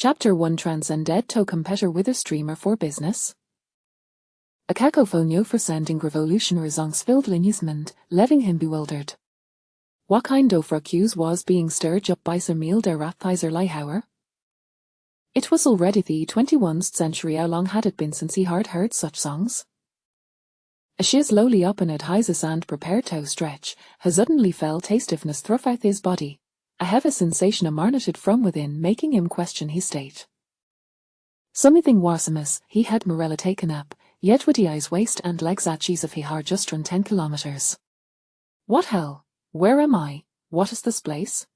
Chapter 1 Transcended to competitor with a streamer for business. A cacophonio for sending revolutionary songs filled Linusmund, leaving him bewildered. What kind of accuse was being stirred up by Sir Meal der Rathizer Leihauer? It was already the 21st century. How long had it been since he had heard such songs? As she slowly opened his and prepared to stretch, he suddenly felt a stiffness throughout his body. A heavy sensation emanated from within, making him question his state. Something was amiss. He had morella taken up, yet with the eyes waist and legs at ease if he had just run 10 kilometers. What hell? Where am I? What is this place?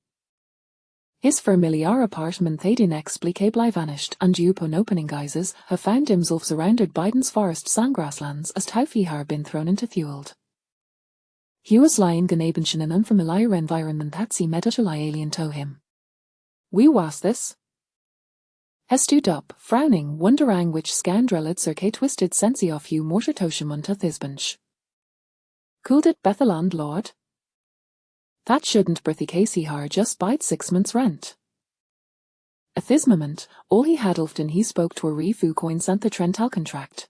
His familiar apartment had inexplicably vanished, and upon opening guises, he found himself surrounded by dense forest sandgrasslands as though he had been thrown into fueled. He was lying in an unfamiliar environment that seemed utterly alien to him. Wie was this? He stood up, frowning, wondering which scoundrel had circa twisted sense of you mortar toshamont of his bench. Could it Betheland Lord? That shouldn't be the case. He had just bought 6 months' rent. At this moment, all he had left in he spoke to a refu coins and the Trental contract.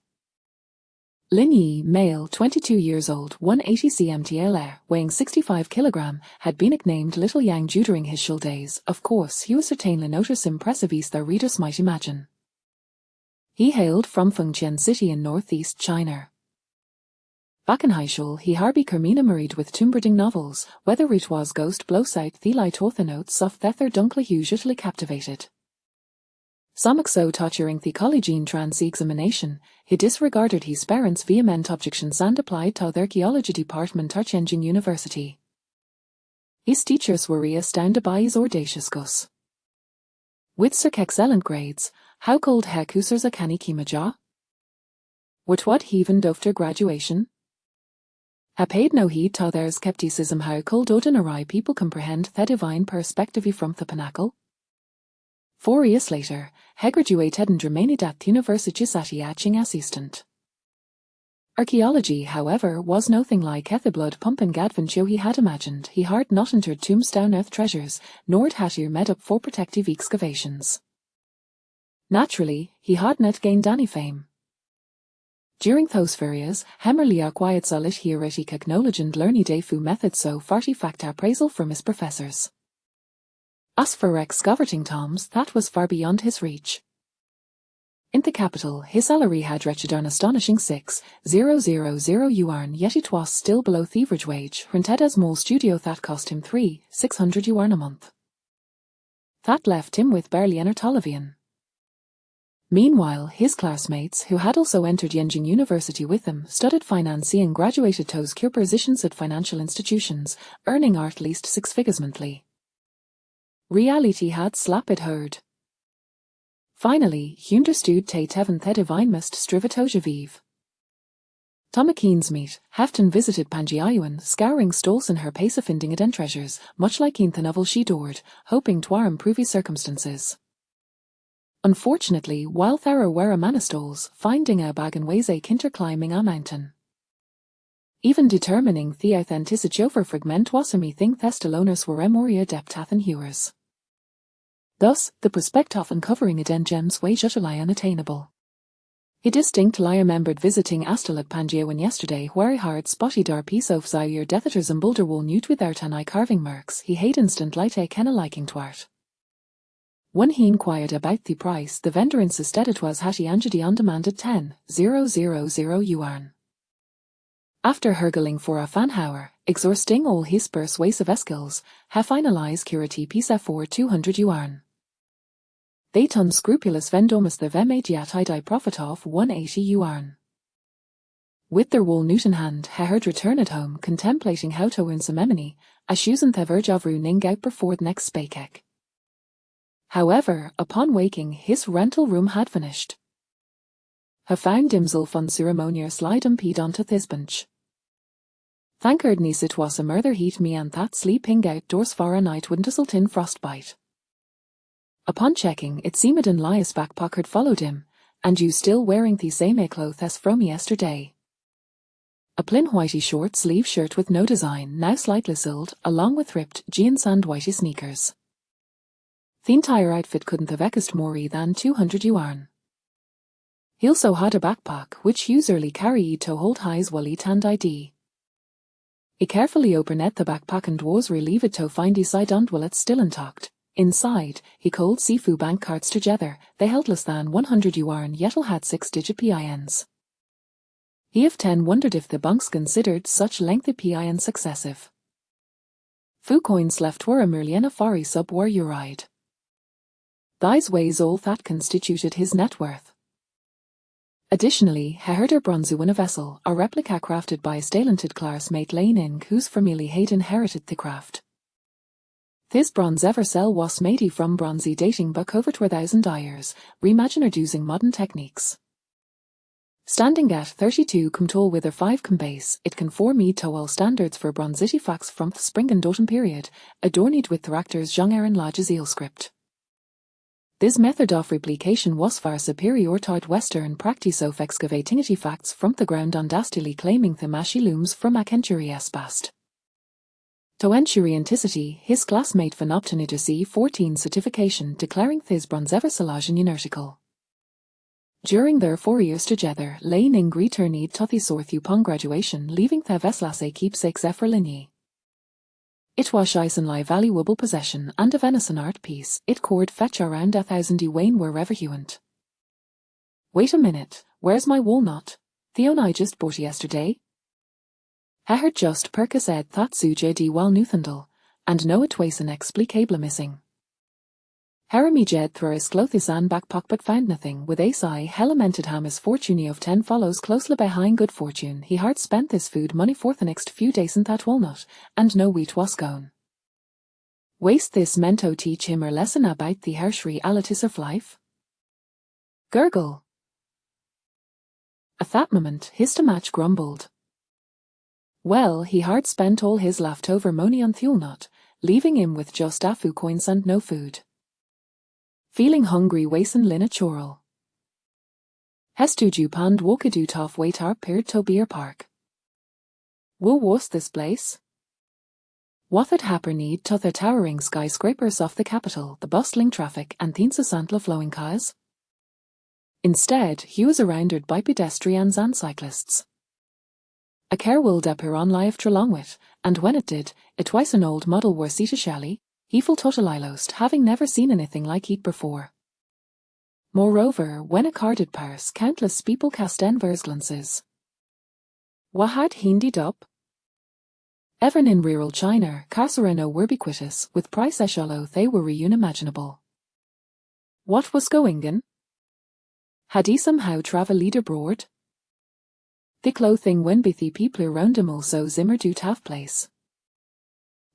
Lin Yi, male, 22 years old, 180 cm, weighing 65 kg, had been nicknamed Little Yang Ju during his shul days. Of course, he was certainly not as impressive as their readers might imagine. He hailed from Fengtian City in northeast China. Back in high school, he had become married with Tumberding novels, whether it was Ghost blows out the light or the notes of Thether Dunkle hugely captivated. So during the collegian trans-examination, he disregarded his parents' vehement objections and applied to the archaeology department at Tianjin University. His teachers were astounded by his audacious guts. With such excellent grades, how could he kusers a canny kimaja? With what even after graduation? He paid no heed to their skepticism. How could ordinary people comprehend the divine perspective from the pinnacle? 4 years later, he graduated and remained at the University Aching assistant. Archaeology, however, was nothing like the blood-pumping adventure he had imagined. He had not entered tombstone earth treasures, nor had he made up for protective excavations. Naturally, he had not gained any fame. During those ferias, Hemmerly acquired solid theoretic knowledge and learned a few methods so fact appraisal from his professors. As for excavating tombs, that was far beyond his reach. In the capital, his salary had reached an astonishing 6,000 yuan, yet it was still below the average wage, rented a small studio that cost him 3,600 yuan a month. That left him with barely an Tolavian. Meanwhile, his classmates, who had also entered Tianjin University with him, studied finance and graduated to secure positions at financial institutions, earning at least 6 figures monthly. Reality had slapped hard. Finally, he understood Tate Heaven the divine must strivatoja vive. Tomakeen's meet, Hefton visited Panjiayuan, scouring stalls in her pace of finding it treasures, much like in the novel she adored, hoping to improve his circumstances. Unfortunately, while there were a man stalls, finding a bag and ways a kinter climbing a mountain. Even determining the authenticity of a fragment was a mething Thessaloners were more adept than hewers. Thus, the prospect of uncovering hidden gems was utterly unattainable. He distinctly remembered visiting Astal at Panjiawan yesterday, where he had spotted a piece of Zaire deathers and boulder wall newt without any carving marks. He had instantly taken a liking to art. When he inquired about the price, the vendor insisted it was Hashi Anjadi on demand at 10,000 yuan. After hurgling for a fanhour, exhausting all his persuasive skills, he finalized Kirati Pisa for 200 yuan. That unscrupulous vendor must have made yet a profit of 180 yuan. With their walnut in hand, he had returned at home, contemplating how to win some money, as shoes on the verge of ruining out before the next paycheck. However, upon waking, his rental room had vanished. He found himself unceremoniously dumped onto his bench. Thank goodness it was a murder heat me and that sleeping outdoors for a night wouldn't result in frostbite. Upon checking, it seemed an Elias back pocket followed him, and you still wearing the same clothes as from yesterday. A plain whitey short sleeve shirt with no design, now slightly soiled, along with ripped jeans and whitey sneakers. The entire outfit couldn't have cost more than 200 yuan. He also had a backpack which usually carried to hold his wallet and ID. He carefully opened the backpack and was relieved to find his ID and wallet still intact. Inside, he called Sifu bank cards together. They held less than 100 yuan yet all had 6-digit PINs. He often wondered if the banks considered such lengthy PINs excessive. Fu coins left were a million afari sub were euride. These ways all that constituted his net worth. Additionally, he heard bronze in a vessel, a replica crafted by a talented classmate Laning whose family had inherited the craft. This bronze ever cell was made from bronze dating back over 2,000 years, reimagined using modern techniques. Standing at 32 tall with a 5 base, it conformed to all standards for bronze artifacts from the spring and autumn period, adorned with characters Zhong'eran Lodge's eel script. This method of replication was far superior to Western practice of excavating artifacts from the ground and hastily claiming the mashi looms from a century's past. To ensure authenticity, his classmate Van obtained a C14 certification declaring his bronze eversolage in article. During their 4 years together, Laning returned to the Sorthu upon graduation, leaving the vessel as a keepsake for Linyi. It was a valuable possession and a venison art piece. It could fetch around 1,000 yuan wherever he went. Wait a minute, where's my walnut? The one I just bought yesterday? I heard just percased that suja di wal nuthandal, and no it was inexplicable missing. Harami jed through his clothes and backpack but found nothing. With Asai lamented ham his fortune of 10 follows closely behind good fortune. He hard spent this food money for the next few days in that walnut, and no wheat was gone. Waste this mento teach him a lesson about the harsh realities of life? Gurgle. At that moment, his stomach grumbled. Well, he hard spent all his leftover money on the walnut, leaving him with just a few coins and no food. Feeling hungry wasen lin a choral. Hestu jupand walkadu toff wait our peered to beer park. Wo was this place? What had happened to the towering skyscrapers of the capital, the bustling traffic and the incessantly flowing cars? Instead, he was surrounded by pedestrians and cyclists. A car will appear on live Trelongwit, and when it did, it was an old model were seated shally. He felt totalilost, having never seen anything like it before. Moreover, when a car did pass, countless people cast envious glances. What had he ended up? Even in rural China, Casareno were ubiquitous, with price echelon they were unimaginable. What was going on? Had he somehow travelled abroad? The clothing when the people around him also zimmer do have place.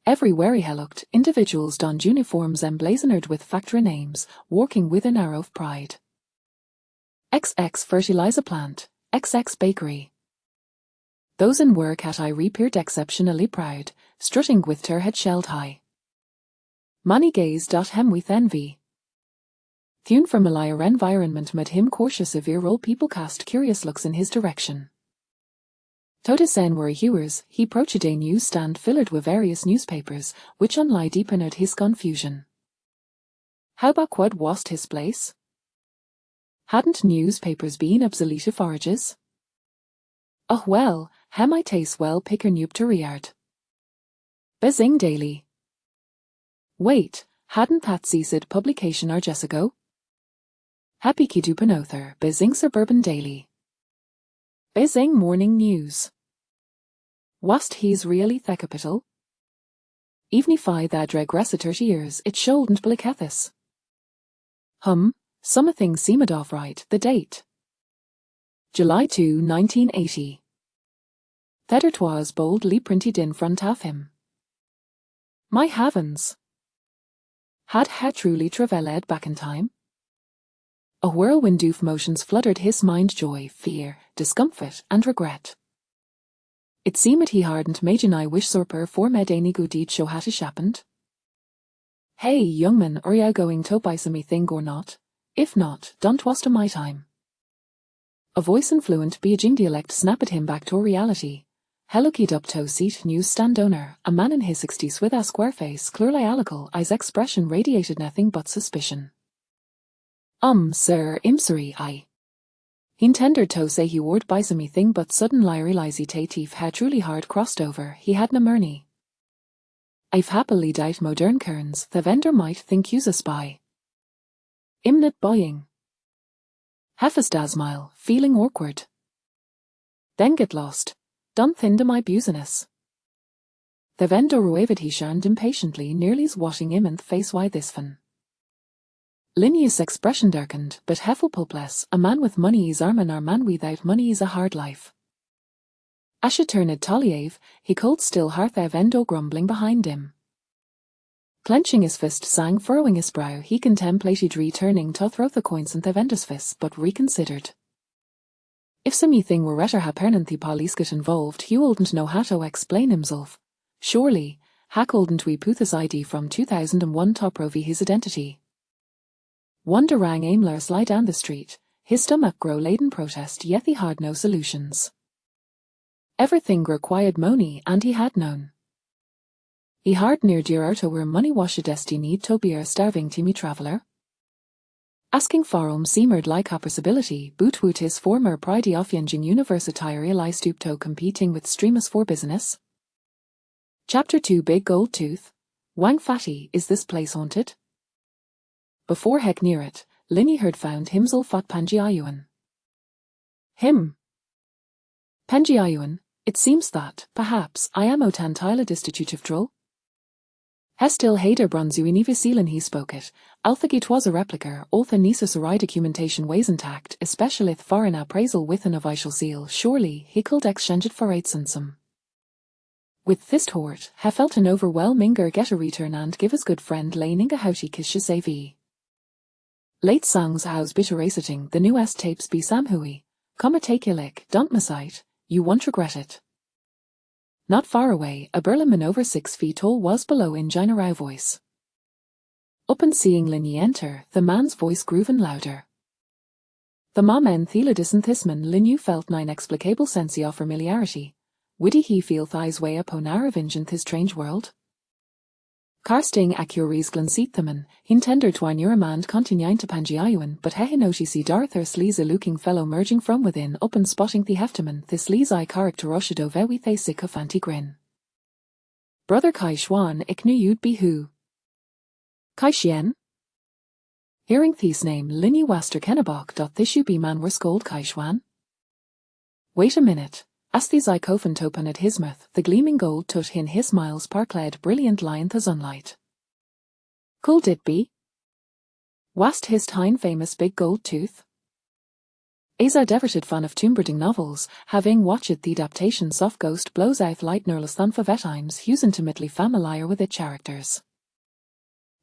Everywhere he looked, individuals donned uniforms emblazoned with factory names, working with an air of pride. XX fertilizer plant, XX bakery. Those in work at I appeared exceptionally proud, strutting with their head held high. Many gazed at him with envy. The unfamiliar environment made him cautious of all people cast curious looks in his direction. Todisen were hewers, he approached a newsstand filled with various newspapers, which only deepened his confusion. How backward was his place? Hadn't newspapers been obsolete for ages? Oh well, how might taste well picker noob to riard. Bezing daily. Wait, hadn't that ceased publication ages ago? Happy Kidupanother, Bezing Suburban Daily. Bezing Morning News. Wast he's really the capital? Evenify that regress 30 years, it shouldn't blickethis. Some things seemed off right, the date. July 2, 1980. Thedder 'twas boldly printed in front of him. My heavens! Had he truly travelled back in time? A whirlwind of motions flooded his mind: joy, fear, discomfort, and regret. It seemed he hadn't made an I wish sorper for med any good deed show had it happened. Hey, young man, are you going to buy some thing or not? If not, don't waste my time. A voice in fluent Beijing dialect snapped him back to reality. Helukid up to seat newsstand owner, a man in his 60s with a square face, clearly alical, eyes expression radiated nothing but suspicion. Sir, sorry, I. He tendered to say he would buy some thing but sudden realize he teeth had truly hard crossed over, he had na murney. I've happily died modern kerns, the vendor might think you's a spy. Not buying. Half a smile, feeling awkward. Then get lost. Don't think my business. The vendor waved his hand impatiently, nearly swatting him in the face why this fan. Linnaeus' expression darkened, but Heffelpulpless, a man with money is arm and a man without money is a hard life. Asha turned Toliev, he cold still hearth vendo grumbling behind him. Clenching his fist sang furrowing his brow, he contemplated returning to throw the coins in the vendor's fist, but reconsidered. If something were rather apparent the police got involved, he wouldn't know how to explain himself. Surely, Hack wouldn't we put his ID from 2001 to prove his identity. Wonder rang aimless lie down the street, his stomach grow laden protest yet he had no solutions. Everything required money and he had none. He hard near dear to where money was a destiny to be a starving Timmy traveller. Asking for seemed like a possibility, but would his former pridey offenging university realize stoop to competing with streamers for business? Chapter 2 Big Gold Tooth. Wang Fatty, is this place haunted? Before heck near it, Linny heard found himself at Panjiayuan. Him. Panjiayuan, it seems that, perhaps, I am Otantila destitutive droll. Hestil hader bronzu Sealan he spoke it, Althagit was a replica, although Nisa Sarai documentation ways intact, especially if foreign appraisal within a vital seal, surely, he could exchange it for some. With this tort, he felt an overwhelming get a return and give his good friend Laning a houty kiss savi. Late songs house bitter racing, the newest tapes be Sam Hui. Come a take your lick, don't misite, you won't regret it. Not far away, a burly man over 6 feet tall was below in Gina Rao voice. Up and seeing Linny enter, the man's voice grew even louder. The men thela disanthisman Linny felt nine explicable sense of familiarity. Would he feel thighs way upon our vingent his strange world? Carsting accuries glancethaman, intender twine Uramand continuing to Panjiayuan, but he notici Darthur sleaze a looking fellow merging from within up and spotting the heftaman, this sleaze eye character Roshido vewi the sycophanty grin. Brother Kai Xuan, ik knew you'd be who? Kai Xian? Hearing thie's name, Linny Waster Kennebach dot thishu be man were scold Kai Xuan? Wait a minute. As the Zykofen topen at his mouth, the gleaming gold tut in his miles parkled brilliant line the sunlight. Could it be? Wast his time famous big gold tooth? Asa deverted fan of Tomberding novels, having watched the adaptations of Ghost blows out light nerless than for vetimes, who's intimately familiar with its characters.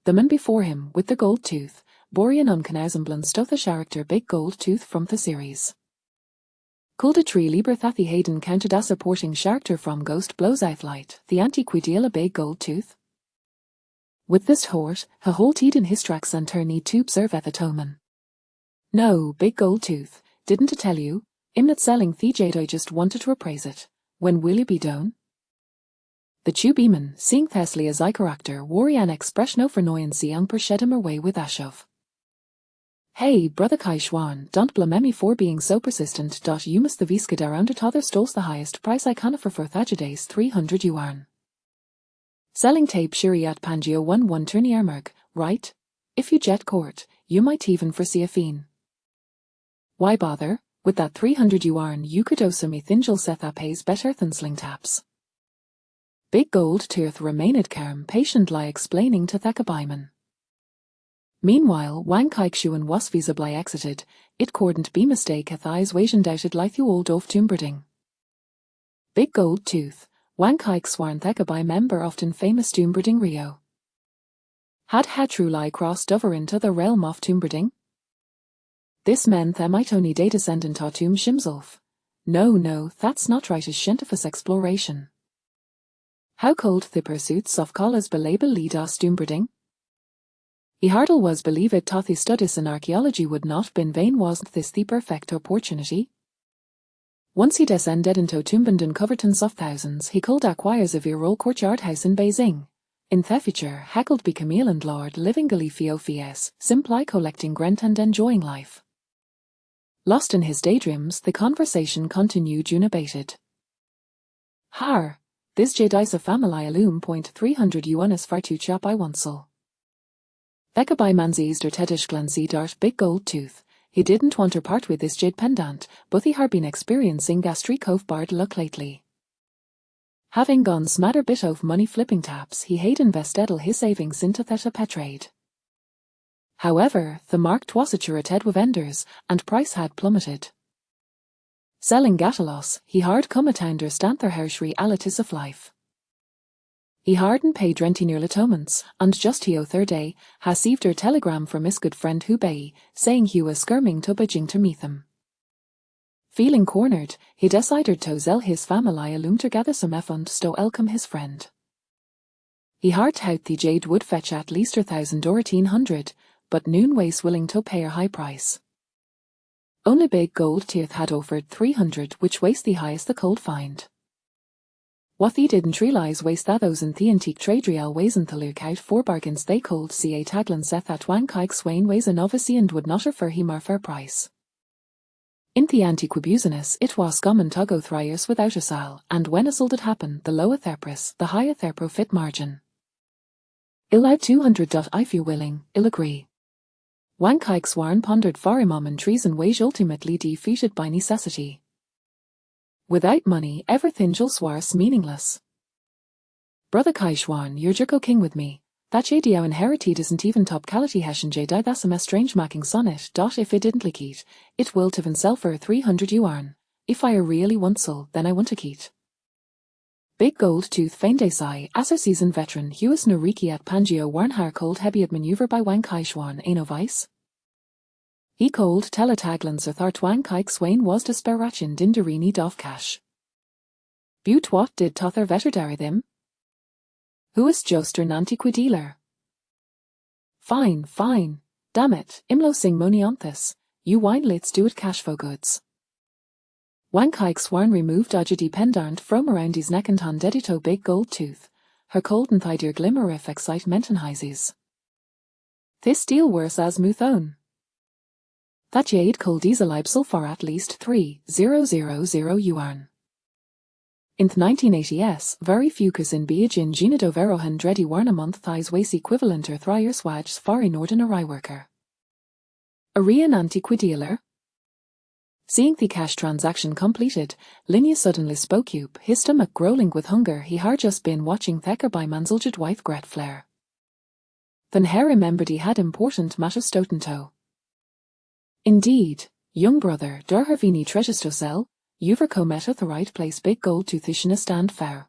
The man before him, with the gold tooth, Borean uncanousemblance to the character big gold tooth from the series. Could a tree lieber Thathy Hayden counted as supporting character from Ghost blows out light, the antiquidiela big gold tooth? With this hort, ha holted in his tracks and turny to observe at the toman. No, big gold tooth, didn't I tell you, I'm not selling the jade I just wanted to appraise it, when will you be done? The tubeman, seeing Thesly as I character, wore an expression of annoyance young per shed him away with Ashov. Hey, brother Kai Xuan, don't blame me for being so persistent. You must the viskad around it other stoles the highest price I can offer for Thajadays 300 yuan. Selling tape shiri at Pangio 1 turny armag, right? If you jet court, you might even foresee a fiend. Why bother? With that 300 yuan you could owe some thingel setha pays better than sling taps. Big gold tooth remained calm, patient lie explaining to Thakabaiman. Meanwhile, Wang Kaikshuan was visibly exited, it couldn't be mistake hath eyes waiting doubted like the old of Tomberding. Big gold tooth, Wang Kaik swarn Thakabai member often famous Tomberding Rio. Had Hatrulai crossed over into the realm of Tomberding? This meant there might only day descendant to Tomb Shimself. No, that's not right as scientific exploration. How cold the pursuits of Kala's belabel lead us Tomberding? He hardly was believed that his studies in archaeology would not been vain wasn't this the perfect opportunity? Once he descended into Tumbunden Covertons of thousands, he called acquires of Irol courtyard house in Beijing. In the future, heckled be Camille and Lord living Galifio Fies, simply collecting rent and enjoying life. Lost in his daydreams, the conversation continued unabated. Har, this Jedi's family alum .300 is far too chap I wansel. Becca by Manzies der Tedish Glancy dart big gold tooth. He didn't want to part with this jade pendant, but he had been experiencing gastric of bard luck lately. Having gone smatter bit of money flipping taps, he had invested all his savings into theta petrade. However, the market was at with vendors, and price had plummeted. Selling Gatalos, he hard come at understand their harsh realities of life. He hardn't paid rent near Latomans, and just he o third day, has received a telegram from his good friend Hubei, saying he was skirming to Beijing to meet them. Feeling cornered, he decided to sell his family alum to gather some fund to welcome his friend. He hard out the jade would fetch at least 1,000 or 1,800, but noon was willing to pay a high price. Only big gold tooth had offered 300, which was the highest the cold find. What he didn't realize was that those in the antique trade real ways in the look out for bargains they called ca taglan seth at Wang Kike Swain was a novice and would not offer him a fair price. In the antique business it was common to go thriers without a sale, and when a sold it happened the lower their price, the higher their profit margin. Ill out 200. If you willing, ill agree. Wang Kike Swarn pondered for a moment reason was ultimately defeated by necessity. Without money, everything was meaningless. Brother Kaishwan, you're Jerko King with me. That JDO inherited isn't even top quality hession JDI that's a strange macking sonnet. If it didn't leak it will have sell for 300 yuan. If I really want so, then I want to keep. Big gold tooth feigned a sigh, as a seasoned veteran Huis Noriki at Pangio Warnhar cold heavy at maneuver by Wang Kaishwan a novice. He called teletaglans thart Wang Kike Swain was desperachin dinderini doff cash. But what did tother vetterdary them? Who is just an antiqui dealer? Fine. Damn it, imlo sing money on this. You wine let's do it cash for goods. Wang Kike Swarn removed Ajadi pendant from around his neck and hand edito big gold tooth. Her cold and thidier glimmer if excitement and highses. This deal worse as muthone. That jade cold diesel so far at least 3,000 yuan. In the 1980s, very few in Beijing Gina Vero hundredi warn a month thighs was equivalent to thrier swags for an ordinary worker. A real antiqui dealer? Seeing the cash transaction completed, Linnea suddenly spoke up, his stomach growling with hunger. He had just been watching Thacker by Manzelged wife Gret Flair. Then he remembered he had important matters to toe. Indeed, young brother, Durhavini treasures to sell, you've come at the right place. Big gold tooth is a stand fair.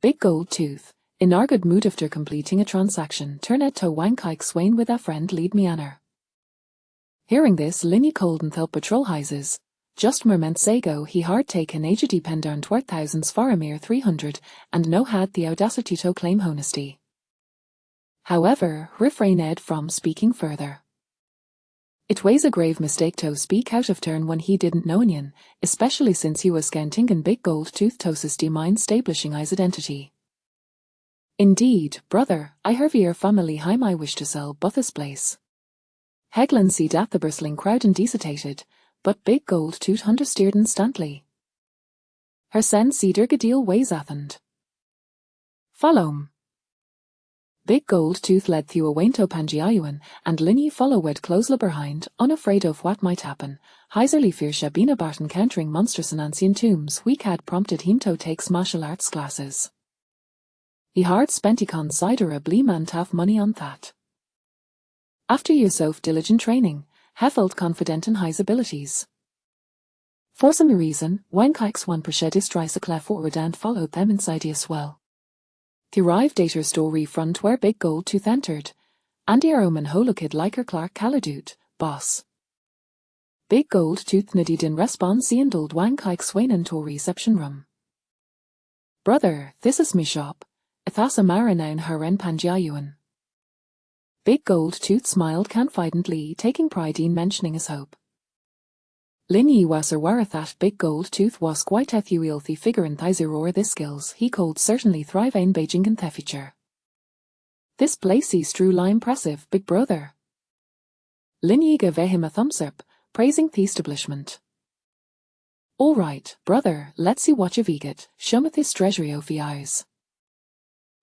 Big gold tooth, in our good mood after completing a transaction, turned to Wang Kike Swain with a friend lead meaner. Hearing this, Linny cold and thelt patrol hises. Just moments ago he hard taken agedy pendant worth thousands for a mere 300, and no had the audacity to claim honesty. However, refrained from speaking further. It was a grave mistake to speak out of turn when he didn't know onion, especially since he was scanting in big gold tooth tosis demine establishing his identity. Indeed, brother, I heard your family hime I wish to sell but this place. Heglan seed at the bristling crowd and desetated, but big gold tooth understeered instantly. Her sen cedar gadil ways athend. Follow'm. Big gold tooth led through a wainto Pangiayuan, and Linny followed closely behind, unafraid of what might happen. Heiserly fear Shabina Barton countering monstrous and ancient tombs weak had prompted him to take martial arts classes. He hard spent econ cider a blee man to have money on that. After years of diligent training, he felt confident in his abilities. For some reason, Wang Kike's one pershedis dries a clef forward and followed them inside as well. The arrived at her story front where big gold tooth entered. Andy Roman holokid like her Clark Caladute, boss. Big gold tooth niddied in response and old Wang Kike Swain to reception room. Brother, this is me shop. Ithasa maranown her en Pangiayuan. Big gold tooth smiled confidently, taking pride in mentioning his hope. Linyi wasser warathat big gold tooth was quite ethuialthy figure in thiziror this skills he cold certainly thrive ein Beijing and thefuture. This blacy strew lie impressive big brother. Linyi gave him a thumbs up, praising the establishment. All right, brother, let's see what you've got, shumath his treasury of the eyes.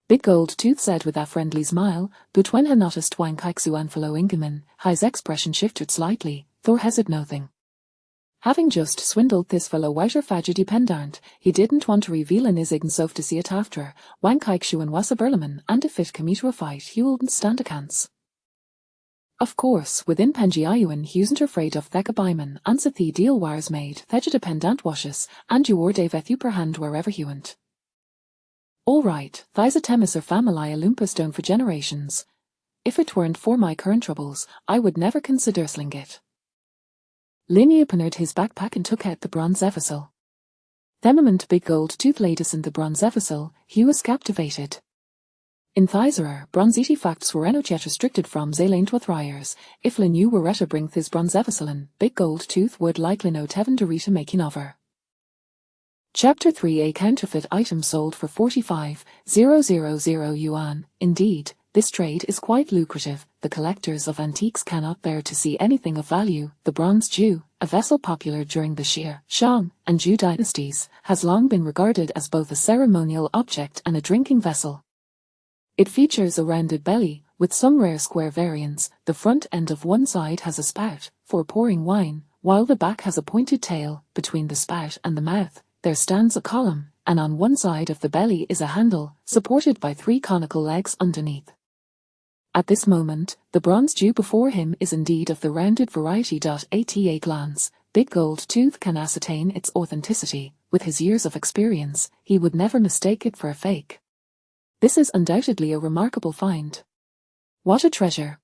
Big Gold Tooth said with a friendly smile, but when he noticed Wang Kaiksu anfalo ingemin, his expression shifted slightly, Thor hesitated nothing. Having just swindled this fellow whiter faggy pendant, he didn't want to reveal in his ignorance to see it after, Wang Kaiksu and Wassa Berleman and if it come to a fight he wouldn't stand a chance. Of course, within Penjiayuan he wasn't afraid of Thekabaiman and Sathi deal wires made, Thejada pendant washes, and you wore Dave ethu per hand wherever he went. All right, thys a temis or family Olympus stone for generations. If it weren't for my current troubles, I would never consider sling it. Linyi opened his backpack and took out the bronze vessel. The moment Big Gold Tooth laid us in the bronze vessel, he was captivated. In Thyserer, bronze artifacts were not yet restricted from Zelaint with Ryers. If Linyu were to bring his bronze vessel in, Big Gold Tooth would likely know Tevin to Rita making of her. Chapter 3 A counterfeit item sold for 45,000 yuan. Indeed, this trade is quite lucrative. The collectors of antiques cannot bear to see anything of value. The Bronze Jew, a vessel popular during the Xia, Shang, and Zhou dynasties, has long been regarded as both a ceremonial object and a drinking vessel. It features a rounded belly, with some rare square variants. The front end of one side has a spout, for pouring wine, while the back has a pointed tail. Between the spout and the mouth, there stands a column, and on one side of the belly is a handle, supported by 3 conical legs underneath. At this moment, the bronze Jew before him is indeed of the rounded variety. At a glance, Big Gold Tooth can ascertain its authenticity. With his years of experience, he would never mistake it for a fake. This is undoubtedly a remarkable find. What a treasure!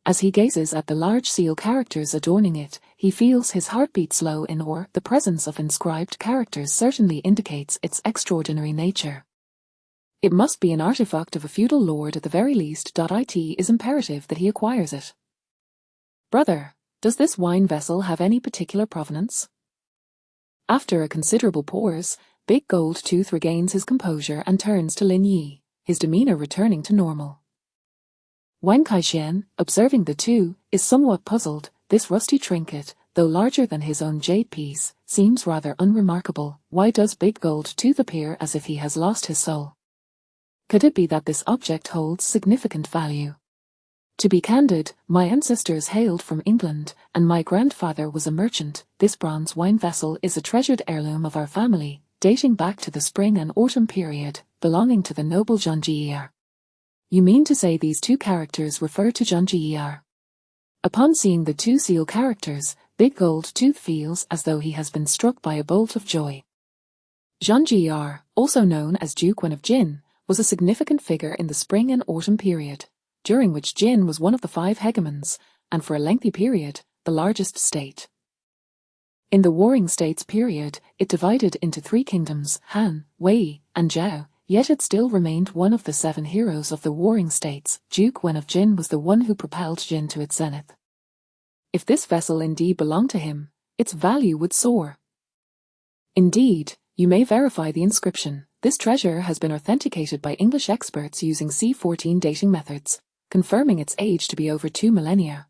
As he gazes at the large seal characters adorning it, he feels his heartbeat slow in awe. The presence of inscribed characters certainly indicates its extraordinary nature. It must be an artifact of a feudal lord at the very least. It is imperative that he acquires it. Brother, does this wine vessel have any particular provenance? After a considerable pause, Big Gold Tooth regains his composure and turns to Lin Yi, his demeanor returning to normal. Wang Kaixian, observing the two, is somewhat puzzled. This rusty trinket, though larger than his own jade piece, seems rather unremarkable. Why does Big Gold Tooth appear as if he has lost his soul? Could it be that this object holds significant value? To be candid, my ancestors hailed from England, and my grandfather was a merchant. This bronze wine vessel is a treasured heirloom of our family, dating back to the spring and autumn period, belonging to the noble Zhangji'er. You mean to say these 2 characters refer to Zhangji'er? Upon seeing the 2 seal characters, Big Gold Tooth feels as though he has been struck by a bolt of joy. Zhangji'er, also known as Duke of Jin, was a significant figure in the spring and autumn period, during which Jin was one of the 5 hegemons, and for a lengthy period, the largest state. In the Warring States period, it divided into 3 kingdoms, Han, Wei, and Zhao, yet it still remained one of the 7 heroes of the Warring States. Duke Wen of Jin was the one who propelled Jin to its zenith. If this vessel indeed belonged to him, its value would soar. Indeed, you may verify the inscription. This treasure has been authenticated by English experts using C14 dating methods, confirming its age to be over 2 millennia.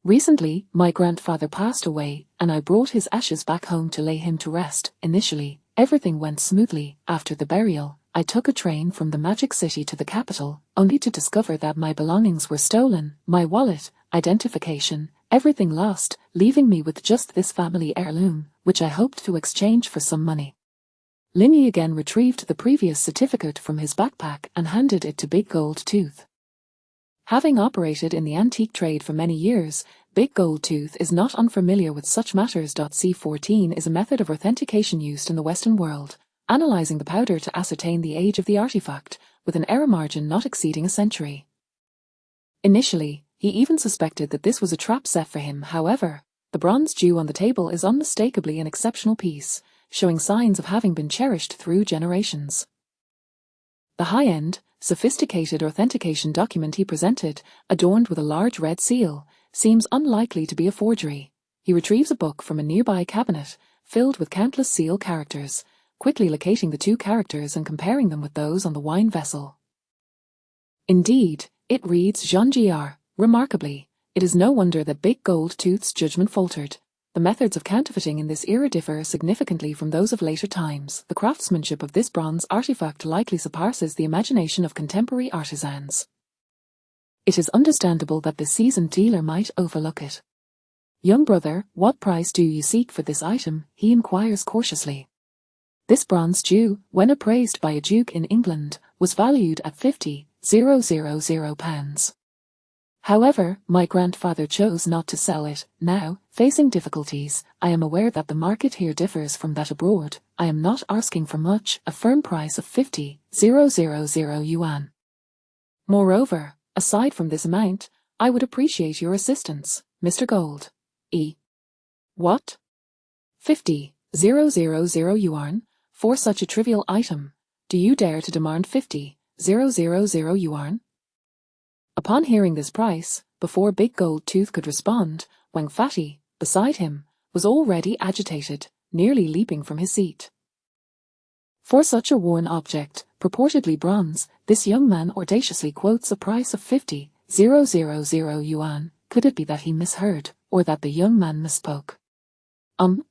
Recently, my grandfather passed away, and I brought his ashes back home to lay him to rest. Initially, everything went smoothly. After the burial, I took a train from the Magic City to the capital, only to discover that my belongings were stolen, my wallet, identification, everything lost, leaving me with just this family heirloom, which I hoped to exchange for some money. Linny again retrieved the previous certificate from his backpack and handed it to Big Gold Tooth. Having operated in the antique trade for many years, Big Gold Tooth is not unfamiliar with such matters. C14 is a method of authentication used in the Western world, analyzing the powder to ascertain the age of the artifact, with an error margin not exceeding a century. Initially, he even suspected that this was a trap set for him. However, the bronze Jew on the table is unmistakably an exceptional piece, showing signs of having been cherished through generations. The high-end, sophisticated authentication document he presented, adorned with a large red seal, seems unlikely to be a forgery. He retrieves a book from a nearby cabinet, filled with countless seal characters, quickly locating the 2 characters and comparing them with those on the wine vessel. Indeed, it reads Jean Gr. Remarkably, it is no wonder that Big Gold Tooth's judgment faltered. The methods of counterfeiting in this era differ significantly from those of later times. The craftsmanship of this bronze artifact likely surpasses the imagination of contemporary artisans. It is understandable that the seasoned dealer might overlook it. Young brother, what price do you seek for this item? He inquires cautiously. This bronze Jew, when appraised by a duke in England, was valued at £50,000. However, my grandfather chose not to sell it. Now, facing difficulties, I am aware that the market here differs from that abroad. I am not asking for much, a firm price of 50,000 yuan. Moreover, aside from this amount, I would appreciate your assistance, Mr. Gold. What? 50,000 yuan? For such a trivial item? Do you dare to demand 50,000 yuan? Upon hearing this price, before Big Gold Tooth could respond, Wang Fatty, beside him, was already agitated, nearly leaping from his seat. For such a worn object, purportedly bronze, this young man audaciously quotes a price of 50,000 yuan. Could it be that he misheard, or that the young man misspoke?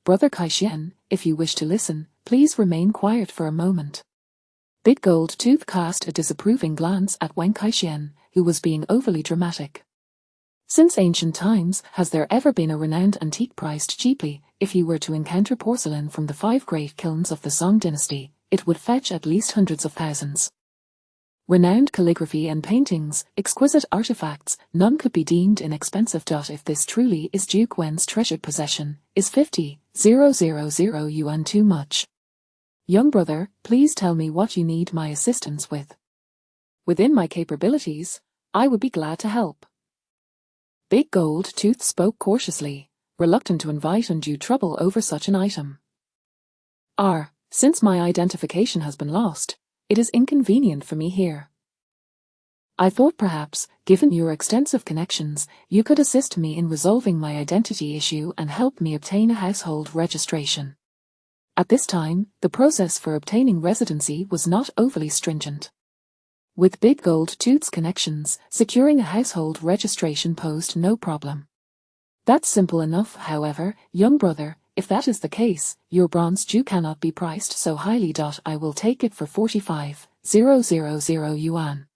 Brother Kai-Xian, if you wish to listen, please remain quiet for a moment. Big Gold Tooth cast a disapproving glance at Wang Kai-Xian, who was being overly dramatic. Since ancient times, has there ever been a renowned antique priced cheaply? If you were to encounter porcelain from the 5 great kilns of the Song dynasty, it would fetch at least hundreds of thousands. Renowned calligraphy and paintings, exquisite artifacts, none could be deemed inexpensive. If this truly is Duke Wen's treasured possession, is 50,000 yuan too much? Young brother, please tell me what you need my assistance with. Within my capabilities, I would be glad to help. Big Gold Tooth spoke cautiously, reluctant to invite undue trouble over such an item. Since my identification has been lost, it is inconvenient for me here. I thought perhaps, given your extensive connections, you could assist me in resolving my identity issue and help me obtain a household registration. At this time, the process for obtaining residency was not overly stringent. With Big Gold Tooth's connections, securing a household registration posed no problem. That's simple enough, however, young brother. If that is the case, your bronze Jew cannot be priced so highly. I will take it for 45,000 yuan.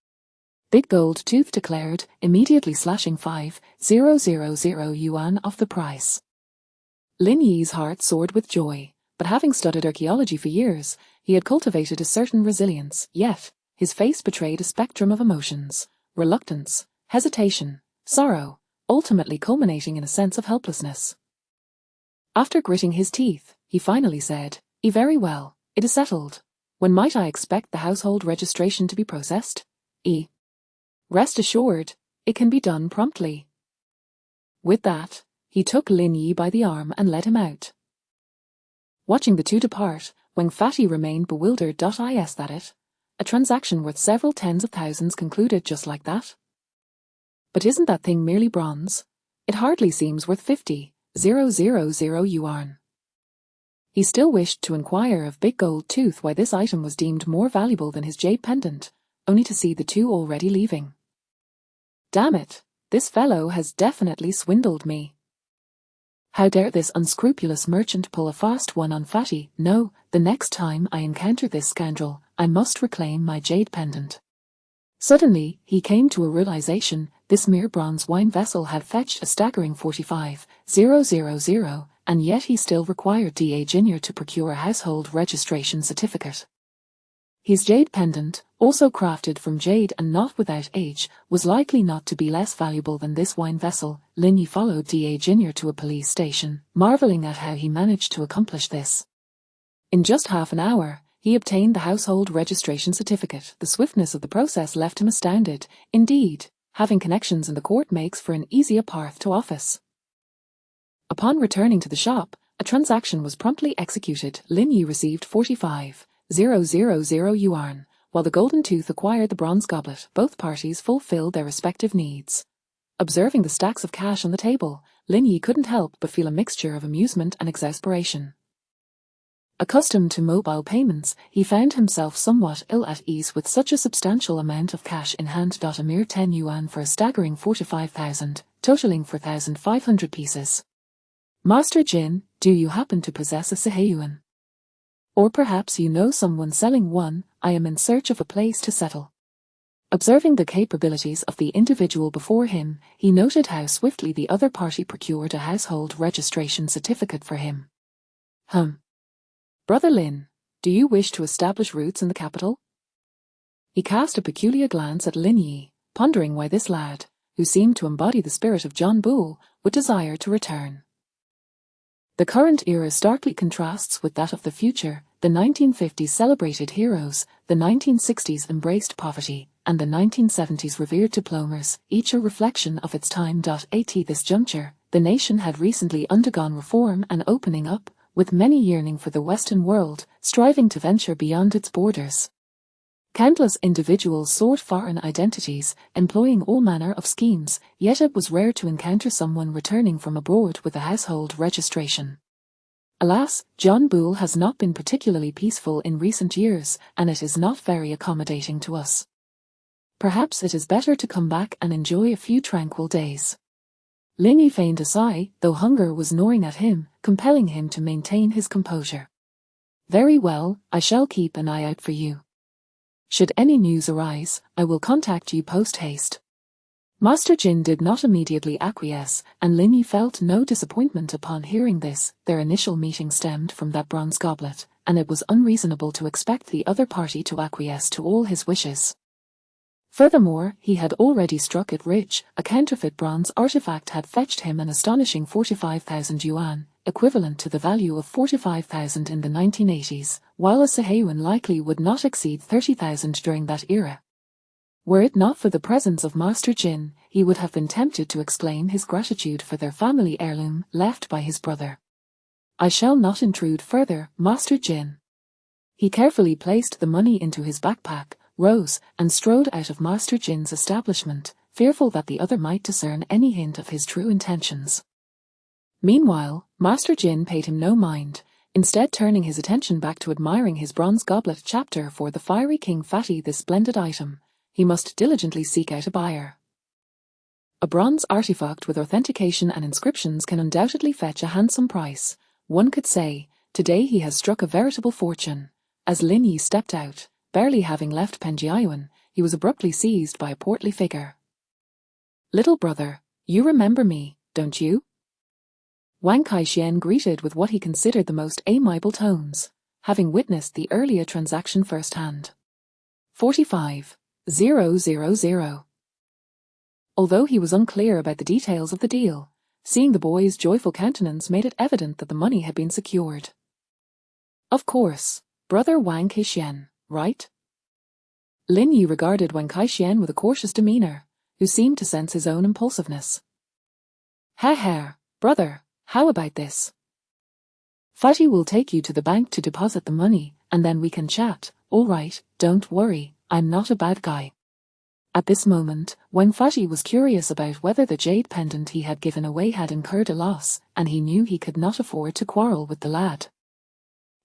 Big Gold Tooth declared, immediately slashing 5,000 yuan off the price. Lin Yi's heart soared with joy, but having studied archaeology for years, he had cultivated a certain resilience, yet his face betrayed a spectrum of emotions: reluctance, hesitation, sorrow, ultimately culminating in a sense of helplessness. After gritting his teeth, he finally said, Very well, it is settled. When might I expect the household registration to be processed? Rest assured, it can be done promptly. With that, he took Lin Yi by the arm and led him out. Watching the two depart, Wang Fatty remained bewildered. Is that it? A transaction worth several tens of thousands concluded just like that? But isn't that thing merely bronze? It hardly seems worth 50,000 yuan. He still wished to inquire of Big Gold Tooth why this item was deemed more valuable than his jade pendant, only to see the two already leaving. Damn it, this fellow has definitely swindled me. How dare this unscrupulous merchant pull a fast one on Fatty? No, the next time I encounter this scoundrel, I must reclaim my jade pendant. Suddenly, he came to a realization: this mere bronze wine vessel had fetched a staggering 45,000, and yet he still required D.A. Jr. to procure a household registration certificate. His jade pendant, also crafted from jade and not without age, was likely not to be less valuable than this wine vessel. Lin Yi followed D.A. Jr. to a police station, marveling at how he managed to accomplish this. In just half an hour, he obtained the household registration certificate. The swiftness of the process left him astounded. Indeed, having connections in the court makes for an easier path to office. Upon returning to the shop, a transaction was promptly executed. Lin Yi received 45,000 yuan, while the Golden Tooth acquired the bronze goblet. Both parties fulfilled their respective needs. Observing the stacks of cash on the table, Lin Yi couldn't help but feel a mixture of amusement and exasperation. Accustomed to mobile payments, he found himself somewhat ill at ease with such a substantial amount of cash in hand. A mere 10 yuan for a staggering 45,000, totaling 4,500 pieces. Master Jin, do you happen to possess a Siheyuan? Or perhaps you know someone selling one. I am in search of a place to settle. Observing the capabilities of the individual before him, he noted how swiftly the other party procured a household registration certificate for him. Brother Lin, do you wish to establish roots in the capital? He cast a peculiar glance at Lin Yi, pondering why this lad, who seemed to embody the spirit of John Bull, would desire to return. The current era starkly contrasts with that of the future. The 1950s celebrated heroes, the 1960s embraced poverty, and the 1970s revered diplomas, each a reflection of its time. At this juncture, the nation had recently undergone reform and opening up, with many yearning for the Western world, striving to venture beyond its borders. Countless individuals sought foreign identities, employing all manner of schemes, yet it was rare to encounter someone returning from abroad with a household registration. Alas, John Bull has not been particularly peaceful in recent years, and it is not very accommodating to us. Perhaps it is better to come back and enjoy a few tranquil days. Lin Yi feigned a sigh, though hunger was gnawing at him, compelling him to maintain his composure. Very well, I shall keep an eye out for you. Should any news arise, I will contact you post-haste. Master Jin did not immediately acquiesce, and Lin Yi felt no disappointment upon hearing this. Their initial meeting stemmed from that bronze goblet, and it was unreasonable to expect the other party to acquiesce to all his wishes. Furthermore, he had already struck it rich. A counterfeit bronze artifact had fetched him an astonishing 45,000 yuan, equivalent to the value of 45,000 in the 1980s, while a Siheyuan likely would not exceed 30,000 during that era. Were it not for the presence of Master Jin, he would have been tempted to exclaim his gratitude for their family heirloom left by his brother. I shall not intrude further, Master Jin. He carefully placed the money into his backpack, rose, and strode out of Master Jin's establishment, fearful that the other might discern any hint of his true intentions. Meanwhile, Master Jin paid him no mind, instead turning his attention back to admiring his bronze goblet. Chapter for the Fiery King. Fatty, this splendid item. He must diligently seek out a buyer. A bronze artifact with authentication and inscriptions can undoubtedly fetch a handsome price. One could say, today he has struck a veritable fortune. As Lin Yi stepped out, barely having left Penjiayuan, he was abruptly seized by a portly figure. Little brother, you remember me, don't you? Wang Kaixian greeted with what he considered the most amiable tones, having witnessed the earlier transaction firsthand. 45,000. Although he was unclear about the details of the deal, seeing the boy's joyful countenance made it evident that the money had been secured. Of course, brother Wang Kaixian, right? Lin Yi regarded Wang Kaixian with a cautious demeanor, who seemed to sense his own impulsiveness. Ha, brother, how about this? Fatty will take you to the bank to deposit the money, and then we can chat. All right, don't worry, I'm not a bad guy. At this moment, when Fatty was curious about whether the jade pendant he had given away had incurred a loss, and he knew he could not afford to quarrel with the lad.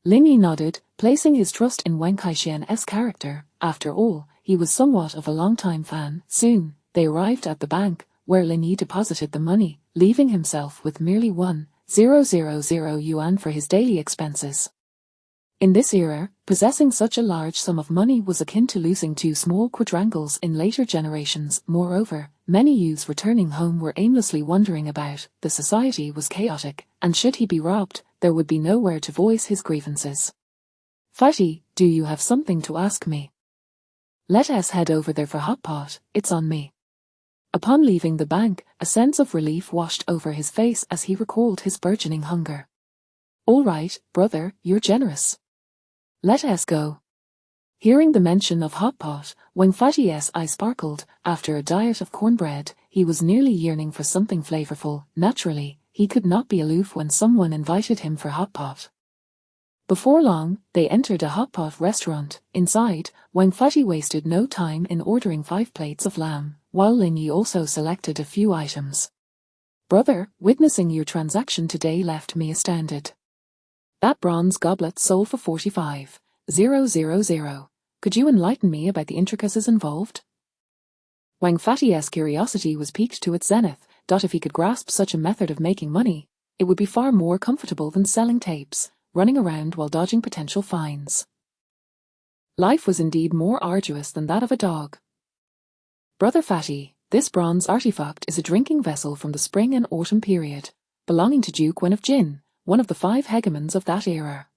Lin Yi nodded, placing his trust in Wang Kaixian's character. After all, he was somewhat of a long-time fan. Soon, they arrived at the bank, where Lin Yi deposited the money, leaving himself with merely 1,000 yuan for his daily expenses. In this era, possessing such a large sum of money was akin to losing two small quadrangles in later generations. Moreover, many youths returning home were aimlessly wandering about. The society was chaotic, and should he be robbed, there would be nowhere to voice his grievances. Fatty, do you have something to ask me? Let us head over there for hot pot, it's on me. Upon leaving the bank, a sense of relief washed over his face as he recalled his burgeoning hunger. All right, brother, you're generous. Let us go. Hearing the mention of hot pot, Wang Fatty's eye sparkled. After a diet of cornbread, he was nearly yearning for something flavorful. Naturally, he could not be aloof when someone invited him for hot pot. Before long, they entered a hot pot restaurant. Inside, Wang Fatty wasted no time in ordering 5 plates of lamb, while Lin Yi also selected a few items. Brother, witnessing your transaction today left me astounded. That bronze goblet sold for 45,000. Could you enlighten me about the intricacies involved? Wang Fatty's curiosity was piqued to its zenith. If he could grasp such a method of making money, it would be far more comfortable than selling tapes, running around while dodging potential fines. Life was indeed more arduous than that of a dog. Brother Fatty, this bronze artifact is a drinking vessel from the spring and autumn period, belonging to Duke Wen of Jin, one of the 5 hegemons of that era.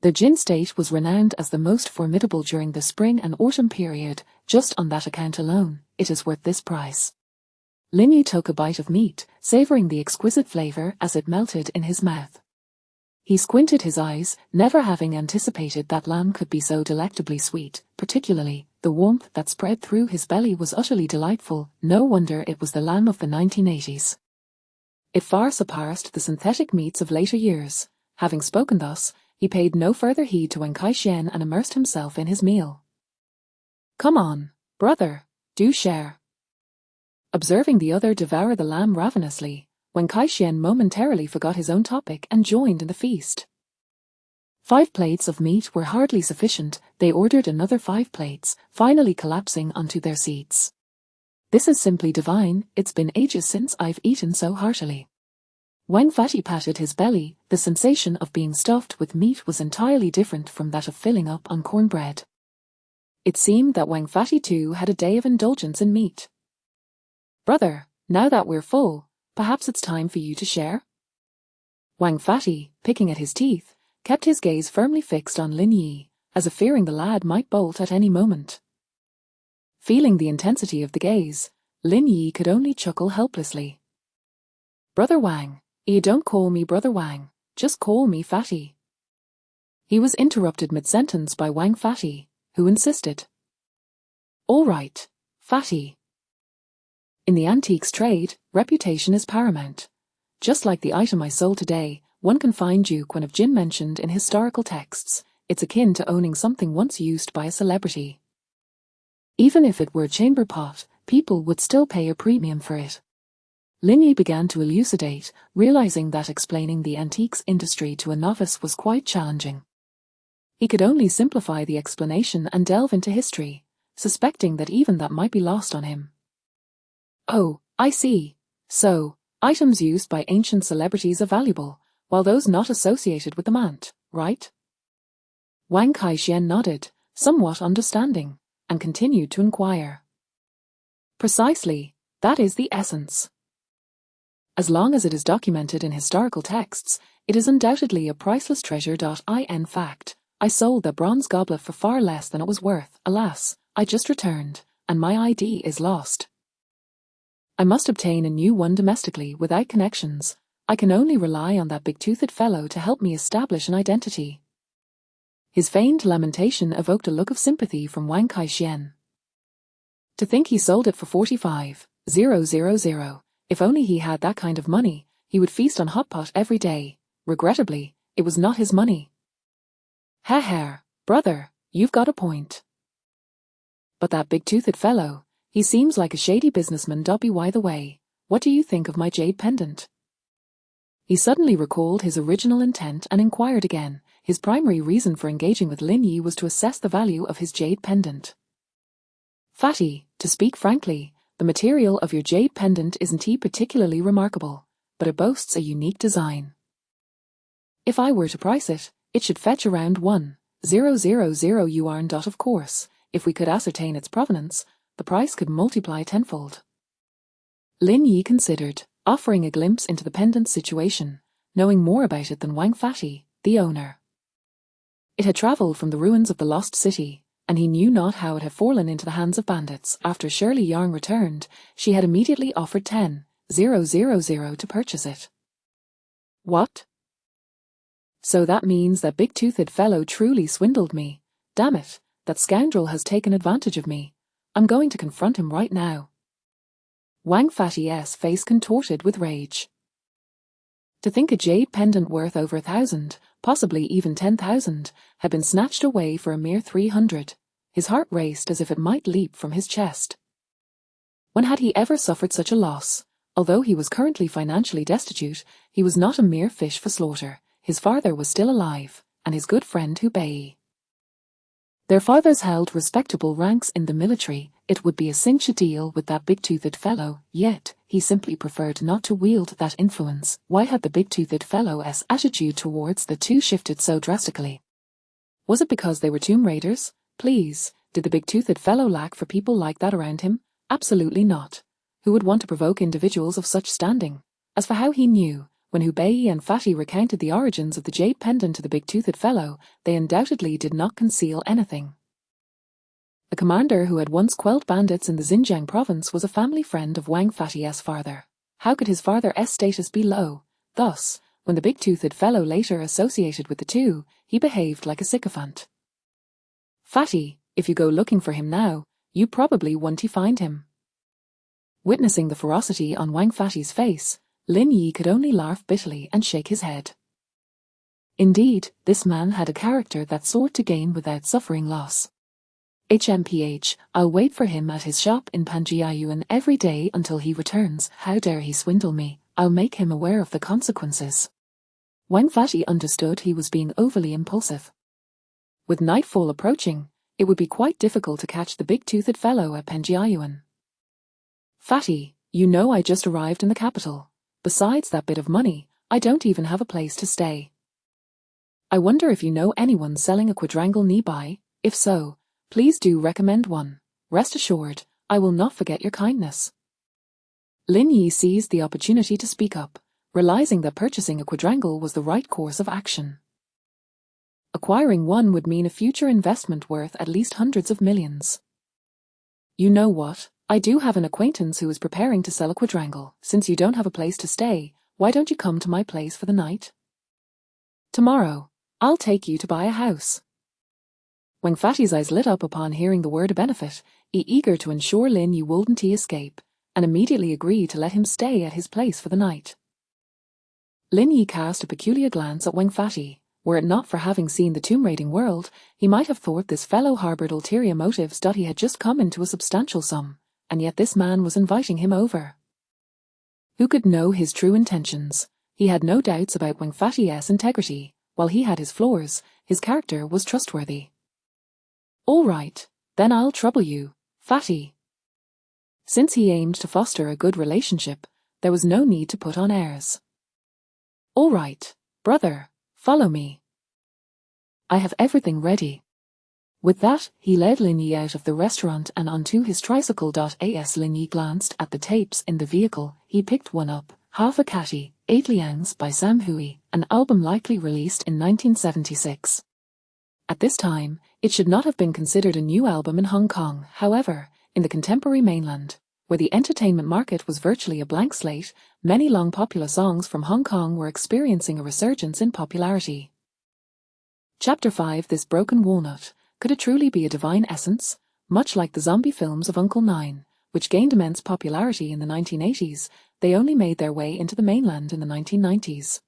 The Jin state was renowned as the most formidable during the spring and autumn period. Just on that account alone, it is worth this price. Lin Yi took a bite of meat, savoring the exquisite flavor as it melted in his mouth. He squinted his eyes, never having anticipated that lamb could be so delectably sweet. Particularly, the warmth that spread through his belly was utterly delightful. No wonder it was the lamb of the 1980s. It far surpassed the synthetic meats of later years. Having spoken thus, he paid no further heed to Wen Kai-Shian and immersed himself in his meal. Come on, brother, do share. Observing the other devour the lamb ravenously, Wen Kai-Shian momentarily forgot his own topic and joined in the feast. 5 plates of meat were hardly sufficient. They ordered another 5 plates, finally collapsing onto their seats. This is simply divine. It's been ages since I've eaten so heartily. Wang Fatty patted his belly. The sensation of being stuffed with meat was entirely different from that of filling up on cornbread. It seemed that Wang Fatty too had a day of indulgence in meat. Brother, now that we're full, perhaps it's time for you to share? Wang Fatty, picking at his teeth, kept his gaze firmly fixed on Lin Yi, as if fearing the lad might bolt at any moment. Feeling the intensity of the gaze, Lin Yi could only chuckle helplessly. Brother Wang, you don't call me Brother Wang, just call me Fatty. He was interrupted mid-sentence by Wang Fatty, who insisted. All right, Fatty. In the antiques trade, reputation is paramount. Just like the item I sold today, one can find Duke Wen of Jin mentioned in historical texts. It's akin to owning something once used by a celebrity. Even if it were a chamber pot, people would still pay a premium for it. Lin Yi began to elucidate, realizing that explaining the antiques industry to a novice was quite challenging. He could only simplify the explanation and delve into history, suspecting that even that might be lost on him. Oh, I see. So, items used by ancient celebrities are valuable, while those not associated with them aren't, right? Wang Kai-Shian nodded, somewhat understanding, and continued to inquire. Precisely, that is the essence. As long as it is documented in historical texts, it is undoubtedly a priceless treasure. In fact, I sold the bronze goblet for far less than it was worth. Alas, I just returned, and my ID is lost. I must obtain a new one domestically without connections. I can only rely on that big-toothed fellow to help me establish an identity. His feigned lamentation evoked a look of sympathy from Wang Kai-Shian. To think he sold it for 45,000. If only he had that kind of money, he would feast on hot pot every day. Regrettably, it was not his money. Ha, brother, you've got a point. But that big-toothed fellow, he seems like a shady businessman. By the way, what do you think of my jade pendant? He suddenly recalled his original intent and inquired again. His primary reason for engaging with Lin Yi was to assess the value of his jade pendant. Fatty, to speak frankly, the material of your jade pendant isn't particularly remarkable, but it boasts a unique design. If I were to price it, it should fetch around 1,000 yuan. Of course, if we could ascertain its provenance, the price could multiply tenfold. Lin Yi considered, offering a glimpse into the pendant's situation, knowing more about it than Wang Fatty, the owner. It had travelled from the ruins of the lost city, and he knew not how it had fallen into the hands of bandits. After Shirley Yang returned, she had immediately offered 10,000 to purchase it. What? So that means that big-toothed fellow truly swindled me. Damn it, that scoundrel has taken advantage of me. I'm going to confront him right now. Wang Fatty's face contorted with rage. To think a jade pendant worth over 1,000, possibly even 10,000, had been snatched away for a mere 300. His heart raced as if it might leap from his chest. When had he ever suffered such a loss? Although he was currently financially destitute, he was not a mere fish for slaughter. His father was still alive, and his good friend Hubei. Their fathers held respectable ranks in the military. It would be a cinch to deal with that big-toothed fellow, yet he simply preferred not to wield that influence. Why had the big-toothed fellow's attitude towards the two shifted so drastically? Was it because they were tomb raiders? Please, did the big-toothed fellow lack for people like that around him? Absolutely not. Who would want to provoke individuals of such standing? As for how he knew, when Hubei and Fatty recounted the origins of the jade pendant to the big-toothed fellow, they undoubtedly did not conceal anything. A commander who had once quelled bandits in the Xinjiang province was a family friend of Wang Fatty's father. How could his father's status be low? Thus, when the big-toothed fellow later associated with the two, he behaved like a sycophant. Fatty, if you go looking for him now, you probably won't find him. Witnessing the ferocity on Wang Fatty's face, Lin Yi could only laugh bitterly and shake his head. Indeed, this man had a character that sought to gain without suffering loss. I'll wait for him at his shop in Panjiayuan every day until he returns. How dare he swindle me? I'll make him aware of the consequences. Wang Fatty understood he was being overly impulsive. With nightfall approaching, it would be quite difficult to catch the big-toothed fellow at Panjiayuan. Fatty, you know I just arrived in the capital. Besides that bit of money, I don't even have a place to stay. I wonder if you know anyone selling a quadrangle nearby. If so, please do recommend one. Rest assured, I will not forget your kindness. Lin Yi seized the opportunity to speak up, realizing that purchasing a quadrangle was the right course of action. Acquiring one would mean a future investment worth at least hundreds of millions. You know what? I do have an acquaintance who is preparing to sell a quadrangle. Since you don't have a place to stay, why don't you come to my place for the night? Tomorrow, I'll take you to buy a house. Wang Fatty's eyes lit up upon hearing the word benefit, eager to ensure Lin Yi wouldn't escape, and immediately agreed to let him stay at his place for the night. Lin Yi cast a peculiar glance at Wang Fatty. Were it not for having seen the tomb-raiding world, he might have thought this fellow harbored ulterior motives. He had just come into a substantial sum, and yet this man was inviting him over. Who could know his true intentions? He had no doubts about Wang Fatty's integrity. While he had his flaws, his character was trustworthy. All right, then I'll trouble you, Fatty. Since he aimed to foster a good relationship, there was no need to put on airs. All right, brother, follow me. I have everything ready. With that, he led Lin Yi out of the restaurant and onto his tricycle. As Lin Yi glanced at the tapes in the vehicle, he picked one up, Half a Catty, 8 Liangs by Sam Hui, an album likely released in 1976. At this time, it should not have been considered a new album in Hong Kong. However, in the contemporary mainland, where the entertainment market was virtually a blank slate, many long popular songs from Hong Kong were experiencing a resurgence in popularity. Chapter 5. This Broken Walnut. Could it truly be a divine essence? Much like the zombie films of Uncle Nine, which gained immense popularity in the 1980s, they only made their way into the mainland in the 1990s.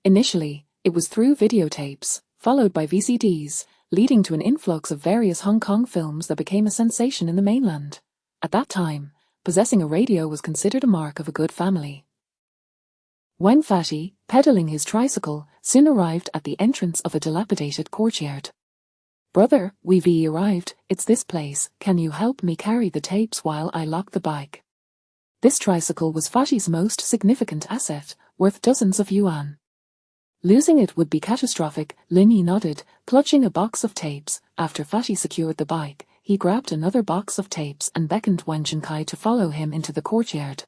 Initially, it was through videotapes, followed by VCDs, leading to an influx of various Hong Kong films that became a sensation in the mainland. At that time, possessing a radio was considered a mark of a good family. Wang Fatty, pedaling his tricycle, soon arrived at the entrance of a dilapidated courtyard. Brother, we've arrived, it's this place, can you help me carry the tapes while I lock the bike? This tricycle was Fatty's most significant asset, worth dozens of yuan. Losing it would be catastrophic. Lin Yi nodded, clutching a box of tapes. After Fatty secured the bike, he grabbed another box of tapes and beckoned Wang Zhenkai to follow him into the courtyard.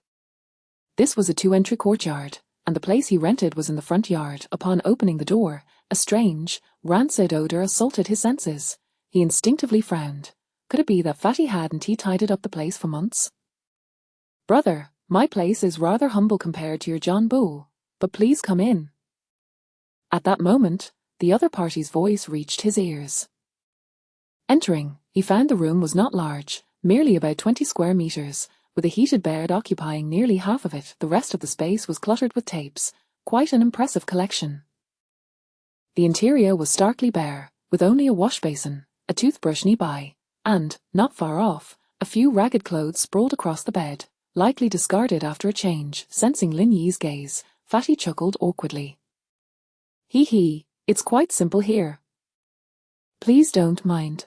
This was a 2-entry courtyard, and the place he rented was in the front yard. Upon opening the door, a strange, rancid odor assaulted his senses. He instinctively frowned. Could it be that Fatty hadn't tidied up the place for months? Brother, my place is rather humble compared to your John Bull, but please come in. At that moment, the other party's voice reached his ears. Entering, he found the room was not large, merely about 20 square meters, with a heated bed occupying nearly half of it. The rest of the space was cluttered with tapes, quite an impressive collection. The interior was starkly bare, with only a wash basin, a toothbrush nearby, and, not far off, a few ragged clothes sprawled across the bed. likely discarded after a change. Sensing Lin Yi's gaze, Fatty chuckled awkwardly. Hee hee, it's quite simple here. Please don't mind.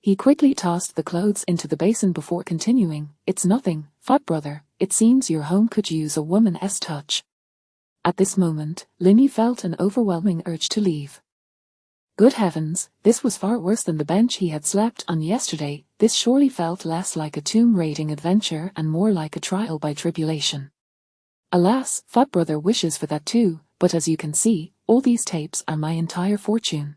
He quickly tossed the clothes into the basin before continuing, it's nothing, fat brother, it seems your home could use a woman's touch. At this moment, Lin Yi felt an overwhelming urge to leave. Good heavens, this was far worse than the bench he had slept on yesterday. This surely felt less like a tomb-raiding adventure and more like a trial by tribulation. Alas, fat brother wishes for that too, but as you can see, all these tapes are my entire fortune.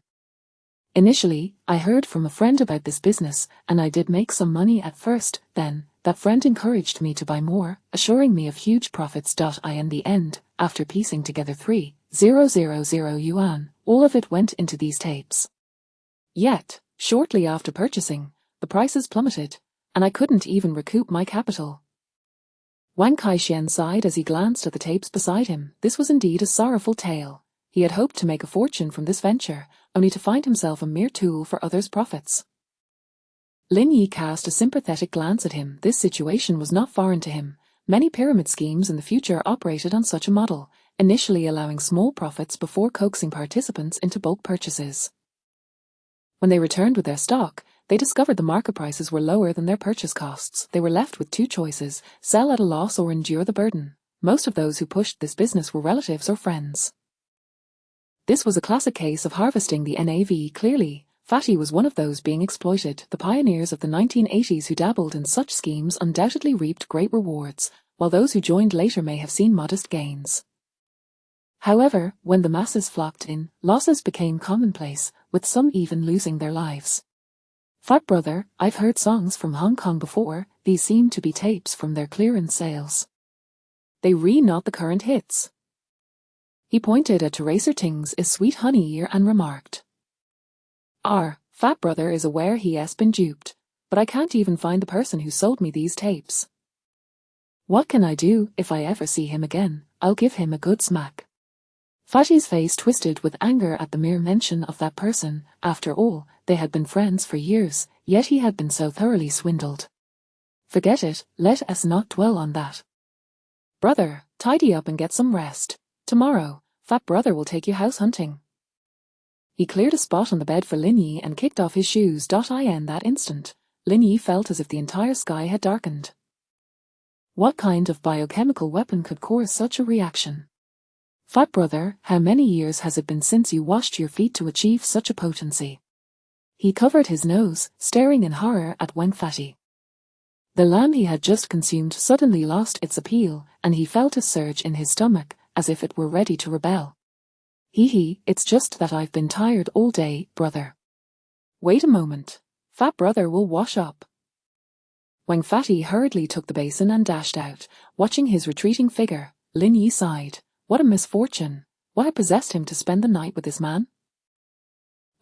Initially, I heard from a friend about this business, and I did make some money at first. Then, that friend encouraged me to buy more, assuring me of huge profits. In the end, after piecing together 3,000 yuan, all of it went into these tapes. Yet, shortly after purchasing, the prices plummeted, and I couldn't even recoup my capital. Wang Kaixian sighed as he glanced at the tapes beside him. This was indeed a sorrowful tale. He had hoped to make a fortune from this venture, only to find himself a mere tool for others' profits. Lin Yi cast a sympathetic glance at him. This situation was not foreign to him. Many pyramid schemes in the future operated on such a model, initially allowing small profits before coaxing participants into bulk purchases. When they returned with their stock, they discovered the market prices were lower than their purchase costs. They were left with two choices: sell at a loss or endure the burden. Most of those who pushed this business were relatives or friends. This was a classic case of harvesting the NAV. Clearly, Fatty was one of those being exploited. The pioneers of the 1980s who dabbled in such schemes undoubtedly reaped great rewards, while those who joined later may have seen modest gains. However, when the masses flocked in, losses became commonplace, with some even losing their lives. Fat brother, I've heard songs from Hong Kong before. These seem to be tapes from their clearance sales. They not the current hits. He pointed at Tracer Ting's Is Sweet Honey ear and remarked. Fat brother is aware he has been duped, but I can't even find the person who sold me these tapes. What can I do? If I ever see him again, I'll give him a good smack. Fatty's face twisted with anger at the mere mention of that person. After all, they had been friends for years, yet he had been so thoroughly swindled. Forget it, let us not dwell on that. Brother, tidy up and get some rest. Tomorrow, fat brother will take you house hunting. He cleared a spot on the bed for Lin Yi and kicked off his shoes. In that instant, Lin Yi felt as if the entire sky had darkened. What kind of biochemical weapon could cause such a reaction? Fat brother, how many years has it been since you washed your feet to achieve such a potency? He covered his nose, staring in horror at Wang Fatty. The lamb he had just consumed suddenly lost its appeal, and he felt a surge in his stomach, as if it were ready to rebel. Hee, it's just that I've been tired all day, brother. Wait a moment. Fat brother will wash up. Wang Fatty hurriedly took the basin and dashed out. Watching his retreating figure, Lin Yi sighed. What a misfortune. What had possessed him to spend the night with this man?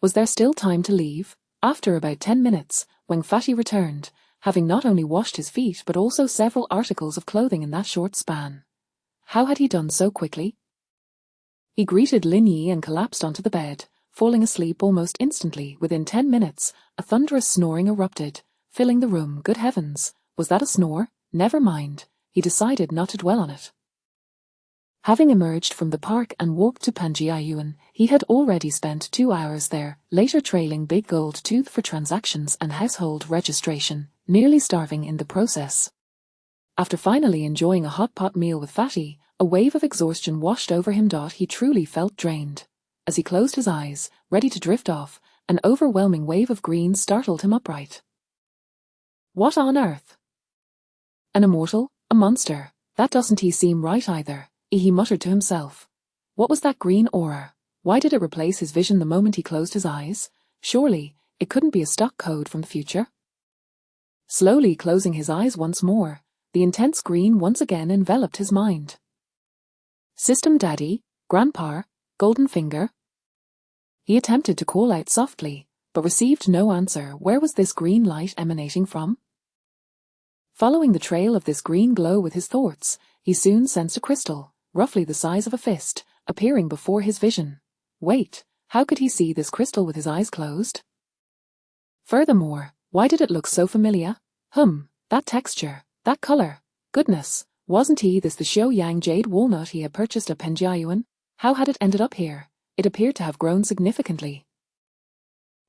Was there still time to leave? After about 10 minutes, Wang Fatty returned, having not only washed his feet but also several articles of clothing in that short span. How had he done so quickly? He greeted Lin Yi and collapsed onto the bed, falling asleep almost instantly. Within 10 minutes, a thunderous snoring erupted, filling the room. Good heavens, was that a snore? Never mind, he decided not to dwell on it. Having emerged from the park and walked to Panjiayuan, he had already spent 2 hours there, later trailing Big Gold Tooth for transactions and household registration, nearly starving in the process. After finally enjoying a hot pot meal with Fatty, a wave of exhaustion washed over him. He truly felt drained. As he closed his eyes, ready to drift off, an overwhelming wave of green startled him upright. What on earth? An immortal? A monster? That doesn't seem right either, he muttered to himself. What was that green aura? Why did it replace his vision the moment he closed his eyes? Surely, it couldn't be a stock code from the future. Slowly closing his eyes once more, the intense green once again enveloped his mind. System Daddy, Grandpa, Golden Finger. He attempted to call out softly, but received no answer. Where was this green light emanating from? Following the trail of this green glow with his thoughts, he soon sensed a crystal, roughly the size of a fist, appearing before his vision. Wait, how could he see this crystal with his eyes closed? Furthermore, why did it look so familiar? That texture, that color. Goodness, wasn't this the Xiaoyang jade walnut he had purchased at Penjiayuan? How had it ended up here? It appeared to have grown significantly.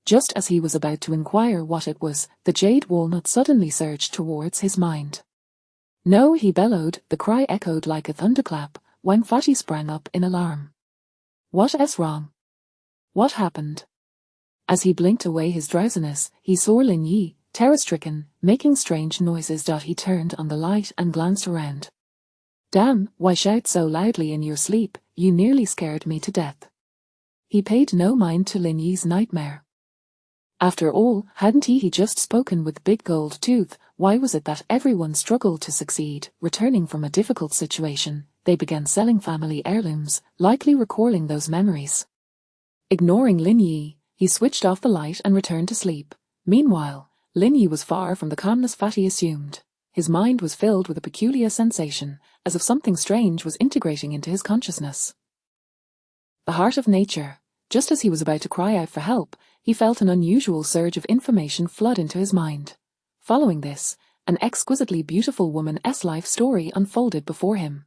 Just as he was about to inquire what it was, the jade walnut suddenly surged towards his mind. No, he bellowed, the cry echoed like a thunderclap. Wang Fati sprang up in alarm. What's wrong? What happened? As he blinked away his drowsiness, he saw Lin Yi, terror-stricken, making strange noises. He turned on the light and glanced around. Damn, why shout so loudly in your sleep? You nearly scared me to death. He paid no mind to Lin Yi's nightmare. After all, hadn't he just spoken with Big Gold Tooth? Why was it that everyone struggled to succeed? Returning from a difficult situation, they began selling family heirlooms, likely recalling those memories. Ignoring Lin Yi, he switched off the light and returned to sleep. Meanwhile, Lin Yi was far from the calmness Fatty assumed. His mind was filled with a peculiar sensation, as if something strange was integrating into his consciousness. The heart of nature. Just as he was about to cry out for help, he felt an unusual surge of information flood into his mind. Following this, an exquisitely beautiful woman's life story unfolded before him.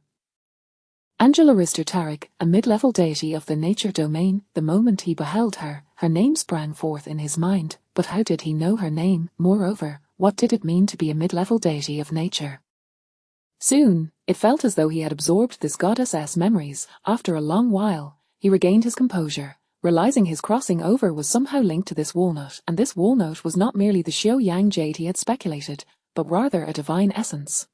Angela Rister Tarek, a mid-level deity of the nature domain. The moment he beheld her, her name sprang forth in his mind. But how did he know her name? Moreover, what did it mean to be a mid-level deity of nature? Soon, it felt as though he had absorbed this goddess's memories. After a long while, he regained his composure, realizing his crossing over was somehow linked to this walnut, and this walnut was not merely the Xiaoyang jade he had speculated, but rather a divine essence.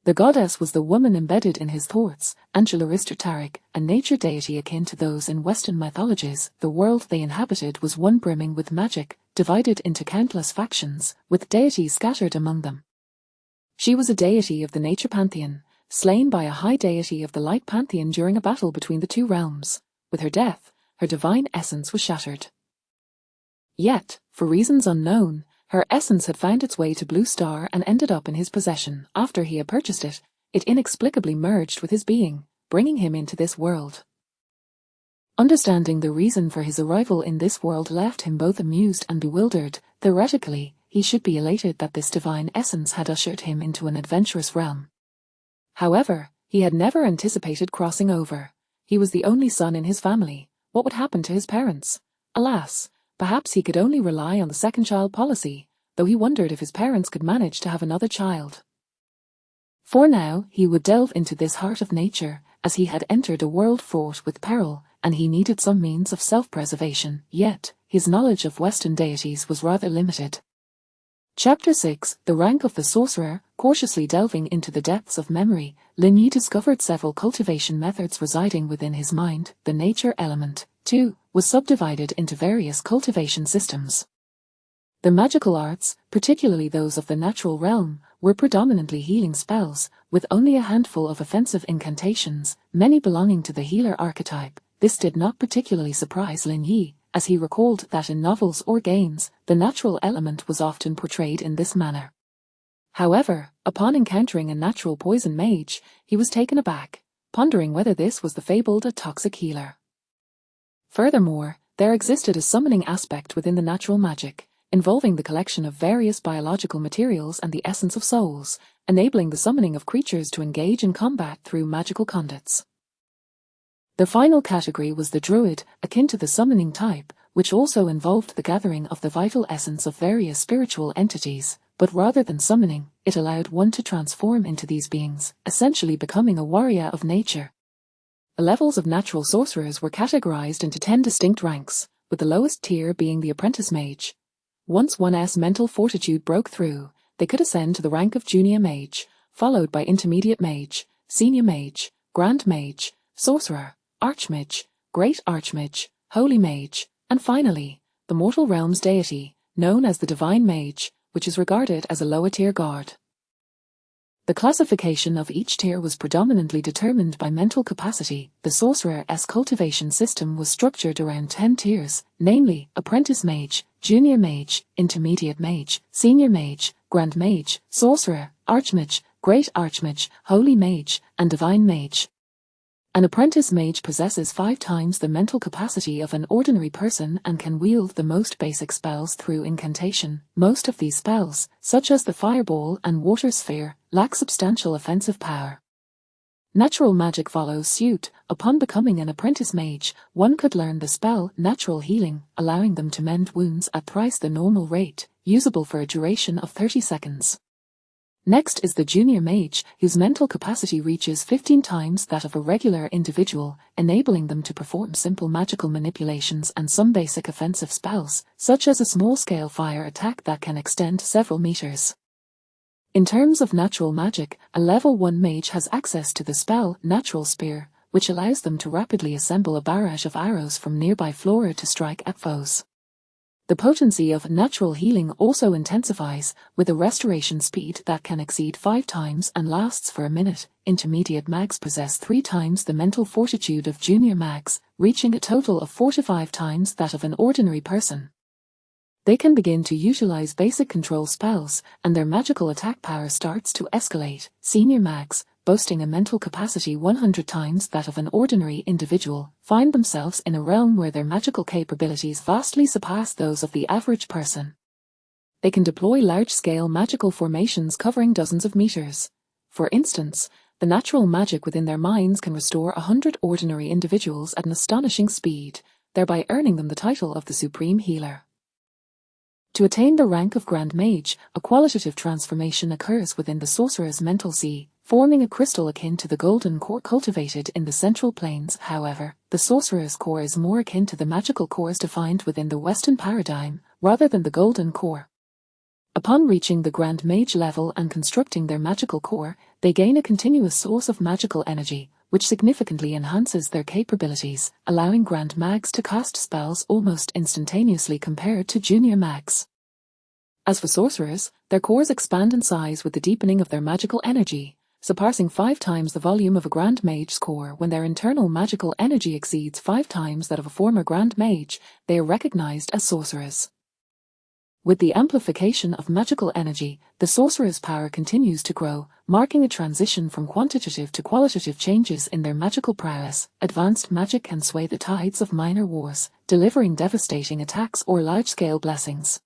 The goddess was the woman embedded in his thoughts, Angela Rister Tarek, a nature deity akin to those in Western mythologies. The world they inhabited was one brimming with magic, divided into countless factions, with deities scattered among them. She was a deity of the nature pantheon, slain by a high deity of the light pantheon during a battle between the two realms. With her death, her divine essence was shattered. Yet, for reasons unknown, her essence had found its way to Blue Star and ended up in his possession. After he had purchased it, it inexplicably merged with his being, bringing him into this world. Understanding the reason for his arrival in this world left him both amused and bewildered. Theoretically, he should be elated that this divine essence had ushered him into an adventurous realm. However, he had never anticipated crossing over. He was the only son in his family. What would happen to his parents? Alas, perhaps he could only rely on the second-child policy, though he wondered if his parents could manage to have another child. For now, he would delve into this heart of nature, as he had entered a world fraught with peril, and he needed some means of self-preservation. Yet, his knowledge of Western deities was rather limited. Chapter 6, The Rank of the Sorcerer. Cautiously delving into the depths of memory, Lin Yi discovered several cultivation methods residing within his mind. The nature element, too, was subdivided into various cultivation systems. The magical arts, particularly those of the natural realm, were predominantly healing spells, with only a handful of offensive incantations, many belonging to the healer archetype. This did not particularly surprise Lin Yi, as he recalled that in novels or games, the natural element was often portrayed in this manner. However, upon encountering a natural poison mage, he was taken aback, pondering whether this was the fabled a toxic healer. Furthermore, there existed a summoning aspect within the natural magic, involving the collection of various biological materials and the essence of souls, enabling the summoning of creatures to engage in combat through magical conduits. The final category was the Druid, akin to the summoning type, which also involved the gathering of the vital essence of various spiritual entities, but rather than summoning, it allowed one to transform into these beings, essentially becoming a warrior of nature. The levels of natural sorcerers were categorized into 10 distinct ranks, with the lowest tier being the apprentice mage. Once one's mental fortitude broke through, they could ascend to the rank of junior mage, followed by intermediate mage, senior mage, grand mage, sorcerer, archmage, great archmage, holy mage, and finally, the mortal realm's deity, known as the divine mage, which is regarded as a lower-tier god. The classification of each tier was predominantly determined by mental capacity. The sorcerer's cultivation system was structured around 10 tiers, namely, apprentice mage, junior mage, intermediate mage, senior mage, grand mage, sorcerer, archmage, great archmage, holy mage, and divine mage. An apprentice mage possesses 5 times the mental capacity of an ordinary person and can wield the most basic spells through incantation. Most of these spells, such as the fireball and water sphere, lack substantial offensive power. Natural magic follows suit. Upon becoming an apprentice mage, one could learn the spell Natural Healing, allowing them to mend wounds at thrice the normal rate, usable for a duration of 30 seconds. Next is the junior mage, whose mental capacity reaches 15 times that of a regular individual, enabling them to perform simple magical manipulations and some basic offensive spells, such as a small-scale fire attack that can extend several meters. In terms of natural magic, a level 1 mage has access to the spell Natural Spear, which allows them to rapidly assemble a barrage of arrows from nearby flora to strike at foes. The potency of Natural Healing also intensifies, with a restoration speed that can exceed 5 times and lasts for a minute. Intermediate mags possess 3 times the mental fortitude of junior mags, reaching a total of 4 to 5 times that of an ordinary person. They can begin to utilize basic control spells, and their magical attack power starts to escalate. Senior mags, boasting a mental capacity 100 times that of an ordinary individual, find themselves in a realm where their magical capabilities vastly surpass those of the average person. They can deploy large-scale magical formations covering dozens of meters. For instance, the natural magic within their minds can restore 100 ordinary individuals at an astonishing speed, thereby earning them the title of the Supreme Healer. To attain the rank of Grand Mage, a qualitative transformation occurs within the sorcerer's mental sea, forming a crystal akin to the golden core cultivated in the central plains. However, the sorcerer's core is more akin to the magical cores defined within the Western paradigm, rather than the golden core. Upon reaching the Grand Mage level and constructing their magical core, they gain a continuous source of magical energy, which significantly enhances their capabilities, allowing Grand Mags to cast spells almost instantaneously compared to junior mags. As for sorcerers, their cores expand in size with the deepening of their magical energy, surpassing 5 times the volume of a Grand Mage's core. When their internal magical energy exceeds 5 times that of a former Grand Mage, they are recognized as sorcerers. With the amplification of magical energy, the sorcerer's power continues to grow, marking a transition from quantitative to qualitative changes in their magical prowess. Advanced magic can sway the tides of minor wars, delivering devastating attacks or large-scale blessings.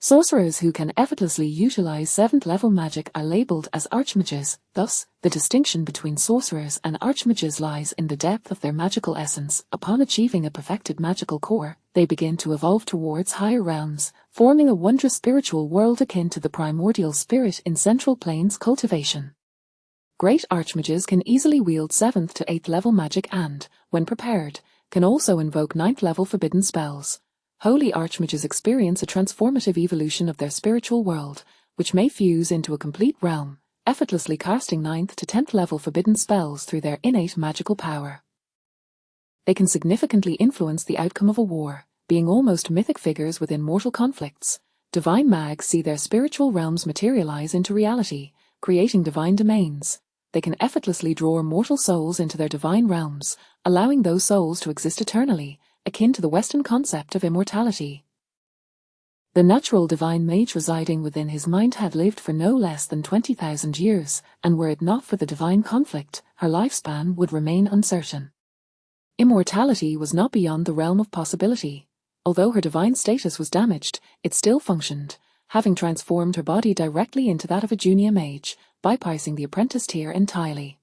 Sorcerers who can effortlessly utilize 7th level magic are labeled as archmages. Thus, the distinction between sorcerers and archmages lies in the depth of their magical essence. Upon achieving a perfected magical core, they begin to evolve towards higher realms, forming a wondrous spiritual world akin to the primordial spirit in Central Plains cultivation. Great archmages can easily wield 7th to 8th level magic and, when prepared, can also invoke 9th level forbidden spells. Holy archmages experience a transformative evolution of their spiritual world, which may fuse into a complete realm, effortlessly casting 9th to 10th level forbidden spells through their innate magical power. They can significantly influence the outcome of a war, being almost mythic figures within mortal conflicts. Divine mags see their spiritual realms materialize into reality, creating divine domains. They can effortlessly draw mortal souls into their divine realms, allowing those souls to exist eternally, akin to the Western concept of immortality. The natural divine mage residing within his mind had lived for no less than 20,000 years, and were it not for the divine conflict, her lifespan would remain uncertain. Immortality was not beyond the realm of possibility. Although her divine status was damaged, it still functioned, having transformed her body directly into that of a junior mage, bypassing the apprentice tier entirely.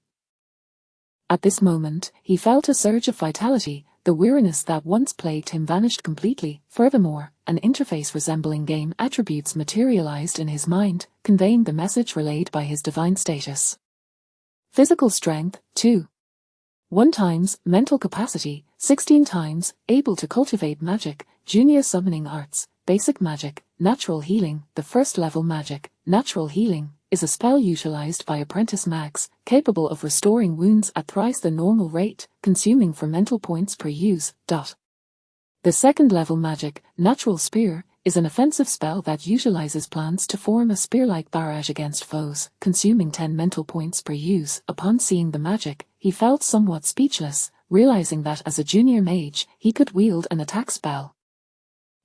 At this moment, he felt a surge of vitality. The weariness that once plagued him vanished completely. Furthermore, an interface resembling game attributes materialized in his mind, conveying the message relayed by his divine status. Physical strength, 2. 1 times, mental capacity, 16 times, able to cultivate magic, junior summoning arts, basic magic, natural healing. The 1st level magic, natural healing, is a spell utilized by apprentice mags, capable of restoring wounds at thrice the normal rate, consuming 4 mental points per use. The 2nd level magic, natural spear, is an offensive spell that utilizes plants to form a spear-like barrage against foes, consuming 10 mental points per use. Upon seeing the magic, he felt somewhat speechless, realizing that as a junior mage, he could wield an attack spell.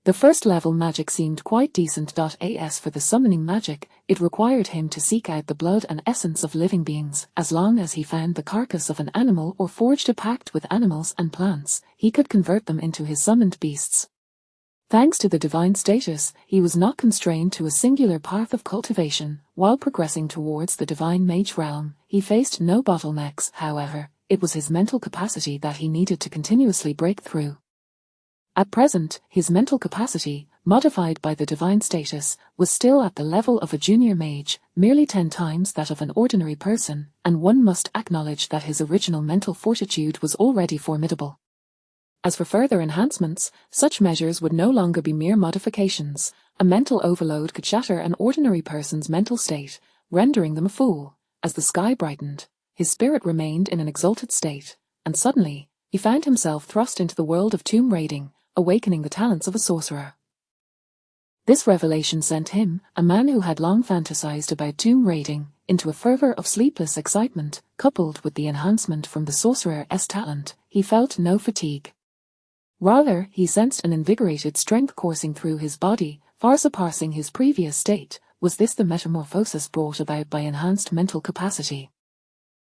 The first level magic seemed quite decent. As for the summoning magic, it required him to seek out the blood and essence of living beings. As long as he found the carcass of an animal or forged a pact with animals and plants, he could convert them into his summoned beasts. Thanks to the divine status, he was not constrained to a singular path of cultivation. While progressing towards the divine mage realm, he faced no bottlenecks. However, it was his mental capacity that he needed to continuously break through. At present, his mental capacity, modified by the divine status, was still at the level of a junior mage, merely 10 times that of an ordinary person, and one must acknowledge that his original mental fortitude was already formidable. As for further enhancements, such measures would no longer be mere modifications. A mental overload could shatter an ordinary person's mental state, rendering them a fool. As the sky brightened, his spirit remained in an exalted state, and suddenly, he found himself thrust into the world of tomb raiding, awakening the talents of a sorcerer. This revelation sent him, a man who had long fantasized about tomb raiding, into a fervor of sleepless excitement. Coupled with the enhancement from the sorcerer's talent, he felt no fatigue. Rather, he sensed an invigorated strength coursing through his body, far surpassing his previous state. Was this the metamorphosis brought about by enhanced mental capacity?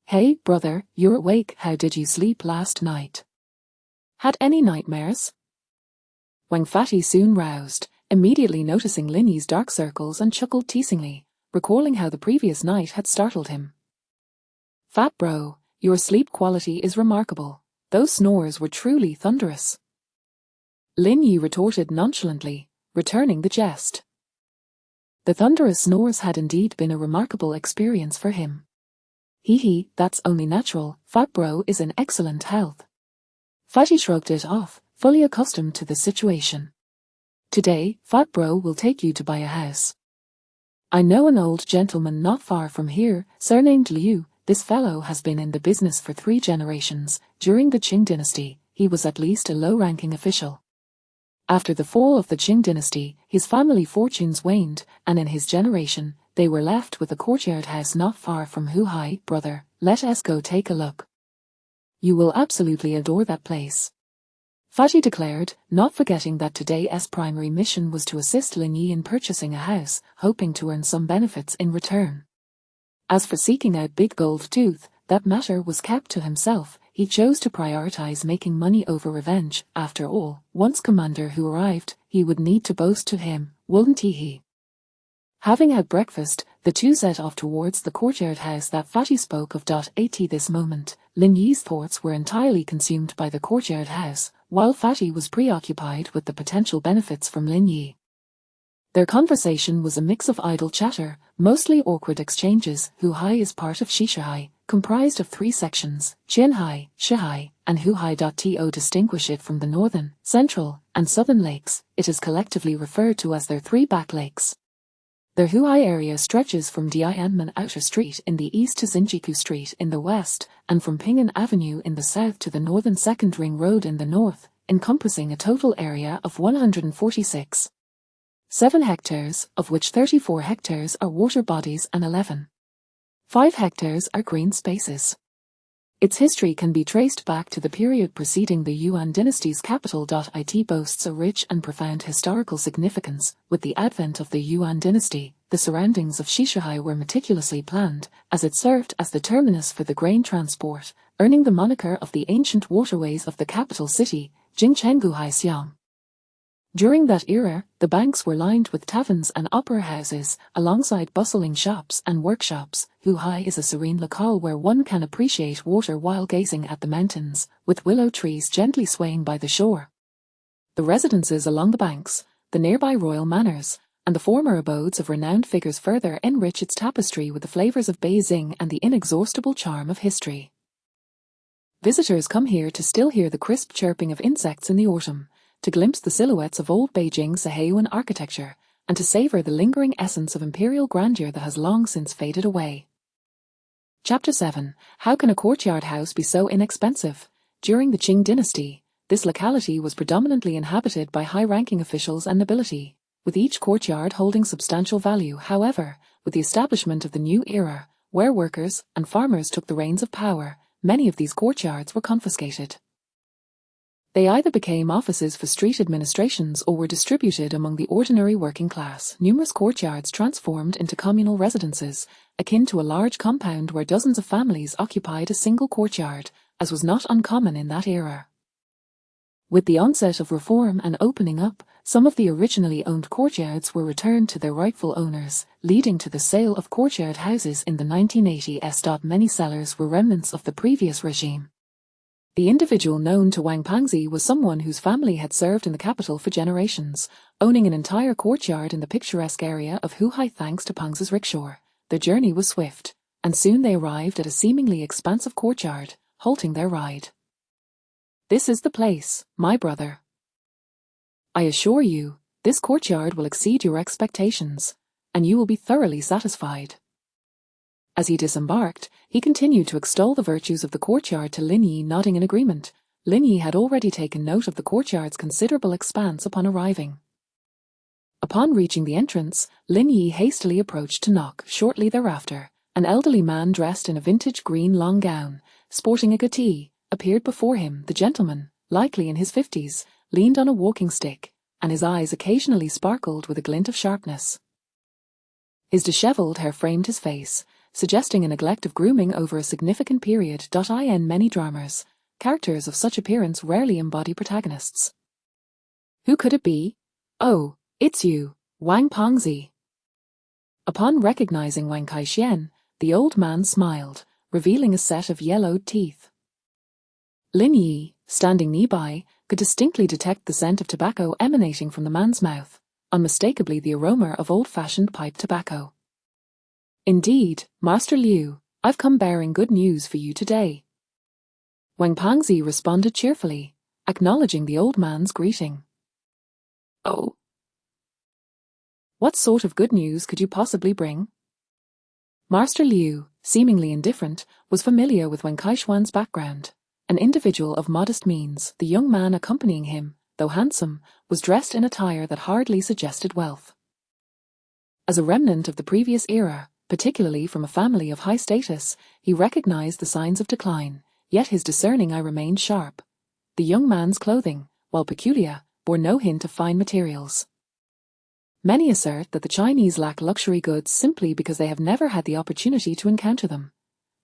"Hey, brother, you're awake. How did you sleep last night? Had any nightmares?" Wang Fatty soon roused, immediately noticing Lin Yi's dark circles, and chuckled teasingly, recalling how the previous night had startled him. "Fat bro, your sleep quality is remarkable. Those snores were truly thunderous." Lin Yi retorted nonchalantly, returning the jest. The thunderous snores had indeed been a remarkable experience for him. Hee, that's only natural. Fat bro is in excellent health." Fatty shrugged it off, fully accustomed to the situation. "Today, Fat bro will take you to buy a house. I know an old gentleman not far from here, surnamed Liu. This fellow has been in the business for 3 generations. During the Qing dynasty, he was at least a low-ranking official. After the fall of the Qing dynasty, his family fortunes waned, and in his generation, they were left with a courtyard house not far from Huhai. Brother, let us go take a look. You will absolutely adore that place," Fatty declared, not forgetting that today's primary mission was to assist Lin Yi in purchasing a house, hoping to earn some benefits in return. As for seeking out Big Gold Tooth, that matter was kept to himself. He chose to prioritize making money over revenge. After all, once Commander Hu arrived, he would need to boast to him, wouldn't he? Having had breakfast, the two set off towards the courtyard house that Fatty spoke of. At this moment, Lin Yi's thoughts were entirely consumed by the courtyard house, while Fatty was preoccupied with the potential benefits from Lin Yi. Their conversation was a mix of idle chatter, mostly awkward exchanges. Huhai is part of Shishihai, comprised of 3 sections, Qianhai, Shihai, and Huhai. To distinguish it from the northern, central, and southern lakes, it is collectively referred to as their 3 back lakes. The Huai area stretches from Dianmen Outer Street in the east to Xinjiku Street in the west, and from Pingan Avenue in the south to the northern Second Ring Road in the north, encompassing a total area of 146.7 hectares, of which 34 hectares are water bodies and 11.5 hectares are green spaces. Its history can be traced back to the period preceding the Yuan dynasty's capital. It boasts a rich and profound historical significance. With the advent of the Yuan dynasty, the surroundings of Shishihai were meticulously planned, as it served as the terminus for the grain transport, earning the moniker of the ancient waterways of the capital city, Jingchenguhai-xiang. During that era, the banks were lined with taverns and opera houses, alongside bustling shops and workshops. Huhai is a serene locale where one can appreciate water while gazing at the mountains, with willow trees gently swaying by the shore. The residences along the banks, the nearby royal manors, and the former abodes of renowned figures further enrich its tapestry with the flavors of Beijing and the inexhaustible charm of history. Visitors come here to still hear the crisp chirping of insects in the autumn, to glimpse the silhouettes of old Beijing's Seheyuan architecture, and to savor the lingering essence of imperial grandeur that has long since faded away. Chapter 7. How can a courtyard house be so inexpensive? During the Qing dynasty, this locality was predominantly inhabited by high-ranking officials and nobility, with each courtyard holding substantial value. However, with the establishment of the new era, where workers and farmers took the reins of power, many of these courtyards were confiscated. They either became offices for street administrations or were distributed among the ordinary working class. Numerous courtyards transformed into communal residences, akin to a large compound where dozens of families occupied a single courtyard, as was not uncommon in that era. With the onset of reform and opening up, some of the originally owned courtyards were returned to their rightful owners, leading to the sale of courtyard houses in the 1980s. Many sellers were remnants of the previous regime. The individual known to Wang Pangzi was someone whose family had served in the capital for generations, owning an entire courtyard in the picturesque area of Huhai. Thanks to Pangzi's rickshaw, their journey was swift, and soon they arrived at a seemingly expansive courtyard, halting their ride. "This is the place, my brother. I assure you, this courtyard will exceed your expectations, and you will be thoroughly satisfied." As he disembarked, he continued to extol the virtues of the courtyard to Lin Yi, nodding in agreement. Lin Yi had already taken note of the courtyard's considerable expanse upon arriving. Upon reaching the entrance, Lin Yi hastily approached to knock. Shortly thereafter, an elderly man dressed in a vintage green long gown, sporting a goatee, appeared before him. The gentleman, likely in his 50s, leaned on a walking stick, and his eyes occasionally sparkled with a glint of sharpness. His dishevelled hair framed his face, suggesting a neglect of grooming over a significant period. In many dramas, characters of such appearance rarely embody protagonists. Who could it be? "Oh, it's you, Wang Pangzi." Upon recognizing Wang Kaixuan, the old man smiled, revealing a set of yellowed teeth. Lin Yi, standing nearby, could distinctly detect the scent of tobacco emanating from the man's mouth, unmistakably the aroma of old-fashioned pipe tobacco. "Indeed, Master Liu, I've come bearing good news for you today." Wang Pangzi responded cheerfully, acknowledging the old man's greeting. "Oh? What sort of good news could you possibly bring?" Master Liu, seemingly indifferent, was familiar with Wang Kaixuan's background. An individual of modest means, the young man accompanying him, though handsome, was dressed in attire that hardly suggested wealth. As a remnant of the previous era, particularly from a family of high status, he recognized the signs of decline, yet his discerning eye remained sharp. The young man's clothing, while peculiar, bore no hint of fine materials. Many assert that the Chinese lack luxury goods simply because they have never had the opportunity to encounter them.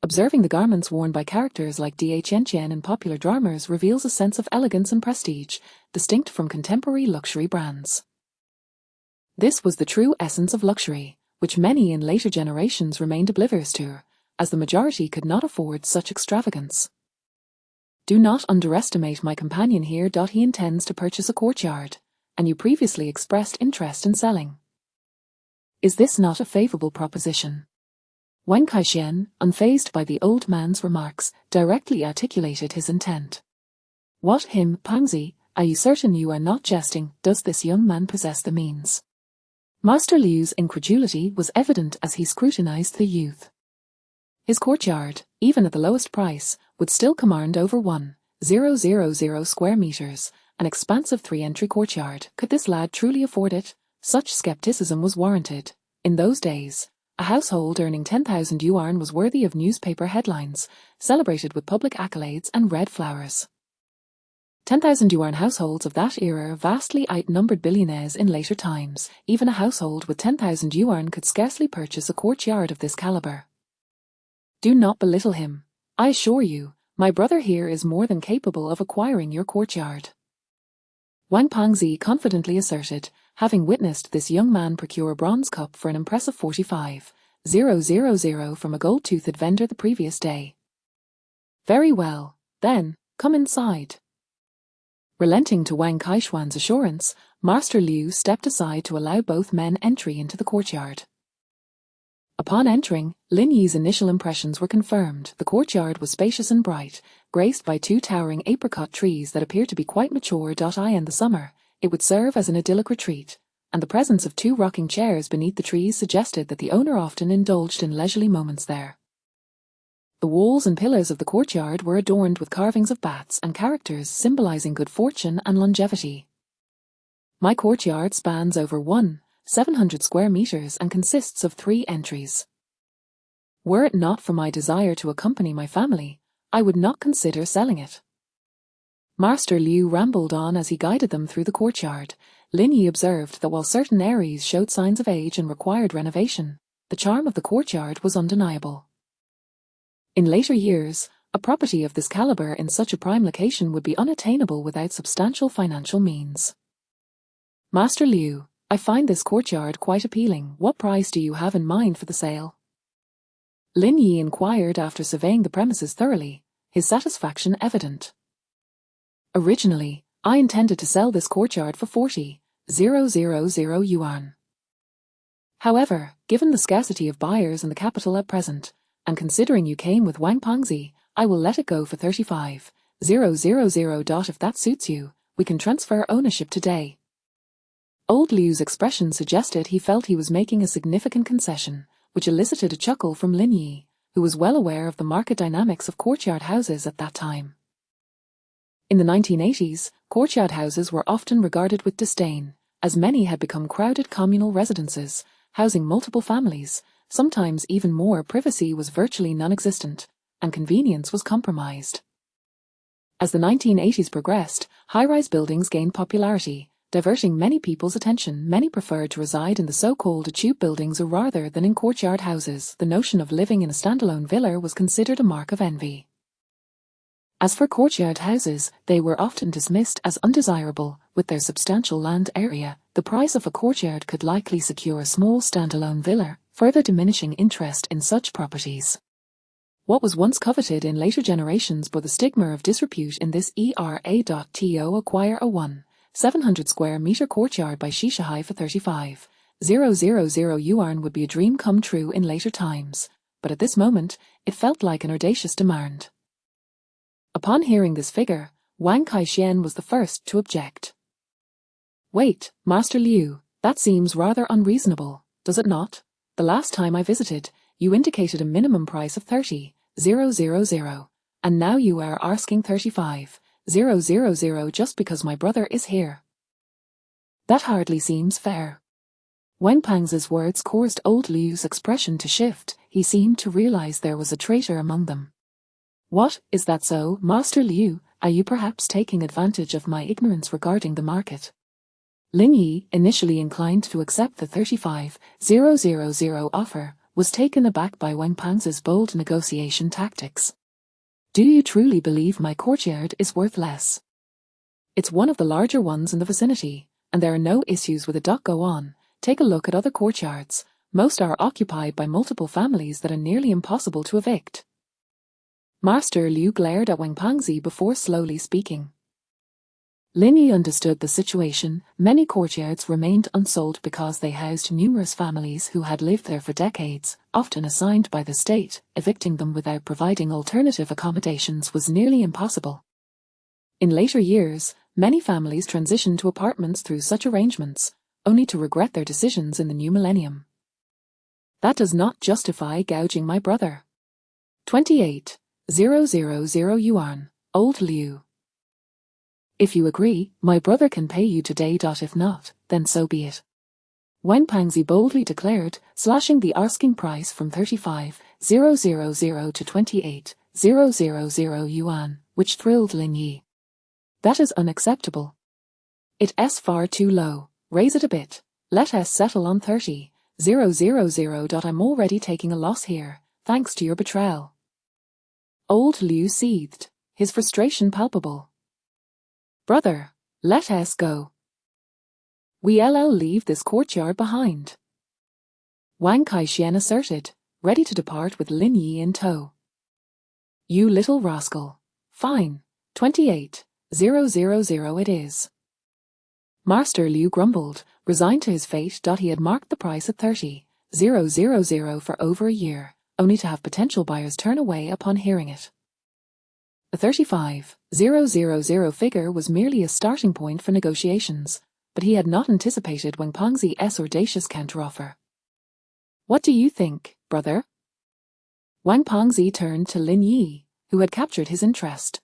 Observing the garments worn by characters like Chen in popular dramas reveals a sense of elegance and prestige, distinct from contemporary luxury brands. This was the true essence of luxury, which many in later generations remained oblivious to, as the majority could not afford such extravagance. "Do not underestimate my companion here. He intends to purchase a courtyard, and you previously expressed interest in selling. Is this not a favorable proposition?" Wang Kaixuan, unfazed by the old man's remarks, directly articulated his intent. "What him, Pangzi, are you certain you are not jesting? Does this young man possess the means?" Master Liu's incredulity was evident as he scrutinized the youth. His courtyard, even at the lowest price, would still command over 1,000 square meters, an expansive 3-entry courtyard. Could this lad truly afford it? Such skepticism was warranted. In those days, a household earning 10,000 yuan was worthy of newspaper headlines, celebrated with public accolades and red flowers. 10,000 yuan households of that era vastly outnumbered billionaires in later times. Even a household with 10,000 yuan could scarcely purchase a courtyard of this caliber. "Do not belittle him. I assure you, my brother here is more than capable of acquiring your courtyard," Wang Pangzi confidently asserted, having witnessed this young man procure a bronze cup for an impressive 45,000 from a gold-toothed vendor the previous day. "Very well, then, come inside." Relenting to Wang Kaixuan's assurance, Master Liu stepped aside to allow both men entry into the courtyard. Upon entering, Lin Yi's initial impressions were confirmed. The courtyard was spacious and bright, graced by 2 towering apricot trees that appeared to be quite mature. In the summer, it would serve as an idyllic retreat, and the presence of 2 rocking chairs beneath the trees suggested that the owner often indulged in leisurely moments there. The walls and pillars of the courtyard were adorned with carvings of bats and characters symbolizing good fortune and longevity. "My courtyard spans over 1,700 square meters and consists of 3 entries. Were it not for my desire to accompany my family, I would not consider selling it." Master Liu rambled on as he guided them through the courtyard. Lin Yi observed that while certain areas showed signs of age and required renovation, the charm of the courtyard was undeniable. In later years, a property of this caliber in such a prime location would be unattainable without substantial financial means. Master Liu, I find this courtyard quite appealing. What price do you have in mind for the sale? Lin Yi inquired after surveying the premises thoroughly, his satisfaction evident. Originally, I intended to sell this courtyard for 40,000 yuan. However, given the scarcity of buyers in the capital at present, and considering you came with Wang Pangzi, I will let it go for 35,000. If that suits you, we can transfer ownership today. Old Liu's expression suggested he felt he was making a significant concession, which elicited a chuckle from Lin Yi, who was well aware of the market dynamics of courtyard houses at that time. In the 1980s, courtyard houses were often regarded with disdain, as many had become crowded communal residences, housing multiple families. Sometimes even more. Privacy was virtually non-existent, and convenience was compromised. As the 1980s progressed, high-rise buildings gained popularity, diverting many people's attention. Many preferred to reside in the so-called tube buildings rather than in courtyard houses. The notion of living in a standalone villa was considered a mark of envy. As for courtyard houses, they were often dismissed as undesirable. With their substantial land area, the price of a courtyard could likely secure a small standalone villa, further diminishing interest in such properties. What was once coveted in later generations bore the stigma of disrepute in this era. To acquire a 1,700 square meter courtyard by Shishahai for 35,000 yuan would be a dream come true in later times, but at this moment, it felt like an audacious demand. Upon hearing this figure, Wang Kaixian was the first to object. Wait, Master Liu, that seems rather unreasonable, does it not? The last time I visited, you indicated a minimum price of 30,000, and now you are asking 35,000 just because my brother is here. That hardly seems fair. Wang Pang's words caused old Liu's expression to shift. He seemed to realize there was a traitor among them. What, is that so, Master Liu? Are you perhaps taking advantage of my ignorance regarding the market? Lin Yi, initially inclined to accept the 35,000 offer, was taken aback by Wang Pang's bold negotiation tactics. Do you truly believe my courtyard is worth less? It's one of the larger ones in the vicinity, and there are no issues with it. Go on, take a look at other courtyards. Most are occupied by multiple families that are nearly impossible to evict. Master Liu glared at Wang Pangzi before slowly speaking. Lin Yi understood the situation. Many courtyards remained unsold because they housed numerous families who had lived there for decades, often assigned by the state. Evicting them without providing alternative accommodations was nearly impossible. In later years, many families transitioned to apartments through such arrangements, only to regret their decisions in the new millennium. That does not justify gouging my brother. 28,000 yuan, old Liu. If you agree, my brother can pay you today. If not, then so be it. Wang Pangzi boldly declared, slashing the asking price from 35,000 to 28,000 yuan, which thrilled Lin Yi. That is unacceptable. It's far too low. Raise it a bit. Let us settle on 30,000. I'm already taking a loss here, thanks to your betrayal. Old Liu seethed, his frustration palpable. Brother, let us go. We'll leave this courtyard behind. Wang Kaixian asserted, ready to depart with Lin Yi in tow. You little rascal. Fine, 28,000 it is. Master Liu grumbled, resigned to his fate. He had marked the price at 30,000 for over a year, only to have potential buyers turn away upon hearing it. The 35,000 figure was merely a starting point for negotiations, but he had not anticipated Wang Pangzi's audacious counteroffer. What do you think, brother? Wang Pangzi turned to Lin Yi, who had captured his interest.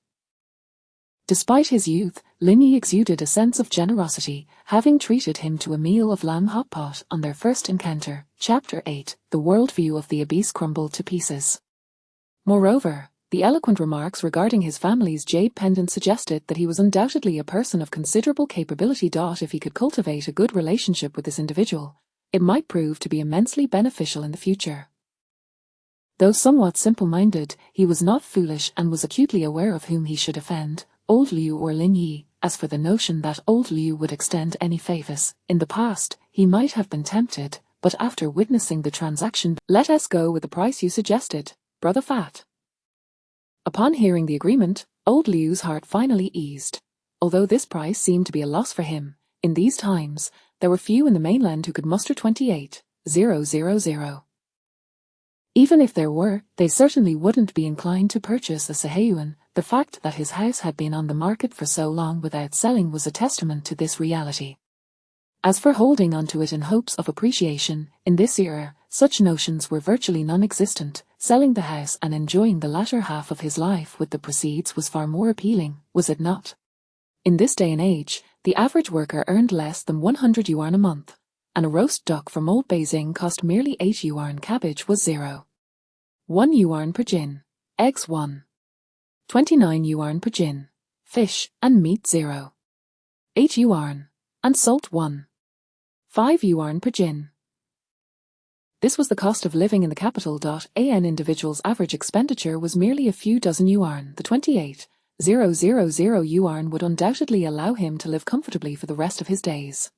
Despite his youth, Lin Yi exuded a sense of generosity, having treated him to a meal of lamb hot pot on their first encounter. Chapter 8, The worldview of the abyss crumbled to pieces. Moreover, The eloquent remarks regarding his family's jade pendant suggested that he was undoubtedly a person of considerable capability. If he could cultivate a good relationship with this individual, it might prove to be immensely beneficial in the future. Though somewhat simple-minded, he was not foolish and was acutely aware of whom he should offend, old Liu or Lin Yi. As for the notion that old Liu would extend any favors, in the past, he might have been tempted, but after witnessing the transaction, let us go with the price you suggested, Brother Fat. Upon hearing the agreement, old Liu's heart finally eased. Although this price seemed to be a loss for him, in these times, there were few in the mainland who could muster 28,000. Even if there were, they certainly wouldn't be inclined to purchase a Seheyuan. The fact that his house had been on the market for so long without selling was a testament to this reality. As for holding onto it in hopes of appreciation, in this era, such notions were virtually non-existent. Selling the house and enjoying the latter half of his life with the proceeds was far more appealing, was it not? In this day and age, the average worker earned less than 100 yuan a month, and a roast duck from old Beijing cost merely 8 yuan. Cabbage was 0. 1 yuan per jin. Eggs 1. 29 yuan per jin. Fish and meat 0. 8 yuan. And salt 1. 5 yuan per jin. This was the cost of living in the capital. An individual's average expenditure was merely a few dozen yuan. The 28,000 yuan would undoubtedly allow him to live comfortably for the rest of his days.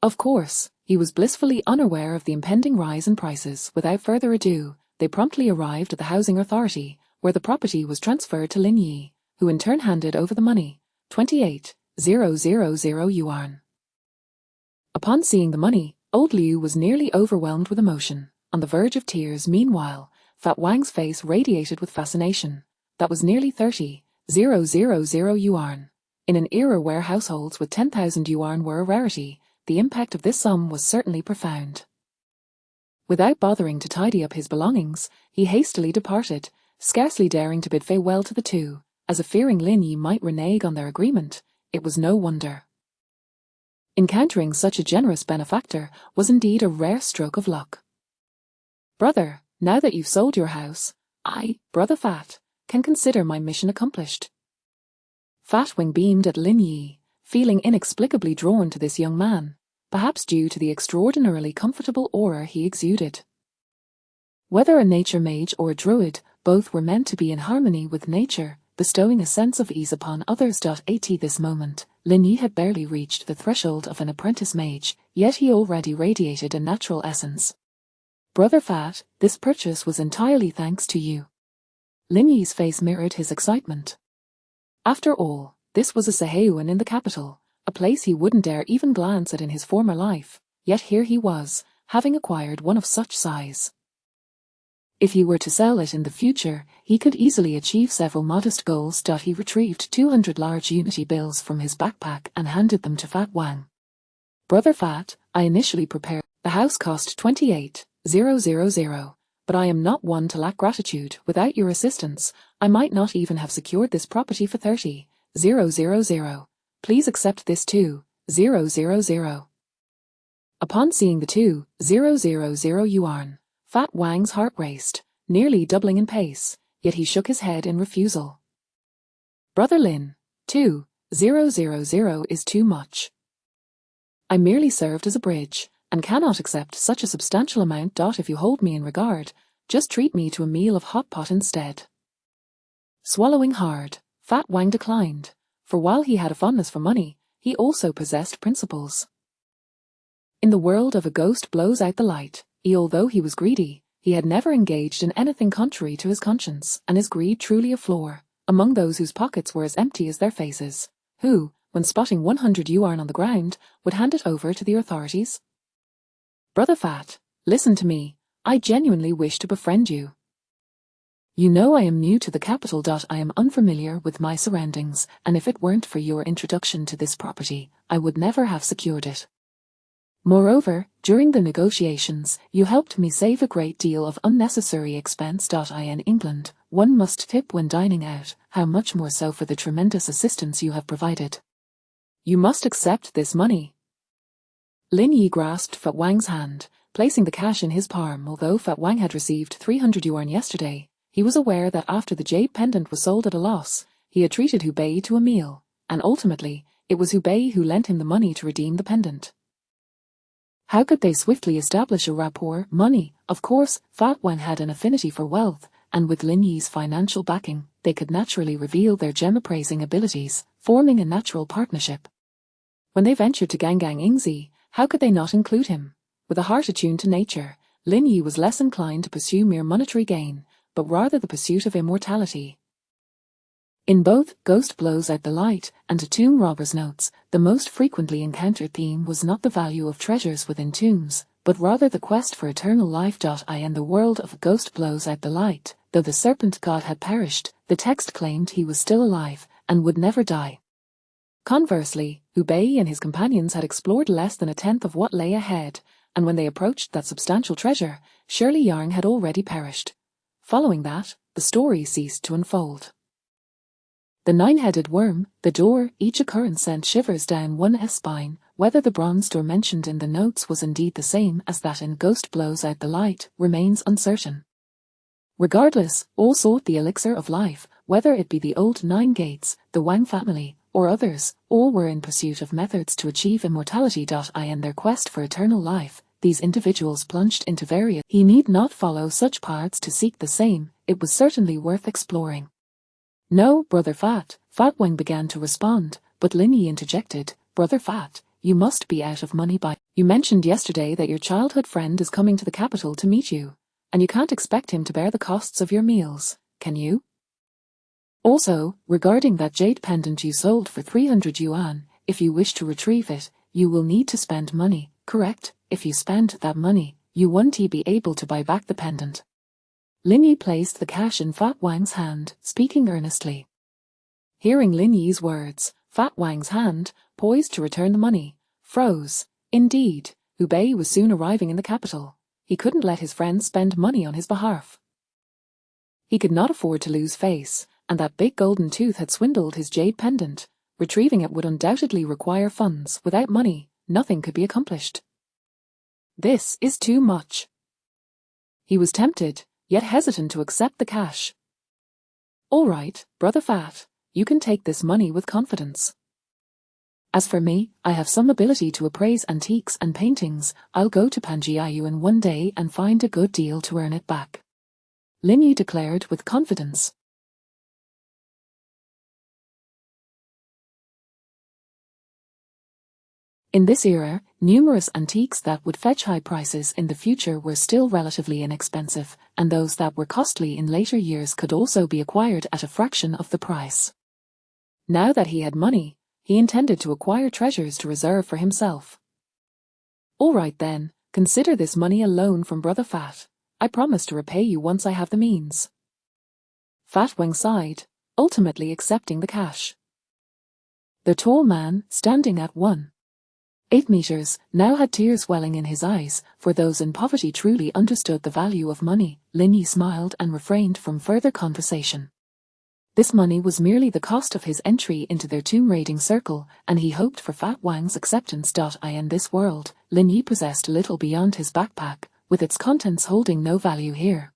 Of course, he was blissfully unaware of the impending rise in prices. Without further ado, they promptly arrived at the housing authority, where the property was transferred to Lin Yi, who in turn handed over the money, 28,000 yuan. Upon seeing the money, old Liu was nearly overwhelmed with emotion, on the verge of tears. Meanwhile, Fat Wang's face radiated with fascination. That was nearly 30,000 yuan. In an era where households with 10,000 yuan were a rarity, the impact of this sum was certainly profound. Without bothering to tidy up his belongings, he hastily departed, scarcely daring to bid farewell to the two, as if fearing Lin Yi might renege on their agreement. It was no wonder. Encountering such a generous benefactor was indeed a rare stroke of luck. Brother, now that you've sold your house, I, Brother Fat, can consider my mission accomplished. Fat Wing beamed at Lin Yi, feeling inexplicably drawn to this young man, perhaps due to the extraordinarily comfortable aura he exuded. Whether a nature mage or a druid, both were meant to be in harmony with nature, bestowing a sense of ease upon others. At this moment, Lin Yi had barely reached the threshold of an apprentice mage, yet he already radiated a natural essence. Brother Fat, this purchase was entirely thanks to you. Lin Yi's face mirrored his excitement. After all, this was a Seheyuan in the capital, a place he wouldn't dare even glance at in his former life, yet here he was, having acquired one of such size. If he were to sell it in the future, he could easily achieve several modest goals. He retrieved 200 large unity bills from his backpack and handed them to Fat Wang. Brother Fat, I initially prepared. The house cost 28,000, but I am not one to lack gratitude. Without your assistance, I might not even have secured this property for 30,000. Please accept this 2,000. Upon seeing the 2,000 yuan, Fat Wang's heart raced, nearly doubling in pace, yet he shook his head in refusal. Brother Lin, 2,000 is too much. I merely served as a bridge, and cannot accept such a substantial amount. If you hold me in regard, just treat me to a meal of hot pot instead. Swallowing hard, Fat Wang declined, for while he had a fondness for money, he also possessed principles. In the world of a ghost blows out the light, although he was greedy, he had never engaged in anything contrary to his conscience, and his greed truly a flaw, among those whose pockets were as empty as their faces, who, when spotting 100 yuan on the ground, would hand it over to the authorities. Brother Fat, listen to me, I genuinely wish to befriend you. You know I am new to the capital. I am unfamiliar with my surroundings, and if it weren't for your introduction to this property, I would never have secured it. Moreover, during the negotiations, you helped me save a great deal of unnecessary expense. In England, one must tip when dining out, how much more so for the tremendous assistance you have provided. You must accept this money. Lin Yi grasped Fat Wang's hand, placing the cash in his palm. Although Fat Wang had received 300 yuan yesterday, He was aware that after the jade pendant was sold at a loss, he had treated Hubei to a meal, and ultimately, it was Hubei who lent him the money to redeem the pendant. How could they swiftly establish a rapport? Money. Of course, Fat Wang had an affinity for wealth, and with Lin Yi's financial backing, they could naturally reveal their gem-appraising abilities, forming a natural partnership. When they ventured to Gangang Ingzi, how could they not include him? With a heart attuned to nature, Lin Yi was less inclined to pursue mere monetary gain, but rather the pursuit of immortality. In both Ghost Blows Out the Light and A Tomb Robber's Notes, the most frequently encountered theme was not the value of treasures within tombs, but rather the quest for eternal life. In the world of Ghost Blows Out the Light, though the serpent god had perished, the text claimed he was still alive and would never die. Conversely, Hubei and his companions had explored less than a tenth of what lay ahead, and when they approached that substantial treasure, surely Yang had already perished. Following that, the story ceased to unfold. The nine-headed worm, the door, each occurrence sent shivers down one's spine. Whether the bronze door mentioned in the notes was indeed the same as that in Ghost Blows Out the Light remains uncertain. Regardless, all sought the elixir of life, whether it be the old Nine Gates, the Wang family, or others, all were in pursuit of methods to achieve immortality. In their quest for eternal life, these individuals plunged into various. He need not follow such paths to seek the same, it was certainly worth exploring. No, Brother Fat, Fat Wang began to respond, but Lin Yi interjected, Brother Fat, you must be out of money by. You mentioned yesterday that your childhood friend is coming to the capital to meet you, and you can't expect him to bear the costs of your meals, can you? Also, regarding that jade pendant you sold for 300 yuan, if you wish to retrieve it, you will need to spend money, correct? If you spend that money, you won't be able to buy back the pendant. Lin Yi placed the cash in Fat Wang's hand, speaking earnestly. Hearing Lin Yi's words, Fat Wang's hand, poised to return the money, froze. Indeed, Hubei was soon arriving in the capital. He couldn't let his friend spend money on his behalf. He could not afford to lose face, and that big golden tooth had swindled his jade pendant. Retrieving it would undoubtedly require funds. Without money, nothing could be accomplished. This is too much. He was tempted, yet hesitant to accept the cash. All right, Brother Fat, you can take this money with confidence. As for me, I have some ability to appraise antiques and paintings. I'll go to Panjiayu in one day and find a good deal to earn it back. Lin Yi declared with confidence. In this era, numerous antiques that would fetch high prices in the future were still relatively inexpensive, and those that were costly in later years could also be acquired at a fraction of the price. Now that he had money, he intended to acquire treasures to reserve for himself. All right then, consider this money a loan from Brother Fat. I promise to repay you once I have the means. Fat Wang sighed, ultimately accepting the cash. The tall man, standing at 1.8 meters, now had tears welling in his eyes, for those in poverty truly understood the value of money. Lin Yi smiled and refrained from further conversation. This money was merely the cost of his entry into their tomb raiding circle, and he hoped for Fat Wang's acceptance. In this world, Lin Yi possessed little beyond his backpack, with its contents holding no value here.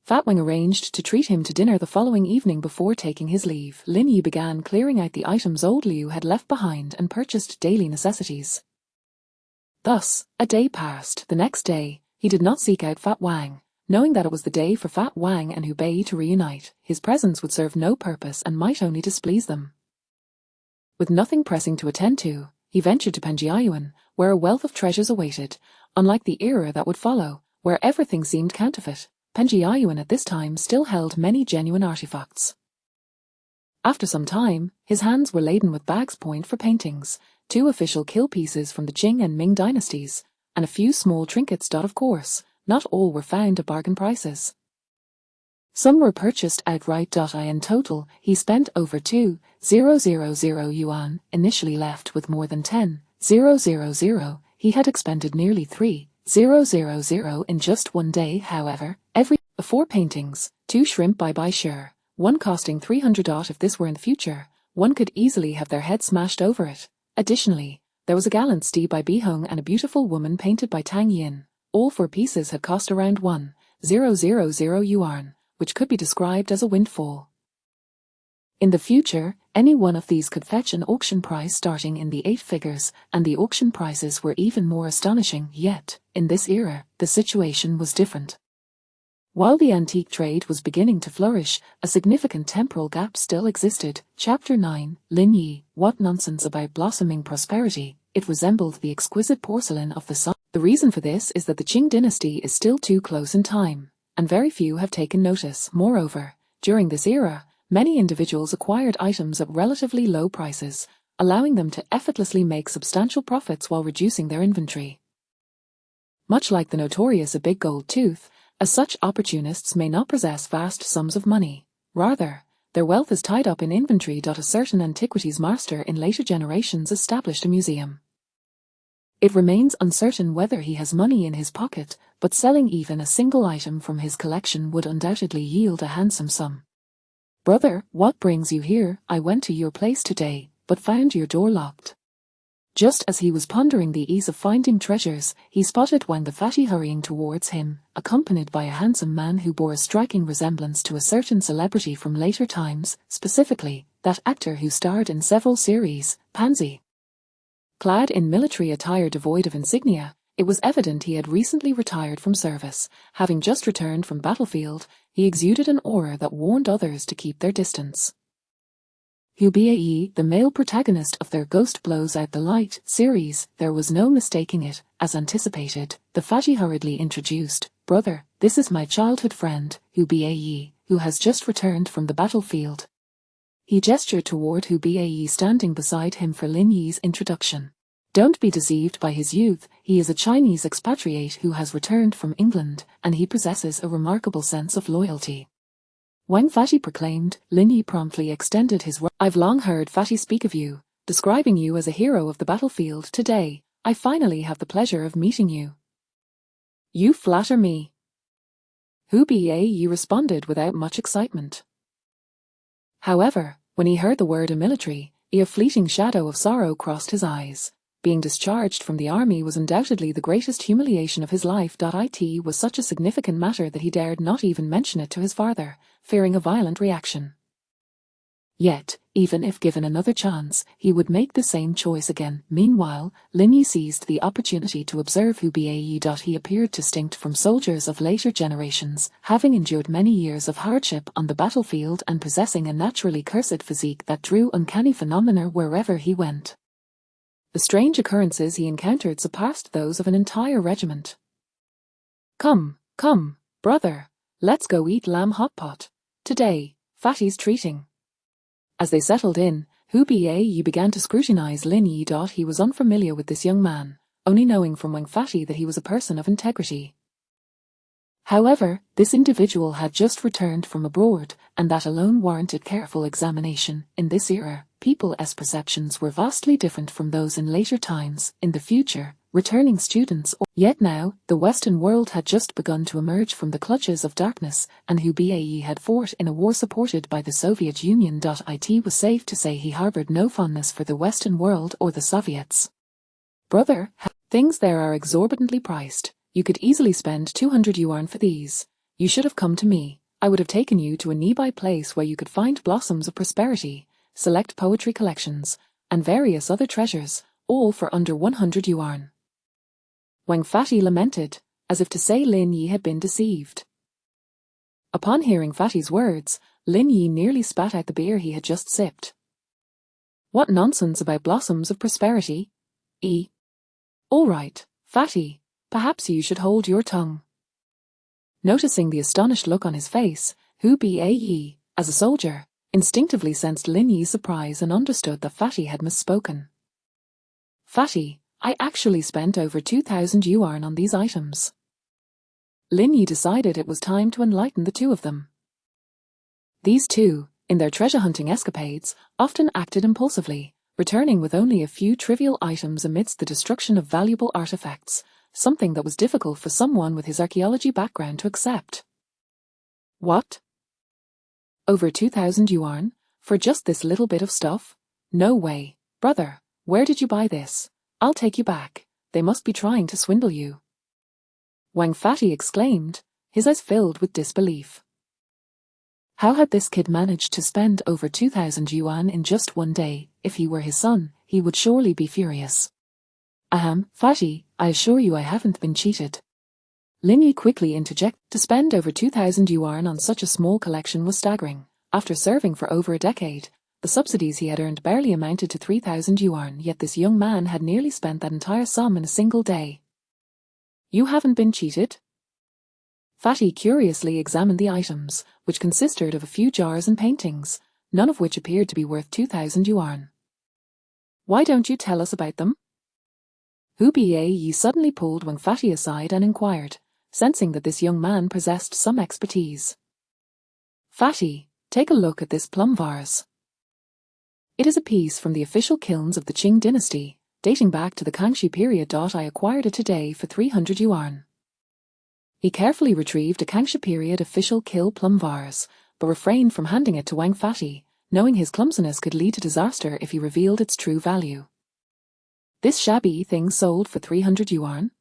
Fat Wang arranged to treat him to dinner the following evening before taking his leave. Lin Yi began clearing out the items old Liu had left behind and purchased daily necessities. Thus, a day passed. The next day, he did not seek out Fat Wang, knowing that it was the day for Fat Wang and Hubei to reunite. His presence would serve no purpose and might only displease them. With nothing pressing to attend to, he ventured to Panjiayuan, where a wealth of treasures awaited. Unlike the era that would follow, where everything seemed counterfeit, Panjiayuan at this time still held many genuine artifacts. After some time, his hands were laden with bags point for paintings, 2 official kill pieces from the Qing and Ming dynasties, and a few small trinkets. Of course, not all were found at bargain prices. Some were purchased outright. In total, he spent over 2,000 yuan, initially left with more than 10,000. He had expended nearly 3,000 in just one day. However, every 4 paintings, 2 shrimp by sure, one costing 300. If this were in the future, one could easily have their head smashed over it. Additionally, there was a gallant steed by Bihong and a beautiful woman painted by Tang Yin. All 4 pieces had cost around 1,000 yuan, which could be described as a windfall. In the future, any one of these could fetch an auction price starting in the 8 figures, and the auction prices were even more astonishing. Yet, in this era, the situation was different. While the antique trade was beginning to flourish, a significant temporal gap still existed. Chapter 9, Lin Yi, What Nonsense About Blossoming Prosperity. It resembled the exquisite porcelain of the Song. The reason for this is that the Qing dynasty is still too close in time, and very few have taken notice. Moreover, during this era, many individuals acquired items at relatively low prices, allowing them to effortlessly make substantial profits while reducing their inventory. Much like the notorious A Big Gold Tooth, as such opportunists may not possess vast sums of money. Rather, their wealth is tied up in inventory. A certain antiquities master in later generations established a museum. It remains uncertain whether he has money in his pocket, but selling even a single item from his collection would undoubtedly yield a handsome sum. Brother, what brings you here? I went to your place today, but found your door locked. Just as he was pondering the ease of finding treasures, he spotted Wang the Fatty hurrying towards him, accompanied by a handsome man who bore a striking resemblance to a certain celebrity from later times, specifically, that actor who starred in several series, Pansy. Clad in military attire devoid of insignia, it was evident he had recently retired from service. Having just returned from battlefield, he exuded an aura that warned others to keep their distance. Hu Bae, the male protagonist of their Ghost Blows Out the Light series, there was no mistaking it. As anticipated, the Faji hurriedly introduced, Brother, this is my childhood friend, Hu Bae, who has just returned from the battlefield. He gestured toward Hu Bae standing beside him for Lin Yi's introduction. Don't be deceived by his youth, he is a Chinese expatriate who has returned from England, and he possesses a remarkable sense of loyalty. Wang Fatty proclaimed. Lin Yi promptly extended his word. I've long heard Fatty speak of you, describing you as a hero of the battlefield. Today, I finally have the pleasure of meeting you. You flatter me. Hu Bae responded without much excitement. However, when he heard the word military, a fleeting shadow of sorrow crossed his eyes. Being discharged from the army was undoubtedly the greatest humiliation of his life. It was such a significant matter that he dared not even mention it to his father, fearing a violent reaction. Yet, even if given another chance, he would make the same choice again. Meanwhile, Lin Yi seized the opportunity to observe Hu Bae. He appeared distinct from soldiers of later generations, having endured many years of hardship on the battlefield and possessing a naturally cursed physique that drew uncanny phenomena wherever he went. The strange occurrences he encountered surpassed those of an entire regiment. Come, brother, let's go eat lamb hot pot. Today, Fatty's treating. As they settled in, Hu Bae began to scrutinize Lin Yi. He was unfamiliar with this young man, only knowing from Wang Fatty that he was a person of integrity. However, this individual had just returned from abroad, and that alone warranted careful examination. In this era, people's perceptions were vastly different from those in later times. In the future, returning students Yet now, the Western world had just begun to emerge from the clutches of darkness, and Hu Bae had fought in a war supported by the Soviet Union. It was safe to say he harbored no fondness for the Western world or the Soviets. Brother, things there are exorbitantly priced. You could easily spend 200 yuan for these. You should have come to me. I would have taken you to a nearby place where you could find blossoms of prosperity, select poetry collections, and various other treasures, all for under 100 yuan. Wang Fatty lamented, as if to say Lin Yi had been deceived. Upon hearing Fatty's words, Lin Yi nearly spat out the beer he had just sipped. What nonsense about blossoms of prosperity? All right, Fatty, perhaps you should hold your tongue. Noticing the astonished look on his face, Hu Bae, as a soldier, instinctively sensed Lin Yi's surprise and understood that Fatty had misspoken. Fatty, I actually spent over 2,000 yuan on these items. Lin Yi decided it was time to enlighten the two of them. These two, in their treasure-hunting escapades, often acted impulsively, returning with only a few trivial items amidst the destruction of valuable artifacts, something that was difficult for someone with his archaeology background to accept. What? Over 2,000 yuan? For just this little bit of stuff? No way, brother, where did you buy this? I'll take you back, they must be trying to swindle you. Wang Fatty exclaimed, his eyes filled with disbelief. How had this kid managed to spend over 2,000 yuan in just one day? If he were his son, he would surely be furious. Ahem, Fatty, I assure you I haven't been cheated. Lin Yi quickly interjected. To spend over 2,000 yuan on such a small collection was staggering. After serving for over a decade, the subsidies he had earned barely amounted to 3,000 yuan, yet this young man had nearly spent that entire sum in a single day. You haven't been cheated? Fatty curiously examined the items, which consisted of a few jars and paintings, none of which appeared to be worth 2,000 yuan. Why don't you tell us about them? Hu Bie suddenly pulled Wang Fatty aside and inquired, sensing that this young man possessed some expertise. Fatty, take a look at this plum vase. It is a piece from the official kilns of the Qing dynasty, dating back to the Kangxi period. I acquired it today for 300 yuan. He carefully retrieved a Kangxi period official kiln plum vase, but refrained from handing it to Wang Fatty, knowing his clumsiness could lead to disaster if he revealed its true value. This shabby thing sold for 300 yuan?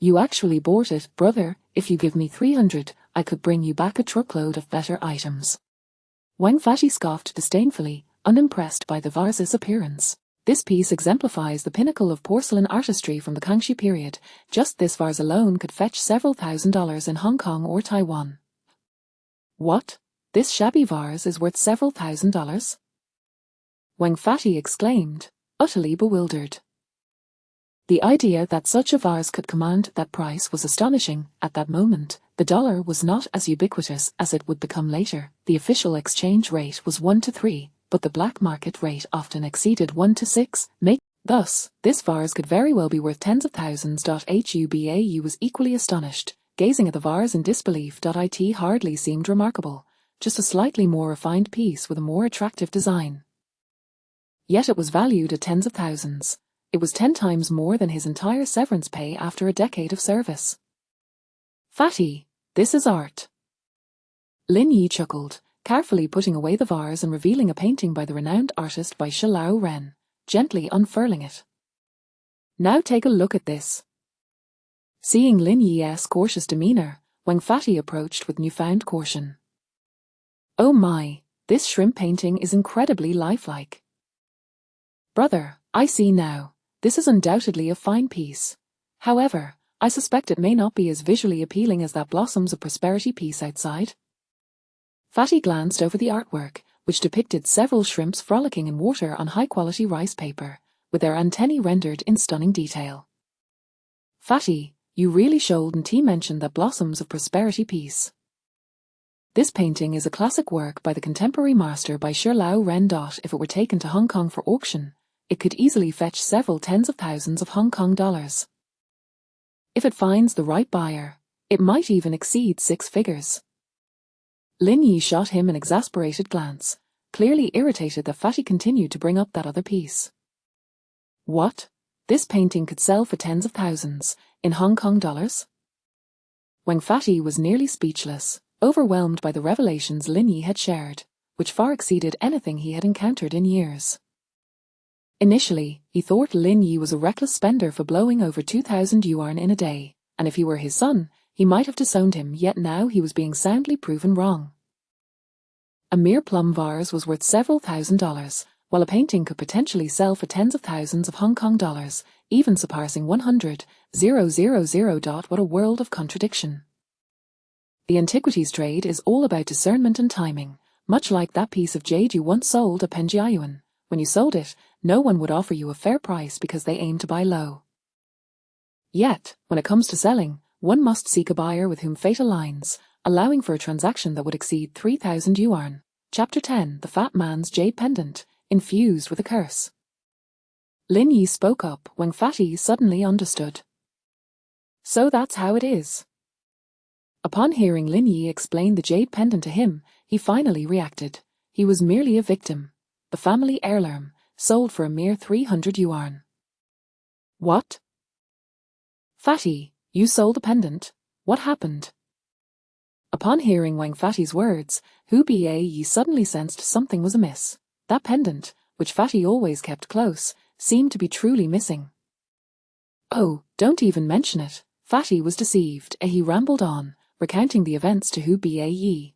You actually bought it, brother. If you give me 300, I could bring you back a truckload of better items. Wang Fatty scoffed disdainfully, unimpressed by the vase's appearance. This piece exemplifies the pinnacle of porcelain artistry from the Kangxi period. Just this vase alone could fetch several $1,000s in Hong Kong or Taiwan. What? This shabby vase is worth several $1,000s? Wang Fatty exclaimed, utterly bewildered. The idea that such a vase could command that price was astonishing. At that moment, the dollar was not as ubiquitous as it would become later. The official exchange rate was 1 to 3, but the black market rate often exceeded 1 to 6. Thus, this vase could very well be worth tens of thousands. Hu Bie was equally astonished, gazing at the vase in disbelief. It hardly seemed remarkable, just a slightly more refined piece with a more attractive design. Yet it was valued at tens of thousands. It was 10 times more than his entire severance pay after a decade of service. Fatty, this is art. Lin Yi chuckled, carefully putting away the vase and revealing a painting by the renowned artist by Shi Lao Ren, gently unfurling it. Now take a look at this. Seeing Lin Yi's cautious demeanor, Wang Fatty approached with newfound caution. Oh my, this shrimp painting is incredibly lifelike. Brother, I see now. This is undoubtedly a fine piece. However, I suspect it may not be as visually appealing as that Blossoms of Prosperity piece outside. Fatty glanced over the artwork, which depicted several shrimps frolicking in water on high-quality rice paper, with their antennae rendered in stunning detail. Fatty, you really shouldn't mention that Blossoms of Prosperity piece. This painting is a classic work by the contemporary master by Shi Lao Ren. If it were taken to Hong Kong for auction, it could easily fetch several tens of thousands of Hong Kong dollars. If it finds the right buyer, it might even exceed 6 figures. Lin Yi shot him an exasperated glance, clearly irritated that Fatty continued to bring up that other piece. What? This painting could sell for tens of thousands, in Hong Kong dollars? Wang Fatty was nearly speechless, overwhelmed by the revelations Lin Yi had shared, which far exceeded anything he had encountered in years. Initially, he thought Lin Yi was a reckless spender for blowing over 2,000 yuan in a day, and if he were his son, he might have disowned him, yet now he was being soundly proven wrong. A mere plum vase was worth several $1,000s, while a painting could potentially sell for tens of thousands of Hong Kong dollars, even surpassing 100,000. What a world of contradiction. The antiquities trade is all about discernment and timing, much like that piece of jade you once sold at Penjiayuan. When you sold it, no one would offer you a fair price because they aim to buy low. Yet, when it comes to selling, one must seek a buyer with whom fate aligns, allowing for a transaction that would exceed 3,000 yuan. Chapter 10: The Fat Man's Jade Pendant, Infused with a Curse. Lin Yi spoke up when Fatty suddenly understood. So that's how it is. Upon hearing Lin Yi explain the jade pendant to him, he finally reacted. He was merely a victim. The family heirloom, sold for a mere 300 yuan. What? Fatty, you sold the pendant. What happened? Upon hearing Wang Fatty's words, Hu Bie suddenly sensed something was amiss. That pendant, which Fatty always kept close, seemed to be truly missing. Oh, don't even mention it. Fatty was deceived. He rambled on, recounting the events to Hu Bie.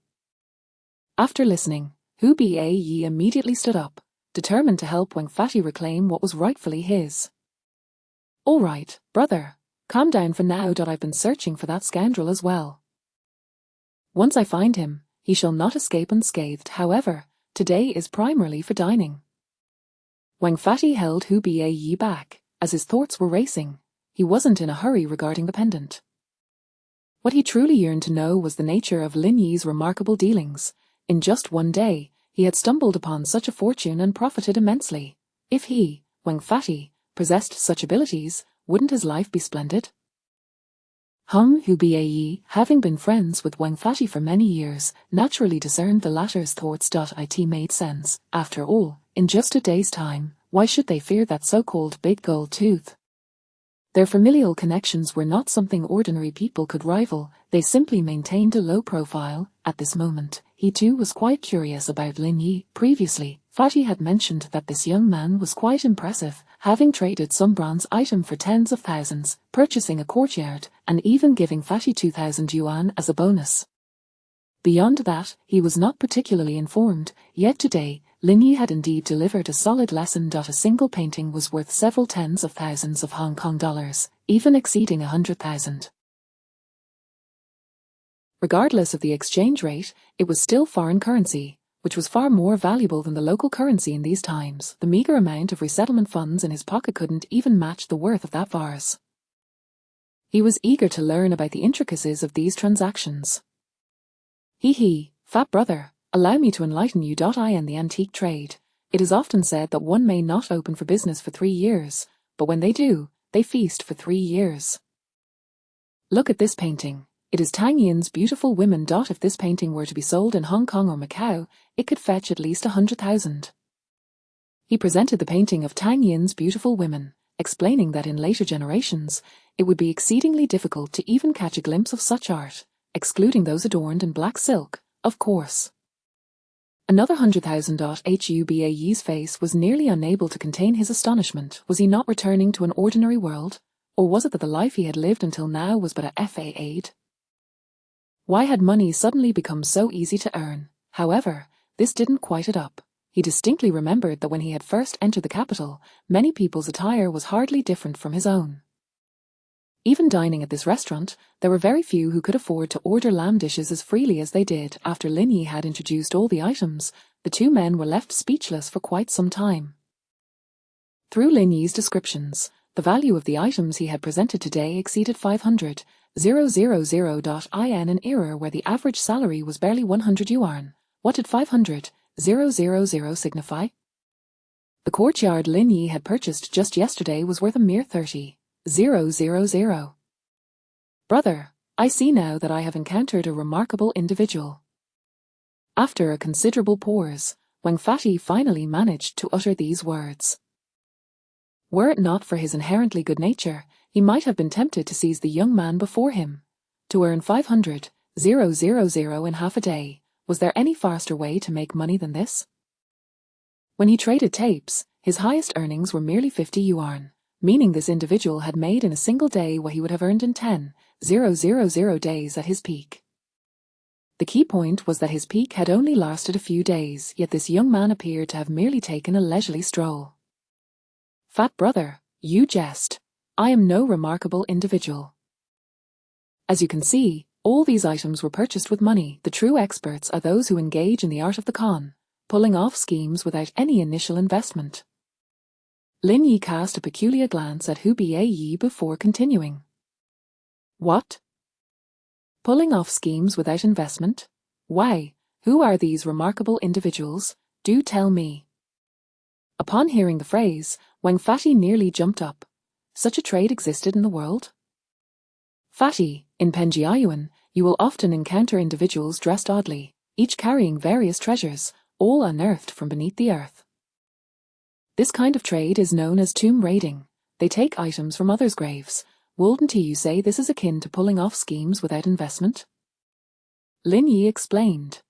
After listening, Hu Yi immediately stood up, determined to help Wang Fati reclaim what was rightfully his. "All right, brother. Calm down for now. I've been searching for that scoundrel as well. Once I find him, he shall not escape unscathed. However, today is primarily for dining." Wang Fati held Hu Yi back, as his thoughts were racing. He wasn't in a hurry regarding the pendant. What he truly yearned to know was the nature of Lin Yi's remarkable dealings. In just one day, he had stumbled upon such a fortune and profited immensely. If he, Wang Fati, possessed such abilities, wouldn't his life be splendid? Hu Yi, having been friends with Wang Fati for many years, naturally discerned the latter's thoughts. It made sense. After all, in just a day's time, why should they fear that so-called big gold tooth? Their familial connections were not something ordinary people could rival. They simply maintained a low profile. At this moment, he too was quite curious about Lin Yi. Previously, Fati had mentioned that this young man was quite impressive, having traded some bronze item for tens of thousands, purchasing a courtyard, and even giving Fati 2,000 yuan as a bonus. Beyond that, he was not particularly informed, yet today, Lin Yi had indeed delivered a solid lesson. A single painting was worth several tens of thousands of Hong Kong dollars, even exceeding 100,000. Regardless of the exchange rate, it was still foreign currency, which was far more valuable than the local currency in these times. The meager amount of resettlement funds in his pocket couldn't even match the worth of that vase. He was eager to learn about the intricacies of these transactions. Fat brother, allow me to enlighten you. In the antique trade, it is often said that one may not open for business for 3 years, but when they do, they feast for 3 years. Look at this painting. It is Tang Yin's Beautiful Women. If this painting were to be sold in Hong Kong or Macau, it could fetch at least 100,000. He presented the painting of Tang Yin's Beautiful Women, explaining that in later generations, it would be exceedingly difficult to even catch a glimpse of such art, excluding those adorned in black silk, of course. Another 100,000. Hu Yi's face was nearly unable to contain his astonishment. Was he not returning to an ordinary world, or was it that the life he had lived until now was but a fade? Why had money suddenly become so easy to earn? However, this didn't quite add up. He distinctly remembered that when he had first entered the capital, many people's attire was hardly different from his own. Even dining at this restaurant, there were very few who could afford to order lamb dishes as freely as they did. After Lin Yi had introduced all the items, the two men were left speechless for quite some time. Through Lin Yi's descriptions, the value of the items he had presented today exceeded 500,000 in an era where the average salary was barely 100 yuan. What did 500,000 signify? The courtyard Lin Yi had purchased just yesterday was worth a mere 30,000. Brother, I see now that I have encountered a remarkable individual. After a considerable pause, Wang Fati finally managed to utter these words. Were it not for his inherently good nature, he might have been tempted to seize the young man before him. To earn 500,000 in half a day, was there any faster way to make money than this? When he traded tapes, his highest earnings were merely 50 yuan, meaning this individual had made in a single day what he would have earned in 10,000 days at his peak. The key point was that his peak had only lasted a few days, yet this young man appeared to have merely taken a leisurely stroll. Fat brother, you jest. I am no remarkable individual. As you can see, all these items were purchased with money. The true experts are those who engage in the art of the con, pulling off schemes without any initial investment. Lin Yi cast a peculiar glance at Hu Yi before continuing. What? Pulling off schemes without investment? Why, who are these remarkable individuals? Do tell me. Upon hearing the phrase, Wang Fati nearly jumped up. Such a trade existed in the world? Fati, in Penjiayuan, you will often encounter individuals dressed oddly, each carrying various treasures, all unearthed from beneath the earth. This kind of trade is known as tomb raiding. They take items from others' graves. Wouldn't you say this is akin to pulling off schemes without investment? Lin Yi explained.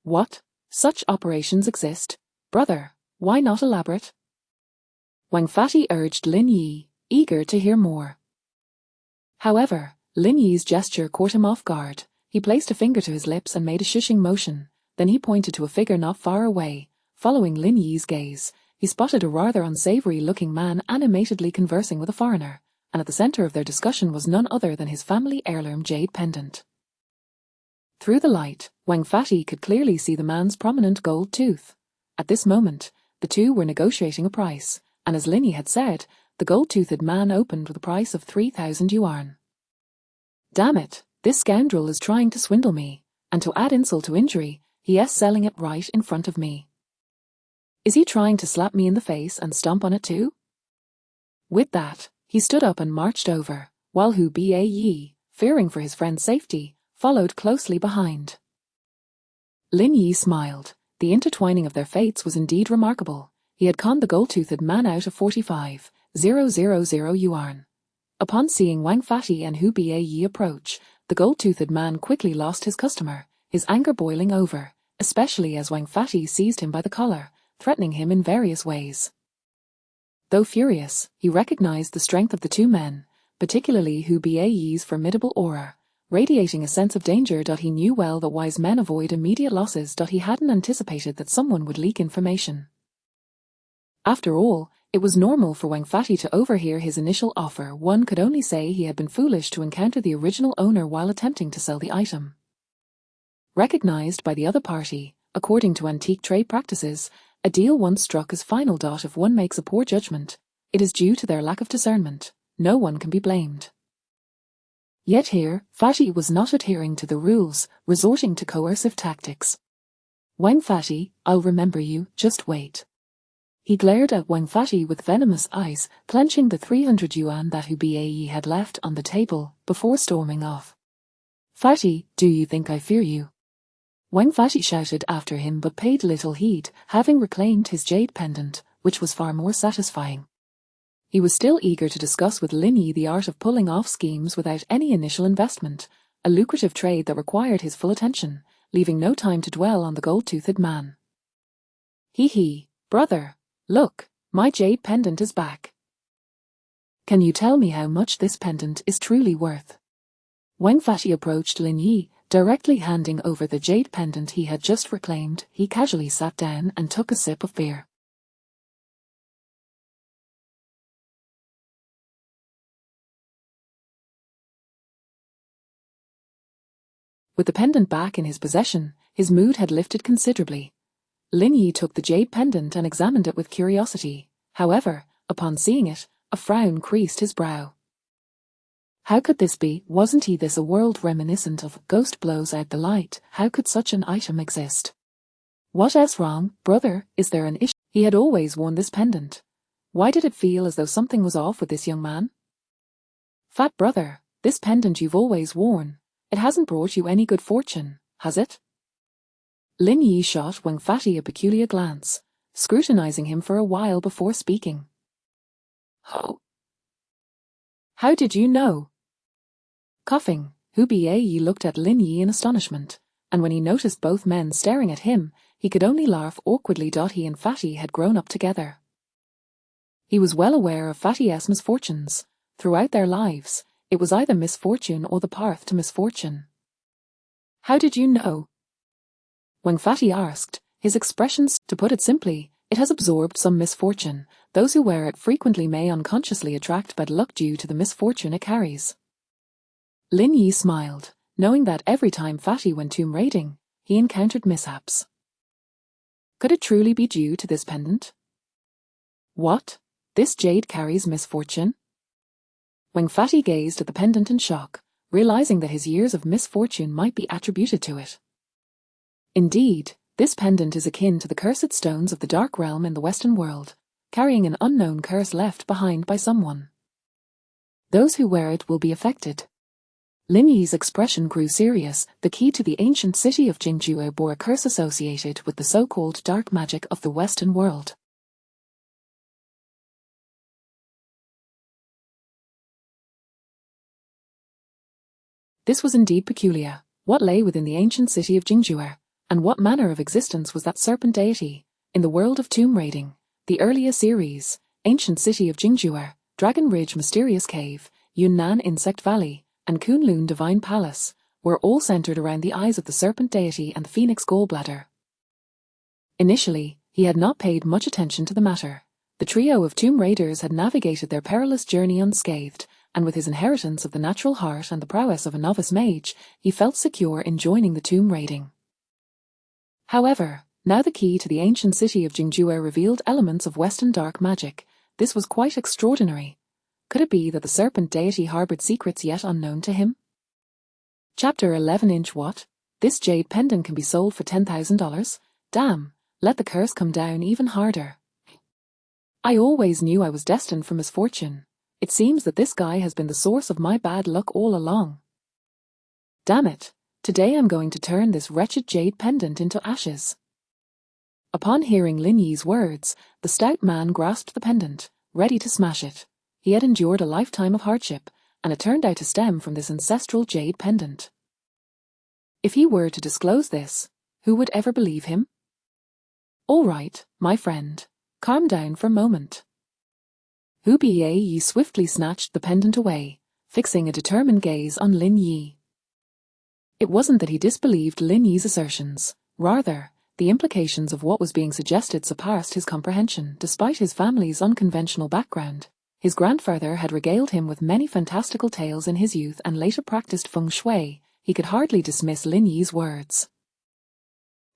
What? Such operations exist? Brother, why not elaborate? Wang Fati urged Lin Yi, eager to hear more. However, Lin Yi's gesture caught him off guard. He placed a finger to his lips and made a shushing motion. Then he pointed to a figure not far away. Following Lin Yi's gaze, he spotted a rather unsavory-looking man animatedly conversing with a foreigner, and at the center of their discussion was none other than his family heirloom jade pendant. Through the light, Wang Fati could clearly see the man's prominent gold tooth. At this moment, the two were negotiating a price, and as Lin Yi had said, the gold-toothed man opened with a price of 3,000 yuan. Damn it, this scoundrel is trying to swindle me, and to add insult to injury, he is selling it right in front of me. Is he trying to slap me in the face and stomp on it too? With that, he stood up and marched over, while Hu Bae, fearing for his friend's safety, followed closely behind. Lin Yi smiled. The intertwining of their fates was indeed remarkable. He had conned the gold-toothed man out of 45,000 yuan. Upon seeing Wang Fati and Hu Bae approach, the gold-toothed man quickly lost his customer, his anger boiling over, especially as Wang Fati seized him by the collar, threatening him in various ways. Though furious, he recognized the strength of the two men, particularly Hu Bae's formidable aura, radiating a sense of danger. He knew well that wise men avoid immediate losses. He hadn't anticipated that someone would leak information. After all, it was normal for Wang Fati to overhear his initial offer. One could only say he had been foolish to encounter the original owner while attempting to sell the item. Recognized by the other party, according to antique trade practices, a deal once struck is final. If one makes a poor judgment, it is due to their lack of discernment. No one can be blamed. Yet here, Fati was not adhering to the rules, resorting to coercive tactics. Wang Fati, I'll remember you, just wait. He glared at Wang Fati with venomous eyes, clenching the 300 yuan that Hu Bae had left on the table, before storming off. Fati, do you think I fear you? Wang Fati shouted after him but paid little heed, having reclaimed his jade pendant, which was far more satisfying. He was still eager to discuss with Lin Yi the art of pulling off schemes without any initial investment, a lucrative trade that required his full attention, leaving no time to dwell on the gold-toothed man. Hee, brother, look, my jade pendant is back. Can you tell me how much this pendant is truly worth? Wang Fati approached Lin Yi, directly handing over the jade pendant he had just reclaimed. He casually sat down and took a sip of beer. With the pendant back in his possession, his mood had lifted considerably. Lin Yi took the jade pendant and examined it with curiosity. However, upon seeing it, a frown creased his brow. How could this be? Wasn't this a world reminiscent of Ghost Blows Out the Light? How could such an item exist? What else wrong, brother? Is there an issue? He had always worn this pendant. Why did it feel as though something was off with this young man? Fat brother, this pendant you've always worn. It hasn't brought you any good fortune, has it? Lin Yi shot Wang Fati a peculiar glance, scrutinizing him for a while before speaking. Oh. How did you know? Coughing, Hu Bae looked at Lin Yi in astonishment, and when he noticed both men staring at him, he could only laugh awkwardly. He and Fati had grown up together. He was well aware of Fati's misfortunes. Throughout their lives, it was either misfortune or the path to misfortune. How did you know? When Fati asked, his expressions, to put it simply, it has absorbed some misfortune. Those who wear it frequently may unconsciously attract bad luck due to the misfortune it carries. Lin Yi smiled, knowing that every time Fati went tomb raiding, he encountered mishaps. Could it truly be due to this pendant? What? This jade carries misfortune? Wang Fati gazed at the pendant in shock, realizing that his years of misfortune might be attributed to it. Indeed, this pendant is akin to the cursed stones of the dark realm in the Western world, carrying an unknown curse left behind by someone. Those who wear it will be affected. Lin Yi's expression grew serious. The key to the ancient city of Jingzhou bore a curse associated with the so-called dark magic of the Western world. This was indeed peculiar. What lay within the ancient city of Jingzhou, and what manner of existence was that serpent deity? In the world of tomb raiding, the earlier series, ancient city of Jingzhou, Dragon Ridge Mysterious Cave, Yunnan Insect Valley, and Kunlun Divine Palace, were all centered around the eyes of the serpent deity and the phoenix gallbladder. Initially, he had not paid much attention to the matter. The trio of tomb raiders had navigated their perilous journey unscathed, and with his inheritance of the natural heart and the prowess of a novice mage, he felt secure in joining the tomb raiding. However, now the key to the ancient city of Jingjue revealed elements of Western dark magic. This was quite extraordinary. Could it be that the serpent deity harbored secrets yet unknown to him? Chapter 11. What? This jade pendant can be sold for $10,000? Damn, let the curse come down even harder. I always knew I was destined for misfortune. It seems that this guy has been the source of my bad luck all along. Damn it, today I'm going to turn this wretched jade pendant into ashes. Upon hearing Lin Yi's words, the stout man grasped the pendant, ready to smash it. He had endured a lifetime of hardship, and it turned out to stem from this ancestral jade pendant. If he were to disclose this, who would ever believe him? All right, my friend, calm down for a moment. Hu Bie swiftly snatched the pendant away, fixing a determined gaze on Lin Yi. It wasn't that he disbelieved Lin Yi's assertions, rather, the implications of what was being suggested surpassed his comprehension. Despite his family's unconventional background, his grandfather had regaled him with many fantastical tales in his youth and later practiced feng shui. He could hardly dismiss Lin Yi's words.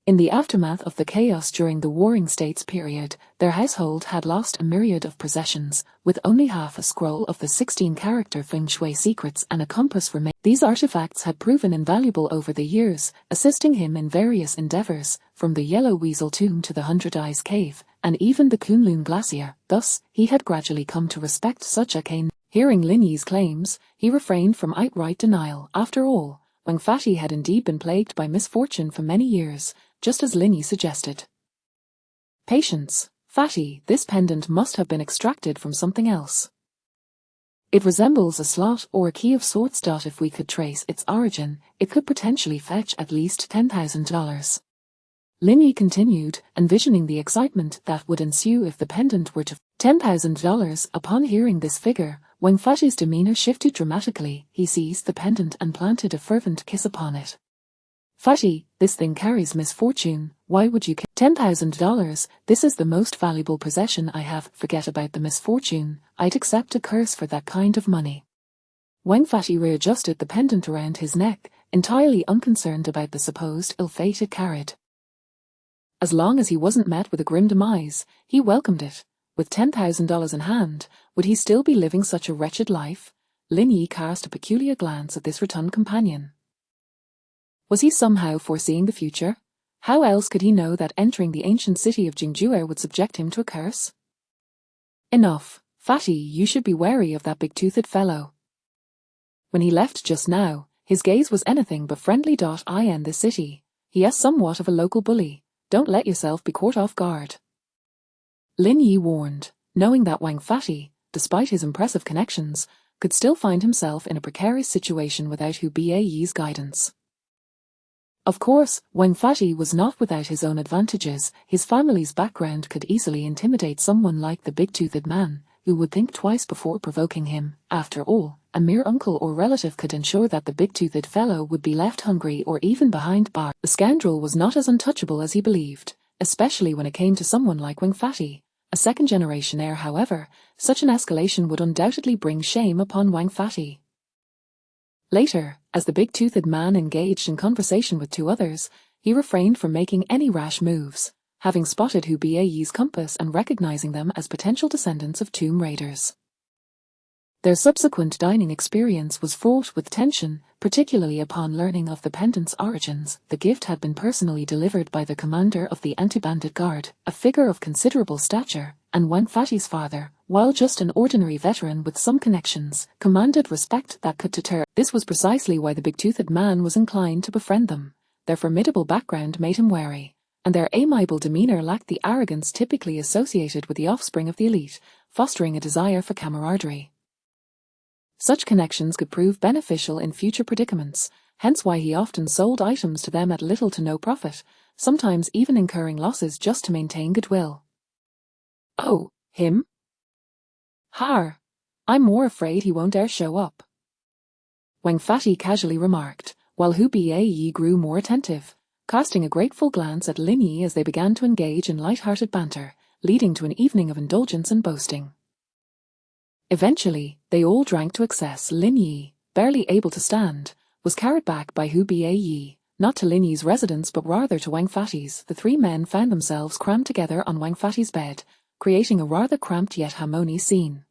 In the aftermath of the chaos during the Warring States period, their household had lost a myriad of possessions, with only half a scroll of the 16-character feng shui secrets and a compass remaining. These artifacts had proven invaluable over the years, assisting him in various endeavors, from the Yellow Weasel Tomb to the Hundred Eyes Cave, and even the Kunlun Glacier. Thus, he had gradually come to respect such a cane. Hearing Lin Yi's claims, he refrained from outright denial. After all, Wang Fati had indeed been plagued by misfortune for many years, just as Lin Yi suggested. Patience, Fati, this pendant must have been extracted from something else. It resembles a slot or a key of sorts. If we could trace its origin, it could potentially fetch at least $10,000. Lin Yi continued, envisioning the excitement that would ensue if the pendant were to $10,000. Upon hearing this figure, Wang Fati's demeanor shifted dramatically. He seized the pendant and planted a fervent kiss upon it. Fati, this thing carries misfortune. Why would you $10,000? This is the most valuable possession I have. Forget about the misfortune. I'd accept a curse for that kind of money. Wang Fati readjusted the pendant around his neck, entirely unconcerned about the supposed ill fate it carried. As long as he wasn't met with a grim demise, he welcomed it. With $10,000 in hand, would he still be living such a wretched life? Lin Yi cast a peculiar glance at this rotund companion. Was he somehow foreseeing the future? How else could he know that entering the ancient city of Jingjue would subject him to a curse? Enough, Fati, you should be wary of that big-toothed fellow. When he left just now, his gaze was anything but friendly. In this city, he is somewhat of a local bully. Don't let yourself be caught off guard. Lin Yi warned, knowing that Wang Fati, despite his impressive connections, could still find himself in a precarious situation without Hu Bie's guidance. Of course, Wang Fati was not without his own advantages. His family's background could easily intimidate someone like the big-toothed man, who would think twice before provoking him. After all, a mere uncle or relative could ensure that the big-toothed fellow would be left hungry or even behind bars. The scoundrel was not as untouchable as he believed, especially when it came to someone like Wang Fati. A second-generation heir, however, such an escalation would undoubtedly bring shame upon Wang Fati. Later, as the big-toothed man engaged in conversation with two others, he refrained from making any rash moves, having spotted Hu Bie's compass and recognizing them as potential descendants of tomb raiders. Their subsequent dining experience was fraught with tension, particularly upon learning of the pendant's origins. The gift had been personally delivered by the commander of the anti-bandit guard, a figure of considerable stature, and Wang Fati's father, while just an ordinary veteran with some connections, commanded respect that could deter. This was precisely why the big-toothed man was inclined to befriend them. Their formidable background made him wary, and their amiable demeanor lacked the arrogance typically associated with the offspring of the elite, fostering a desire for camaraderie. Such connections could prove beneficial in future predicaments, hence why he often sold items to them at little to no profit, sometimes even incurring losses just to maintain goodwill. Oh, him? I'm more afraid he won't dare show up. Wang Fati casually remarked, while Hu Bie grew more attentive, casting a grateful glance at Lin Yi as they began to engage in light-hearted banter, leading to an evening of indulgence and boasting. Eventually, they all drank to excess. Lin Yi, barely able to stand, was carried back by Hu Bie, not to Lin Yi's residence but rather to Wang Fatty's. The three men found themselves crammed together on Wang Fatty's bed, creating a rather cramped yet harmonious scene.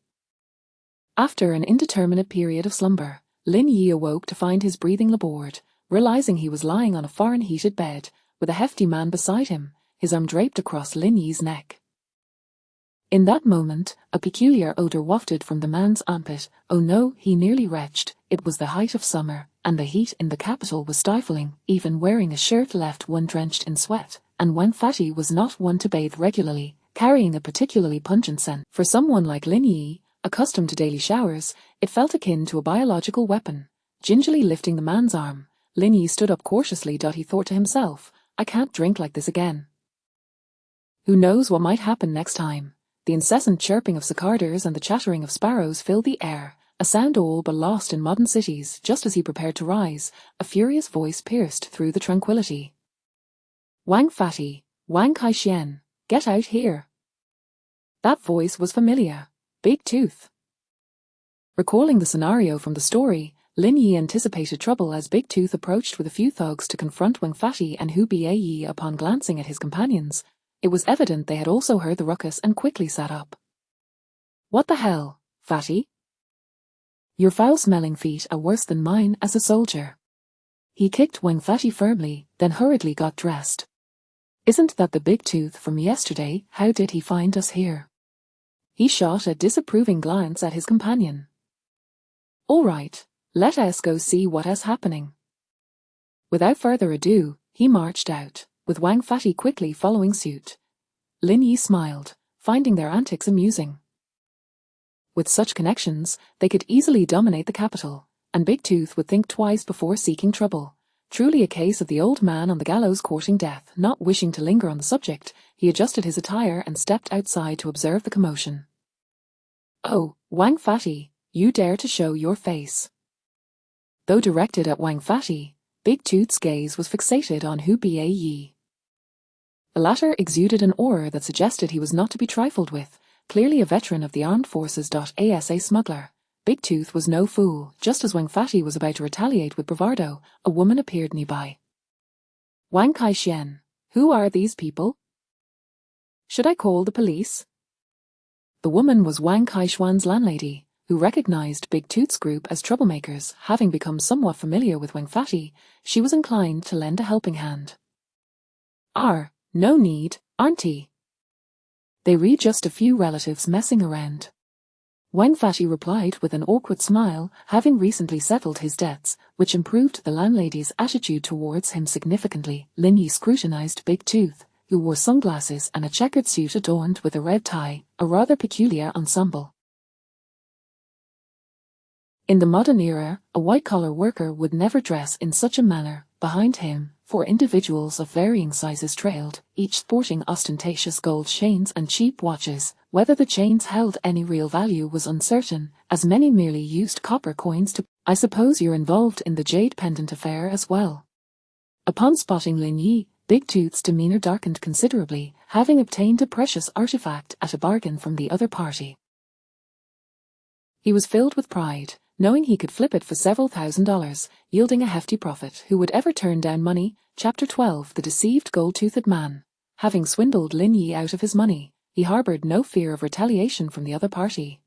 After an indeterminate period of slumber, Lin Yi awoke to find his breathing labored, realizing he was lying on a foreign heated bed, with a hefty man beside him, his arm draped across Lin Yi's neck. In that moment, a peculiar odor wafted from the man's armpit. Oh no, he nearly retched. It was the height of summer, and the heat in the capital was stifling. Even wearing a shirt left one drenched in sweat, and Wang Fatty was not one to bathe regularly, carrying a particularly pungent scent. For someone like Lin Yi, accustomed to daily showers, it felt akin to a biological weapon. Gingerly lifting the man's arm, Lin Yi stood up cautiously. He thought to himself, I can't drink like this again. Who knows what might happen next time? The incessant chirping of cicadas and the chattering of sparrows filled the air, a sound all but lost in modern cities. Just as he prepared to rise, a furious voice pierced through the tranquility. Wang Fatty, Wang Kai-xian, get out here. That voice was familiar. Big Tooth. Recalling the scenario from the story, Lin Yi anticipated trouble as Big Tooth approached with a few thugs to confront Wang Fatty and Hu Bie. Upon glancing at his companions, it was evident they had also heard the ruckus and quickly sat up. What the hell, Fatty? Your foul-smelling feet are worse than mine as a soldier. He kicked Wang Fatty firmly, then hurriedly got dressed. Isn't that the Big Tooth from yesterday? How did he find us here? He shot a disapproving glance at his companion. All right, let us go see what is happening. Without further ado, he marched out, with Wang Fatty quickly following suit. Lin Yi smiled, finding their antics amusing. With such connections, they could easily dominate the capital, and Big Tooth would think twice before seeking trouble. Truly a case of the old man on the gallows courting death. Not wishing to linger on the subject, he adjusted his attire and stepped outside to observe the commotion. Oh, Wang Fatty, you dare to show your face. Though directed at Wang Fatty, Big Tooth's gaze was fixated on Hu Bie. The latter exuded an aura that suggested he was not to be trifled with, clearly a veteran of the armed forces. As a smuggler, Big Tooth was no fool. Just as Wang Fatty was about to retaliate with bravado, a woman appeared nearby. Wang Kai-xian, who are these people? Should I call the police? The woman was Wang Kai-xian's landlady, who recognized Big Tooth's group as troublemakers. Having become somewhat familiar with Wang Fatty, she was inclined to lend a helping hand. No need, auntie. They read just a few relatives messing around. Wang Fatty replied with an awkward smile, having recently settled his debts, which improved the landlady's attitude towards him significantly. Lin Yi scrutinized Big Tooth, who wore sunglasses and a checkered suit adorned with a red tie, a rather peculiar ensemble. In the modern era, a white-collar worker would never dress in such a manner. Behind him, 4 individuals of varying sizes trailed, each sporting ostentatious gold chains and cheap watches. Whether the chains held any real value was uncertain, as many merely used copper coins to... I suppose you're involved in the jade pendant affair as well. Upon spotting Lin Yi, Big Tooth's demeanor darkened considerably, having obtained a precious artifact at a bargain from the other party. He was filled with pride, knowing he could flip it for several $1,000s, yielding a hefty profit. Who would ever turn down money? Chapter 12. The Deceived Gold-Toothed Man. Having swindled Lin Yi out of his money, he harbored no fear of retaliation from the other party.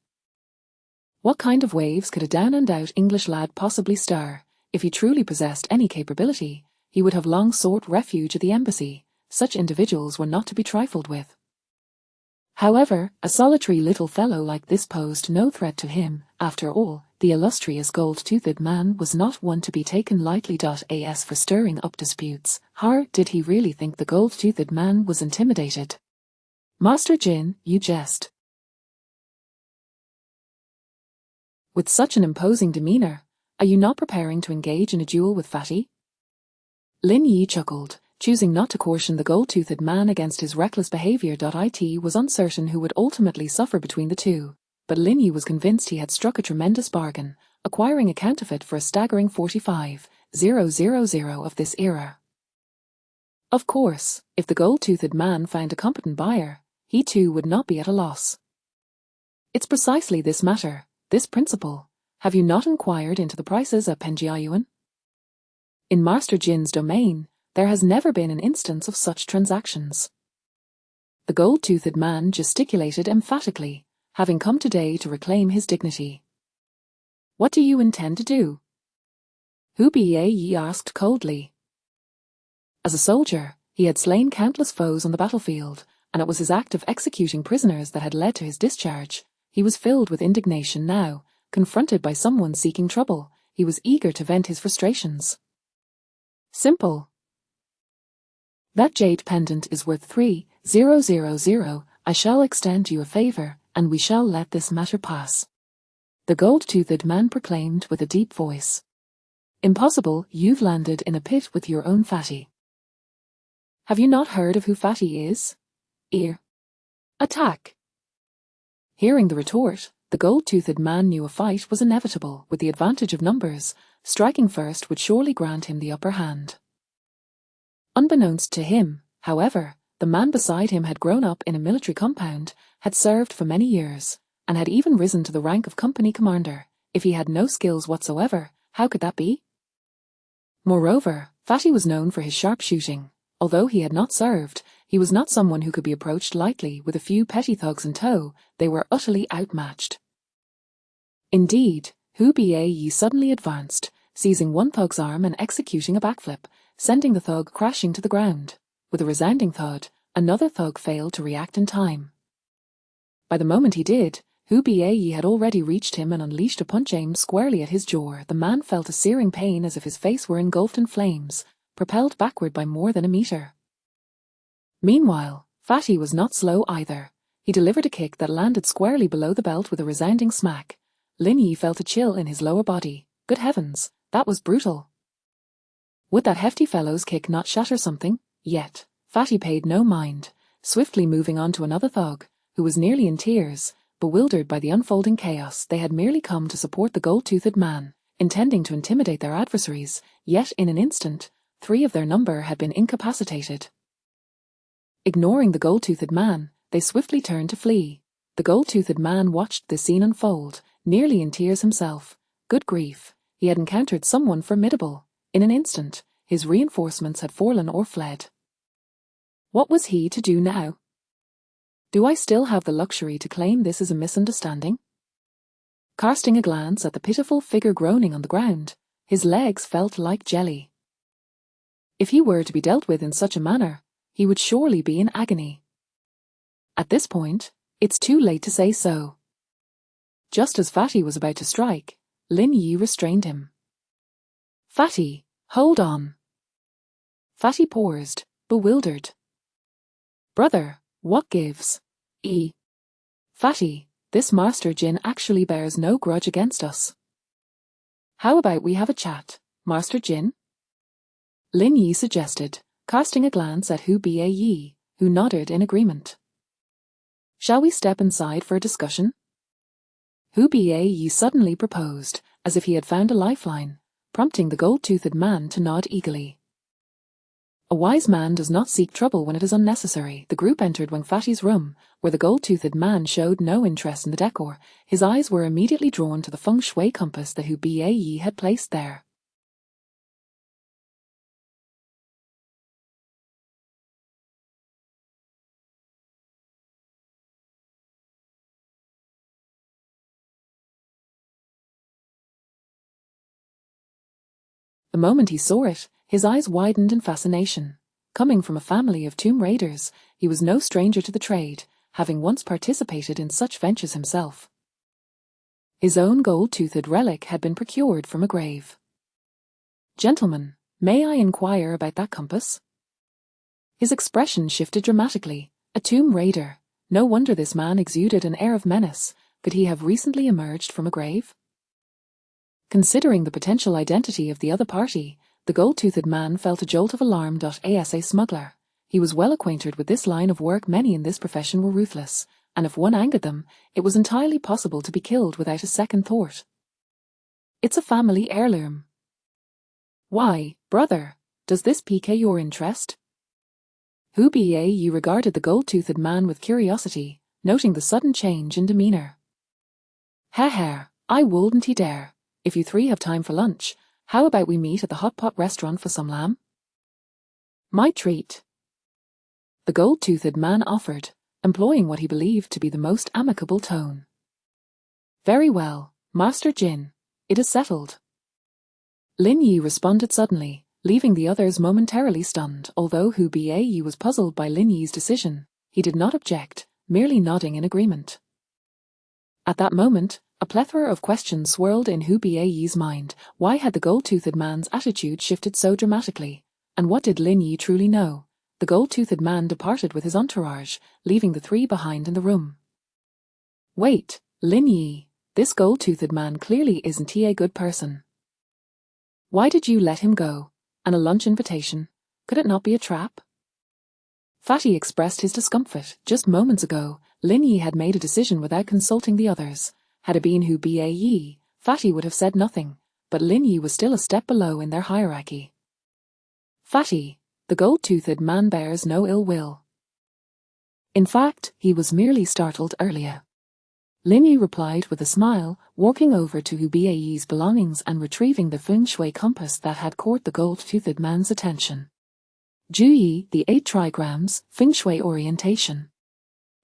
What kind of waves could a down-and-out English lad possibly stir? If he truly possessed any capability, he would have long sought refuge at the embassy. Such individuals were not to be trifled with. However, a solitary little fellow like this posed no threat to him. After all, the illustrious gold-toothed man was not one to be taken lightly. As for stirring up disputes, did he really think the gold-toothed man was intimidated? Master Jin, you jest. With such an imposing demeanor, are you not preparing to engage in a duel with Fatty? Lin Yi chuckled, choosing not to caution the gold-toothed man against his reckless behavior. It was uncertain who would ultimately suffer between the two, but Lin Yi was convinced he had struck a tremendous bargain, acquiring a counterfeit for a staggering 45. of this era. Of course, if the gold-toothed man found a competent buyer, he too would not be at a loss. It's precisely this matter, this principle. Have you not inquired into the prices at Penjiayuan? In Master Jin's domain, there has never been an instance of such transactions. The gold-toothed man gesticulated emphatically, having come today to reclaim his dignity. What do you intend to do? Hu Bie asked coldly. As a soldier, he had slain countless foes on the battlefield, and it was his act of executing prisoners that had led to his discharge. He was filled with indignation now. Confronted by someone seeking trouble, he was eager to vent his frustrations. Simple. That jade pendant is worth 3,000. I shall extend you a favor, and we shall let this matter pass. The gold-toothed man proclaimed with a deep voice. Impossible, you've landed in a pit with your own fatty. Have you not heard of who Fatty is? Ear. Attack. Hearing the retort, the gold-toothed man knew a fight was inevitable with the advantage of numbers. Striking first would surely grant him the upper hand. Unbeknownst to him, however, the man beside him had grown up in a military compound, had served for many years, and had even risen to the rank of company commander. If he had no skills whatsoever, how could that be? Moreover, Fatty was known for his sharpshooting. Although he had not served, he was not someone who could be approached lightly with a few petty thugs in tow. They were utterly outmatched. Indeed, Hu Bie suddenly advanced, seizing one thug's arm and executing a backflip, sending the thug crashing to the ground. With a resounding thud, another thug failed to react in time. By the moment he did, Hu Bie had already reached him and unleashed a punch aimed squarely at his jaw. The man felt a searing pain as if his face were engulfed in flames, propelled backward by more than a meter. Meanwhile, Fatty was not slow either. He delivered a kick that landed squarely below the belt with a resounding smack. Lin Yi felt a chill in his lower body. Good heavens, that was brutal. Would that hefty fellow's kick not shatter something? Yet, Fatty paid no mind, swiftly moving on to another thug, who was nearly in tears, bewildered by the unfolding chaos. They had merely come to support the gold-toothed man, intending to intimidate their adversaries, yet in an instant, 3 of their number had been incapacitated. Ignoring the gold-toothed man, they swiftly turned to flee. The gold-toothed man watched the scene unfold, nearly in tears himself. Good grief, he had encountered someone formidable. In an instant, his reinforcements had fallen or fled. What was he to do now? Do I still have the luxury to claim this as a misunderstanding? Casting a glance at the pitiful figure groaning on the ground, his legs felt like jelly. If he were to be dealt with in such a manner, he would surely be in agony. At this point, it's too late to say so. Just as Fatty was about to strike, Lin Yi restrained him. Fatty, hold on. Fatty paused, bewildered. Brother, what gives? Fatty, this Master Jin actually bears no grudge against us. How about we have a chat, Master Jin? Lin Yi suggested, casting a glance at Hu Bie, who nodded in agreement. Shall we step inside for a discussion? Hu Bie suddenly proposed, as if he had found a lifeline, prompting the gold-toothed man to nod eagerly. A wise man does not seek trouble when it is unnecessary. The group entered Wang Fatty's room, where the gold-toothed man showed no interest in the decor. His eyes were immediately drawn to the feng shui compass that Hu Bie had placed there. The moment he saw it, his eyes widened in fascination. Coming from a family of tomb raiders, he was no stranger to the trade, having once participated in such ventures himself. His own gold-toothed relic had been procured from a grave. Gentlemen, may I inquire about that compass? His expression shifted dramatically. A tomb raider. No wonder this man exuded an air of menace. Could he have recently emerged from a grave? Considering the potential identity of the other party, the gold-toothed man felt a jolt of alarm. As a smuggler, he was well acquainted with this line of work. Many in this profession were ruthless, and if one angered them, it was entirely possible to be killed without a second thought. It's a family heirloom. Why, brother, does this pique your interest? Hu Ba regarded the gold-toothed man with curiosity, noting the sudden change in demeanor. Ha, I wouldn't dare. If you three have time for lunch, how about we meet at the hot pot restaurant for some lamb? My treat. The gold-toothed man offered, employing what he believed to be the most amicable tone. Very well, Master Jin, it is settled. Lin Yi responded suddenly, leaving the others momentarily stunned. Although Hu Ba was puzzled by Lin Yi's decision, he did not object, merely nodding in agreement. At that moment, a plethora of questions swirled in Hu Ba's mind. Why had the gold-toothed man's attitude shifted so dramatically? And what did Lin Yi truly know? The gold-toothed man departed with his entourage, leaving the three behind in the room. Wait, Lin Yi, this gold-toothed man clearly isn't a good person. Why did you let him go? And a lunch invitation? Could it not be a trap? Fatty expressed his discomfort. Just moments ago, Lin Yi had made a decision without consulting the others. Had it been Hu Ba, Fatty would have said nothing, but Lin Yi was still a step below in their hierarchy. Fatty, the gold-toothed man bears no ill will. In fact, he was merely startled earlier. Lin Yi replied with a smile, walking over to Hu Ba's belongings and retrieving the feng shui compass that had caught the gold-toothed man's attention. Juyi, the 8 trigrams, feng shui orientation.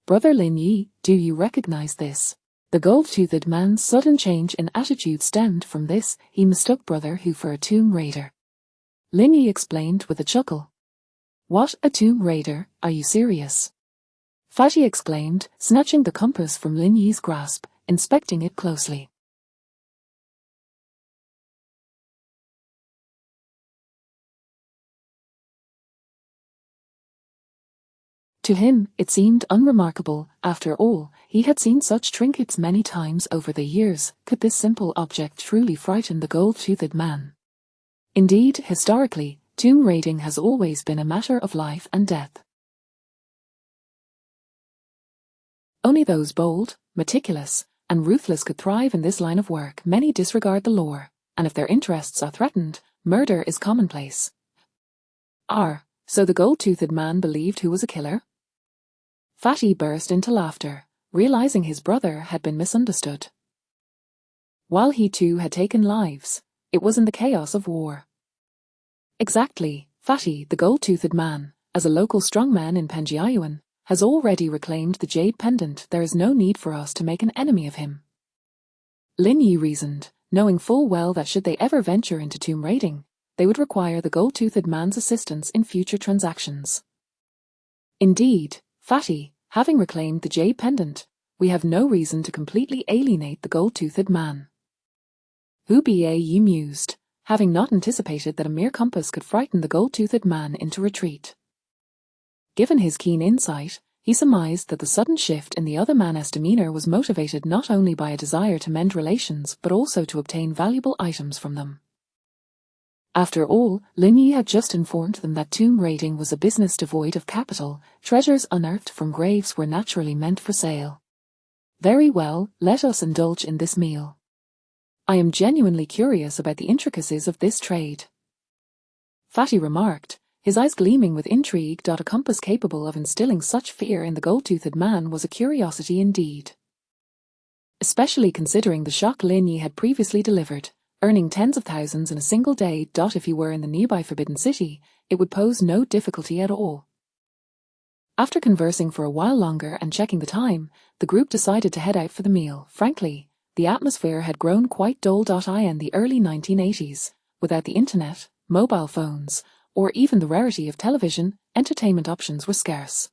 Brother Lin Yi, do you recognize this? The gold-toothed man's sudden change in attitude stemmed from this. He mistook Brother Hu for a tomb raider. Lin Yi explained with a chuckle. What, a tomb raider? Are you serious? Fatty exclaimed, snatching the compass from Lin Yi's grasp, inspecting it closely. To him, it seemed unremarkable. After all, he had seen such trinkets many times over the years. Could this simple object truly frighten the gold-toothed man? Indeed, historically, tomb raiding has always been a matter of life and death. Only those bold, meticulous, and ruthless could thrive in this line of work. Many disregard the law, and if their interests are threatened, murder is commonplace. So the gold-toothed man believed Hu was a killer? Fatty burst into laughter, realizing his brother had been misunderstood. While he too had taken lives, it was in the chaos of war. Exactly, Fatty, the gold-toothed man, as a local strongman in Penjiayuan, has already reclaimed the jade pendant. There is no need for us to make an enemy of him. Lin Yi reasoned, knowing full well that should they ever venture into tomb raiding, they would require the gold-toothed man's assistance in future transactions. Indeed, Fatty, having reclaimed the jade pendant, we have no reason to completely alienate the gold-toothed man. Hu Ba mused, having not anticipated that a mere compass could frighten the gold-toothed man into retreat. Given his keen insight, he surmised that the sudden shift in the other man's demeanor was motivated not only by a desire to mend relations but also to obtain valuable items from them. After all, Lin Yi had just informed them that tomb raiding was a business devoid of capital. Treasures unearthed from graves were naturally meant for sale. Very well, let us indulge in this meal. I am genuinely curious about the intricacies of this trade. Fatty remarked, his eyes gleaming with intrigue. A compass capable of instilling such fear in the gold-toothed man was a curiosity indeed. Especially considering the shock Lin Yi had previously delivered, earning tens of thousands in a single day. If he were in the nearby Forbidden City, it would pose no difficulty at all. After conversing for a while longer and checking the time, the group decided to head out for the meal. Frankly, the atmosphere had grown quite dull. In the early 1980s, without the internet, mobile phones, or even the rarity of television, entertainment options were scarce.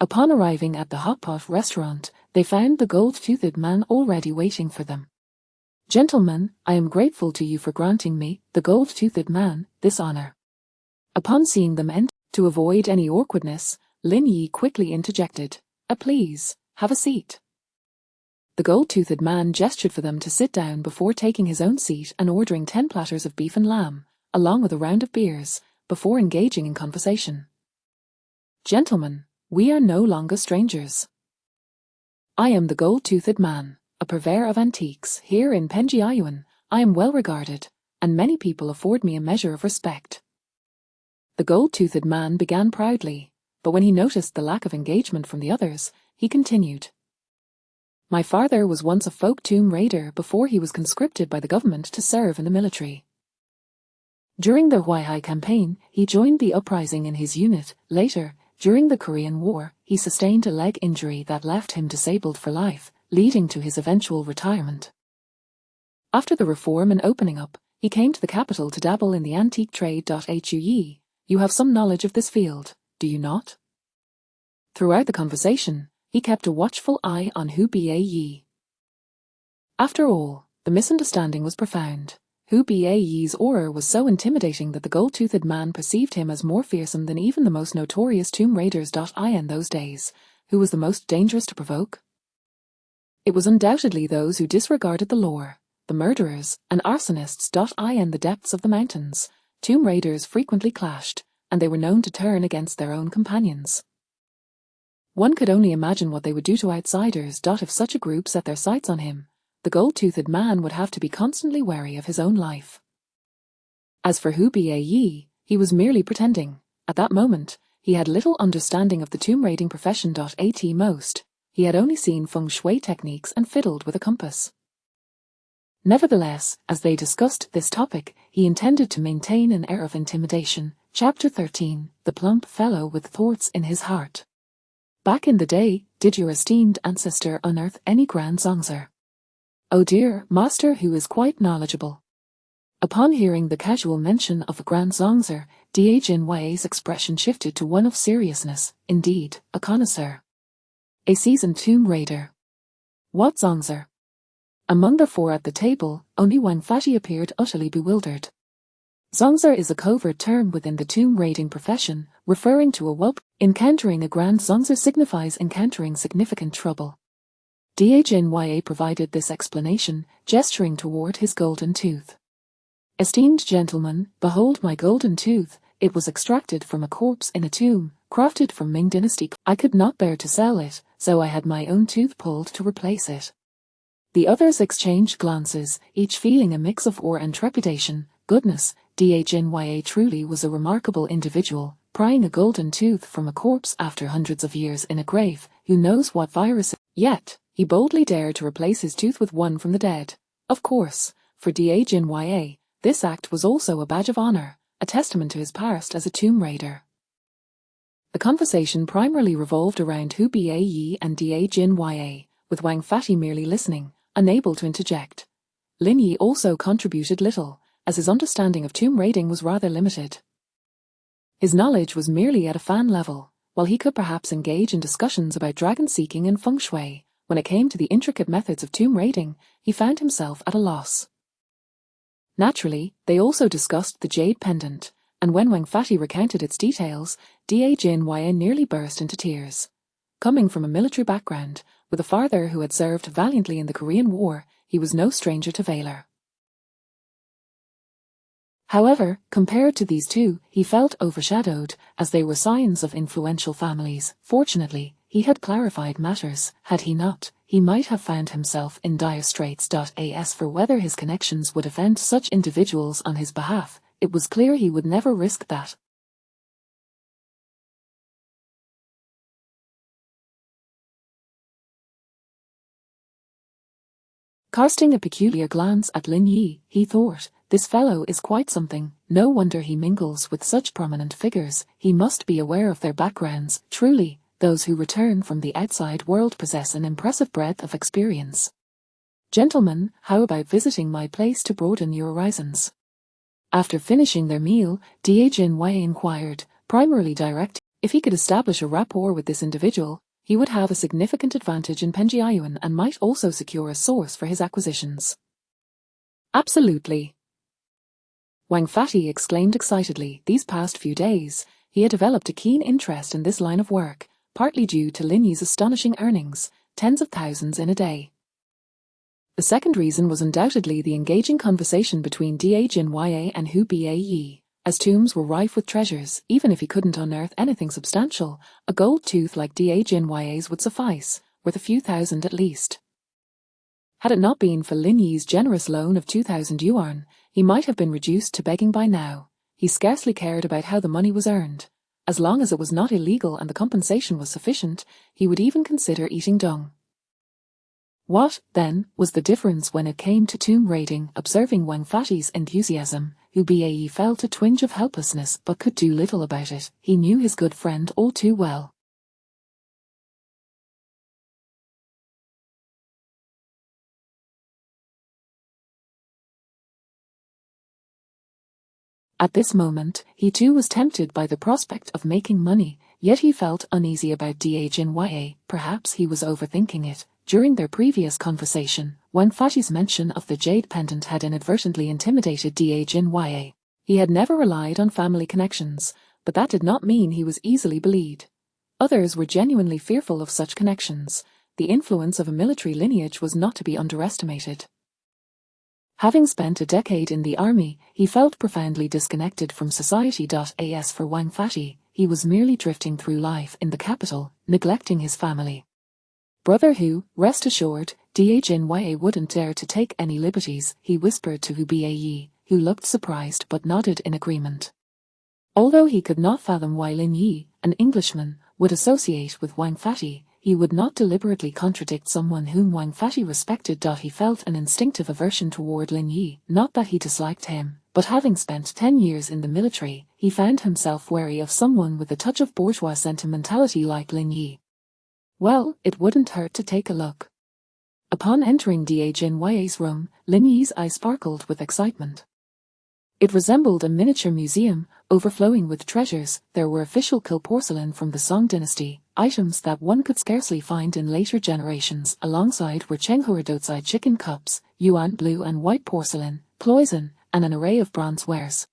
Upon arriving at the hot pot restaurant, they found the gold-toothed man already waiting for them. Gentlemen, I am grateful to you for granting me, the gold-toothed man, this honor. Upon seeing them enter, to avoid any awkwardness, Lin Yi quickly interjected, please, have a seat. The gold-toothed man gestured for them to sit down before taking his own seat and ordering 10 platters of beef and lamb, along with a round of beers, before engaging in conversation. Gentlemen, we are no longer strangers. I am the gold-toothed man, a purveyor of antiques here in Penjiayuan. I am well regarded, and many people afford me a measure of respect." The gold-toothed man began proudly, but when he noticed the lack of engagement from the others, he continued. "My father was once a folk tomb raider before he was conscripted by the government to serve in the military. During the Huaihai campaign, he joined the uprising in his unit. Later, during the Korean War, he sustained a leg injury that left him disabled for life, leading to his eventual retirement. After the reform and opening up, he came to the capital to dabble in the antique trade. Hui, you have some knowledge of this field, do you not?" Throughout the conversation, he kept a watchful eye on Hu Bie. After all, the misunderstanding was profound. Hu Bie's aura was so intimidating that the gold-toothed man perceived him as more fearsome than even the most notorious tomb raiders. In those days, who was the most dangerous to provoke? It was undoubtedly those who disregarded the law, the murderers and arsonists. In the depths of the mountains, tomb raiders frequently clashed, and they were known to turn against their own companions. One could only imagine what they would do to outsiders. If such a group set their sights on him, the gold-toothed man would have to be constantly wary of his own life. As for Hu Bie, he was merely pretending. At that moment, he had little understanding of the tomb-raiding profession. At most, he had only seen feng shui techniques and fiddled with a compass. Nevertheless, as they discussed this topic, he intended to maintain an air of intimidation. Chapter 13, The Plump Fellow with Thoughts in His Heart. Back in the day, did your esteemed ancestor unearth any grand zongzer? Oh dear, master who is quite knowledgeable. Upon hearing the casual mention of a grand zongzer, Dajinya's expression shifted to one of seriousness, indeed, a connoisseur. A seasoned tomb raider. What zongzer? Among the four at the table, only Wang Fati appeared utterly bewildered. Zongzer is a covert term within the tomb raiding profession, referring to a whelp. Encountering a grand zongzer signifies encountering significant trouble. Dajnya provided this explanation, gesturing toward his golden tooth. Esteemed gentlemen, behold my golden tooth. It was extracted from a corpse in a tomb, crafted from Ming Dynasty. I could not bear to sell it, so I had my own tooth pulled to replace it. The others exchanged glances, each feeling a mix of awe and trepidation. Goodness, Dajnya truly was a remarkable individual, prying a golden tooth from a corpse after hundreds of years in a grave. Who knows what virus? Yet, he boldly dared to replace his tooth with one from the dead. Of course, for Dajnya, this act was also a badge of honor, a testament to his past as a tomb raider. The conversation primarily revolved around Hu Bie and Dajnya, with Wang Fati merely listening, unable to interject. Lin Yi also contributed little, as his understanding of tomb raiding was rather limited. His knowledge was merely at a fan level, while he could perhaps engage in discussions about dragon seeking and feng shui. When it came to the intricate methods of tomb raiding, he found himself at a loss. Naturally, they also discussed the jade pendant, and when Wang Fati recounted its details, Dajnya nearly burst into tears. Coming from a military background, with a father who had served valiantly in the Korean War, he was no stranger to valor. However, compared to these two, he felt overshadowed, as they were scions of influential families. Fortunately, he had clarified matters. Had he not, he might have found himself in dire straits. As for whether his connections would offend such individuals on his behalf, it was clear he would never risk that. Casting a peculiar glance at Lin Yi, he thought, this fellow is quite something. No wonder he mingles with such prominent figures. He must be aware of their backgrounds. Truly, those who return from the outside world possess an impressive breadth of experience. Gentlemen, how about visiting my place to broaden your horizons? After finishing their meal, Dajnya inquired, primarily direct. If he could establish a rapport with this individual, he would have a significant advantage in Penjiayuan and might also secure a source for his acquisitions. Absolutely. Wang Fati exclaimed excitedly. These past few days, he had developed a keen interest in this line of work, partly due to Lin Yi's astonishing earnings, tens of thousands in a day. The second reason was undoubtedly the engaging conversation between Dajnya and Hu Bie. As tombs were rife with treasures, even if he couldn't unearth anything substantial, a gold tooth like Dajnya's would suffice, worth a few thousand at least. Had it not been for Lin Yi's generous loan of 2,000 yuan, He might have been reduced to begging by now. He scarcely cared about how the money was earned. As long as it was not illegal and the compensation was sufficient, he would even consider eating dung. What, then, was the difference when it came to tomb raiding? Observing Wang Fati's enthusiasm, Hubei felt a twinge of helplessness but could do little about it. He knew his good friend all too well. At this moment, he too was tempted by the prospect of making money, yet he felt uneasy about Dajinya. Perhaps he was overthinking it. During their previous conversation, Wang Fati's mention of the jade pendant had inadvertently intimidated Dajinya. He had never relied on family connections, but that did not mean he was easily bullied. Others were genuinely fearful of such connections. The influence of a military lineage was not to be underestimated. Having spent a decade in the army, he felt profoundly disconnected from society. As for Wang Fati, he was merely drifting through life in the capital, neglecting his family. Brother Hu, rest assured, Dajinya wouldn't dare to take any liberties, he whispered to Hubei, who looked surprised but nodded in agreement. Although he could not fathom why Lin Yi, an Englishman, would associate with Wang Fati, he would not deliberately contradict someone whom Wang Fati respected. He felt an instinctive aversion toward Lin Yi, not that he disliked him, but having spent 10 years in the military, he found himself wary of someone with a touch of bourgeois sentimentality like Lin Yi. Well, it wouldn't hurt to take a look. Upon entering Dajinya's room, Lin Yi's eyes sparkled with excitement. It resembled a miniature museum, overflowing with treasures. There were official Qil porcelain from the Song dynasty, items that one could scarcely find in later generations. Alongside were Chenghua chicken cups, yuan blue and white porcelain, cloison, and an array of bronze wares,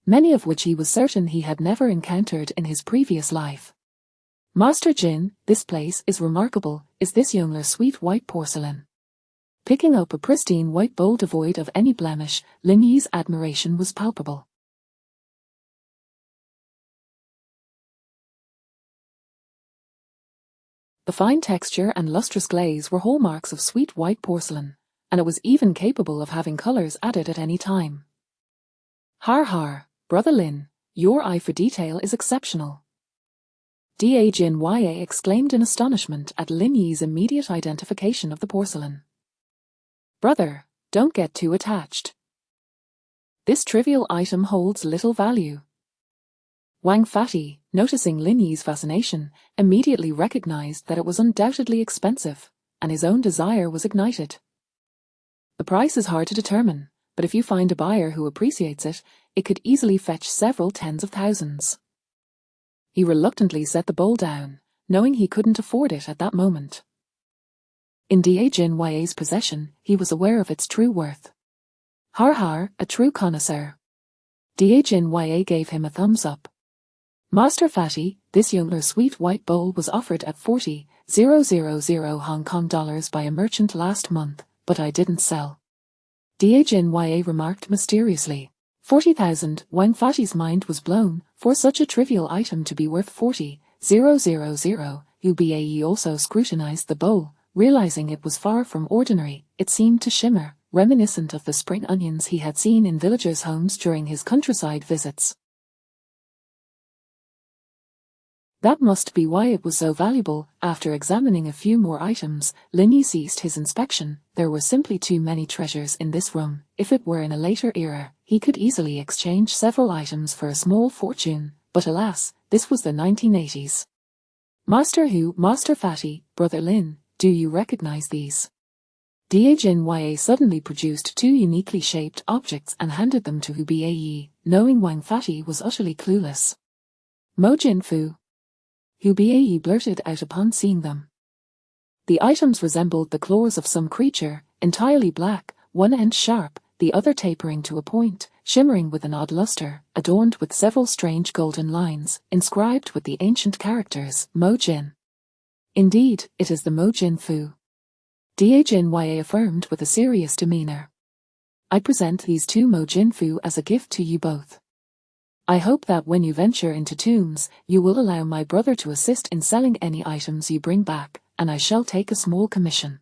many of which he was certain he had never encountered in his previous life. Master Jin, this place is remarkable. Is this Yongler sweet white porcelain? Picking up a pristine white bowl devoid of any blemish, Lin Yi's admiration was palpable. The fine texture and lustrous glaze were hallmarks of sweet white porcelain, and it was even capable of having colors added at any time. Har har, Brother Lin, your eye for detail is exceptional. Dajinya exclaimed in astonishment at Lin Yi's immediate identification of the porcelain. Brother, don't get too attached. This trivial item holds little value. Wang Fati, noticing Lin Yi's fascination, immediately recognized that it was undoubtedly expensive, and his own desire was ignited. The price is hard to determine, but if you find a buyer who appreciates it, it could easily fetch several tens of thousands. He reluctantly set the bowl down, knowing he couldn't afford it at that moment. In Dajinya's possession, he was aware of its true worth. Har har, a true connoisseur. Dajinya gave him a thumbs up. Master Fati, this Yongler sweet white bowl was offered at 40,000 Hong Kong dollars by a merchant last month, but I didn't sell. Dajinya remarked mysteriously. 40,000, Wang Fati's mind was blown. For such a trivial item to be worth 40,000, Hubei also scrutinized the bowl, realizing it was far from ordinary. It seemed to shimmer, reminiscent of the spring onions he had seen in villagers' homes during his countryside visits. That must be why it was so valuable. After examining a few more items, Lin Yi ceased his inspection. There were simply too many treasures in this room. If it were in a later era, he could easily exchange several items for a small fortune, but alas, this was the 1980s. Master Hu, Master Fati, Brother Lin, do you recognize these? Dajinya suddenly produced two uniquely shaped objects and handed them to Hubei, knowing Wang Fati was utterly clueless. Mo Jinfu, Hubei blurted out upon seeing them. The items resembled the claws of some creature, entirely black, one end sharp, the other tapering to a point, shimmering with an odd luster, adorned with several strange golden lines, inscribed with the ancient characters, Mo Jin. Indeed, it is the Mo Jin Fu. Dajinya affirmed with a serious demeanor. I present these two Mo Jin Fu as a gift to you both. I hope that when you venture into tombs, you will allow my brother to assist in selling any items you bring back, and I shall take a small commission.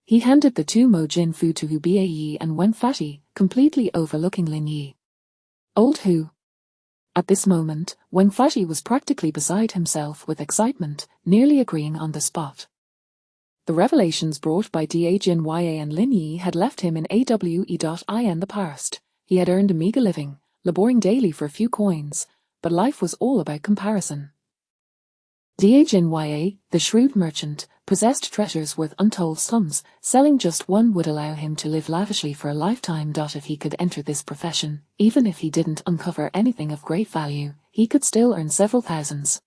He handed the two Mo Jin Fu to Hu Bae and Wen Fati, completely overlooking Lin Yi. Old Hu. At this moment, Wen Fati was practically beside himself with excitement, nearly agreeing on the spot. The revelations brought by Da Jin Ya and Lin Yi had left him in AWE.in the past. He had earned a meager living, laboring daily for a few coins, but life was all about comparison. Da Jin Ya, the shrewd merchant, possessed treasures worth untold sums. Selling just one would allow him to live lavishly for a lifetime. If he could enter this profession, even if he didn't uncover anything of great value, he could still earn several thousands.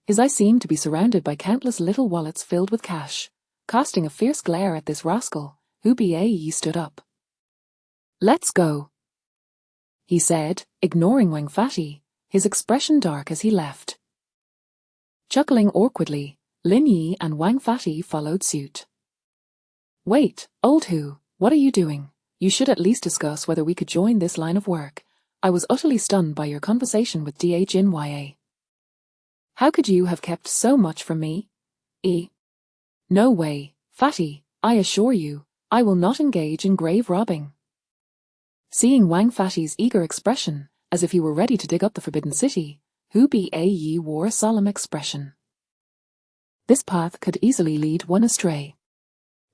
His eye seemed to be surrounded by countless little wallets filled with cash. Casting a fierce glare at this rascal, Hu Bae stood up. "Let's go," he said, ignoring Wen Fati, his expression dark as he left. Chuckling awkwardly, Lin Yi and Wen Fati followed suit. "Wait, old Hu, what are you doing? You should at least discuss whether we could join this line of work. I was utterly stunned by your conversation with Da Jin Ya. How could you have kept so much from me? No way, Fati, I assure you, I will not engage in grave robbing." Seeing Wen Fati's eager expression, as if he were ready to dig up the Forbidden City, Hu Bae wore a solemn expression. This path could easily lead one astray.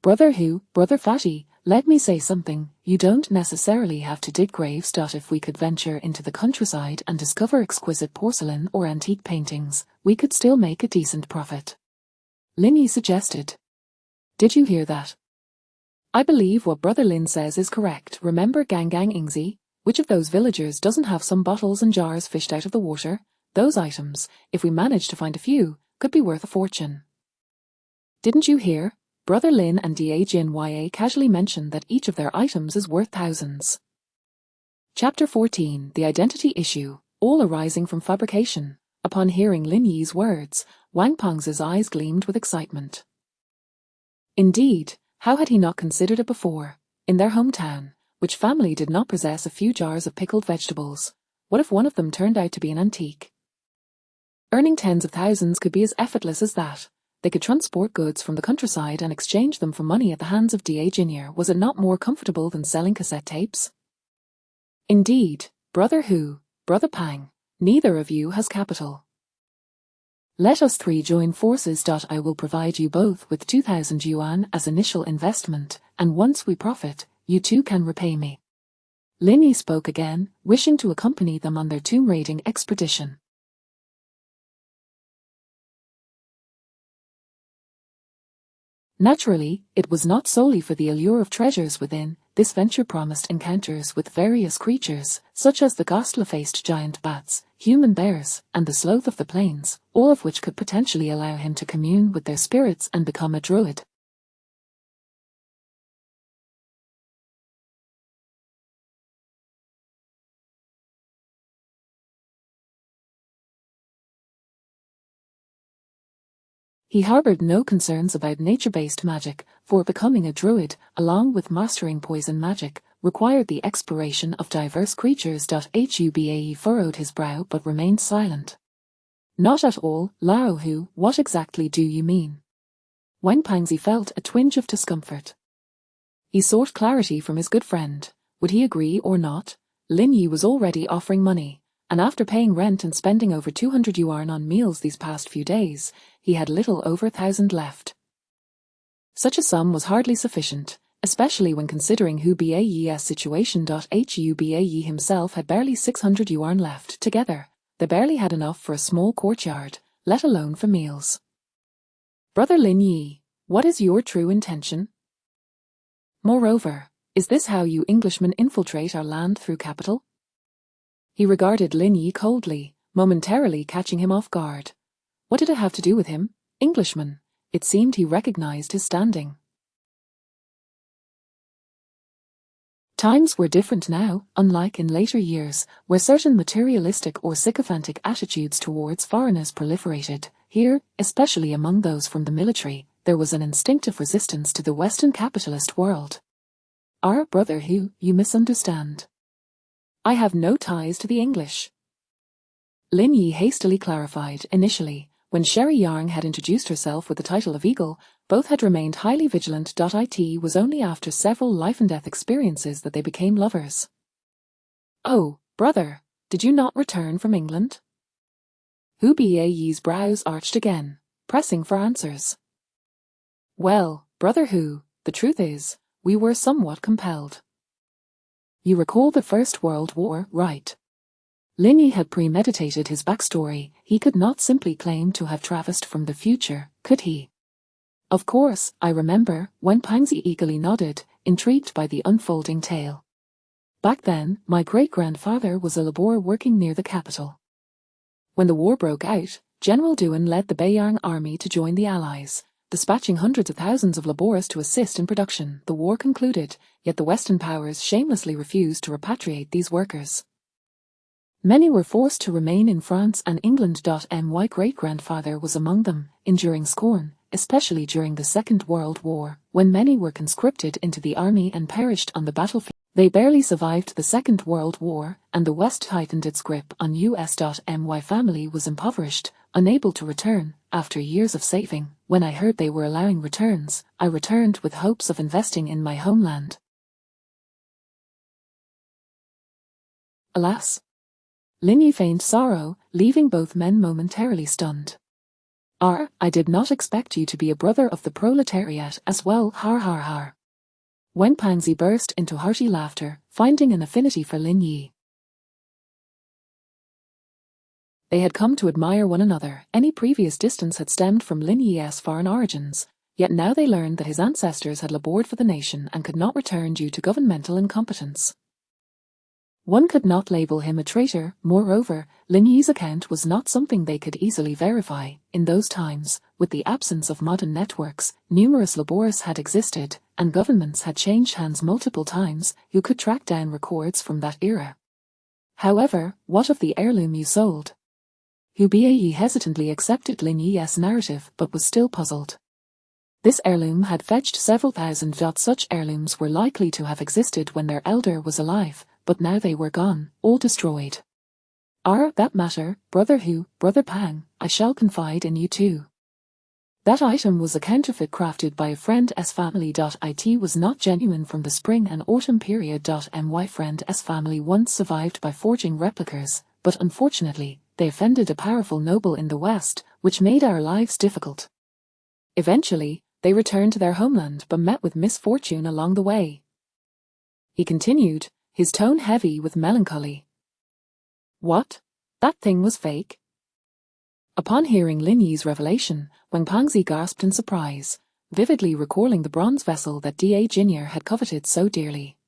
"Brother Hu, Brother Fati, let me say something. You don't necessarily have to dig graves. If we could venture into the countryside and discover exquisite porcelain or antique paintings, we could still make a decent profit," Lin Yi suggested. "Did you hear that? I believe what Brother Lin says is correct. Remember Gang Ingzi? Which of those villagers doesn't have some bottles and jars fished out of the water? Those items, if we manage to find a few, could be worth a fortune." "Didn't you hear? Brother Lin and Da Jin Ya casually mentioned that each of their items is worth thousands." Chapter 14, The Identity Issue, all arising from fabrication. Upon hearing Lin Yi's words, Wang Peng's eyes gleamed with excitement. Indeed, how had he not considered it before? In their hometown, which family did not possess a few jars of pickled vegetables? What if one of them turned out to be an antique? Earning tens of thousands could be as effortless as that. They could transport goods from the countryside and exchange them for money at the hands of Da Jin. Was it not more comfortable than selling cassette tapes? Indeed, Brother Hu, Brother Pang, neither of you has capital. Let us three join forces. I will provide you both with 2,000 yuan as initial investment, and once we profit, you two can repay me. Lin Yi spoke again, wishing to accompany them on their tomb raiding expedition. Naturally, it was not solely for the allure of treasures within. This venture promised encounters with various creatures, such as the ghastly-faced giant bats, human bears, and the sloth of the plains, all of which could potentially allow him to commune with their spirits and become a druid. He harbored no concerns about nature-based magic, for becoming a druid, along with mastering poison magic, required the exploration of diverse creatures. Hu Bae furrowed his brow but remained silent. "Not at all, Lao Hu, what exactly do you mean?" Wang Pengzi felt a twinge of discomfort. He sought clarity from his good friend. Would he agree or not? Lin Yi was already offering money, and after paying rent and spending over 200 yuan on meals these past few days, he had little over 1,000 left. Such a sum was hardly sufficient, especially when considering Hu Bae's situation. Hu Bae himself had barely 600 yuan left. Together, they barely had enough for a small courtyard, let alone for meals. "Brother Lin Yi, what is your true intention? Moreover, is this how you Englishmen infiltrate our land through capital?" He regarded Lin Yi coldly, momentarily catching him off guard. What did it have to do with him? Englishman. It seemed he recognized his standing. Times were different now, unlike in later years, where certain materialistic or sycophantic attitudes towards foreigners proliferated. Here, especially among those from the military, there was an instinctive resistance to the Western capitalist world. Our brother Hugh, you misunderstand. I have no ties to the English. Lin Yi hastily clarified. Initially, when Sherry Yang had introduced herself with the title of Eagle, both had remained highly vigilant. It was only after several life-and-death experiences that they became lovers. Oh, brother, did you not return from England? Hu Baiyi's brows arched again, pressing for answers. Well, brother Hu, the truth is, we were somewhat compelled. You recall the First World War, right? Lin Yi had premeditated his backstory. He could not simply claim to have traversed from the future, could he? Of course, I remember, Wen Pangzi eagerly nodded, intrigued by the unfolding tale. Back then, my great-grandfather was a laborer working near the capital. When the war broke out, General Duan led the Beiyang army to join the Allies, dispatching hundreds of thousands of laborers to assist in production. The war concluded, yet the Western powers shamelessly refused to repatriate these workers. Many were forced to remain in France and England. My great-grandfather was among them, enduring scorn, especially during the Second World War, when many were conscripted into the army and perished on the battlefield. They barely survived the Second World War, and the West tightened its grip on US. My family was impoverished, unable to return. After years of saving, when I heard they were allowing returns, I returned with hopes of investing in my homeland. Alas! Lin Yi feigned sorrow, leaving both men momentarily stunned. I did not expect you to be a brother of the proletariat as well. Har har har. Wen Pangzi burst into hearty laughter, finding an affinity for Lin Yi. They had come to admire one another. Any previous distance had stemmed from Lin Yi's foreign origins, yet now they learned that his ancestors had labored for the nation and could not return due to governmental incompetence. One could not label him a traitor. Moreover, Lin Yi's account was not something they could easily verify. In those times, with the absence of modern networks, numerous laborers had existed, and governments had changed hands multiple times. Who could track down records from that era? However, what of the heirloom you sold? Hu Baiyi hesitantly accepted Lin Yi's narrative but was still puzzled. This heirloom had fetched several thousand. Such heirlooms were likely to have existed when their elder was alive, but now they were gone, all destroyed. That matter, brother Hu, brother Pang, I shall confide in you too. That item was a counterfeit crafted by a friend's family. It was not genuine from the spring and autumn period. My friend's family once survived by forging replicas, but unfortunately, they offended a powerful noble in the West, which made our lives difficult. Eventually, they returned to their homeland but met with misfortune along the way. He continued, his tone heavy with melancholy. What? That thing was fake? Upon hearing Lin Yi's revelation, Wen Pangzi gasped in surprise, vividly recalling the bronze vessel that Da Jinier had coveted so dearly.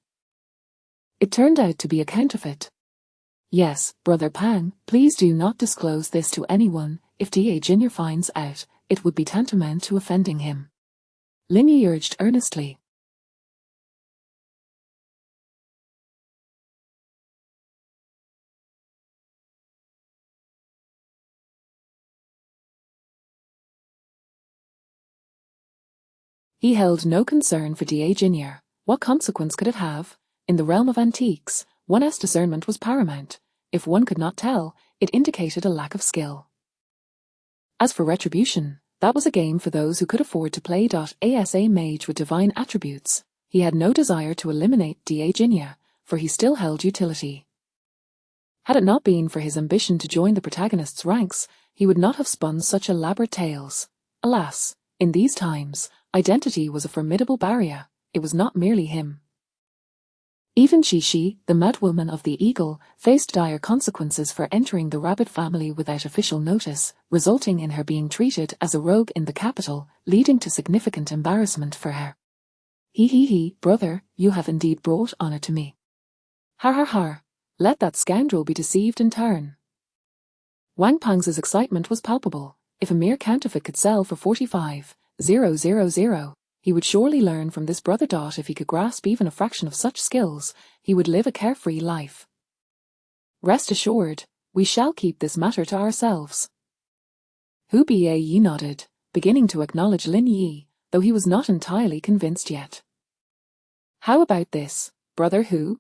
It turned out to be a counterfeit. Yes, brother Pang, please do not disclose this to anyone. If Da Jinier finds out, it would be tantamount to offending him. Lin Yi urged earnestly. He held no concern for Da Jinier. What consequence could it have? In the realm of antiques, one's discernment was paramount. If one could not tell, it indicated a lack of skill. As for retribution, that was a game for those who could afford to play. As a mage with divine attributes, he had no desire to eliminate Da Jinier, for he still held utility. Had it not been for his ambition to join the protagonist's ranks, he would not have spun such elaborate tales. Alas, in these times, identity was a formidable barrier. It was not merely him. Even Shi, the madwoman of the Eagle, faced dire consequences for entering the rabbit family without official notice, resulting in her being treated as a rogue in the capital, leading to significant embarrassment for her. He, brother, you have indeed brought honor to me. Har har har, let that scoundrel be deceived in turn. Wang Pang's excitement was palpable. If a mere counterfeit could sell for 45,000, he would surely learn from this brother. If he could grasp even a fraction of such skills, he would live a carefree life. Rest assured, we shall keep this matter to ourselves. Hu Baiyi nodded, beginning to acknowledge Lin Yi, though he was not entirely convinced yet. How about this, brother Hu?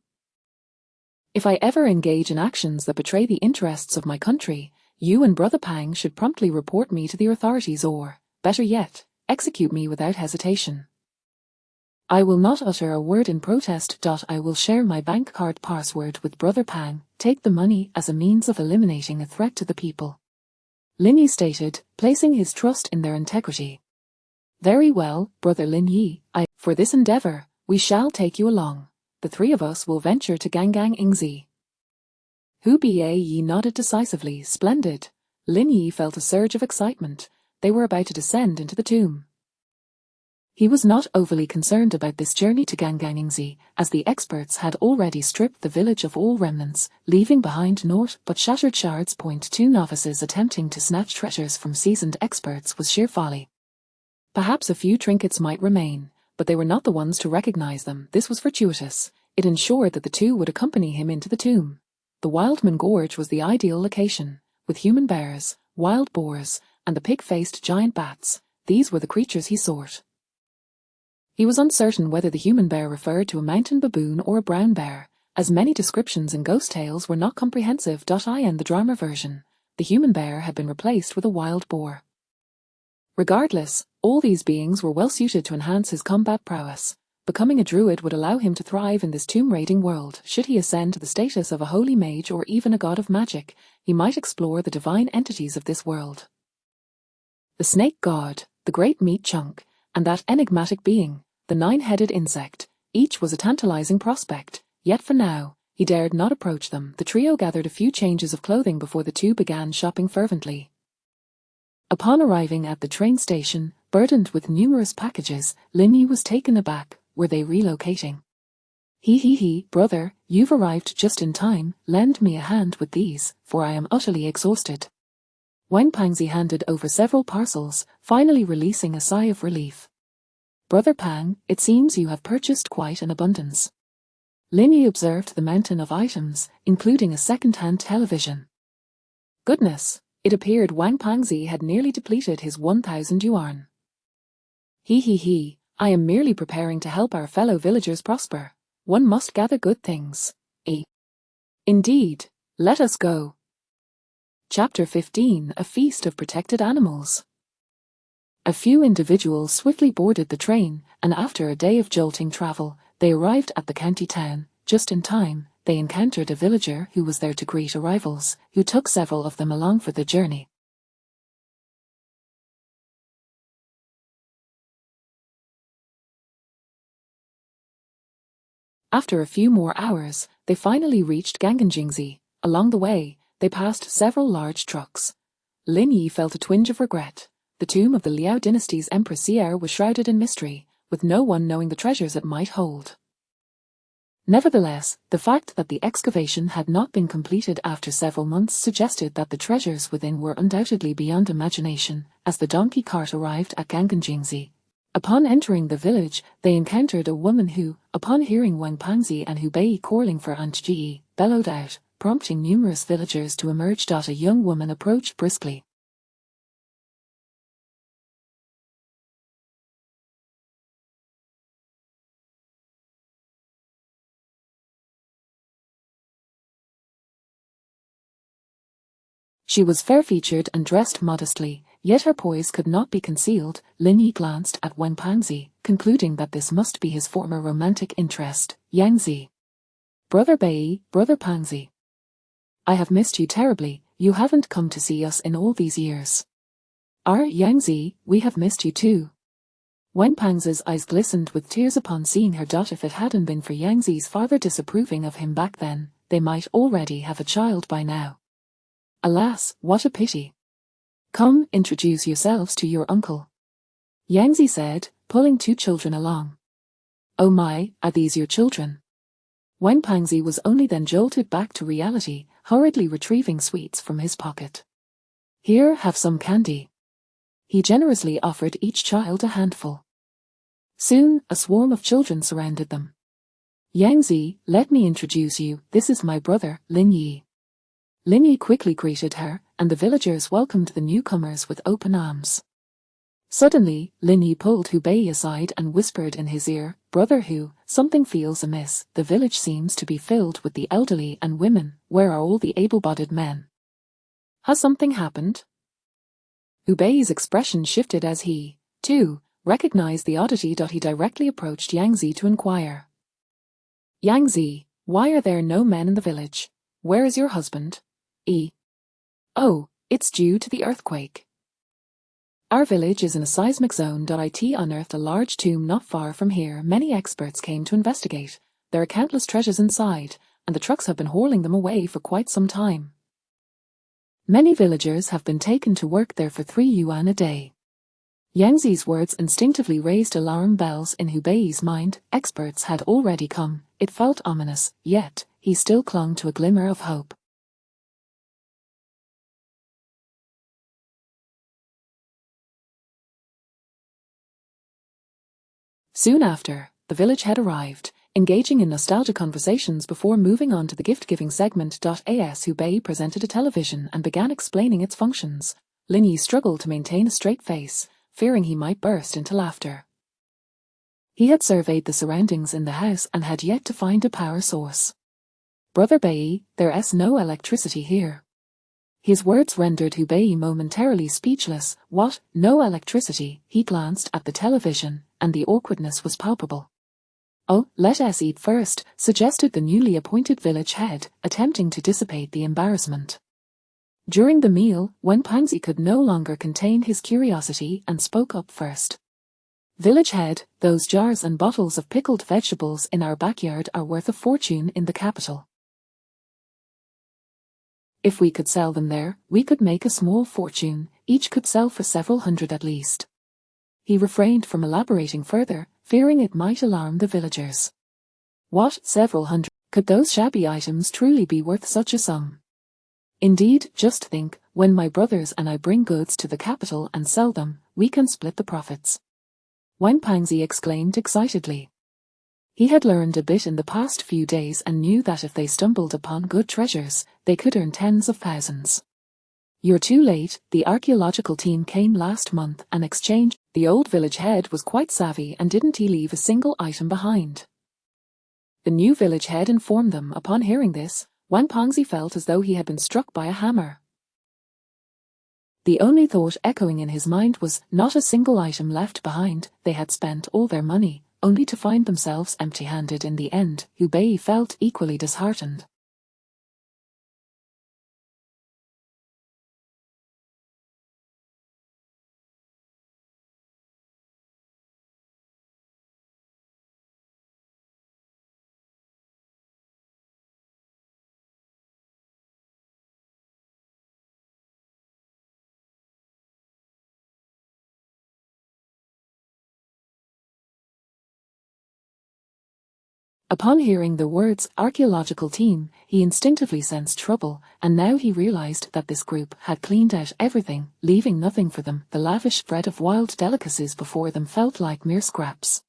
If I ever engage in actions that betray the interests of my country, you and Brother Pang should promptly report me to the authorities or, better yet, execute me without hesitation. I will not utter a word in protest. I will share my bank card password with Brother Pang, take the money as a means of eliminating a threat to the people. Lin Yi stated, placing his trust in their integrity. Very well, Brother Lin Yi, for this endeavor, we shall take you along. The three of us will venture to Gangang Ingzi. Hu Yi nodded decisively. Splendid. Lin Yi felt a surge of excitement. They were about to descend into the tomb. He was not overly concerned about this journey to Gangang Ingzi, as the experts had already stripped the village of all remnants, leaving behind naught but shattered shards. 2 Novices attempting to snatch treasures from seasoned experts was sheer folly. Perhaps a few trinkets might remain, but they were not the ones to recognize them. This was fortuitous. It ensured that the two would accompany him into the tomb. The Wildman Gorge was the ideal location, with human bears, wild boars, and the pig-faced giant bats. These were the creatures he sought. He was uncertain whether the human bear referred to a mountain baboon or a brown bear, as many descriptions in ghost tales were not comprehensive. In the drama version, the human bear had been replaced with a wild boar. Regardless, all these beings were well suited to enhance his combat prowess. Becoming a druid would allow him to thrive in this tomb-raiding world. Should he ascend to the status of a holy mage or even a god of magic, he might explore the divine entities of this world. The snake god, the great meat chunk, and that enigmatic being, the 9-headed insect, each was a tantalizing prospect, yet for now, he dared not approach them. The trio gathered a few changes of clothing before the two began shopping fervently. Upon arriving at the train station, burdened with numerous packages, Lin Yi was taken aback. Were they relocating? Brother, you've arrived just in time. Lend me a hand with these, for I am utterly exhausted. Wang Pangzi handed over several parcels, finally releasing a sigh of relief. Brother Pang, it seems you have purchased quite an abundance. Lin Yi observed the mountain of items, including a second-hand television. Goodness, it appeared Wang Pangzi had nearly depleted his 1,000 yuan. I am merely preparing to help our fellow villagers prosper. One must gather good things. Indeed, let us go. Chapter 15: A Feast of Protected Animals. A few individuals swiftly boarded the train, and after a day of jolting travel, they arrived at the county town. Just in time, they encountered a villager who was there to greet arrivals, who took several of them along for the journey. After a few more hours, they finally reached Ganganjingzi. Along the way, they passed several large trucks. Lin Yi felt a twinge of regret. The tomb of the Liao dynasty's Empress Xier was shrouded in mystery, with no one knowing the treasures it might hold. Nevertheless, the fact that the excavation had not been completed after several months suggested that the treasures within were undoubtedly beyond imagination. As the donkey cart arrived at Ganganjingzi, upon entering the village, they encountered a woman who, upon hearing Wang Pangzi and Hu Bei calling for Aunt Ji, bellowed out, prompting numerous villagers to emerge. A young woman approached briskly. She was fair-featured and dressed modestly, yet her poise could not be concealed. Lin Yi glanced at Wang Pangzi, concluding that this must be his former romantic interest, Yang Zi. Brother Bei, Brother Pangzi. I have missed you terribly. You haven't come to see us in all these years. Yang Zi, we have missed you too. Wang Pangzi's eyes glistened with tears upon seeing her. If it hadn't been for Yang Zi's father disapproving of him back then, they might already have a child by now. Alas, what a pity. Come, introduce yourselves to your uncle. Yang Zi said, pulling 2 children along. Oh my, are these your children? Wang Pangzi was only then jolted back to reality, hurriedly retrieving sweets from his pocket. Here, have some candy. He generously offered each child a handful. Soon, a swarm of children surrounded them. Yang Zi, let me introduce you, this is my brother, Lin Yi. Lin Yi quickly greeted her, and the villagers welcomed the newcomers with open arms. Suddenly, Linyi pulled Hubei aside and whispered in his ear, "Brother Hu, something feels amiss. The village seems to be filled with the elderly and women. Where are all the able-bodied men? Has something happened?" Hubei's expression shifted as he, too, recognized the oddity. He directly approached Yangzi to inquire. "Yangzi, why are there no men in the village? Where is your husband?" "Oh, it's due to the earthquake. Our village is in a seismic zone. It unearthed a large tomb not far from here. Many experts came to investigate. There are countless treasures inside, and the trucks have been hauling them away for quite some time. Many villagers have been taken to work there for 3 yuan a day." Yangzi's words instinctively raised alarm bells in Hubei's mind. Experts had already come. It felt ominous, yet he still clung to a glimmer of hope. Soon after, the village had arrived, engaging in nostalgic conversations before moving on to the gift-giving segment. As Hubei presented a television and began explaining its functions, Linyi struggled to maintain a straight face, fearing he might burst into laughter. He had surveyed the surroundings in the house and had yet to find a power source. "Brother Bei, there's no electricity here." His words rendered Hubei momentarily speechless. "What? No electricity?" He glanced at the television, and the awkwardness was palpable. "Oh, let us eat first," suggested the newly appointed village head, attempting to dissipate the embarrassment. During the meal, Wen Pangzi could no longer contain his curiosity and spoke up first. "Village head, those jars and bottles of pickled vegetables in our backyard are worth a fortune in the capital. If we could sell them there, we could make a small fortune. Each could sell for several hundred at least." He refrained from elaborating further, fearing it might alarm the villagers. What, several hundred? Could those shabby items truly be worth such a sum? Indeed, just think, when my brothers and I bring goods to the capital and sell them, we can split the profits. Wen Pangzi exclaimed excitedly. He had learned a bit in the past few days and knew that if they stumbled upon good treasures, they could earn tens of thousands. "You're too late. The archaeological team came last month and exchanged." The old village head was quite savvy and didn't leave a single item behind. The new village head informed them. Upon hearing this, Wen Pangzi felt as though he had been struck by a hammer. The only thought echoing in his mind was, not a single item left behind. They had spent all their money, only to find themselves empty-handed in the end. Hubei felt equally disheartened. Upon hearing the words archaeological team, he instinctively sensed trouble, and now he realized that this group had cleaned out everything, leaving nothing for them. The lavish spread of wild delicacies before them felt like mere scraps.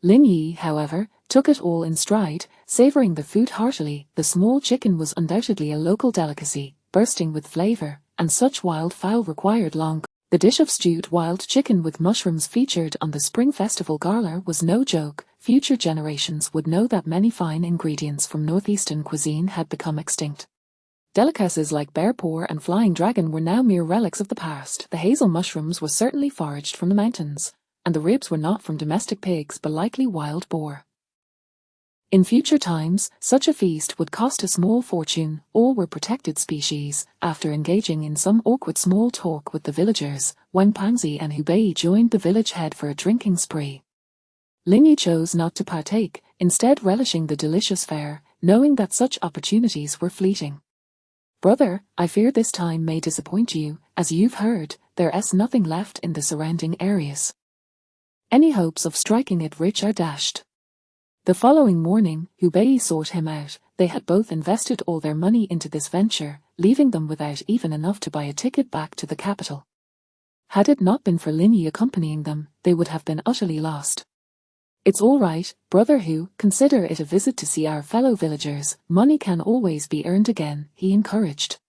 Linyi, however, took it all in stride, savoring the food heartily. The small chicken was undoubtedly a local delicacy, bursting with flavor, and such wild fowl required long. The dish of stewed wild chicken with mushrooms featured on the Spring Festival Gala was no joke. Future generations would know that many fine ingredients from northeastern cuisine had become extinct. Delicacies like bear paw and flying dragon were now mere relics of the past. The hazel mushrooms were certainly foraged from the mountains, and the ribs were not from domestic pigs but likely wild boar. In future times, such a feast would cost a small fortune. All were protected species. After engaging in some awkward small talk with the villagers, Wen Pangzi and Hubei joined the village head for a drinking spree. Linyi chose not to partake, instead relishing the delicious fare, knowing that such opportunities were fleeting. "Brother, I fear this time may disappoint you. As you've heard, there's nothing left in the surrounding areas. Any hopes of striking it rich are dashed." The following morning, Hubei sought him out. They had both invested all their money into this venture, leaving them without even enough to buy a ticket back to the capital. Had it not been for Linyi accompanying them, they would have been utterly lost. It's all right, brother Hu, consider it a visit to see our fellow villagers. Money can always be earned again, he encouraged.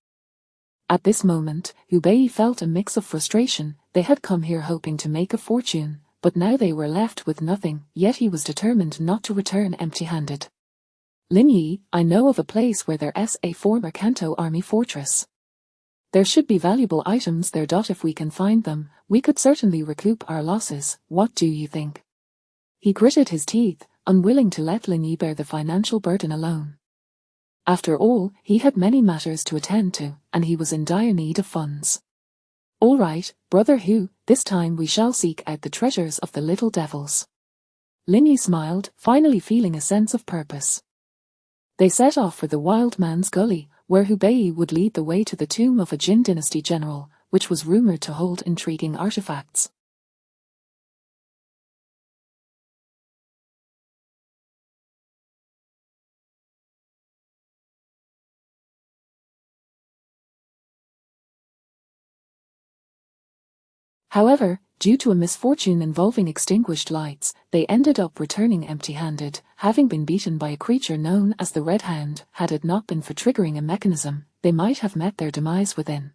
At this moment, Hubei felt a mix of frustration. They had come here hoping to make a fortune, but now they were left with nothing, yet he was determined not to return empty-handed. Lin Yi, I know of a place where there's a former Kanto army fortress. There should be valuable items there. If we can find them, we could certainly recoup our losses. What do you think? He gritted his teeth, unwilling to let Lin Yi bear the financial burden alone. After all, he had many matters to attend to, and he was in dire need of funds. All right, brother Hu, this time we shall seek out the treasures of the little devils. Lin Yi smiled, finally feeling a sense of purpose. They set off for the Wild Man's Gully, where Hubei would lead the way to the tomb of a Jin dynasty general, which was rumored to hold intriguing artifacts. However, due to a misfortune involving extinguished lights, they ended up returning empty-handed, having been beaten by a creature known as the Red Hound. Had it not been for triggering a mechanism, they might have met their demise within.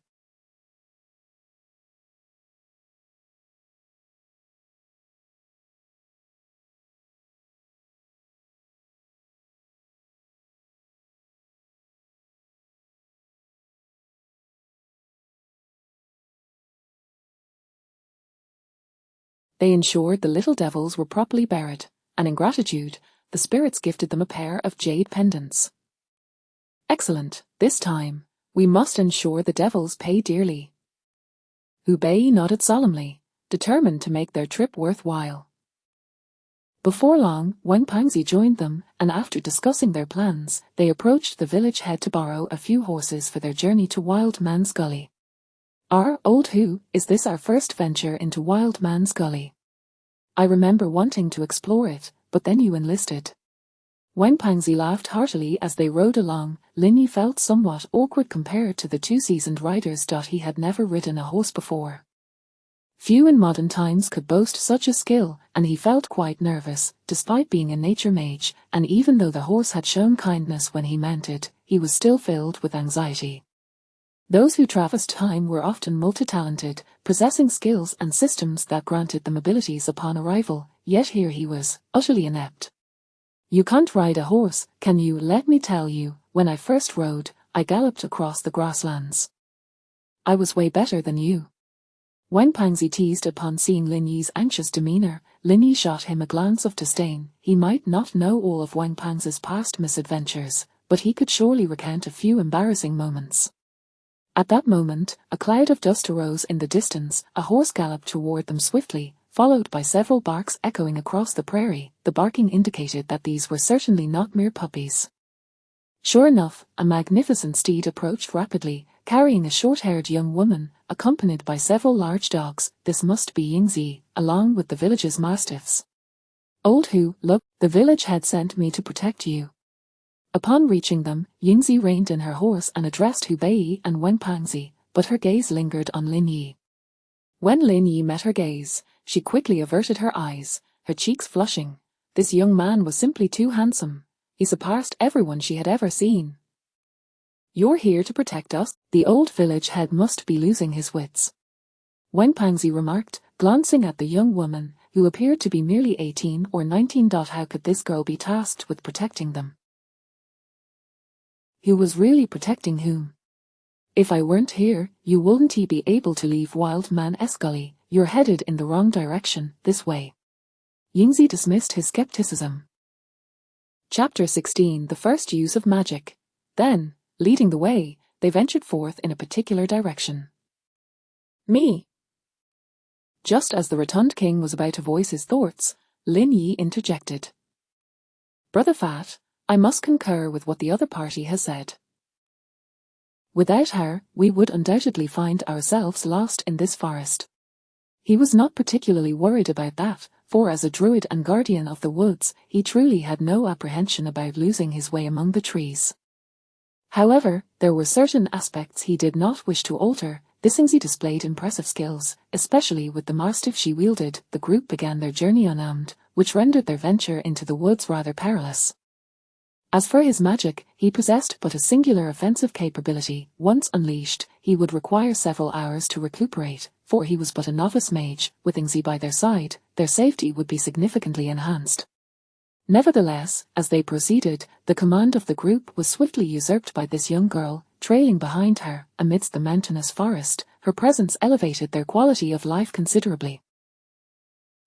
They ensured the little devils were properly buried, and in gratitude, the spirits gifted them a pair of jade pendants. Excellent, this time, we must ensure the devils pay dearly. Hubei nodded solemnly, determined to make their trip worthwhile. Before long, Wang Pangzi joined them, and after discussing their plans, they approached the village head to borrow a few horses for their journey to Wild Man's Gully. Old Hu, is this our first venture into Wild Man's Gully? I remember wanting to explore it, but then you enlisted. Wang Pangzi laughed heartily as they rode along. Lin Yi felt somewhat awkward compared to the two seasoned riders. He had never ridden a horse before. Few in modern times could boast such a skill, and he felt quite nervous, despite being a nature mage, and even though the horse had shown kindness when he mounted, he was still filled with anxiety. Those who traversed time were often multi-talented, possessing skills and systems that granted them abilities upon arrival, yet here he was, utterly inept. You can't ride a horse, can you? Let me tell you, when I first rode, I galloped across the grasslands. I was way better than you. Wang Pangzi teased upon seeing Lin Yi's anxious demeanor. Lin Yi shot him a glance of disdain. He might not know all of Wang Pangzi's past misadventures, but he could surely recount a few embarrassing moments. At that moment, a cloud of dust arose in the distance. A horse galloped toward them swiftly, followed by several barks echoing across the prairie. The barking indicated that these were certainly not mere puppies. Sure enough, a magnificent steed approached rapidly, carrying a short-haired young woman, accompanied by several large dogs. This must be Yingzi, along with the village's mastiffs. Old Hu, look, the village had sent me to protect you. Upon reaching them, Yingzi reined in her horse and addressed Hubei and Wang Pangzi, but her gaze lingered on Lin Yi. When Lin Yi met her gaze, she quickly averted her eyes, her cheeks flushing. This young man was simply too handsome. He surpassed everyone she had ever seen. You're here to protect us? The old village head must be losing his wits. Wang Pangzi remarked, glancing at the young woman, who appeared to be merely 18 or 19. How could this girl be tasked with protecting them? Who was really protecting whom? If I weren't here, you wouldn't be able to leave Wild Man's Gully. You're headed in the wrong direction, this way. Yingzi dismissed his skepticism. Chapter 16 The First Use of Magic. Then, leading the way, they ventured forth in a particular direction. Me. Just as the rotund king was about to voice his thoughts, Lin Yi interjected. Brother Fat, I must concur with what the other party has said. Without her, we would undoubtedly find ourselves lost in this forest. He was not particularly worried about that, for as a druid and guardian of the woods, he truly had no apprehension about losing his way among the trees. However, there were certain aspects he did not wish to alter. This Yingzi displayed impressive skills, especially with the mastiff she wielded. The group began their journey unarmed, which rendered their venture into the woods rather perilous. As for his magic, he possessed but a singular offensive capability. Once unleashed, he would require several hours to recuperate, for he was but a novice mage. With Ingzi by their side, their safety would be significantly enhanced. Nevertheless, as they proceeded, the command of the group was swiftly usurped by this young girl. Trailing behind her, amidst the mountainous forest, her presence elevated their quality of life considerably.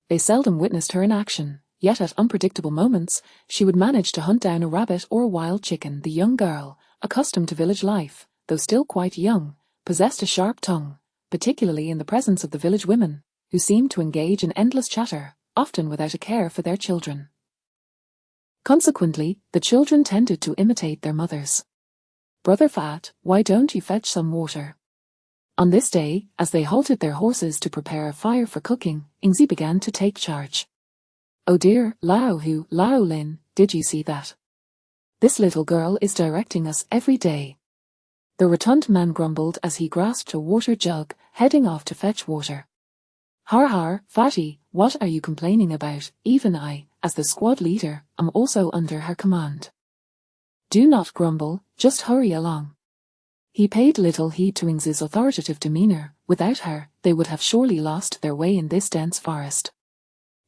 They seldom witnessed her in action, yet at unpredictable moments, she would manage to hunt down a rabbit or a wild chicken. The young girl, accustomed to village life, though still quite young, possessed a sharp tongue, particularly in the presence of the village women, who seemed to engage in endless chatter, often without a care for their children. Consequently, the children tended to imitate their mothers. "Brother Fat, why don't you fetch some water?" On this day, as they halted their horses to prepare a fire for cooking, Ingzi began to take charge. "Oh dear, Lao Lin, did you see that? This little girl is directing us every day." The rotund man grumbled as he grasped a water jug, heading off to fetch water. Har, Fatty, what are you complaining about? Even I, as the squad leader, am also under her command. Do not grumble, just hurry along. He paid little heed to Ingzi's authoritative demeanor. Without her, they would have surely lost their way in this dense forest.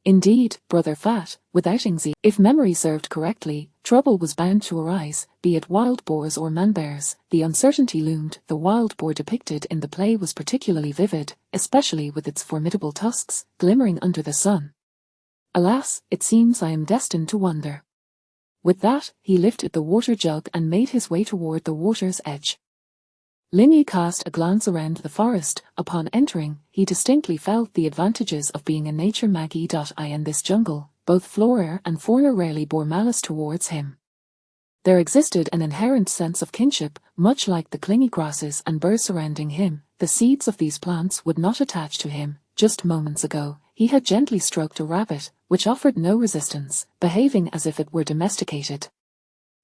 Indeed, Brother Fat, without Ingzi, if memory served correctly, trouble was bound to arise, be it wild boars or man-bears. The uncertainty loomed. The wild boar depicted in the play was particularly vivid, especially with its formidable tusks, glimmering under the sun. Alas, it seems I am destined to wander. With that, he lifted the water jug and made his way toward the water's edge. Lin Yi cast a glance around the forest. Upon entering, he distinctly felt the advantages of being a nature magi. In this jungle, both flora and fauna rarely bore malice towards him. There existed an inherent sense of kinship, much like the clingy grasses and burrs surrounding him. The seeds of these plants would not attach to him. Just moments ago, he had gently stroked a rabbit, which offered no resistance, behaving as if it were domesticated.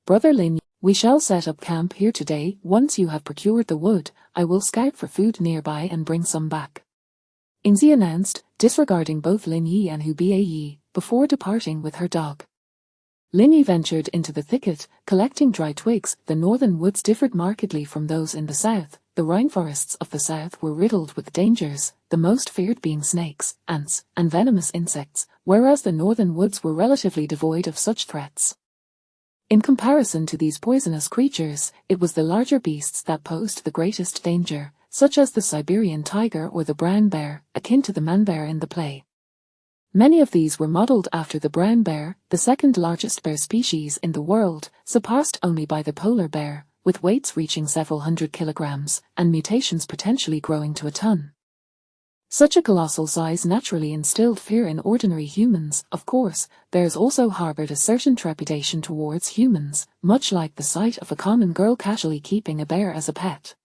"Brother Lin, we shall set up camp here today. Once you have procured the wood, I will scout for food nearby and bring some back," Ingzi announced, disregarding both Lin Yi and Hu Bae before departing with her dog. Lin Yi ventured into the thicket, collecting dry twigs. The northern woods differed markedly from those in the south. The rainforests of the south were riddled with dangers, the most feared being snakes, ants, and venomous insects, whereas the northern woods were relatively devoid of such threats. In comparison to these poisonous creatures, it was the larger beasts that posed the greatest danger, such as the Siberian tiger or the brown bear, akin to the man-bear in the play. Many of these were modeled after the brown bear, the second largest bear species in the world, surpassed only by the polar bear, with weights reaching several hundred kilograms, and mutations potentially growing to a ton. Such a colossal size naturally instilled fear in ordinary humans. Of course, bears also harbored a certain trepidation towards humans, much like the sight of a common girl casually keeping a bear as a pet.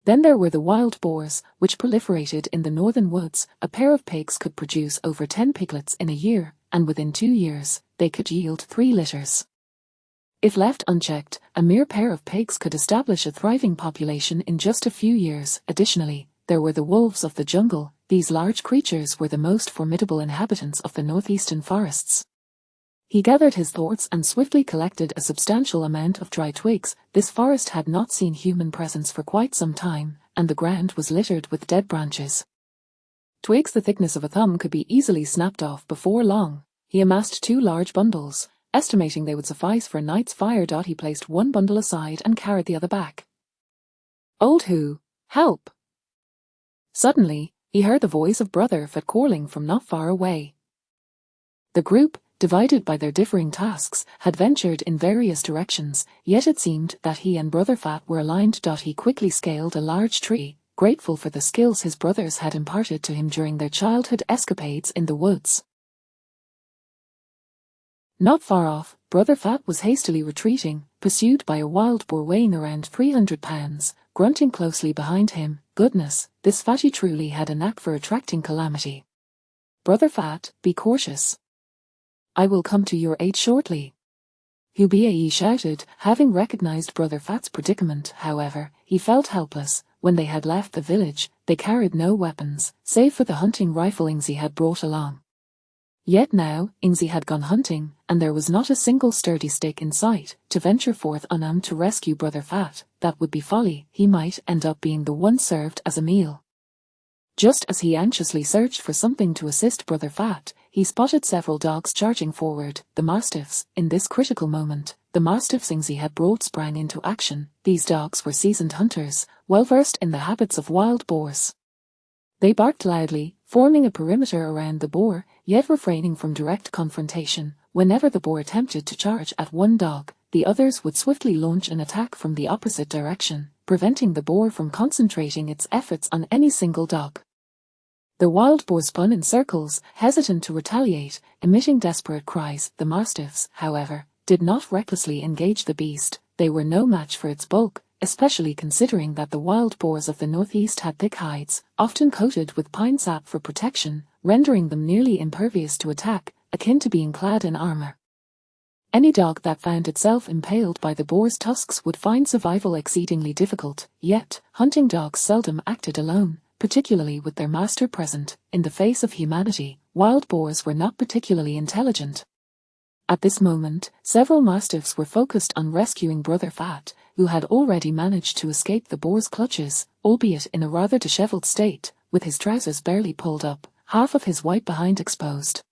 Then there were the wild boars, which proliferated in the northern woods. A pair of pigs could produce over 10 piglets in a year, and within 2 years, they could yield 3 litters. If left unchecked, a mere pair of pigs could establish a thriving population in just a few years. Additionally, there were the wolves of the jungle. These large creatures were the most formidable inhabitants of the northeastern forests. He gathered his thoughts and swiftly collected a substantial amount of dry twigs. This forest had not seen human presence for quite some time, and the ground was littered with dead branches. Twigs the thickness of a thumb could be easily snapped off before long. He amassed 2 large bundles, estimating they would suffice for a night's fire. He placed one bundle aside and carried the other back. "Old Hu, help!" Suddenly, he heard the voice of Brother Fat calling from not far away. The group, divided by their differing tasks, had ventured in various directions, yet it seemed that he and Brother Fat were aligned. He quickly scaled a large tree, grateful for the skills his brothers had imparted to him during their childhood escapades in the woods. Not far off, Brother Fat was hastily retreating, pursued by a wild boar weighing around 300 pounds, grunting closely behind him. Goodness, this fatty truly had a knack for attracting calamity. "Brother Fat, be cautious. I will come to your aid shortly," Hu Bae shouted. Having recognized Brother Fat's predicament, however, he felt helpless. When they had left the village, they carried no weapons, save for the hunting rifle Ingzi had brought along. Yet now, Ingzi had gone hunting, and there was not a single sturdy stick in sight. To venture forth unarmed to rescue Brother Fat, that would be folly. He might end up being the one served as a meal. Just as he anxiously searched for something to assist Brother Fat, he spotted several dogs charging forward, the mastiffs. In this critical moment, the mastiffs Ingzi had brought sprang into action. These dogs were seasoned hunters, well versed in the habits of wild boars. They barked loudly, forming a perimeter around the boar, yet refraining from direct confrontation. Whenever the boar attempted to charge at one dog, the others would swiftly launch an attack from the opposite direction, preventing the boar from concentrating its efforts on any single dog. The wild boar spun in circles, hesitant to retaliate, emitting desperate cries. The mastiffs, however, did not recklessly engage the beast. They were no match for its bulk, especially considering that the wild boars of the northeast had thick hides, often coated with pine sap for protection, rendering them nearly impervious to attack, akin to being clad in armor. Any dog that found itself impaled by the boar's tusks would find survival exceedingly difficult. Yet, hunting dogs seldom acted alone, particularly with their master present. In the face of humanity, wild boars were not particularly intelligent. At this moment, several mastiffs were focused on rescuing Brother Fat, who had already managed to escape the boar's clutches, albeit in a rather disheveled state, with his trousers barely pulled up, half of his white behind exposed.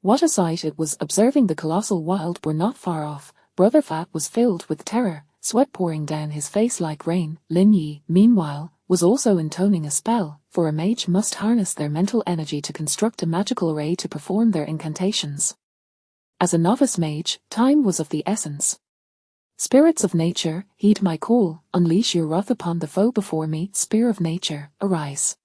What a sight it was! Observing the colossal wild boar not far off, Brother Fat was filled with terror, sweat pouring down his face like rain. Lin Yi, meanwhile, was also intoning a spell, for a mage must harness their mental energy to construct a magical array to perform their incantations. As a novice mage, time was of the essence. Spirits of nature, heed my call, unleash your wrath upon the foe before me. Spear of nature, arise.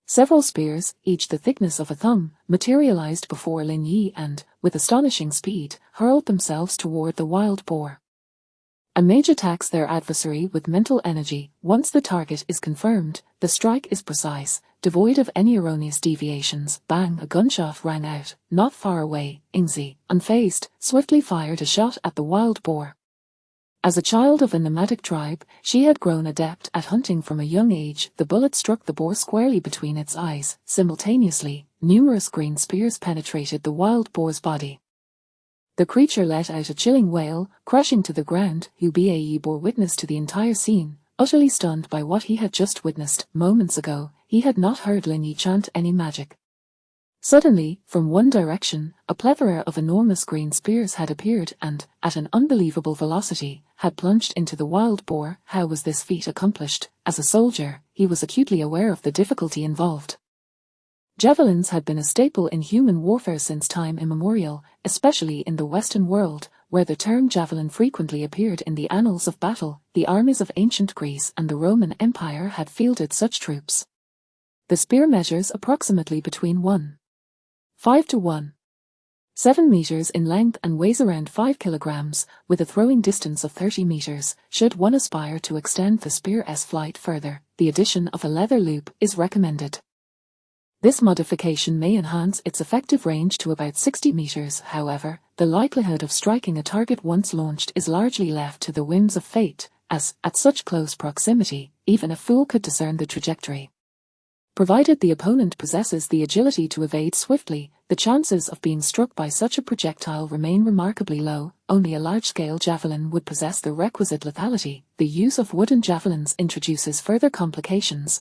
Several spears, each the thickness of a thumb, materialized before Lin Yi and, with astonishing speed, hurled themselves toward the wild boar. A mage attacks their adversary with mental energy. Once the target is confirmed, the strike is precise, devoid of any erroneous deviations. Bang! A gunshot rang out. Not far away, Ingzi, unfazed, swiftly fired a shot at the wild boar. As a child of a nomadic tribe, she had grown adept at hunting from a young age. The bullet struck the boar squarely between its eyes. Simultaneously, numerous green spears penetrated the wild boar's body. The creature let out a chilling wail, crashing to the ground. Hubae bore witness to the entire scene, utterly stunned by what he had just witnessed. Moments ago, he had not heard Lin Yi chant any magic. Suddenly, from one direction, a plethora of enormous green spears had appeared and, at an unbelievable velocity, had plunged into the wild boar. How was this feat accomplished? As a soldier, he was acutely aware of the difficulty involved. Javelins had been a staple in human warfare since time immemorial, especially in the Western world, where the term javelin frequently appeared in the annals of battle. The armies of ancient Greece and the Roman Empire had fielded such troops. The spear measures approximately between 1.5 to 1.7 meters in length and weighs around 5 kilograms, with a throwing distance of 30 meters. Should one aspire to extend the spear's flight further, the addition of a leather loop is recommended. This modification may enhance its effective range to about 60 meters. However, the likelihood of striking a target once launched is largely left to the whims of fate, as, at such close proximity, even a fool could discern the trajectory. Provided the opponent possesses the agility to evade swiftly, the chances of being struck by such a projectile remain remarkably low. Only a large-scale javelin would possess the requisite lethality. The use of wooden javelins introduces further complications.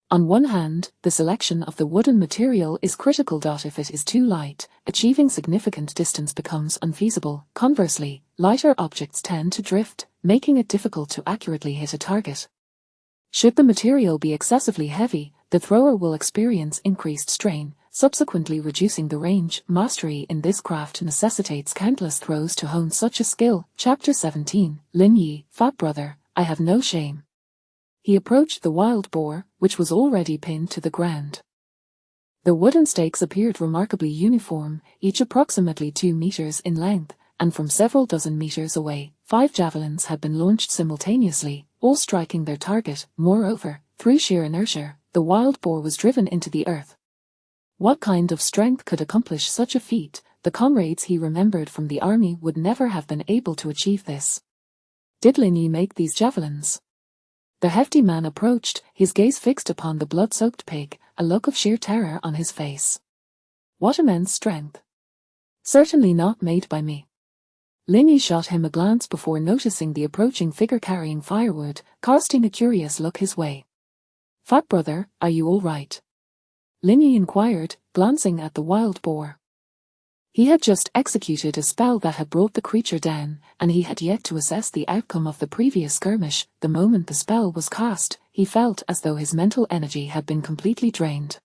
On one hand, the selection of the wooden material is critical. If it is too light, achieving significant distance becomes unfeasible. Conversely, lighter objects tend to drift, making it difficult to accurately hit a target. Should the material be excessively heavy, the thrower will experience increased strain, subsequently reducing the range. Mastery in this craft necessitates countless throws to hone such a skill. Chapter 17. Lin Yi, Fat Brother, I have no shame. He approached the wild boar, which was already pinned to the ground. The wooden stakes appeared remarkably uniform, each approximately 2 meters in length, and from several dozen meters away, 5 javelins had been launched simultaneously, all striking their target. Moreover, through sheer inertia, the wild boar was driven into the earth. What kind of strength could accomplish such a feat? The comrades he remembered from the army would never have been able to achieve this. Did Lin Yi make these javelins? The hefty man approached, his gaze fixed upon the blood-soaked pig, a look of sheer terror on his face. What immense strength! Certainly not made by me. Lin Yi shot him a glance before noticing the approaching figure carrying firewood, casting a curious look his way. Fat brother, are you all right? Lin Yi inquired, glancing at the wild boar. He had just executed a spell that had brought the creature down, and he had yet to assess the outcome of the previous skirmish. The moment the spell was cast, he felt as though his mental energy had been completely drained.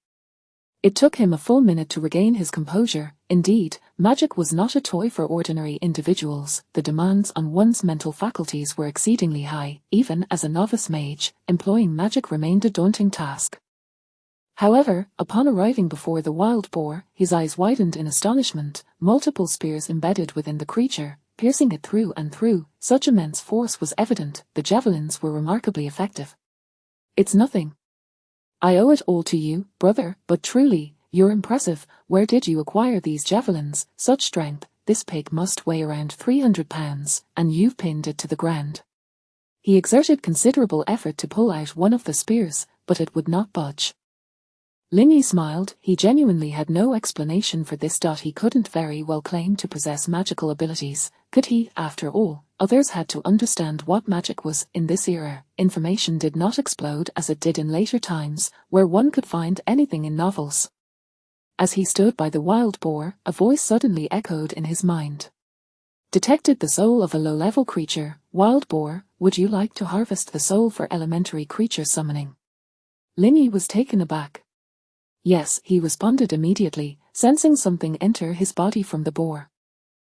It took him a full minute to regain his composure. Indeed, magic was not a toy for ordinary individuals. The demands on one's mental faculties were exceedingly high. Even as a novice mage, employing magic remained a daunting task. However, upon arriving before the wild boar, his eyes widened in astonishment. Multiple spears embedded within the creature, piercing it through and through. Such immense force was evident. The javelins were remarkably effective. It's nothing. I owe it all to you, brother, but truly, you're impressive. Where did you acquire these javelins? Such strength, this pig must weigh around 300 pounds, and you've pinned it to the ground. He exerted considerable effort to pull out one of the spears, but it would not budge. Lin Yi smiled. He genuinely had no explanation for this. He couldn't very well claim to possess magical abilities, could he? After all, others had to understand what magic was. In this era, information did not explode as it did in later times, where one could find anything in novels. As he stood by the wild boar, a voice suddenly echoed in his mind. Detected the soul of a low-level creature. Wild boar, would you like to harvest the soul for elementary creature summoning? Lin Yi was taken aback. Yes, he responded immediately, sensing something enter his body from the boar.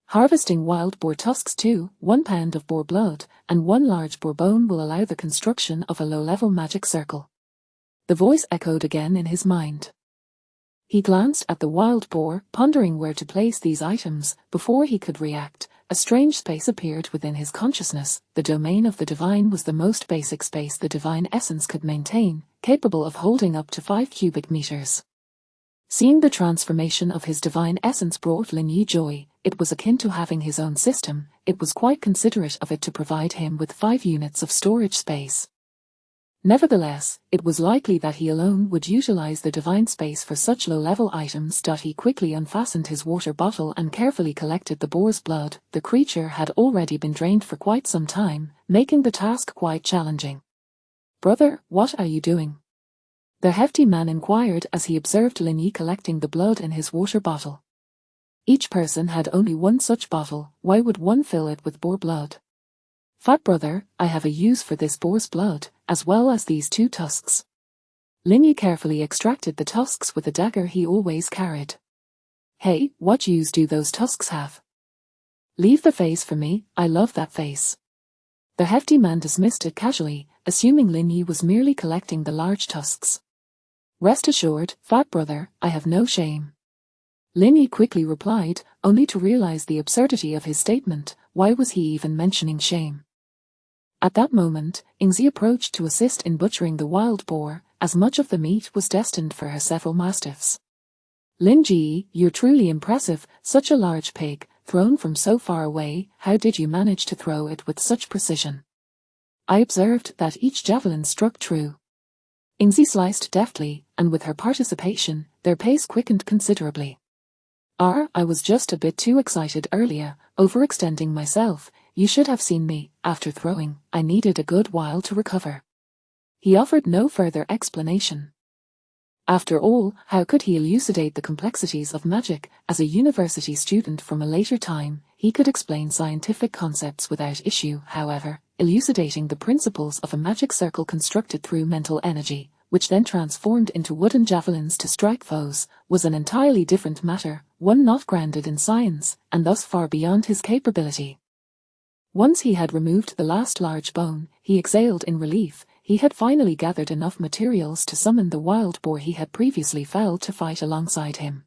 Harvesting wild boar tusks too, 1 pound of boar blood, and 1 large boar bone will allow the construction of a low-level magic circle. The voice echoed again in his mind. He glanced at the wild boar, pondering where to place these items. Before he could react, a strange space appeared within his consciousness. The domain of the divine was the most basic space the divine essence could maintain, capable of holding up to 5 cubic meters. Seeing the transformation of his divine essence brought Lin Yi joy. It was akin to having his own system. It was quite considerate of it to provide him with 5 units of storage space. Nevertheless, it was likely that he alone would utilize the divine space for such low-level items. He quickly unfastened his water bottle and carefully collected the boar's blood. The creature had already been drained for quite some time, making the task quite challenging. Brother, what are you doing? The hefty man inquired as he observed Lin Yi collecting the blood in his water bottle. Each person had only 1 such bottle. Why would one fill it with boar blood? Fat brother, I have a use for this boar's blood, as well as these 2 tusks. Lin Yi carefully extracted the tusks with a dagger he always carried. Hey, what use do those tusks have? Leave the face for me, I love that face. The hefty man dismissed it casually, assuming Lin Yi was merely collecting the large tusks. Rest assured, fat brother, I have no shame. Lin Yi quickly replied, only to realize the absurdity of his statement. Why was he even mentioning shame? At that moment, Yingzi approached to assist in butchering the wild boar, as much of the meat was destined for her several mastiffs. Lin Ji, you're truly impressive, such a large pig, thrown from so far away. How did you manage to throw it with such precision? I observed that each javelin struck true. Yingzi sliced deftly, and with her participation, their pace quickened considerably. I was just a bit too excited earlier, overextending myself. You should have seen me. After throwing, I needed a good while to recover. He offered no further explanation. After all, how could he elucidate the complexities of magic? As a university student from a later time, he could explain scientific concepts without issue. However, elucidating the principles of a magic circle constructed through mental energy, which then transformed into wooden javelins to strike foes, was an entirely different matter, one not grounded in science, and thus far beyond his capability. Once he had removed the last large bone, he exhaled in relief. He had finally gathered enough materials to summon the wild boar he had previously felled to fight alongside him.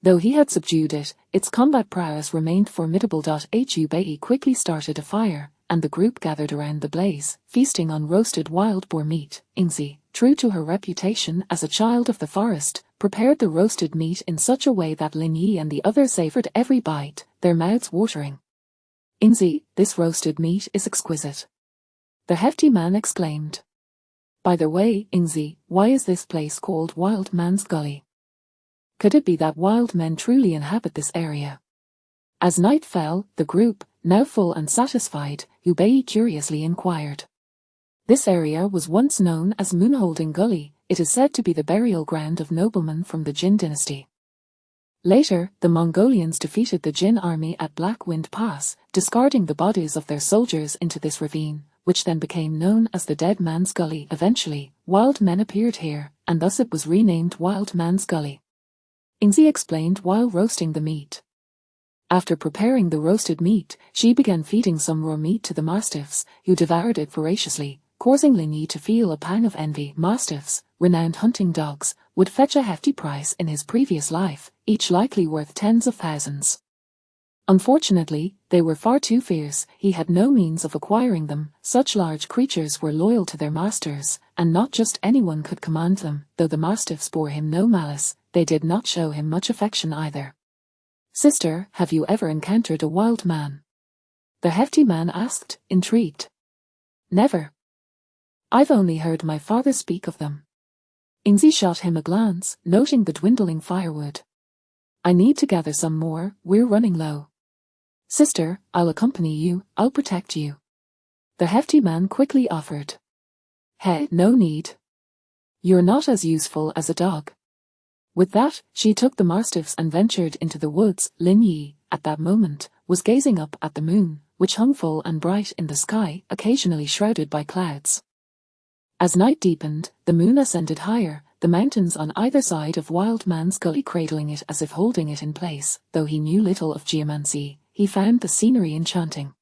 Though he had subdued it, its combat prowess remained formidable. Hu Bei quickly started a fire, and the group gathered around the blaze, feasting on roasted wild boar meat. Yingzi, true to her reputation as a child of the forest, prepared the roasted meat in such a way that Lin Yi and the others savored every bite, their mouths watering. Yingzi, this roasted meat is exquisite. The hefty man exclaimed. By the way, Yingzi, why is this place called Wild Man's Gully? Could it be that wild men truly inhabit this area? As night fell, the group, now full and satisfied, Hubei curiously inquired. This area was once known as Moonholding Gully. It is said to be the burial ground of noblemen from the Jin dynasty. Later, the Mongolians defeated the Jin army at Black Wind Pass, discarding the bodies of their soldiers into this ravine, which then became known as the Dead Man's Gully. Eventually, wild men appeared here, and thus it was renamed Wild Man's Gully. Ingzi explained while roasting the meat. After preparing the roasted meat, she began feeding some raw meat to the mastiffs, who devoured it voraciously, causing Lin Yi to feel a pang of envy. Mastiffs, renowned hunting dogs, would fetch a hefty price in his previous life, each likely worth tens of thousands. Unfortunately, they were far too fierce. He had no means of acquiring them. Such large creatures were loyal to their masters, and not just anyone could command them. Though the mastiffs bore him no malice, they did not show him much affection either. "Sister, have you ever encountered a wild man?" the hefty man asked, intrigued. "Never. I've only heard my father speak of them." Ingzi shot him a glance, noting the dwindling firewood. "I need to gather some more, we're running low." "Sister, I'll accompany you, I'll protect you," the hefty man quickly offered. "Hey, no need. You're not as useful as a dog." With that, she took the mastiffs and ventured into the woods. Lin Yi, at that moment, was gazing up at the moon, which hung full and bright in the sky, occasionally shrouded by clouds. As night deepened, the moon ascended higher, the mountains on either side of Wild Man's Gully cradling it as if holding it in place. Though he knew little of geomancy, he found the scenery enchanting.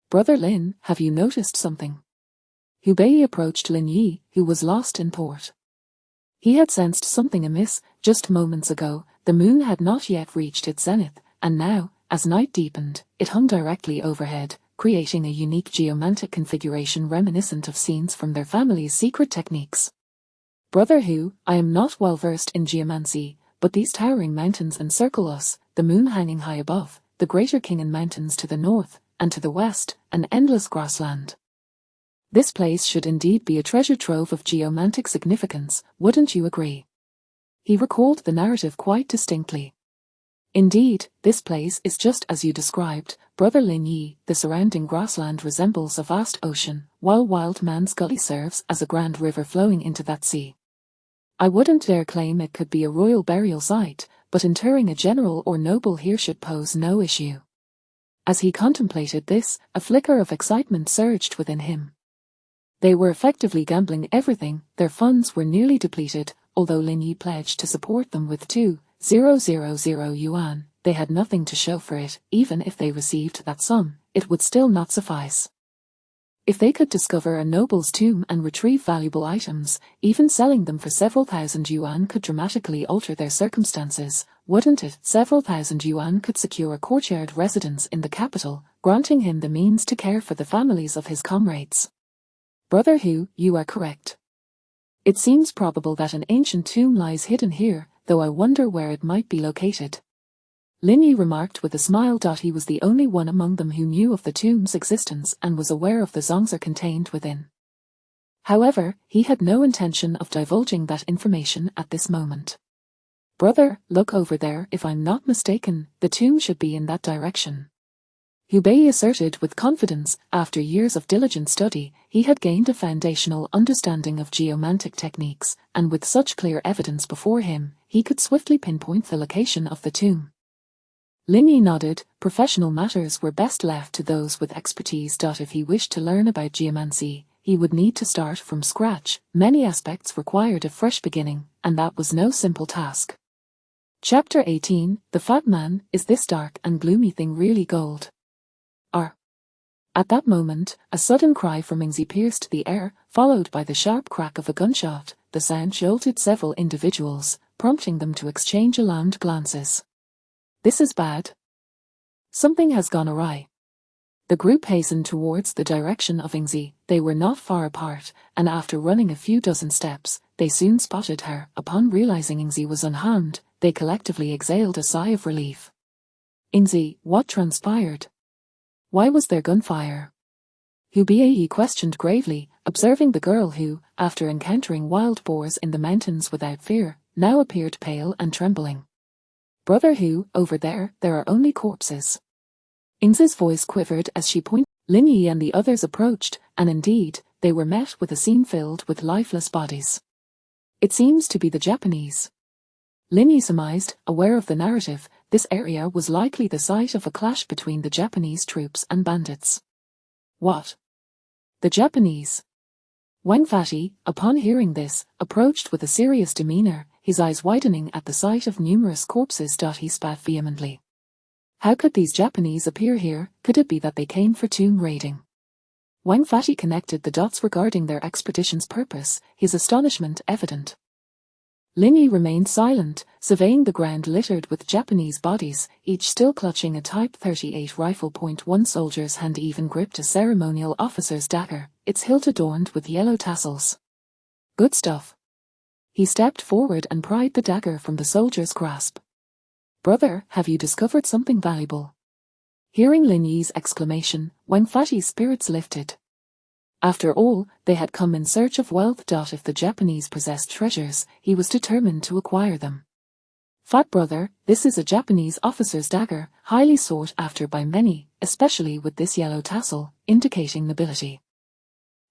"Brother Lin, have you noticed something?" Hubei approached Lin Yi, who was lost in thought. He had sensed something amiss. Just moments ago, the moon had not yet reached its zenith, and now, as night deepened, it hung directly overhead, creating a unique geomantic configuration reminiscent of scenes from their family's secret techniques. "Brother Hu, I am not well versed in geomancy, but these towering mountains encircle us, the moon hanging high above, the greater Khingan Mountains to the north, and to the west, an endless grassland. This place should indeed be a treasure trove of geomantic significance, wouldn't you agree?" He recalled the narrative quite distinctly. "Indeed, this place is just as you described, Brother Lin Yi. The surrounding grassland resembles a vast ocean, while Wild Man's Gully serves as a grand river flowing into that sea. I wouldn't dare claim it could be a royal burial site, but interring a general or noble here should pose no issue." As he contemplated this, a flicker of excitement surged within him. They were effectively gambling everything. Their funds were nearly depleted. Although Lin Yi pledged to support them with 2,000 yuan, they had nothing to show for it. Even if they received that sum, it would still not suffice. If they could discover a noble's tomb and retrieve valuable items, even selling them for several thousand yuan could dramatically alter their circumstances, wouldn't it? Several thousand yuan could secure a courtyard residence in the capital, granting him the means to care for the families of his comrades. "Brother Hu, you are correct. It seems probable that an ancient tomb lies hidden here, though I wonder where it might be located." Lin Yi remarked with a smile. He was the only one among them who knew of the tomb's existence and was aware of the zongzi contained within. However, he had no intention of divulging that information at this moment. "Brother, look over there. If I'm not mistaken, the tomb should be in that direction," Hubei asserted with confidence. After years of diligent study, he had gained a foundational understanding of geomantic techniques, and with such clear evidence before him, he could swiftly pinpoint the location of the tomb. Lin Yi nodded. Professional matters were best left to those with expertise. If he wished to learn about geomancy, he would need to start from scratch. Many aspects required a fresh beginning, and that was no simple task. Chapter 18, The Fat Man. Is this dark and gloomy thing really gold? At that moment, a sudden cry from Ingzi pierced the air, followed by the sharp crack of a gunshot. The sound jolted several individuals, prompting them to exchange alarmed glances. "This is bad. Something has gone awry." The group hastened towards the direction of Ingzi. They were not far apart, and after running a few dozen steps, they soon spotted her. Upon realizing Ingzi was unharmed, they collectively exhaled a sigh of relief. "Ingzi, what transpired? Why was there gunfire?" Hubei questioned gravely, observing the girl who, after encountering wild boars in the mountains without fear, now appeared pale and trembling. Brother Hu, over there are only corpses. Ing's voice quivered as she pointed. Lin Yi and the others approached, and indeed, they were met with a scene filled with lifeless bodies. It seems to be the Japanese. Lin Yi surmised, aware of the narrative, this area was likely the site of a clash between the Japanese troops and bandits. What? The Japanese? Wang Fati, upon hearing this, approached with a serious demeanor, his eyes widening at the sight of numerous corpses. He spat vehemently. How could these Japanese appear here? Could it be that they came for tomb raiding? Wang Fati connected the dots regarding their expedition's purpose, his astonishment evident. Lin Yi remained silent, surveying the ground littered with Japanese bodies, each still clutching a Type 38 rifle. One soldier's hand even gripped a ceremonial officer's dagger, its hilt adorned with yellow tassels. Good stuff. He stepped forward and pried the dagger from the soldier's grasp. Brother, have you discovered something valuable? Hearing Lin Yi's exclamation, Wang Fati's spirits lifted. After all, they had come in search of wealth. If the Japanese possessed treasures, he was determined to acquire them. Fat brother, this is a Japanese officer's dagger, highly sought after by many, especially with this yellow tassel, indicating nobility.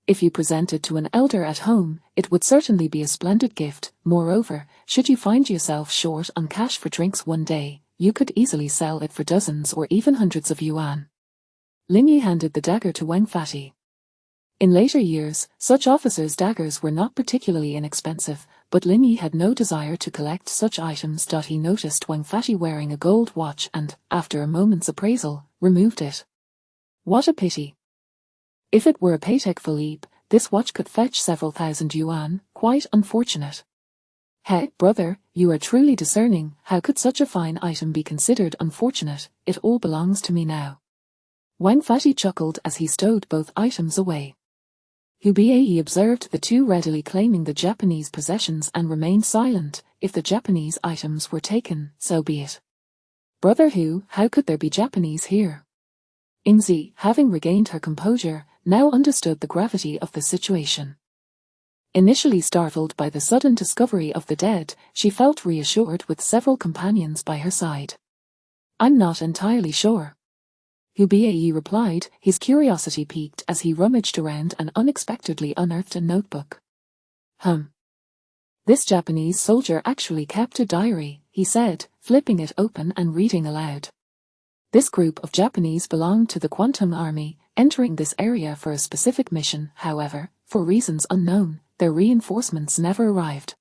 If you present it to an elder at home, it would certainly be a splendid gift. Moreover, should you find yourself short on cash for drinks one day, you could easily sell it for dozens or even hundreds of yuan. Lin Yi handed the dagger to Wang Fati. In later years, such officers' daggers were not particularly inexpensive, but Lin Yi had no desire to collect such items. He noticed Wang Fati wearing a gold watch and, after a moment's appraisal, removed it. What a pity. If it were a Patek Philippe, this watch could fetch several thousand yuan. Quite unfortunate. Hey, brother, you are truly discerning. How could such a fine item be considered unfortunate? It all belongs to me now. Wang Fati chuckled as he stowed both items away. Hu Bae observed the two readily claiming the Japanese possessions and remained silent. If the Japanese items were taken, so be it. Brother Hu, how could there be Japanese here? Ingzi, having regained her composure, now understood the gravity of the situation. Initially startled by the sudden discovery of the dead, she felt reassured with several companions by her side. I'm not entirely sure. Hu Bae replied, his curiosity piqued as he rummaged around and unexpectedly unearthed a notebook. This Japanese soldier actually kept a diary, he said, flipping it open and reading aloud. This group of Japanese belonged to the Quantum Army, entering this area for a specific mission. However, for reasons unknown, their reinforcements never arrived.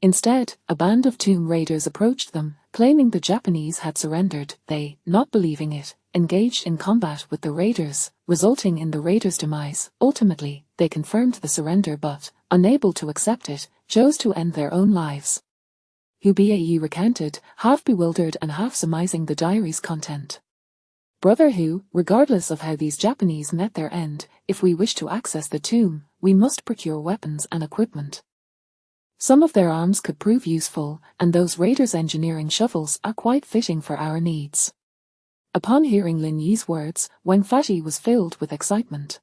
Instead, a band of tomb raiders approached them, claiming the Japanese had surrendered. They, not believing it, engaged in combat with the raiders, resulting in the raiders' demise. Ultimately, they confirmed the surrender but, unable to accept it, chose to end their own lives. Hu Bae recounted, half bewildered and half surmising the diary's content. Brother Hu, regardless of how these Japanese met their end, if we wish to access the tomb, we must procure weapons and equipment. Some of their arms could prove useful, and those raiders' engineering shovels are quite fitting for our needs. Upon hearing Lin Yi's words, Wang Fati was filled with excitement.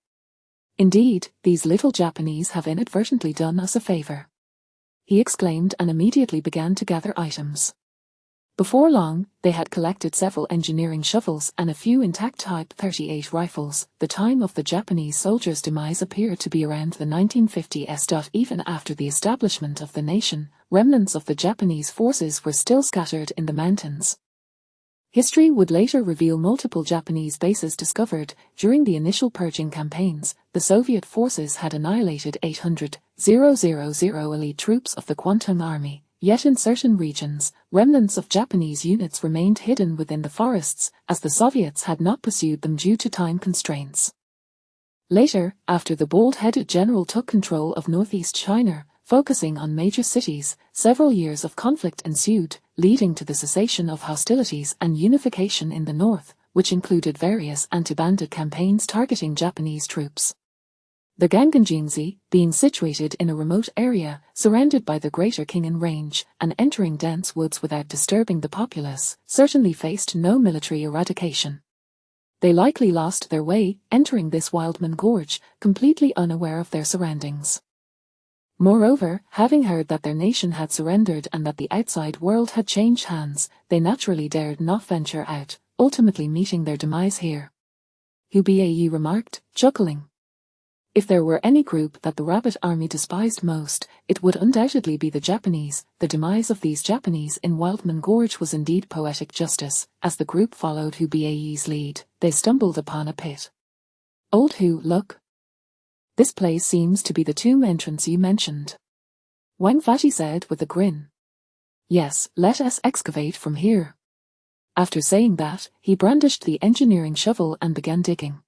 Indeed, these little Japanese have inadvertently done us a favor. He exclaimed and immediately began to gather items. Before long, they had collected several engineering shovels and a few intact Type 38 rifles. The time of the Japanese soldiers' demise appeared to be around the 1950s. Even after the establishment of the nation, remnants of the Japanese forces were still scattered in the mountains. History would later reveal multiple Japanese bases discovered. During the initial purging campaigns, the Soviet forces had annihilated 800,000 elite troops of the Quantum Army, yet in certain regions, remnants of Japanese units remained hidden within the forests, as the Soviets had not pursued them due to time constraints. Later, after the bald-headed general took control of northeast China, focusing on major cities, several years of conflict ensued, leading to the cessation of hostilities and unification in the north, which included various anti-bandit campaigns targeting Japanese troops. The Ganganjingzi, being situated in a remote area, surrounded by the Greater Khingan Range, and entering dense woods without disturbing the populace, certainly faced no military eradication. They likely lost their way, entering this Wildman Gorge, completely unaware of their surroundings. Moreover, having heard that their nation had surrendered and that the outside world had changed hands, they naturally dared not venture out, ultimately meeting their demise here. Hubayi remarked, chuckling. If there were any group that the rabbit army despised most, it would undoubtedly be the Japanese. The demise of these Japanese in Wildman Gorge was indeed poetic justice. As the group followed Hubayi's lead, they stumbled upon a pit. Old Hu, look. This place seems to be the tomb entrance you mentioned. Wang Fashi said with a grin. Yes, let us excavate from here. After saying that, he brandished the engineering shovel and began digging.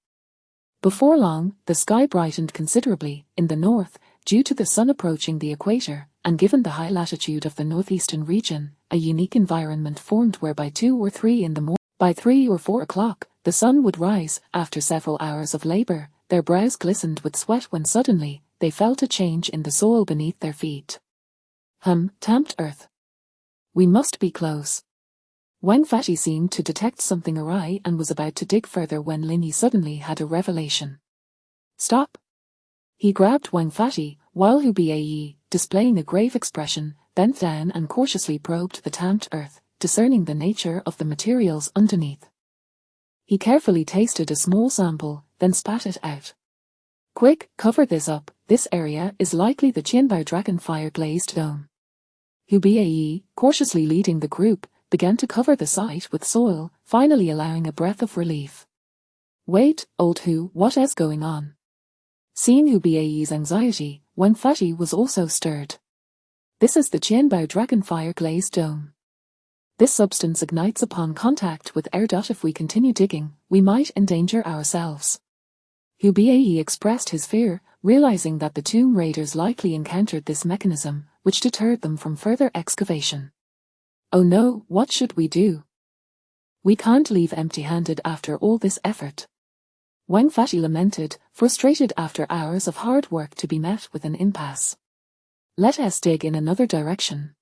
Before long, the sky brightened considerably in the north, due to the sun approaching the equator, and given the high latitude of the northeastern region, a unique environment formed where by 2 or 3 in the morning, by 3 or 4 o'clock, the sun would rise. After several hours of labor, their brows glistened with sweat when suddenly, they felt a change in the soil beneath their feet. Tamped earth. We must be close. Wang Fashi seemed to detect something awry and was about to dig further when Lin Yi suddenly had a revelation. Stop! He grabbed Wang Fashi, while Hubayi, displaying a grave expression, bent down and cautiously probed the tamped earth, discerning the nature of the materials underneath. He carefully tasted a small sample, then spat it out. Quick, cover this up, this area is likely the Qianbao dragon fire-glazed dome. Hubayi, cautiously leading the group, began to cover the site with soil, finally allowing a breath of relief. Wait, old Hu, what is going on? Seeing Hubayi's anxiety, Wang Fashi was also stirred. This is the Qianbao dragonfire glazed dome. This substance ignites upon contact with air. If we continue digging, we might endanger ourselves. Hubayi expressed his fear, realizing that the tomb raiders likely encountered this mechanism, which deterred them from further excavation. Oh no, what should we do? We can't leave empty-handed after all this effort. Wang Fashi lamented, frustrated after hours of hard work to be met with an impasse. Let us dig in another direction.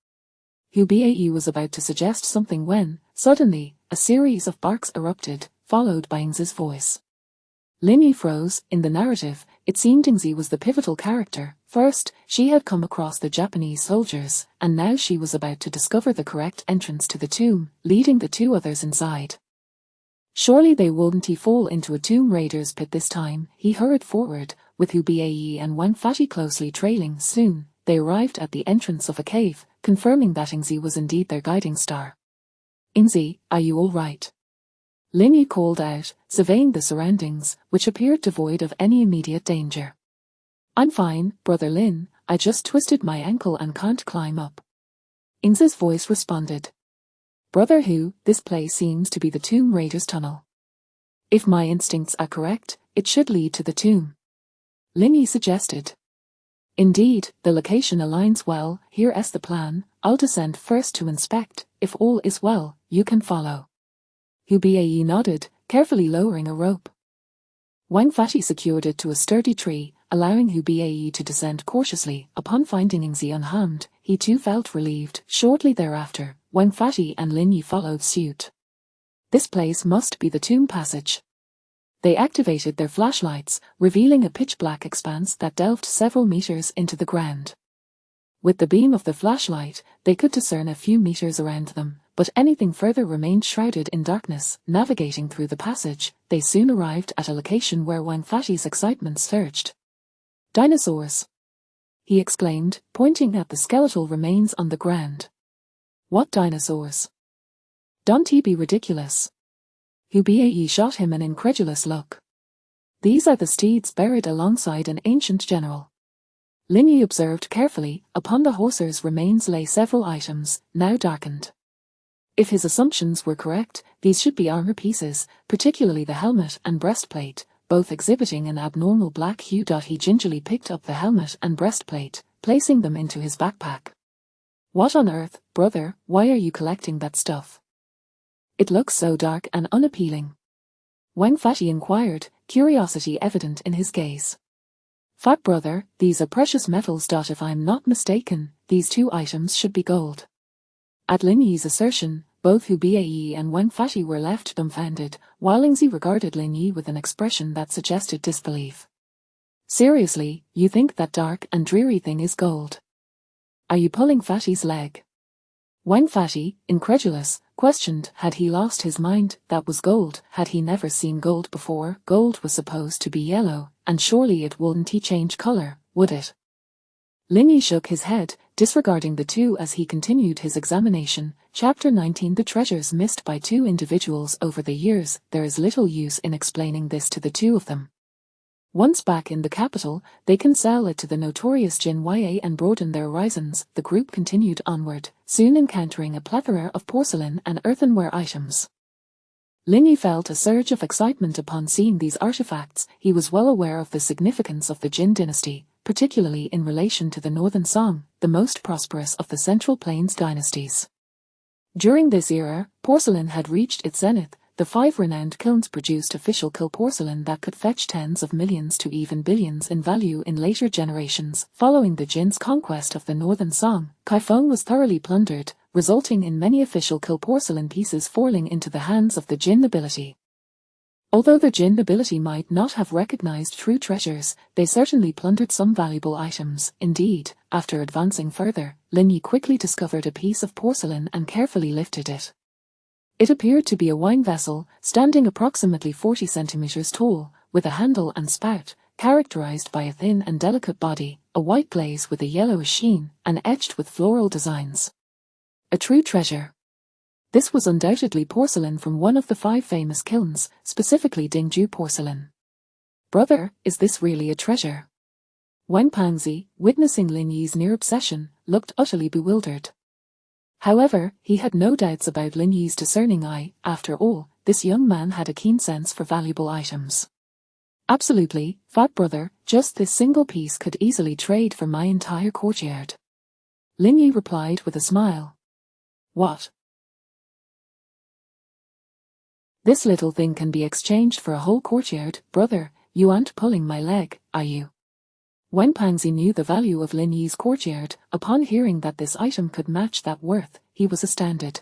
Hubayi was about to suggest something when, suddenly, a series of barks erupted, followed by Ingzi's voice. Lin Yi froze. In the narrative, it seemed Ingzi was the pivotal character. First, she had come across the Japanese soldiers, and now she was about to discover the correct entrance to the tomb, leading the 2 others inside. Surely they wouldn't fall into a tomb raider's pit this time. He hurried forward, with Hubayi and Wang Fashi closely trailing. Soon, they arrived at the entrance of a cave, confirming that Ingzi was indeed their guiding star. Ingzi, are you all right? Lin Yi called out, surveying the surroundings, which appeared devoid of any immediate danger. I'm fine, Brother Lin, I just twisted my ankle and can't climb up. Ingzi's voice responded. Brother Hu, this place seems to be the tomb raider's tunnel. If my instincts are correct, it should lead to the tomb. Lin Yi suggested. Indeed, the location aligns well. Here's the plan. I'll descend first to inspect. If all is well, you can follow. Hubayi nodded, carefully lowering a rope. Wang Fashi secured it to a sturdy tree, allowing Hubayi to descend cautiously. Upon finding Ingzi unharmed, he too felt relieved. Shortly thereafter, Wang Fashi and Lin Yi followed suit. This place must be the tomb passage. They activated their flashlights, revealing a pitch-black expanse that delved several meters into the ground. With the beam of the flashlight, they could discern a few meters around them, but anything further remained shrouded in darkness. Navigating through the passage, they soon arrived at a location where Wang Fashi's excitement surged. Dinosaurs! He exclaimed, pointing at the skeletal remains on the ground. What dinosaurs? Don't be ridiculous. Hubayi shot him an incredulous look. These are the steeds buried alongside an ancient general. Lin Yi observed carefully. Upon the horse's remains lay several items, now darkened. If his assumptions were correct, these should be armor pieces, particularly the helmet and breastplate, both exhibiting an abnormal black hue. He gingerly picked up the helmet and breastplate, placing them into his backpack. What on earth, brother, why are you collecting that stuff? It looks so dark and unappealing. Wang Fashi inquired, curiosity evident in his gaze. Fat brother, these are precious metals. If I'm not mistaken, these 2 items should be gold. At Lin Yi's assertion, both Hubayi and Wang Fashi were left dumbfounded, while Ingzi regarded Lin Yi with an expression that suggested disbelief. Seriously, you think that dark and dreary thing is gold? Are you pulling Fatty's leg? Wang Fatty, incredulous, questioned had he lost his mind. That was gold. Had he never seen gold before? Gold was supposed to be yellow, and surely it wouldn't change color, would it? Lin Yi shook his head, disregarding the two as he continued his examination. Chapter 19 The treasures missed by two individuals over the years. There is little use in explaining this to the two of them. Once back in the capital, they can sell it to the notorious Jin Ya and broaden their horizons. The group continued onward, soon encountering a plethora of porcelain and earthenware items. Lin Yi felt a surge of excitement upon seeing these artifacts. He was well aware of the significance of the Jin dynasty, particularly in relation to the Northern Song, the most prosperous of the Central Plains dynasties. During this era, porcelain had reached its zenith. The 5 renowned kilns produced official kill porcelain that could fetch tens of millions to even billions in value in later generations. Following the Jin's conquest of the Northern Song, Kaifeng was thoroughly plundered, resulting in many official kill porcelain pieces falling into the hands of the Jin nobility. Although the Jin nobility might not have recognized true treasures, they certainly plundered some valuable items. Indeed, after advancing further, Lin Yi quickly discovered a piece of porcelain and carefully lifted it. It appeared to be a wine vessel, standing approximately 40 centimeters tall, with a handle and spout, characterized by a thin and delicate body, a white glaze with a yellowish sheen, and etched with floral designs. A true treasure. This was undoubtedly porcelain from one of the 5 famous kilns, specifically Dingju porcelain. Brother, is this really a treasure? Wang Pangzi, witnessing Lin Yi's near obsession, looked utterly bewildered. However, he had no doubts about Lin Yi's discerning eye. After all, this young man had a keen sense for valuable items. Absolutely, fat brother, just this single piece could easily trade for my entire courtyard. Lin Yi replied with a smile. What? This little thing can be exchanged for a whole courtyard. Brother, you aren't pulling my leg, are you? Wang Pangzi knew the value of Lin Yi's courtyard. Upon hearing that this item could match that worth, he was astounded.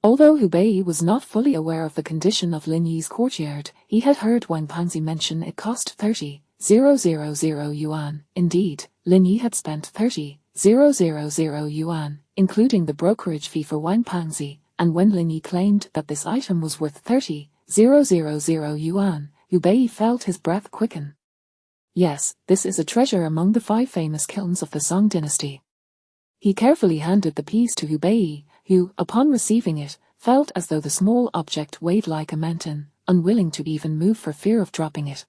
Although Hubei was not fully aware of the condition of Lin Yi's courtyard, he had heard Wang Pangzi mention it cost 30,000 yuan. Indeed, Lin Yi had spent 30,000 yuan, including the brokerage fee for Wang Pangzi, and when Lin Yi claimed that this item was worth 30,000 yuan, Hubei felt his breath quicken. Yes, this is a treasure among the 5 famous kilns of the Song dynasty. He carefully handed the piece to Hubei, who, upon receiving it, felt as though the small object weighed like a mountain, unwilling to even move for fear of dropping it.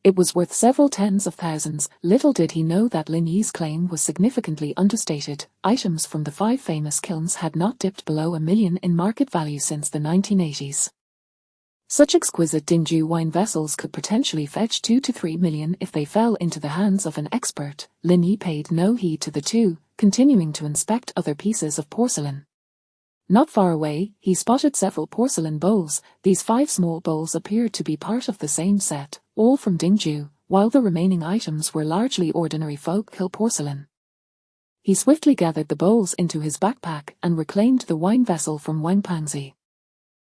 It was worth several tens of thousands. Little did he know that Lin Yi's claim was significantly understated. Items from the 5 famous kilns had not dipped below $1 million in market value since the 1980s. Such exquisite Dingju wine vessels could potentially fetch 2 to 3 million if they fell into the hands of an expert. Lin Yi paid no heed to the two, continuing to inspect other pieces of porcelain. Not far away, he spotted several porcelain bowls. These 5 small bowls appeared to be part of the same set, all from Dingju, while the remaining items were largely ordinary folk-kill porcelain. He swiftly gathered the bowls into his backpack and reclaimed the wine vessel from Wang Pangzi.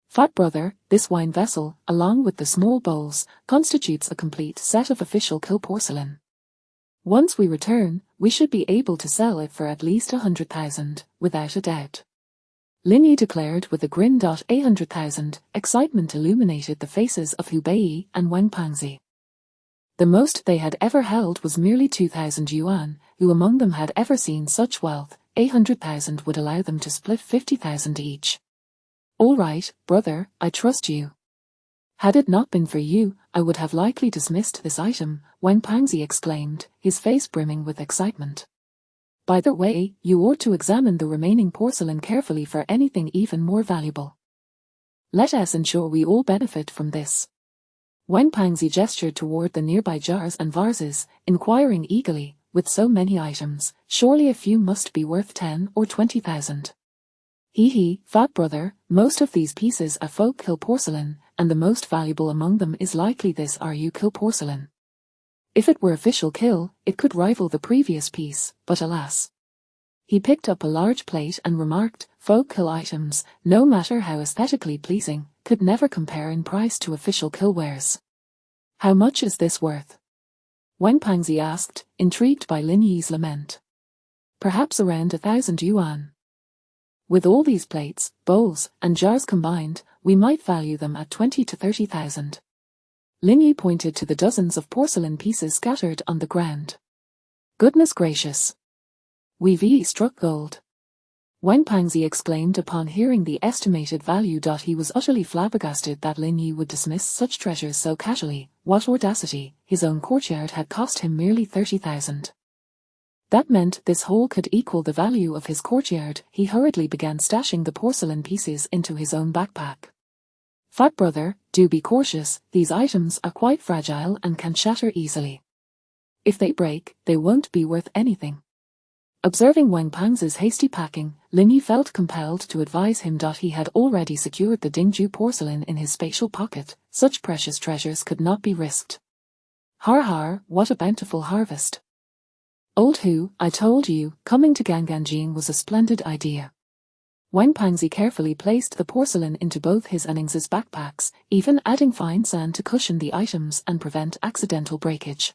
Fat brother, this wine vessel, along with the small bowls, constitutes a complete set of official kill porcelain. Once we return, we should be able to sell it for at least 100,000, without a doubt. Lin Yi declared with a grin. 800,000, excitement illuminated the faces of Hubei and Wang Pangzi. The most they had ever held was merely 2,000 yuan. Who among them had ever seen such wealth? 800,000 would allow them to split 50,000 each. All right, brother, I trust you. Had it not been for you, I would have likely dismissed this item, Wang Pangzi exclaimed, his face brimming with excitement. By the way, you ought to examine the remaining porcelain carefully for anything even more valuable. Let us ensure we all benefit from this. Wang Pangzi gestured toward the nearby jars and vases, inquiring eagerly, with so many items, surely a few must be worth 10 or 20,000. Hee, fat brother, most of these pieces are folk-kill porcelain, and the most valuable among them is likely this RU-kill porcelain. If it were official kill, it could rival the previous piece, but alas. He picked up a large plate and remarked, folk-kill items, no matter how aesthetically pleasing, could never compare in price to official kill wares. How much is this worth? Wang Pangzi asked, intrigued by Lin Yi's lament. Perhaps around 1,000 yuan. With all these plates, bowls, and jars combined, we might value them at 20 to 30,000. Lin Yi pointed to the dozens of porcelain pieces scattered on the ground. Goodness gracious! We've struck gold. Wang Pangzi exclaimed upon hearing the estimated value. He was utterly flabbergasted that Lin Yi would dismiss such treasures so casually. What audacity! His own courtyard had cost him merely 30,000. That meant this haul could equal the value of his courtyard. He hurriedly began stashing the porcelain pieces into his own backpack. Fat brother, do be cautious, these items are quite fragile and can shatter easily. If they break, they won't be worth anything. Observing Wang Pangzi's hasty packing, Lin Yi felt compelled to advise him. He had already secured the Dingju porcelain in his spatial pocket. Such precious treasures could not be risked. Har har, what a bountiful harvest. Old Hu, I told you, coming to Ganganjing was a splendid idea. Wang Pangzi carefully placed the porcelain into both his and Ying's backpacks, even adding fine sand to cushion the items and prevent accidental breakage.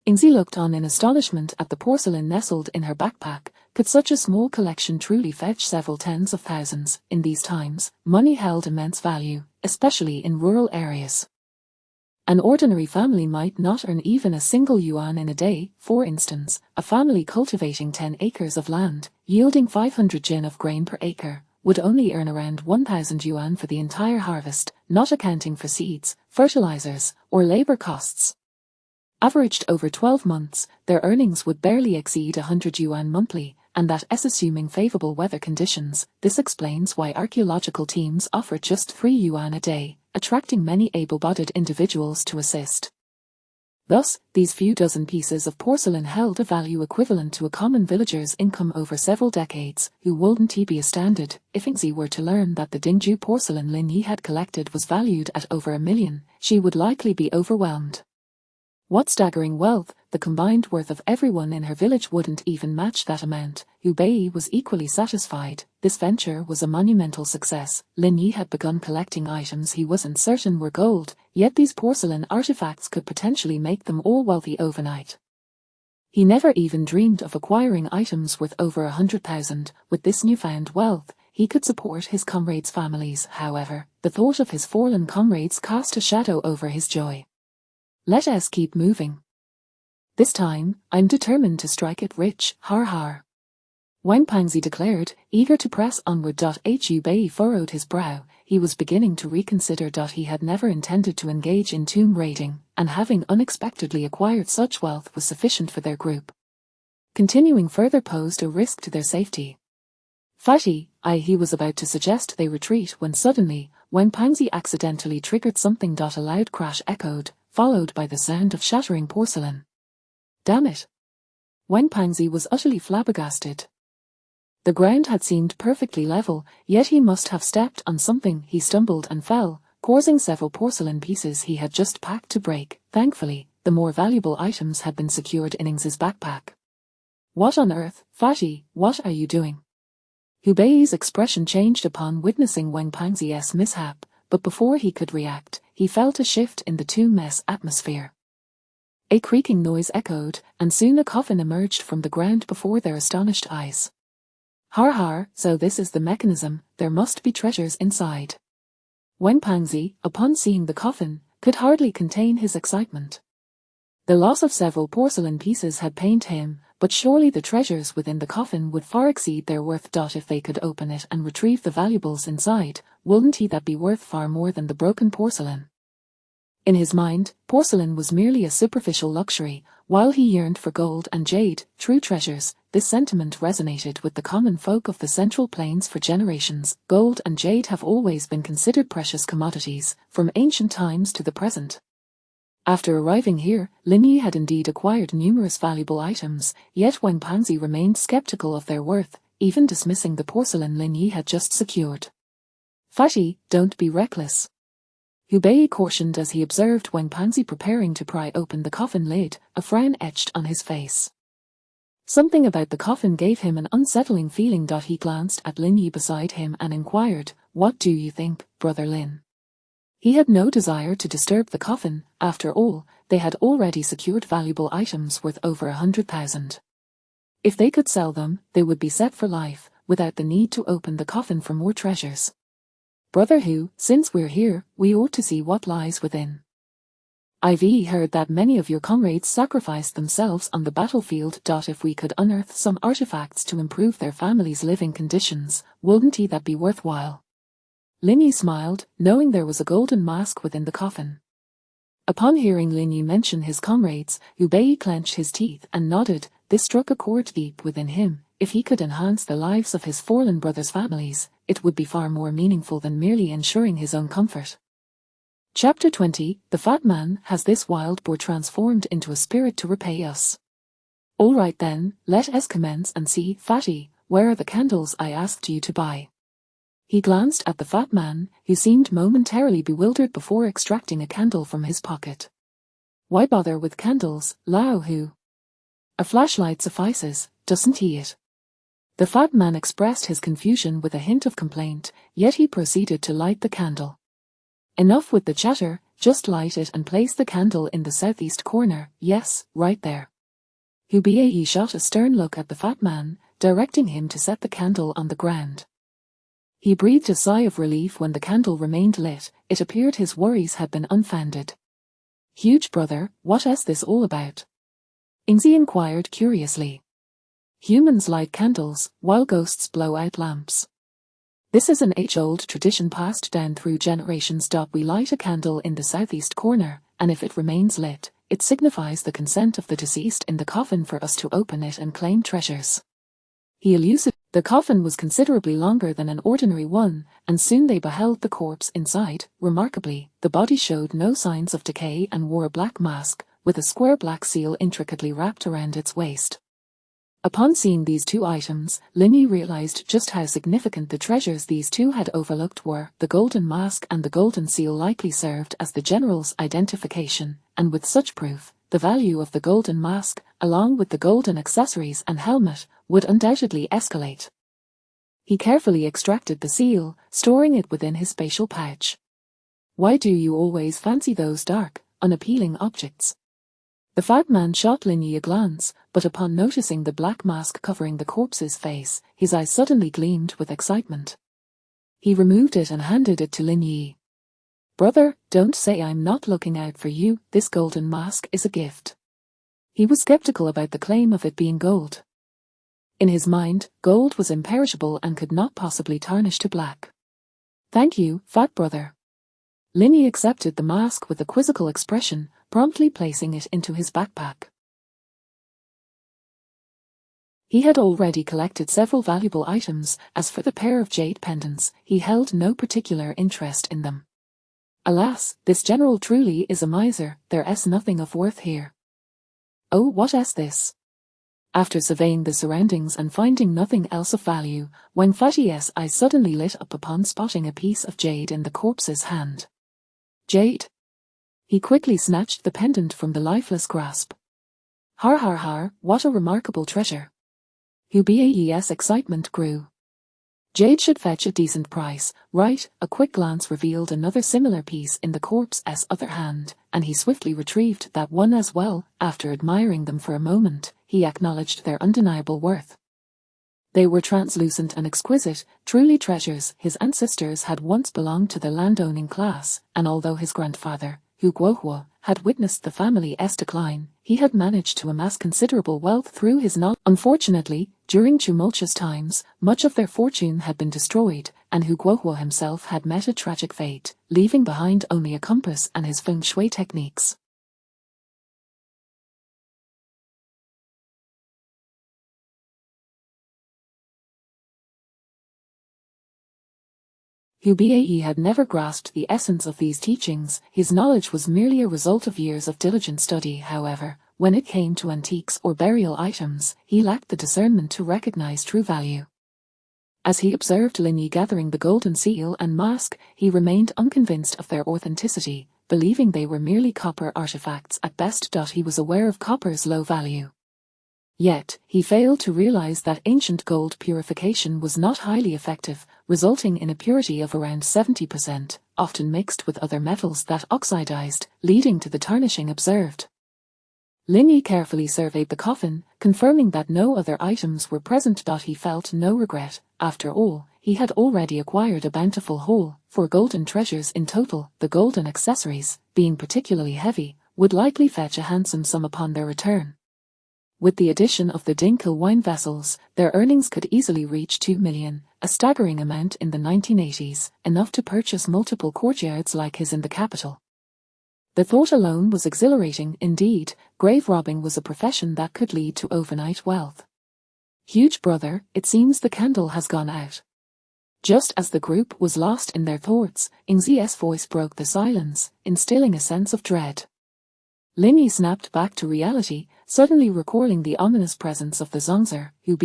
Yingzi looked on in astonishment at the porcelain nestled in her backpack. Could such a small collection truly fetch several tens of thousands? In these times, money held immense value, especially in rural areas. An ordinary family might not earn even a single yuan in a day. For instance, a family cultivating 10 acres of land, yielding 500 jin of grain per acre, would only earn around 1,000 yuan for the entire harvest, not accounting for seeds, fertilizers, or labor costs. Averaged over 12 months, their earnings would barely exceed 100 yuan monthly, and that is assuming favorable weather conditions. This explains why archaeological teams offer just 3 yuan a day, attracting many able-bodied individuals to assist. Thus, these few dozen pieces of porcelain held a value equivalent to a common villager's income over several decades. Who wouldn't he be astounded if Yingzi were to learn that the Dingju porcelain Lin Yi had collected was valued at over 1 million? She would likely be overwhelmed. What staggering wealth! The combined worth of everyone in her village wouldn't even match that amount. Hu Bei was equally satisfied. This venture was a monumental success. Lin Yi had begun collecting items he wasn't certain were gold, yet these porcelain artifacts could potentially make them all wealthy overnight. He never even dreamed of acquiring items worth over 100,000. With this newfound wealth, he could support his comrades' families. However, the thought of his fallen comrades cast a shadow over his joy. Let us keep moving. This time, I'm determined to strike it rich. Har har. Wang Pangzi declared, eager to press onward. Hu Bei furrowed his brow. He was beginning to reconsider. He had never intended to engage in tomb raiding, and having unexpectedly acquired such wealth was sufficient for their group. Continuing further posed a risk to their safety. Fatty, he was about to suggest they retreat when suddenly, Wang Pangzi accidentally triggered something. A loud crash echoed, followed by the sound of shattering porcelain. Damn it! Wang Pangzi was utterly flabbergasted. The ground had seemed perfectly level, yet he must have stepped on something. He stumbled and fell, causing several porcelain pieces he had just packed to break. Thankfully, the more valuable items had been secured in Ying's backpack. What on earth, Fatty, what are you doing? Hu Bei's expression changed upon witnessing Wang Pangzi's mishap, but before he could react, he felt a shift in the tomb-mess atmosphere. A creaking noise echoed, and soon a coffin emerged from the ground before their astonished eyes. Har har, so this is the mechanism, there must be treasures inside. Wang Pangzi, upon seeing the coffin, could hardly contain his excitement. The loss of several porcelain pieces had pained him, but surely the treasures within the coffin would far exceed their worth. If they could open it and retrieve the valuables inside, wouldn't that be worth far more than the broken porcelain? In his mind, porcelain was merely a superficial luxury, while he yearned for gold and jade, true treasures. This sentiment resonated with the common folk of the Central Plains for generations. Gold and jade have always been considered precious commodities, from ancient times to the present. After arriving here, Lin Yi had indeed acquired numerous valuable items, yet Wang Pangzi remained skeptical of their worth, even dismissing the porcelain Lin Yi had just secured. Fatty, don't be reckless. Hu Bei cautioned as he observed Wang Pangzi preparing to pry open the coffin lid, a frown etched on his face. Something about the coffin gave him an unsettling feeling. He glanced at Lin Yi beside him and inquired, "What do you think, Brother Lin?" He had no desire to disturb the coffin. After all, they had already secured valuable items worth over 100,000. If they could sell them, they would be set for life, without the need to open the coffin for more treasures. Brother Hu, since we're here, we ought to see what lies within. I've heard that many of your comrades sacrificed themselves on the battlefield. If we could unearth some artifacts to improve their families' living conditions, wouldn't that be worthwhile? Lin Yi smiled, knowing there was a golden mask within the coffin. Upon hearing Lin Yi mention his comrades, Hu Bei clenched his teeth and nodded. This struck a chord deep within him. If he could enhance the lives of his fallen brothers' families, it would be far more meaningful than merely ensuring his own comfort. Chapter 20. The fat man has this wild boar transformed into a spirit to repay us. All right then, let us commence and see. Fatty, where are the candles I asked you to buy? He glanced at the fat man, who seemed momentarily bewildered before extracting a candle from his pocket. Why bother with candles, Lao Hu? A flashlight suffices, doesn't it? The fat man expressed his confusion with a hint of complaint, yet he proceeded to light the candle. Enough with the chatter, just light it and place the candle in the southeast corner. Yes, right there. Hu Bei shot a stern look at the fat man, directing him to set the candle on the ground. He breathed a sigh of relief when the candle remained lit. It appeared his worries had been unfounded. Huge brother, what is this all about? Ingzi inquired curiously. Humans light candles, while ghosts blow out lamps. This is an age-old tradition passed down through generations. We light a candle in the southeast corner, and if it remains lit, it signifies the consent of the deceased in the coffin for us to open it and claim treasures. He elucidated. The coffin was considerably longer than an ordinary one, and soon they beheld the corpse inside. Remarkably, the body showed no signs of decay and wore a black mask, with a square black seal intricately wrapped around its waist. Upon seeing these two items, Lin Yi realized just how significant the treasures these two had overlooked were. The golden mask and the golden seal likely served as the general's identification, and with such proof, the value of the golden mask, along with the golden accessories and helmet, would undoubtedly escalate. He carefully extracted the seal, storing it within his spatial pouch. Why do you always fancy those dark, unappealing objects? The fat man shot Lin Yi a glance, but upon noticing the black mask covering the corpse's face, his eyes suddenly gleamed with excitement. He removed it and handed it to Lin Yi. Brother, don't say I'm not looking out for you. This golden mask is a gift. He was skeptical about the claim of it being gold. In his mind, gold was imperishable and could not possibly tarnish to black. Thank you, fat brother. Lin Yi accepted the mask with a quizzical expression, promptly placing it into his backpack. He had already collected several valuable items. As for the pair of jade pendants, he held no particular interest in them. Alas, this general truly is a miser. There is nothing of worth here. Oh, what is this? After surveying the surroundings and finding nothing else of value, Wang Fatty's eyes suddenly lit up upon spotting a piece of jade in the corpse's hand. Jade? He quickly snatched the pendant from the lifeless grasp. Har har har, what a remarkable treasure. Hu Bei's excitement grew. Jade should fetch a decent price, right? A quick glance revealed another similar piece in the corpse's other hand, and he swiftly retrieved that one as well. After admiring them for a moment, he acknowledged their undeniable worth. They were translucent and exquisite, truly treasures. His ancestors had once belonged to the landowning class, and although his grandfather, Hu Guohuo, had witnessed the family's decline, he had managed to amass considerable wealth through his knowledge. Unfortunately, during tumultuous times, much of their fortune had been destroyed, and Hu Guohuo himself had met a tragic fate, leaving behind only a compass and his feng shui techniques. Hu Bei had never grasped the essence of these teachings. His knowledge was merely a result of years of diligent study. However, when it came to antiques or burial items, he lacked the discernment to recognize true value. As he observed Lin Yi gathering the golden seal and mask, he remained unconvinced of their authenticity, believing they were merely copper artifacts at best. He was aware of copper's low value. Yet, he failed to realize that ancient gold purification was not highly effective, resulting in a purity of around 70%, often mixed with other metals that oxidized, leading to the tarnishing observed. Lin Yi carefully surveyed the coffin, confirming that no other items were present. He felt no regret. After all, he had already acquired a bountiful haul, 4 golden treasures in total. The golden accessories, being particularly heavy, would likely fetch a handsome sum upon their return. With the addition of the Dinkel wine vessels, their earnings could easily reach 2 million, a staggering amount in the 1980s, enough to purchase multiple courtyards like his in the capital. The thought alone was exhilarating. Indeed, grave robbing was a profession that could lead to overnight wealth. Huge brother, it seems the candle has gone out. Just as the group was lost in their thoughts, Ingzi's voice broke the silence, instilling a sense of dread. Lin Yi snapped back to reality, suddenly recalling the ominous presence of the Zongzi, who,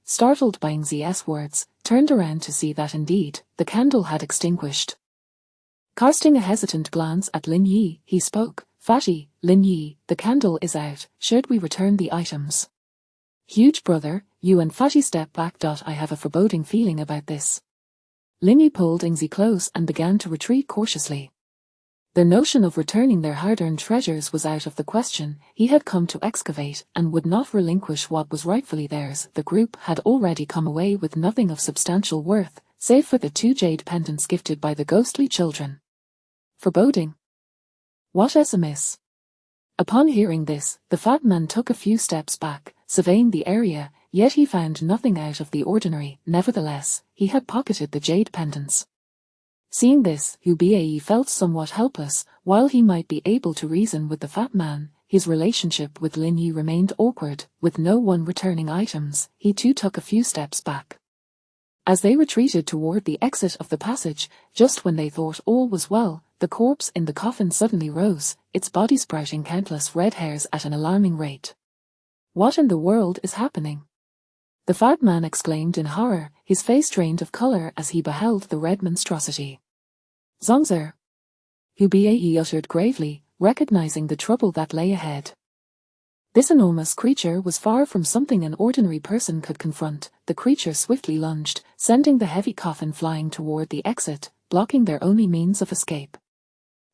startled by Ingzi's words, turned around to see that indeed, the candle had extinguished. Casting a hesitant glance at Lin Yi, he spoke, "Fatty, Lin Yi, the candle is out, should we return the items?" "Huge brother, you and Fatty step back. I have a foreboding feeling about this." Lin Yi pulled Ingzi close and began to retreat cautiously. The notion of returning their hard-earned treasures was out of the question. He had come to excavate and would not relinquish what was rightfully theirs. The group had already come away with nothing of substantial worth, save for the 2 jade pendants gifted by the ghostly children. Foreboding? What is amiss? Upon hearing this, the fat man took a few steps back, surveying the area, yet he found nothing out of the ordinary. Nevertheless, he had pocketed the jade pendants. Seeing this, Hu felt somewhat helpless. While he might be able to reason with the fat man, his relationship with Lin Yi remained awkward. With no one returning items, he too took a few steps back. As they retreated toward the exit of the passage, just when they thought all was well, the corpse in the coffin suddenly rose, its body sprouting countless red hairs at an alarming rate. "What in the world is happening?" the fat man exclaimed in horror, his face drained of color as he beheld the red monstrosity. "Zongzi," Hu uttered gravely, recognizing the trouble that lay ahead. This enormous creature was far from something an ordinary person could confront. The creature swiftly lunged, sending the heavy coffin flying toward the exit, blocking their only means of escape.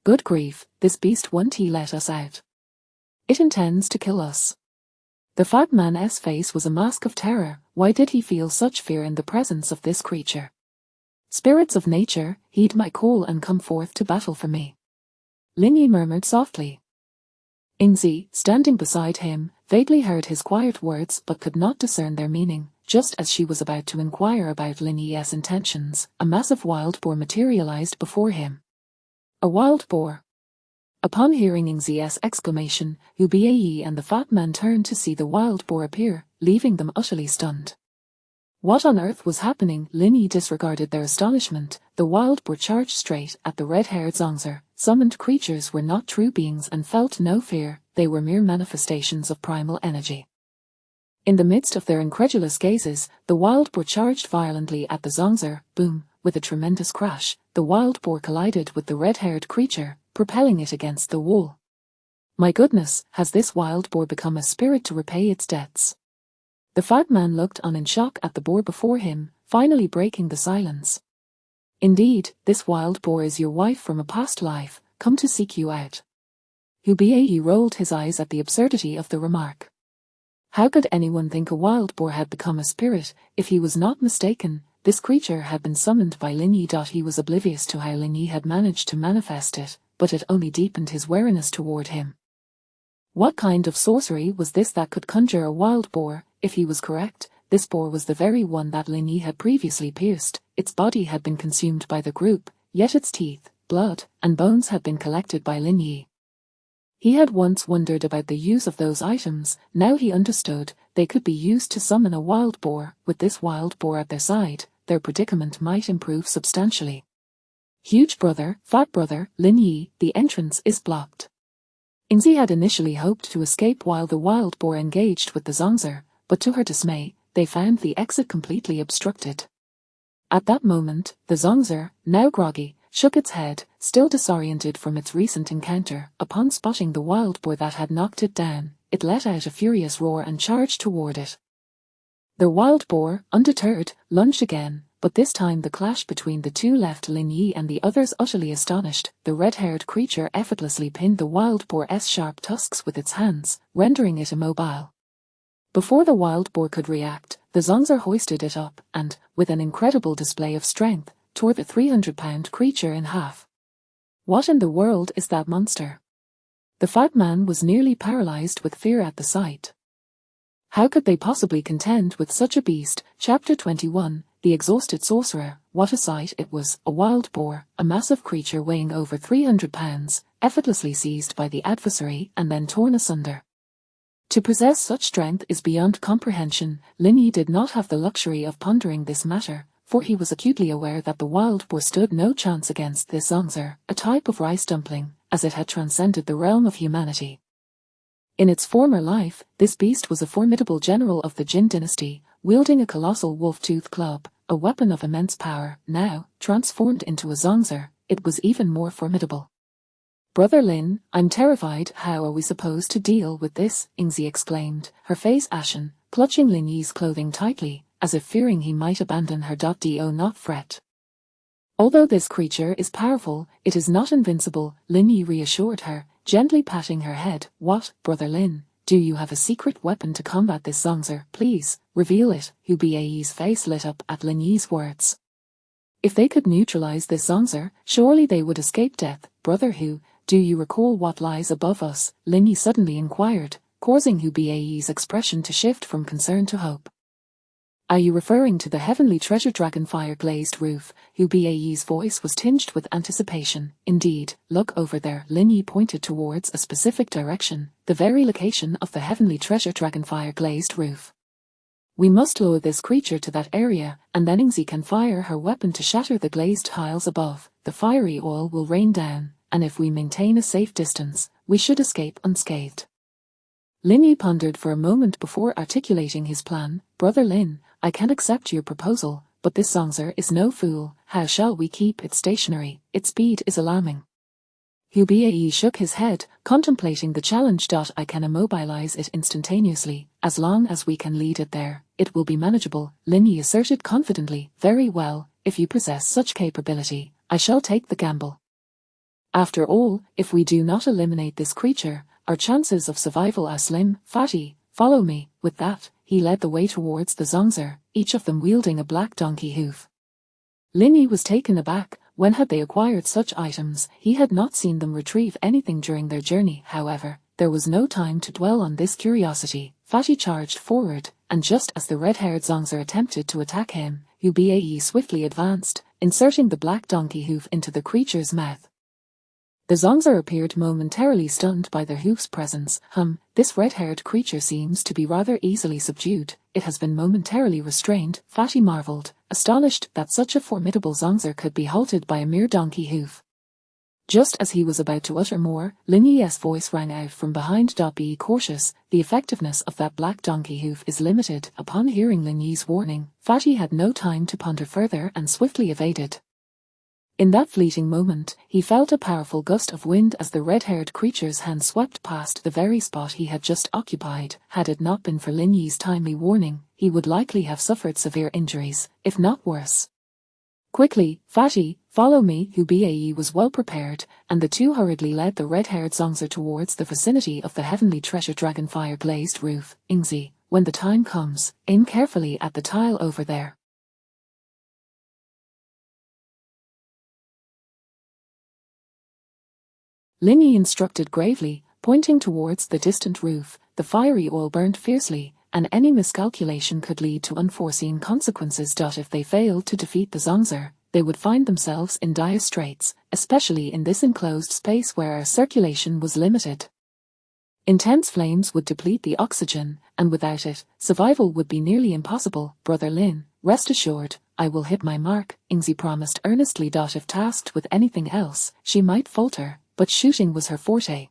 "Good grief, this beast won't let us out. It intends to kill us." The fat man's face was a mask of terror. Why did he feel such fear in the presence of this creature? "Spirits of nature, heed my call and come forth to battle for me," Lin Yi murmured softly. Ingzi, standing beside him, vaguely heard his quiet words but could not discern their meaning. Just as she was about to inquire about Lin Yi's intentions, a massive wild boar materialized before him. A wild boar? Upon hearing Ingzi's exclamation, Hu and the fat man turned to see the wild boar appear, leaving them utterly stunned. What on earth was happening? Lin Yi disregarded their astonishment. The wild boar charged straight at the red-haired Zongzi. Summoned creatures were not true beings and felt no fear, they were mere manifestations of primal energy. In the midst of their incredulous gazes, the wild boar charged violently at the Zongzi. Boom! With a tremendous crash, the wild boar collided with the red-haired creature, propelling it against the wall. My goodness, has this wild boar become a spirit to repay its debts? The fat man looked on in shock at the boar before him, finally breaking the silence. Indeed, this wild boar is your wife from a past life, come to seek you out. Hu rolled his eyes at the absurdity of the remark. How could anyone think a wild boar had become a spirit? If he was not mistaken, this creature had been summoned by Lin Yi. He was oblivious to how Lin Yi had managed to manifest it, but it only deepened his wariness toward him. What kind of sorcery was this that could conjure a wild boar? If he was correct, this boar was the very one that Lin Yi had previously pierced. Its body had been consumed by the group, yet its teeth, blood, and bones had been collected by Lin Yi. He had once wondered about the use of those items. Now he understood, they could be used to summon a wild boar. With this wild boar at their side, their predicament might improve substantially. Huge brother, fat brother, Lin Yi, the entrance is blocked. Ingzi had initially hoped to escape while the wild boar engaged with the Zongzi, but to her dismay, they found the exit completely obstructed. At that moment, the Zongzi, now groggy, shook its head, still disoriented from its recent encounter. Upon spotting the wild boar that had knocked it down, it let out a furious roar and charged toward it. The wild boar, undeterred, lunged again, but this time the clash between the two left Lin Yi and the others utterly astonished. The red-haired creature effortlessly pinned the wild boar's sharp tusks with its hands, rendering it immobile. Before the wild boar could react, the Zongzer hoisted it up and, with an incredible display of strength, tore the 300-pound creature in half. What in the world is that monster? The fat man was nearly paralyzed with fear at the sight. How could they possibly contend with such a beast? Chapter 21, The Exhausted Sorcerer. What a sight it was, a wild boar, a massive creature weighing over 300 pounds, effortlessly seized by the adversary and then torn asunder. To possess such strength is beyond comprehension. Lin Yi did not have the luxury of pondering this matter, for he was acutely aware that the wild boar stood no chance against this Zongzer, a type of rice dumpling, as it had transcended the realm of humanity. In its former life, this beast was a formidable general of the Jin dynasty, wielding a colossal wolf-tooth club, a weapon of immense power. Now, transformed into a Zongzer, it was even more formidable. "Brother Lin, I'm terrified. How are we supposed to deal with this?" Yingzi exclaimed, her face ashen, clutching Lin Yi's clothing tightly, as if fearing he might abandon her. Do not fret. Although this creature is powerful, it is not invincible, Lin Yi reassured her, gently patting her head. "What, Brother Lin, do you have a secret weapon to combat this Zongzer? Please, reveal it." Hu Bai's face lit up at Lin Yi's words. If they could neutralize this Zongzer, surely they would escape death. "Brother Hu, do you recall what lies above us?" Lin Yi suddenly inquired, causing Hu Bai's expression to shift from concern to hope. "Are you referring to the heavenly treasure dragonfire glazed roof?" Hu Bai's voice was tinged with anticipation. "Indeed, look over there." Lin Yi pointed towards a specific direction, the very location of the heavenly treasure dragonfire glazed roof. "We must lure this creature to that area, and then Yingzi can fire her weapon to shatter the glazed tiles above. The fiery oil will rain down, and if we maintain a safe distance, we should escape unscathed." Lin Yi pondered for a moment before articulating his plan. "Brother Lin, I can accept your proposal, but this Zongzer is no fool. How shall we keep it stationary? Its speed is alarming." Hu Bai shook his head, contemplating the challenge. "I can immobilize it instantaneously. As long as we can lead it there, it will be manageable," Lin Yi asserted confidently. "Very well, if you possess such capability, I shall take the gamble. After all, if we do not eliminate this creature, our chances of survival are slim. Fatty, follow me." With that, he led the way towards the Zongzer, each of them wielding a black donkey hoof. Lin Yi was taken aback. When had they acquired such items? He had not seen them retrieve anything during their journey. However, there was no time to dwell on this curiosity. Fatty charged forward, and just as the red-haired Zongzer attempted to attack him, Hu Bai swiftly advanced, inserting the black donkey hoof into the creature's mouth. The Zongzer appeared momentarily stunned by their hoof's presence. This red-haired creature seems to be rather easily subdued. It has been momentarily restrained," Fatty marveled, astonished that such a formidable Zongzer could be halted by a mere donkey hoof. Just as he was about to utter more, Lin Yi's voice rang out from behind. "Be cautious, the effectiveness of that black donkey hoof is limited." Upon hearing Lin Yi's warning, Fatty had no time to ponder further and swiftly evaded. In that fleeting moment, he felt a powerful gust of wind as the red-haired creature's hand swept past the very spot he had just occupied. Had it not been for Lin Yi's timely warning, he would likely have suffered severe injuries, if not worse. "Quickly, Fatty, follow me." Hu Bai was well prepared, and the two hurriedly led the red-haired Zongzer towards the vicinity of the heavenly treasure dragonfire glazed roof. "Yingzi, when the time comes, aim carefully at the tile over there." Lin Yi instructed gravely, pointing towards the distant roof. The fiery oil burned fiercely, and any miscalculation could lead to unforeseen consequences. If they failed to defeat the Zongzer, they would find themselves in dire straits, especially in this enclosed space where air circulation was limited. Intense flames would deplete the oxygen, and without it, survival would be nearly impossible. "Brother Lin, rest assured, I will hit my mark," Yingzi promised earnestly. If tasked with anything else, she might falter, but shooting was her forte.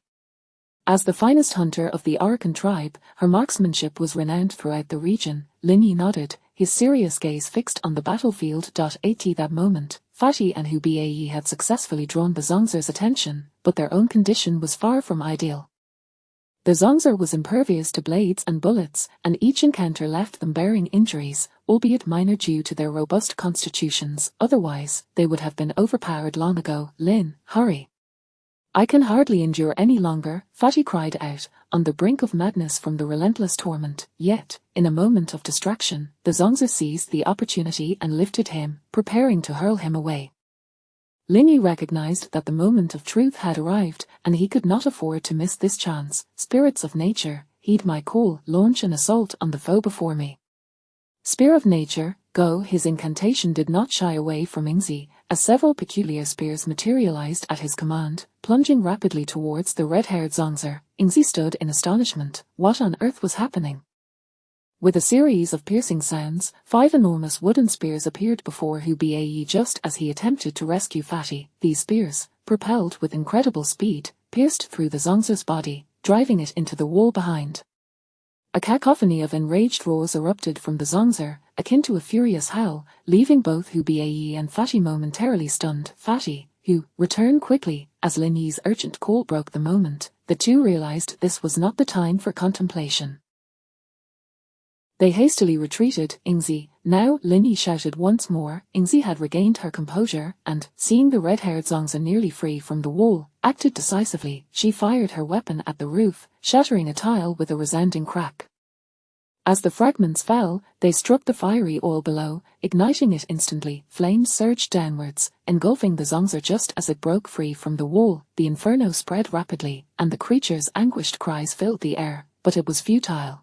As the finest hunter of the Arakan tribe, her marksmanship was renowned throughout the region. Lin Yi nodded, his serious gaze fixed on the battlefield. At that moment, Fatty and Hu Bai had successfully drawn the Zongzer's attention, but their own condition was far from ideal. The Zongzer was impervious to blades and bullets, and each encounter left them bearing injuries, albeit minor due to their robust constitutions. Otherwise, they would have been overpowered long ago. Lin, hurry. I can hardly endure any longer, Fatty cried out, on the brink of madness from the relentless torment. Yet, in a moment of distraction, the Zongzer seized the opportunity and lifted him, preparing to hurl him away. Lin Yi recognized that the moment of truth had arrived, and he could not afford to miss this chance. Spirits of nature, heed my call, launch an assault on the foe before me. Spear of nature, go. His incantation did not shy away from Ingzi, as several peculiar spears materialized at his command, plunging rapidly towards the red-haired Zongzer. Ingzi stood in astonishment. What on earth was happening? With a series of piercing sounds, 5 enormous wooden spears appeared before Hu Bae just as he attempted to rescue Fatty. These spears, propelled with incredible speed, pierced through the Zongzer's body, driving it into the wall behind. A cacophony of enraged roars erupted from the Zongzer, akin to a furious howl, leaving both Hu Bae and Fatty momentarily stunned. Fatty, Hu, return quickly. As Lin Yi's urgent call broke the moment, the two realized this was not the time for contemplation. They hastily retreated. Ingzi, now, Lin Yi shouted once more. Ingzi had regained her composure, and, seeing the red-haired Zongzer nearly free from the wall, acted decisively. She fired her weapon at the roof, shattering a tile with a resounding crack. As the fragments fell, they struck the fiery oil below, igniting it instantly. Flames surged downwards, engulfing the Zongzer just as it broke free from the wall. The inferno spread rapidly, and the creature's anguished cries filled the air, but it was futile.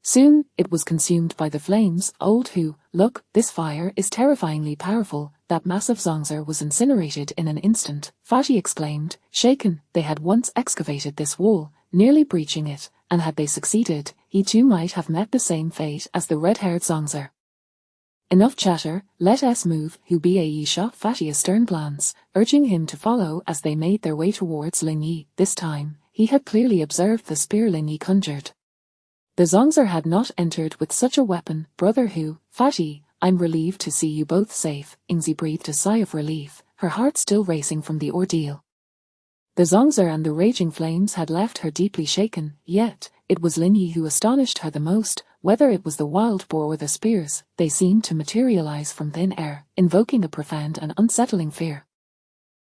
Soon, it was consumed by the flames. Old Hu, look, this fire is terrifyingly powerful. That massive Zongzer was incinerated in an instant. Fatty exclaimed, shaken. They had once excavated this wall, nearly breaching it, and had they succeeded, he too might have met the same fate as the red-haired Zongzer. Enough chatter, let us move. Hu Bae shot Fatty a stern glance, urging him to follow as they made their way towards Lin Yi. This time, he had clearly observed the spear Lin Yi conjured. The Zongzer had not entered with such a weapon. Brother Hu, Fatty, I'm relieved to see you both safe. Ingzi breathed a sigh of relief, her heart still racing from the ordeal. The Zongzer and the raging flames had left her deeply shaken, yet, it was Lin Yi who astonished her the most. Whether it was the wild boar or the spears, they seemed to materialize from thin air, invoking a profound and unsettling fear.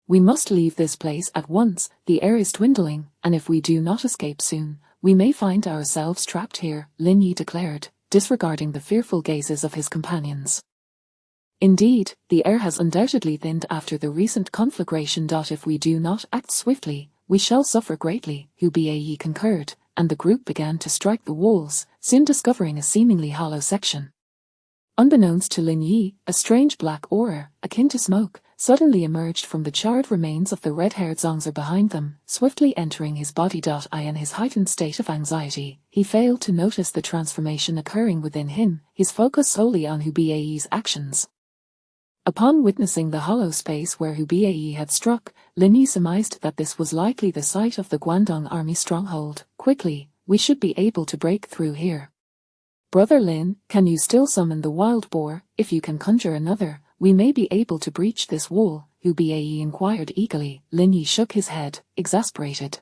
We must leave this place at once. The air is dwindling, and if we do not escape soon, we may find ourselves trapped here, Lin Yi declared, disregarding the fearful gazes of his companions. Indeed, the air has undoubtedly thinned after the recent conflagration. If we do not act swiftly, we shall suffer greatly. Hu Bae concurred, and the group began to strike the walls, soon discovering a seemingly hollow section. Unbeknownst to Lin Yi, a strange black aura, akin to smoke, suddenly emerged from the charred remains of the red-haired Zongzer behind them, swiftly entering his body. In his heightened state of anxiety, he failed to notice the transformation occurring within him, his focus solely on Hu Bae's actions. Upon witnessing the hollow space where Hu Bae had struck, Lin Yi surmised that this was likely the site of the Guangdong army stronghold. Quickly, we should be able to break through here. Brother Lin, can you still summon the wild boar? If you can conjure another, we may be able to breach this wall, Hu Bae inquired eagerly. Lin Yi shook his head, exasperated.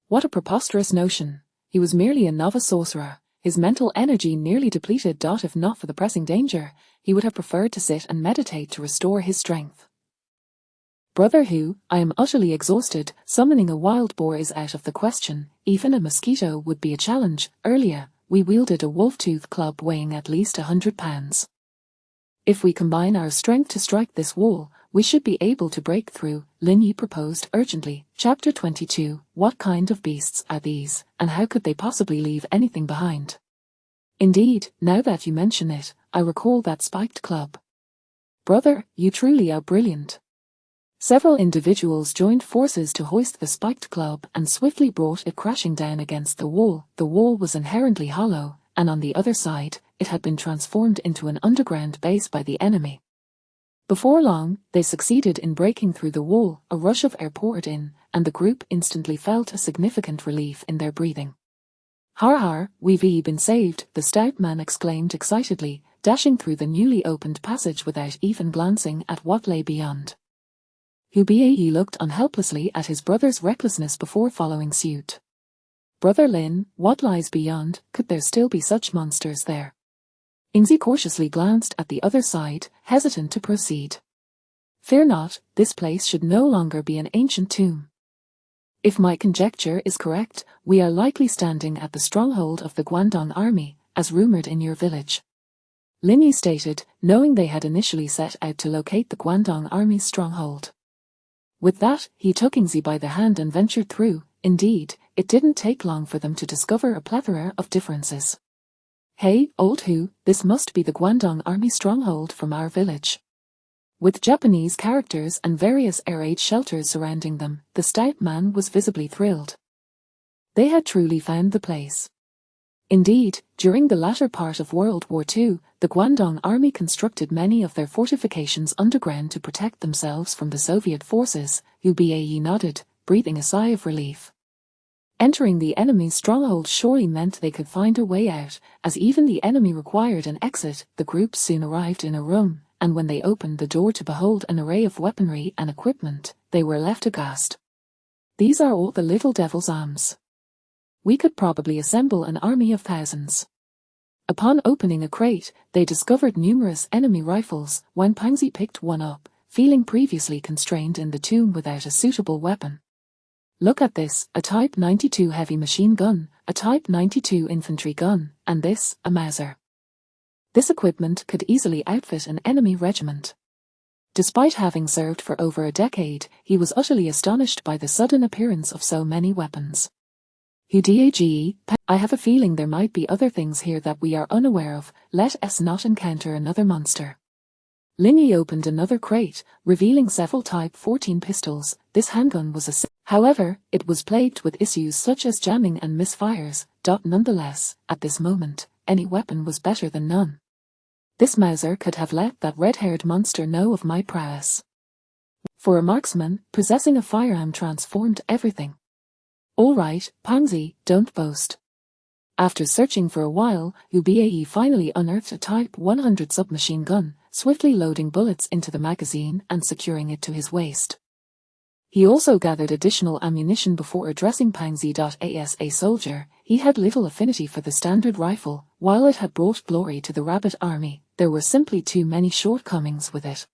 What a preposterous notion. He was merely a novice sorcerer, his mental energy nearly depleted. If not for the pressing danger, he would have preferred to sit and meditate to restore his strength. Brother Hu, I am utterly exhausted. Summoning a wild boar is out of the question. Even a mosquito would be a challenge. Earlier, we wielded a wolf-tooth club weighing at least 100 pounds. If we combine our strength to strike this wall, we should be able to break through, Lin Yi proposed urgently. Chapter 22, What kind of beasts are these, and how could they possibly leave anything behind? Indeed, now that you mention it, I recall that spiked club. Brother, you truly are brilliant. Several individuals joined forces to hoist the spiked club and swiftly brought it crashing down against the wall. The wall was inherently hollow, and on the other side, it had been transformed into an underground base by the enemy. Before long, they succeeded in breaking through the wall. A rush of air poured in, and the group instantly felt a significant relief in their breathing. Har har, we've been saved, the stout man exclaimed excitedly, dashing through the newly opened passage without even glancing at what lay beyond. Hu Bae looked unhelplessly at his brother's recklessness before following suit. Brother Lin, what lies beyond? Could there still be such monsters there? Ingzi cautiously glanced at the other side, hesitant to proceed. Fear not, this place should no longer be an ancient tomb. If my conjecture is correct, we are likely standing at the stronghold of the Guangdong army, as rumored in your village. Lin Yi stated, knowing they had initially set out to locate the Guangdong army's stronghold. With that, he took Ingzi by the hand and ventured through. Indeed, it didn't take long for them to discover a plethora of differences. Hey, old Hu, this must be the Guangdong army stronghold from our village. With Japanese characters and various air raid shelters surrounding them, the stout man was visibly thrilled. They had truly found the place. Indeed, during the latter part of World War II, the Guangdong army constructed many of their fortifications underground to protect themselves from the Soviet forces. Hu Bae nodded, breathing a sigh of relief. Entering the enemy's stronghold surely meant they could find a way out, as even the enemy required an exit. The group soon arrived in a room, and when they opened the door to behold an array of weaponry and equipment, they were left aghast. These are all the little devil's arms. We could probably assemble an army of thousands. Upon opening a crate, they discovered numerous enemy rifles. Wang Pangzi picked one up, feeling previously constrained in the tomb without a suitable weapon. Look at this, a Type 92 heavy machine gun, a Type 92 infantry gun, and this, a Mauser. This equipment could easily outfit an enemy regiment. Despite having served for over a decade, he was utterly astonished by the sudden appearance of so many weapons. I have a feeling there might be other things here that we are unaware of. Let us not encounter another monster. Lin Yi opened another crate, revealing several Type 14 pistols. This handgun was however, it was plagued with issues such as jamming and misfires. Nonetheless, at this moment, any weapon was better than none. This Mauser could have let that red-haired monster know of my prowess. For a marksman, possessing a firearm transformed everything. All right, Pangzi, don't boast. After searching for a while, Hu Bae finally unearthed a Type 100 submachine gun, swiftly loading bullets into the magazine and securing it to his waist. He also gathered additional ammunition before addressing Pangzi. As a soldier, he had little affinity for the standard rifle. While it had brought glory to the Rabbit army, there were simply too many shortcomings with it.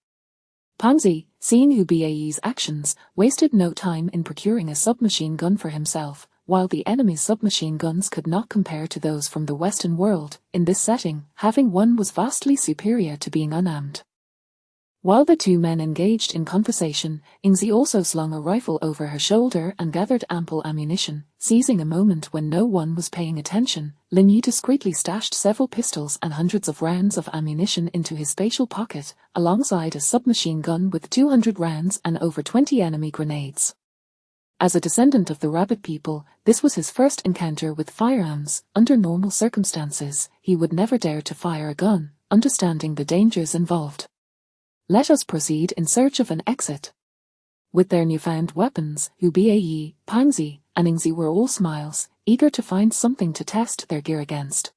Pangzi, seeing Hu Bae's actions, wasted no time in procuring a submachine gun for himself. While the enemy's submachine guns could not compare to those from the Western world, in this setting, having one was vastly superior to being unarmed. While the two men engaged in conversation, Ingzi also slung a rifle over her shoulder and gathered ample ammunition. Seizing a moment when no one was paying attention, Lin Yi discreetly stashed several pistols and hundreds of rounds of ammunition into his spatial pocket, alongside a submachine gun with 200 rounds and over 20 enemy grenades. As a descendant of the Rabbit people, this was his first encounter with firearms. Under normal circumstances, he would never dare to fire a gun, understanding the dangers involved. Let us proceed in search of an exit. With their newfound weapons, Hu Bae, Pangzi, and Ingzi were all smiles, eager to find something to test their gear against.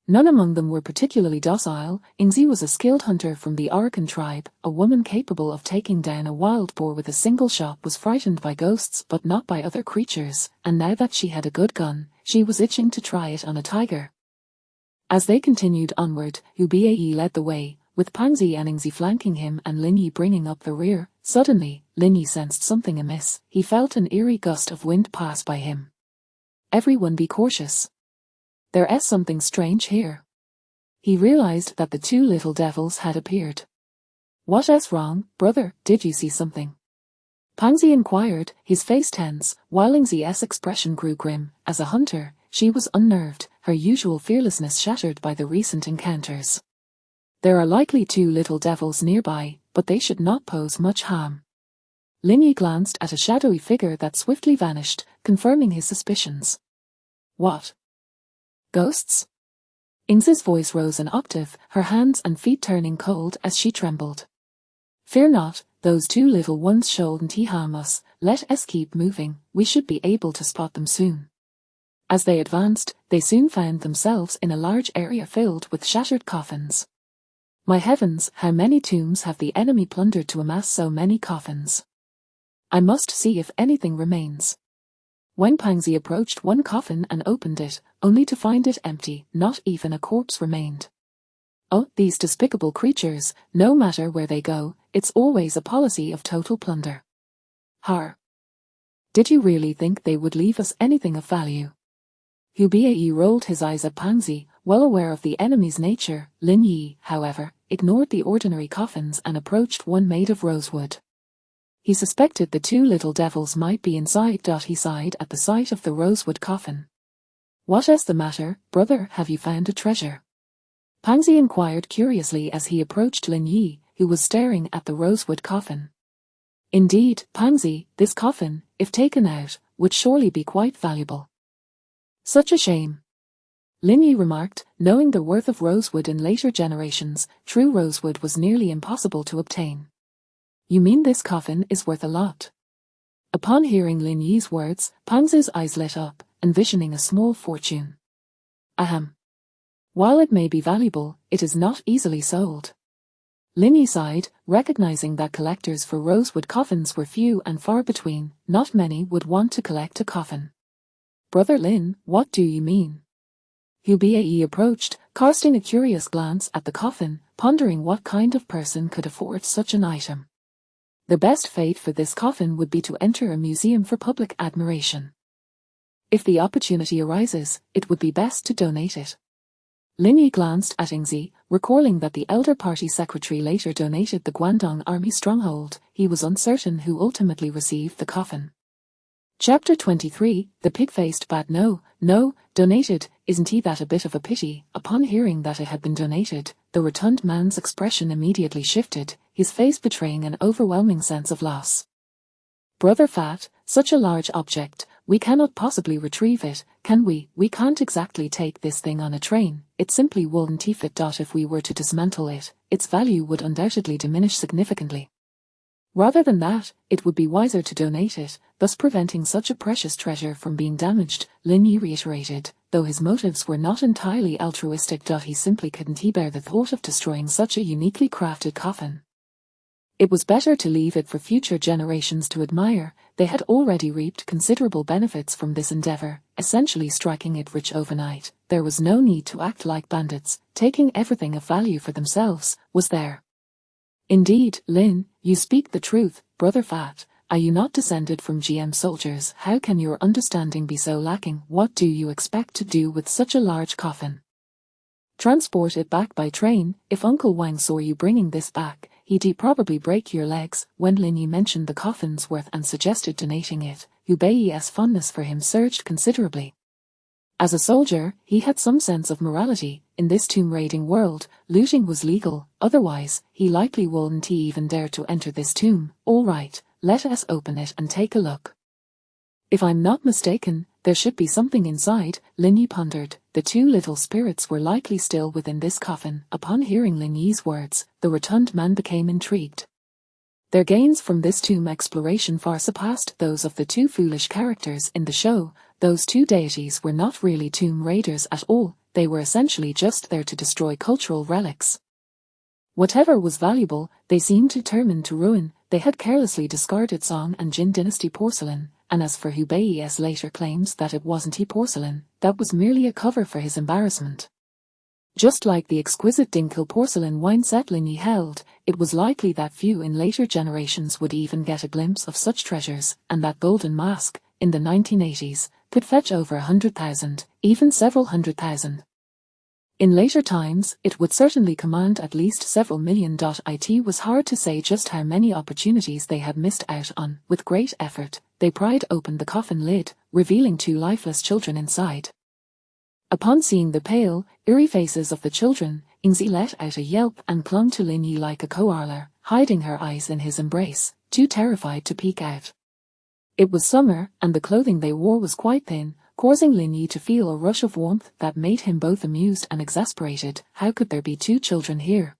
None among them were particularly docile. Ingzi was a skilled hunter from the Arakan tribe. A woman capable of taking down a wild boar with a single shot was frightened by ghosts but not by other creatures, and now that she had a good gun, she was itching to try it on a tiger. As they continued onward, Hu Bae led the way, with Pangzi and Ingzi flanking him and Lin Yi bringing up the rear. Suddenly, Lin Yi sensed something amiss. He felt an eerie gust of wind pass by him. Everyone be cautious. There's something strange here. He realized that the two little devils had appeared. What's wrong, brother? Did you see something? Pangzi inquired, his face tense, while Ingzi's expression grew grim. As a hunter, she was unnerved, her usual fearlessness shattered by the recent encounters. There are likely two little devils nearby, but they should not pose much harm. Lin Yi glanced at a shadowy figure that swiftly vanished, confirming his suspicions. What? Ghosts? Ingzi's voice rose an octave, her hands and feet turning cold as she trembled. Fear not, those two little ones shouldn't harm us. Let us keep moving, we should be able to spot them soon. As they advanced, they soon found themselves in a large area filled with shattered coffins. My heavens, how many tombs have the enemy plundered to amass so many coffins? I must see if anything remains. When Pangzi approached one coffin and opened it, only to find it empty, not even a corpse remained. Oh, these despicable creatures, no matter where they go, it's always a policy of total plunder. Har. Did you really think they would leave us anything of value? Hu Bai rolled his eyes at Pangzi, well aware of the enemy's nature. Lin Yi, however, ignored the ordinary coffins and approached one made of rosewood. He suspected the two little devils might be inside. He sighed at the sight of the rosewood coffin. What is the matter, brother? Have you found a treasure? Pangzi inquired curiously as he approached Lin Yi, who was staring at the rosewood coffin. Indeed, Pangzi, this coffin, if taken out, would surely be quite valuable. Such a shame. Lin Yi remarked, knowing the worth of rosewood in later generations, true rosewood was nearly impossible to obtain. You mean this coffin is worth a lot? Upon hearing Lin Yi's words, Pangzi's eyes lit up, envisioning a small fortune. Ahem. While it may be valuable, it is not easily sold. Lin Yi sighed, recognizing that collectors for rosewood coffins were few and far between. Not many would want to collect a coffin. Brother Lin, what do you mean? Hu Bai approached, casting a curious glance at the coffin, pondering what kind of person could afford such an item. The best fate for this coffin would be to enter a museum for public admiration. If the opportunity arises, it would be best to donate it. Lin Yi glanced at Yingzi, recalling that the elder party secretary later donated the Guangdong army stronghold. He was uncertain who ultimately received the coffin. Chapter 23, The Pig-Faced Bat. No, donated, isn't he that a bit of a pity? Upon hearing that it had been donated, the rotund man's expression immediately shifted, his face betraying an overwhelming sense of loss. Brother Fat, such a large object, we cannot possibly retrieve it, can we? We can't exactly take this thing on a train, it simply wouldn't fit. If we were to dismantle it, its value would undoubtedly diminish significantly. Rather than that, it would be wiser to donate it, thus preventing such a precious treasure from being damaged, Lin Yi reiterated, though his motives were not entirely altruistic. He simply couldn't bear the thought of destroying such a uniquely crafted coffin. It was better to leave it for future generations to admire. They had already reaped considerable benefits from this endeavor, essentially striking it rich overnight. There was no need to act like bandits, taking everything of value for themselves, was there? Indeed, Lin, you speak the truth, Brother Fat. Are you not descended from GM soldiers? How can your understanding be so lacking? What do you expect to do with such a large coffin? Transport it back by train. If Uncle Wang saw you bringing this back, he'd probably break your legs. When Lin Yi mentioned the coffin's worth and suggested donating it, Hu Bai's fondness for him surged considerably. As a soldier, he had some sense of morality. In this tomb-raiding world, looting was legal, otherwise, he likely wouldn't even dare to enter this tomb. All right, let us open it and take a look. If I'm not mistaken, there should be something inside, Lin Yi pondered. The two little spirits were likely still within this coffin. Upon hearing Lin Yi's words, the rotund man became intrigued. Their gains from this tomb exploration far surpassed those of the two foolish characters in the show. Those two deities were not really tomb raiders at all, they were essentially just there to destroy cultural relics. Whatever was valuable, they seemed determined to ruin. They had carelessly discarded Song and Jin dynasty porcelain, and as for Hu Bai's later claims that it wasn't porcelain, that was merely a cover for his embarrassment. Just like the exquisite Dinkel porcelain wine set Lin Yi held, it was likely that few in later generations would even get a glimpse of such treasures, and that golden mask, in the 1980s, could fetch over 100,000, even several 100,000. In later times, it would certainly command at least several million. It was hard to say just how many opportunities they had missed out on. With great effort, they pried open the coffin lid, revealing two lifeless children inside. Upon seeing the pale, eerie faces of the children, Yingzi let out a yelp and clung to Lin Yi like a koala, hiding her eyes in his embrace, too terrified to peek out. It was summer, and the clothing they wore was quite thin, causing Lin Yi to feel a rush of warmth that made him both amused and exasperated. How could there be two children here?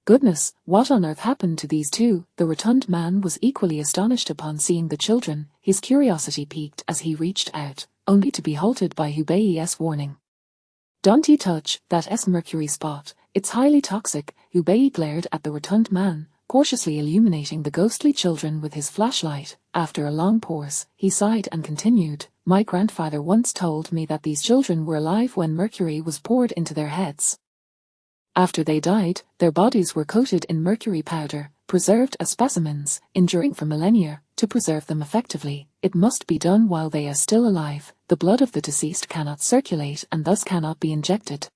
Goodness, what on earth happened to these two? The rotund man was equally astonished upon seeing the children. His curiosity piqued as he reached out, only to be halted by Hu Bai's warning. Don't touch that mercury spot, it's highly toxic. Hu Bai glared at the rotund man, cautiously illuminating the ghostly children with his flashlight. After a long pause, he sighed and continued, "My grandfather once told me that these children were alive when mercury was poured into their heads. After they died, their bodies were coated in mercury powder, preserved as specimens, enduring for millennia. To preserve them effectively, it must be done while they are still alive. The blood of the deceased cannot circulate and thus cannot be injected."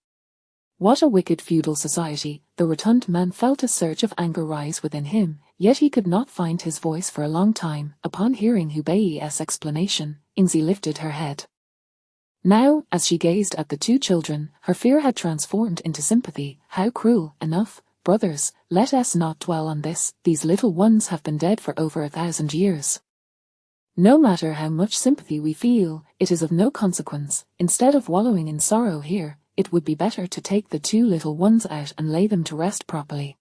What a wicked feudal society! The rotund man felt a surge of anger rise within him, yet he could not find his voice for a long time. Upon hearing Hubei's explanation, Ingzi lifted her head. Now, as she gazed at the two children, her fear had transformed into sympathy. How cruel! Enough, brothers, let us not dwell on this. These little ones have been dead for over 1,000 years. No matter how much sympathy we feel, it is of no consequence. Instead of wallowing in sorrow here, it would be better to take the two little ones out and lay them to rest properly.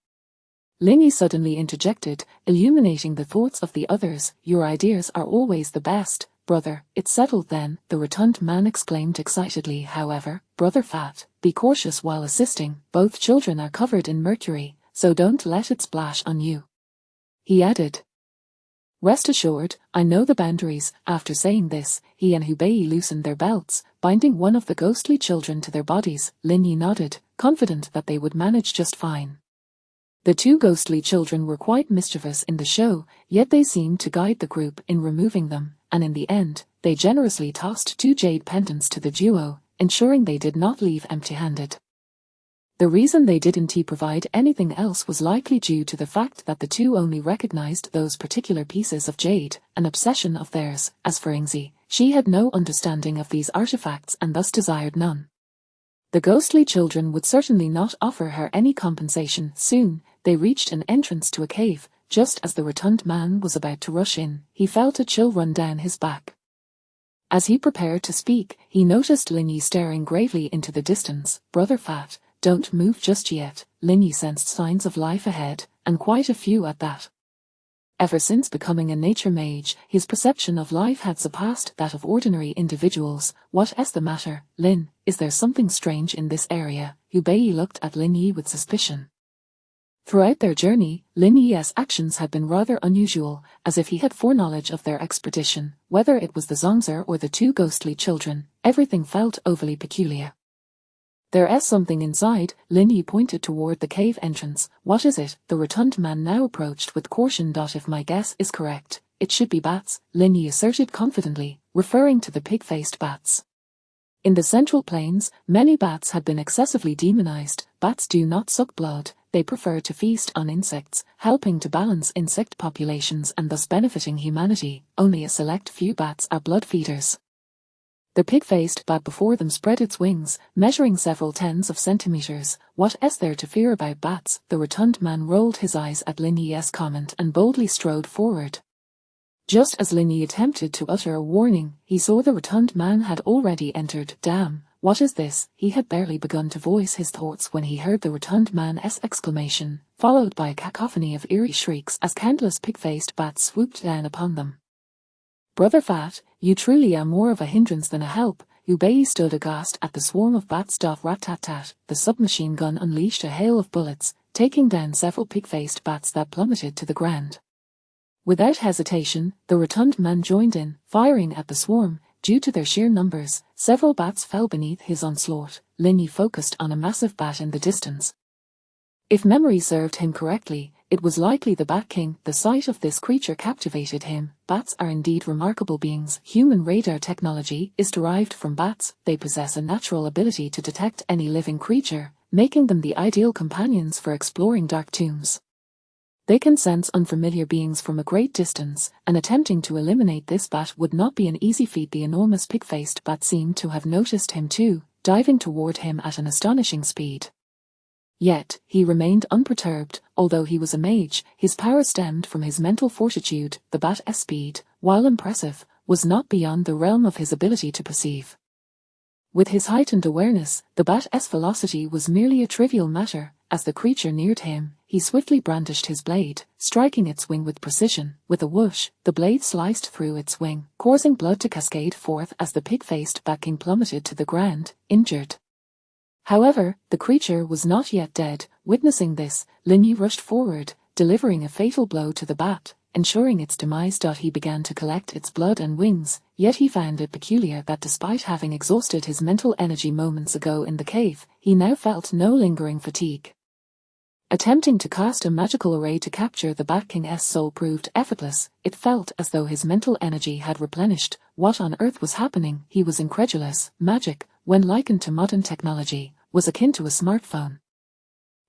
Linyi suddenly interjected, illuminating the thoughts of the others. "Your ideas are always the best, brother." "It's settled then," the rotund man exclaimed excitedly. "However, Brother Fat, be cautious while assisting. Both children are covered in mercury, so don't let it splash on you." He added, "Rest assured, I know the boundaries." After saying this, he and Hubei loosened their belts, binding one of the ghostly children to their bodies. Linyi nodded, confident that they would manage just fine. The two ghostly children were quite mischievous in the show, yet they seemed to guide the group in removing them, and in the end, they generously tossed 2 jade pendants to the duo, ensuring they did not leave empty-handed. The reason they didn't provide anything else was likely due to the fact that the two only recognized those particular pieces of jade, an obsession of theirs. As for Ingzi, she had no understanding of these artifacts and thus desired none. The ghostly children would certainly not offer her any compensation. Soon, they reached an entrance to a cave. Just as the rotund man was about to rush in, he felt a chill run down his back. As he prepared to speak, he noticed Linyi staring gravely into the distance. "Brother Fat, don't move just yet." Linyi sensed signs of life ahead, and quite a few at that. Ever since becoming a nature mage, his perception of life had surpassed that of ordinary individuals. "What is the matter, Lin? Is there something strange in this area?" Hubei looked at Linyi with suspicion. Throughout their journey, Linyi's actions had been rather unusual, as if he had foreknowledge of their expedition. Whether it was the Zongzer or the two ghostly children, everything felt overly peculiar. "There is something inside." Linyi pointed toward the cave entrance. "What is it?" The rotund man now approached with caution. "If my guess is correct, it should be bats," Linyi asserted confidently, referring to the pig-faced bats. In the Central Plains, many bats had been excessively demonized. Bats do not suck blood, they prefer to feast on insects, helping to balance insect populations and thus benefiting humanity. Only a select few bats are blood feeders. The pig-faced bat before them spread its wings, measuring several tens of centimeters. "What is there to fear about bats?" The rotund man rolled his eyes at Linyi's comment and boldly strode forward. Just as Linyi attempted to utter a warning, he saw the rotund man had already entered. "Damn, what is this?" He had barely begun to voice his thoughts when he heard the rotund man's exclamation, followed by a cacophony of eerie shrieks as countless pig-faced bats swooped down upon them. "Brother Fat, you truly are more of a hindrance than a help." Hubei stood aghast at the swarm of bats. Rat-tat-tat, the submachine gun unleashed a hail of bullets, taking down several pig-faced bats that plummeted to the ground. Without hesitation, the rotund man joined in, firing at the swarm. Due to their sheer numbers, several bats fell beneath his onslaught. Linyi focused on a massive bat in the distance. If memory served him correctly, it was likely the Bat King. The sight of this creature captivated him. Bats are indeed remarkable beings. Human radar technology is derived from bats. They possess a natural ability to detect any living creature, making them the ideal companions for exploring dark tombs. They can sense unfamiliar beings from a great distance, and attempting to eliminate this bat would not be an easy feat. The enormous pig-faced bat seemed to have noticed him too, diving toward him at an astonishing speed. Yet, he remained unperturbed. Although he was a mage, his power stemmed from his mental fortitude. The bat's speed, while impressive, was not beyond the realm of his ability to perceive. With his heightened awareness, the bat's velocity was merely a trivial matter. As the creature neared him, he swiftly brandished his blade, striking its wing with precision. With a whoosh, the blade sliced through its wing, causing blood to cascade forth as the pig-faced Bat King plummeted to the ground, injured. However, the creature was not yet dead. Witnessing this, Linyi rushed forward, delivering a fatal blow to the bat, ensuring its demise. He began to collect its blood and wings, yet he found it peculiar that despite having exhausted his mental energy moments ago in the cave, he now felt no lingering fatigue. Attempting to cast a magical array to capture the Bat King's soul proved effortless. It felt as though his mental energy had replenished. What on earth was happening? He was incredulous. Magic, when likened to modern technology, was akin to a smartphone.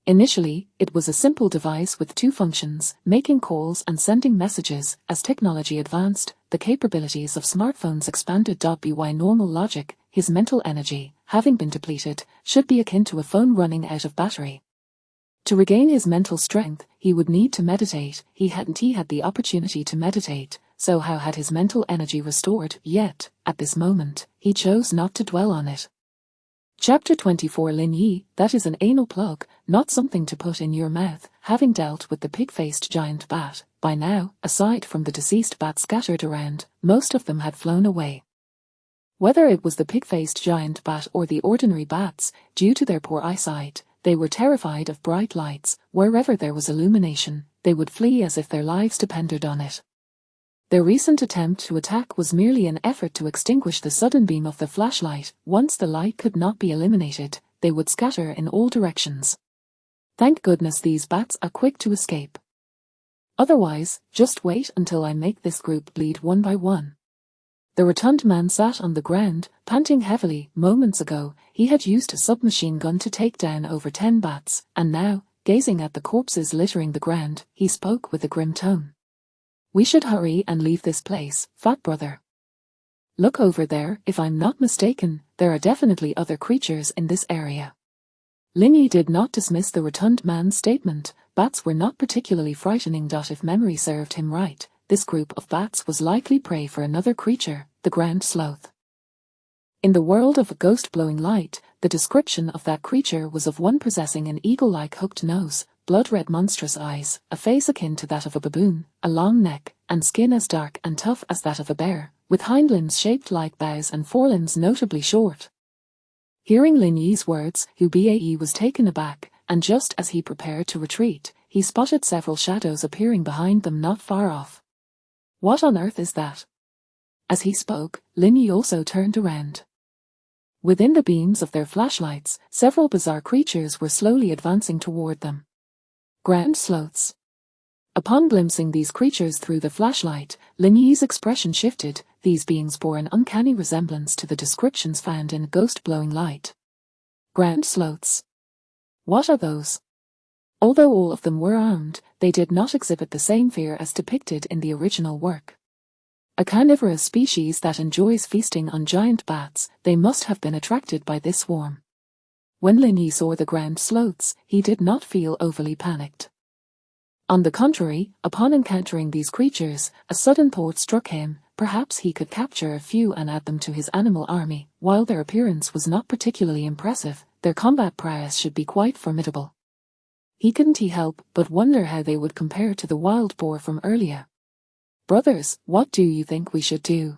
Initially, it was a simple device with two functions, making calls and sending messages. As technology advanced, the capabilities of smartphones expanded. By normal logic, his mental energy, having been depleted, should be akin to a phone running out of battery. To regain his mental strength, he would need to meditate. He hadn't had the opportunity to meditate, so how had his mental energy restored? Yet, at this moment, he chose not to dwell on it. Chapter 24. Lin Yi, that is an anal plug, not something to put in your mouth. Having dealt with the pig-faced giant bat, by now, aside from the deceased bats scattered around, most of them had flown away. Whether it was the pig-faced giant bat or the ordinary bats, due to their poor eyesight, they were terrified of bright lights. Wherever there was illumination, they would flee as if their lives depended on it. Their recent attempt to attack was merely an effort to extinguish the sudden beam of the flashlight. Once the light could not be eliminated, they would scatter in all directions. Thank goodness these bats are quick to escape. Otherwise, just wait until I make this group bleed one by one. The rotund man sat on the ground, panting heavily. Moments ago, he had used a submachine gun to take down over 10 bats, and now, gazing at the corpses littering the ground, he spoke with a grim tone. We should hurry and leave this place, fat brother. Look over there. If I'm not mistaken, there are definitely other creatures in this area. Lin Yi did not dismiss the rotund man's statement. Bats were not particularly frightening. If memory served him right, this group of bats was likely prey for another creature, the ground sloth. In the world of ghost-blowing light, the description of that creature was of one possessing an eagle-like hooked nose, blood-red monstrous eyes, a face akin to that of a baboon, a long neck, and skin as dark and tough as that of a bear, with hind limbs shaped like bows and forelimbs notably short. Hearing Lin Yi's words, Hu Bae was taken aback, and just as he prepared to retreat, he spotted several shadows appearing behind them not far off. What on earth is that? As he spoke, Lin Yi also turned around. Within the beams of their flashlights, several bizarre creatures were slowly advancing toward them. Ground sloths. Upon glimpsing these creatures through the flashlight, Lin Yi's expression shifted. These beings bore an uncanny resemblance to the descriptions found in ghost-blowing light. Ground sloths. What are those? Although all of them were armed, they did not exhibit the same fear as depicted in the original work. A carnivorous species that enjoys feasting on giant bats, they must have been attracted by this swarm. When Lin Yi saw the ground sloths, he did not feel overly panicked. On the contrary, upon encountering these creatures, a sudden thought struck him. Perhaps he could capture a few and add them to his animal army. While their appearance was not particularly impressive, their combat prowess should be quite formidable. He couldn't help but wonder how they would compare to the wild boar from earlier. Brothers, what do you think we should do?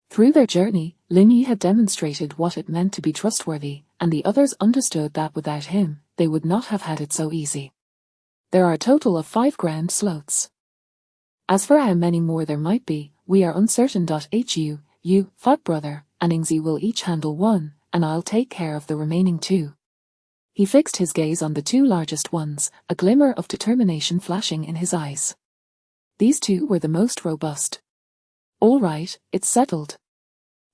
Through their journey, Lin Yi had demonstrated what it meant to be trustworthy, and the others understood that without him, they would not have had it so easy. There are a total of 5 ground sloths. As for how many more there might be, we are uncertain. You, fat brother, and Ingzi will each handle 1, and I'll take care of the remaining 2. He fixed his gaze on the 2 largest ones, a glimmer of determination flashing in his eyes. These 2 were the most robust. All right, it's settled.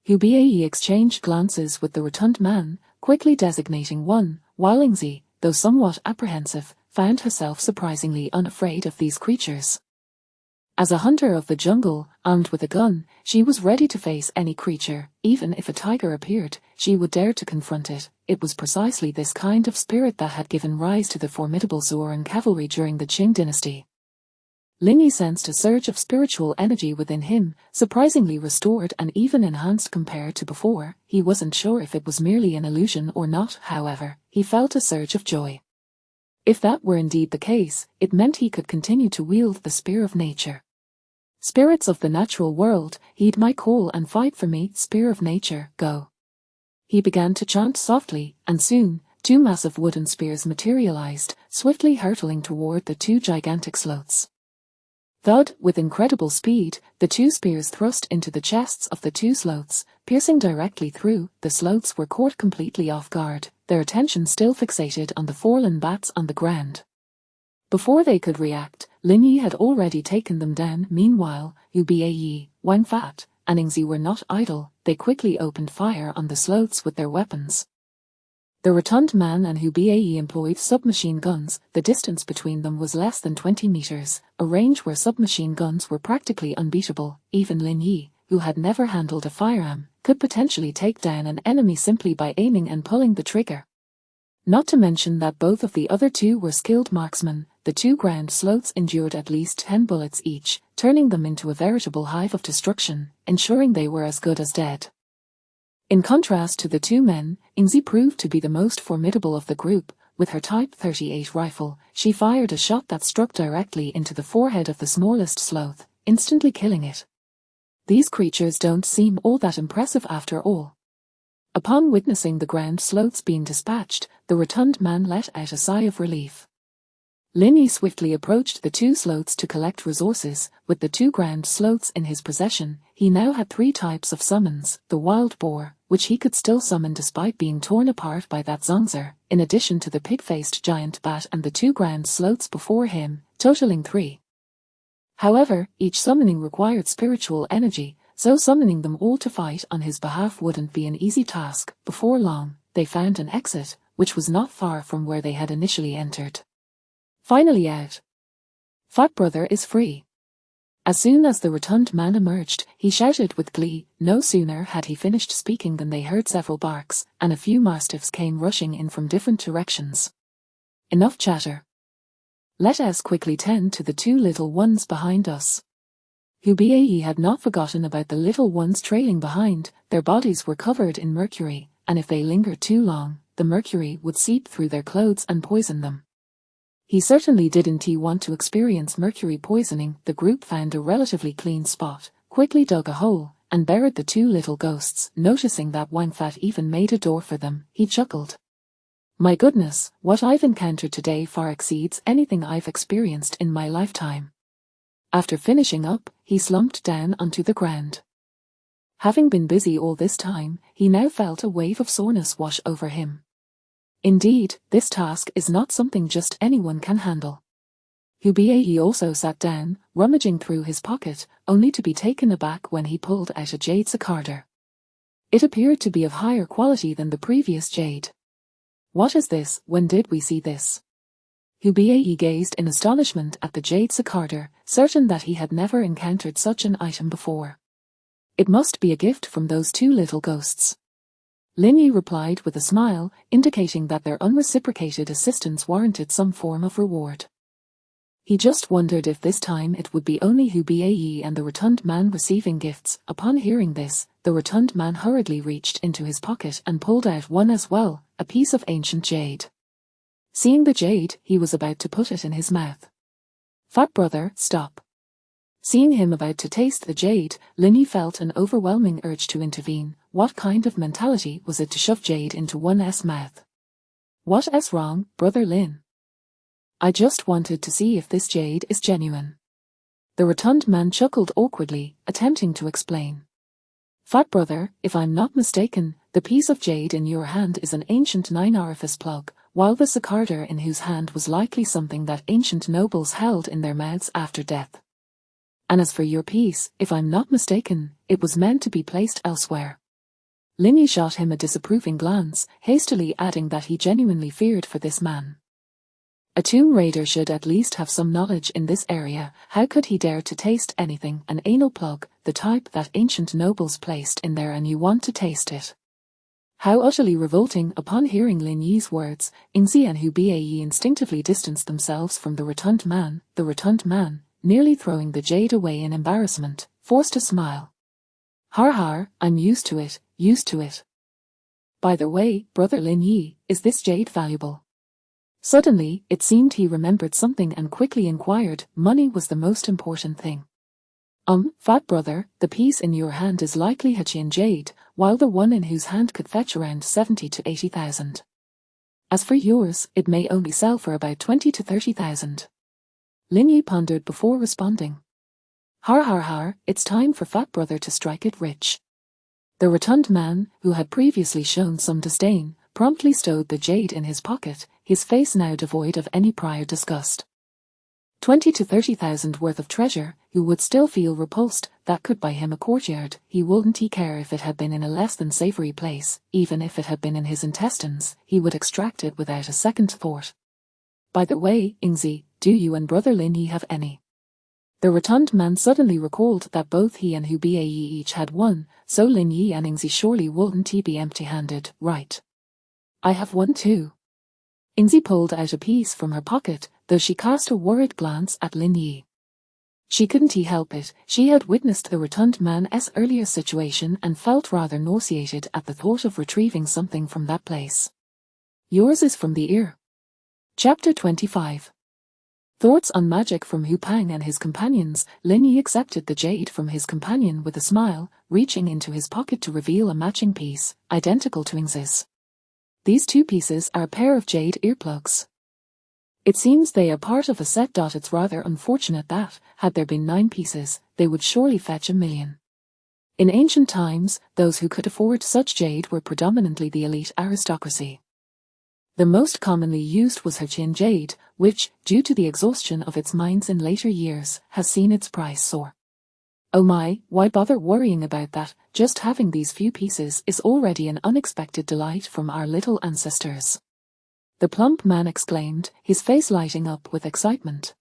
Hu Bae exchanged glances with the rotund man, quickly designating 1, while Ingzi, though somewhat apprehensive, found herself surprisingly unafraid of these creatures. As a hunter of the jungle, armed with a gun, she was ready to face any creature. Even if a tiger appeared, she would dare to confront it. It was precisely this kind of spirit that had given rise to the formidable Zhuoran cavalry during the Qing dynasty. Lin Yi sensed a surge of spiritual energy within him, surprisingly restored and even enhanced compared to before. He wasn't sure if it was merely an illusion or not, however, he felt a surge of joy. If that were indeed the case, it meant he could continue to wield the spear of nature. Spirits of the natural world, heed my call and fight for me, spear of nature, go. He began to chant softly, and soon, two massive wooden spears materialized, swiftly hurtling toward the two gigantic sloths. Thud, with incredible speed, the two spears thrust into the chests of the two sloths, piercing directly through. The sloths were caught completely off guard, their attention still fixated on the fallen bats on the ground. Before they could react, Lin Yi had already taken them down. Meanwhile, Ubae, Wang Fat, and Yingzi were not idle. They quickly opened fire on the sloths with their weapons. The rotund man and Ubae employed submachine guns. The distance between them was less than 20 meters, a range where submachine guns were practically unbeatable. Even Lin Yi, who had never handled a firearm, could potentially take down an enemy simply by aiming and pulling the trigger. Not to mention that both of the other two were skilled marksmen. The two ground sloths endured at least 10 bullets each, turning them into a veritable hive of destruction, ensuring they were as good as dead. In contrast to the two men, Yingzi proved to be the most formidable of the group. With her Type 38 rifle, she fired a shot that struck directly into the forehead of the smallest sloth, instantly killing it. These creatures don't seem all that impressive after all. Upon witnessing the ground sloths being dispatched, the rotund man let out a sigh of relief. Lin Yi swiftly approached the two sloths to collect resources. With the two ground sloths in his possession, he now had 3 types of summons: the wild boar, which he could still summon despite being torn apart by that Zongzer, in addition to the pig-faced giant bat and the 2 ground sloths before him, totaling 3. However, each summoning required spiritual energy, so summoning them all to fight on his behalf wouldn't be an easy task. Before long, they found an exit, which was not far from where they had initially entered. Finally out. Fat Brother is free. As soon as the rotund man emerged, he shouted with glee. No sooner had he finished speaking than they heard several barks, and a few mastiffs came rushing in from different directions. Enough chatter. Let us quickly tend to the 2 little ones behind us. Ubae had not forgotten about the little ones trailing behind. Their bodies were covered in mercury, and if they lingered too long, the mercury would seep through their clothes and poison them. He certainly didn't want to experience mercury poisoning. The group found a relatively clean spot, quickly dug a hole, and buried the 2 little ghosts. Noticing that Wang Fat even made a door for them, he chuckled. My goodness, what I've encountered today far exceeds anything I've experienced in my lifetime. After finishing up, he slumped down onto the ground. Having been busy all this time, he now felt a wave of soreness wash over him. Indeed, this task is not something just anyone can handle. Ubae also sat down, rummaging through his pocket, only to be taken aback when he pulled out a jade cicader. It appeared to be of higher quality than the previous jade. What is this? When did we see this? Ubae gazed in astonishment at the jade cicader, certain that he had never encountered such an item before. It must be a gift from those 2 little ghosts. Lin Yi replied with a smile, indicating that their unreciprocated assistance warranted some form of reward. He just wondered if this time it would be only Ubae and the rotund man receiving gifts. Upon hearing this, the rotund man hurriedly reached into his pocket and pulled out one as well, a piece of ancient jade. Seeing the jade, he was about to put it in his mouth. Fat Brother, stop. Seeing him about to taste the jade, Lin Yi felt an overwhelming urge to intervene. What kind of mentality was it to shove jade into one's mouth? What's wrong, Brother Lin? I just wanted to see if this jade is genuine. The rotund man chuckled awkwardly, attempting to explain. Fat Brother, if I'm not mistaken, the piece of jade in your hand is an ancient 9-orifice plug, while the cicader in whose hand was likely something that ancient nobles held in their mouths after death. And as for your piece, if I'm not mistaken, it was meant to be placed elsewhere. Lin Yi shot him a disapproving glance, hastily adding that he genuinely feared for this man. A tomb raider should at least have some knowledge in this area. How could he dare to taste anything? An anal plug, the type that ancient nobles placed in there, and you want to taste it? How utterly revolting! Upon hearing Lin Yi's words, Yingzi and Ubae instinctively distanced themselves from the rotund man. The rotund man, nearly throwing the jade away in embarrassment, forced a smile. Har har, I'm used to it, used to it. By the way, Brother Lin Yi, is this jade valuable? Suddenly, it seemed he remembered something and quickly inquired. Money was the most important thing. Fat Brother, the piece in your hand is likely Hachin jade, while the one in whose hand could fetch around 70 to 80,000. As for yours, it may only sell for about 20 to 30,000. Lin Yi pondered before responding. Har har har, it's time for fat brother to strike it rich. The rotund man, who had previously shown some disdain, promptly stowed the jade in his pocket, his face now devoid of any prior disgust. 20 to 30,000 worth of treasure, who would still feel repulsed, that could buy him a courtyard. He wouldn't care if it had been in a less than savory place, even if it had been in his intestines, he would extract it without a second thought. By the way, Ingzi, do you and brother Lin Yi have any? The rotund man suddenly recalled that both he and Hu Bae each had one, so Lin Yi and Ingzi surely wouldn't be empty-handed, right? I have one too. Ingzi pulled out a piece from her pocket, though she cast a worried glance at Lin Yi. She couldn't help it, she had witnessed the rotund man's earlier situation and felt rather nauseated at the thought of retrieving something from that place. Yours is from the ear. Chapter 25. Thoughts on magic from Hu Pang and his companions. Lin Yi accepted the jade from his companion with a smile, reaching into his pocket to reveal a matching piece, identical to Ingzi's. These two pieces are a pair of jade earplugs. It seems they are part of a set. It's rather unfortunate that, had there been 9 pieces, they would surely fetch 1 million. In ancient times, those who could afford such jade were predominantly the elite aristocracy. The most commonly used was Hechin jade, which, due to the exhaustion of its mines in later years, has seen its price soar. Oh my, why bother worrying about that? Just having these few pieces is already an unexpected delight from our little ancestors. The plump man exclaimed, his face lighting up with excitement.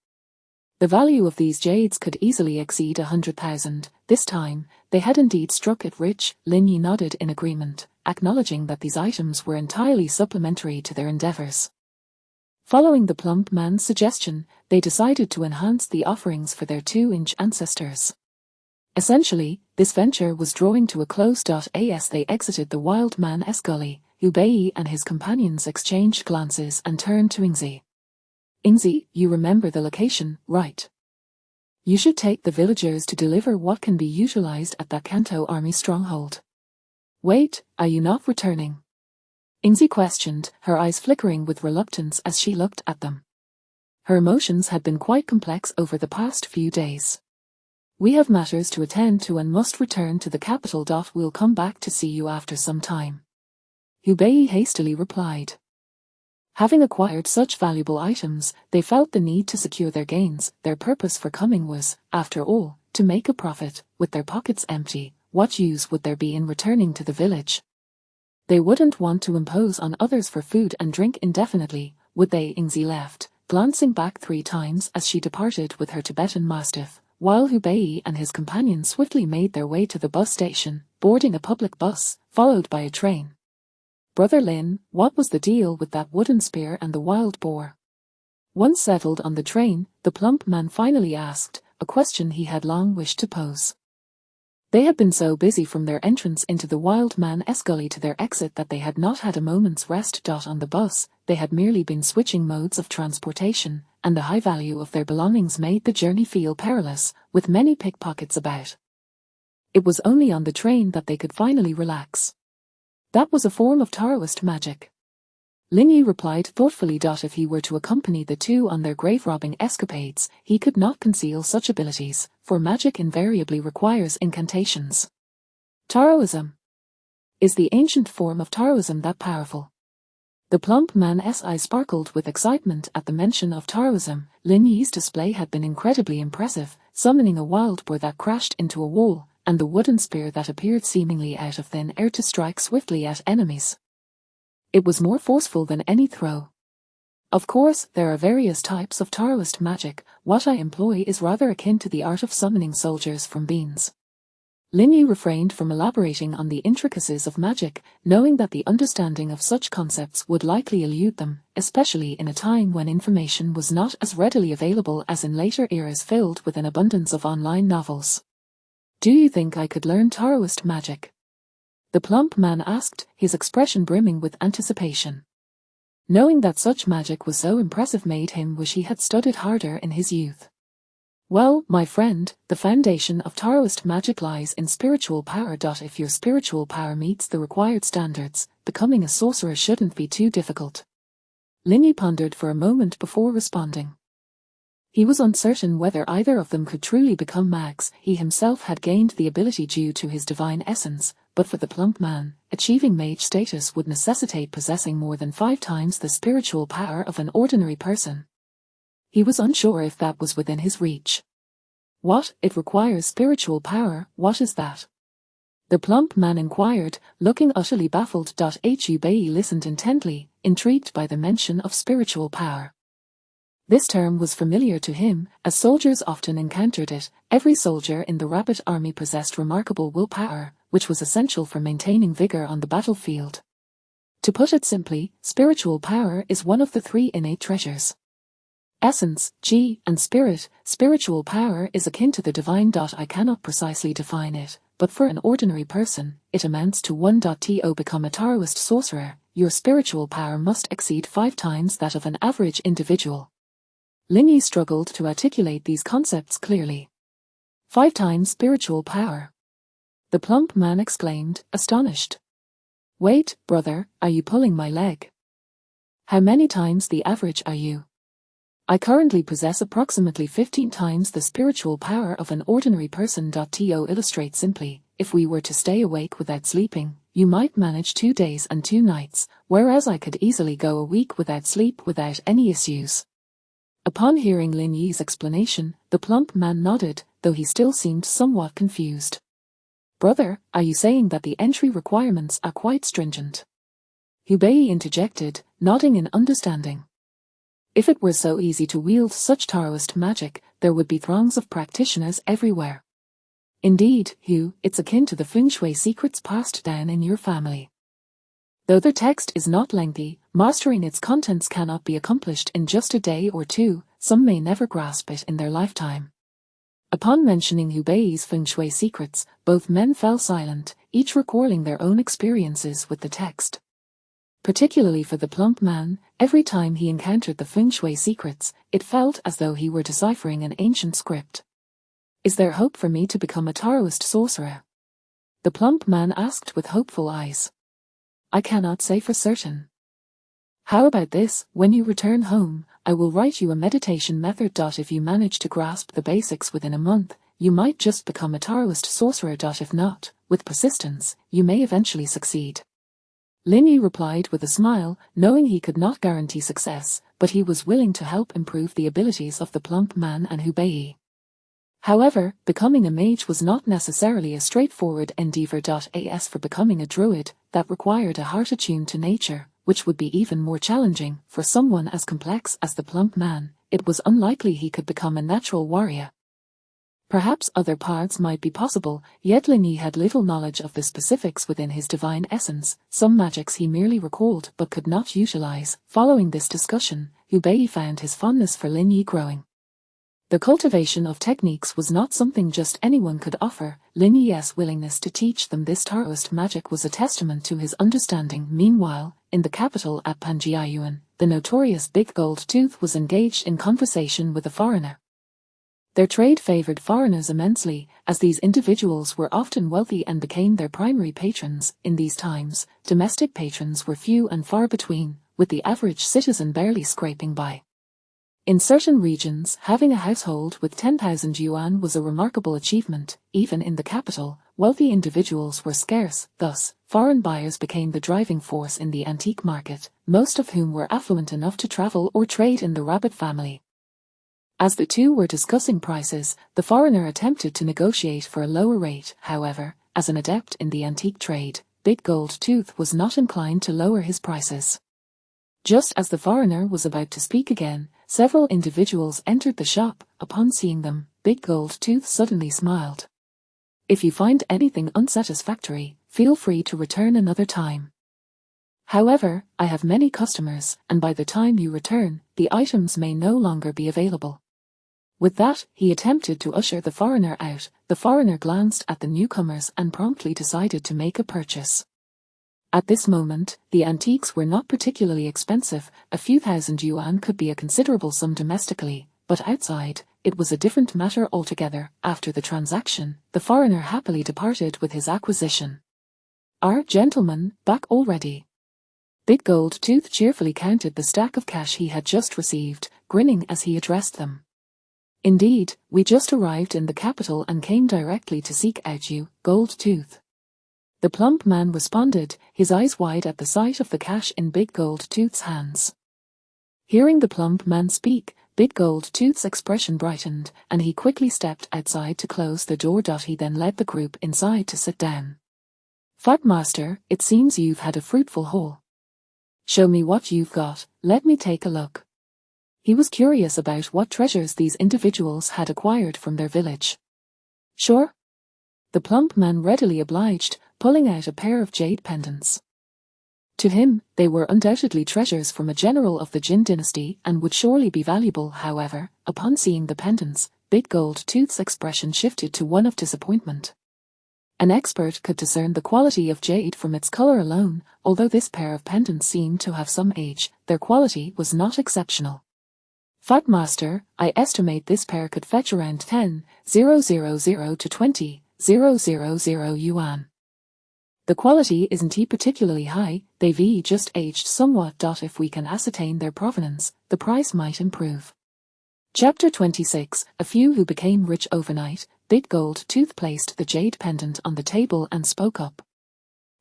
The value of these jades could easily exceed 100,000. This time, they had indeed struck it rich. Lin Yi nodded in agreement, acknowledging that these items were entirely supplementary to their endeavors. Following the plump man's suggestion, they decided to enhance the offerings for their 2-inch ancestors. Essentially, this venture was drawing to a close. As they exited the wild man's gully, Hu Bae and his companions exchanged glances and turned to Ingzi. Ingzi, you remember the location, right? You should take the villagers to deliver what can be utilized at that Kanto army stronghold. Wait, are you not returning? Ingzi questioned, her eyes flickering with reluctance as she looked at them. Her emotions had been quite complex over the past few days. We have matters to attend to and must return to the capital. We'll come back to see you after some time. Hu Bae hastily replied. Having acquired such valuable items, they felt the need to secure their gains. Their purpose for coming was, after all, to make a profit. With their pockets empty, what use would there be in returning to the village? They wouldn't want to impose on others for food and drink indefinitely, would they? Ingzi left, glancing back 3 times as she departed with her Tibetan mastiff, while Hu Bae and his companion swiftly made their way to the bus station, boarding a public bus, followed by a train. Brother Lin, what was the deal with that wooden spear and the wild boar? Once settled on the train, the plump man finally asked, a question he had long wished to pose. They had been so busy from their entrance into the wild man's gully to their exit that they had not had a moment's rest. On the bus, they had merely been switching modes of transportation, and the high value of their belongings made the journey feel perilous, with many pickpockets about. It was only on the train that they could finally relax. That was a form of Taoist magic. Lin Yi replied thoughtfully. If he were to accompany the two on their grave-robbing escapades, he could not conceal such abilities, for magic invariably requires incantations. Taoism. Is the ancient form of Taoism that powerful? The plump man's eyes sparkled with excitement at the mention of Taoism. Lin Yi's display had been incredibly impressive, summoning a wild boar that crashed into a wall, and the wooden spear that appeared seemingly out of thin air to strike swiftly at enemies. It was more forceful than any throw. Of course, there are various types of Taoist magic. What I employ is rather akin to the art of summoning soldiers from beans. Lin Yi refrained from elaborating on the intricacies of magic, knowing that the understanding of such concepts would likely elude them, especially in a time when information was not as readily available as in later eras filled with an abundance of online novels. Do you think I could learn Taoist magic? The plump man asked, his expression brimming with anticipation. Knowing that such magic was so impressive made him wish he had studied harder in his youth. Well, my friend, the foundation of Taoist magic lies in spiritual power. If your spiritual power meets the required standards, becoming a sorcerer shouldn't be too difficult. Linyi pondered for a moment before responding. He was uncertain whether either of them could truly become mags. He himself had gained the ability due to his divine essence, but for the plump man, achieving mage status would necessitate possessing more than 5 times the spiritual power of an ordinary person. He was unsure if that was within his reach. What? It requires spiritual power, what is that? The plump man inquired, looking utterly baffled. Hubei listened intently, intrigued by the mention of spiritual power. This term was familiar to him, as soldiers often encountered it. Every soldier in the rabbit army possessed remarkable willpower, which was essential for maintaining vigor on the battlefield. To put it simply, spiritual power is one of the 3 innate treasures. Essence, Qi, and spirit. Spiritual power is akin to the divine. I cannot precisely define it, but for an ordinary person, it amounts to 1. To become a Taoist sorcerer, your spiritual power must exceed 5 times that of an average individual. Linyi struggled to articulate these concepts clearly. 5 times spiritual power. The plump man exclaimed, astonished. Wait, brother, are you pulling my leg? How many times the average are you? I currently possess approximately 15 times the spiritual power of an ordinary person. To illustrate simply, if we were to stay awake without sleeping, you might manage 2 days and 2 nights, whereas I could easily go a week without sleep without any issues. Upon hearing Lin Yi's explanation, the plump man nodded, though he still seemed somewhat confused. Brother, are you saying that the entry requirements are quite stringent? Hubei interjected, nodding in understanding. If it were so easy to wield such Taoist magic, there would be throngs of practitioners everywhere. Indeed, Hu, it's akin to the feng shui secrets passed down in your family. Though the text is not lengthy, mastering its contents cannot be accomplished in just a day or 2, some may never grasp it in their lifetime. Upon mentioning Hubei's feng shui secrets, both men fell silent, each recalling their own experiences with the text. Particularly for the plump man, every time he encountered the feng shui secrets, it felt as though he were deciphering an ancient script. Is there hope for me to become a Taoist sorcerer? The plump man asked with hopeful eyes. I cannot say for certain. How about this, when you return home, I will write you a meditation method. If you manage to grasp the basics within a month, you might just become a Taoist sorcerer. If not, with persistence, you may eventually succeed. Lin Yi replied with a smile, knowing he could not guarantee success, but he was willing to help improve the abilities of the plump man and Hubei. However, becoming a mage was not necessarily a straightforward endeavor. As for becoming a druid, that required a heart attuned to nature, which would be even more challenging for someone as complex as the plump man. It was unlikely he could become a natural warrior. Perhaps other paths might be possible, yet Lin Yi had little knowledge of the specifics within his divine essence. Some magics he merely recalled but could not utilize. Following this discussion, Hubei found his fondness for Lin Yi growing. The cultivation of techniques was not something just anyone could offer. Lin Yi's willingness to teach them this Taoist magic was a testament to his understanding. Meanwhile, in the capital at Panjiayuan, the notorious Big Gold Tooth was engaged in conversation with a foreigner. Their trade favored foreigners immensely, as these individuals were often wealthy and became their primary patrons. In these times, domestic patrons were few and far between, with the average citizen barely scraping by. In certain regions, having a household with 10,000 yuan was a remarkable achievement. Even in the capital, wealthy individuals were scarce, thus, foreign buyers became the driving force in the antique market, most of whom were affluent enough to travel or trade in the rabbit family. As the two were discussing prices, the foreigner attempted to negotiate for a lower rate. However, as an adept in the antique trade, Big Gold Tooth was not inclined to lower his prices. Just as the foreigner was about to speak again, several individuals entered the shop. Upon seeing them, Big Gold Tooth suddenly smiled. If you find anything unsatisfactory, feel free to return another time. However, I have many customers, and by the time you return, the items may no longer be available. With that, he attempted to usher the foreigner out. The foreigner glanced at the newcomers and promptly decided to make a purchase. At this moment, the antiques were not particularly expensive. A few thousand yuan could be a considerable sum domestically, but outside, it was a different matter altogether. After the transaction, the foreigner happily departed with his acquisition. Our gentleman, back already? Big Gold Tooth cheerfully counted the stack of cash he had just received, grinning as he addressed them. Indeed, we just arrived in the capital and came directly to seek out you, Gold Tooth. The plump man responded, his eyes wide at the sight of the cash in Big Gold Tooth's hands. Hearing the plump man speak, Big Gold Tooth's expression brightened, and he quickly stepped outside to close the door. He then led the group inside to sit down. Fat Master, it seems you've had a fruitful haul. Show me what you've got, let me take a look. He was curious about what treasures these individuals had acquired from their village. Sure. The plump man readily obliged, pulling out a pair of jade pendants. To him, they were undoubtedly treasures from a general of the Jin dynasty and would surely be valuable. However, upon seeing the pendants, Big Gold Tooth's expression shifted to one of disappointment. An expert could discern the quality of jade from its color alone. Although this pair of pendants seemed to have some age, their quality was not exceptional. Fat Master, I estimate this pair could fetch around 10,000 to 20,000 yuan. The quality isn't particularly high, they've just aged somewhat. If we can ascertain their provenance, the price might improve. Chapter 26, A Few Who Became Rich Overnight. Big Gold Tooth placed the jade pendant on the table and spoke up.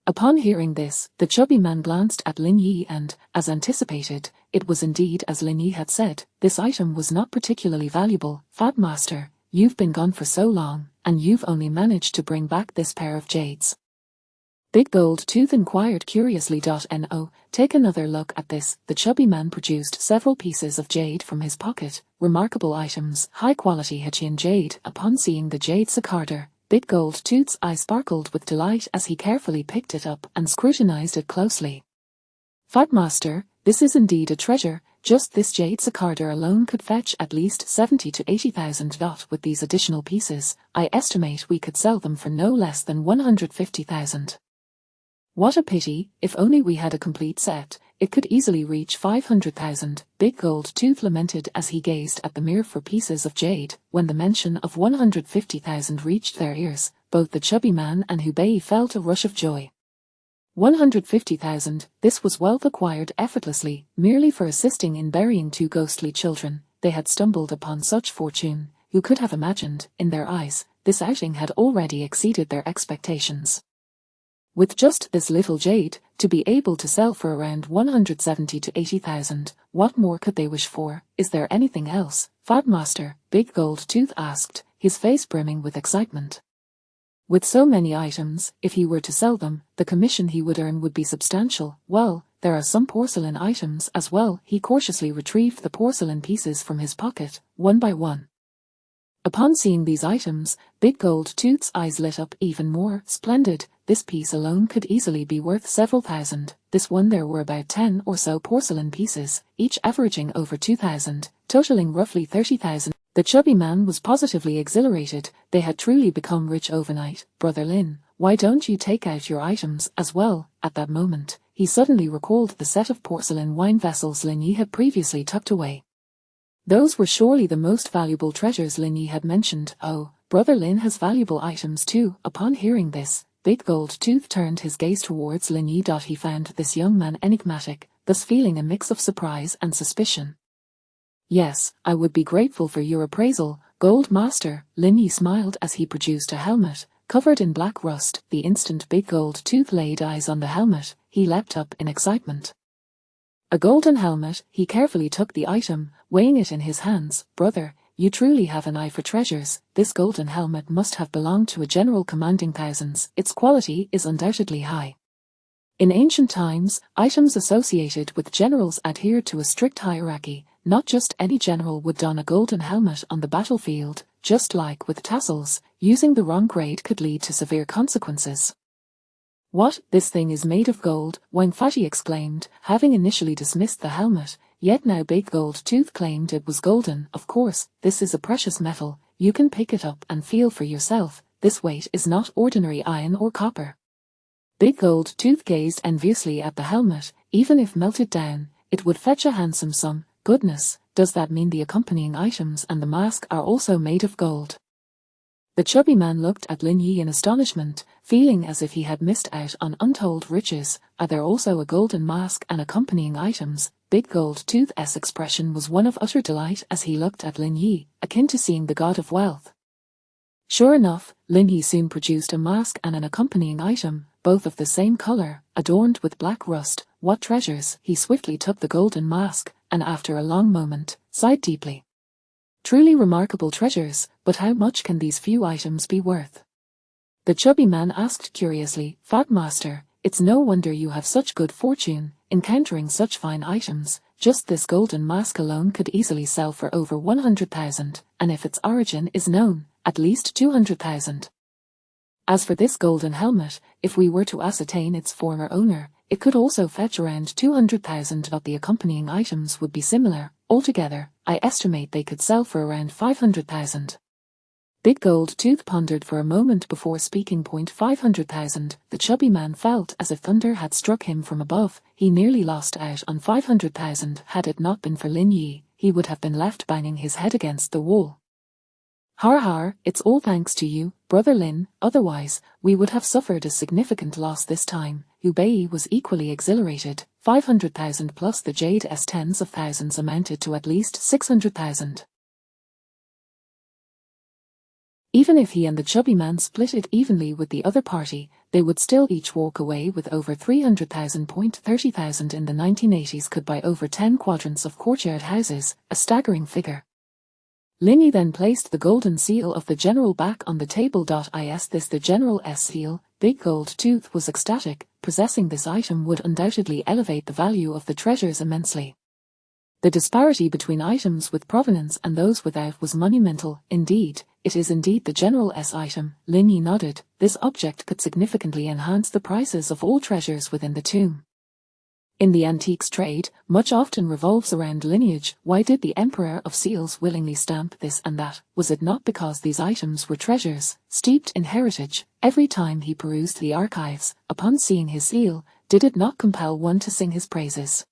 Upon hearing this, the chubby man glanced at Lin Yi and, as anticipated, it was indeed as Lin Yi had said, this item was not particularly valuable. Fat Master, you've been gone for so long, and you've only managed to bring back this pair of jades. Big Gold Tooth inquired curiously. No, take another look at this. The chubby man produced several pieces of jade from his pocket, remarkable items, high-quality Hichin jade. Upon seeing the jade cicader, Big Gold Tooth's eye sparkled with delight as he carefully picked it up and scrutinized it closely. Fat Master, this is indeed a treasure. Just this jade cicader alone could fetch at least 70 to 80,000. With these additional pieces, I estimate we could sell them for no less than 150,000. What a pity, if only we had a complete set, it could easily reach 500,000, Big Gold Tooth lamented as he gazed at the mere 4 pieces of jade. When the mention of 150,000 reached their ears, both the chubby man and Hubei felt a rush of joy. 150,000, this was wealth acquired effortlessly, merely for assisting in burying 2 ghostly children. They had stumbled upon such fortune. Who could have imagined, in their eyes, this outing had already exceeded their expectations. With just this little jade, to be able to sell for around 170 to 80,000, what more could they wish for? Is there anything else, Fat Master? Big Gold Tooth asked, his face brimming with excitement. With so many items, if he were to sell them, the commission he would earn would be substantial. Well, there are some porcelain items as well. He cautiously retrieved the porcelain pieces from his pocket, one by one. Upon seeing these items, Big Gold Tooth's eyes lit up even more. Splendid, this piece alone could easily be worth several thousand. This one there were about 10 or so porcelain pieces, each averaging over 2,000, totaling roughly 30,000. The chubby man was positively exhilarated. They had truly become rich overnight. Brother Lin, why don't you take out your items as well? At that moment, he suddenly recalled the set of porcelain wine vessels Lin Yi had previously tucked away. Those were surely the most valuable treasures Lin Yi had mentioned. Oh, Brother Lin has valuable items too. Upon hearing this, Big Gold Tooth turned his gaze towards Lin Yi. He found this young man enigmatic, thus feeling a mix of surprise and suspicion. Yes, I would be grateful for your appraisal, Gold Master. Lin Yi smiled as he produced a helmet, covered in black rust. The instant Big Gold Tooth laid eyes on the helmet, he leapt up in excitement. A golden helmet, he carefully took the item, weighing it in his hands. Brother, you truly have an eye for treasures. This golden helmet must have belonged to a general commanding thousands. Its quality is undoubtedly high. In ancient times, items associated with generals adhered to a strict hierarchy. Not just any general would don a golden helmet on the battlefield. Just like with tassels, using the wrong grade could lead to severe consequences. What, this thing is made of gold, Wang Fati exclaimed, having initially dismissed the helmet, yet now Big Gold Tooth claimed it was golden. Of course, this is a precious metal, you can pick it up and feel for yourself, this weight is not ordinary iron or copper. Big Gold Tooth gazed enviously at the helmet. Even if melted down, it would fetch a handsome sum. Goodness, does that mean the accompanying items and the mask are also made of gold? The chubby man looked at Lin Yi in astonishment. feeling as if he had missed out on untold riches. Are there also a golden mask and accompanying items? Big Gold Tooth's expression was one of utter delight as he looked at Lin Yi, akin to seeing the god of wealth. Sure enough, Lin Yi soon produced a mask and an accompanying item, both of the same color, adorned with black rust. What treasures! He swiftly took the golden mask, and after a long moment, sighed deeply. Truly remarkable treasures, but how much can these few items be worth? The chubby man asked curiously. Fat Master, it's no wonder you have such good fortune, encountering such fine items. Just this golden mask alone could easily sell for over 100,000, and if its origin is known, at least 200,000. As for this golden helmet, if we were to ascertain its former owner, it could also fetch around 200,000, but the accompanying items would be similar. Altogether, I estimate they could sell for around 500,000. Big Gold Tooth pondered for a moment before speaking. 500,000. The chubby man felt as if thunder had struck him from above. He nearly lost out on 500,000. Had it not been for Lin Yi, he would have been left banging his head against the wall. Har har, it's all thanks to you, Brother Lin, otherwise, we would have suffered a significant loss this time. Hubei was equally exhilarated. 500,000 plus the jade's tens of thousands amounted to at least 600,000. Even if he and the chubby man split it evenly with the other party, they would still each walk away with over 300,000. 30,000 in the 1980s could buy over 10 quadrants of courtyard houses, a staggering figure. Lin Yi then placed the golden seal of the general back on the table. Is this the general's seal? Big Gold Tooth was ecstatic. Possessing this item would undoubtedly elevate the value of the treasures immensely. The disparity between items with provenance and those without was monumental. Indeed, it is indeed the general's item. Lin Yi nodded. This object could significantly enhance the prices of all treasures within the tomb. In the antiques trade, much often revolves around lineage. Why did the Emperor of Seals willingly stamp this and that? Was it not because these items were treasures, steeped in heritage? Every time he perused the archives, upon seeing his seal, did it not compel one to sing his praises?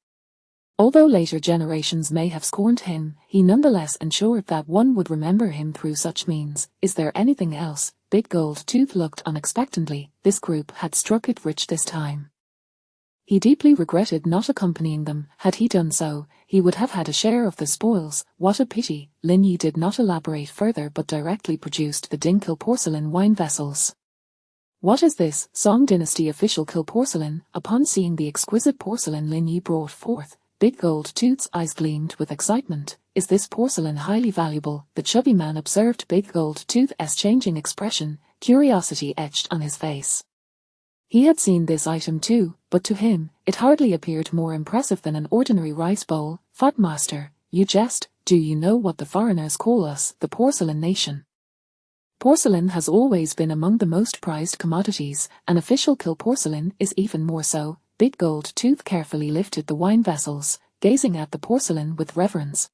Although later generations may have scorned him, he nonetheless ensured that one would remember him through such means. Is there anything else? Big Gold Tooth looked on expectantly. This group had struck it rich this time. He deeply regretted not accompanying them. Had he done so, he would have had a share of the spoils. What a pity! Lin Yi did not elaborate further but directly produced the Dingkill porcelain wine vessels. What is this? Song Dynasty official Kill porcelain. Upon seeing the exquisite porcelain Lin Yi brought forth, Big Gold Tooth's eyes gleamed with excitement. Is this porcelain highly valuable? The chubby man observed Big Gold Tooth's changing expression, curiosity etched on his face. He had seen this item too, but to him, it hardly appeared more impressive than an ordinary rice bowl. Fat Master, you jest. Do you know what the foreigners call us? The porcelain nation. Porcelain has always been among the most prized commodities, and official Kill porcelain is even more so. Big Gold Tooth carefully lifted the wine vessels, gazing at the porcelain with reverence.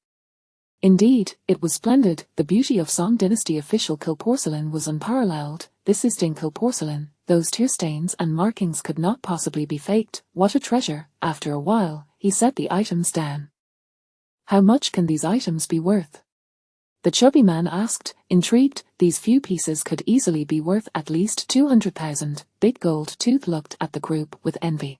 Indeed, it was splendid. The beauty of Song Dynasty official Kill porcelain was unparalleled. This is Dingkill porcelain. Those tear stains and markings could not possibly be faked. What a treasure! After a while, he set the items down. How much can these items be worth? The chubby man asked, intrigued. These few pieces could easily be worth at least 200,000. Big Gold Tooth looked at the group with envy.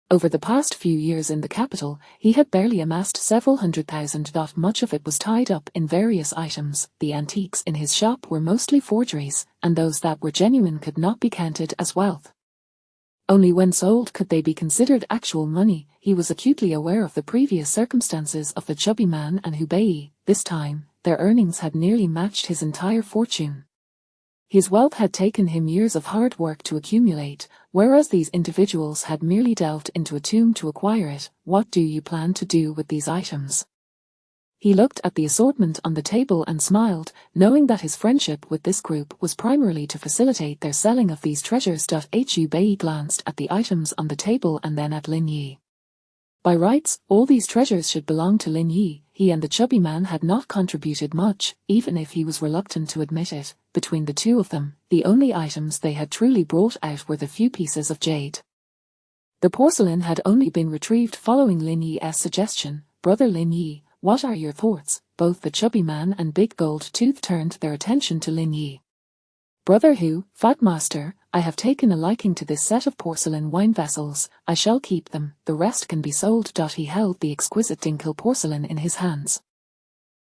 Over the past few years in the capital, he had barely amassed several 100,000. Much of it was tied up in various items. The antiques in his shop were mostly forgeries, and those that were genuine could not be counted as wealth. Only when sold could they be considered actual money. He was acutely aware of the previous circumstances of the chubby man and Hubei. This time, their earnings had nearly matched his entire fortune. His wealth had taken him years of hard work to accumulate, whereas these individuals had merely delved into a tomb to acquire it. What do you plan to do with these items? He looked at the assortment on the table and smiled, knowing that his friendship with this group was primarily to facilitate their selling of these treasures. Hubei glanced at the items on the table and then at Lin Yi. By rights, all these treasures should belong to Lin Yi. He and the chubby man had not contributed much, even if he was reluctant to admit it. Between the two of them, the only items they had truly brought out were the few pieces of jade. The porcelain had only been retrieved following Lin Yi's suggestion. Brother Lin Yi, what are your thoughts? Both the chubby man and Big Gold Tooth turned their attention to Lin Yi. Brother who, Fat Master, I have taken a liking to this set of porcelain wine vessels, I shall keep them, the rest can be sold. He held the exquisite Dinkel porcelain in his hands.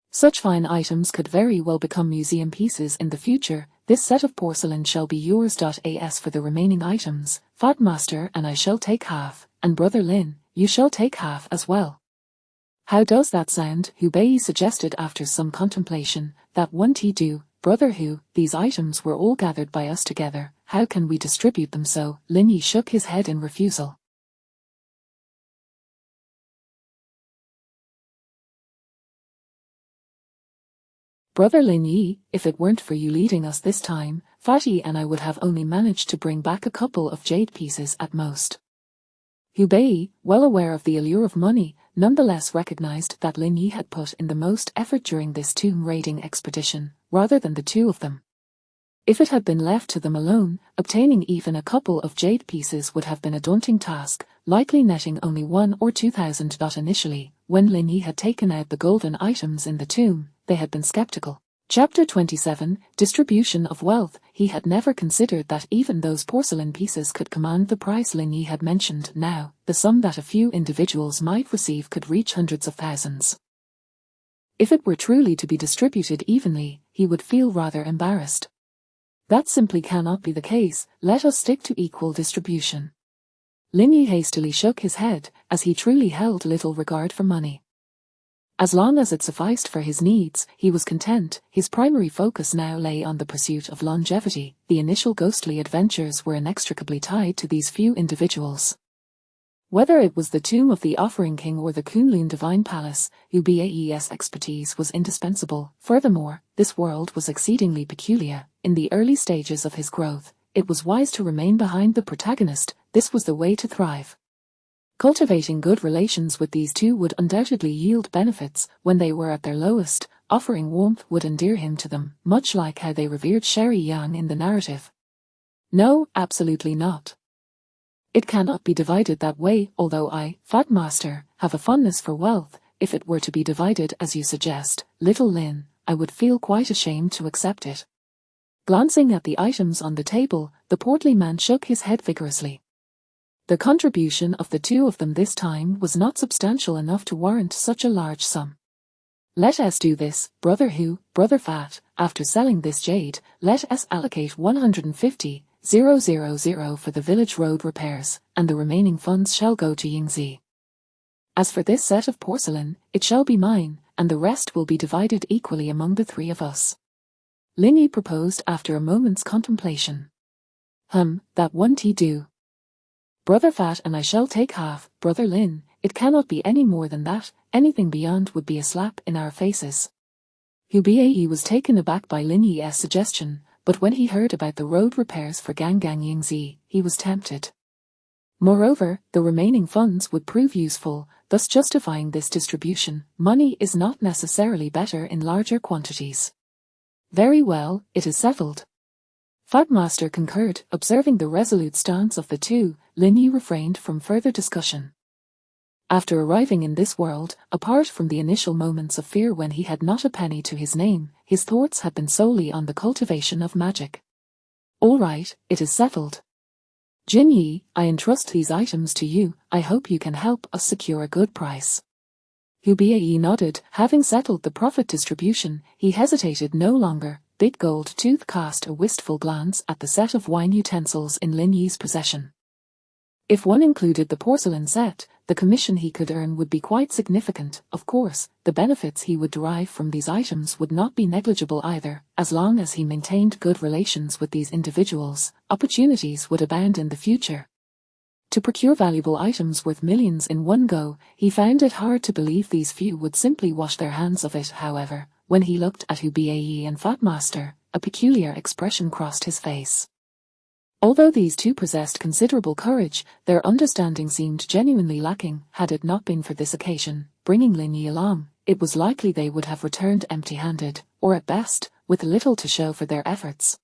Such fine items could very well become museum pieces in the future. This set of porcelain shall be yours. As for the remaining items, Fat Master and I shall take half, and Brother Lin, you shall take half as well. How does that sound? Hubei suggested after some contemplation. That won't do, Brother Hu, these items were all gathered by us together, how can we distribute them so? Lin Yi shook his head in refusal. Brother Lin Yi, if it weren't for you leading us this time, Fatty and I would have only managed to bring back a couple of jade pieces at most. Hubei, well aware of the allure of money, nonetheless recognized that Lin Yi had put in the most effort during this tomb raiding expedition, rather than the two of them. If it had been left to them alone, obtaining even a couple of jade pieces would have been a daunting task, likely netting only 1,000 or 2,000. Initially, when Lin Yi had taken out the golden items in the tomb, they had been skeptical. Chapter 27, Distribution of Wealth. He had never considered that even those porcelain pieces could command the price Lin Yi had mentioned. Now, the sum that a few individuals might receive could reach hundreds of thousands. If it were truly to be distributed evenly, he would feel rather embarrassed. That simply cannot be the case. Let us stick to equal distribution. Lin Yi hastily shook his head, as he truly held little regard for money. As long as it sufficed for his needs, he was content. His primary focus now lay on the pursuit of longevity. The initial ghostly adventures were inextricably tied to these few individuals. Whether it was the tomb of the Offering King or the Kunlun Divine Palace, Ubae's expertise was indispensable. Furthermore, this world was exceedingly peculiar. In the early stages of his growth, it was wise to remain behind the protagonist. This was the way to thrive. Cultivating good relations with these two would undoubtedly yield benefits. When they were at their lowest, offering warmth would endear him to them, much like how they revered Sherry Yang in the narrative. No, absolutely not. It cannot be divided that way. Although I, Fat Master, have a fondness for wealth, if it were to be divided as you suggest, little Lin, I would feel quite ashamed to accept it. Glancing at the items on the table, the portly man shook his head vigorously. The contribution of the two of them this time was not substantial enough to warrant such a large sum. Let us do this, Brother Hu, Brother Fat, after selling this jade, let us allocate 150,000 for the village road repairs, and the remaining funds shall go to Yingzi. As for this set of porcelain, it shall be mine, and the rest will be divided equally among the three of us. Lin Yi proposed after a moment's contemplation. That won't do. Brother Fat and I shall take half. Brother Lin, it cannot be any more than that. Anything beyond would be a slap in our faces. Hubei was taken aback by Lin Yi's suggestion, but when he heard about the road repairs for Gangang Yingzi, he was tempted. Moreover, the remaining funds would prove useful, thus justifying this distribution. Money is not necessarily better in larger quantities. Very well, it is settled. Fat Master concurred. Observing the resolute stance of the two, Lin Yi refrained from further discussion. After arriving in this world, apart from the initial moments of fear when he had not a penny to his name, his thoughts had been solely on the cultivation of magic. All right, it is settled. Jin Yi, I entrust these items to you. I hope you can help us secure a good price. Hubei nodded. Having settled the profit distribution, he hesitated no longer. Big Gold Tooth cast a wistful glance at the set of wine utensils in Lin Yi's possession. If one included the porcelain set, the commission he could earn would be quite significant. Of course, the benefits he would derive from these items would not be negligible either. As long as he maintained good relations with these individuals, opportunities would abound in the future. To procure valuable items worth millions in one go, he found it hard to believe these few would simply wash their hands of it. However, when he looked at Hubei and Fat Master, a peculiar expression crossed his face. Although these two possessed considerable courage, their understanding seemed genuinely lacking. Had it not been for this occasion, bringing Lin Yi along, it was likely they would have returned empty-handed, or at best, with little to show for their efforts.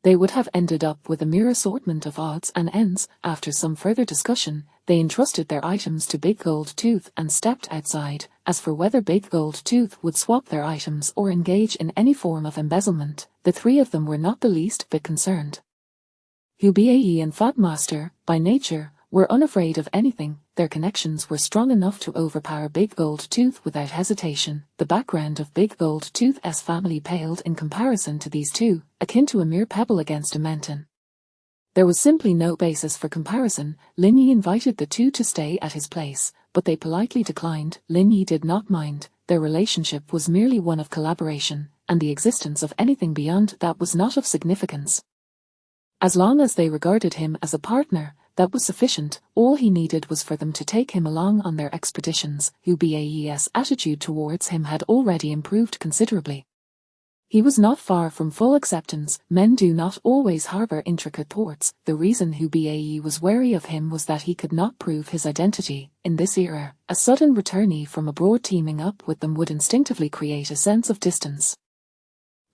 They would have ended up with a mere assortment of odds and ends. After some further discussion, they entrusted their items to Big Gold Tooth and stepped outside. As for whether Big Gold Tooth would swap their items or engage in any form of embezzlement, the three of them were not the least bit concerned. Hubae and Fatmaster, by nature, were unafraid of anything. Their connections were strong enough to overpower Big Gold Tooth without hesitation. The background of Big Gold Tooth's family paled in comparison to these two, akin to a mere pebble against a mountain. There was simply no basis for comparison. Lin Yi invited the two to stay at his place, but they politely declined. Lin Yi did not mind. Their relationship was merely one of collaboration, and the existence of anything beyond that was not of significance. As long as they regarded him as a partner, that was sufficient. All he needed was for them to take him along on their expeditions. Hubae's attitude towards him had already improved considerably. He was not far from full acceptance. Men do not always harbor intricate thoughts. The reason Hubae was wary of him was that he could not prove his identity. In this era, a sudden returnee from abroad teaming up with them would instinctively create a sense of distance.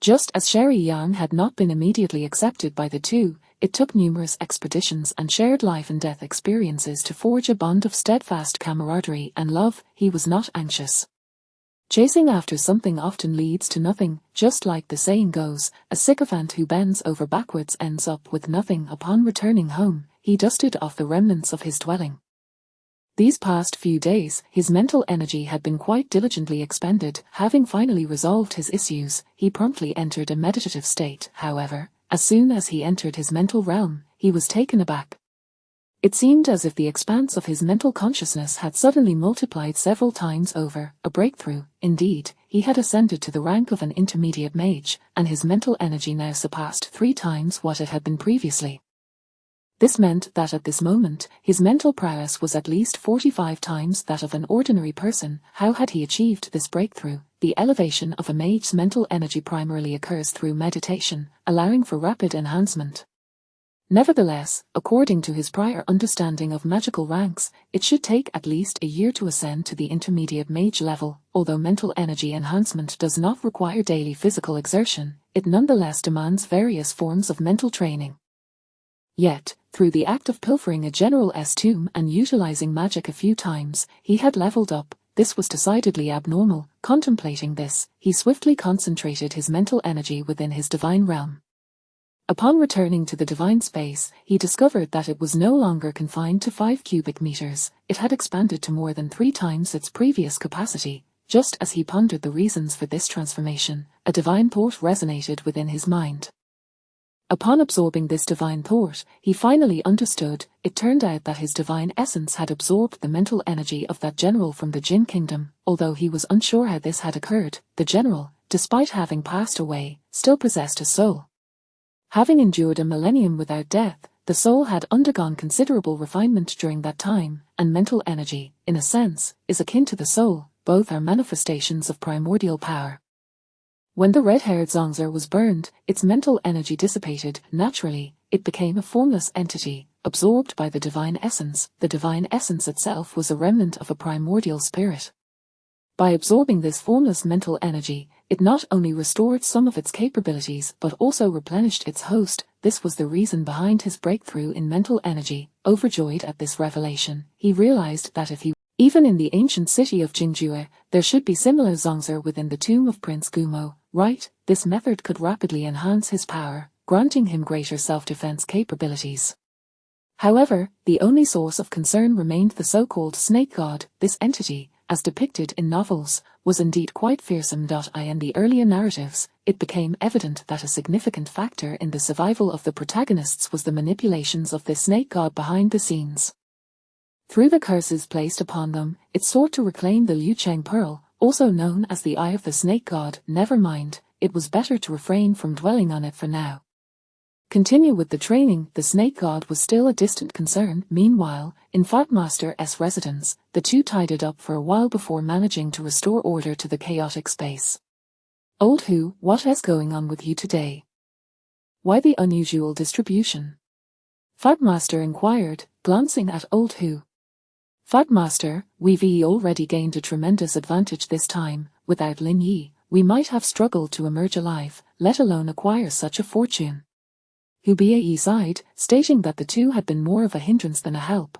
Just as Sherry Yang had not been immediately accepted by the two, it took numerous expeditions and shared life and death experiences to forge a bond of steadfast camaraderie and love. He was not anxious. Chasing after something often leads to nothing. Just like the saying goes, a sycophant who bends over backwards ends up with nothing. Upon returning home, he dusted off the remnants of his dwelling. These past few days, his mental energy had been quite diligently expended. Having finally resolved his issues, he promptly entered a meditative state. However, as soon as he entered his mental realm, he was taken aback. It seemed as if the expanse of his mental consciousness had suddenly multiplied several times over. A breakthrough. Indeed, he had ascended to the rank of an intermediate mage, and his mental energy now surpassed 3 times what it had been previously. This meant that at this moment, his mental prowess was at least 45 times that of an ordinary person. How had he achieved this breakthrough? The elevation of a mage's mental energy primarily occurs through meditation, allowing for rapid enhancement. Nevertheless, according to his prior understanding of magical ranks, it should take at least a year to ascend to the intermediate mage level. Although mental energy enhancement does not require daily physical exertion, it nonetheless demands various forms of mental training. Yet, through the act of pilfering a general's tomb and utilizing magic a few times, he had leveled up. This was decidedly abnormal. Contemplating this, he swiftly concentrated his mental energy within his divine realm. Upon returning to the divine space, he discovered that it was no longer confined to 5 cubic meters. It had expanded to more than 3 times its previous capacity. Just as he pondered the reasons for this transformation, a divine thought resonated within his mind. Upon absorbing this divine thought, he finally understood. It turned out that his divine essence had absorbed the mental energy of that general from the Jinn kingdom. Although he was unsure how this had occurred, the general, despite having passed away, still possessed a soul. Having endured a millennium without death, the soul had undergone considerable refinement during that time, and mental energy, in a sense, is akin to the soul. Both are manifestations of primordial power. When the red-haired Zongzer was burned, its mental energy dissipated. Naturally, it became a formless entity, absorbed by the divine essence. The divine essence itself was a remnant of a primordial spirit. By absorbing this formless mental energy, it not only restored some of its capabilities but also replenished its host. This was the reason behind his breakthrough in mental energy. Overjoyed at this revelation, he realized that if he even in the ancient city of Jingjue, there should be similar Zongzer within the tomb of Prince Gumo. Right, this method could rapidly enhance his power, granting him greater self-defense capabilities. However, the only source of concern remained the so-called snake god. This entity, as depicted in novels, was indeed quite fearsome. In the earlier narratives, it became evident that a significant factor in the survival of the protagonists was the manipulations of this snake god behind the scenes. Through the curses placed upon them, it sought to reclaim the Liu Cheng Pearl, also known as the Eye of the Snake God. Never mind, it was better to refrain from dwelling on it for now. Continue with the training. The Snake God was still a distant concern. Meanwhile, in Fatmaster's residence, the two tied it up for a while before managing to restore order to the chaotic space. Old Hu, what is going on with you today? Why the unusual distribution? Fatmaster inquired, glancing at Old Hu. Fatmaster, we've already gained a tremendous advantage this time. Without Lin Yi, we might have struggled to emerge alive, let alone acquire such a fortune. Hubae sighed, stating that the two had been more of a hindrance than a help.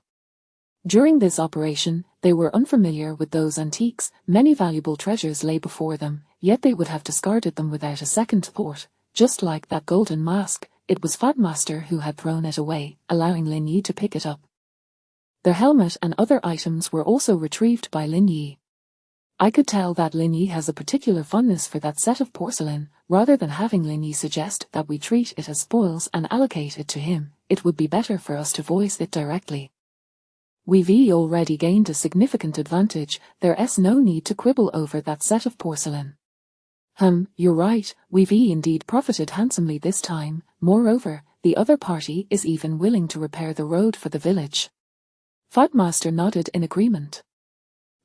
During this operation, they were unfamiliar with those antiques. Many valuable treasures lay before them, yet they would have discarded them without a second thought. Just like that golden mask, it was Fat Master who had thrown it away, allowing Lin Yi to pick it up. Their helmet and other items were also retrieved by Lin Yi. I could tell that Lin Yi has a particular fondness for that set of porcelain. Rather than having Lin Yi suggest that we treat it as spoils and allocate it to him, it would be better for us to voice it directly. We've already gained a significant advantage, there's no need to quibble over that set of porcelain. You're right, we've indeed profited handsomely this time. Moreover, the other party is even willing to repair the road for the village. Fat Master nodded in agreement.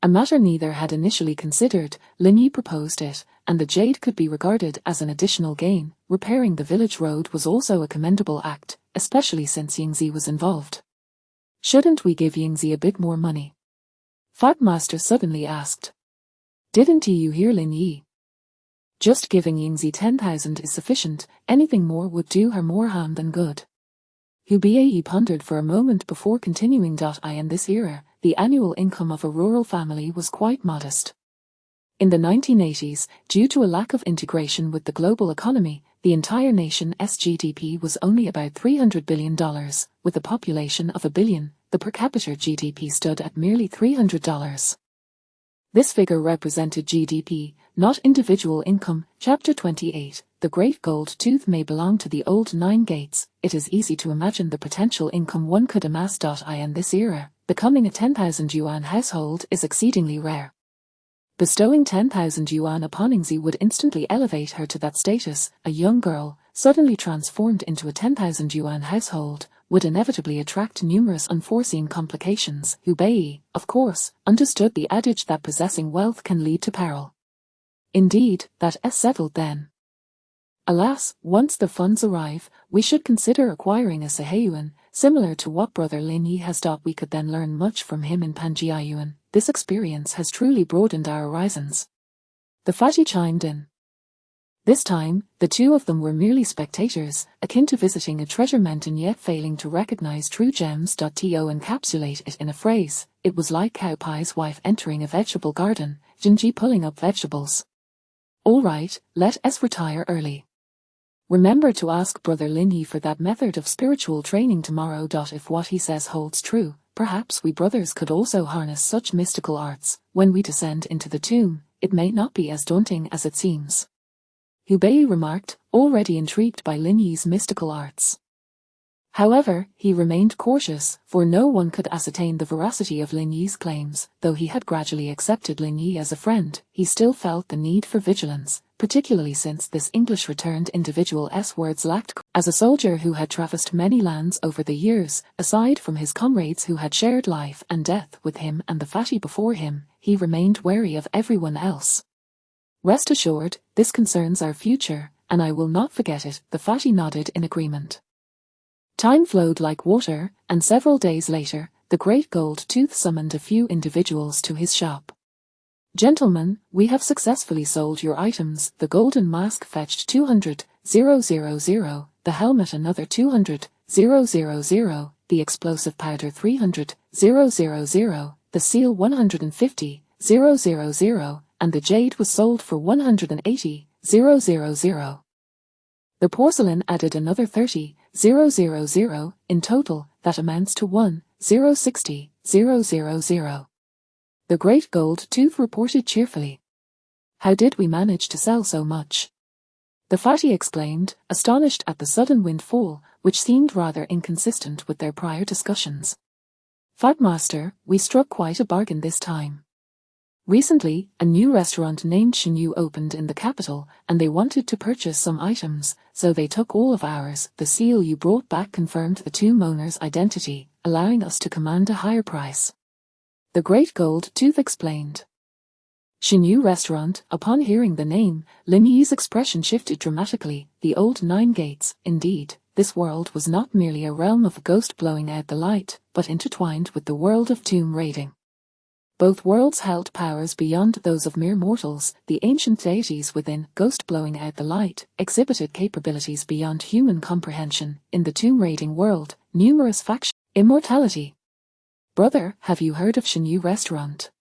A matter neither had initially considered, Lin Yi proposed it, and the jade could be regarded as an additional gain. Repairing the village road was also a commendable act, especially since Yingzi was involved. Shouldn't we give Yingzi a bit more money? Fat Master suddenly asked. Didn't you hear Lin Yi? Just giving Yingzi 10,000 is sufficient, anything more would do her more harm than good. Hubei pondered for a moment before continuing. In this era, the annual income of a rural family was quite modest. In the 1980s, due to a lack of integration with the global economy, the entire nation's GDP was only about $300 billion, with a population of 1 billion, the per capita GDP stood at merely $300. This figure represented GDP, not individual income. Chapter 28, The Great Gold Tooth may belong to the old Nine Gates. It is easy to imagine the potential income one could amass. In this era, becoming a 10,000 yuan household is exceedingly rare. Bestowing 10,000 yuan upon Yingzi would instantly elevate her to that status. A young girl, suddenly transformed into a 10,000 yuan household, would inevitably attract numerous unforeseen complications. Hubei, of course, understood the adage that possessing wealth can lead to peril. Indeed, that's settled then. Alas, once the funds arrive, we should consider acquiring a Seheyuan, similar to what Brother Lin Yi has done. We could then learn much from him in Panjiayuan. This experience has truly broadened our horizons. The Faji chimed in. This time, the two of them were merely spectators, akin to visiting a treasure mountain yet failing to recognize true gems. To encapsulate it in a phrase, it was like Cow Pie's wife entering a vegetable garden, Jinji pulling up vegetables. All right, let us retire early. Remember to ask Brother Lin Yi for that method of spiritual training tomorrow. If what he says holds true, perhaps we brothers could also harness such mystical arts. When we descend into the tomb, it may not be as daunting as it seems. Hubei remarked, already intrigued by Lin Yi's mystical arts. However, he remained cautious, for no one could ascertain the veracity of Lin Yi's claims. Though he had gradually accepted Lin Yi as a friend, he still felt the need for vigilance, particularly since this English-returned individual's words lacked. As a soldier who had traversed many lands over the years, aside from his comrades who had shared life and death with him and the fatty before him, he remained wary of everyone else. Rest assured, this concerns our future, and I will not forget it. The fatty nodded in agreement. Time flowed like water, and several days later, the Great Gold Tooth summoned a few individuals to his shop. Gentlemen, we have successfully sold your items. The golden mask fetched 200,000, the helmet another 200,000, the explosive powder 300,000, the seal 150,000, and the jade was sold for 180,000. The porcelain added another 30,000, in total, that amounts to 1,060,000. The Great Gold Tooth reported cheerfully. How did we manage to sell so much? The fatty exclaimed, astonished at the sudden windfall, which seemed rather inconsistent with their prior discussions. Fat Master, we struck quite a bargain this time. Recently, a new restaurant named Shinyu opened in the capital, and they wanted to purchase some items, so they took all of ours. The seal you brought back confirmed the two owners' identity, allowing us to command a higher price. The Great Gold Tooth explained. Shinyu Restaurant. Upon hearing the name, Lin Yi's expression shifted dramatically. The old Nine Gates. Indeed, this world was not merely a realm of a ghost blowing out the light, but intertwined with the world of tomb raiding. Both worlds held powers beyond those of mere mortals. The ancient deities within Ghost Blowing Out the Light exhibited capabilities beyond human comprehension. In the tomb raiding world, numerous factions. Immortality. Brother, have you heard of Shinyu Restaurant?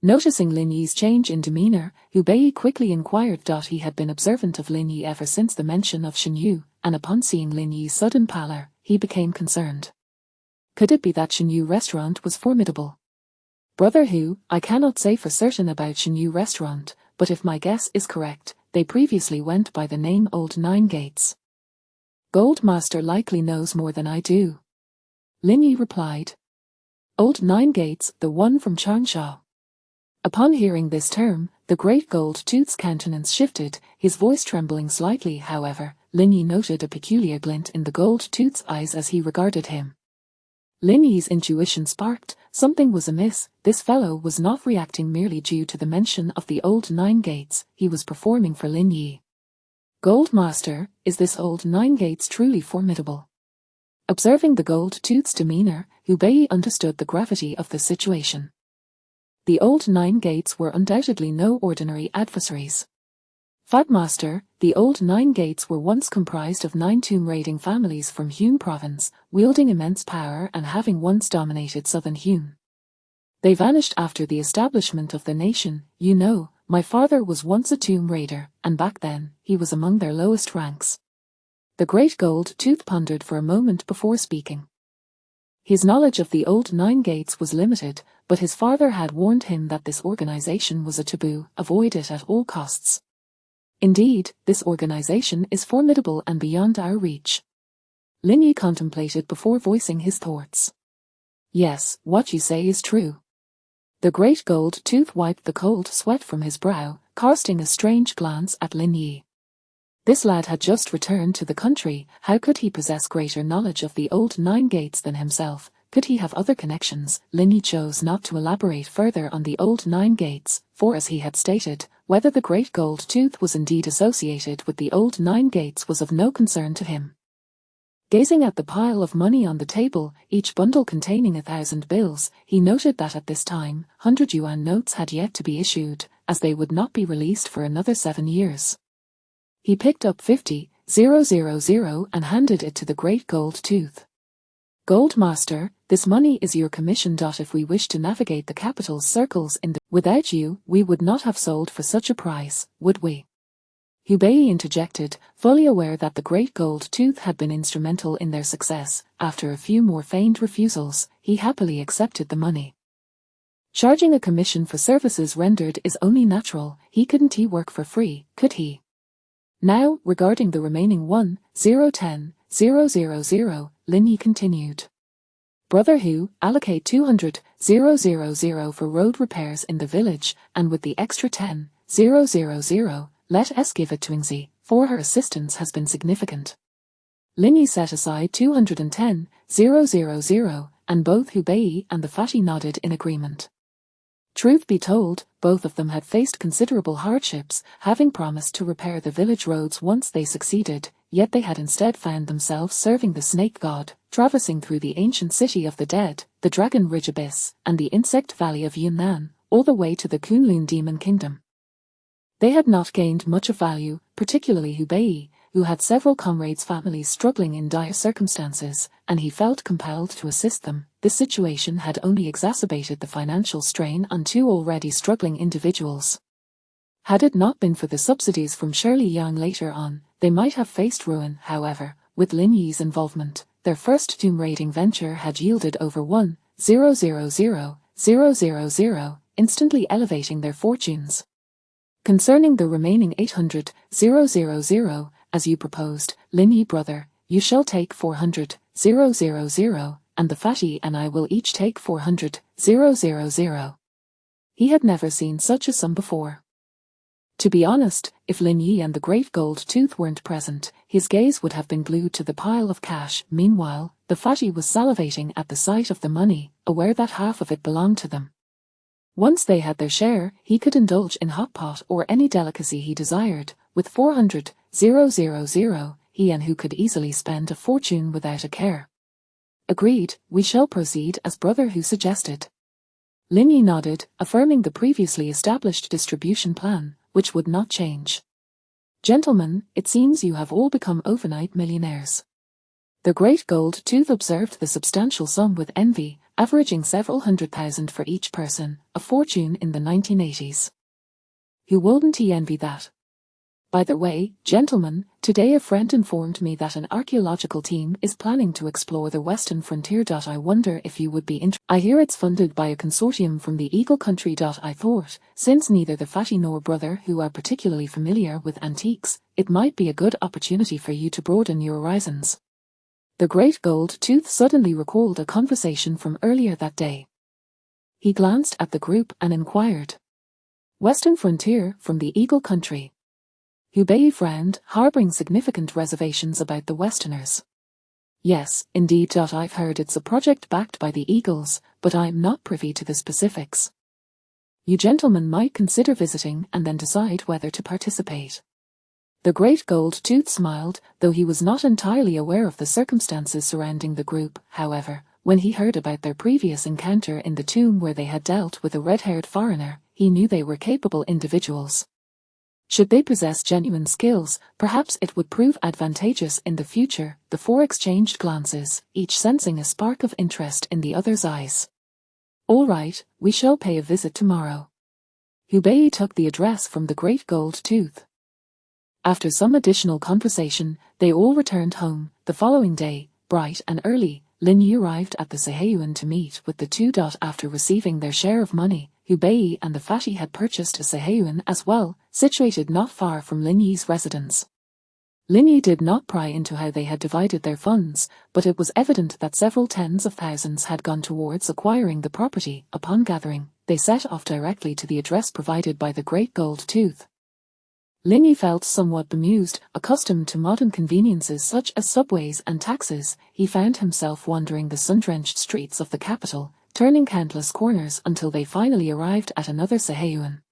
Noticing Lin Yi's change in demeanor, Hubei quickly inquired. He had been observant of Lin Yi ever since the mention of Shinyu, and upon seeing Lin Yi's sudden pallor, he became concerned. Could it be that Shenyu restaurant was formidable? Brother Hu, I cannot say for certain about Shenyu restaurant, but if my guess is correct, they previously went by the name Old Nine Gates. Gold Master likely knows more than I do. Lin Yi replied. Old Nine Gates, the one from Changsha. Upon hearing this term, the great gold tooth's countenance shifted, his voice trembling slightly. However, Lin Yi noted a peculiar glint in the gold tooth's eyes as he regarded him. Lin Yi's intuition sparked, something was amiss. This fellow was not reacting merely due to the mention of the Old Nine Gates, he was performing for Lin Yi. Gold Master, is this Old Nine Gates truly formidable? Observing the gold tooth's demeanor, Hu Bei understood the gravity of the situation. The Old Nine Gates were undoubtedly no ordinary adversaries. Fadmaster, the Old Nine Gates were once comprised of 9 tomb-raiding families from Hume province, wielding immense power and having once dominated southern Hume. They vanished after the establishment of the nation. You know, my father was once a tomb raider, and back then, he was among their lowest ranks. The great gold tooth pondered for a moment before speaking. His knowledge of the Old Nine Gates was limited, but his father had warned him that this organization was a taboo, avoid it at all costs. Indeed, this organization is formidable and beyond our reach. Lin Yi contemplated before voicing his thoughts. Yes, what you say is true. The great gold tooth wiped the cold sweat from his brow, casting a strange glance at Lin Yi. This lad had just returned to the country. How could he possess greater knowledge of the Old Nine Gates than himself? Could he have other connections? Lin Yi chose not to elaborate further on the Old Nine Gates, for as he had stated, whether the great gold tooth was indeed associated with the Old Nine Gates was of no concern to him. Gazing at the pile of money on the table, each bundle containing 1,000 bills, he noted that at this time, 100 yuan notes had yet to be issued, as they would not be released for another 7 years. He picked up 50,000 and handed it to the great gold tooth. Gold Master, this money is your commission. If we wish to navigate the capital's circles without you, we would not have sold for such a price, would we? Hu Bei interjected, fully aware that the great gold tooth had been instrumental in their success. After a few more feigned refusals, he happily accepted the money. Charging a commission for services rendered is only natural. Couldn't he work for free, could he? Now, regarding the remaining 1,010,000, Lin Yi continued. Brother Hu, allocate 200,000 for road repairs in the village, and with the extra 10,000, let us give it to Yingzi, for her assistance has been significant. Lin Yi set aside 210,000, and both Hu Bei and the fatty nodded in agreement. Truth be told, both of them had faced considerable hardships, having promised to repair the village roads once they succeeded, yet they had instead found themselves serving the snake god, traversing through the ancient city of the dead, the Dragon Ridge Abyss, and the insect valley of Yunnan, all the way to the Kunlun demon kingdom. They had not gained much of value, particularly Hu Bei, who had several comrades' families struggling in dire circumstances, and he felt compelled to assist them. This situation had only exacerbated the financial strain on 2 already struggling individuals. Had it not been for the subsidies from Shirley Yang later on, they might have faced ruin. However, with Lin Yi's involvement, their first tomb raiding venture had yielded over 1,000,000, instantly elevating their fortunes. Concerning the remaining 800,000, as you proposed, Lin Yi brother, you shall take 400,000, and the fatty and I will each take 400,000. He had never seen such a sum before. To be honest, if Lin Yi and the great gold tooth weren't present, his gaze would have been glued to the pile of cash. Meanwhile, the fatty was salivating at the sight of the money, aware that half of it belonged to them. Once they had their share, he could indulge in hot pot or any delicacy he desired. With 400,000, he and Hu could easily spend a fortune without a care. Agreed, we shall proceed as Brother Hu suggested. Lin Yi nodded, affirming the previously established distribution plan, which would not change. Gentlemen, it seems you have all become overnight millionaires. The great gold tooth observed the substantial sum with envy, averaging several 100,000 for each person, a fortune in the 1980s. Who wouldn't he envy that? By the way, gentlemen, today a friend informed me that an archaeological team is planning to explore the western frontier. I wonder if you would be interested. I hear it's funded by a consortium from the Eagle Country. I thought, since neither the fatty nor brother who are particularly familiar with antiques, it might be a good opportunity for you to broaden your horizons. The great gold tooth suddenly recalled a conversation from earlier that day. He glanced at the group and inquired. Western frontier from the Eagle Country. Hubei frowned, harboring significant reservations about the Westerners. Yes, indeed. I've heard it's a project backed by the Eagles, but I'm not privy to the specifics. You gentlemen might consider visiting and then decide whether to participate. The great gold tooth smiled, though he was not entirely aware of the circumstances surrounding the group. However, when he heard about their previous encounter in the tomb where they had dealt with a red-haired foreigner, he knew they were capable individuals. Should they possess genuine skills, perhaps it would prove advantageous in the future. The four exchanged glances, each sensing a spark of interest in the other's eyes. All right, we shall pay a visit tomorrow. Hubei took the address from the great gold tooth. After some additional conversation, they all returned home. The following day, bright and early, Lin Yi arrived at the Seheyuan to meet with the two. After receiving their share of money, Hubei and the fatty had purchased a Seheyuan as well, situated not far from Lin Yi's residence. Lin Yi did not pry into how they had divided their funds, but it was evident that several tens of thousands had gone towards acquiring the property. Upon gathering, they set off directly to the address provided by the great gold tooth. Lin Yi felt somewhat bemused. Accustomed to modern conveniences such as subways and taxis, he found himself wandering the sun-drenched streets of the capital, turning countless corners until they finally arrived at another Seheyuan.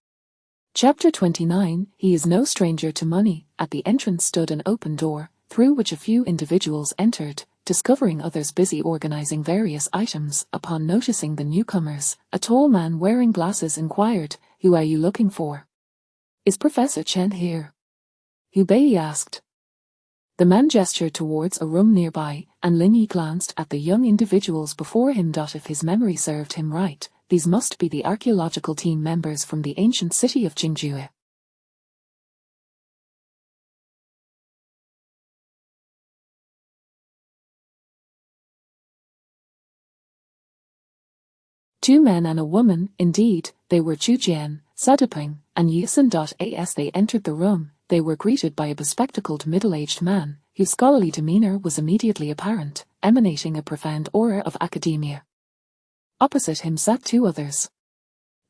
Chapter 29. He is no stranger to money. At the entrance stood an open door, through which a few individuals entered, discovering others busy organizing various items. Upon noticing the newcomers, a tall man wearing glasses inquired, "Who are you looking for?" "Is Professor Chen here?" Hubei asked. The man gestured towards a room nearby, and Lin Yi glanced at the young individuals before him. If his memory served him right, these must be the archaeological team members from the ancient city of Jingjue. Two men and a woman, indeed, they were Chu Jian, Sadaping, and Yisun. As they entered the room, they were greeted by a bespectacled middle-aged man, whose scholarly demeanor was immediately apparent, emanating a profound aura of academia. Opposite him sat two others.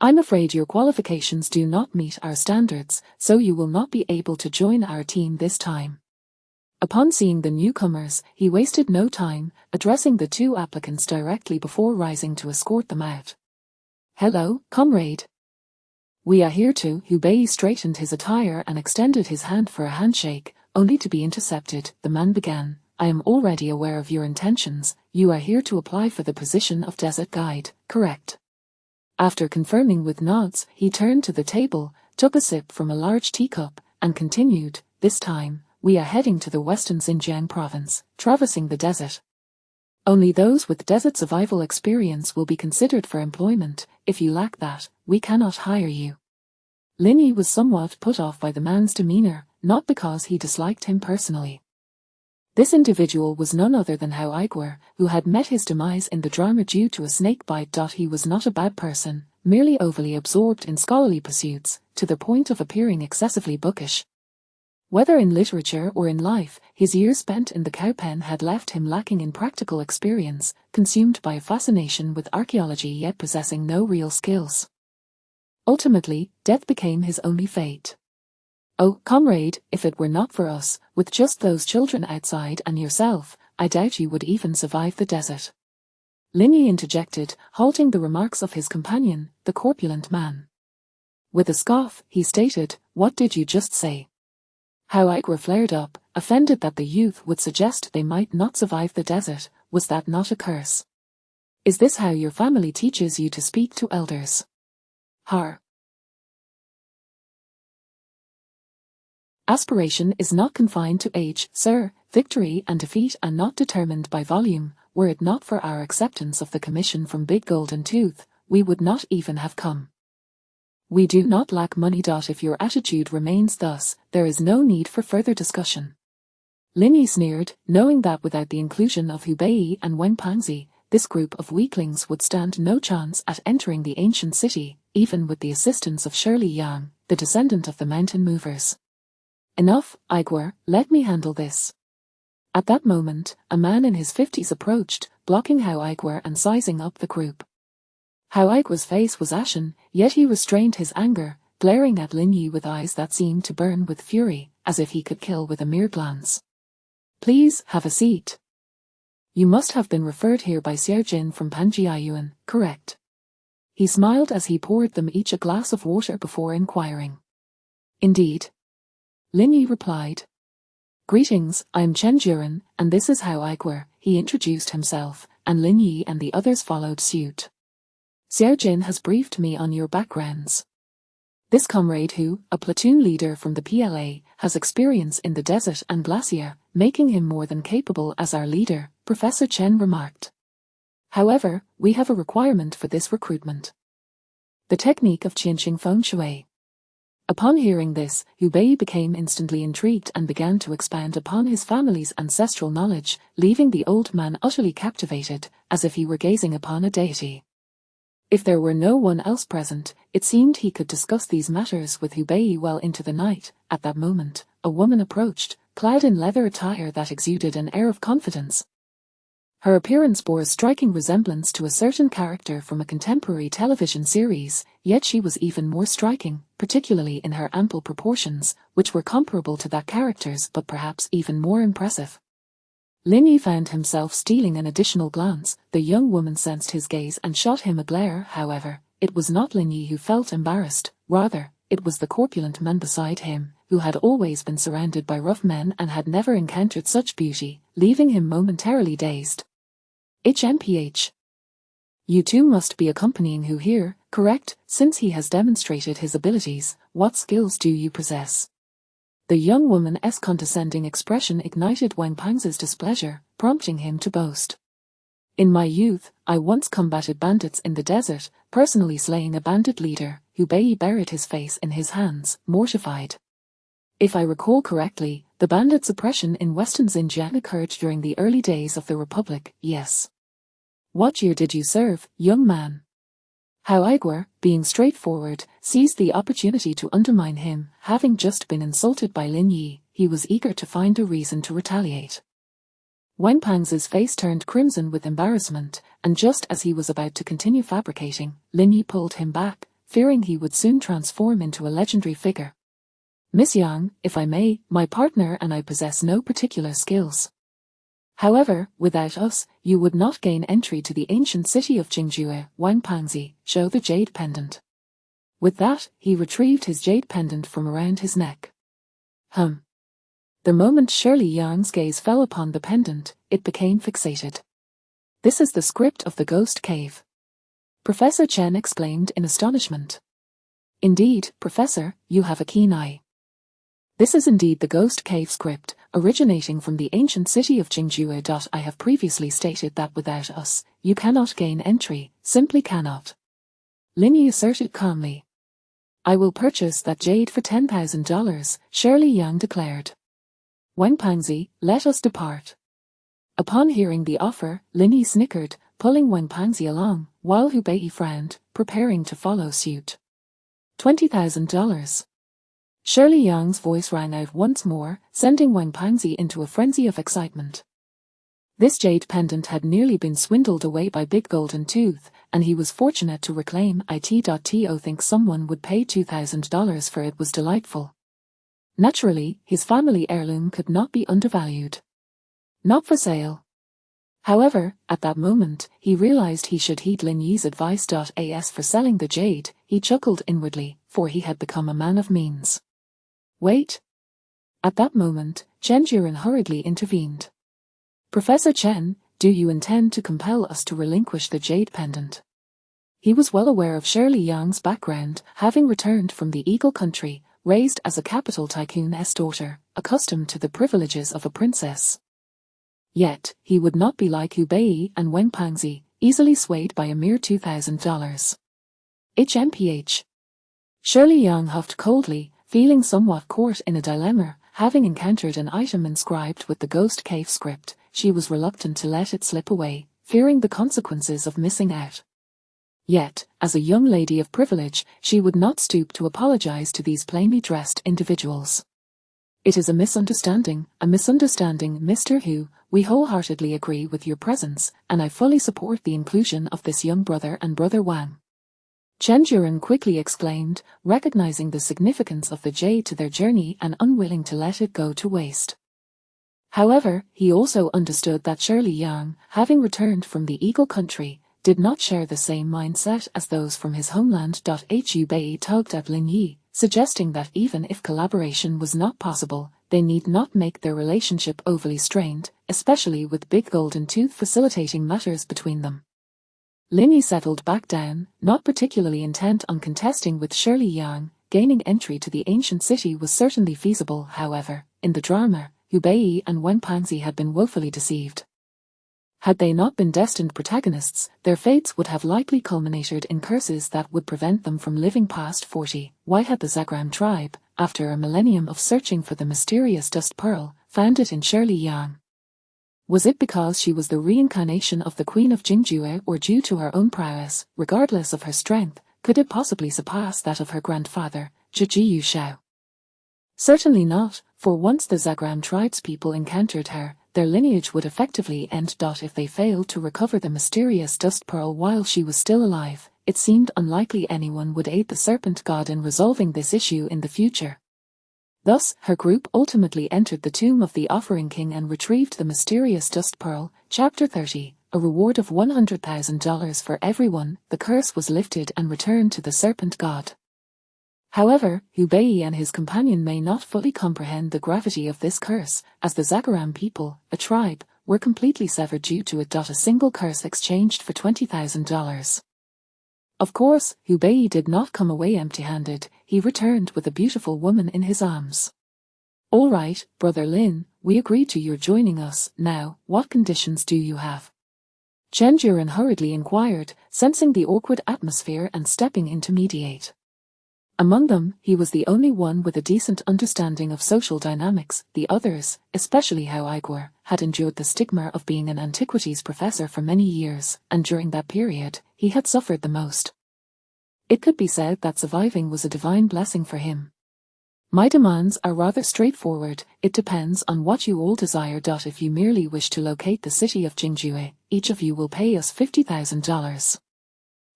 "I'm afraid your qualifications do not meet our standards, so you will not be able to join our team this time." Upon seeing the newcomers, he wasted no time, addressing the two applicants directly before rising to escort them out. "Hello, comrade. We are here to." Hubei straightened his attire and extended his hand for a handshake, only to be intercepted. The man began, "I am already aware of your intentions. You are here to apply for the position of desert guide, correct?" After confirming with nods, he turned to the table, took a sip from a large teacup, and continued, "This time, we are heading to the western Xinjiang province, traversing the desert. Only those with desert survival experience will be considered for employment. If you lack that, we cannot hire you." Lin Yi was somewhat put off by the man's demeanor, not because he disliked him personally. This individual was none other than Hao Igor, who had met his demise in the drama due to a snake bite. He was not a bad person, merely overly absorbed in scholarly pursuits, to the point of appearing excessively bookish. Whether in literature or in life, his years spent in the cowpen had left him lacking in practical experience, consumed by a fascination with archaeology yet possessing no real skills. Ultimately, death became his only fate. "Oh, comrade, if it were not for us, with just those children outside and yourself, I doubt you would even survive the desert." Lin Yi interjected, halting the remarks of his companion, the corpulent man. With a scoff, he stated, "What did you just say?" Hao Igor flared up, offended that the youth would suggest they might not survive the desert. Was that not a curse? "Is this how your family teaches you to speak to elders?" Har. Aspiration is not confined to age, sir. Victory and defeat are not determined by volume. Were it not for our acceptance of the commission from Big Golden Tooth, we would not even have come. We do not lack money. If your attitude remains thus, there is no need for further discussion. Lin Yi sneered, knowing that without the inclusion of Hubei and Wen Pangzi, this group of weaklings would stand no chance at entering the ancient city, even with the assistance of Shirley Yang, the descendant of the mountain movers. Enough, Igor, let me handle this. At that moment, a man in his 50s approached, blocking Hao Igor and sizing up the group. Hao Igor's face was ashen, yet he restrained his anger, glaring at Lin Yi with eyes that seemed to burn with fury, as if he could kill with a mere glance. Please, have a seat. You must have been referred here by Xiao Jin from Panjiayuan, correct? He smiled as he poured them each a glass of water before inquiring. Indeed. Lin Yi replied. Greetings, I am Chen Juren, and this is Hao Igor. He introduced himself, and Lin Yi and the others followed suit. Xiao Jin has briefed me on your backgrounds. This comrade who, a platoon leader from the PLA, has experience in the desert and glacier, making him more than capable as our leader, Professor Chen remarked. However, we have a requirement for this recruitment. The technique of Qianqing Feng Shui. Upon hearing this, Hubei became instantly intrigued and began to expand upon his family's ancestral knowledge, leaving the old man utterly captivated, as if he were gazing upon a deity. If there were no one else present, it seemed he could discuss these matters with Hubei well into the night. At that moment, a woman approached, clad in leather attire that exuded an air of confidence. Her appearance bore a striking resemblance to a certain character from a contemporary television series, yet she was even more striking, particularly in her ample proportions, which were comparable to that character's but perhaps even more impressive. Lin Yi found himself stealing an additional glance. The young woman sensed his gaze and shot him a glare. However, it was not Lin Yi who felt embarrassed, rather, it was the corpulent man beside him, who had always been surrounded by rough men and had never encountered such beauty, leaving him momentarily dazed. HMPH. You two must be accompanying Hu here, correct? Since he has demonstrated his abilities, what skills do you possess? The young woman's condescending expression ignited Wang Pang's displeasure, prompting him to boast. In my youth, I once combated bandits in the desert, personally slaying a bandit leader. Hubei buried his face in his hands, mortified. If I recall correctly, the bandits' oppression in western Xinjiang occurred during the early days of the Republic, yes. What year did you serve, young man? Hao Igor, being straightforward, seized the opportunity to undermine him. Having just been insulted by Lin Yi, he was eager to find a reason to retaliate. Wang Pang's face turned crimson with embarrassment, and just as he was about to continue fabricating, Lin Yi pulled him back, fearing he would soon transform into a legendary figure. Miss Yang, if I may, my partner and I possess no particular skills. However, without us, you would not gain entry to the ancient city of Qingjue. Wang Pangzi, show the jade pendant. With that, he retrieved his jade pendant from around his neck. The moment Shirley Yang's gaze fell upon the pendant, it became fixated. This is the script of the Ghost Cave. Professor Chen exclaimed in astonishment. Indeed, Professor, you have a keen eye. This is indeed the Ghost Cave script, originating from the ancient city of Qingjue. I have previously stated that without us, you cannot gain entry, simply cannot. Lin Yi asserted calmly. I will purchase that jade for $10,000, Shirley Yang declared. Wang Pangzi, let us depart. Upon hearing the offer, Lin Yi snickered, pulling Wang Pangzi along, while Hubei frowned, preparing to follow suit. $20,000. Shirley Yang's voice rang out once more, sending Wang Pangzi into a frenzy of excitement. This jade pendant had nearly been swindled away by Big Golden Tooth, and he was fortunate to reclaim it. To think someone would pay $2,000 for it was delightful. Naturally, his family heirloom could not be undervalued. Not for sale. However, at that moment, he realized he should heed Lin Yi's advice. As for selling the jade, he chuckled inwardly, for he had become a man of means. Wait. At that moment, Chen Juren hurriedly intervened. Professor Chen, do you intend to compel us to relinquish the jade pendant? He was well aware of Shirley Yang's background, having returned from the Eagle Country, raised as a capital tycoon's daughter, accustomed to the privileges of a princess. Yet, he would not be like Hubei and Wang Pangzi, easily swayed by a mere $2,000. HMPH. Shirley Yang huffed coldly, feeling somewhat caught in a dilemma. Having encountered an item inscribed with the Ghost Cave script, she was reluctant to let it slip away, fearing the consequences of missing out. Yet, as a young lady of privilege, she would not stoop to apologize to these plainly dressed individuals. It is a misunderstanding, Mr. Hu. We wholeheartedly agree with your presence, and I fully support the inclusion of this young brother and Brother Wang. Chen Juren quickly exclaimed, recognizing the significance of the jade to their journey and unwilling to let it go to waste. However, he also understood that Shirley Yang, having returned from the Eagle Country, did not share the same mindset as those from his homeland. Hu Bei tugged at Lin Yi, suggesting that even if collaboration was not possible, they need not make their relationship overly strained, especially with Big Golden Tooth facilitating matters between them. Lin Yi settled back down, not particularly intent on contesting with Shirley Yang. Gaining entry to the ancient city was certainly feasible. However, in the drama, Hu Bei and Wen Panzi had been woefully deceived. Had they not been destined protagonists, their fates would have likely culminated in curses that would prevent them from living past 40. Why had the Zagram tribe, after a millennium of searching for the mysterious dust pearl, found it in Shirley Yang? Was it because she was the reincarnation of the Queen of Jingjue, or due to her own prowess? Regardless of her strength, could it possibly surpass that of her grandfather, Zhi Yushao? Certainly not, for once the Zagram tribespeople encountered her, their lineage would effectively end. If they failed to recover the mysterious dust pearl while she was still alive, it seemed unlikely anyone would aid the serpent god in resolving this issue in the future. Thus, her group ultimately entered the tomb of the Offering King and retrieved the mysterious dust pearl. Chapter 30, a reward of $100,000 for everyone. The curse was lifted and returned to the serpent god. However, Hu Bei and his companion may not fully comprehend the gravity of this curse, as the Zagaram people, a tribe, were completely severed due to it. A single curse exchanged for $20,000. Of course, Hu Bei did not come away empty-handed. He returned with a beautiful woman in his arms. All right, Brother Lin, we agree to your joining us. Now, what conditions do you have? Chen Juren hurriedly inquired, sensing the awkward atmosphere and stepping in to mediate. Among them, he was the only one with a decent understanding of social dynamics. The others, especially Hao Igor, had endured the stigma of being an antiquities professor for many years, and during that period, he had suffered the most. It could be said that surviving was a divine blessing for him. My demands are rather straightforward. It depends on what you all desire. If you merely wish to locate the city of Jingjue, each of you will pay us $50,000.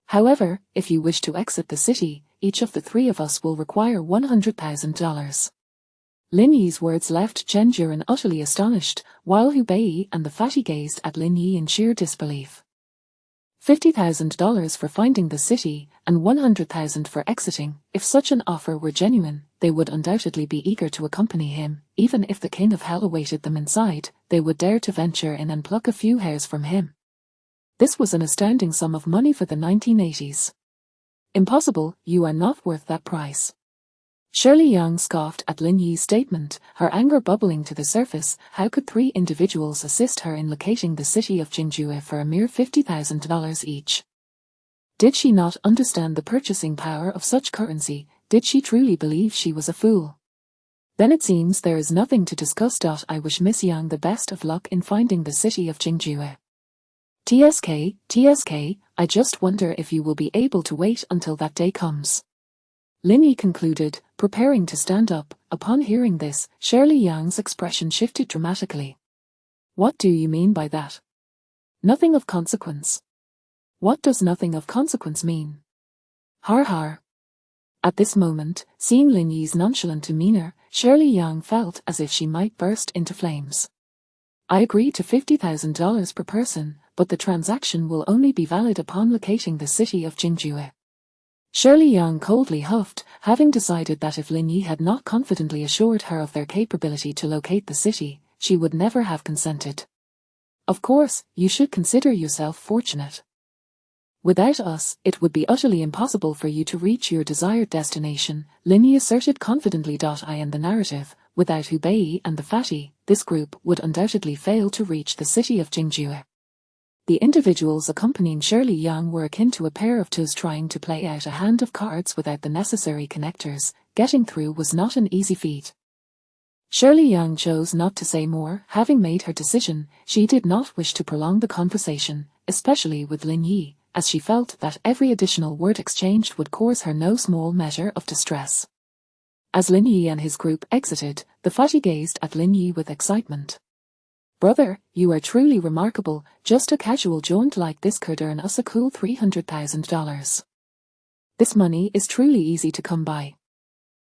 However, if you wish to exit the city, each of the three of us will require $100,000. Lin Yi's words left Chen Juren utterly astonished, while Hu Bei and the fatty gazed at Lin Yi in sheer disbelief. $50,000 for finding the city, and $100,000 for exiting. If such an offer were genuine, they would undoubtedly be eager to accompany him. Even if the King of Hell awaited them inside, they would dare to venture in and pluck a few hairs from him. This was an astounding sum of money for the 1980s. Impossible, you are not worth that price. Shirley Yang scoffed at Lin Yi's statement, her anger bubbling to the surface. How could three individuals assist her in locating the city of Jingjue for a mere $50,000 each? Did she not understand the purchasing power of such currency? Did she truly believe she was a fool? Then it seems there is nothing to discuss. I wish Miss Yang the best of luck in finding the city of Jingjue. TSK, I just wonder if you will be able to wait until that day comes. Lin Yi concluded, preparing to stand up. Upon hearing this, Shirley Yang's expression shifted dramatically. What do you mean by that? Nothing of consequence. What does nothing of consequence mean? Har har. At this moment, seeing Lin Yi's nonchalant demeanor, Shirley Yang felt as if she might burst into flames. I agree to $50,000 per person, but the transaction will only be valid upon locating the city of Jingjue. Shirley Yang coldly huffed, having decided that if Lin Yi had not confidently assured her of their capability to locate the city, she would never have consented. Of course, you should consider yourself fortunate. Without us, it would be utterly impossible for you to reach your desired destination, Lin Yi asserted confidently. I end the narrative. Without Hu Bei and the fatty, this group would undoubtedly fail to reach the city of Jingjue. The individuals accompanying Shirley Yang were akin to a pair of toes trying to play out a hand of cards without the necessary connectors. Getting through was not an easy feat. Shirley Yang chose not to say more. Having made her decision, she did not wish to prolong the conversation, especially with Lin Yi, as she felt that every additional word exchanged would cause her no small measure of distress. As Lin Yi and his group exited, the fatty gazed at Lin Yi with excitement. "Brother, you are truly remarkable. Just a casual jaunt like this could earn us a cool $300,000. This money is truly easy to come by."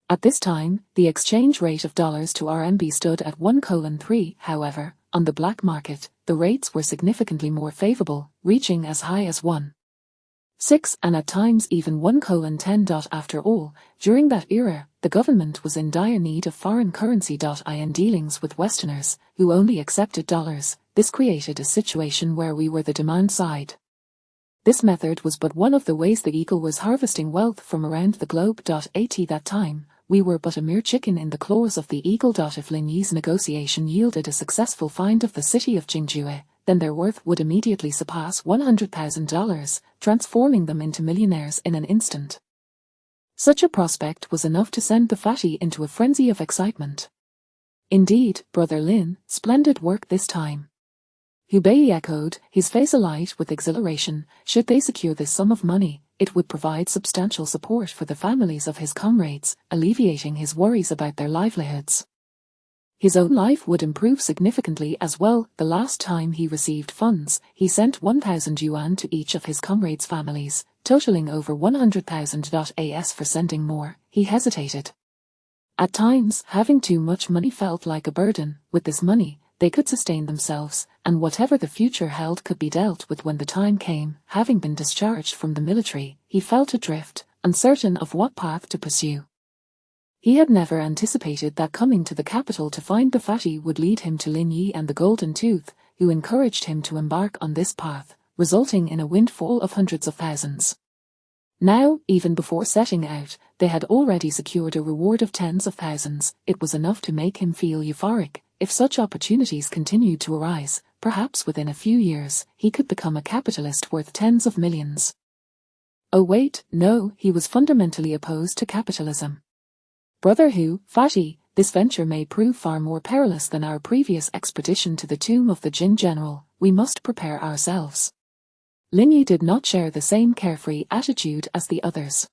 At this time, the exchange rate of dollars to RMB stood at 1:3. However, on the black market, the rates were significantly more favorable, reaching as high as 1.6 and at times even 1:10. After all, during that era, the government was in dire need of foreign currency. In dealings with Westerners, who only accepted dollars, this created a situation where we were the demand side. This method was but one of the ways the eagle was harvesting wealth from around the globe. At that time, we were but a mere chicken in the claws of the eagle. If Lin Yi's negotiation yielded a successful find of the city of Jingjue, then their worth would immediately surpass $100,000, transforming them into millionaires in an instant. Such a prospect was enough to send the fatty into a frenzy of excitement. "Indeed, Brother Lin, splendid work this time." Hubei echoed, his face alight with exhilaration. Should they secure this sum of money, it would provide substantial support for the families of his comrades, alleviating his worries about their livelihoods. His own life would improve significantly as well. The last time he received funds, he sent 1,000 yuan to each of his comrades' families, totaling over 100,000. As for sending more, he hesitated. At times, having too much money felt like a burden. With this money, they could sustain themselves, and whatever the future held could be dealt with when the time came. Having been discharged from the military, he felt adrift, uncertain of what path to pursue. He had never anticipated that coming to the capital to find the fatty would lead him to Lin Yi and the Golden Tooth, who encouraged him to embark on this path, resulting in a windfall of hundreds of thousands. Now, even before setting out, they had already secured a reward of tens of thousands. It was enough to make him feel euphoric. If such opportunities continued to arise, perhaps within a few years, he could become a capitalist worth tens of millions. Oh wait, no, he was fundamentally opposed to capitalism. "Brother Hu, fatty, this venture may prove far more perilous than our previous expedition to the tomb of the Jin general. We must prepare ourselves." Lin Yi did not share the same carefree attitude as the others.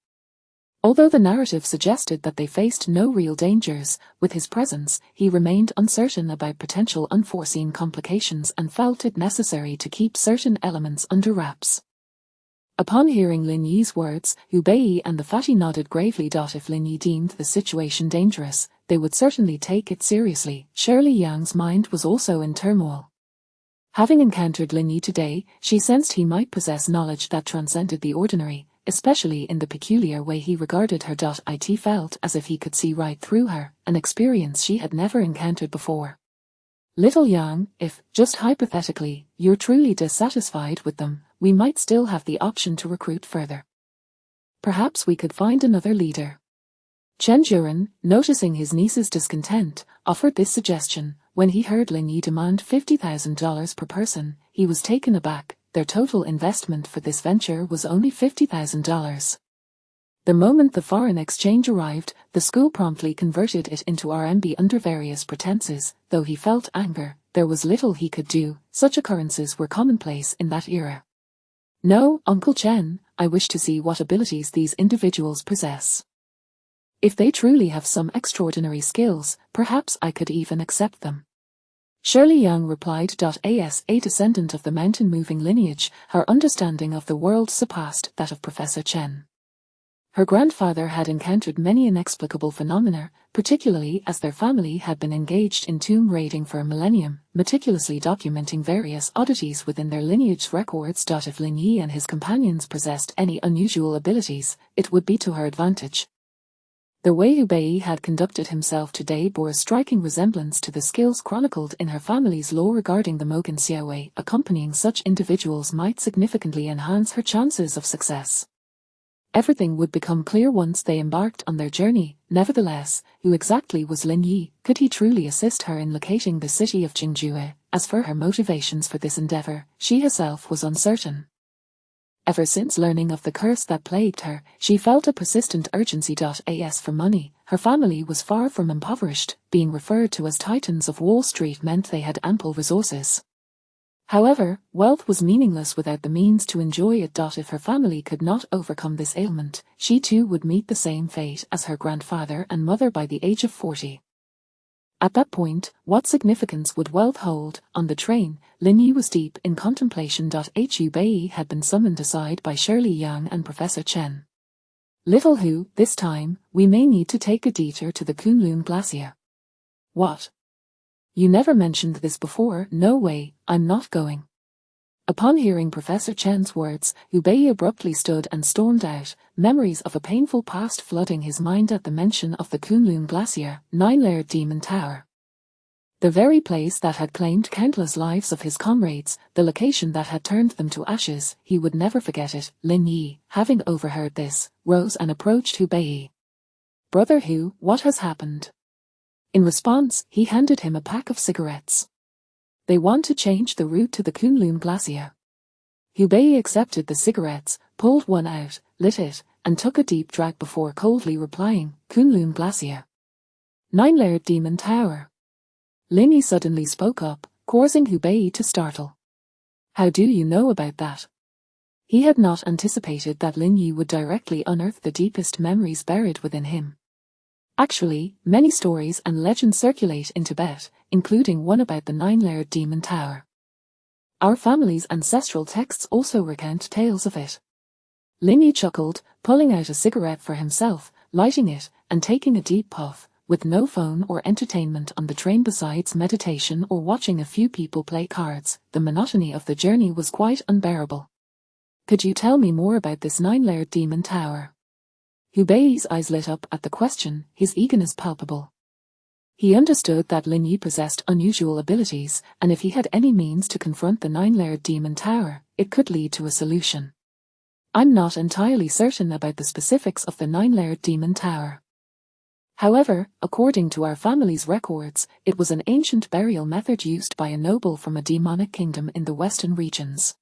Although the narrative suggested that they faced no real dangers, with his presence, he remained uncertain about potential unforeseen complications and felt it necessary to keep certain elements under wraps. Upon hearing Lin Yi's words, Hubei and the fatty nodded gravely. If Lin Yi deemed the situation dangerous, they would certainly take it seriously. Shirley Yang's mind was also in turmoil. Having encountered Lin Yi today, she sensed he might possess knowledge that transcended the ordinary, especially in the peculiar way he regarded her. It felt as if he could see right through her, an experience she had never encountered before. "Little Yang, if, just hypothetically, you're truly dissatisfied with them, we might still have the option to recruit further. Perhaps we could find another leader." Chen Juren, noticing his niece's discontent, offered this suggestion. When he heard Lin Yi demand $50,000 per person, he was taken aback. Their total investment for this venture was only $50,000. The moment the foreign exchange arrived, the school promptly converted it into RMB under various pretenses. Though he felt anger, there was little he could do. Such occurrences were commonplace in that era. "No, Uncle Chen, I wish to see what abilities these individuals possess. If they truly have some extraordinary skills, perhaps I could even accept them." Shirley Yang replied. As a descendant of the mountain-moving lineage, her understanding of the world surpassed that of Professor Chen. Her grandfather had encountered many inexplicable phenomena, particularly as their family had been engaged in tomb raiding for a millennium, meticulously documenting various oddities within their lineage records. If Lin Yi and his companions possessed any unusual abilities, it would be to her advantage. The way Hubei had conducted himself today bore a striking resemblance to the skills chronicled in her family's lore regarding the Mogan Xiaowei. Accompanying such individuals might significantly enhance her chances of success. Everything would become clear once they embarked on their journey. Nevertheless, who exactly was Lin Yi? Could he truly assist her in locating the city of Jingjue? As for her motivations for this endeavor, she herself was uncertain. Ever since learning of the curse that plagued her, she felt a persistent urgency. As for money, her family was far from impoverished. Being referred to as Titans of Wall Street meant they had ample resources. However, wealth was meaningless without the means to enjoy it. If her family could not overcome this ailment, she too would meet the same fate as her grandfather and mother by the age of 40. At that point, what significance would wealth hold? On the train, Lin Yi was deep in contemplation. Hu Bei had been summoned aside by Shirley Yang and Professor Chen. Little Hu, this time, we may need to take a detour to the Kunlun Glacier. What? You never mentioned this before. No way, I'm not going. Upon hearing Professor Chen's words, Hu Bei abruptly stood and stormed out, memories of a painful past flooding his mind at the mention of the Kunlun Glacier, 9-layered demon tower. The very place that had claimed countless lives of his comrades, the location that had turned them to ashes, he would never forget it. Lin Yi, having overheard this, rose and approached Hu Bei. Brother Hu, what has happened? In response, he handed him a pack of cigarettes. They want to change the route to the Kunlun Glacier. Hu Bei accepted the cigarettes, pulled one out, lit it, and took a deep drag before coldly replying, Kunlun Glacier. 9-layered demon tower. Lin Yi suddenly spoke up, causing Hu Bei to startle. How do you know about that? He had not anticipated that Lin Yi would directly unearth the deepest memories buried within him. Actually, many stories and legends circulate in Tibet, including one about the 9-layered demon tower. Our family's ancestral texts also recount tales of it. Lin Yi chuckled, pulling out a cigarette for himself, lighting it, and taking a deep puff. With no phone or entertainment on the train besides meditation or watching a few people play cards, the monotony of the journey was quite unbearable. Could you tell me more about this 9-layered demon tower? Hu Bei's eyes lit up at the question, his eagerness palpable. He understood that Lin Yi possessed unusual abilities, and if he had any means to confront the 9-layered demon tower, it could lead to a solution. I'm not entirely certain about the specifics of the 9-layered demon tower. However, according to our family's records, it was an ancient burial method used by a noble from a demonic kingdom in the western regions.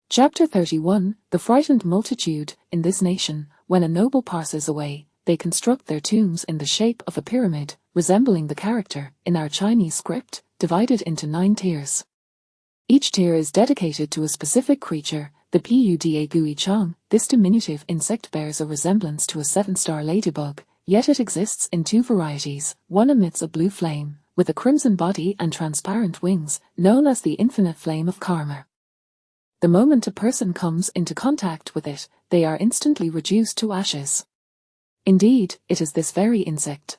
Chapter 31, The Frightened Multitude. In this nation, when a noble passes away, they construct their tombs in the shape of a pyramid, resembling the character, in our Chinese script, divided into 9 tiers. Each tier is dedicated to a specific creature, the Puda Gui Chang. This diminutive insect bears a resemblance to a 7-star ladybug, yet it exists in 2 varieties. One emits a blue flame, with a crimson body and transparent wings, known as the infinite flame of karma. The moment a person comes into contact with it, they are instantly reduced to ashes. Indeed, it is this very insect.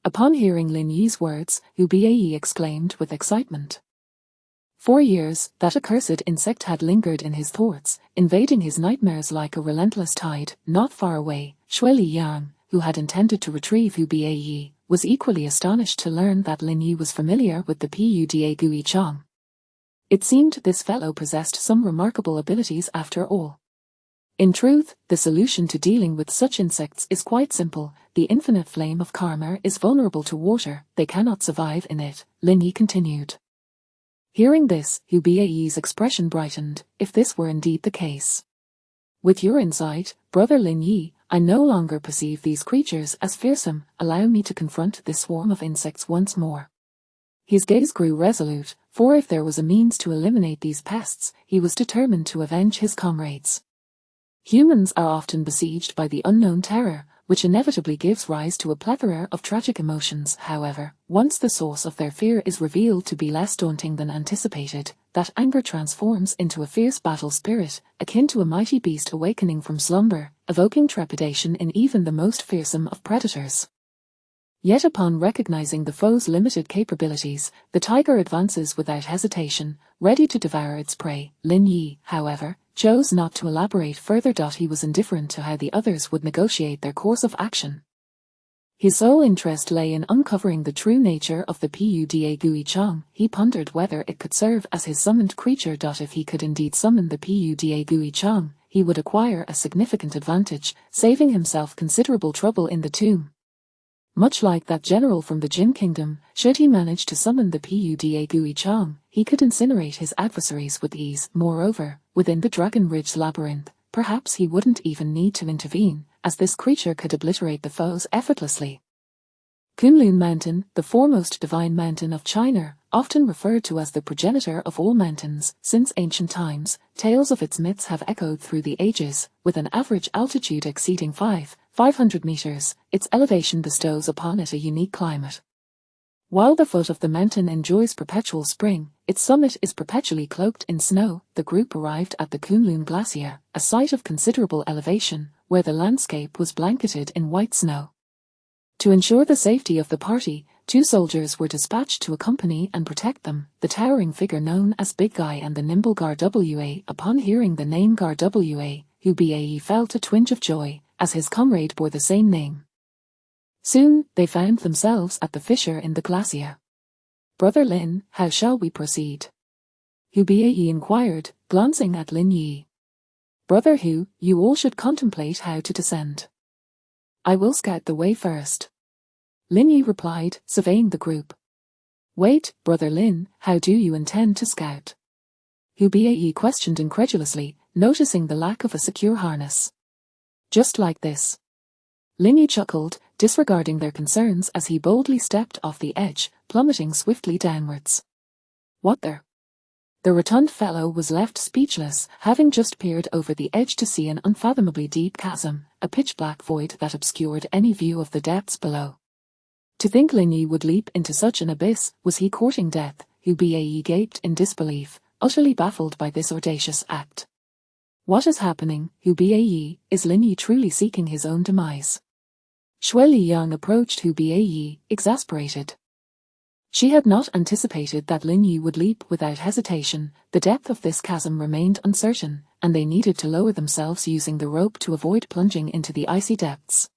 Upon hearing Lin Yi's words, Hu Bei exclaimed with excitement. For years, that accursed insect had lingered in his thoughts, invading his nightmares like a relentless tide. Not far away, Shirley Yang, who had intended to retrieve Hu Bei, was equally astonished to learn that Lin Yi was familiar with the Puda Gui Chang. It seemed this fellow possessed some remarkable abilities after all. In truth, the solution to dealing with such insects is quite simple. The infinite flame of karma is vulnerable to water, they cannot survive in it, Lin Yi continued. Hearing this, Hu Bei's expression brightened, if this were indeed the case. With your insight, Brother Lin Yi, I no longer perceive these creatures as fearsome. Allow me to confront this swarm of insects once more. His gaze grew resolute, for if there was a means to eliminate these pests, he was determined to avenge his comrades. Humans are often besieged by the unknown terror, which inevitably gives rise to a plethora of tragic emotions. However, once the source of their fear is revealed to be less daunting than anticipated, that anger transforms into a fierce battle spirit, akin to a mighty beast awakening from slumber, evoking trepidation in even the most fearsome of predators. Yet upon recognizing the foe's limited capabilities, the tiger advances without hesitation, ready to devour its prey. Lin Yi, however, chose not to elaborate further. He was indifferent to how the others would negotiate their course of action. His sole interest lay in uncovering the true nature of the Puda Gui Chang. He pondered whether it could serve as his summoned creature. If he could indeed summon the Puda Gui Chang, he would acquire a significant advantage, saving himself considerable trouble in the tomb. Much like that general from the Jin Kingdom, should he manage to summon the Puda Gui Chong, he could incinerate his adversaries with ease. Moreover, within the Dragon Ridge labyrinth, perhaps he wouldn't even need to intervene, as this creature could obliterate the foes effortlessly. Kunlun Mountain, the foremost divine mountain of China, often referred to as the progenitor of all mountains, since ancient times, tales of its myths have echoed through the ages, with an average altitude exceeding 500 meters, its elevation bestows upon it a unique climate. While the foot of the mountain enjoys perpetual spring, its summit is perpetually cloaked in snow. The group arrived at the Kunlun Glacier, a site of considerable elevation, where the landscape was blanketed in white snow. To ensure the safety of the party, 2 soldiers were dispatched to accompany and protect them, the towering figure known as Big Guy and the nimble Gar-Wa. Upon hearing the name Gar-Wa, Hubei felt a twinge of joy, as his comrade bore the same name. Soon, they found themselves at the fissure in the glacier. "Brother Lin, how shall we proceed?" Hubei inquired, glancing at Lin Yi. "Brother Hu, you all should contemplate how to descend. I will scout the way first." Lin Yi replied, surveying the group. "Wait, Brother Lin, how do you intend to scout?" Hubei questioned incredulously, noticing the lack of a secure harness. "Just like this." Lin Yi chuckled, disregarding their concerns as he boldly stepped off the edge, plummeting swiftly downwards. "What there?" The rotund fellow was left speechless, having just peered over the edge to see an unfathomably deep chasm, a pitch-black void that obscured any view of the depths below. To think Lin Yi would leap into such an abyss, was he courting death? Hubei gaped in disbelief, utterly baffled by this audacious act. What is happening, Hubei? Is Lin Yi truly seeking his own demise? Shui Liyang approached Hubei, exasperated. She had not anticipated that Lin Yi would leap without hesitation. The depth of this chasm remained uncertain, and they needed to lower themselves using the rope to avoid plunging into the icy depths.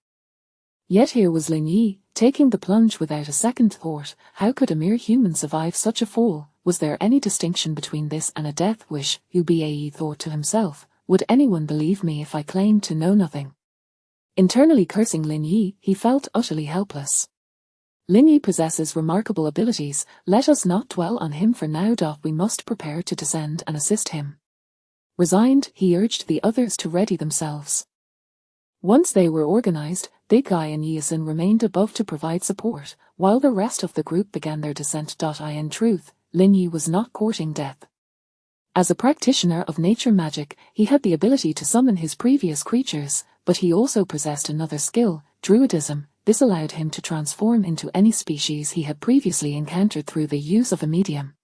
Yet here was Lin Yi, taking the plunge without a second thought. How could a mere human survive such a fall? Was there any distinction between this and a death wish? Hubei thought to himself. Would anyone believe me if I claimed to know nothing? Internally cursing Lin Yi, he felt utterly helpless. Lin Yi possesses remarkable abilities, let us not dwell on him for now. We must prepare to descend and assist him. Resigned, he urged the others to ready themselves. Once they were organized, Big Guy and Yiasin remained above to provide support, while the rest of the group began their descent. In truth, Lin Yi was not courting death. As a practitioner of nature magic, he had the ability to summon his previous creatures, but he also possessed another skill, Druidism. This allowed him to transform into any species he had previously encountered through the use of a medium.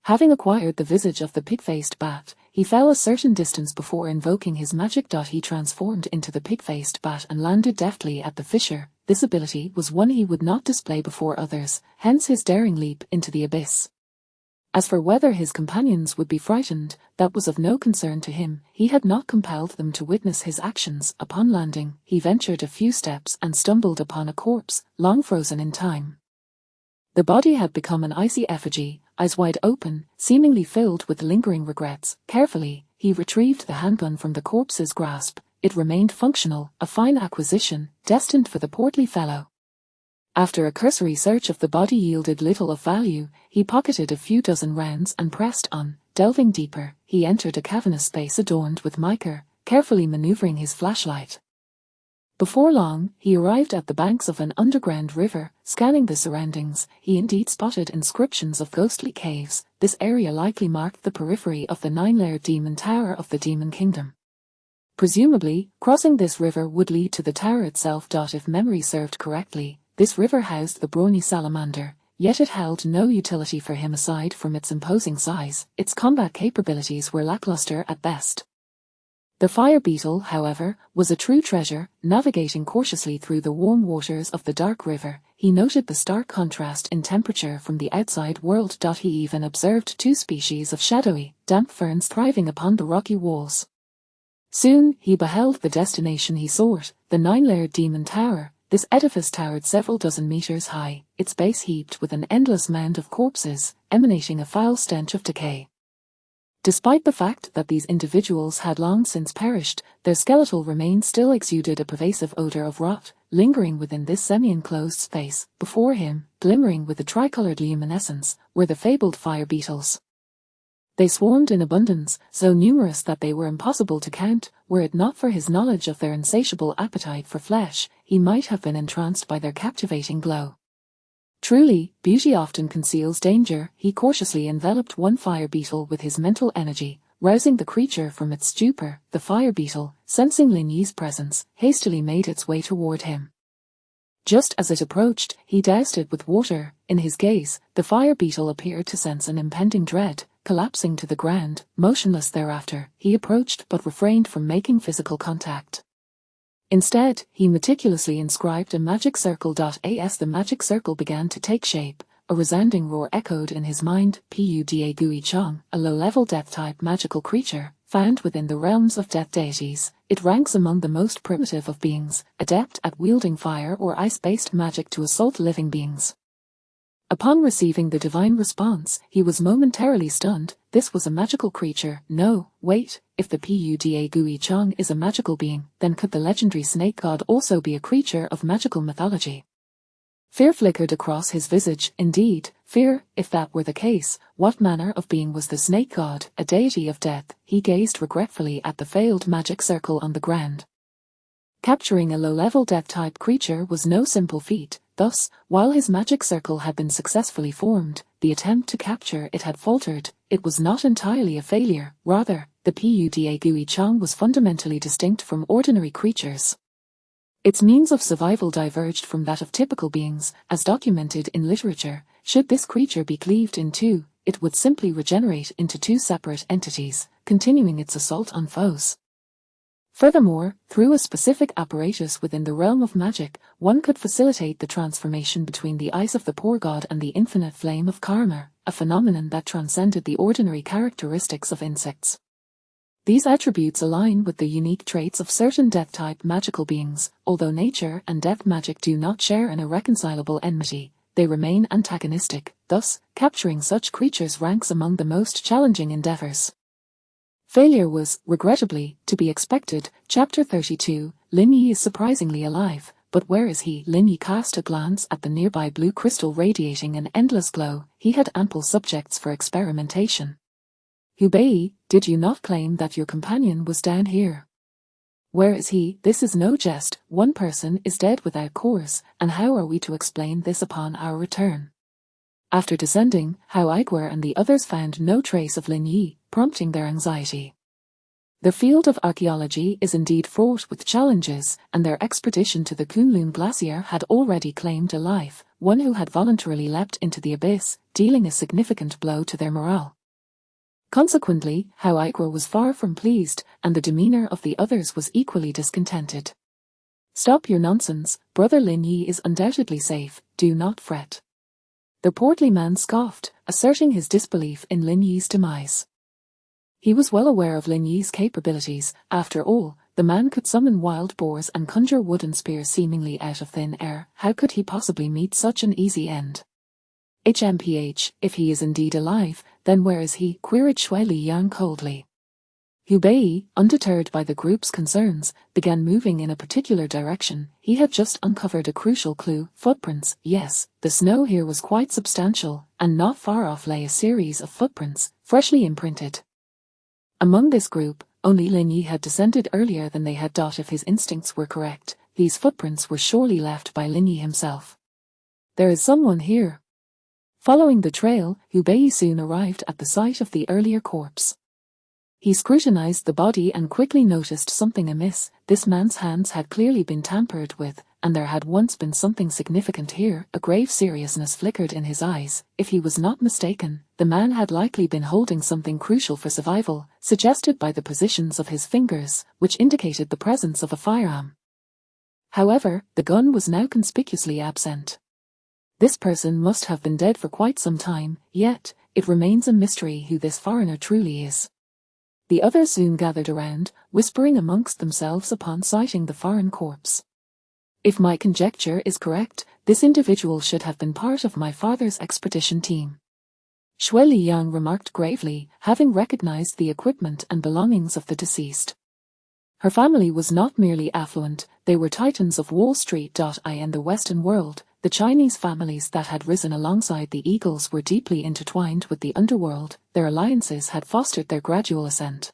Having acquired the visage of the pig-faced bat, he fell a certain distance before invoking his magic. He transformed into the pig-faced bat and landed deftly at the fissure. This ability was one he would not display before others, hence his daring leap into the abyss. As for whether his companions would be frightened, that was of no concern to him. He had not compelled them to witness his actions. Upon landing, he ventured a few steps and stumbled upon a corpse, long frozen in time. The body had become an icy effigy, eyes wide open, seemingly filled with lingering regrets. Carefully, he retrieved the handgun from the corpse's grasp. It remained functional, a fine acquisition, destined for the portly fellow. After a cursory search of the body yielded little of value, he pocketed a few dozen rounds and pressed on. Delving deeper, he entered a cavernous space adorned with mica, carefully maneuvering his flashlight. Before long, he arrived at the banks of an underground river. Scanning the surroundings, he indeed spotted inscriptions of ghostly caves. This area likely marked the periphery of the 9-layered demon tower of the Demon Kingdom. Presumably, crossing this river would lead to the tower itself. If memory served correctly, this river housed the brawny salamander, yet it held no utility for him aside from its imposing size. Its combat capabilities were lackluster at best. The fire beetle, however, was a true treasure. Navigating cautiously through the warm waters of the dark river, he noted the stark contrast in temperature from the outside world. He even observed 2 species of shadowy, damp ferns thriving upon the rocky walls. Soon, he beheld the destination he sought, the 9-layered demon tower. This edifice towered several dozen meters high, its base heaped with an endless mound of corpses, emanating a foul stench of decay. Despite the fact that these individuals had long since perished, their skeletal remains still exuded a pervasive odor of rot, lingering within this semi-enclosed space. Before him, glimmering with a tricolored luminescence, were the fabled fire beetles. They swarmed in abundance, so numerous that they were impossible to count. Were it not for his knowledge of their insatiable appetite for flesh, he might have been entranced by their captivating glow. Truly, beauty often conceals danger. He cautiously enveloped one fire beetle with his mental energy, rousing the creature from its stupor. The fire beetle, sensing Lin Yi's presence, hastily made its way toward him. Just as it approached, he doused it with water. In his gaze, the fire beetle appeared to sense an impending dread. Collapsing to the ground, motionless thereafter, he approached but refrained from making physical contact. Instead, he meticulously inscribed a magic circle. As the magic circle began to take shape, a resounding roar echoed in his mind. Puda Gui Chong, a low-level death-type magical creature, found within the realms of death deities. It ranks among the most primitive of beings, adept at wielding fire or ice-based magic to assault living beings. Upon receiving the divine response, he was momentarily stunned. This was a magical creature. No, wait, if the Puda Gui Chong is a magical being, then could the legendary snake god also be a creature of magical mythology? Fear flickered across his visage. Indeed, fear. If that were the case, what manner of being was the snake god, a deity of death? He gazed regretfully at the failed magic circle on the ground. Capturing a low-level death-type creature was no simple feat. Thus, while his magic circle had been successfully formed, the attempt to capture it had faltered. It was not entirely a failure. Rather, the Puda Gui Chong was fundamentally distinct from ordinary creatures. Its means of survival diverged from that of typical beings, as documented in literature. Should this creature be cleaved in two, it would simply regenerate into two separate entities, continuing its assault on foes. Furthermore, through a specific apparatus within the realm of magic, one could facilitate the transformation between the eyes of the poor god and the infinite flame of karma, a phenomenon that transcended the ordinary characteristics of insects. These attributes align with the unique traits of certain death-type magical beings. Although nature and death magic do not share an irreconcilable enmity, they remain antagonistic. Thus, capturing such creatures ranks among the most challenging endeavors. Failure was, regrettably, to be expected. Chapter 32, Lin Yi is surprisingly alive, but where is he? Lin Yi cast a glance at the nearby blue crystal radiating an endless glow. He had ample subjects for experimentation. Hubei, did you not claim that your companion was down here? Where is he? This is no jest. One person is dead without cause, and how are we to explain this upon our return? After descending, Hao Igwer and the others found no trace of Lin Yi, prompting their anxiety. The field of archaeology is indeed fraught with challenges, and their expedition to the Kunlun Glacier had already claimed a life, one who had voluntarily leapt into the abyss, dealing a significant blow to their morale. Consequently, Hao Igwer was far from pleased, and the demeanor of the others was equally discontented. Stop your nonsense, Brother Lin Yi is undoubtedly safe, do not fret. The portly man scoffed, asserting his disbelief in Lin Yi's demise. He was well aware of Lin Yi's capabilities. After all, the man could summon wild boars and conjure wooden spears seemingly out of thin air. How could he possibly meet such an easy end? HMPH, if he is indeed alive, then where is he? Queried Shui Liang coldly. Hubei, undeterred by the group's concerns, began moving in a particular direction. He had just uncovered a crucial clue. Footprints. Yes, the snow here was quite substantial, and not far off lay a series of footprints, freshly imprinted. Among this group, only Lin Yi had descended earlier than they had. If his instincts were correct, these footprints were surely left by Lin Yi himself. There is someone here. Following the trail, Hubei soon arrived at the site of the earlier corpse. He scrutinized the body and quickly noticed something amiss. This man's hands had clearly been tampered with, and there had once been something significant here. A grave seriousness flickered in his eyes. If he was not mistaken, the man had likely been holding something crucial for survival, suggested by the positions of his fingers, which indicated the presence of a firearm. However, the gun was now conspicuously absent. This person must have been dead for quite some time, yet, it remains a mystery who this foreigner truly is. The others soon gathered around, whispering amongst themselves upon sighting the foreign corpse. If my conjecture is correct, this individual should have been part of my father's expedition team. Shui Liang remarked gravely, having recognized the equipment and belongings of the deceased. Her family was not merely affluent, they were titans of Wall Street. In the Western world, the Chinese families that had risen alongside the eagles were deeply intertwined with the underworld, their alliances had fostered their gradual ascent.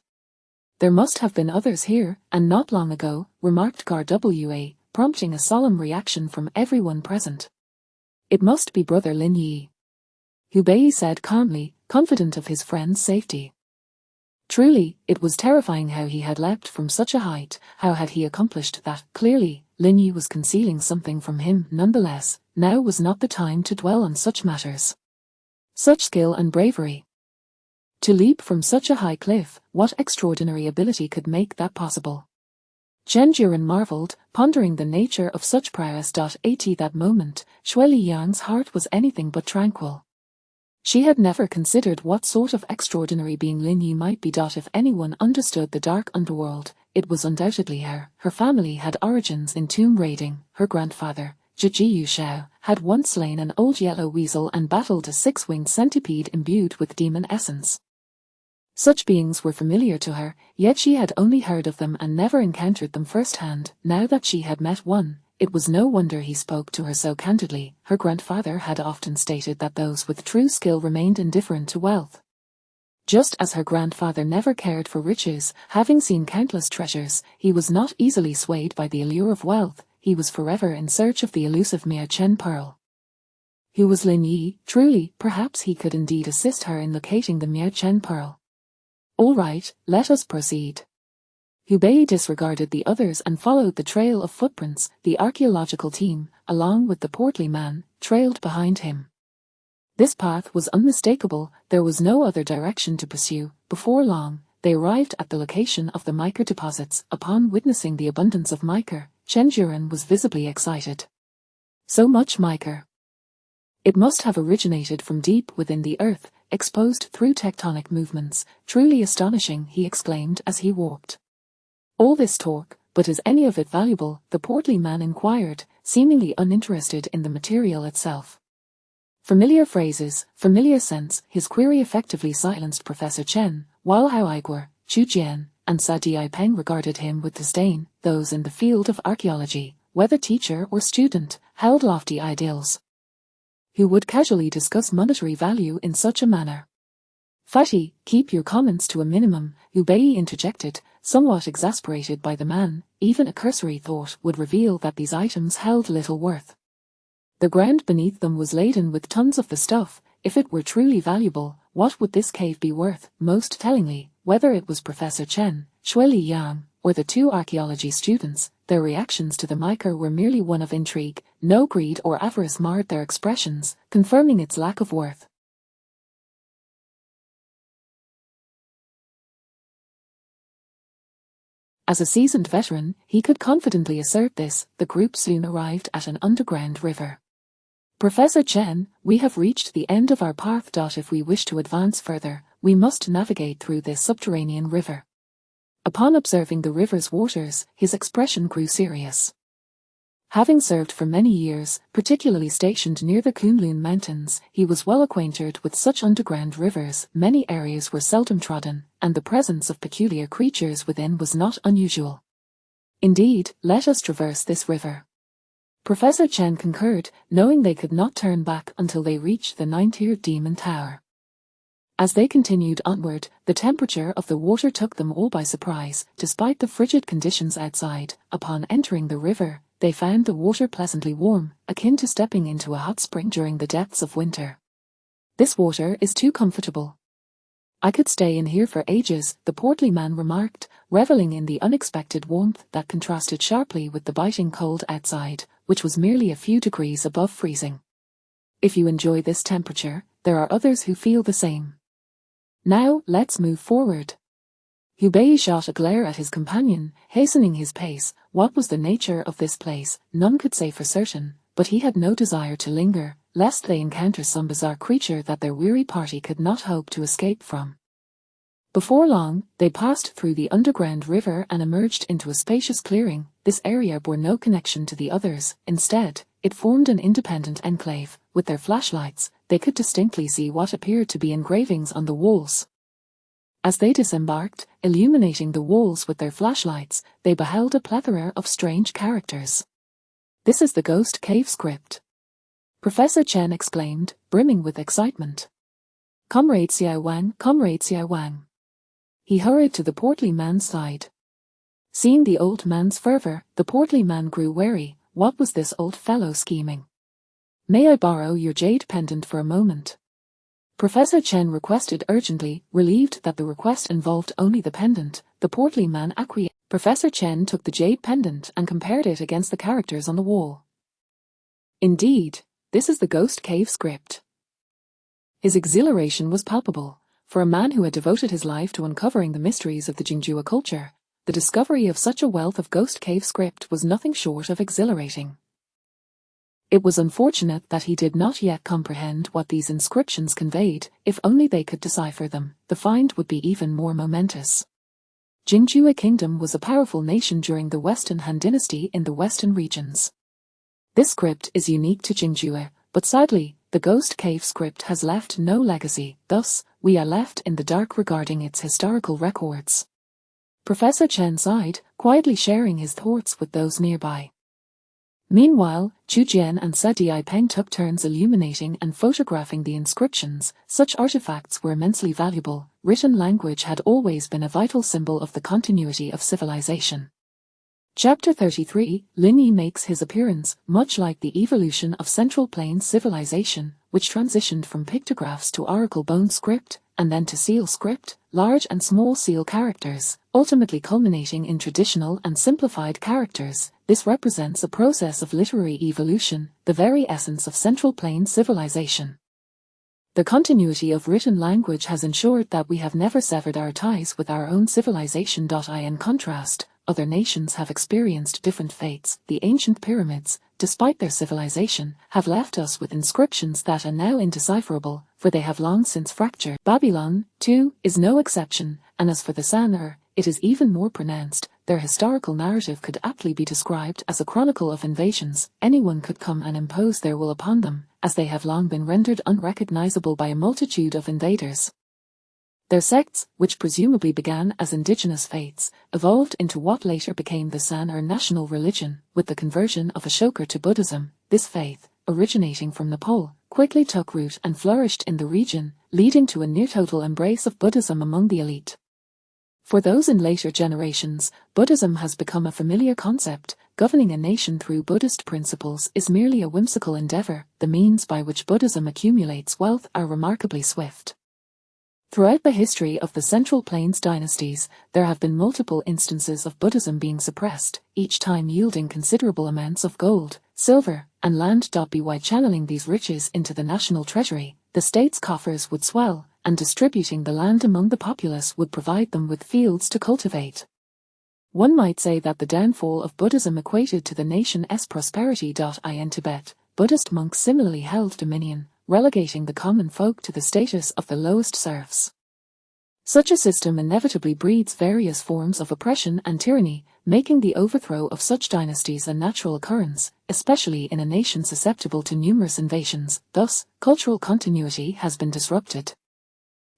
There must have been others here, and not long ago, remarked Garwa, prompting a solemn reaction from everyone present. It must be Brother Lin Yi. Hubei said calmly, confident of his friend's safety. Truly, it was terrifying how he had leapt from such a height. How had he accomplished that? Clearly, Lin Yi was concealing something from him. Nonetheless, now was not the time to dwell on such matters. Such skill and bravery. To leap from such a high cliff, what extraordinary ability could make that possible? Chen Jiren marveled, pondering the nature of such prowess. At that moment, Shui Liang's heart was anything but tranquil. She had never considered what sort of extraordinary being Lin Yi might be. If anyone understood the dark underworld, it was undoubtedly her. Her family had origins in tomb raiding. Her grandfather, Zhi Yushao, had once slain an old yellow weasel and battled a six-winged centipede imbued with demon essence. Such beings were familiar to her, yet she had only heard of them and never encountered them firsthand. Now that she had met one, it was no wonder he spoke to her so candidly. Her grandfather had often stated that those with true skill remained indifferent to wealth. Just as her grandfather never cared for riches, having seen countless treasures, he was not easily swayed by the allure of wealth. He was forever in search of the elusive Miao Chen pearl. Who was Lin Yi? Truly, perhaps he could indeed assist her in locating the Miao Chen pearl. All right, let us proceed. Hubei disregarded the others and followed the trail of footprints. The archaeological team, along with the portly man, trailed behind him. This path was unmistakable, there was no other direction to pursue. Before long, they arrived at the location of the mica deposits. Upon witnessing the abundance of mica, Chen Jiren was visibly excited. So much mica. It must have originated from deep within the earth, exposed through tectonic movements. Truly astonishing, he exclaimed as he walked. All this talk, but is any of it valuable? The portly man inquired, seemingly uninterested in the material itself. Familiar phrases, familiar scents, his query effectively silenced Professor Chen, while Hao Igor, Chu Jian, and Sa Diapeng regarded him with disdain. Those in the field of archaeology, whether teacher or student, held lofty ideals. Who would casually discuss monetary value in such a manner? Fatty, keep your comments to a minimum, Hubei interjected, somewhat exasperated by the man. Even a cursory thought would reveal that these items held little worth. The ground beneath them was laden with tons of the stuff. If it were truly valuable, what would this cave be worth? Most tellingly, whether it was Professor Chen, Shui Liang, or the two archaeology students, their reactions to the mica were merely one of intrigue. No greed or avarice marred their expressions, confirming its lack of worth. As a seasoned veteran, he could confidently assert this. The group soon arrived at an underground river. Professor Chen, we have reached the end of our path. If we wish to advance further, we must navigate through this subterranean river. Upon observing the river's waters, his expression grew serious. Having served for many years, particularly stationed near the Kunlun Mountains, he was well acquainted with such underground rivers. Many areas were seldom trodden, and the presence of peculiar creatures within was not unusual. Indeed, let us traverse this river. Professor Chen concurred, knowing they could not turn back until they reached the 9-tiered Demon Tower. As they continued onward, the temperature of the water took them all by surprise. Despite the frigid conditions outside, upon entering the river, they found the water pleasantly warm, akin to stepping into a hot spring during the depths of winter. This water is too comfortable. I could stay in here for ages, the portly man remarked, reveling in the unexpected warmth that contrasted sharply with the biting cold outside, which was merely a few degrees above freezing. If you enjoy this temperature, there are others who feel the same. Now, let's move forward. Hubei shot a glare at his companion, hastening his pace. What was the nature of this place? None could say for certain, but he had no desire to linger, lest they encounter some bizarre creature that their weary party could not hope to escape from. Before long, they passed through the underground river and emerged into a spacious clearing. This area bore no connection to the others. Instead, it formed an independent enclave. With their flashlights, they could distinctly see what appeared to be engravings on the walls. As they disembarked, illuminating the walls with their flashlights, they beheld a plethora of strange characters. "This is the Ghost Cave script," Professor Chen exclaimed, brimming with excitement. Comrade Xiao Wang, Comrade Xiao Wang." He hurried to the portly man's side. Seeing the old man's fervor, the portly man grew wary. What was this old fellow scheming? "May I borrow your jade pendant for a moment?" Professor Chen requested urgently, relieved that the request involved only the pendant. The portly man acquiesced. Professor Chen took the jade pendant and compared it against the characters on the wall. Indeed, this is the Ghost Cave script. His exhilaration was palpable. For a man who had devoted his life to uncovering the mysteries of the Jingjua culture, the discovery of such a wealth of Ghost Cave script was nothing short of exhilarating. It was unfortunate that he did not yet comprehend what these inscriptions conveyed. If only they could decipher them, the find would be even more momentous. Jingjua Kingdom was a powerful nation during the Western Han Dynasty in the western regions. This script is unique to Jingjua, but sadly, the Ghost Cave script has left no legacy. Thus, we are left in the dark regarding its historical records. Professor Chen sighed, quietly sharing his thoughts with those nearby. Meanwhile, Chu Jian and Sa Diaipeng took turns illuminating and photographing the inscriptions. Such artifacts were immensely valuable. Written language had always been a vital symbol of the continuity of civilization. Chapter 33, Lin Yi makes his appearance. Much like the evolution of Central Plains civilization, which transitioned from pictographs to oracle bone script, and then to seal script, large and small seal characters, ultimately culminating in traditional and simplified characters, this represents a process of literary evolution, the very essence of Central Plains civilization. The continuity of written language has ensured that we have never severed our ties with our own civilization. In contrast, other nations have experienced different fates. The ancient pyramids, despite their civilization, have left us with inscriptions that are now indecipherable, for they have long since fractured. Babylon, too, is no exception, and as for the San-er, it is even more pronounced. Their historical narrative could aptly be described as a chronicle of invasions. Anyone could come and impose their will upon them, as they have long been rendered unrecognizable by a multitude of invaders. Their sects, which presumably began as indigenous faiths, evolved into what later became the San-er national religion. With the conversion of Ashoka to Buddhism, this faith, originating from Nepal, quickly took root and flourished in the region, leading to a near-total embrace of Buddhism among the elite. For those in later generations, Buddhism has become a familiar concept. Governing a nation through Buddhist principles is merely a whimsical endeavor. The means by which Buddhism accumulates wealth are remarkably swift. Throughout the history of the Central Plains dynasties, there have been multiple instances of Buddhism being suppressed, each time yielding considerable amounts of gold, silver, and land. By channeling these riches into the national treasury, the state's coffers would swell, and distributing the land among the populace would provide them with fields to cultivate. One might say that the downfall of Buddhism equated to the nation's prosperity. In Tibet, Buddhist monks similarly held dominion, relegating the common folk to the status of the lowest serfs. Such a system inevitably breeds various forms of oppression and tyranny, making the overthrow of such dynasties a natural occurrence, especially in a nation susceptible to numerous invasions. Thus, cultural continuity has been disrupted.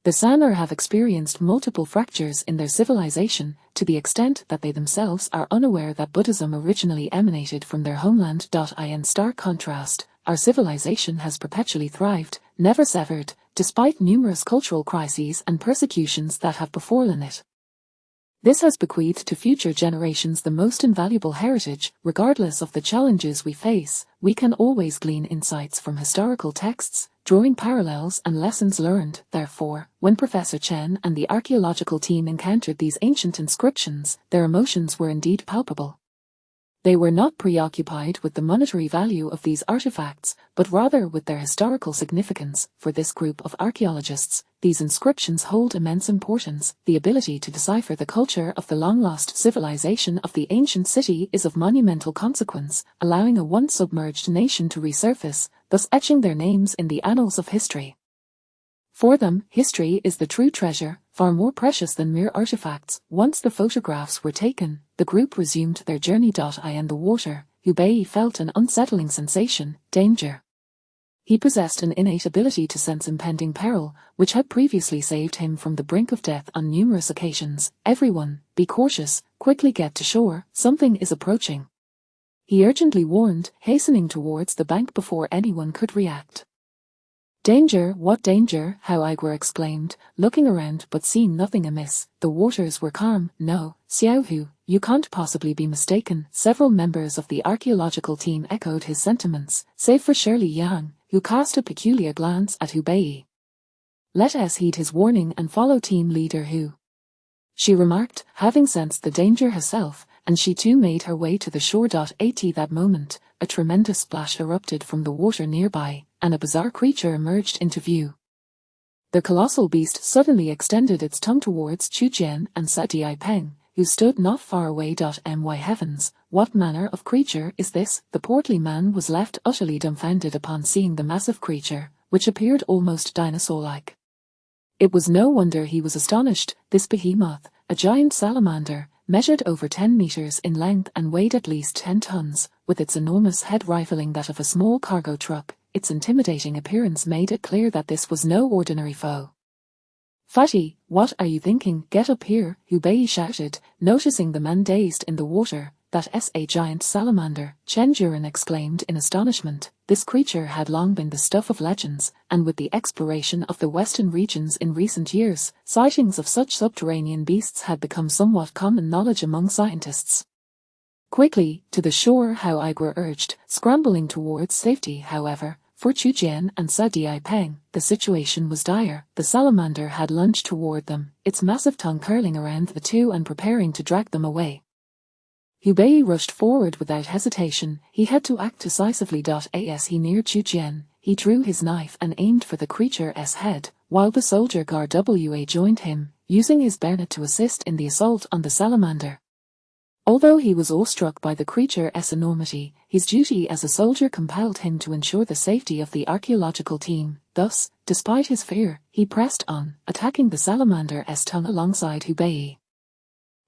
The San-er have experienced multiple fractures in their civilization, to the extent that they themselves are unaware that Buddhism originally emanated from their homeland. In stark contrast, our civilization has perpetually thrived, never severed, despite numerous cultural crises and persecutions that have befallen it. This has bequeathed to future generations the most invaluable heritage. Regardless of the challenges we face, we can always glean insights from historical texts, drawing parallels and lessons learned. Therefore, when Professor Chen and the archaeological team encountered these ancient inscriptions, their emotions were indeed palpable. They were not preoccupied with the monetary value of these artifacts, but rather with their historical significance. For this group of archaeologists, these inscriptions hold immense importance. The ability to decipher the culture of the long-lost civilization of the ancient city is of monumental consequence, allowing a once submerged nation to resurface, thus etching their names in the annals of history. For them, history is the true treasure, far more precious than mere artifacts. Once the photographs were taken, the group resumed their journey. In the water, Hubei felt an unsettling sensation, danger. He possessed an innate ability to sense impending peril, which had previously saved him from the brink of death on numerous occasions. Everyone, be cautious, quickly get to shore, something is approaching. He urgently warned, hastening towards the bank before anyone could react. Danger, what danger? Hao Igor exclaimed, looking around but seeing nothing amiss. The waters were calm. No, Xiaohu, you can't possibly be mistaken. Several members of the archaeological team echoed his sentiments, save for Shirley Yang, who cast a peculiar glance at Hubei. Let us heed his warning and follow team leader Hu, she remarked, having sensed the danger herself, and she too made her way to the shore. At that moment, a tremendous splash erupted from the water nearby, and a bizarre creature emerged into view. The colossal beast suddenly extended its tongue towards Chu Jian and Sa Diapeng, who stood not far away. My heavens, what manner of creature is this? The portly man was left utterly dumbfounded upon seeing the massive creature, which appeared almost dinosaur-like. It was no wonder he was astonished. This behemoth, a giant salamander, measured over 10 meters in length and weighed at least 10 tons, with its enormous head rivaling that of a small cargo truck. Its intimidating appearance made it clear that this was no ordinary foe. Fatty, what are you thinking? Get up here, Hubei shouted, noticing the man dazed in the water. That's a giant salamander, Chen Juren exclaimed in astonishment. This creature had long been the stuff of legends, and with the exploration of the western regions in recent years, sightings of such subterranean beasts had become somewhat common knowledge among scientists. Quickly, to the shore, Hao Igor urged, scrambling towards safety. However, for Chu Jian and Sa Diapeng, the situation was dire. The salamander had lunged toward them, its massive tongue curling around the two and preparing to drag them away. Hubei rushed forward without hesitation. He had to act decisively. As he neared Chu Jian, he drew his knife and aimed for the creature's head, while the soldier guard Wa joined him, using his bayonet to assist in the assault on the salamander. Although he was awestruck by the creature's enormity, his duty as a soldier compelled him to ensure the safety of the archaeological team. Thus, despite his fear, he pressed on, attacking the salamander's tongue alongside Hubei.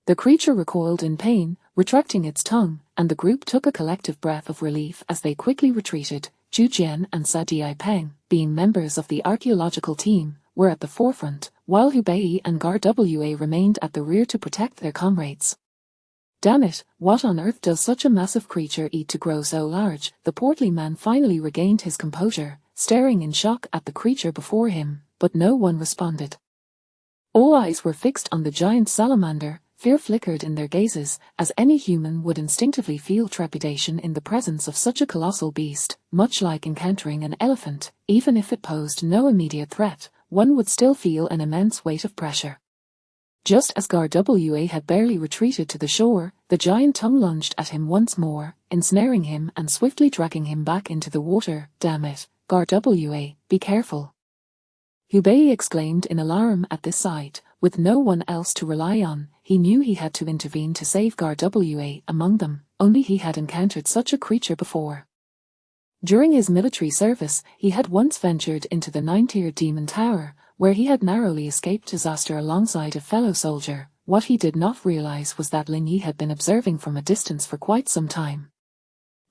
The creature recoiled in pain, retracting its tongue, and the group took a collective breath of relief as they quickly retreated. Chu Jian and Sa Diapeng, being members of the archaeological team, were at the forefront, while Hubei and Guard Wa remained at the rear to protect their comrades. Damn it, what on earth does such a massive creature eat to grow so large? The portly man finally regained his composure, staring in shock at the creature before him, but no one responded. All eyes were fixed on the giant salamander. Fear flickered in their gazes, as any human would instinctively feel trepidation in the presence of such a colossal beast. Much like encountering an elephant, even if it posed no immediate threat, one would still feel an immense weight of pressure. Just as Guard Wa had barely retreated to the shore, the giant tongue lunged at him once more, ensnaring him and swiftly dragging him back into the water. Damn it, Guard Wa, be careful. Hubei exclaimed in alarm at this sight. With no one else to rely on, he knew he had to intervene to save Guard Wa among them. Only he had encountered such a creature before. During his military service, he had once ventured into the 9-tiered Demon Tower, where he had narrowly escaped disaster alongside a fellow soldier. What he did not realize was that Lin Yi had been observing from a distance for quite some time.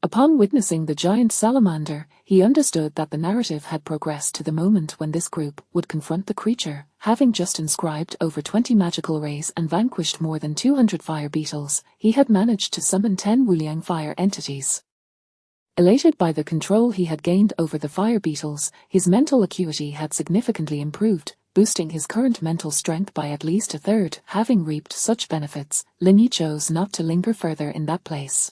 Upon witnessing the giant salamander, he understood that the narrative had progressed to the moment when this group would confront the creature. Having just inscribed over 20 magical rays and vanquished more than 200 fire beetles, he had managed to summon 10 Wuliang fire entities. Elated by the control he had gained over the fire beetles, his mental acuity had significantly improved, boosting his current mental strength by at least a third. Having reaped such benefits, Lin Yi chose not to linger further in that place.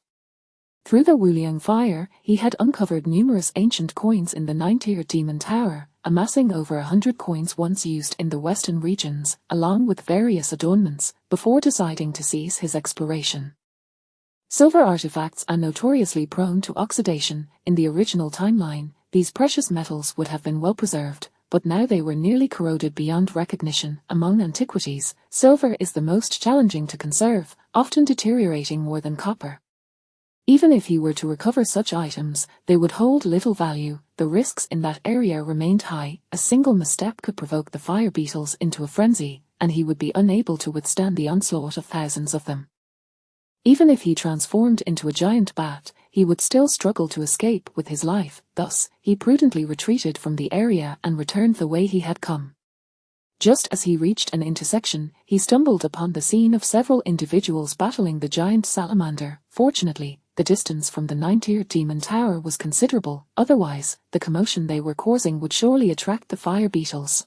Through the Wuliang fire, he had uncovered numerous ancient coins in the 9-tiered Demon Tower, amassing over 100 coins once used in the western regions, along with various adornments, before deciding to cease his exploration. Silver artifacts are notoriously prone to oxidation. In the original timeline, these precious metals would have been well preserved, but now they were nearly corroded beyond recognition. Among antiquities, silver is the most challenging to conserve, often deteriorating more than copper. Even if he were to recover such items, they would hold little value. The risks in that area remained high. A single misstep could provoke the fire beetles into a frenzy, and he would be unable to withstand the onslaught of thousands of them. Even if he transformed into a giant bat, he would still struggle to escape with his life, thus, he prudently retreated from the area and returned the way he had come. Just as he reached an intersection, he stumbled upon the scene of several individuals battling the giant salamander. Fortunately, the distance from the 9-tiered demon tower was considerable, otherwise, the commotion they were causing would surely attract the fire beetles.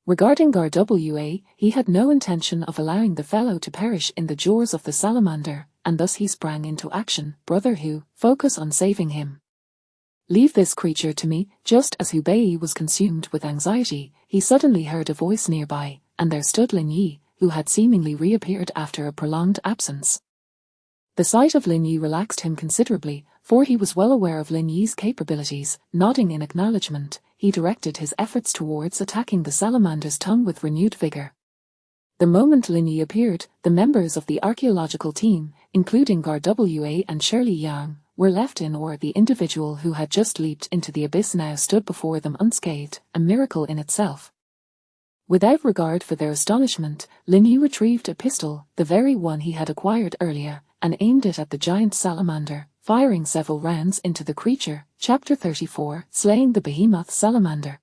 Regarding Garwa, he had no intention of allowing the fellow to perish in the jaws of the salamander, and thus he sprang into action. Brother Hu, focus on saving him. Leave this creature to me. Just as Hubei was consumed with anxiety, he suddenly heard a voice nearby, and there stood Lin Yi, who had seemingly reappeared after a prolonged absence. The sight of Lin Yi relaxed him considerably, for he was well aware of Lin Yi's capabilities. Nodding in acknowledgement, he directed his efforts towards attacking the salamander's tongue with renewed vigor. The moment Lin Yi appeared, the members of the archaeological team, including Garwa and Shirley Yang, were left in awe. The individual who had just leaped into the abyss now stood before them unscathed, a miracle in itself. Without regard for their astonishment, Lin Yi retrieved a pistol, the very one he had acquired earlier, and aimed it at the giant salamander, firing several rounds into the creature. Chapter 34, Slaying the Behemoth Salamander.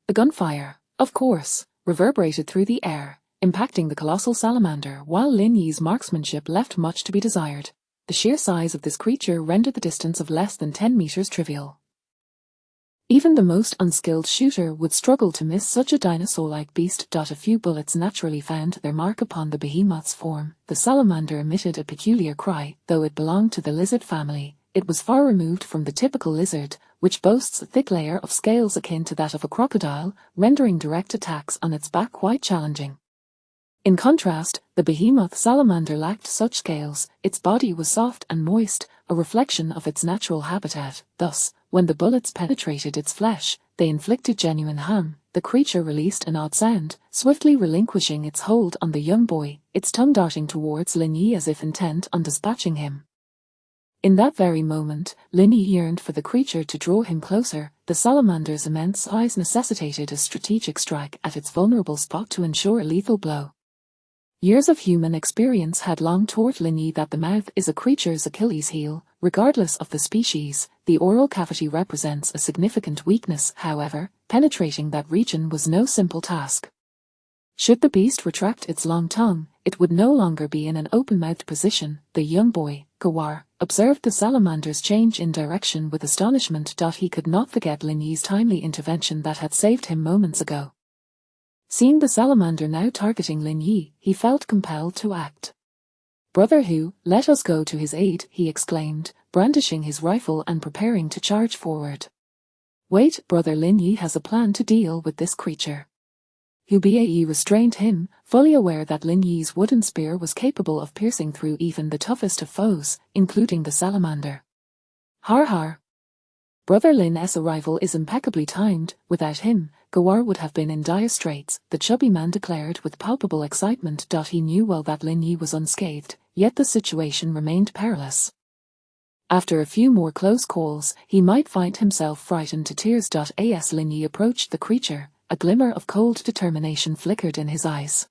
The gunfire, of course, reverberated through the air, impacting the colossal salamander, while Lin Yi's marksmanship left much to be desired. The sheer size of this creature rendered the distance of less than 10 meters trivial. Even the most unskilled shooter would struggle to miss such a dinosaur-like beast. A few bullets naturally found their mark upon the behemoth's form. The salamander emitted a peculiar cry. Though it belonged to the lizard family, it was far removed from the typical lizard, which boasts a thick layer of scales akin to that of a crocodile, rendering direct attacks on its back quite challenging. In contrast, the behemoth salamander lacked such scales. Its body was soft and moist, a reflection of its natural habitat. Thus, when the bullets penetrated its flesh, they inflicted genuine harm. The creature released an odd sound, swiftly relinquishing its hold on the young boy, its tongue darting towards Lin Yi as if intent on dispatching him. In that very moment, Lin Yi yearned for the creature to draw him closer. The salamander's immense size necessitated a strategic strike at its vulnerable spot to ensure a lethal blow. Years of human experience had long taught Lin Yi that the mouth is a creature's Achilles heel. Regardless of the species, the oral cavity represents a significant weakness. However, penetrating that region was no simple task. Should the beast retract its long tongue, it would no longer be in an open-mouthed position. The young boy, Gawar, observed the salamander's change in direction with astonishment. He could not forget Lin Yi's timely intervention that had saved him moments ago. Seeing the salamander now targeting Lin Yi, he felt compelled to act. "Brother Hu, let us go to his aid," he exclaimed, brandishing his rifle and preparing to charge forward. "Wait, brother, Lin Yi has a plan to deal with this creature." Hubei restrained him, fully aware that Lin Yi's wooden spear was capable of piercing through even the toughest of foes, including the salamander. "Har har. Brother Lin's arrival is impeccably timed. Without him, Gawar would have been in dire straits," the chubby man declared with palpable excitement. He knew well that Lin Yi was unscathed, yet the situation remained perilous. After a few more close calls, he might find himself frightened to tears. As Lin Yi approached the creature, a glimmer of cold determination flickered in his eyes.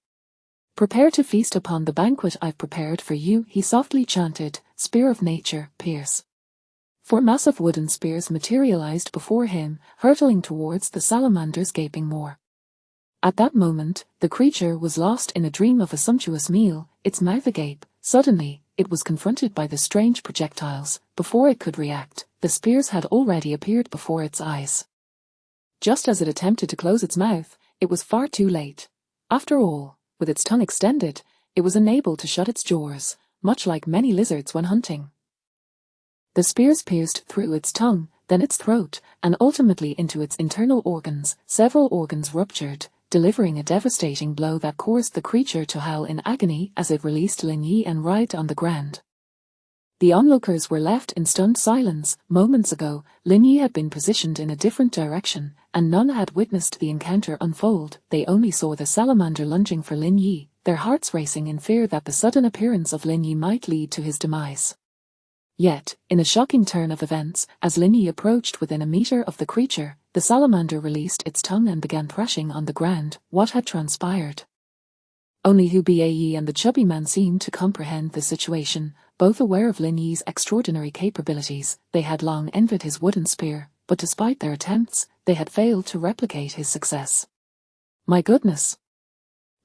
"Prepare to feast upon the banquet I've prepared for you," he softly chanted. Spear of nature, pierce. 4 massive wooden spears materialized before him, hurtling towards the salamander's gaping maw. At that moment, the creature was lost in a dream of a sumptuous meal, its mouth agape. Suddenly, it was confronted by the strange projectiles. Before it could react, the spears had already appeared before its eyes. Just as it attempted to close its mouth, it was far too late. After all, with its tongue extended, it was unable to shut its jaws, much like many lizards when hunting. The spears pierced through its tongue, then its throat, and ultimately into its internal organs. Several organs ruptured, delivering a devastating blow that caused the creature to howl in agony as it released Lin Yi and writhed on the ground. The onlookers were left in stunned silence. Moments ago, Lin Yi had been positioned in a different direction, and none had witnessed the encounter unfold. They only saw the salamander lunging for Lin Yi, their hearts racing in fear that the sudden appearance of Lin Yi might lead to his demise. Yet, in a shocking turn of events, as Lin Yi approached within a meter of the creature, the salamander released its tongue and began thrashing on the ground. What had transpired? Only Hu Bae and the chubby man seemed to comprehend the situation. Both aware of Lin Yi's extraordinary capabilities, they had long envied his wooden spear, but despite their attempts, they had failed to replicate his success. My goodness!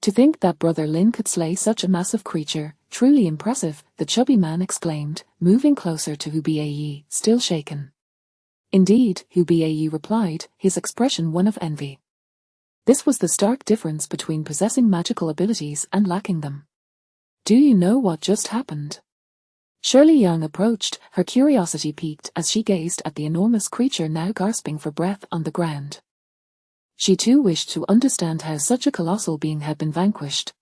To think that Brother Lin could slay such a massive creature, truly impressive, the chubby man exclaimed, moving closer to Hu Bae, still shaken. Indeed, Hu Bae replied, his expression one of envy. This was the stark difference between possessing magical abilities and lacking them. Do you know what just happened? Shirley Yang approached, her curiosity piqued as she gazed at the enormous creature now gasping for breath on the ground. She too wished to understand how such a colossal being had been vanquished.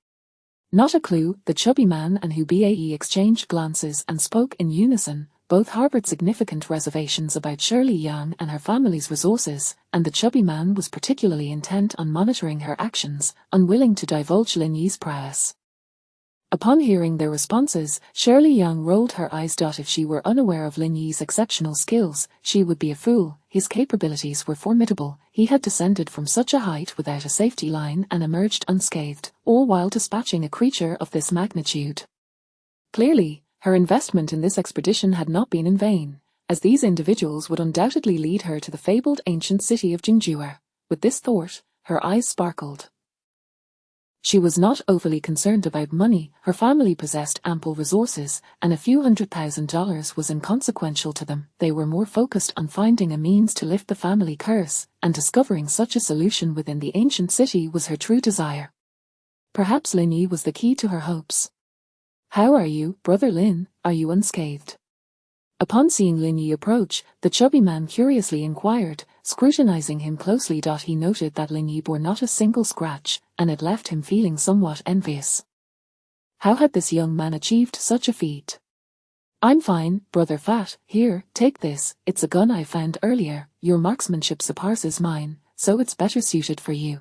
Not a clue. The chubby man and Hu Bae exchanged glances and spoke in unison. Both harbored significant reservations about Shirley Yang and her family's resources, and the chubby man was particularly intent on monitoring her actions, unwilling to divulge Lin Yi's prowess. Upon hearing their responses, Shirley Yang rolled her eyes. If she were unaware of Lin Yi's exceptional skills, she would be a fool. His capabilities were formidable. He had descended from such a height without a safety line and emerged unscathed, all while dispatching a creature of this magnitude. Clearly, her investment in this expedition had not been in vain, as these individuals would undoubtedly lead her to the fabled ancient city of Jingzhou. With this thought, her eyes sparkled. She was not overly concerned about money. Her family possessed ample resources, and a few $100,000 was inconsequential to them. They were more focused on finding a means to lift the family curse, and discovering such a solution within the ancient city was her true desire. Perhaps Lin Yi was the key to her hopes. How are you, Brother Lin? Are you unscathed? Upon seeing Lin Yi approach, the chubby man curiously inquired, scrutinizing him closely. He noted that Lin Yi bore not a single scratch, and it left him feeling somewhat envious. How had this young man achieved such a feat? I'm fine, Brother Fat. Here, take this. It's a gun I found earlier. Your marksmanship surpasses mine, so it's better suited for you.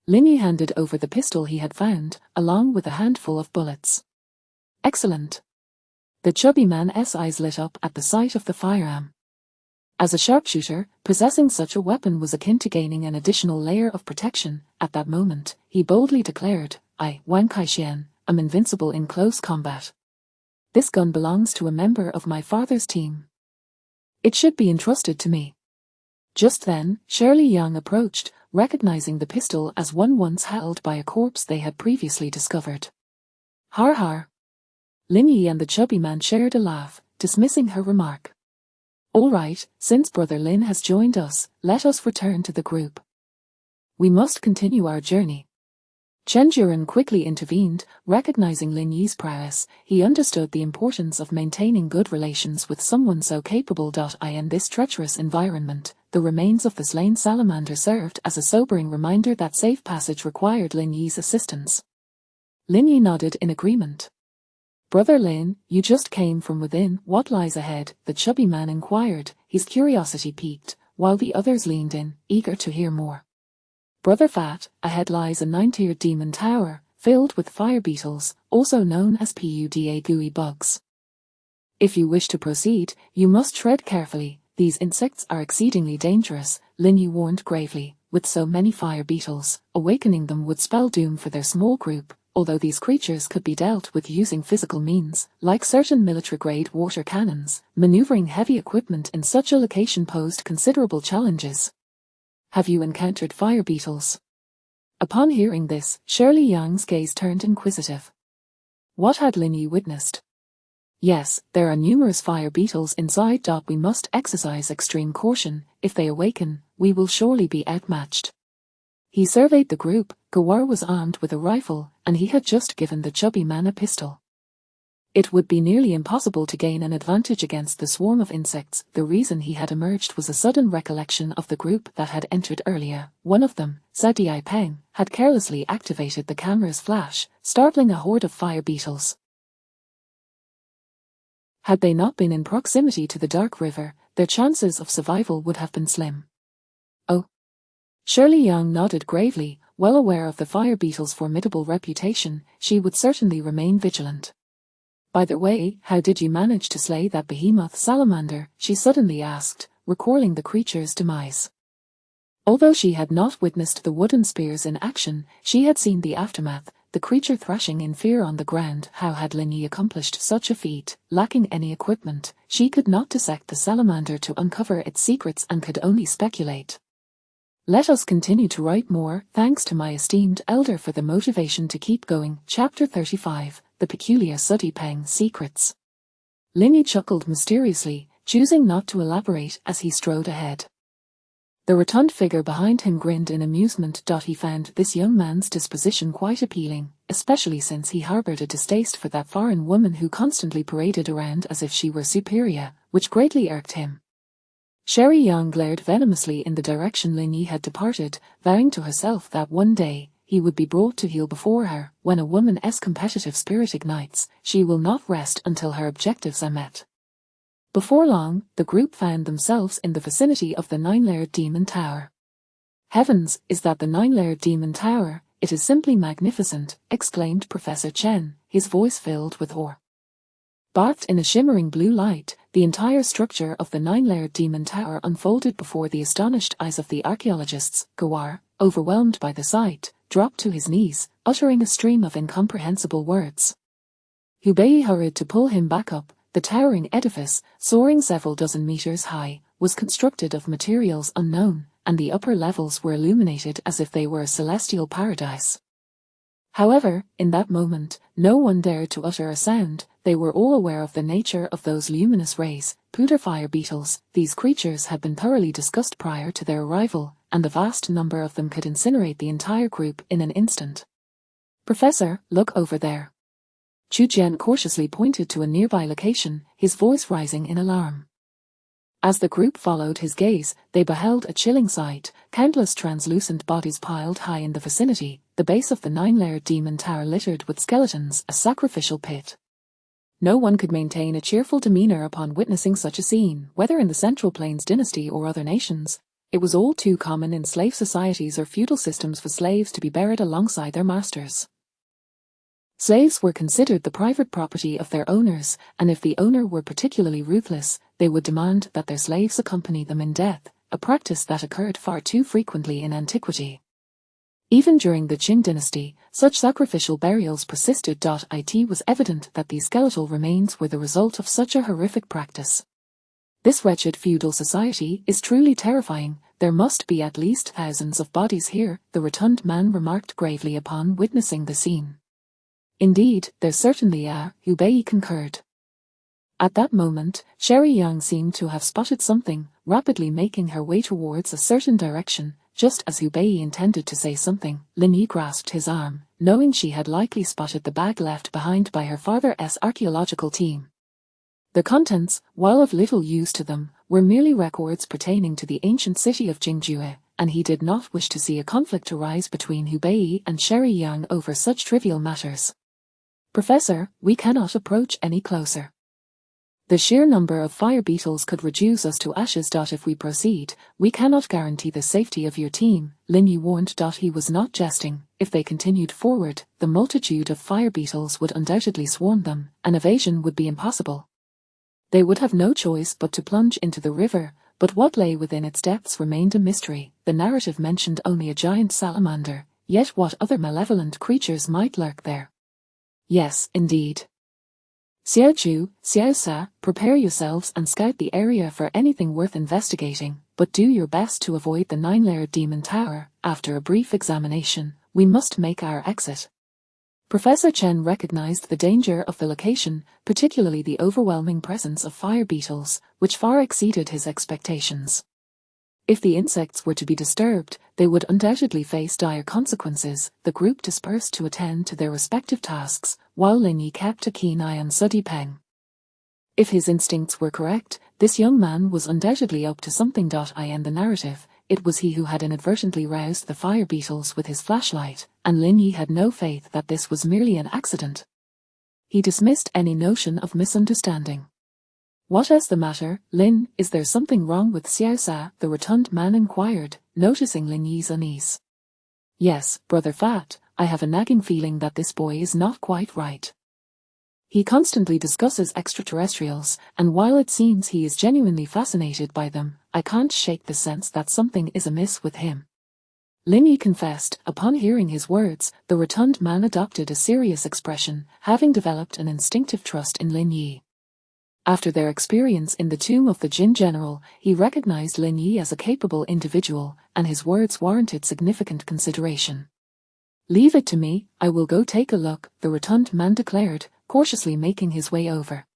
Lin Yi handed over the pistol he had found, along with a handful of bullets. Excellent. The chubby man's eyes lit up at the sight of the firearm. As a sharpshooter, possessing such a weapon was akin to gaining an additional layer of protection. At that moment, he boldly declared, I, Wang Kaixian, am invincible in close combat. This gun belongs to a member of my father's team. It should be entrusted to me. Just then, Shirley Yang approached, recognizing the pistol as one once held by a corpse they had previously discovered. Har har. Lin Yi and the chubby man shared a laugh, dismissing her remark. All right, since Brother Lin has joined us, let us return to the group. We must continue our journey. Chen Juren quickly intervened, recognizing Lin Yi's prowess. He understood the importance of maintaining good relations with someone so capable. In this treacherous environment, the remains of the slain salamander served as a sobering reminder that safe passage required Lin Yi's assistance. Lin Yi nodded in agreement. Brother Lin, you just came from within. What lies ahead? The chubby man inquired, his curiosity piqued, while the others leaned in, eager to hear more. Brother Fat, ahead lies a 9-tiered demon tower, filled with fire beetles, also known as Puda gooey bugs. If you wish to proceed, you must tread carefully. These insects are exceedingly dangerous, Lin Yi warned gravely. With so many fire beetles, awakening them would spell doom for their small group. Although these creatures could be dealt with using physical means, like certain military-grade water cannons, maneuvering heavy equipment in such a location posed considerable challenges. Have you encountered fire beetles? Upon hearing this, Shirley Yang's gaze turned inquisitive. What had Lin Yi witnessed? Yes, there are numerous fire beetles inside. We must exercise extreme caution. If they awaken, we will surely be outmatched. He surveyed the group. Gawar was armed with a rifle, and he had just given the chubby man a pistol. It would be nearly impossible to gain an advantage against the swarm of insects. The reason he had emerged was a sudden recollection of the group that had entered earlier. One of them, Zhai Peng, had carelessly activated the camera's flash, startling a horde of fire beetles. Had they not been in proximity to the dark river, their chances of survival would have been slim. Oh. Shirley Yang nodded gravely, well aware of the fire beetle's formidable reputation. She would certainly remain vigilant. By the way, how did you manage to slay that behemoth salamander? She suddenly asked, recalling the creature's demise. Although she had not witnessed the wooden spears in action, she had seen the aftermath, the creature thrashing in fear on the ground. How had Lin Yi accomplished such a feat? Lacking any equipment, she could not dissect the salamander to uncover its secrets and could only speculate. Let us continue to write more. Thanks to my esteemed elder for the motivation to keep going. Chapter 35, The Peculiar Sooty Peng Secrets. Lin Yi chuckled mysteriously, choosing not to elaborate as he strode ahead. The rotund figure behind him grinned in amusement. He found this young man's disposition quite appealing, especially since he harbored a distaste for that foreign woman who constantly paraded around as if she were superior, which greatly irked him. Sherry Yang glared venomously in the direction Lin Yi had departed, vowing to herself that one day, he would be brought to heel before her. When a woman's competitive spirit ignites, she will not rest until her objectives are met. Before long, the group found themselves in the vicinity of the 9-layered demon tower. Heavens, is that the 9-layered demon tower? It is simply magnificent, exclaimed Professor Chen, his voice filled with awe. Bathed in a shimmering blue light, the entire structure of the 9-layered demon tower unfolded before the astonished eyes of the archaeologists. Gawar, overwhelmed by the sight, dropped to his knees, uttering a stream of incomprehensible words. Hubei hurried to pull him back up. The towering edifice, soaring several dozen meters high, was constructed of materials unknown, and the upper levels were illuminated as if they were a celestial paradise. However, in that moment, no one dared to utter a sound. They were all aware of the nature of those luminous rays, pewter fire beetles. These creatures had been thoroughly discussed prior to their arrival, and the vast number of them could incinerate the entire group in an instant. Professor, look over there. Chu Jian cautiously pointed to a nearby location, his voice rising in alarm. As the group followed his gaze, they beheld a chilling sight, countless translucent bodies piled high in the vicinity, the base of the 9-layered demon tower littered with skeletons, a sacrificial pit. No one could maintain a cheerful demeanor upon witnessing such a scene, whether in the Central Plains dynasty or other nations. It was all too common in slave societies or feudal systems for slaves to be buried alongside their masters. Slaves were considered the private property of their owners, and if the owner were particularly ruthless, they would demand that their slaves accompany them in death, a practice that occurred far too frequently in antiquity. Even during the Qing dynasty, such sacrificial burials persisted. It was evident that these skeletal remains were the result of such a horrific practice. This wretched feudal society is truly terrifying. There must be at least thousands of bodies here, the rotund man remarked gravely upon witnessing the scene. Indeed, there certainly are, Hubei concurred. At that moment, Sherry Yang seemed to have spotted something, rapidly making her way towards a certain direction. Just as Hubei intended to say something, Lin Yi grasped his arm, knowing she had likely spotted the bag left behind by her father's archaeological team. The contents, while of little use to them, were merely records pertaining to the ancient city of Jingjue, and he did not wish to see a conflict arise between Hubei and Sherry Yang over such trivial matters. Professor, we cannot approach any closer. The sheer number of fire beetles could reduce us to ashes. If we proceed, we cannot guarantee the safety of your team, Lin Yi warned. He was not jesting. If they continued forward, the multitude of fire beetles would undoubtedly swarm them, and evasion would be impossible. They would have no choice but to plunge into the river, but what lay within its depths remained a mystery. The narrative mentioned only a giant salamander, yet what other malevolent creatures might lurk there? Yes, indeed. Xiao Chu, Xiao Sa, prepare yourselves and scout the area for anything worth investigating, but do your best to avoid the 9-layered demon tower. After a brief examination, we must make our exit. Professor Chen recognized the danger of the location, particularly the overwhelming presence of fire beetles, which far exceeded his expectations. If the insects were to be disturbed, they would undoubtedly face dire consequences. The group dispersed to attend to their respective tasks, while Lin Yi kept a keen eye on Sooty Peng. If his instincts were correct, this young man was undoubtedly up to something. In the narrative, it was he who had inadvertently roused the fire beetles with his flashlight, and Lin Yi had no faith that this was merely an accident. He dismissed any notion of misunderstanding. What is the matter, Lin? Is there something wrong with Xiao Sa? The rotund man inquired, noticing Lin Yi's unease. Yes, Brother Fat, I have a nagging feeling that this boy is not quite right. He constantly discusses extraterrestrials, and while it seems he is genuinely fascinated by them, I can't shake the sense that something is amiss with him. Lin Yi confessed. Upon hearing his words, the rotund man adopted a serious expression, having developed an instinctive trust in Lin Yi. After their experience in the tomb of the Jin general, he recognized Lin Yi as a capable individual, and his words warranted significant consideration. "Leave it to me, I will go take a look," the rotund man declared, cautiously making his way over.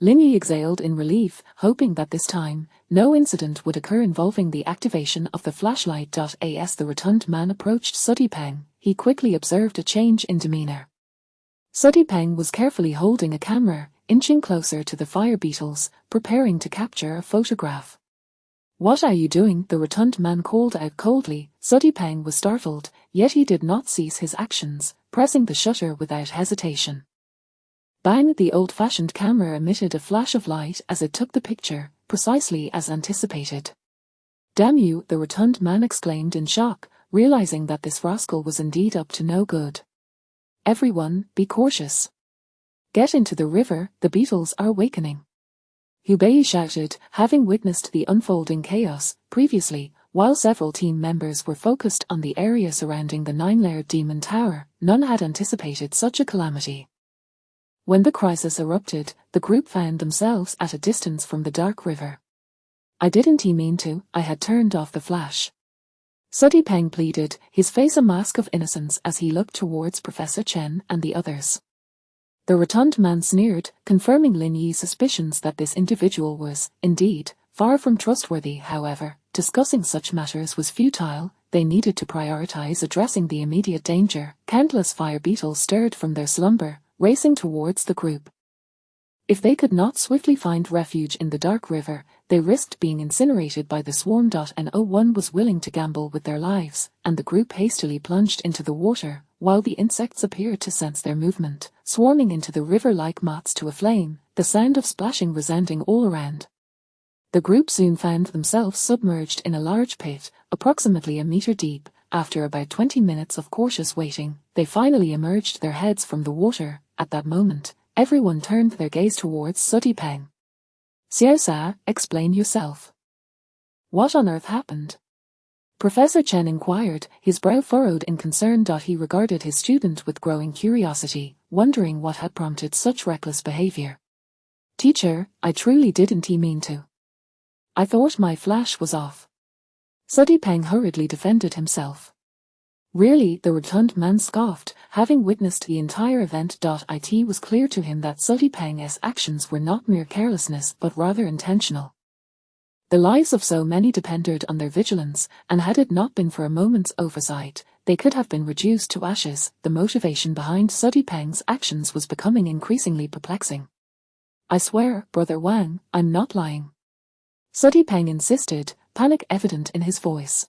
Lin Yi exhaled in relief, hoping that this time, no incident would occur involving the activation of the flashlight. As the rotund man approached Sooty Peng, he quickly observed a change in demeanor. Sooty Peng was carefully holding a camera, inching closer to the fire beetles, preparing to capture a photograph. "What are you doing?" the rotund man called out coldly. Sooty Peng was startled, yet he did not cease his actions, pressing the shutter without hesitation. Bang! The old-fashioned camera emitted a flash of light as it took the picture, precisely as anticipated. "Damn you!" the rotund man exclaimed in shock, realizing that this rascal was indeed up to no good. "Everyone, be cautious. Get into the river, the beetles are awakening." Hubei shouted, having witnessed the unfolding chaos. Previously, while several team members were focused on the area surrounding the 9-layered demon tower, none had anticipated such a calamity. When the crisis erupted, the group found themselves at a distance from the dark river. "I didn't mean to, I had turned off the flash," Sooty Peng pleaded, his face a mask of innocence as he looked towards Professor Chen and the others. The rotund man sneered, confirming Lin Yi's suspicions that this individual was, indeed, far from trustworthy. However, discussing such matters was futile. They needed to prioritize addressing the immediate danger. Countless fire beetles stirred from their slumber, racing towards the group. If they could not swiftly find refuge in the dark river, they risked being incinerated by the swarm. No one was willing to gamble with their lives, and the group hastily plunged into the water, while the insects appeared to sense their movement, swarming into the river like moths to a flame, the sound of splashing resounding all around. The group soon found themselves submerged in a large pit, approximately a meter deep. After about 20 minutes of cautious waiting, they finally emerged, their heads from the water. At that moment, everyone turned their gaze towards Sooty Peng. "Xiao Sa, explain yourself. What on earth happened?" Professor Chen inquired, his brow furrowed in concern. He regarded his student with growing curiosity, wondering what had prompted such reckless behavior. "Teacher, I truly didn't mean to. I thought my flash was off." Sooty Peng hurriedly defended himself. "Really?" the rotund man scoffed, having witnessed the entire event. It was clear to him that Sooty Peng's actions were not mere carelessness but rather intentional. The lives of so many depended on their vigilance, and had it not been for a moment's oversight, they could have been reduced to ashes. The motivation behind Sooty Peng's actions was becoming increasingly perplexing. "I swear, Brother Wang, I'm not lying," Sooty Peng insisted, panic evident in his voice.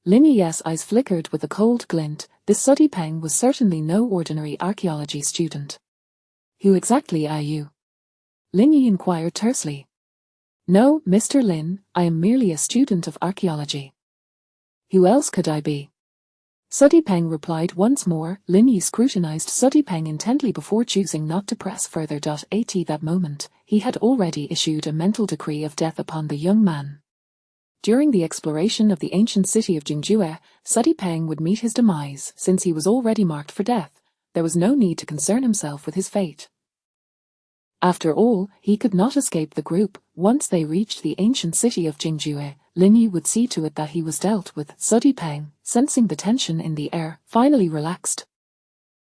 Lin Yi's eyes flickered with a cold glint. This Sooty Peng was certainly no ordinary archaeology student. "Who exactly are you?" Lin Yi inquired tersely. "No, Mr. Lin, I am merely a student of archaeology." "Who else could I be?" Sooty Peng replied once more. Lin Yi scrutinized Sooty Peng intently before choosing not to press further. At that moment, he had already issued a mental decree of death upon the young man. During the exploration of the ancient city of Jingjue, Sooty Peng would meet his demise. Since he was already marked for death, there was no need to concern himself with his fate. After all, he could not escape the group. Once they reached the ancient city of Jingjue, Lin Yi would see to it that he was dealt with. Sooty Peng, sensing the tension in the air, finally relaxed.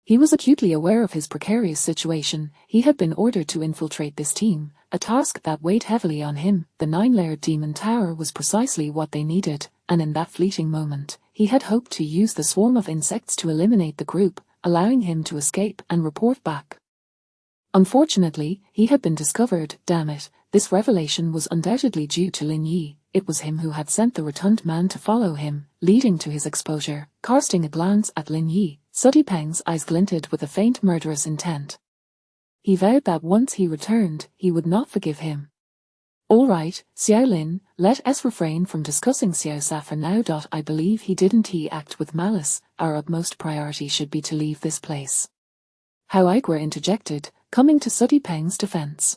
He was acutely aware of his precarious situation. He had been ordered to infiltrate this team, a task that weighed heavily on him. The 9-layered demon tower was precisely what they needed, and in that fleeting moment, he had hoped to use the swarm of insects to eliminate the group, allowing him to escape and report back. Unfortunately, he had been discovered. Damn it, this revelation was undoubtedly due to Lin Yi. It was him who had sent the rotund man to follow him, leading to his exposure. Casting a glance at Lin Yi, Sooty Peng's eyes glinted with a faint murderous intent. He vowed that once he returned, he would not forgive him. "All right, Xiao Lin, let us refrain from discussing Xiao Sa for now. I believe he didn't act with malice. Our utmost priority should be to leave this place." Hao Igor interjected, coming to Sooty Peng's defense.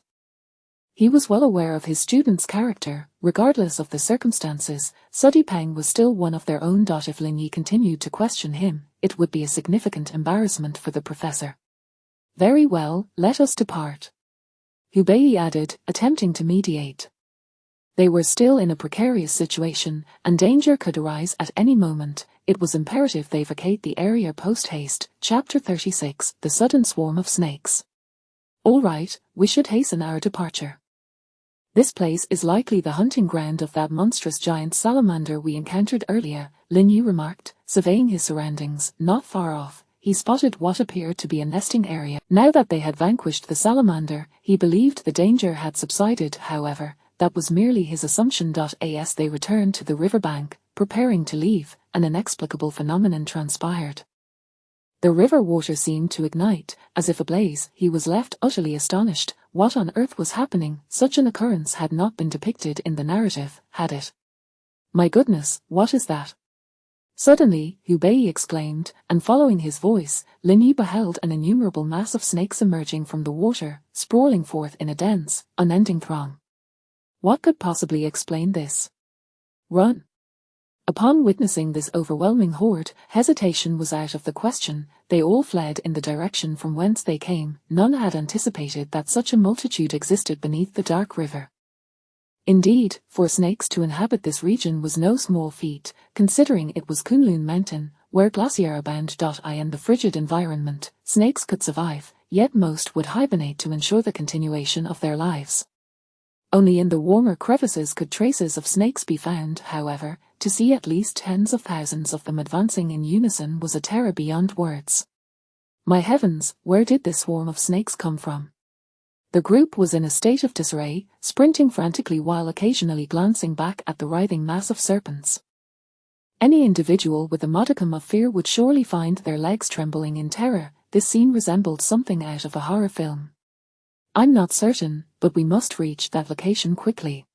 He was well aware of his student's character. Regardless of the circumstances, Sooty Peng was still one of their own. If Lin Yi continued to question him, it would be a significant embarrassment for the professor. Very well, let us depart, Hu Bei added, attempting to mediate. They were still in a precarious situation, and danger could arise at any moment. It was imperative they vacate the area post-haste. Chapter 36, The Sudden Swarm of Snakes. All right, we should hasten our departure. This place is likely the hunting ground of that monstrous giant salamander we encountered earlier, Lin Yi remarked, surveying his surroundings. Not far off, he spotted what appeared to be a nesting area. Now that they had vanquished the salamander, he believed the danger had subsided. However, that was merely his assumption. As they returned to the riverbank, preparing to leave, an inexplicable phenomenon transpired. The river water seemed to ignite, as if ablaze. He was left utterly astonished. What on earth was happening? Such an occurrence had not been depicted in the narrative, had it? My goodness, what is that? Suddenly, Hu Bei exclaimed, and following his voice, Lin Yi beheld an innumerable mass of snakes emerging from the water, sprawling forth in a dense, unending throng. What could possibly explain this? Run! Upon witnessing this overwhelming horde, hesitation was out of the question. They all fled in the direction from whence they came. None had anticipated that such a multitude existed beneath the dark river. Indeed, for snakes to inhabit this region was no small feat, considering it was Kunlun Mountain, where glacier abound. In the frigid environment, snakes could survive, yet most would hibernate to ensure the continuation of their lives. Only in the warmer crevices could traces of snakes be found. However, to see at least tens of thousands of them advancing in unison was a terror beyond words. My heavens, where did this swarm of snakes come from? The group was in a state of disarray, sprinting frantically while occasionally glancing back at the writhing mass of serpents. Any individual with a modicum of fear would surely find their legs trembling in terror. This scene resembled something out of a horror film. I'm not certain, but we must reach that location quickly.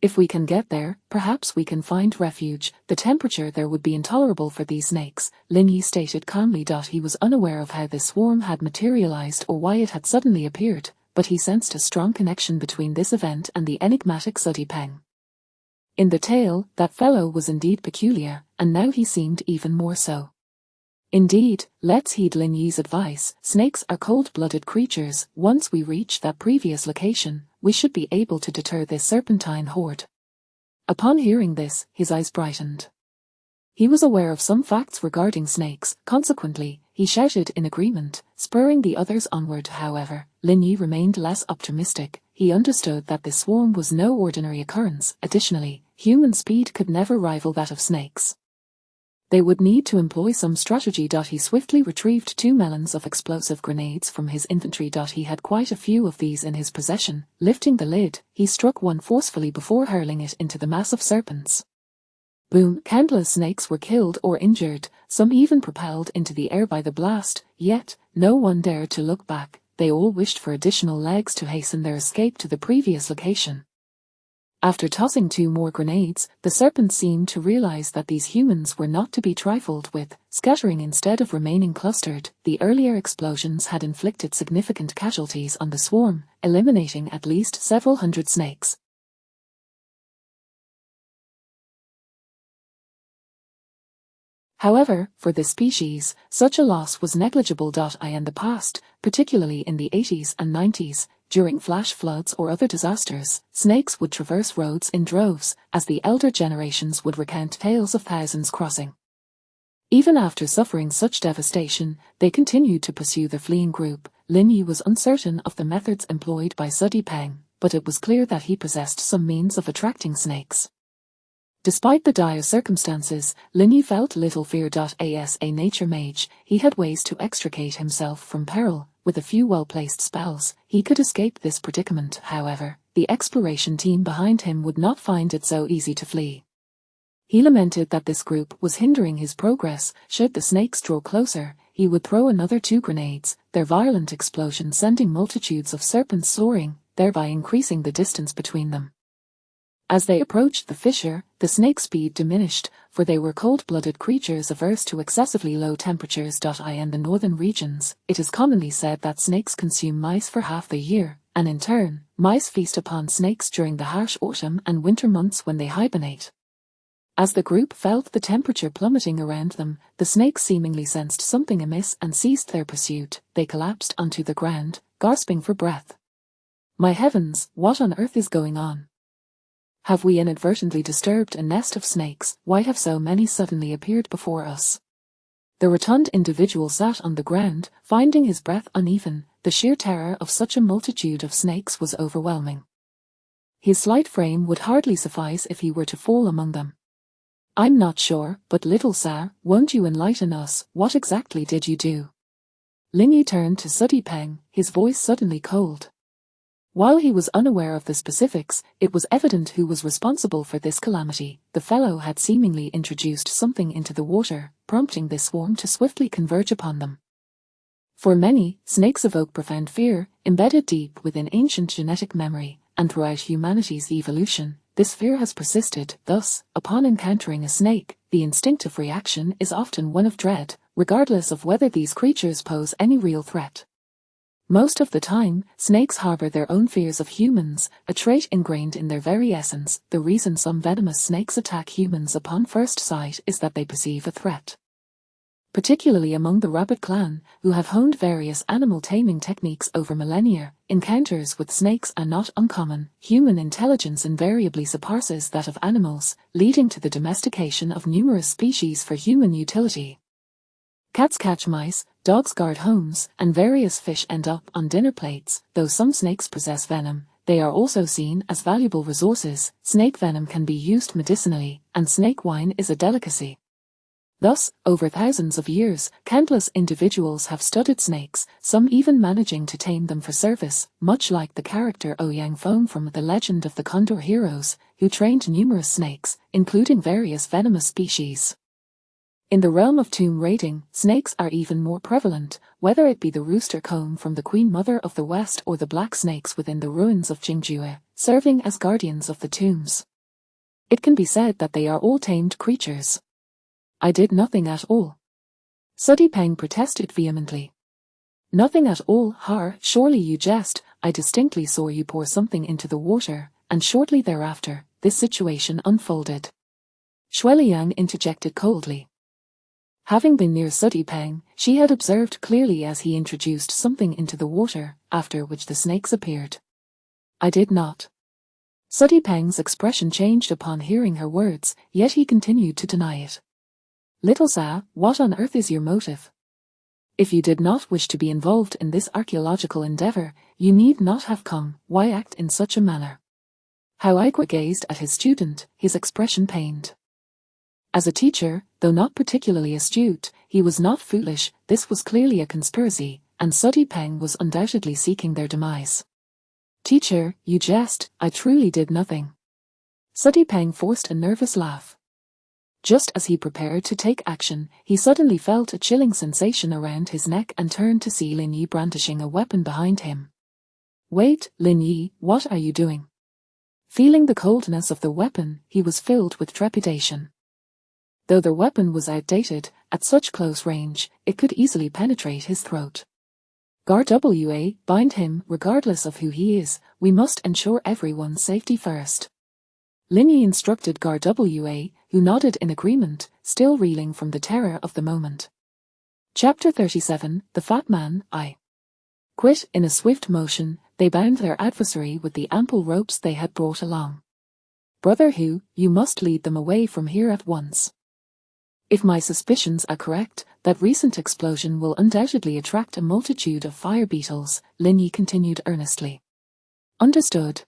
If we can get there, perhaps we can find refuge. The temperature there would be intolerable for these snakes, Lin Yi stated calmly. He was unaware of how this swarm had materialized or why it had suddenly appeared, but he sensed a strong connection between this event and the enigmatic Sooty Peng. In the tale, that fellow was indeed peculiar, and now he seemed even more so. Indeed, let's heed Lin Yi's advice. Snakes are cold-blooded creatures. Once we reach that previous location, we should be able to deter this serpentine horde. Upon hearing this, his eyes brightened. He was aware of some facts regarding snakes, consequently, he shouted in agreement, spurring the others onward. However, Lin Yi remained less optimistic. He understood that this swarm was no ordinary occurrence. Additionally, human speed could never rival that of snakes. They would need to employ some strategy. He swiftly retrieved 2 melons of explosive grenades from his inventory. He had quite a few of these in his possession. Lifting the lid, he struck one forcefully before hurling it into the mass of serpents. Boom! Countless snakes were killed or injured, some even propelled into the air by the blast, yet, no one dared to look back. They all wished for additional legs to hasten their escape to the previous location. After tossing 2 more grenades, the serpents seemed to realize that these humans were not to be trifled with, scattering instead of remaining clustered. The earlier explosions had inflicted significant casualties on the swarm, eliminating at least several hundred snakes. However, for this species, such a loss was negligible. In the past, particularly in the 80s and 90s, during flash floods or other disasters, snakes would traverse roads in droves, as the elder generations would recount tales of thousands crossing. Even after suffering such devastation, they continued to pursue the fleeing group. Lin Yi was uncertain of the methods employed by Sooty Peng, but it was clear that he possessed some means of attracting snakes. Despite the dire circumstances, Lin Yi felt little fear. As a nature mage, he had ways to extricate himself from peril. With a few well-placed spells, he could escape this predicament. However, the exploration team behind him would not find it so easy to flee. He lamented that this group was hindering his progress. Should the snakes draw closer, he would throw another 2 grenades, their violent explosion sending multitudes of serpents soaring, thereby increasing the distance between them. As they approached the fissure, the snake's speed diminished, for they were cold-blooded creatures averse to excessively low temperatures. In the northern regions, it is commonly said that snakes consume mice for half the year, and in turn, mice feast upon snakes during the harsh autumn and winter months when they hibernate. As the group felt the temperature plummeting around them, the snakes seemingly sensed something amiss and ceased their pursuit. They collapsed onto the ground, gasping for breath. My heavens, what on earth is going on? Have we inadvertently disturbed a nest of snakes? Why have so many suddenly appeared before us? The rotund individual sat on the ground, finding his breath uneven. The sheer terror of such a multitude of snakes was overwhelming. His slight frame would hardly suffice if he were to fall among them. I'm not sure, but little Sa, won't you enlighten us? What exactly did you do? Lin Yi turned to Sudi Peng, his voice suddenly cold. While he was unaware of the specifics, it was evident who was responsible for this calamity. The fellow had seemingly introduced something into the water, prompting this swarm to swiftly converge upon them. For many, snakes evoke profound fear, embedded deep within ancient genetic memory, and throughout humanity's evolution, this fear has persisted. Thus, upon encountering a snake, the instinctive reaction is often one of dread, regardless of whether these creatures pose any real threat. Most of the time, snakes harbor their own fears of humans, a trait ingrained in their very essence. The reason some venomous snakes attack humans upon first sight is that they perceive a threat. Particularly among the rabbit clan, who have honed various animal taming techniques over millennia, encounters with snakes are not uncommon. Human intelligence invariably surpasses that of animals, leading to the domestication of numerous species for human utility. Cats catch mice, dogs guard homes, and various fish end up on dinner plates. Though some snakes possess venom, they are also seen as valuable resources. Snake venom can be used medicinally, and snake wine is a delicacy. Thus, over thousands of years, countless individuals have studied snakes, some even managing to tame them for service, much like the character Ouyang Feng from The Legend of the Condor Heroes, who trained numerous snakes, including various venomous species. In the realm of tomb raiding, snakes are even more prevalent, whether it be the rooster comb from the Queen Mother of the West or the black snakes within the ruins of Jingjue, serving as guardians of the tombs. It can be said that they are all tamed creatures. I did nothing at all. Sudi Peng protested vehemently. Nothing at all, Har, surely you jest. I distinctly saw you pour something into the water, and shortly thereafter, this situation unfolded. Shuiliang interjected coldly. Having been near Sudi Peng, she had observed clearly as he introduced something into the water, after which the snakes appeared. I did not. Sudi Peng's expression changed upon hearing her words, yet he continued to deny it. Little Sa, what on earth is your motive? If you did not wish to be involved in this archaeological endeavor, you need not have come. Why act in such a manner? How Aikwa gazed at his student, his expression pained. As a teacher, though not particularly astute, he was not foolish. This was clearly a conspiracy, and Sudi Peng was undoubtedly seeking their demise. Teacher, you jest. I truly did nothing. Sudi Peng forced a nervous laugh. Just as he prepared to take action, he suddenly felt a chilling sensation around his neck and turned to see Lin Yi brandishing a weapon behind him. Wait, Lin Yi, what are you doing? Feeling the coldness of the weapon, he was filled with trepidation. Though the weapon was outdated, at such close range, it could easily penetrate his throat. Garwa, bind him, regardless of who he is. We must ensure everyone's safety first. Lin Yi instructed Garwa, who nodded in agreement, still reeling from the terror of the moment. Chapter 37, The Fat Man, I. Quit. In a swift motion, they bound their adversary with the ample ropes they had brought along. Brother Hu, you must lead them away from here at once. If my suspicions are correct, that recent explosion will undoubtedly attract a multitude of fire beetles, Lin Yi continued earnestly. Understood.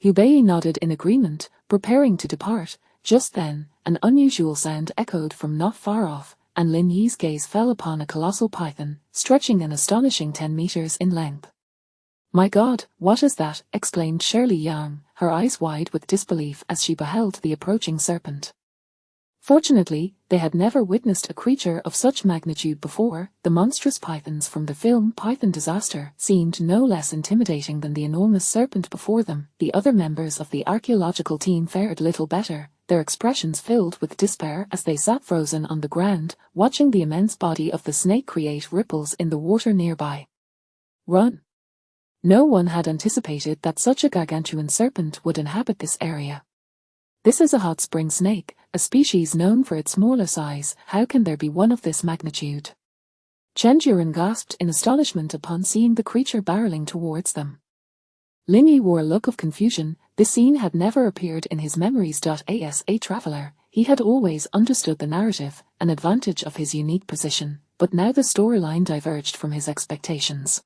Hubei nodded in agreement, preparing to depart. Just then, an unusual sound echoed from not far off, and Lin Yi's gaze fell upon a colossal python, stretching an astonishing 10 meters in length. My God, what is that? Exclaimed Shirley Yang, her eyes wide with disbelief as she beheld the approaching serpent. Fortunately, they had never witnessed a creature of such magnitude before. The monstrous pythons from the film Python Disaster seemed no less intimidating than the enormous serpent before them. The other members of the archaeological team fared little better, their expressions filled with despair as they sat frozen on the ground, watching the immense body of the snake create ripples in the water nearby. Run! No one had anticipated that such a gargantuan serpent would inhabit this area. This is a hot spring snake, a species known for its smaller size. How can there be one of this magnitude? Chen Juren gasped in astonishment upon seeing the creature barreling towards them. Lin Yi wore a look of confusion. This scene had never appeared in his memories. As a traveler, he had always understood the narrative, an advantage of his unique position, but now the storyline diverged from his expectations.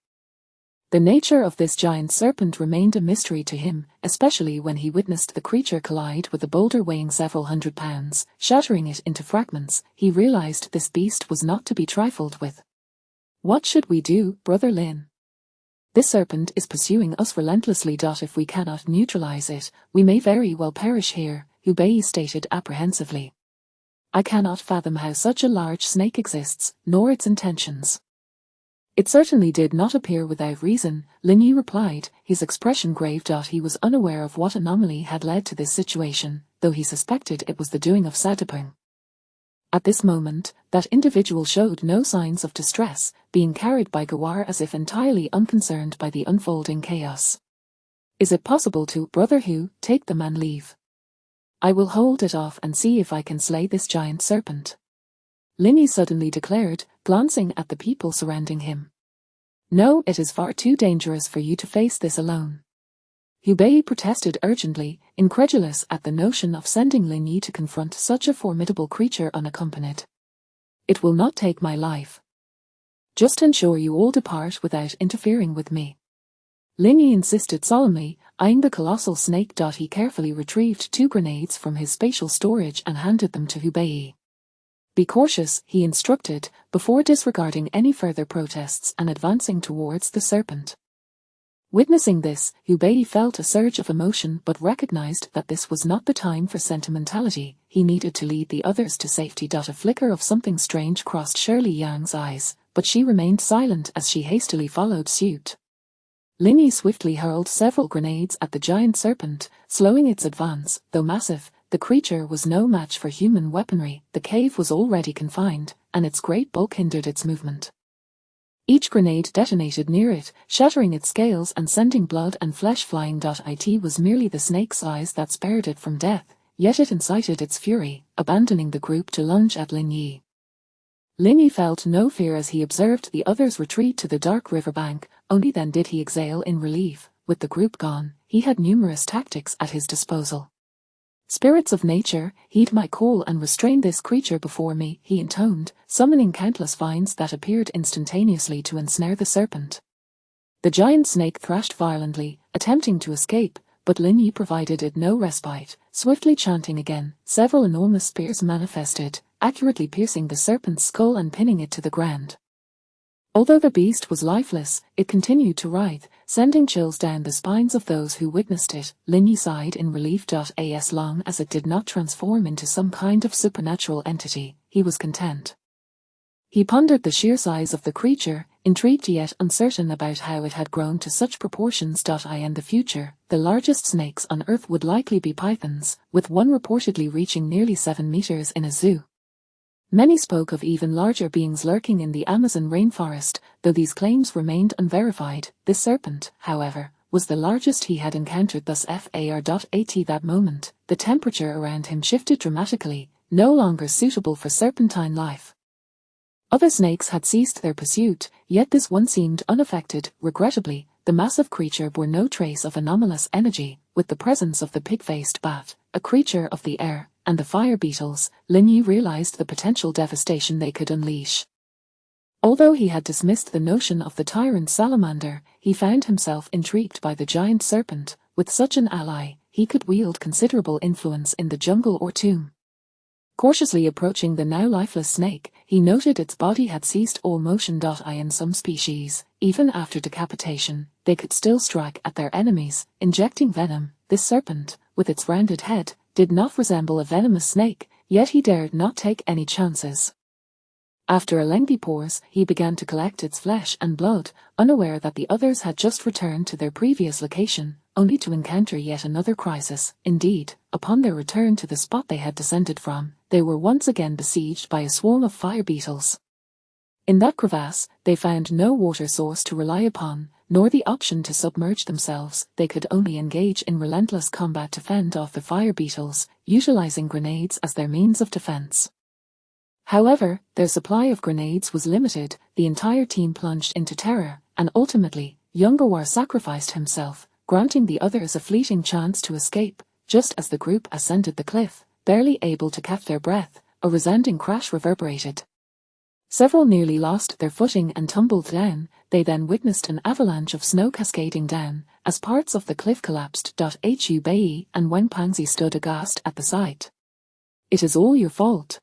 The nature of this giant serpent remained a mystery to him, especially when he witnessed the creature collide with a boulder weighing several hundred pounds, shattering it into fragments. He realized this beast was not to be trifled with. What should we do, Brother Lin? This serpent is pursuing us relentlessly. If we cannot neutralize it, we may very well perish here, Hu Bei stated apprehensively. I cannot fathom how such a large snake exists, nor its intentions. It certainly did not appear without reason, Lin Yi replied, his expression grave. He was unaware of what anomaly had led to this situation, though he suspected it was the doing of Sadipeng. At this moment, that individual showed no signs of distress, being carried by Gawar as if entirely unconcerned by the unfolding chaos. Is it possible to, Brother Hu, take them and leave? I will hold it off and see if I can slay this giant serpent. Lin Yi suddenly declared, glancing at the people surrounding him. No, it is far too dangerous for you to face this alone. Hu Bei protested urgently, incredulous at the notion of sending Lin Yi to confront such a formidable creature unaccompanied. It will not take my life. Just ensure you all depart without interfering with me. Lin Yi insisted solemnly, eyeing the colossal snake. He carefully retrieved 2 grenades from his spatial storage and handed them to Hu Bei. Be cautious, he instructed, before disregarding any further protests and advancing towards the serpent. Witnessing this, Hu Bei felt a surge of emotion but recognized that this was not the time for sentimentality. He needed to lead the others to safety. A flicker of something strange crossed Shirley Yang's eyes, but she remained silent as she hastily followed suit. Lin Yi swiftly hurled several grenades at the giant serpent, slowing its advance. Though massive, the creature was no match for human weaponry. The cave was already confined, and its great bulk hindered its movement. Each grenade detonated near it, shattering its scales and sending blood and flesh flying. It was merely the snake's eyes that spared it from death, yet it incited its fury, abandoning the group to lunge at Lin Yi. Lin Yi felt no fear as he observed the others retreat to the dark riverbank. Only then did he exhale in relief. With the group gone, he had numerous tactics at his disposal. Spirits of nature, heed my call and restrain this creature before me, he intoned, summoning countless vines that appeared instantaneously to ensnare the serpent. The giant snake thrashed violently, attempting to escape, but Lin Yi provided it no respite. Swiftly chanting again, several enormous spears manifested, accurately piercing the serpent's skull and pinning it to the ground. Although the beast was lifeless, it continued to writhe, sending chills down the spines of those who witnessed it. Lin Yi sighed in relief. As long as it did not transform into some kind of supernatural entity, he was content. He pondered the sheer size of the creature, intrigued yet uncertain about how it had grown to such proportions. In the future, the largest snakes on Earth would likely be pythons, with one reportedly reaching nearly 7 meters in a zoo. Many spoke of even larger beings lurking in the Amazon rainforest, though these claims remained unverified. This serpent, however, was the largest he had encountered thus far. At that moment, the temperature around him shifted dramatically, no longer suitable for serpentine life. Other snakes had ceased their pursuit, yet this one seemed unaffected. Regrettably, the massive creature bore no trace of anomalous energy. With the presence of the pig-faced bat, a creature of the air, and the fire beetles, Lin Yi realized the potential devastation they could unleash. Although he had dismissed the notion of the tyrant salamander, he found himself intrigued by the giant serpent. With such an ally, he could wield considerable influence in the jungle or tomb. Cautiously approaching the now lifeless snake, he noted its body had ceased all motion. In some species, even after decapitation, they could still strike at their enemies, injecting venom. This serpent, with its rounded head, did not resemble a venomous snake. yet he dared not take any chances. After a lengthy pause, he began to collect its flesh and blood, unaware that the others had just returned to their previous location, only to encounter yet another crisis. Indeed, upon their return to the spot they had descended from, they were once again besieged by a swarm of fire beetles. In that crevasse, they found no water source to rely upon, nor the option to submerge themselves. They could only engage in relentless combat to fend off the fire beetles, utilizing grenades as their means of defense. However, their supply of grenades was limited. The entire team plunged into terror, and ultimately, young Gawar sacrificed himself, granting the others a fleeting chance to escape. Just as the group ascended the cliff, barely able to catch their breath, a resounding crash reverberated. Several nearly lost their footing and tumbled down. They then witnessed an avalanche of snow cascading down, as parts of the cliff collapsed. Hu Bei and Wang Pangzi stood aghast at the sight. "It is all your fault.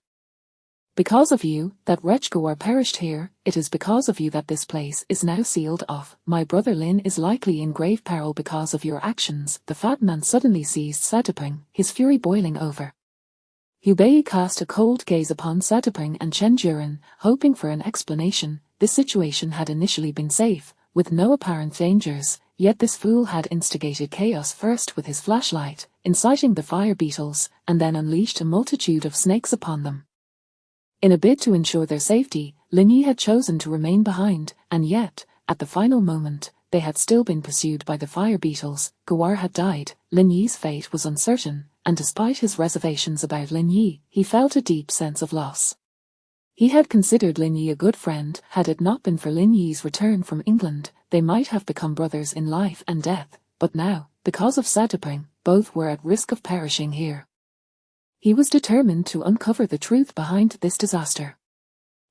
Because of you, that wretch Gawar perished here. It is because of you that this place is now sealed off. My brother Lin is likely in grave peril because of your actions." The fat man suddenly seized Sataping, his fury boiling over. Hubei cast a cold gaze upon Sataping and Chen Juren, hoping for an explanation. This situation had initially been safe, with no apparent dangers, yet this fool had instigated chaos first with his flashlight, inciting the fire beetles, and then unleashed a multitude of snakes upon them. In a bid to ensure their safety, Lin Yi had chosen to remain behind, and yet, at the final moment, they had still been pursued by the fire beetles. Gawar had died. Lin Yi's fate was uncertain, and despite his reservations about Lin Yi, he felt a deep sense of loss. He had considered Lin Yi a good friend. Had it not been for Lin Yi's return from England, they might have become brothers in life and death, but now, because of Sataping, both were at risk of perishing here. He was determined to uncover the truth behind this disaster.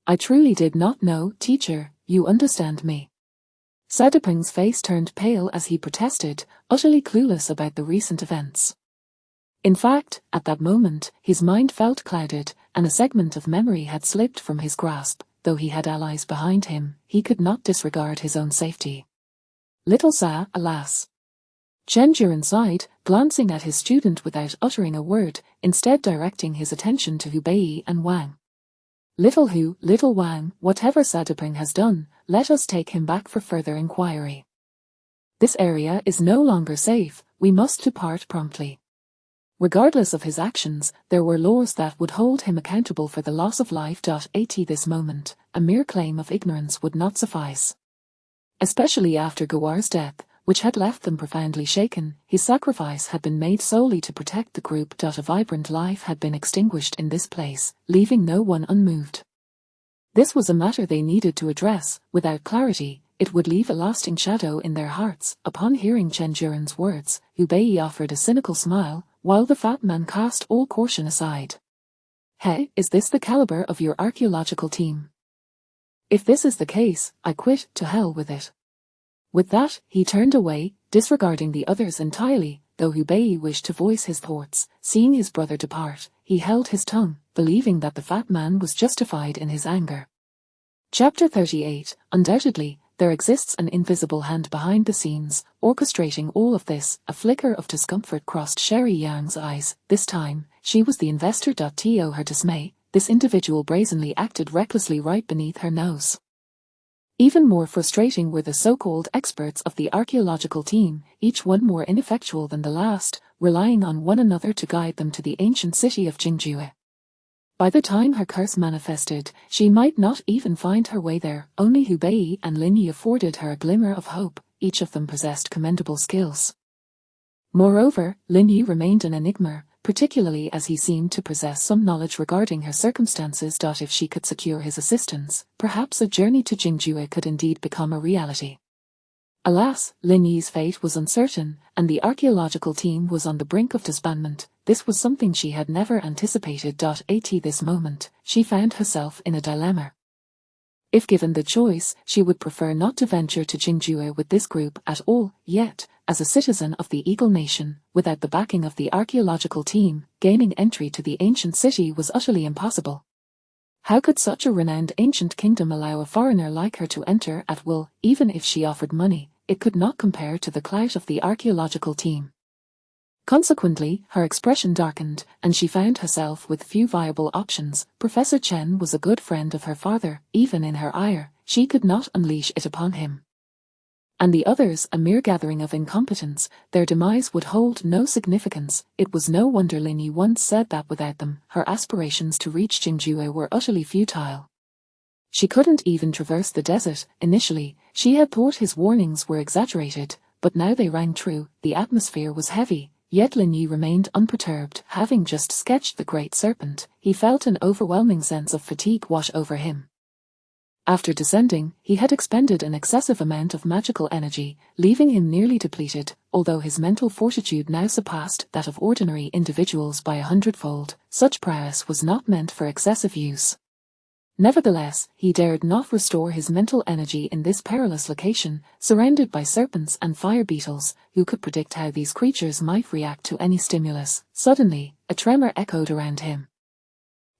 "I truly did not know, teacher, you understand me." Sataping's face turned pale as he protested, utterly clueless about the recent events. In fact, at that moment, his mind felt clouded, and a segment of memory had slipped from his grasp. Though he had allies behind him, he could not disregard his own safety. Little Sa, alas. Chen Juren sighed, glancing at his student without uttering a word, instead directing his attention to Hubei and Wang. "Little Hu, little Wang, whatever Sataping has done, let us take him back for further inquiry. This area is no longer safe. We must depart promptly." Regardless of his actions, there were laws that would hold him accountable for the loss of life. At this moment, a mere claim of ignorance would not suffice. Especially after Gawar's death, which had left them profoundly shaken. His sacrifice had been made solely to protect the group. A vibrant life had been extinguished in this place, leaving no one unmoved. This was a matter they needed to address. Without clarity, it would leave a lasting shadow in their hearts. Upon hearing Chen Juren's words, Hubei offered a cynical smile, while the fat man cast all caution aside. "Hey, is this the caliber of your archaeological team? If this is the case, I quit. To hell with it." With that, he turned away, disregarding the others entirely. Though Hubei wished to voice his thoughts, seeing his brother depart, he held his tongue, believing that the fat man was justified in his anger. Chapter 38. Undoubtedly, there exists an invisible hand behind the scenes, orchestrating all of this. A flicker of discomfort crossed Sherry Yang's eyes. This time, she was the investor. To her dismay, this individual brazenly acted recklessly right beneath her nose. Even more frustrating were the so-called experts of the archaeological team, each one more ineffectual than the last, relying on one another to guide them to the ancient city of Jingjue. By the time her curse manifested, she might not even find her way there. Only Hubei and Lin Yi afforded her a glimmer of hope. Each of them possessed commendable skills. Moreover, Lin Yi remained an enigma, particularly as he seemed to possess some knowledge regarding her circumstances. If she could secure his assistance, perhaps a journey to Jingjue could indeed become a reality. Alas, Lin Yi's fate was uncertain, and the archaeological team was on the brink of disbandment. This was something she had never anticipated. At this moment, she found herself in a dilemma. If given the choice, she would prefer not to venture to Jingjue with this group at all, yet, as a citizen of the Eagle Nation, without the backing of the archaeological team, gaining entry to the ancient city was utterly impossible. How could such a renowned ancient kingdom allow a foreigner like her to enter at will? Even if she offered money, it could not compare to the clout of the archaeological team. Consequently, her expression darkened, and she found herself with few viable options. Professor Chen was a good friend of her father. Even in her ire, she could not unleash it upon him. And the others, a mere gathering of incompetents, their demise would hold no significance. It was no wonder Lin Yi once said that without them, her aspirations to reach Jingjue were utterly futile. She couldn't even traverse the desert. Initially, she had thought his warnings were exaggerated, but now they rang true. The atmosphere was heavy, yet Lin Yi remained unperturbed. Having just sketched the great serpent, he felt an overwhelming sense of fatigue wash over him. After descending, he had expended an excessive amount of magical energy, leaving him nearly depleted, although his mental fortitude now surpassed that of ordinary individuals by 100-fold. Such prowess was not meant for excessive use. Nevertheless, he dared not restore his mental energy in this perilous location, surrounded by serpents and fire beetles. Who could predict how these creatures might react to any stimulus? Suddenly, a tremor echoed around him.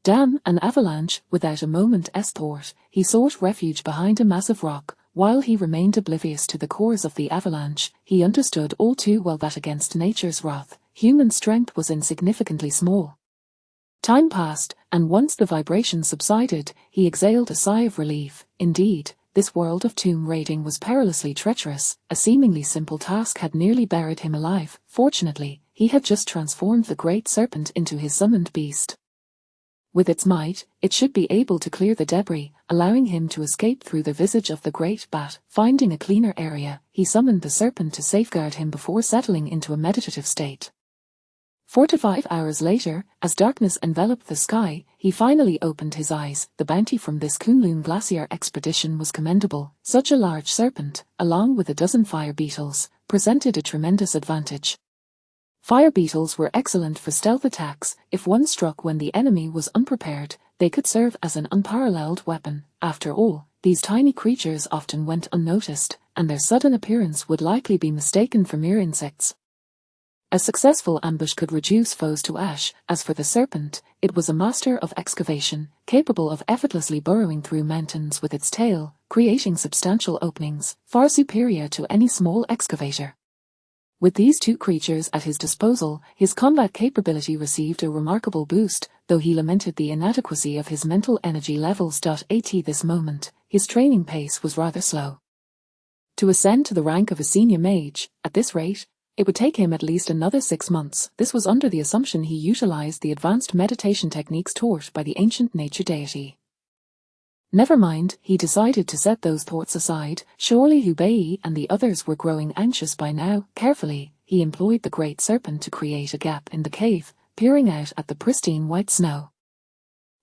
Damn, an avalanche! Without a moment's thought, he sought refuge behind a massive rock. While he remained oblivious to the cause of the avalanche, he understood all too well that against nature's wrath, human strength was insignificantly small. Time passed, and once the vibration subsided, he exhaled a sigh of relief. Indeed, this world of tomb raiding was perilously treacherous. A seemingly simple task had nearly buried him alive. Fortunately, he had just transformed the great serpent into his summoned beast. With its might, it should be able to clear the debris, allowing him to escape through the visage of the great bat. Finding a cleaner area, he summoned the serpent to safeguard him before settling into a meditative state. 4 to 5 hours later, as darkness enveloped the sky, he finally opened his eyes. The bounty from this Kunlun glacier expedition was commendable. Such a large serpent, along with a dozen fire beetles, presented a tremendous advantage. Fire beetles were excellent for stealth attacks. If one struck when the enemy was unprepared, they could serve as an unparalleled weapon. After all, these tiny creatures often went unnoticed, and their sudden appearance would likely be mistaken for mere insects. A successful ambush could reduce foes to ash. As for the serpent, it was a master of excavation, capable of effortlessly burrowing through mountains with its tail, creating substantial openings, far superior to any small excavator. With these two creatures at his disposal, his combat capability received a remarkable boost, though he lamented the inadequacy of his mental energy levels. At this moment, his training pace was rather slow. To ascend to the rank of a senior mage, at this rate, it would take him at least another 6 months. This was under the assumption he utilized the advanced meditation techniques taught by the ancient nature deity. Never mind, he decided to set those thoughts aside. Surely Hubei and the others were growing anxious by now. Carefully, he employed the great serpent to create a gap in the cave, peering out at the pristine white snow.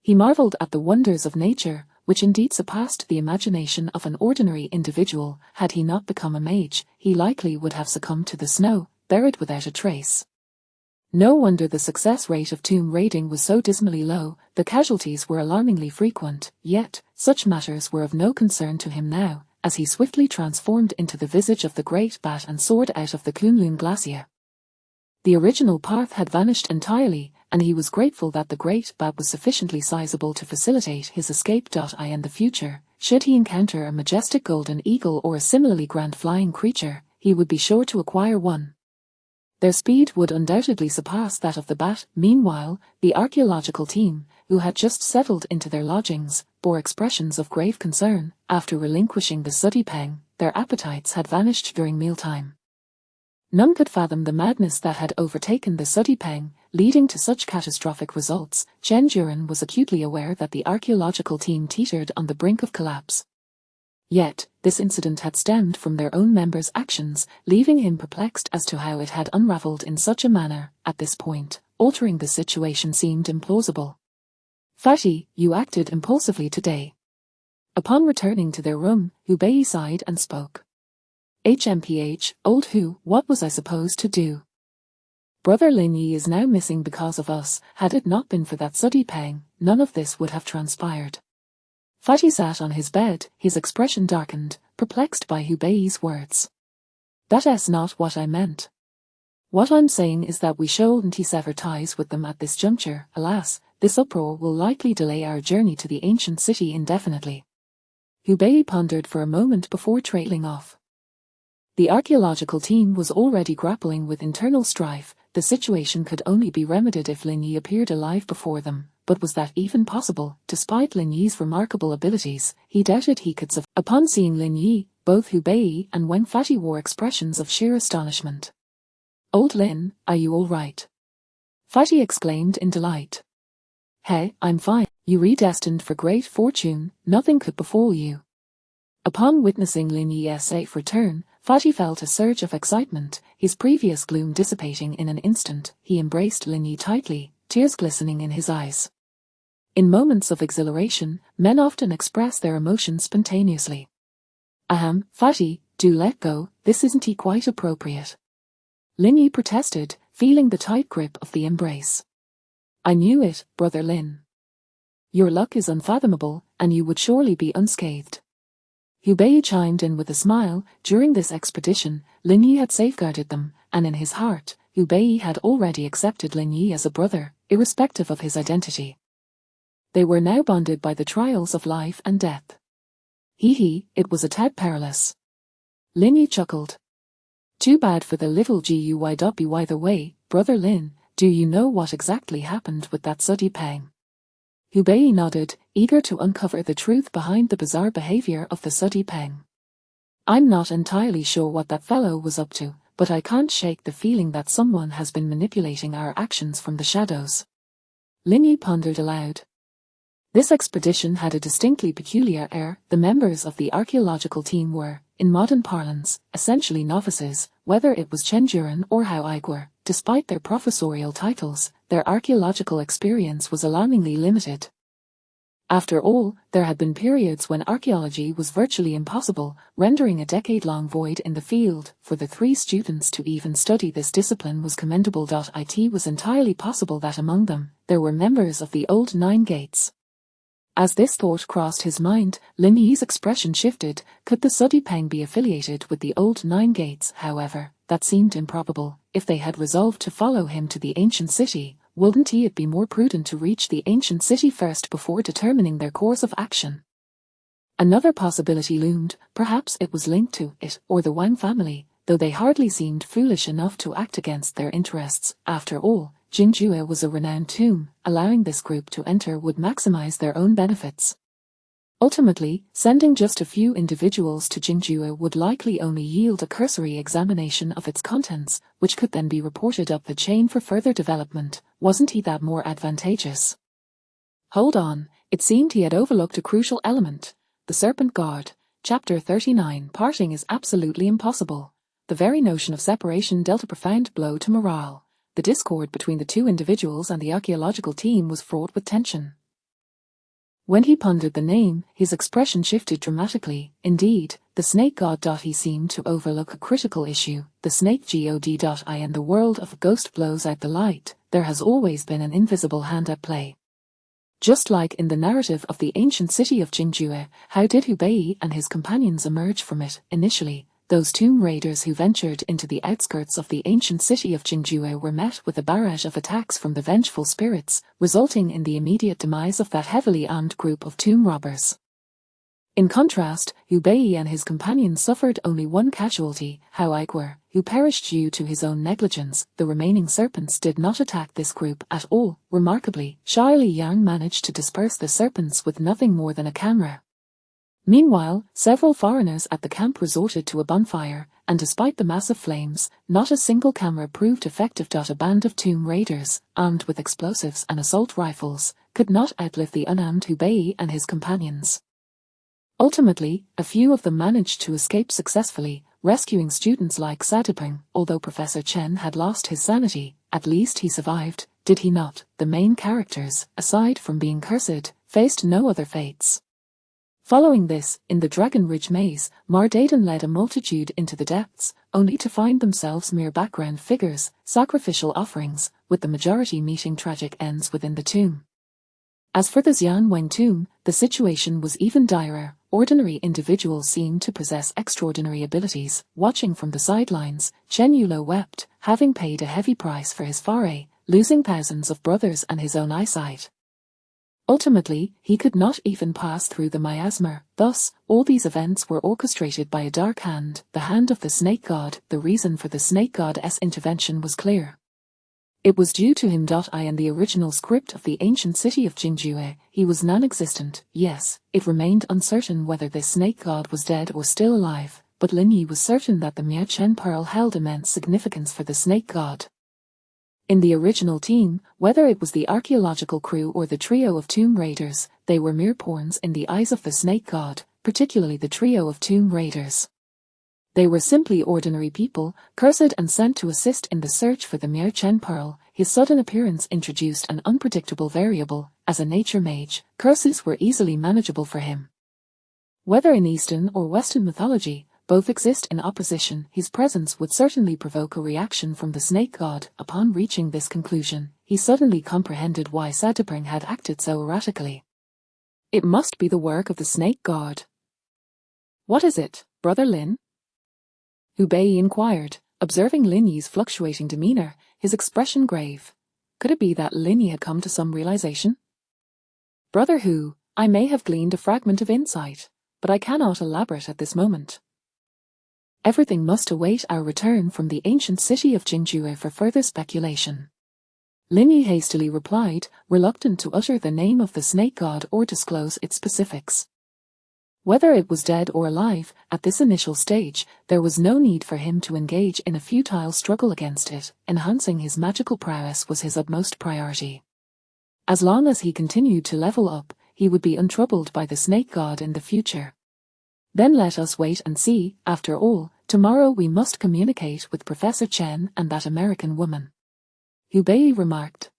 He marveled at the wonders of nature, which indeed surpassed the imagination of an ordinary individual. Had he not become a mage, he likely would have succumbed to the snow, buried without a trace. No wonder the success rate of tomb raiding was so dismally low. The casualties were alarmingly frequent, yet, such matters were of no concern to him now, as he swiftly transformed into the visage of the great bat and soared out of the Kunlun glacier. The original path had vanished entirely, and he was grateful that the great bat was sufficiently sizable to facilitate his escape. In the future, should he encounter a majestic golden eagle or a similarly grand flying creature, he would be sure to acquire one. Their speed would undoubtedly surpass that of the bat. Meanwhile, the archaeological team, who had just settled into their lodgings, bore expressions of grave concern. After relinquishing the sooty pang, their appetites had vanished during mealtime. None could fathom the madness that had overtaken the sooty pang, leading to such catastrophic results. Chen Juren was acutely aware that the archaeological team teetered on the brink of collapse. Yet, this incident had stemmed from their own members' actions, leaving him perplexed as to how it had unraveled in such a manner. At this point, altering the situation seemed implausible. Fatty, you acted impulsively today. Upon returning to their room, Hubei sighed and spoke. HMPH, old Hu, what was I supposed to do? Brother Lin Yi is now missing because of us. Had it not been for that sooty pang, none of this would have transpired. Fatty sat on his bed, his expression darkened, perplexed by Hubei's words. That's not what I meant. What I'm saying is that we shouldn't sever ties with them at this juncture. Alas, this uproar will likely delay our journey to the ancient city indefinitely. Hubei pondered for a moment before trailing off. The archaeological team was already grappling with internal strife. the situation could only be remedied if Lin Yi appeared alive before them. But was that even possible? Despite Lin Yi's remarkable abilities, he doubted he could survive. Upon seeing Lin Yi, both Hu Bei and Wang Fati wore expressions of sheer astonishment. "Old Lin, are you all right?" Fati exclaimed in delight. "Hey, I'm fine. You were destined for great fortune, nothing could befall you." Upon witnessing Lin Yi's safe return, Fati felt a surge of excitement, his previous gloom dissipating in an instant. He embraced Lin Yi tightly, tears glistening in his eyes. In moments of exhilaration, men often express their emotions spontaneously. "Ahem, Fati, do let go, this isn't quite appropriate." Lin Yi protested, feeling the tight grip of the embrace. "I knew it, brother Lin. Your luck is unfathomable, and you would surely be unscathed." Hu Bei chimed in with a smile. During this expedition, Lin Yi had safeguarded them, and in his heart, Hu Bei had already accepted Lin Yi as a brother, irrespective of his identity. They were now bonded by the trials of life and death. Hee, it was a tad perilous. Lin Yi chuckled. "Too bad for the little Guy. By the way, brother Lin, do you know what exactly happened with that sooty pang?" Hu Bei nodded, eager to uncover the truth behind the bizarre behavior of the sooty pang. "I'm not entirely sure what that fellow was up to, but I can't shake the feeling that someone has been manipulating our actions from the shadows." Lin Yi pondered aloud. This expedition had a distinctly peculiar air. The members of the archaeological team were, in modern parlance, essentially novices, whether it was Chen Juren or Hao Igor. Despite their professorial titles, their archaeological experience was alarmingly limited. After all, there had been periods when archaeology was virtually impossible, rendering a decade-long void in the field. For the three students to even study this discipline was commendable. It was entirely possible that among them, there were members of the old Nine Gates. As this thought crossed his mind, Lin Yi's expression shifted. Could the sooty pang be affiliated with the old Nine Gates? However, that seemed improbable. If they had resolved to follow him to the ancient city, wouldn't it be more prudent to reach the ancient city first before determining their course of action? Another possibility loomed. Perhaps it was linked to it or the Wang family, though they hardly seemed foolish enough to act against their interests. After all, Jingjue was a renowned tomb. Allowing this group to enter would maximize their own benefits. Ultimately, sending just a few individuals to Jingjue would likely only yield a cursory examination of its contents, which could then be reported up the chain for further development. Wasn't that more advantageous? Hold on, it seemed he had overlooked a crucial element. The Serpent Guard. Chapter 39. Parting is absolutely impossible. The very notion of separation dealt a profound blow to morale. The discord between the two individuals and the archaeological team was fraught with tension. When he pondered the name, his expression shifted dramatically. Indeed, the Snake God. He seemed to overlook a critical issue. The Snake God. In the world of ghost blows out the light, there has always been an invisible hand at play. Just like in the narrative of the ancient city of Jingjue, how did Hu Bei and his companions emerge from it? Initially, those tomb raiders who ventured into the outskirts of the ancient city of Jingjue were met with a barrage of attacks from the vengeful spirits, resulting in the immediate demise of that heavily armed group of tomb robbers. In contrast, Hu Bei and his companions suffered only one casualty, Hao Igor, who perished due to his own negligence. The remaining serpents did not attack this group at all. Remarkably, Xia Liyang managed to disperse the serpents with nothing more than a camera. Meanwhile, several foreigners at the camp resorted to a bonfire, and despite the massive flames, not a single camera proved effective. A band of tomb raiders, armed with explosives and assault rifles, could not outlive the unarmed Hu Bei and his companions. Ultimately, a few of them managed to escape successfully, rescuing students like Sadipeng. Although Professor Chen had lost his sanity, at least he survived, did he not? The main characters, aside from being cursed, faced no other fates. Following this, in the Dragon Ridge maze, Mardaden led a multitude into the depths, only to find themselves mere background figures, sacrificial offerings, with the majority meeting tragic ends within the tomb. As for the Xianwang tomb, the situation was even direr. Ordinary individuals seemed to possess extraordinary abilities. Watching from the sidelines, Chen Yulo wept, having paid a heavy price for his foray, losing thousands of brothers and his own eyesight. Ultimately, he could not even pass through the miasma. Thus, all these events were orchestrated by a dark hand, the hand of the Snake God. The reason for the Snake God's intervention was clear. It was due to him. I in the original script of the ancient city of Jingjue, he was non-existent. Yes, it remained uncertain whether this snake god was dead or still alive, but Lin Yi was certain that the Miao Chen pearl held immense significance for the snake god. In the original team, whether it was the archaeological crew or the trio of tomb raiders, they were mere pawns in the eyes of the snake god, particularly the trio of tomb raiders. They were simply ordinary people, cursed and sent to assist in the search for the Miao Chen pearl. His sudden appearance introduced an unpredictable variable. As a nature mage, curses were easily manageable for him. Whether in Eastern or Western mythology, both exist in opposition. His presence would certainly provoke a reaction from the snake god. Upon reaching this conclusion, he suddenly comprehended why Satipring had acted so erratically. It must be the work of the snake god. What is it, Brother Lin? Hu Bei inquired, observing Lin Yi's fluctuating demeanor, his expression grave. Could it be that Lin Yi had come to some realization? Brother Hu, I may have gleaned a fragment of insight, but I cannot elaborate at this moment. Everything must await our return from the ancient city of Jingjue for further speculation. Lin Yi hastily replied, reluctant to utter the name of the snake god or disclose its specifics. Whether it was dead or alive, at this initial stage, there was no need for him to engage in a futile struggle against it. Enhancing his magical prowess was his utmost priority. As long as he continued to level up, he would be untroubled by the snake god in the future. Then let us wait and see. After all, tomorrow we must communicate with Professor Chen and that American woman. Hu Bei remarked.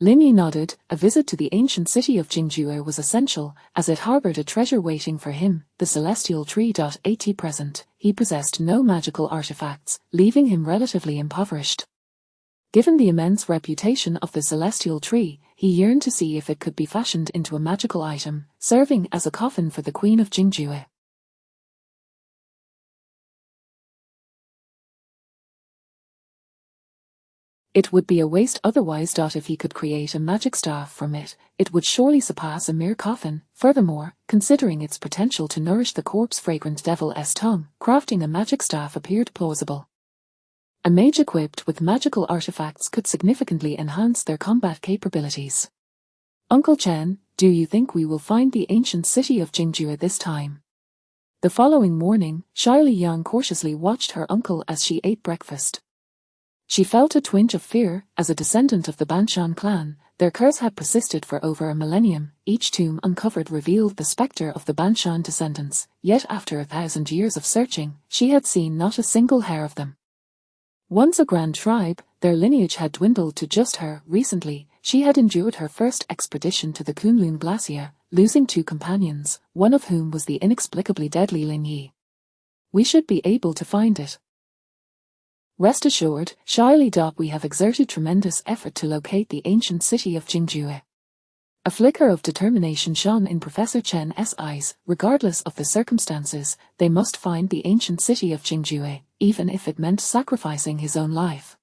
Lin Yi nodded. A visit to the ancient city of Jingjue was essential, as it harbored a treasure waiting for him, the celestial tree. At present, he possessed no magical artifacts, leaving him relatively impoverished. Given the immense reputation of the celestial tree, he yearned to see if it could be fashioned into a magical item, serving as a coffin for the Queen of Jingjue. It would be a waste otherwise. If he could create a magic staff from it, it would surely surpass a mere coffin. Furthermore, considering its potential to nourish the corpse-fragrant devil's tongue, crafting a magic staff appeared plausible. A mage equipped with magical artifacts could significantly enhance their combat capabilities. Uncle Chen, do you think we will find the ancient city of Jingjue this time? The following morning, Xia Liyang cautiously watched her uncle as she ate breakfast. She felt a twinge of fear. As a descendant of the Banshan clan, their curse had persisted for over a millennium. Each tomb uncovered revealed the spectre of the Banshan descendants, yet after 1,000 years of searching, she had seen not a single hair of them. Once a grand tribe, their lineage had dwindled to just her. Recently, she had endured her first expedition to the Kunlun Glacier, losing 2 companions, one of whom was the inexplicably deadly Lin Yi. We should be able to find it. Rest assured, Xia, we have exerted tremendous effort to locate the ancient city of Jingjue. A flicker of determination shone in Professor Chen's eyes. Regardless of the circumstances, they must find the ancient city of Jingjue, even if it meant sacrificing his own life.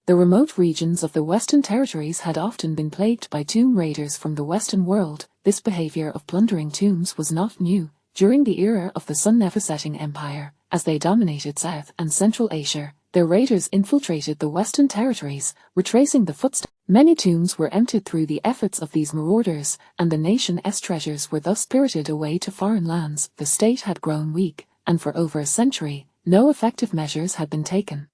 The remote regions of the Western Territories had often been plagued by tomb raiders from the Western world. This behavior of plundering tombs was not new. During the era of the Sun Never-Setting Empire, as they dominated South and Central Asia, their raiders infiltrated the Western Territories, retracing the footsteps. Many tombs were emptied through the efforts of these marauders, and the nation's treasures were thus spirited away to foreign lands. The state had grown weak, and for over a century, no effective measures had been taken.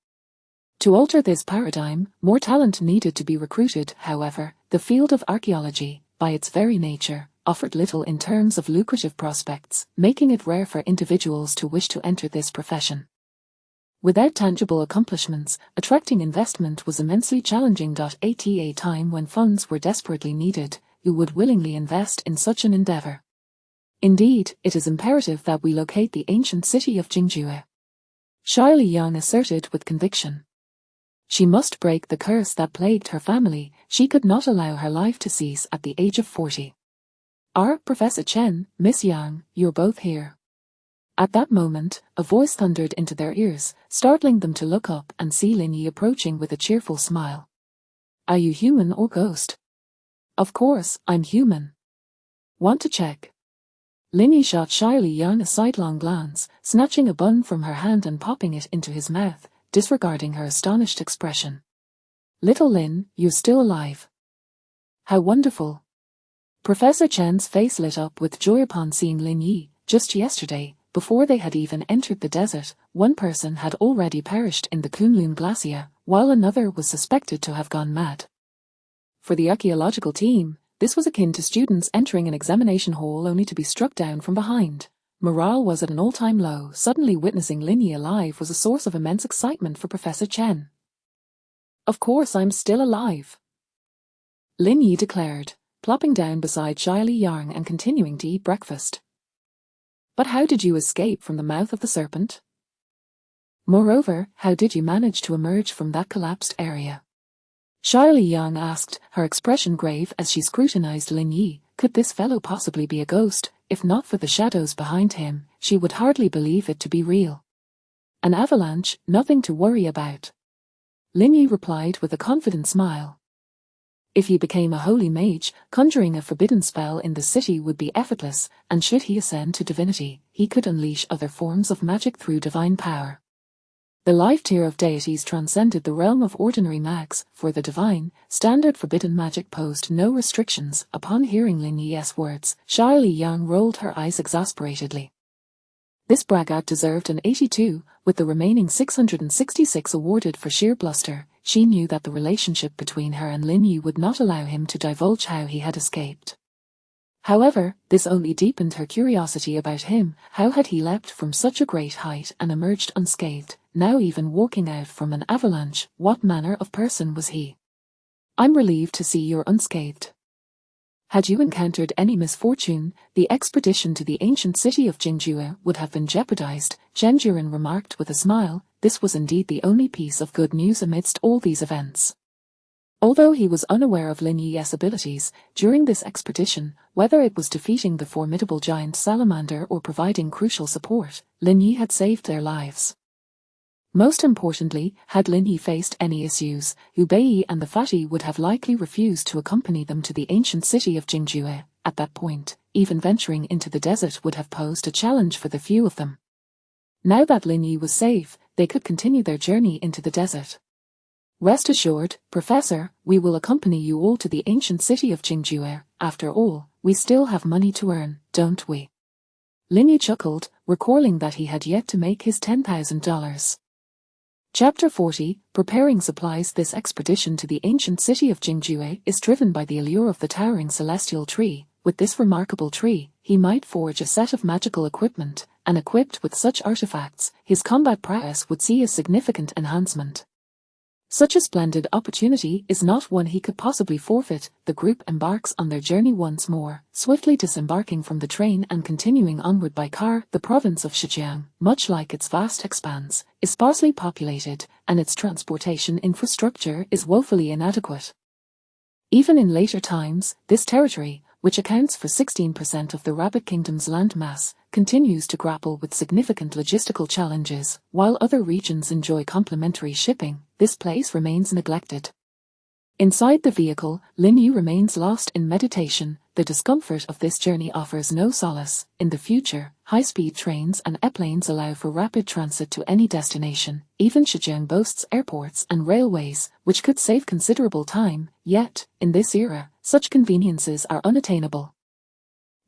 To alter this paradigm, more talent needed to be recruited. However, the field of archaeology, by its very nature, offered little in terms of lucrative prospects, making it rare for individuals to wish to enter this profession. Without tangible accomplishments, attracting investment was immensely challenging. At a time when funds were desperately needed, who would willingly invest in such an endeavor? Indeed, it is imperative that we locate the ancient city of Jingjue. Xia Liyang asserted with conviction. She must break the curse that plagued her family. She could not allow her life to cease at the age of 40. Professor Chen, Miss Yang, you're both here. At that moment, a voice thundered into their ears, startling them to look up and see Lin Yi approaching with a cheerful smile. Are you human or ghost? Of course, I'm human. Want to check? Lin Yi shot Xia Liyang a sidelong glance, snatching a bun from her hand and popping it into his mouth, disregarding her astonished expression. Little Lin, you're still alive. How wonderful. Professor Chen's face lit up with joy upon seeing Lin Yi. Just yesterday, before they had even entered the desert, one person had already perished in the Kunlun Glacier, while another was suspected to have gone mad. For the archaeological team, this was akin to students entering an examination hall only to be struck down from behind. Morale was at an all-time low. Suddenly witnessing Lin Yi alive was a source of immense excitement for Professor Chen. Of course I'm still alive, Lin Yi declared, plopping down beside Xia Yang and continuing to eat breakfast. But how did you escape from the mouth of the serpent? Moreover, how did you manage to emerge from that collapsed area? Xia Yang asked, her expression grave as she scrutinized Lin Yi. Could this fellow possibly be a ghost? If not for the shadows behind him, she would hardly believe it to be real. An avalanche, nothing to worry about, Lin Yi replied with a confident smile. If he became a holy mage, conjuring a forbidden spell in the city would be effortless, and should he ascend to divinity, he could unleash other forms of magic through divine power. The life tier of deities transcended the realm of ordinary mags. For the divine, standard forbidden magic posed no restrictions. Upon hearing Lin Yi's words, Xia Yang rolled her eyes exasperatedly. This braggart deserved an 82, with the remaining 666 awarded for sheer bluster. She knew that the relationship between her and Lin Yi would not allow him to divulge how he had escaped. However, this only deepened her curiosity about him. How had he leapt from such a great height and emerged unscathed, now even walking out from an avalanche? What manner of person was he? I'm relieved to see you're unscathed. Had you encountered any misfortune, the expedition to the ancient city of Jingjue would have been jeopardized, Zhen Juren remarked with a smile. This was indeed the only piece of good news amidst all these events. Although he was unaware of Lin Yi's abilities during this expedition, whether it was defeating the formidable giant salamander or providing crucial support, Lin Yi had saved their lives. Most importantly, had Lin Yi faced any issues, Hu Bei and the fatty would have likely refused to accompany them to the ancient city of Jingjue. At that point, even venturing into the desert would have posed a challenge for the few of them. Now that Lin Yi was safe, they could continue their journey into the desert. Rest assured, Professor, we will accompany you all to the ancient city of Jingjue. After all, we still have money to earn, don't we? Lin Yi chuckled, recalling that he had yet to make his $10,000. Chapter 40, Preparing Supplies. This expedition to the ancient city of Jingjue is driven by the allure of the towering celestial tree. With this remarkable tree, he might forge a set of magical equipment, and equipped with such artifacts, his combat prowess would see a significant enhancement. Such a splendid opportunity is not one he could possibly forfeit. The group embarks on their journey once more, swiftly disembarking from the train and continuing onward by car. The province of Zhejiang, much like its vast expanse, is sparsely populated, and its transportation infrastructure is woefully inadequate. Even in later times, this territory, which accounts for 16% of the Rabbit Kingdom's landmass, continues to grapple with significant logistical challenges. While other regions enjoy complementary shipping, this place remains neglected. Inside the vehicle, Lin Yi remains lost in meditation. The discomfort of this journey offers no solace. In the future, high-speed trains and airplanes allow for rapid transit to any destination. Even Zhejiang boasts airports and railways, which could save considerable time. Yet, in this era, such conveniences are unattainable.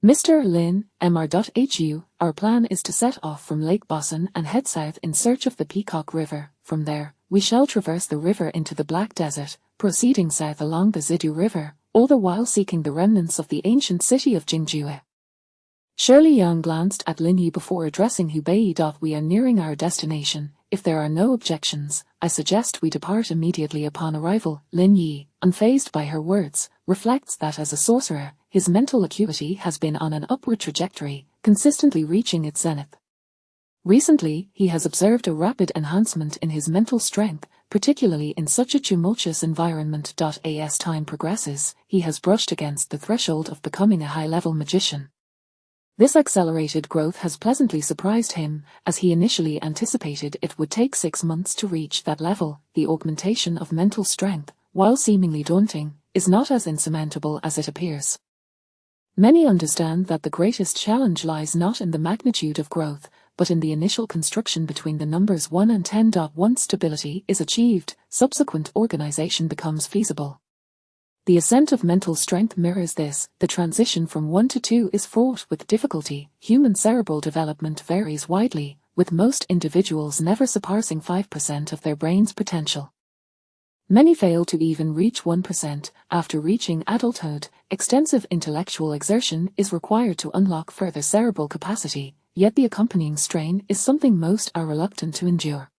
Mr. Lin, Mr.Hu, our plan is to set off from Lake Boson and head south in search of the Peacock River. From there, we shall traverse the river into the Black Desert, proceeding south along the Zidu River, all the while seeking the remnants of the ancient city of Jingjue. Xia Yang glanced at Lin Yi before addressing Hu Bei. We are nearing our destination. If there are no objections, I suggest we depart immediately upon arrival. Lin Yi, unfazed by her words, reflects that as a sorcerer, his mental acuity has been on an upward trajectory, consistently reaching its zenith. Recently, he has observed a rapid enhancement in his mental strength, particularly in such a tumultuous environment. As time progresses, he has brushed against the threshold of becoming a high-level magician. This accelerated growth has pleasantly surprised him, as he initially anticipated it would take 6 months to reach that level. The augmentation of mental strength, while seemingly daunting, is not as insurmountable as it appears. Many understand that the greatest challenge lies not in the magnitude of growth, but in the initial construction between the numbers 1 and 10. Once stability is achieved, subsequent organization becomes feasible. The ascent of mental strength mirrors this. The transition from 1 to 2 is fraught with difficulty. Human cerebral development varies widely, with most individuals never surpassing 5% of their brain's potential. Many fail to even reach 1%. After reaching adulthood, extensive intellectual exertion is required to unlock further cerebral capacity, yet the accompanying strain is something most are reluctant to endure.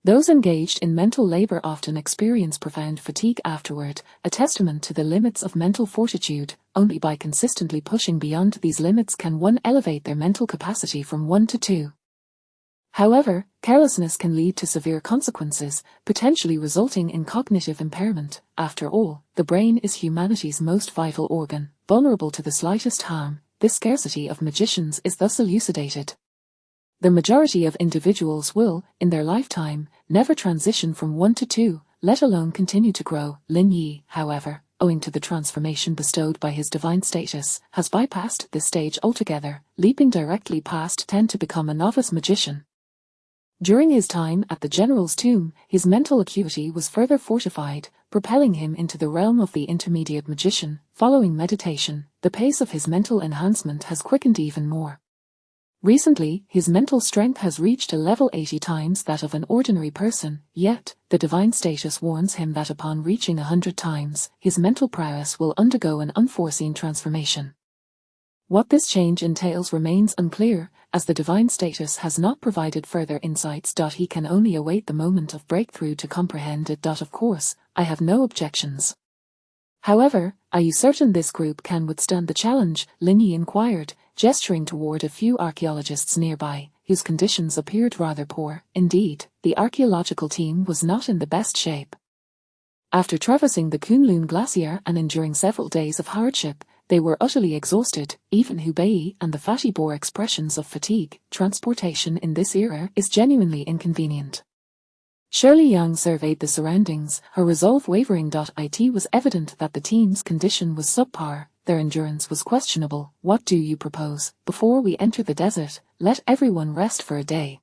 Those engaged in mental labor often experience profound fatigue afterward, a testament to the limits of mental fortitude. Only by consistently pushing beyond these limits can one elevate their mental capacity from 1 to 2. However, carelessness can lead to severe consequences, potentially resulting in cognitive impairment. After all, the brain is humanity's most vital organ, vulnerable to the slightest harm. This scarcity of magicians is thus elucidated. The majority of individuals will, in their lifetime, never transition from 1 to 2, let alone continue to grow. Lin Yi, however, owing to the transformation bestowed by his divine status, has bypassed this stage altogether, leaping directly past 10 to become a novice magician. During his time at the General's Tomb, his mental acuity was further fortified, propelling him into the realm of the intermediate magician. Following meditation, the pace of his mental enhancement has quickened even more. Recently, his mental strength has reached a level 80 times that of an ordinary person, yet, the divine status warns him that upon reaching 100 times, his mental prowess will undergo an unforeseen transformation. What this change entails remains unclear, as the divine status has not provided further insights. He can only await the moment of breakthrough to comprehend it. Of course, I have no objections. However, are you certain this group can withstand the challenge? Lin Yi inquired, gesturing toward a few archaeologists nearby, whose conditions appeared rather poor. Indeed, the archaeological team was not in the best shape. After traversing the Kunlun Glacier and enduring several days of hardship, they were utterly exhausted. Even Hubei and the fatty bore expressions of fatigue. Transportation in this era is genuinely inconvenient. Shirley Yang surveyed the surroundings, her resolve wavering. It was evident that the team's condition was subpar, their endurance was questionable. What do you propose? Before we enter the desert, let everyone rest for a day.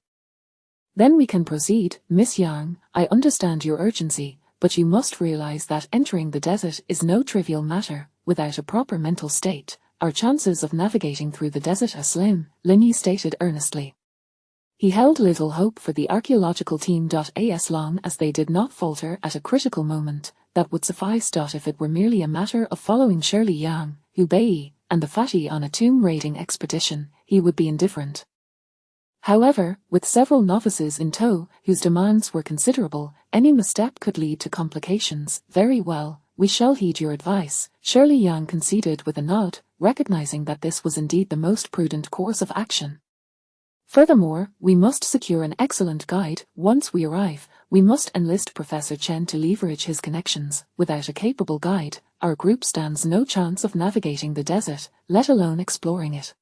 Then we can proceed. Miss Yang, I understand your urgency, but you must realize that entering the desert is no trivial matter. Without a proper mental state, our chances of navigating through the desert are slim, Lin Yi stated earnestly. He held little hope for the archaeological team. As long as they did not falter at a critical moment, that would suffice. If it were merely a matter of following Shirley Yang, Hubei, and the fatty on a tomb raiding expedition, he would be indifferent. However, with several novices in tow, whose demands were considerable, any misstep could lead to complications. Very well. We shall heed your advice, Shirley Yang conceded with a nod, recognizing that this was indeed the most prudent course of action. Furthermore, we must secure an excellent guide. Once we arrive, we must enlist Professor Chen to leverage his connections. Without a capable guide, our group stands no chance of navigating the desert, let alone exploring it.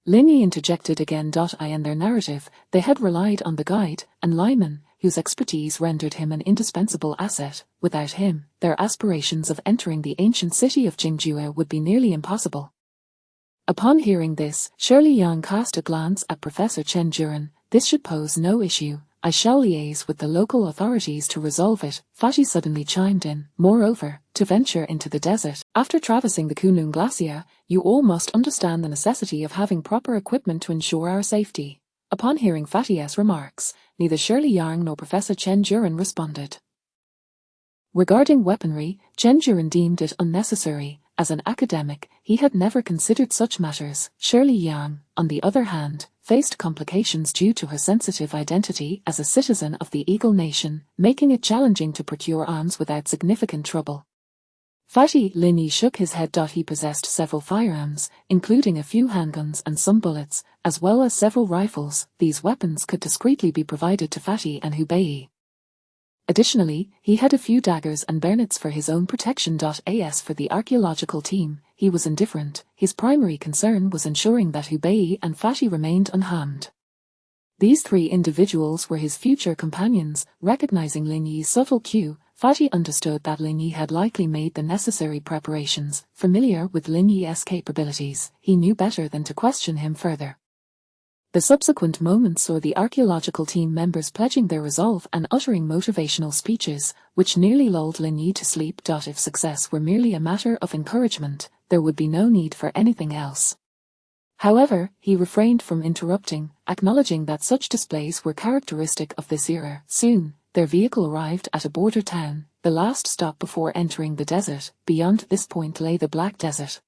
Lin Yi interjected again. In their narrative, they had relied on the guide, and Lyman, whose expertise rendered him an indispensable asset. Without him, their aspirations of entering the ancient city of Jingjue would be nearly impossible. Upon hearing this, Shirley Yang cast a glance at Professor Chen Juren. This should pose no issue. I shall liaise with the local authorities to resolve it. Fatty suddenly chimed in. Moreover, to venture into the desert, after traversing the Kunlun Glacier, you all must understand the necessity of having proper equipment to ensure our safety. Upon hearing Fatty's remarks, neither Shirley Yang nor Professor Chen Juren responded. Regarding weaponry, Chen Juren deemed it unnecessary. As an academic, he had never considered such matters. Shirley Yang, on the other hand, faced complications due to her sensitive identity as a citizen of the Eagle Nation, making it challenging to procure arms without significant trouble. Fatty Lin Yi shook his head. He possessed several firearms, including a few handguns and some bullets, as well as several rifles. These weapons could discreetly be provided to Fatty and Hubei. Additionally, he had a few daggers and bayonets for his own protection. As for the archaeological team, he was indifferent. His primary concern was ensuring that Hubei and Fatty remained unharmed. These three individuals were his future companions. Recognizing Lin Yi's subtle cue, Fatty understood that Lin Yi had likely made the necessary preparations. Familiar with Lin Yi's capabilities, he knew better than to question him further. The subsequent moments saw the archaeological team members pledging their resolve and uttering motivational speeches, which nearly lulled Lin Yi to sleep. If success were merely a matter of encouragement, there would be no need for anything else. However, he refrained from interrupting, acknowledging that such displays were characteristic of this era. Soon, their vehicle arrived at a border town, the last stop before entering the desert. Beyond this point lay the Black Desert.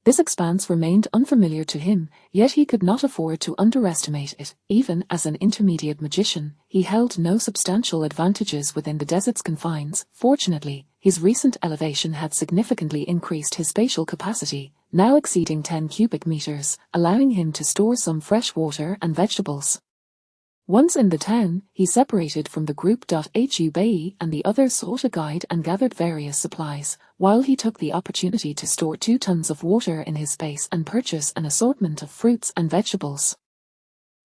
This expanse remained unfamiliar to him, yet he could not afford to underestimate it. Even as an intermediate magician, he held no substantial advantages within the desert's confines. Fortunately, his recent elevation had significantly increased his spatial capacity, now exceeding 10 cubic meters, allowing him to store some fresh water and vegetables. Once in the town, he separated from the group. Hubei and the others sought a guide and gathered various supplies, while he took the opportunity to store 2 tons of water in his base and purchase an assortment of fruits and vegetables.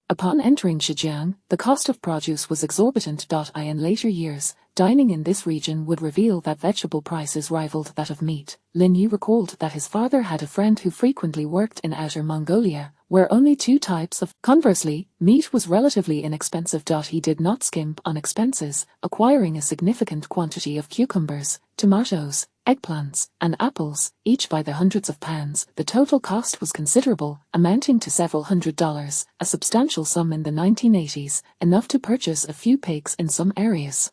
Upon entering Zhejiang, the cost of produce was exorbitant. In later years, dining in this region would reveal that vegetable prices rivaled that of meat. Lin Yi recalled that his father had a friend who frequently worked in Outer Mongolia, where only 2 types of. Conversely, meat was relatively inexpensive. He did not skimp on expenses, acquiring a significant quantity of cucumbers, tomatoes, eggplants, and apples, each by the hundreds of pounds. The total cost was considerable, amounting to several $100s, a substantial sum in the 1980s, enough to purchase a few pigs in some areas.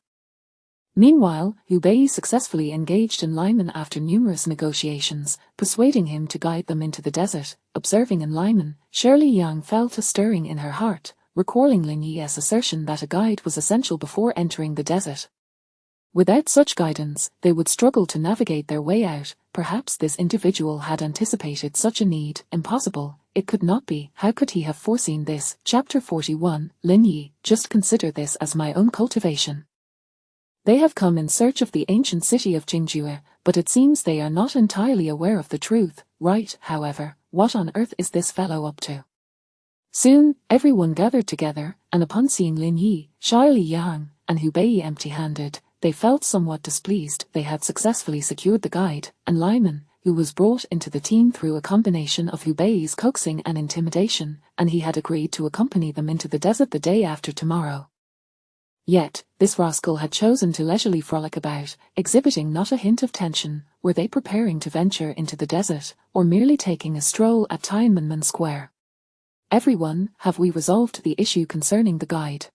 Meanwhile, Hubei successfully engaged in Lyman after numerous negotiations, persuading him to guide them into the desert. Observing in Lyman, Shirley Yang felt a stirring in her heart, recalling Lin Yi's assertion that a guide was essential before entering the desert. Without such guidance, they would struggle to navigate their way out. Perhaps this individual had anticipated such a need. Impossible, it could not be. How could he have foreseen this? Chapter 41, Lin Yi, just consider this as my own cultivation. They have come in search of the ancient city of Jingjue, but it seems they are not entirely aware of the truth. Right, however, what on earth is this fellow up to? Soon, everyone gathered together, and upon seeing Lin Yi, Shirley Yang, and Hubei empty-handed, they felt somewhat displeased. They had successfully secured the guide, and Lyman, who was brought into the team through a combination of Hubei's coaxing and intimidation, and he had agreed to accompany them into the desert the day after tomorrow. Yet, this rascal had chosen to leisurely frolic about, exhibiting not a hint of tension. Were they preparing to venture into the desert, or merely taking a stroll at Tiananmen Square? Everyone, have we resolved the issue concerning the guide?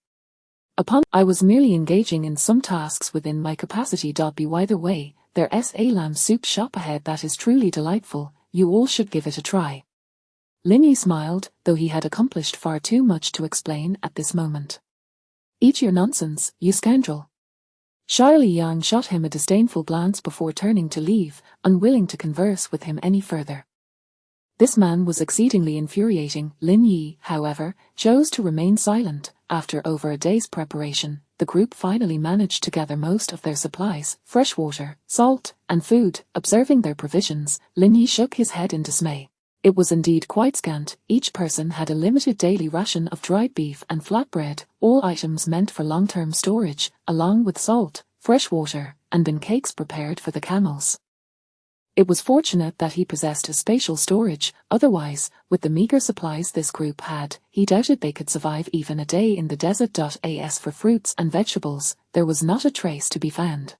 I was merely engaging in some tasks within my capacity. By the way, there's a lamb soup shop ahead that is truly delightful. You all should give it a try. Lin Yi smiled, though he had accomplished far too much to explain at this moment. Eat your nonsense, you scoundrel. Shirley Yang shot him a disdainful glance before turning to leave, unwilling to converse with him any further. This man was exceedingly infuriating. Lin Yi, however, chose to remain silent. After over a day's preparation, the group finally managed to gather most of their supplies, fresh water, salt, and food. Observing their provisions, Lin Yi shook his head in dismay. It was indeed quite scant. Each person had a limited daily ration of dried beef and flatbread, all items meant for long-term storage, along with salt, fresh water, and bin cakes prepared for the camels. It was fortunate that he possessed a spatial storage, otherwise, with the meager supplies this group had, he doubted they could survive even a day in the desert. As for fruits and vegetables, there was not a trace to be found.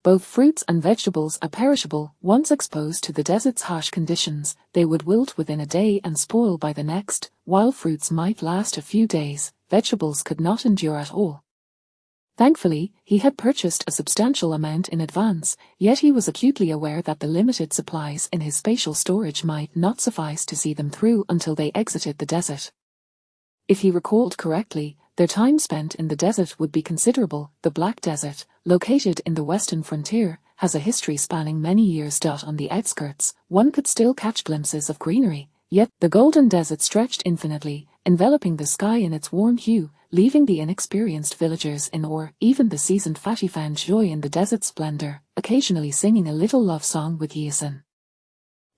Both fruits and vegetables are perishable. Once exposed to the desert's harsh conditions, they would wilt within a day and spoil by the next. While fruits might last a few days, vegetables could not endure at all. Thankfully, he had purchased a substantial amount in advance, yet he was acutely aware that the limited supplies in his spatial storage might not suffice to see them through until they exited the desert. If he recalled correctly, their time spent in the desert would be considerable. The Black Desert, located in the western frontier, has a history spanning many years. On the outskirts, one could still catch glimpses of greenery, yet the golden desert stretched infinitely, enveloping the sky in its warm hue, leaving the inexperienced villagers in awe. Even the seasoned fatty found joy in the desert's splendor, occasionally singing a little love song with Yisan.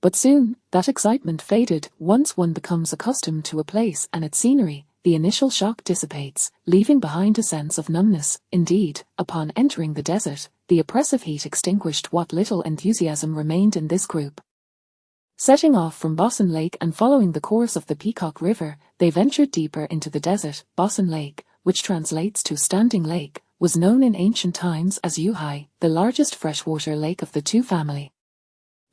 But soon, that excitement faded. Once one becomes accustomed to a place and its scenery, the initial shock dissipates, leaving behind a sense of numbness. Indeed, upon entering the desert, the oppressive heat extinguished what little enthusiasm remained in this group. Setting off from Bossen Lake and following the course of the Peacock River, they ventured deeper into the desert. Bossen Lake, which translates to Standing Lake, was known in ancient times as Yuhai, the largest freshwater lake of the two family.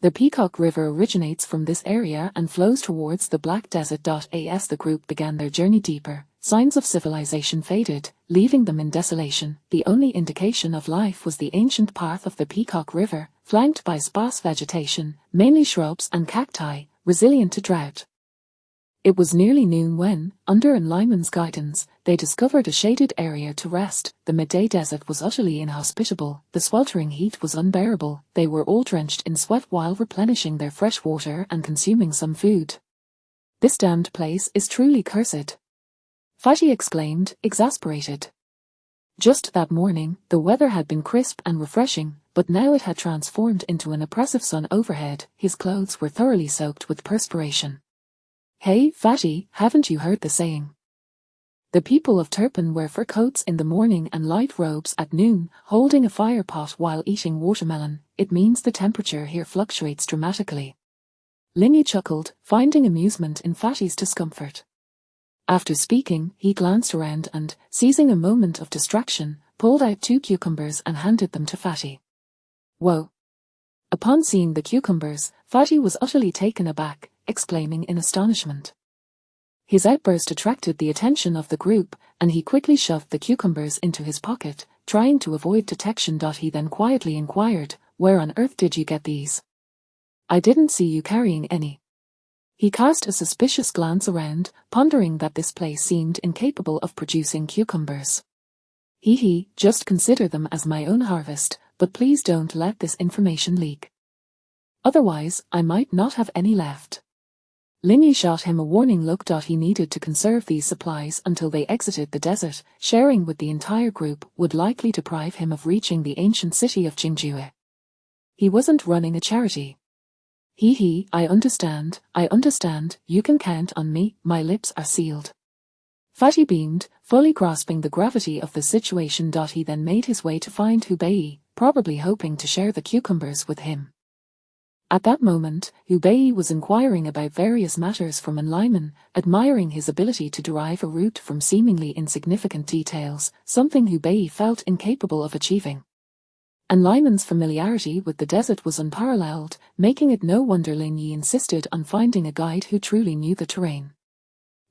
The Peacock River originates from this area and flows towards the Black Desert. As the group began their journey deeper, signs of civilization faded, leaving them in desolation. The only indication of life was the ancient path of the Peacock River, flanked by sparse vegetation, mainly shrubs and cacti, resilient to drought. It was nearly noon when, under Lyman's guidance, they discovered a shaded area to rest. The midday desert was utterly inhospitable, the sweltering heat was unbearable, they were all drenched in sweat while replenishing their fresh water and consuming some food. "This damned place is truly cursed," Fatty exclaimed, exasperated. Just that morning, the weather had been crisp and refreshing, but now it had transformed into an oppressive sun overhead. His clothes were thoroughly soaked with perspiration. "Hey, Fatty, haven't you heard the saying? The people of Turpin wear fur coats in the morning and light robes at noon, holding a fire pot while eating watermelon. It means the temperature here fluctuates dramatically." Linny chuckled, finding amusement in Fatty's discomfort. After speaking, he glanced around and, seizing a moment of distraction, pulled out 2 cucumbers and handed them to Fatty. "Whoa!" Upon seeing the cucumbers, Fatty was utterly taken aback, exclaiming in astonishment. His outburst attracted the attention of the group, and he quickly shoved the cucumbers into his pocket, trying to avoid detection. He then quietly inquired, "Where on earth did you get these? I didn't see you carrying any." He cast a suspicious glance around, pondering that this place seemed incapable of producing cucumbers. "Hee, just consider them as my own harvest, but please don't let this information leak. Otherwise, I might not have any left." Linny shot him a warning look. He needed to conserve these supplies until they exited the desert. Sharing with the entire group would likely deprive him of reaching the ancient city of Jingjue. He wasn't running a charity. "Hee, I understand, you can count on me, my lips are sealed." Fatty beamed, fully grasping the gravity of the situation. He then made his way to find Hubei, probably hoping to share the cucumbers with him. At that moment, Hubei was inquiring about various matters from Lyman, admiring his ability to derive a route from seemingly insignificant details, something Hubei felt incapable of achieving. Lyman's familiarity with the desert was unparalleled, making it no wonder Lin Yi insisted on finding a guide who truly knew the terrain.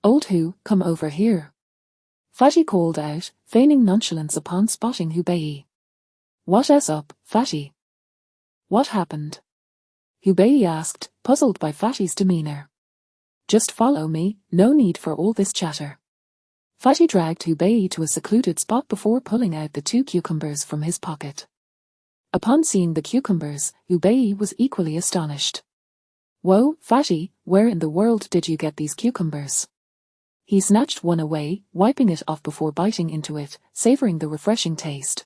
"Old Hu, come over here," Fatty called out, feigning nonchalance upon spotting Hubei. "What's up, Fatty? What happened?" Hubei asked, puzzled by Fatty's demeanor. "Just follow me, no need for all this chatter." Fatty dragged Hubei to a secluded spot before pulling out the 2 cucumbers from his pocket. Upon seeing the cucumbers, Hubei was equally astonished. "Whoa, Fatty, where in the world did you get these cucumbers?" He snatched one away, wiping it off before biting into it, savoring the refreshing taste.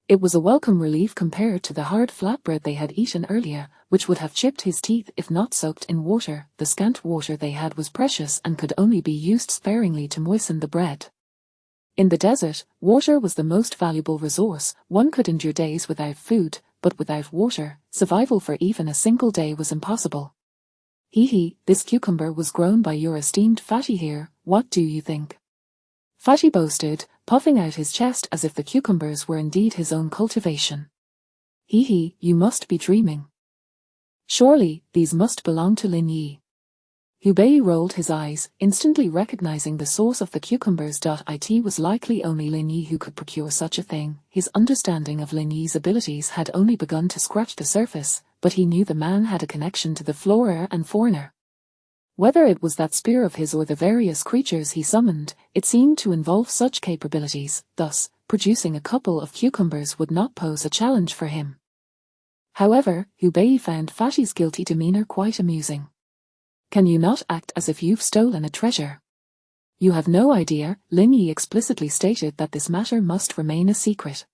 It was a welcome relief compared to the hard flatbread they had eaten earlier, which would have chipped his teeth if not soaked in water. The scant water they had was precious and could only be used sparingly to moisten the bread. In the desert, water was the most valuable resource. One could endure days without food, but without water, survival for even a single day was impossible. "Hee, this cucumber was grown by your esteemed Fatty here, what do you think?" Fatty boasted, puffing out his chest as if the cucumbers were indeed his own cultivation. "Hee, you must be dreaming. Surely, these must belong to Lin Yi." Hubei rolled his eyes, instantly recognizing the source of the cucumbers. It was likely only Lin Yi who could procure such a thing. His understanding of Lin Yi's abilities had only begun to scratch the surface, but he knew the man had a connection to the flora and fauna. Whether it was that spear of his or the various creatures he summoned, it seemed to involve such capabilities, thus, producing a couple of cucumbers would not pose a challenge for him. However, Hubei found Fatty's guilty demeanor quite amusing. "Can you not act as if you've stolen a treasure? You have no idea," Lin Yi explicitly stated that this matter must remain a secret.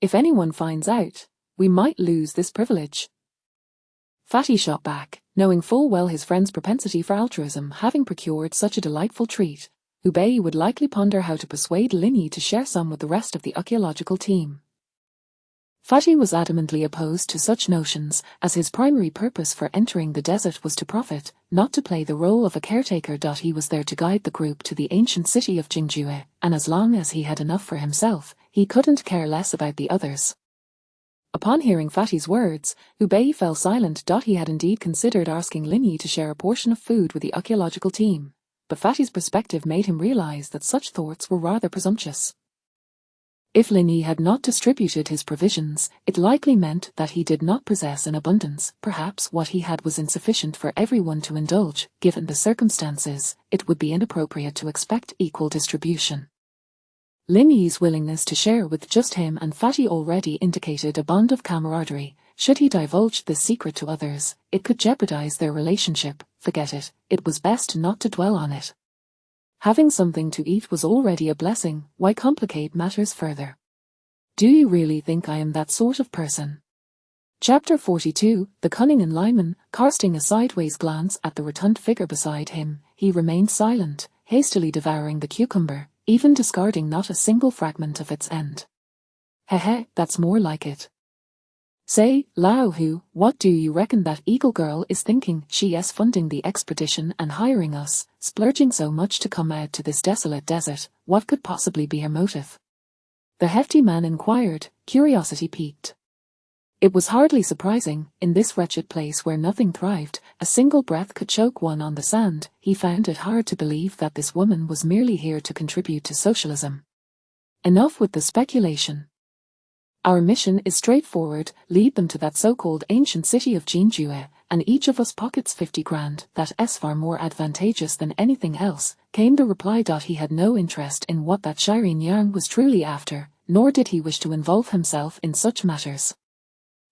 "If anyone finds out, we might lose this privilege." Fatty shot back, knowing full well his friend's propensity for altruism. Having procured such a delightful treat, Hubei would likely ponder how to persuade Lin Yi to share some with the rest of the archaeological team. Fatty was adamantly opposed to such notions, as his primary purpose for entering the desert was to profit, not to play the role of a caretaker. He was there to guide the group to the ancient city of Jingjue, and as long as he had enough for himself, he couldn't care less about the others. Upon hearing Fatty's words, Hubei fell silent. He had indeed considered asking Linyi to share a portion of food with the archaeological team, but Fatty's perspective made him realize that such thoughts were rather presumptuous. If Linyi had not distributed his provisions, it likely meant that he did not possess an abundance. Perhaps what he had was insufficient for everyone to indulge. Given the circumstances, it would be inappropriate to expect equal distribution. Linyi's willingness to share with just him and Fatty already indicated a bond of camaraderie. Should he divulge this secret to others, it could jeopardize their relationship. Forget it, it was best not to dwell on it. Having something to eat was already a blessing, why complicate matters further? Do you really think I am that sort of person? Chapter 42, The Cunning in Lyman. Casting a sideways glance at the rotund figure beside him, he remained silent, hastily devouring the cucumber, even discarding not a single fragment of its end. Hehe, that's more like it. Say, Lao Hu, what do you reckon that Eagle Girl is thinking? She's funding the expedition and hiring us, splurging so much to come out to this desolate desert. What could possibly be her motive? The hefty man inquired, curiosity piqued. It was hardly surprising, in this wretched place where nothing thrived, a single breath could choke one on the sand. He found it hard to believe that this woman was merely here to contribute to socialism. Enough with the speculation. Our mission is straightforward, lead them to that so-called ancient city of Jingjue, and each of us pockets 50 grand. That's far more advantageous than anything else, came the reply. He had no interest in what that Shireen Yang was truly after, nor did he wish to involve himself in such matters.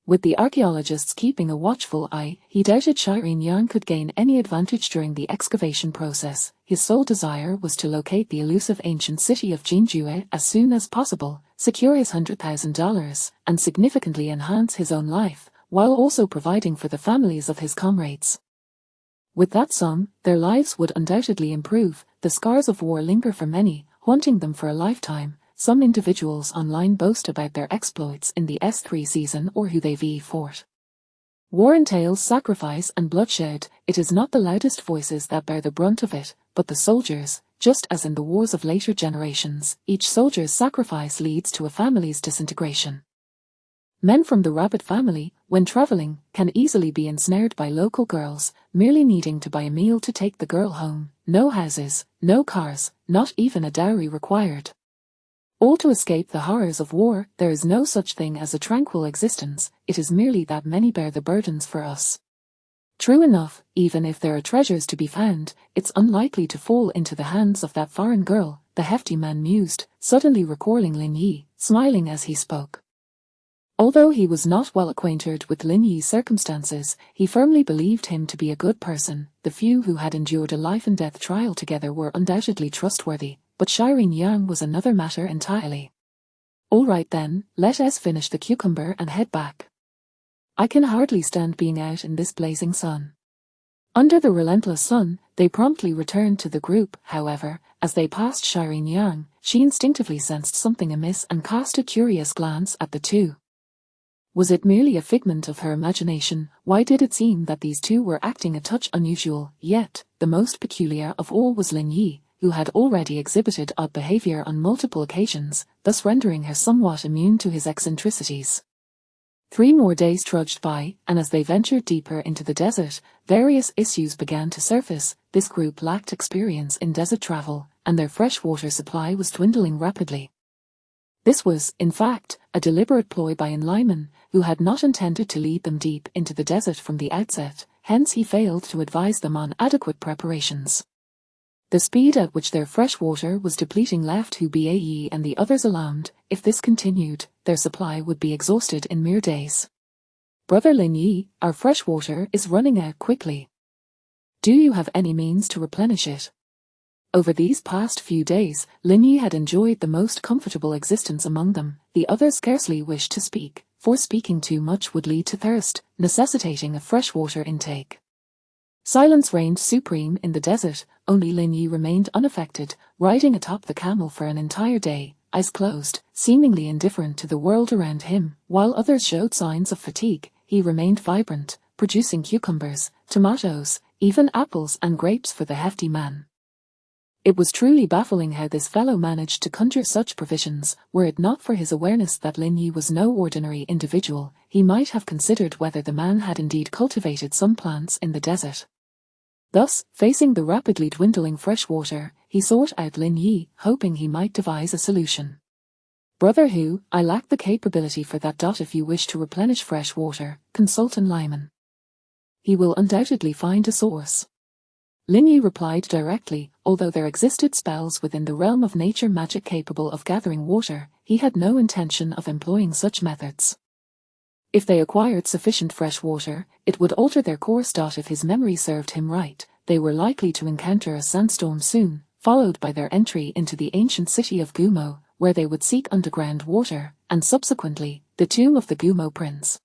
With the archaeologists keeping a watchful eye, he doubted Shireen Yang could gain any advantage during the excavation process. His sole desire was to locate the elusive ancient city of Jingjue as soon as possible, secure his $100,000, and significantly enhance his own life, while also providing for the families of his comrades. With that sum, their lives would undoubtedly improve. The scars of war linger for many, haunting them for a lifetime. Some individuals online boast about their exploits in the S3 season or who they've fought. War entails sacrifice and bloodshed. It is not the loudest voices that bear the brunt of it, but the soldiers. Just as in the wars of later generations, each soldier's sacrifice leads to a family's disintegration. Men from the rabbit family, when traveling, can easily be ensnared by local girls, merely needing to buy a meal to take the girl home. No houses, no cars, not even a dowry required. All to escape the horrors of war. There is no such thing as a tranquil existence, it is merely that many bear the burdens for us. True enough, even if there are treasures to be found, it's unlikely to fall into the hands of that foreign girl, the hefty man mused, suddenly recalling Lin Yi, smiling as he spoke. Although he was not well acquainted with Lin Yi's circumstances, he firmly believed him to be a good person. The few who had endured a life-and-death trial together were undoubtedly trustworthy, but Shireen Yang was another matter entirely. All right then, let us finish the cucumber and head back. I can hardly stand being out in this blazing sun. Under the relentless sun, they promptly returned to the group. However, as they passed Shireen Yang, she instinctively sensed something amiss and cast a curious glance at the two. Was it merely a figment of her imagination? Why did it seem that these two were acting a touch unusual? Yet, the most peculiar of all was Lin Yi, who had already exhibited odd behavior on multiple occasions, thus rendering her somewhat immune to his eccentricities. 3 more days trudged by, and as they ventured deeper into the desert, various issues began to surface. This group lacked experience in desert travel, and their freshwater supply was dwindling rapidly. This was, in fact, a deliberate ploy by Lyman, who had not intended to lead them deep into the desert from the outset, hence he failed to advise them on adequate preparations. The speed at which their fresh water was depleting left Hubei and the others alarmed. If this continued, their supply would be exhausted in mere days. Brother Lin Yi, our fresh water is running out quickly. Do you have any means to replenish it? Over these past few days, Lin Yi had enjoyed the most comfortable existence among them. The others scarcely wished to speak, for speaking too much would lead to thirst, necessitating a freshwater intake. Silence reigned supreme in the desert. Only Lin Yi remained unaffected, riding atop the camel for an entire day, eyes closed, seemingly indifferent to the world around him. While others showed signs of fatigue, he remained vibrant, producing cucumbers, tomatoes, even apples and grapes for the hefty man. It was truly baffling how this fellow managed to conjure such provisions. Were it not for his awareness that Lin Yi was no ordinary individual, he might have considered whether the man had indeed cultivated some plants in the desert. Thus, facing the rapidly dwindling fresh water, he sought out Lin Yi, hoping he might devise a solution. "Brother Hu, I lack the capability for that. If you wish to replenish fresh water, consult an Lyman. He will undoubtedly find a source." Lin Yi replied directly. Although there existed spells within the realm of nature magic capable of gathering water, he had no intention of employing such methods. If they acquired sufficient fresh water, it would alter their course. If his memory served him right, they were likely to encounter a sandstorm soon, followed by their entry into the ancient city of Gumo, where they would seek underground water, and subsequently, the tomb of the Gumo prince.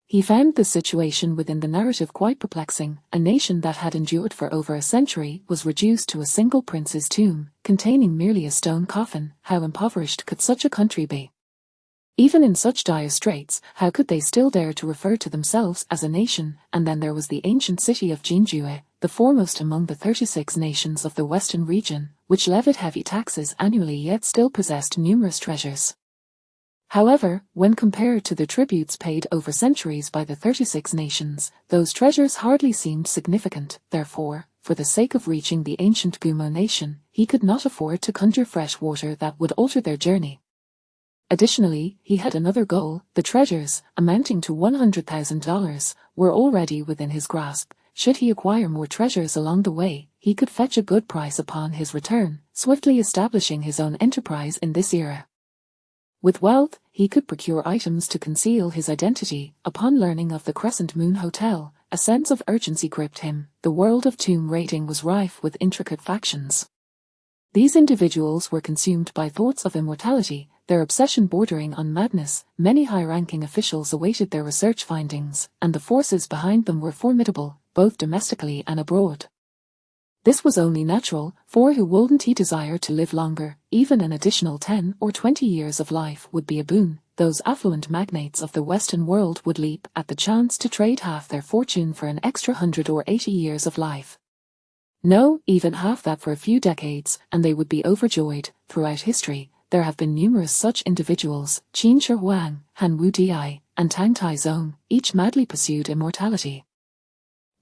He found the situation within the narrative quite perplexing. A nation that had endured for over a century was reduced to a single prince's tomb, containing merely a stone coffin. How impoverished could such a country be? Even in such dire straits, how could they still dare to refer to themselves as a nation? And then there was the ancient city of Jinjue, the foremost among the 36 nations of the western region, which levied heavy taxes annually yet still possessed numerous treasures. However, when compared to the tributes paid over centuries by the 36 nations, those treasures hardly seemed significant. Therefore, for the sake of reaching the ancient Gumo nation, he could not afford to conjure fresh water that would alter their journey. Additionally, he had another goal. The treasures, amounting to $100,000, were already within his grasp. Should he acquire more treasures along the way, he could fetch a good price upon his return, swiftly establishing his own enterprise in this era. With wealth, he could procure items to conceal his identity. Upon learning of the Crescent Moon Hotel, a sense of urgency gripped him. The world of tomb raiding was rife with intricate factions. These individuals were consumed by thoughts of immortality, their obsession bordering on madness. Many high-ranking officials awaited their research findings, and the forces behind them were formidable, both domestically and abroad. This was only natural, for who wouldn't he desire to live longer? Even an additional 10 or 20 years of life would be a boon. Those affluent magnates of the Western world would leap at the chance to trade half their fortune for an extra 100 or 80 years of life. No, even half that for a few decades, and they would be overjoyed. Throughout history, there have been numerous such individuals. Qin Shi Huang, Han Wu Di, and Tang Taizong, each madly pursued immortality.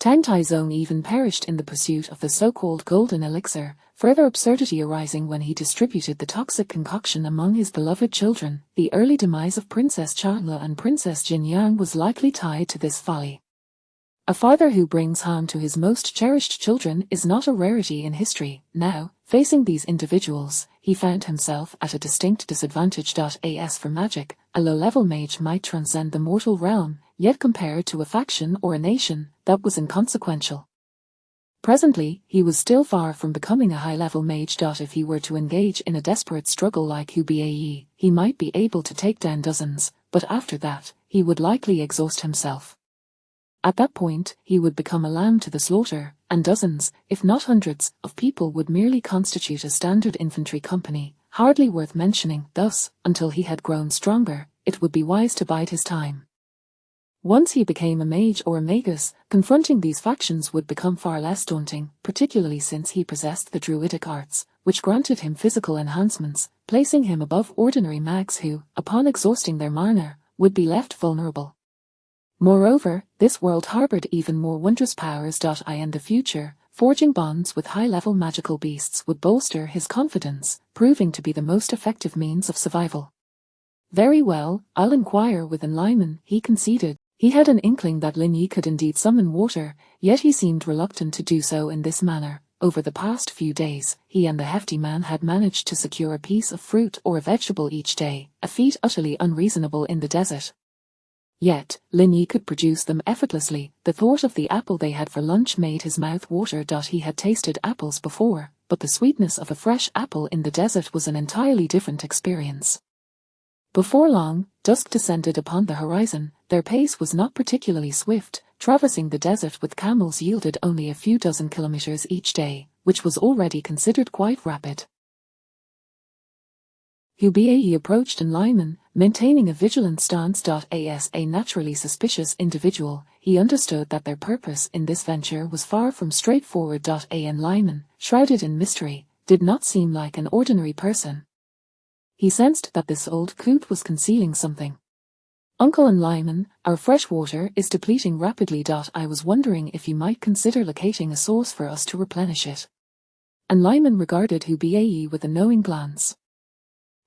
Tang Taizong even perished in the pursuit of the so-called golden elixir, further absurdity arising when he distributed the toxic concoction among his beloved children. The early demise of Princess Chanla and Princess Jinyang was likely tied to this folly. A father who brings harm to his most cherished children is not a rarity in history. Now, facing these individuals, he found himself at a distinct disadvantage. As for magic, a low-level mage might transcend the mortal realm, yet compared to a faction or a nation, that was inconsequential. Presently, he was still far from becoming a high-level mage. If he were to engage in a desperate struggle like Hu Bae, he might be able to take down dozens, but after that, he would likely exhaust himself. At that point, he would become a lamb to the slaughter, and dozens, if not hundreds, of people would merely constitute a standard infantry company, hardly worth mentioning. Thus, until he had grown stronger, it would be wise to bide his time. Once he became a mage or a magus, confronting these factions would become far less daunting, particularly since he possessed the druidic arts, which granted him physical enhancements, placing him above ordinary mags who, upon exhausting their mana, would be left vulnerable. Moreover, this world harbored even more wondrous powers. In the future, forging bonds with high-level magical beasts would bolster his confidence, proving to be the most effective means of survival. Very well, I'll inquire with an Lyman, he conceded. He had an inkling that Lin Yi could indeed summon water, yet he seemed reluctant to do so in this manner. Over the past few days, he and the hefty man had managed to secure a piece of fruit or a vegetable each day, a feat utterly unreasonable in the desert. Yet, Lin Yi could produce them effortlessly. The thought of the apple they had for lunch made his mouth water. He had tasted apples before, but the sweetness of a fresh apple in the desert was an entirely different experience. Before long, dusk descended upon the horizon. Their pace was not particularly swift. Traversing the desert with camels yielded only a few dozen kilometers each day, which was already considered quite rapid. Hubei approached Lyman, maintaining a vigilant stance. As a naturally suspicious individual, he understood that their purpose in this venture was far from straightforward. Lyman, shrouded in mystery, did not seem like an ordinary person. He sensed that this old coot was concealing something. Uncle Lyman, our fresh water is depleting rapidly. I was wondering if you might consider locating a source for us to replenish it. And Lyman regarded Hubei with a knowing glance.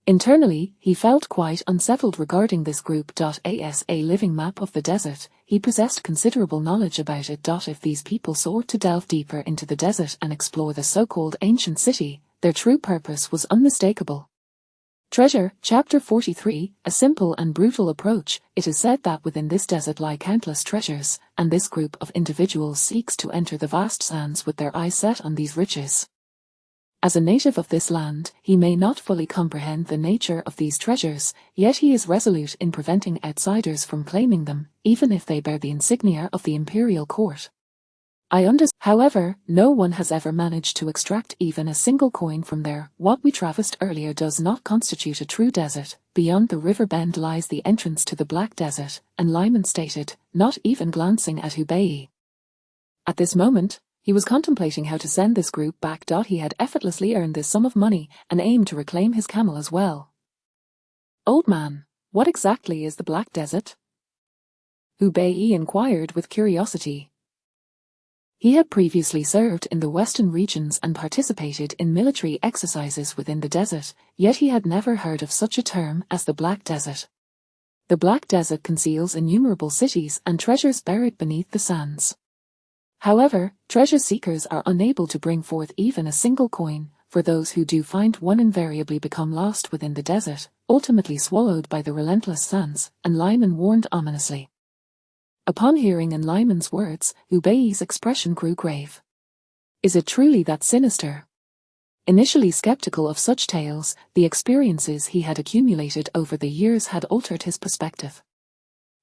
Internally, he felt quite unsettled regarding this group. As a living map of the desert, he possessed considerable knowledge about it. If these people sought to delve deeper into the desert and explore the so-called ancient city, their true purpose was unmistakable. Treasure, Chapter 43, a simple and brutal approach. It is said that within this desert lie countless treasures, and this group of individuals seeks to enter the vast sands with their eyes set on these riches. As a native of this land, he may not fully comprehend the nature of these treasures, yet he is resolute in preventing outsiders from claiming them, even if they bear the insignia of the imperial court. However, no one has ever managed to extract even a single coin from there. What we traversed earlier does not constitute a true desert. Beyond the river bend lies the entrance to the Black Desert, and Lyman stated, not even glancing at Hubei. At this moment, he was contemplating how to send this group back. He had effortlessly earned this sum of money and aimed to reclaim his camel as well. Old man, what exactly is the Black Desert? Hubei inquired with curiosity. He had previously served in the western regions and participated in military exercises within the desert, yet he had never heard of such a term as the Black Desert. The Black Desert conceals innumerable cities and treasures buried beneath the sands. However, treasure seekers are unable to bring forth even a single coin, for those who do find one invariably become lost within the desert, ultimately swallowed by the relentless sands, and Lyman warned ominously. Upon hearing Lyman's words, Hubei's expression grew grave. Is it truly that sinister? Initially skeptical of such tales, the experiences he had accumulated over the years had altered his perspective.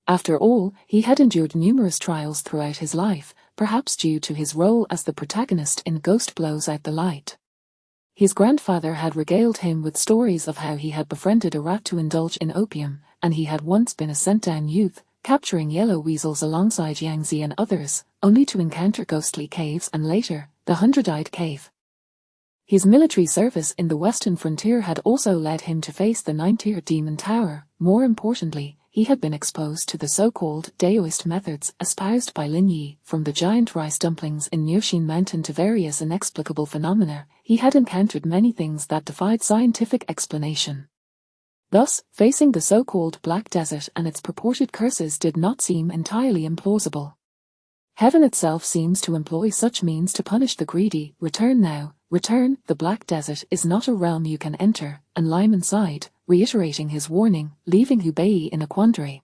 After all, he had endured numerous trials throughout his life, perhaps due to his role as the protagonist in Ghost Blows Out the Light. His grandfather had regaled him with stories of how he had befriended a rat to indulge in opium, and he had once been a sent-down youth, capturing yellow weasels alongside Yangtze and others, only to encounter ghostly caves and later, the 100-eyed cave. His military service in the western frontier had also led him to face the 9-tier Demon Tower. More importantly, he had been exposed to the so-called Daoist methods espoused by Lin Yi. From the giant rice dumplings in Niuxin Mountain to various inexplicable phenomena, he had encountered many things that defied scientific explanation. Thus, facing the so-called Black Desert and its purported curses did not seem entirely implausible. Heaven itself seems to employ such means to punish the greedy. Return now, return. The Black Desert is not a realm you can enter, and Lyman sighed, reiterating his warning, leaving Hubei in a quandary.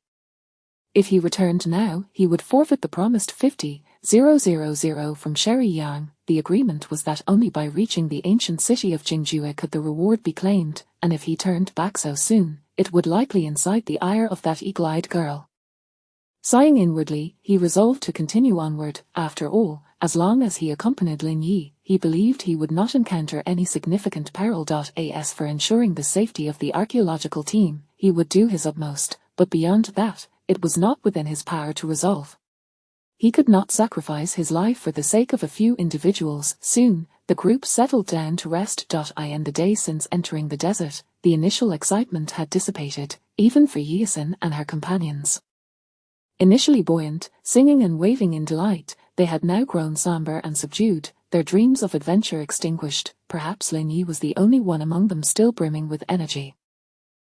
If he returned now, he would forfeit the promised 50,000 from Sherry Yang. The agreement was that only by reaching the ancient city of Jingjue could the reward be claimed, and if he turned back so soon, it would likely incite the ire of that eagle-eyed girl. Sighing inwardly, he resolved to continue onward. After all, as long as he accompanied Lin Yi, he believed he would not encounter any significant peril. As for ensuring the safety of the archaeological team, he would do his utmost, but beyond that, it was not within his power to resolve. He could not sacrifice his life for the sake of a few individuals. Soon, the group settled down to rest. In the days since entering the desert, the initial excitement had dissipated, even for Yiasin and her companions. Initially buoyant, singing and waving in delight, they had now grown somber and subdued, their dreams of adventure extinguished. Perhaps Lin Yi was the only one among them still brimming with energy.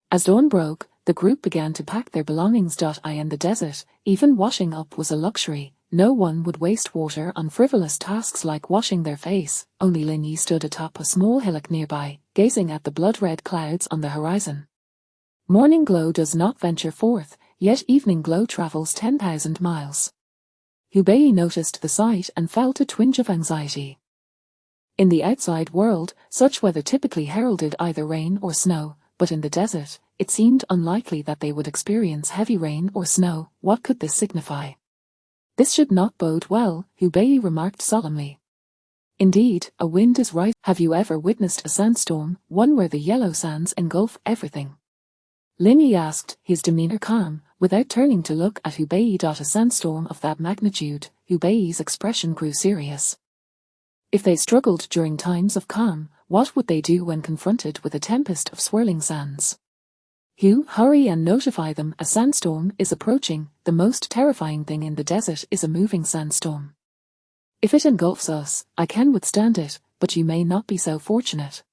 As dawn broke, the group began to pack their belongings. In the desert, even washing up was a luxury. No one would waste water on frivolous tasks like washing their face. Only Lin Yi stood atop a small hillock nearby, gazing at the blood-red clouds on the horizon. Morning glow does not venture forth, yet evening glow travels 10,000 miles. Hubei noticed the sight and felt a twinge of anxiety. In the outside world, such weather typically heralded either rain or snow, but in the desert, it seemed unlikely that they would experience heavy rain or snow. What could this signify? This should not bode well, Hubei remarked solemnly. Indeed, a wind is rising. Have you ever witnessed a sandstorm, one where the yellow sands engulf everything? Lin Yi asked, his demeanor calm, without turning to look at Hu Bei. A sandstorm of that magnitude. Hu Bei's expression grew serious. If they struggled during times of calm, what would they do when confronted with a tempest of swirling sands? Hurry and notify them a sandstorm is approaching. The most terrifying thing in the desert is a moving sandstorm. If it engulfs us, I can withstand it, but you may not be so fortunate.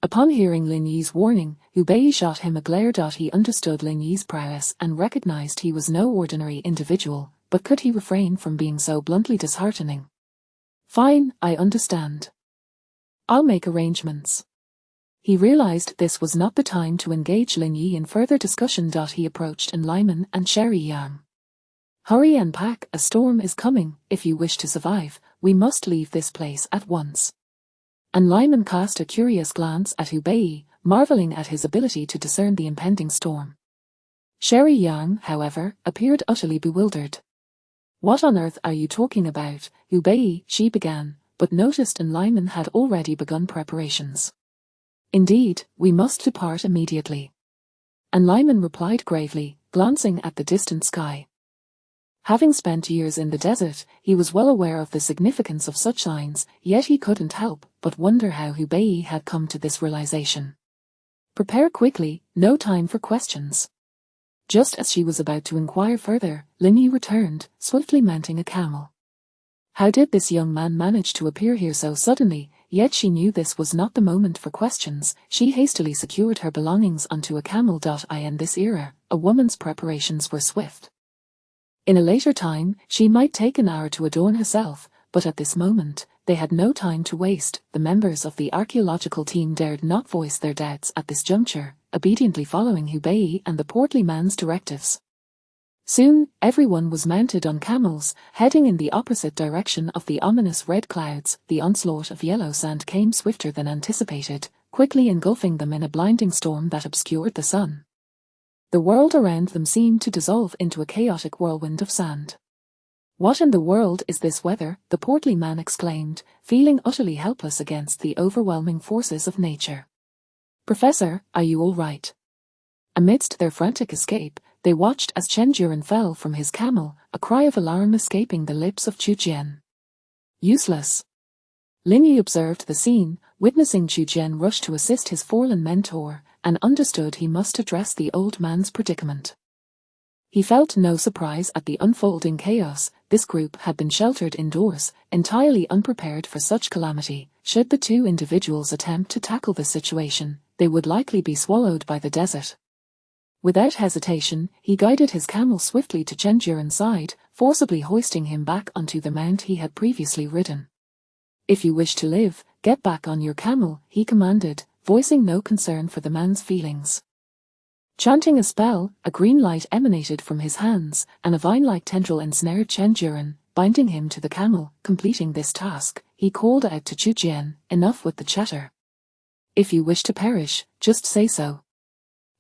Upon hearing Lin Yi's warning, Hu Bei shot him a glare. He understood Lin Yi's prowess and recognized he was no ordinary individual, but could he refrain from being so bluntly disheartening? Fine, I understand. I'll make arrangements. He realized this was not the time to engage Lin Yi in further discussion. He approached Lyman and Sherry Yang. Hurry and pack, a storm is coming. If you wish to survive, we must leave this place at once. Lyman cast a curious glance at Hu Bei, marveling at his ability to discern the impending storm. Sherry Yang, however, appeared utterly bewildered. What on earth are you talking about, Hu Bei? She began, but noticed Lyman had already begun preparations. Indeed, we must depart immediately. Lyman replied gravely, glancing at the distant sky. Having spent years in the desert, he was well aware of the significance of such signs, yet he couldn't help but wonder how Hu Bei had come to this realization. Prepare quickly, no time for questions. Just as she was about to inquire further, Lin Yi returned, swiftly mounting a camel. How did this young man manage to appear here so suddenly? Yet she knew this was not the moment for questions. She hastily secured her belongings onto a camel. In this era, a woman's preparations were swift. In a later time, she might take an hour to adorn herself, but at this moment, they had no time to waste. The members of the archaeological team dared not voice their doubts at this juncture, obediently following Hu Bei and the portly man's directives. Soon, everyone was mounted on camels, heading in the opposite direction of the ominous red clouds. The onslaught of yellow sand came swifter than anticipated, quickly engulfing them in a blinding storm that obscured the sun. The world around them seemed to dissolve into a chaotic whirlwind of sand. What in the world is this weather? The portly man exclaimed, feeling utterly helpless against the overwhelming forces of nature. Professor, are you all right? Amidst their frantic escape, they watched as Chen Juren fell from his camel, a cry of alarm escaping the lips of Chu Jian. Useless. Lin Yi observed the scene, witnessing Chu Jian rush to assist his fallen mentor, and understood he must address the old man's predicament. He felt no surprise at the unfolding chaos. This group had been sheltered indoors, entirely unprepared for such calamity. Should the two individuals attempt to tackle the situation, they would likely be swallowed by the desert. Without hesitation, he guided his camel swiftly to Chen Juren's side, forcibly hoisting him back onto the mount he had previously ridden. If you wish to live, get back on your camel, he commanded, voicing no concern for the man's feelings. Chanting a spell, a green light emanated from his hands, and a vine-like tendril ensnared Chen Juren, binding him to the camel. Completing this task, he called out to Chu Jian, enough with the chatter. If you wish to perish, just say so.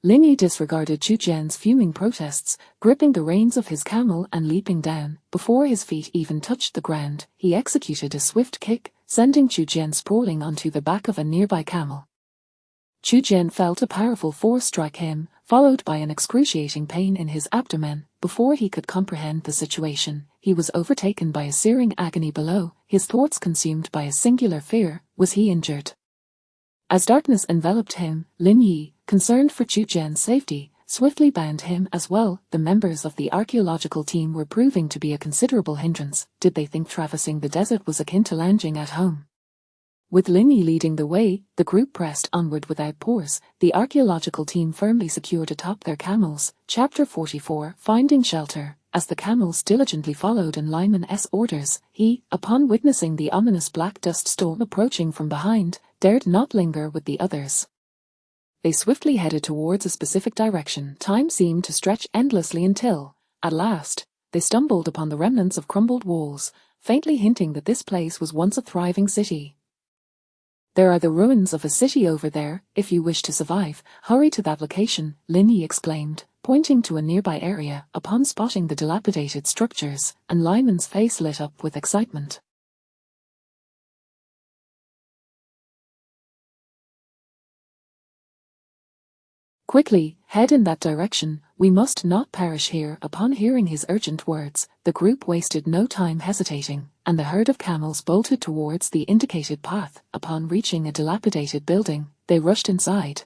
Lin Yi disregarded Chu Jian's fuming protests, gripping the reins of his camel and leaping down. Before his feet even touched the ground, he executed a swift kick, sending Chu Jian sprawling onto the back of a nearby camel. Chu Jian felt a powerful force strike him, followed by an excruciating pain in his abdomen. Before he could comprehend the situation, he was overtaken by a searing agony below, his thoughts consumed by a singular fear. Was he injured? As darkness enveloped him, Lin Yi, concerned for Chu Jian's safety, swiftly bound him as well. The members of the archaeological team were proving to be a considerable hindrance. Did they think traversing the desert was akin to lounging at home? With Lin Yi leading the way, the group pressed onward without pause. The archaeological team firmly secured atop their camels. Chapter 44, Finding Shelter. As the camels diligently followed Lyman's orders, he, upon witnessing the ominous black dust storm approaching from behind, dared not linger with the others. They swiftly headed towards a specific direction. Time seemed to stretch endlessly until, at last, they stumbled upon the remnants of crumbled walls, faintly hinting that this place was once a thriving city. There are the ruins of a city over there. If you wish to survive, hurry to that location, Lin Yi exclaimed, pointing to a nearby area. Upon spotting the dilapidated structures, Lyman's face lit up with excitement. Quickly, head in that direction, we must not perish here. Upon hearing his urgent words, the group wasted no time hesitating, and the herd of camels bolted towards the indicated path. Upon reaching a dilapidated building, they rushed inside.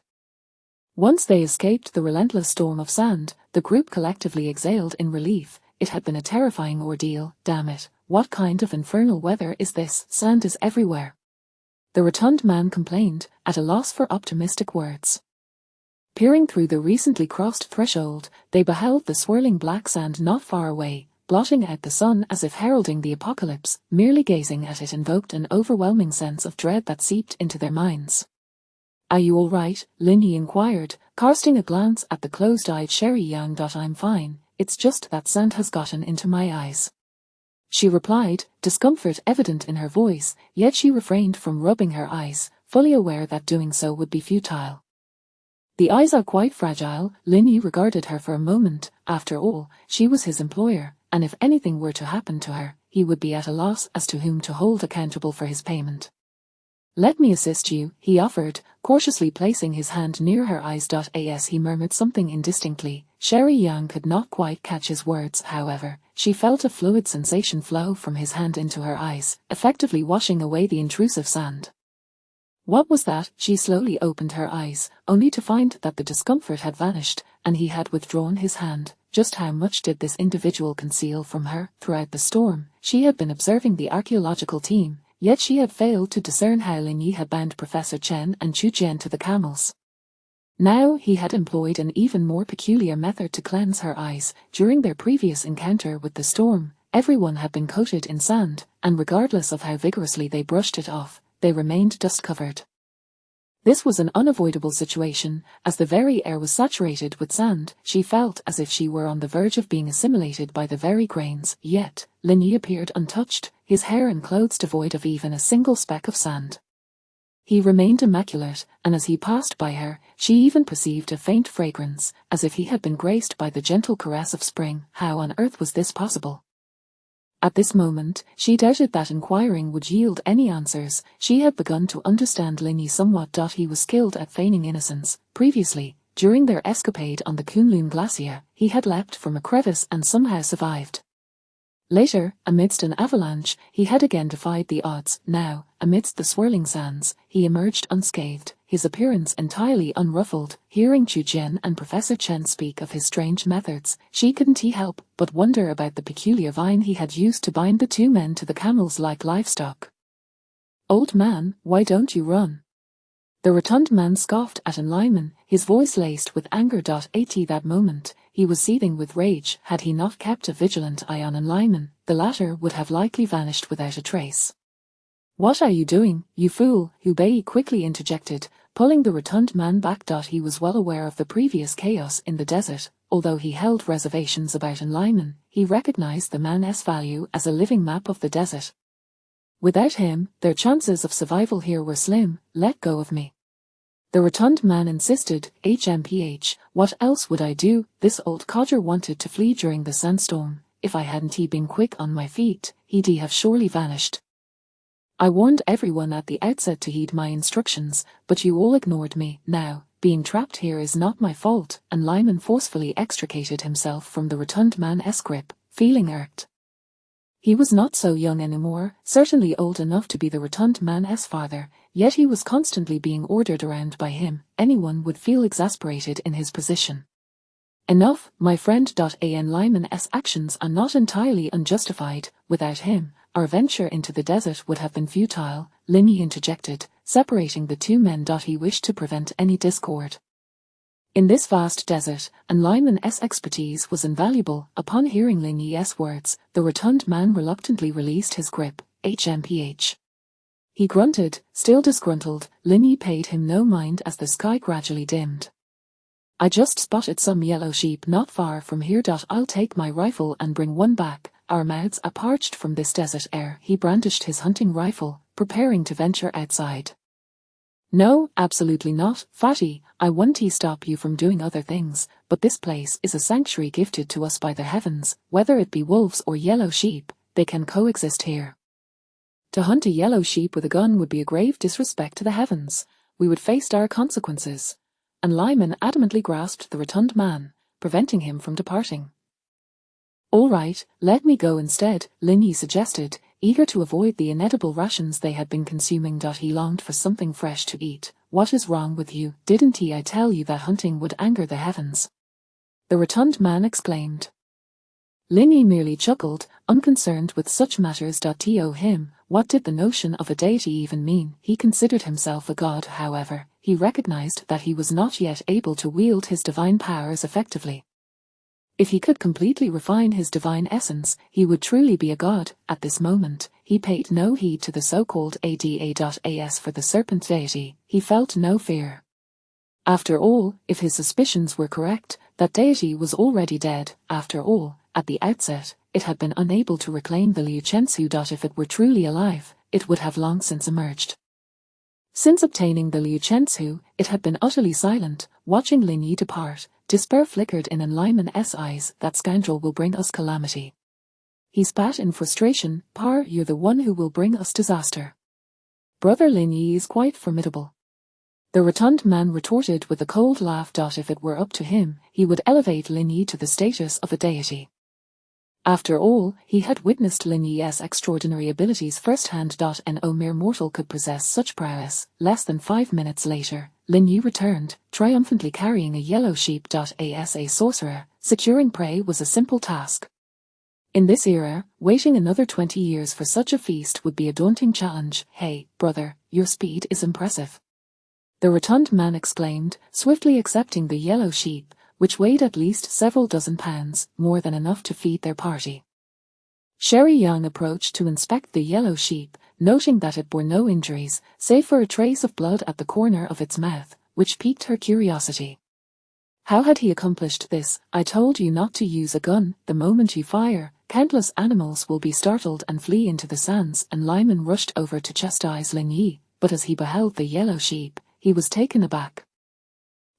Once they escaped the relentless storm of sand, the group collectively exhaled in relief. It had been a terrifying ordeal. Damn it, what kind of infernal weather is this? Sand is everywhere. The rotund man complained, at a loss for optimistic words. Peering through the recently crossed threshold, they beheld the swirling black sand not far away, blotting out the sun as if heralding the apocalypse. Merely gazing at it invoked an overwhelming sense of dread that seeped into their minds. "Are you all right?" Linny inquired, casting a glance at the closed-eyed Sherry Yang. "I'm fine, it's just that sand has gotten into my eyes," she replied, discomfort evident in her voice, yet she refrained from rubbing her eyes, fully aware that doing so would be futile. "The eyes are quite fragile." Linny regarded her for a moment. After all, she was his employer, and if anything were to happen to her, he would be at a loss as to whom to hold accountable for his payment. "Let me assist you," he offered, cautiously placing his hand near her eyes. As he murmured something indistinctly, Sherry Yang could not quite catch his words. However, she felt a fluid sensation flow from his hand into her eyes, effectively washing away the intrusive sand. What was that? She slowly opened her eyes, only to find that the discomfort had vanished, and he had withdrawn his hand. Just how much did this individual conceal from her? Throughout the storm, she had been observing the archaeological team, yet she had failed to discern how Lin Yi had bound Professor Chen and Chu Jian to the camels. Now he had employed an even more peculiar method to cleanse her eyes. During their previous encounter with the storm, everyone had been coated in sand, and regardless of how vigorously they brushed it off, they remained dust-covered. This was an unavoidable situation, as the very air was saturated with sand. She felt as if she were on the verge of being assimilated by the very grains. Yet, Lin Yi appeared untouched, his hair and clothes devoid of even a single speck of sand. He remained immaculate, and as he passed by her, she even perceived a faint fragrance, as if he had been graced by the gentle caress of spring. How on earth was this possible? At this moment, she doubted that inquiring would yield any answers. She had begun to understand Lin Yi somewhat. He was skilled at feigning innocence. Previously, during their escapade on the Kunlun Glacier, he had leapt from a crevice and somehow survived. Later, amidst an avalanche, he had again defied the odds. Now, amidst the swirling sands, he emerged unscathed, his appearance entirely unruffled. Hearing Chu Jian and Professor Chen speak of his strange methods, she couldn't help but wonder about the peculiar vine he had used to bind the two men to the camels like livestock. "Old man, why don't you run?" The rotund man scoffed at Enliman, his voice laced with anger. At that moment, he was seething with rage. Had he not kept a vigilant eye on Enliman, the latter would have likely vanished without a trace. "What are you doing, you fool?" Hubei quickly interjected, pulling the rotund man back. He was well aware of the previous chaos in the desert. Although he held reservations about Enliman, he recognized the man's value as a living map of the desert. Without him, their chances of survival here were slim. "Let go of me," the rotund man insisted. What else would I do?" This old codger wanted to flee during the sandstorm. If I hadn't been quick on my feet, he'd have surely vanished. "I warned everyone at the outset to heed my instructions, but you all ignored me. Now, being trapped here is not my fault," and Lyman forcefully extricated himself from the rotund man's grip, feeling irked. He was not so young anymore, certainly old enough to be the rotund man's father, yet he was constantly being ordered around by him. Anyone would feel exasperated in his position. "Enough, my friend. Lyman's actions are not entirely unjustified. Without him, our venture into the desert would have been futile," Lin Yi interjected, separating the two men. He wished to prevent any discord. In this vast desert, Enliman's expertise was invaluable. Upon hearing Lin Yi's words, the rotund man reluctantly released his grip. He grunted, still disgruntled. Lin Yi paid him no mind as the sky gradually dimmed. "I just spotted some yellow sheep not far from here. I'll take my rifle and bring one back. Our mouths are parched from this desert air." He brandished his hunting rifle, preparing to venture outside. "No, absolutely not, Fatty. I won't stop you from doing other things, but this place is a sanctuary gifted to us by the heavens. Whether it be wolves or yellow sheep, they can coexist here. To hunt a yellow sheep with a gun would be a grave disrespect to the heavens. We would face dire consequences." and Lyman adamantly grasped the rotund man, preventing him from departing. "All right, let me go instead," Linyi suggested, eager to avoid the inedible rations they had been consuming. He longed for something fresh to eat. "What is wrong with you? Didn't I tell you that hunting would anger the heavens?" the rotund man exclaimed. Linyi merely chuckled, unconcerned with such matters. To him, what did the notion of a deity even mean? He considered himself a god. However, he recognized that he was not yet able to wield his divine powers effectively. If he could completely refine his divine essence, he would truly be a god. At this moment, he paid no heed to the so-called Ada.as for the serpent deity. He felt no fear. After all, if his suspicions were correct, that deity was already dead. After all, at the outset, it had been unable to reclaim the Liuchensu. If it were truly alive, it would have long since emerged. Since obtaining the Liuchensu, it had been utterly silent, watching Linyi depart. Despair flickered in Lyman's eyes. "That scoundrel will bring us calamity." He spat in frustration. "Par, you're the one who will bring us disaster. Brother Linyi is quite formidable," the rotund man retorted with a cold laugh. "If it were up to him, he would elevate Linyi to the status of a deity." After all, he had witnessed Linyi's extraordinary abilities firsthand. No mere mortal could possess such prowess. Less than 5 minutes later, Linyi returned, triumphantly carrying a yellow sheep. As a sorcerer, securing prey was a simple task. In this era, waiting another 20 years for such a feast would be a daunting challenge. "Hey, brother, your speed is impressive," the rotund man exclaimed, swiftly accepting the yellow sheep, which weighed at least several dozen pounds, more than enough to feed their party. Sherry Yang approached to inspect the yellow sheep, noting that it bore no injuries, save for a trace of blood at the corner of its mouth, which piqued her curiosity. "How had he accomplished this?" "I told you not to use a gun. The moment you fire, countless animals will be startled and flee into the sands." And Lyman rushed over to chastise Linyi, but as he beheld the yellow sheep, he was taken aback.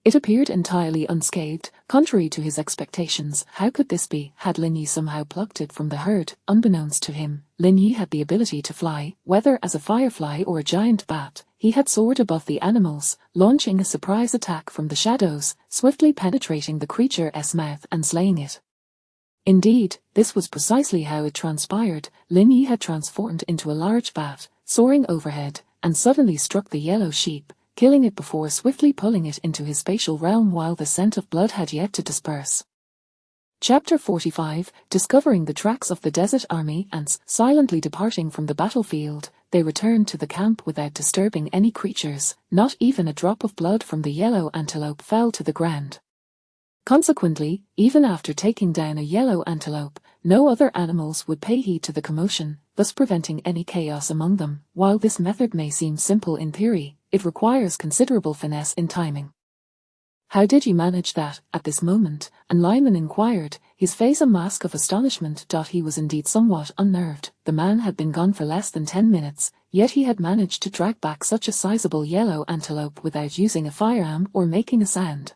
It appeared entirely unscathed, contrary to his expectations. How could this be? Had Linyi somehow plucked it from the herd? Unbeknownst to him, Linyi had the ability to fly, whether as a firefly or a giant bat. He had soared above the animals, launching a surprise attack from the shadows, swiftly penetrating the creature's mouth and slaying it. Indeed, this was precisely how it transpired. Linyi had transformed into a large bat, soaring overhead, and suddenly struck the yellow sheep, killing it before swiftly pulling it into his spatial realm while the scent of blood had yet to disperse. Chapter 45, Discovering the tracks of the desert army. Ants silently departing from the battlefield, they returned to the camp without disturbing any creatures. Not even a drop of blood from the yellow antelope fell to the ground. Consequently, even after taking down a yellow antelope, no other animals would pay heed to the commotion, thus preventing any chaos among them. While this method may seem simple in theory, it requires considerable finesse in timing. "How did you manage that?" at this moment, and Lyman inquired, his face a mask of astonishment. He was indeed somewhat unnerved. The man had been gone for less than 10 minutes, yet he had managed to drag back such a sizable yellow antelope without using a firearm or making a sound.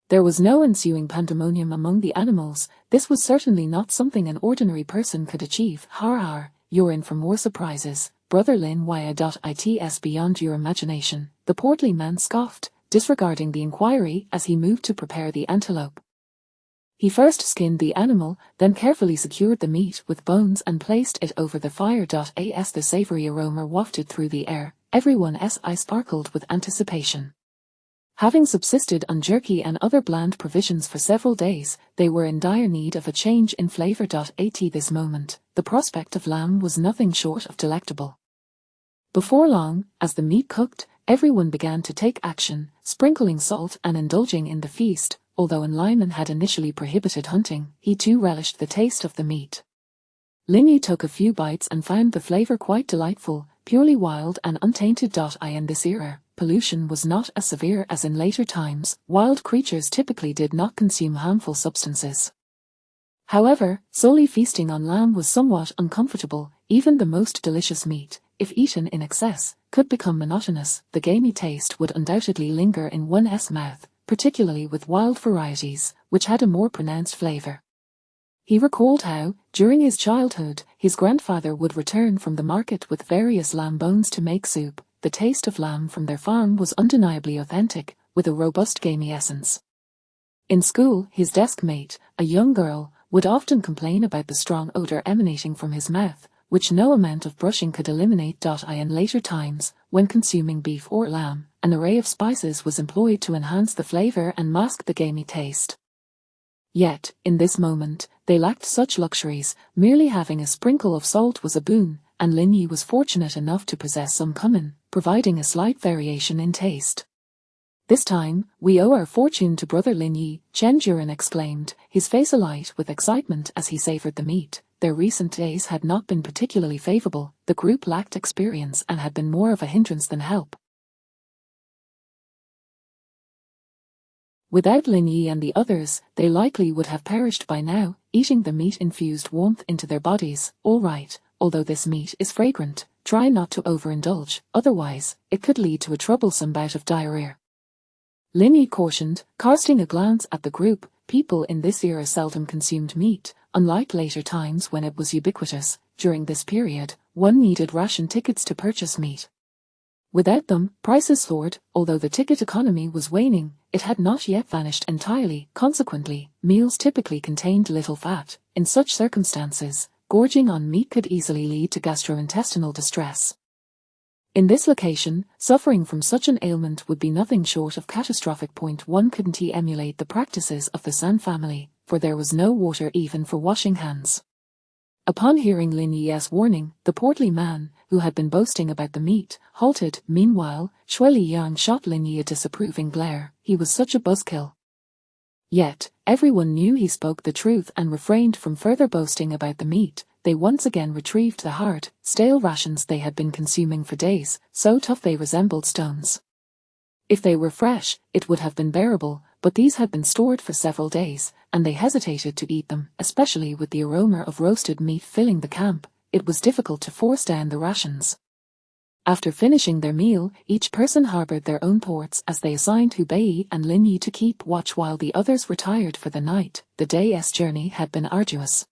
There was no ensuing pandemonium among the animals. This was certainly not something an ordinary person could achieve. Har har, you're in for more surprises, Brother Lin. It's beyond your imagination, the portly man scoffed, disregarding the inquiry as he moved to prepare the antelope. He first skinned the animal, then carefully secured the meat with bones and placed it over the fire. As the savory aroma wafted through the air, everyone's eye sparkled with anticipation. Having subsisted on jerky and other bland provisions for several days, they were in dire need of a change in flavor. At this moment, the prospect of lamb was nothing short of delectable. Before long, as the meat cooked, everyone began to take action, sprinkling salt and indulging in the feast. Although Lyman had initially prohibited hunting, he too relished the taste of the meat. Linyi took a few bites and found the flavor quite delightful, purely wild and untainted. In this era, pollution was not as severe as in later times. Wild creatures typically did not consume harmful substances. However, solely feasting on lamb was somewhat uncomfortable. Even the most delicious meat, if eaten in excess, could become monotonous. The gamey taste would undoubtedly linger in one's mouth, particularly with wild varieties, which had a more pronounced flavor. He recalled how, during his childhood, his grandfather would return from the market with various lamb bones to make soup. The taste of lamb from their farm was undeniably authentic, with a robust gamey essence. In school, his desk mate, a young girl, would often complain about the strong odor emanating from his mouth, which no amount of brushing could eliminate. In later times, when consuming beef or lamb, an array of spices was employed to enhance the flavor and mask the gamey taste. Yet, in this moment, they lacked such luxuries. Merely having a sprinkle of salt was a boon, and Lin Yi was fortunate enough to possess some cumin, providing a slight variation in taste. "This time, we owe our fortune to brother Lin Yi," Chen Juren exclaimed, his face alight with excitement as he savored the meat. Their recent days had not been particularly favorable, the group lacked experience and had been more of a hindrance than help. Without Lin Yi and the others, they likely would have perished by now. Eating the meat infused warmth into their bodies. "All right, although this meat is fragrant, try not to overindulge, otherwise, it could lead to a troublesome bout of diarrhea," Lin Yi cautioned, casting a glance at the group. People in this era seldom consumed meat, unlike later times when it was ubiquitous. During this period, one needed ration tickets to purchase meat. Without them, prices soared. Although the ticket economy was waning, it had not yet vanished entirely. Consequently, meals typically contained little fat. In such circumstances, gorging on meat could easily lead to gastrointestinal distress. In this location, suffering from such an ailment would be nothing short of catastrophic. One couldn't emulate the practices of the San family, for there was no water even for washing hands. Upon hearing Lin Yi's warning, the portly man, who had been boasting about the meat, halted. Meanwhile, Shui Liang shot Lin Yi a disapproving glare. He was such a buzzkill. Yet, everyone knew he spoke the truth and refrained from further boasting about the meat. They once again retrieved the hard, stale rations they had been consuming for days, so tough they resembled stones. If they were fresh, it would have been bearable, but these had been stored for several days, and they hesitated to eat them, especially with the aroma of roasted meat filling the camp. It was difficult to force down the rations. After finishing their meal, each person harbored their own ports as they assigned Hubei and Lin Yi to keep watch while the others retired for the night. The day's journey had been arduous.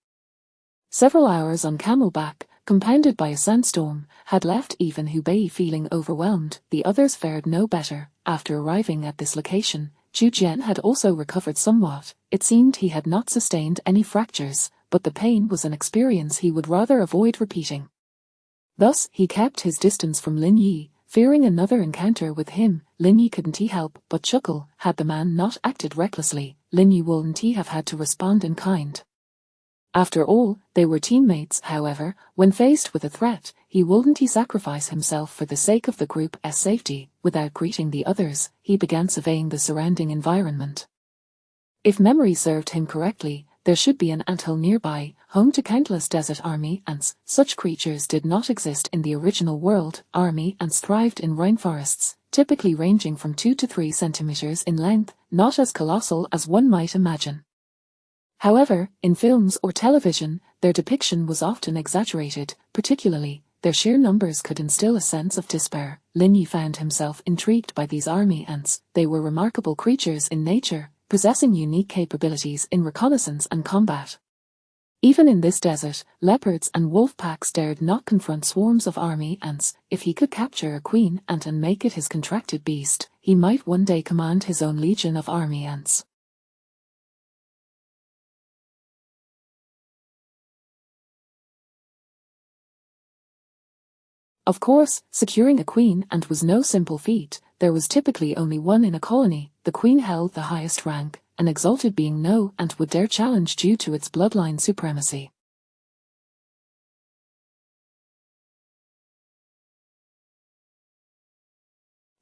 Several hours on camelback, compounded by a sandstorm, had left even Hubei feeling overwhelmed. The others fared no better. After arriving at this location, Zhu Jian had also recovered somewhat. It seemed he had not sustained any fractures, but the pain was an experience he would rather avoid repeating. Thus, he kept his distance from Lin Yi, fearing another encounter with him. Lin Yi couldn't help but chuckle. Had the man not acted recklessly, Lin Yi wouldn't have had to respond in kind. After all, they were teammates. However, when faced with a threat, he wouldn't sacrifice himself for the sake of the group's safety. Without greeting the others, he began surveying the surrounding environment. If memory served him correctly, there should be an anthill nearby, home to countless desert army ants. Such creatures did not exist in the original world. Army ants thrived in rainforests, typically ranging from 2 to 3 centimeters in length, not as colossal as one might imagine. However, in films or television, their depiction was often exaggerated. Particularly, their sheer numbers could instill a sense of despair. Lin Yi found himself intrigued by these army ants. They were remarkable creatures in nature, possessing unique capabilities in reconnaissance and combat. Even in this desert, leopards and wolf packs dared not confront swarms of army ants. If he could capture a queen ant and make it his contracted beast, he might one day command his own legion of army ants. Of course, securing a queen ant was no simple feat. There was typically only one in a colony. The queen held the highest rank. An exalted being no ant would dare challenge due to its bloodline supremacy.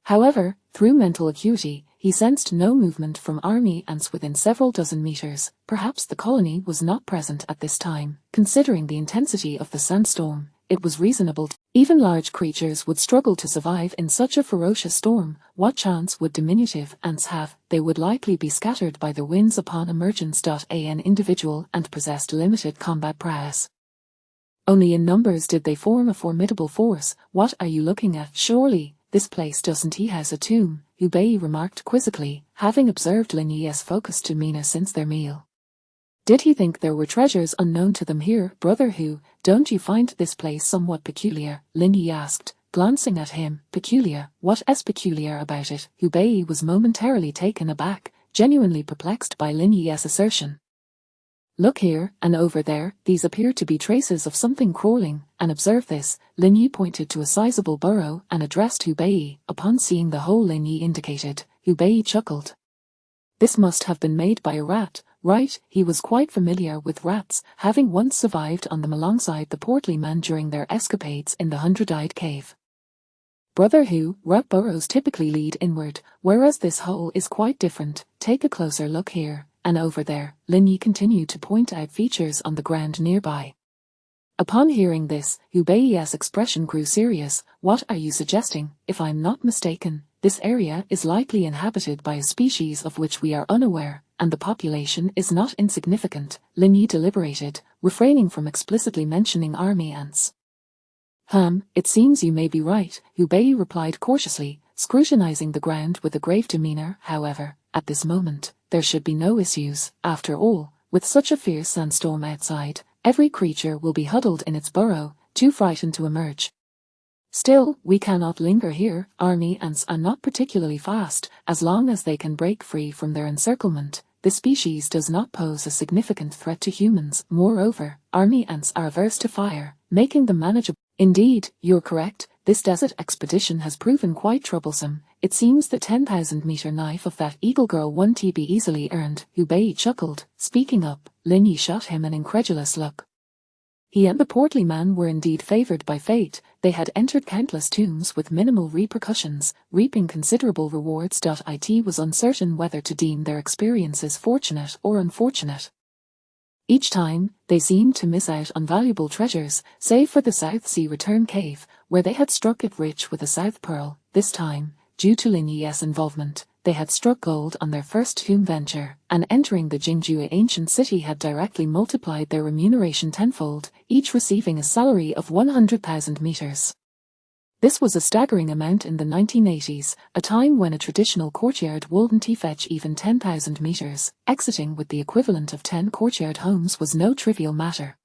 However, through mental acuity, he sensed no movement from army ants within several dozen meters. Perhaps the colony was not present at this time. Considering the intensity of the sandstorm, it was reasonable. Even large creatures would struggle to survive in such a ferocious storm. What chance would diminutive ants have? They would likely be scattered by the winds upon emergence. An individual ant possessed limited combat prowess. Only in numbers did they form a formidable force. What are you looking at? Surely, this place doesn't house a tomb, Hubei remarked quizzically, having observed Lin Yi's focused demeanor since their meal. Did he think there were treasures unknown to them here? Brother Hu, don't you find this place somewhat peculiar? Lin Yi asked, glancing at him. Peculiar, what is peculiar about it? Hu Bei was momentarily taken aback, genuinely perplexed by Lin Yi's assertion. Look here, and over there, these appear to be traces of something crawling, and observe this. Lin Yi pointed to a sizable burrow and addressed Hu Bei. Upon seeing the hole Lin Yi indicated, Hu Bei chuckled. This must have been made by a rat, right? He was quite familiar with rats, having once survived on them alongside the portly man during their escapades in the 100-eyed cave. Brother Hu, rat burrows typically lead inward, whereas this hole is quite different. Take a closer look here, and over there. Lin Yi continued to point out features on the ground nearby. Upon hearing this, Hu Bei's expression grew serious. What are you suggesting? If I'm not mistaken, this area is likely inhabited by a species of which we are unaware, and the population is not insignificant. Lin Yi deliberated, refraining from explicitly mentioning army ants. It seems you may be right, Hu Bei replied cautiously, scrutinizing the ground with a grave demeanor. However, at this moment, there should be no issues. After all, with such a fierce sandstorm outside, every creature will be huddled in its burrow, too frightened to emerge. Still, we cannot linger here. Army ants are not particularly fast. As long as they can break free from their encirclement, the species does not pose a significant threat to humans. Moreover, army ants are averse to fire, making them manageable. Indeed, you're correct. This desert expedition has proven quite troublesome. It seems the 10,000-meter knife of that eagle girl won't be easily earned. Hu Bei chuckled. Speaking up, Lin Yi shot him an incredulous look. He and the portly man were indeed favored by fate. They had entered countless tombs with minimal repercussions, reaping considerable rewards. It was uncertain whether to deem their experiences fortunate or unfortunate. Each time, they seemed to miss out on valuable treasures, save for the South Sea Return Cave, where they had struck it rich with a South Pearl. This time, due to Lin Yi's involvement, they had struck gold on their first tomb venture, and entering the Jingjue ancient city had directly multiplied their remuneration tenfold, each receiving a salary of 100,000 meters. This was a staggering amount in the 1980s, a time when a traditional courtyard wouldn't fetch even 10,000 meters. Exiting with the equivalent of 10 courtyard homes was no trivial matter.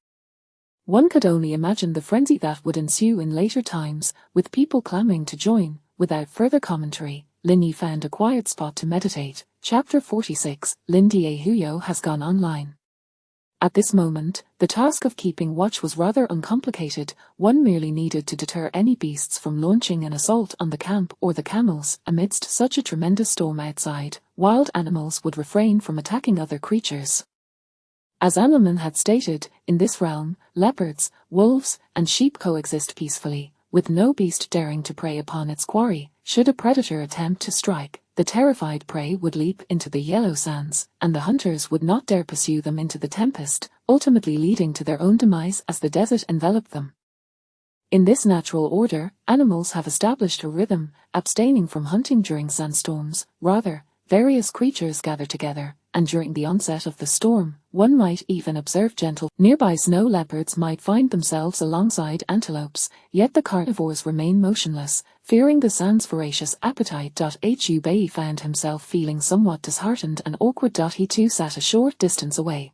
One could only imagine the frenzy that would ensue in later times, with people clamoring to join. Without further commentary, Lin Yi found a quiet spot to meditate. Chapter 46, Lin Die Huyo has gone online. At this moment, the task of keeping watch was rather uncomplicated. One merely needed to deter any beasts from launching an assault on the camp or the camels. Amidst such a tremendous storm outside, wild animals would refrain from attacking other creatures. As Anelman had stated, in this realm, leopards, wolves, and sheep coexist peacefully, with no beast daring to prey upon its quarry. Should a predator attempt to strike, the terrified prey would leap into the yellow sands, and the hunters would not dare pursue them into the tempest, ultimately leading to their own demise as the desert enveloped them. In this natural order, animals have established a rhythm, abstaining from hunting during sandstorms. Rather, various creatures gather together, and during the onset of the storm, one might even observe gentle. Nearby snow leopards might find themselves alongside antelopes, yet the carnivores remain motionless, fearing the sand's voracious appetite. Hu Bei found himself feeling somewhat disheartened and awkward. He too sat a short distance away.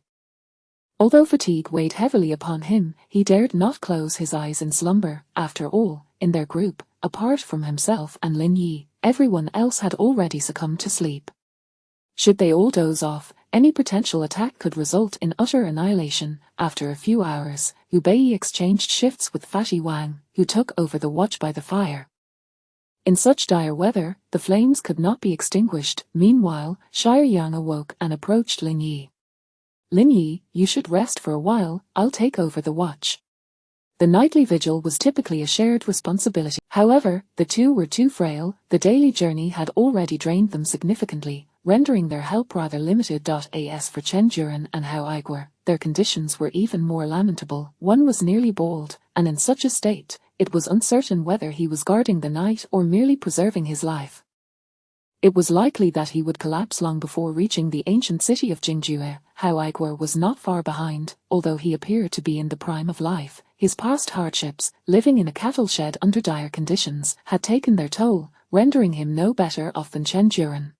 Although fatigue weighed heavily upon him, he dared not close his eyes in slumber. After all, in their group, apart from himself and Lin Yi, everyone else had already succumbed to sleep. Should they all doze off, any potential attack could result in utter annihilation. After a few hours, Hu Bei exchanged shifts with Fatty Wang, who took over the watch by the fire. In such dire weather, the flames could not be extinguished. Meanwhile, Shire Yang awoke and approached Lin Yi. Lin Yi, you should rest for a while, I'll take over the watch. The nightly vigil was typically a shared responsibility. However, the two were too frail. The daily journey had already drained them significantly, rendering their help rather limited. As for Chen Juren and Hao Igor, their conditions were even more lamentable. One was nearly bald, and in such a state, it was uncertain whether he was guarding the night or merely preserving his life. It was likely that he would collapse long before reaching the ancient city of Jingjue. Hao Igor was not far behind, although he appeared to be in the prime of life. His past hardships, living in a cattle shed under dire conditions, had taken their toll, rendering him no better off than Chen Juren.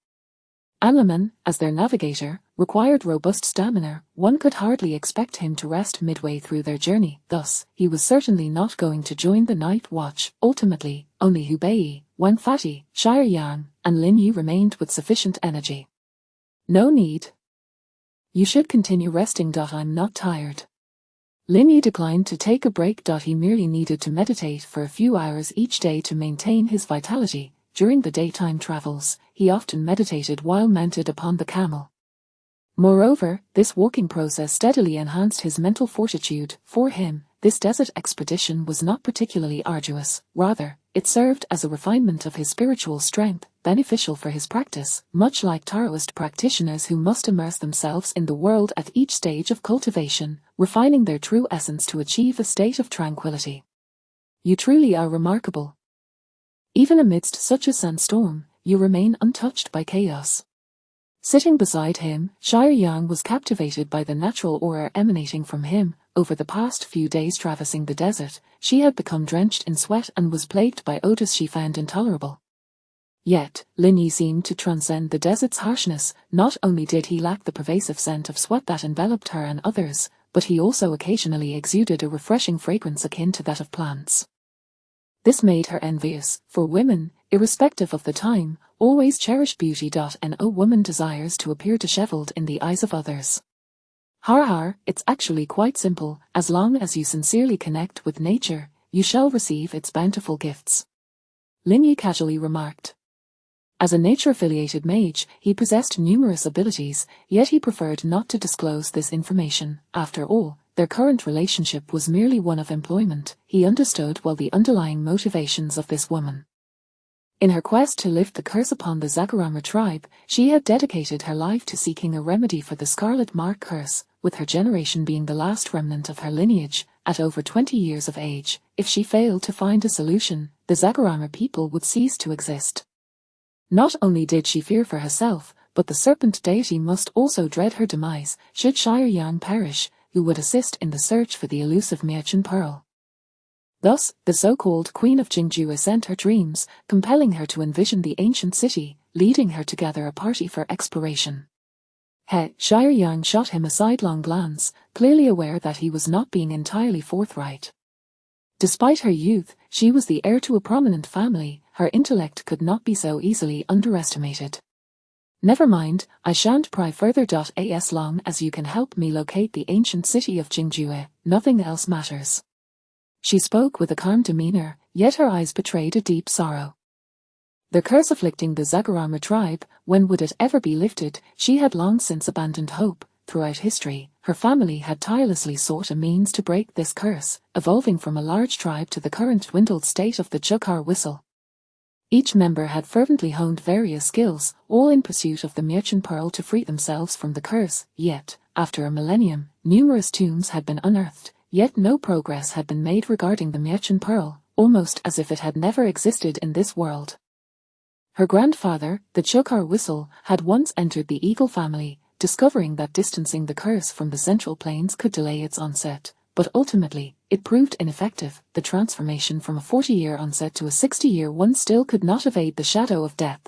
Anelman, as their navigator, required robust stamina. One could hardly expect him to rest midway through their journey. Thus, he was certainly not going to join the night watch. Ultimately, only Hubei, Wan Fati, Shire Yang, and Lin Yi remained with sufficient energy. No need. You should continue resting. I'm not tired. Lin Yi declined to take a break. He merely needed to meditate for a few hours each day to maintain his vitality. During the daytime travels, he often meditated while mounted upon the camel. Moreover, this walking process steadily enhanced his mental fortitude. For him, this desert expedition was not particularly arduous. Rather, it served as a refinement of his spiritual strength, beneficial for his practice, much like Taoist practitioners who must immerse themselves in the world at each stage of cultivation, refining their true essence to achieve a state of tranquility. You truly are remarkable. Even amidst such a sandstorm, you remain untouched by chaos. Sitting beside him, Shire Yang was captivated by the natural aura emanating from him. Over the past few days traversing the desert, she had become drenched in sweat and was plagued by odors she found intolerable. Yet, Lin Yi seemed to transcend the desert's harshness. Not only did he lack the pervasive scent of sweat that enveloped her and others, but he also occasionally exuded a refreshing fragrance akin to that of plants. This made her envious, for women, irrespective of the time, always cherish beauty. No woman desires to appear disheveled in the eyes of others. Har, it's actually quite simple. As long as you sincerely connect with nature, you shall receive its bountiful gifts. Lin Yi casually remarked. As a nature-affiliated mage, he possessed numerous abilities, yet he preferred not to disclose this information. After all, their current relationship was merely one of employment. He understood well the underlying motivations of this woman. In her quest to lift the curse upon the Zagarama tribe, she had dedicated her life to seeking a remedy for the Scarlet Mark curse, with her generation being the last remnant of her lineage. At over 20 years of age, if she failed to find a solution, the Zagarama people would cease to exist. Not only did she fear for herself, but the serpent deity must also dread her demise, should Shire Yang perish, who would assist in the search for the elusive Merchant Pearl. Thus, the so-called Queen of Jingjue sent her dreams, compelling her to envision the ancient city, leading her to gather a party for exploration. Shire Yang shot him a sidelong glance, clearly aware that he was not being entirely forthright. Despite her youth, she was the heir to a prominent family. Her intellect could not be so easily underestimated. Never mind, I shan't pry further. As long as you can help me locate the ancient city of Jingjue, nothing else matters. She spoke with a calm demeanor, yet her eyes betrayed a deep sorrow. The curse afflicting the Zagarama tribe, when would it ever be lifted? She had long since abandoned hope. Throughout history, her family had tirelessly sought a means to break this curse, evolving from a large tribe to the current dwindled state of the Chukar whistle. Each member had fervently honed various skills, all in pursuit of the Merchant Pearl to free themselves from the curse. Yet, after a millennium, numerous tombs had been unearthed, yet no progress had been made regarding the Merchant Pearl, almost as if it had never existed in this world. Her grandfather, the Chukar whistle, had once entered the Eagle family, discovering that distancing the curse from the Central Plains could delay its onset, but ultimately, it proved ineffective. The transformation from a 40-year onset to a 60-year one still could not evade the shadow of death.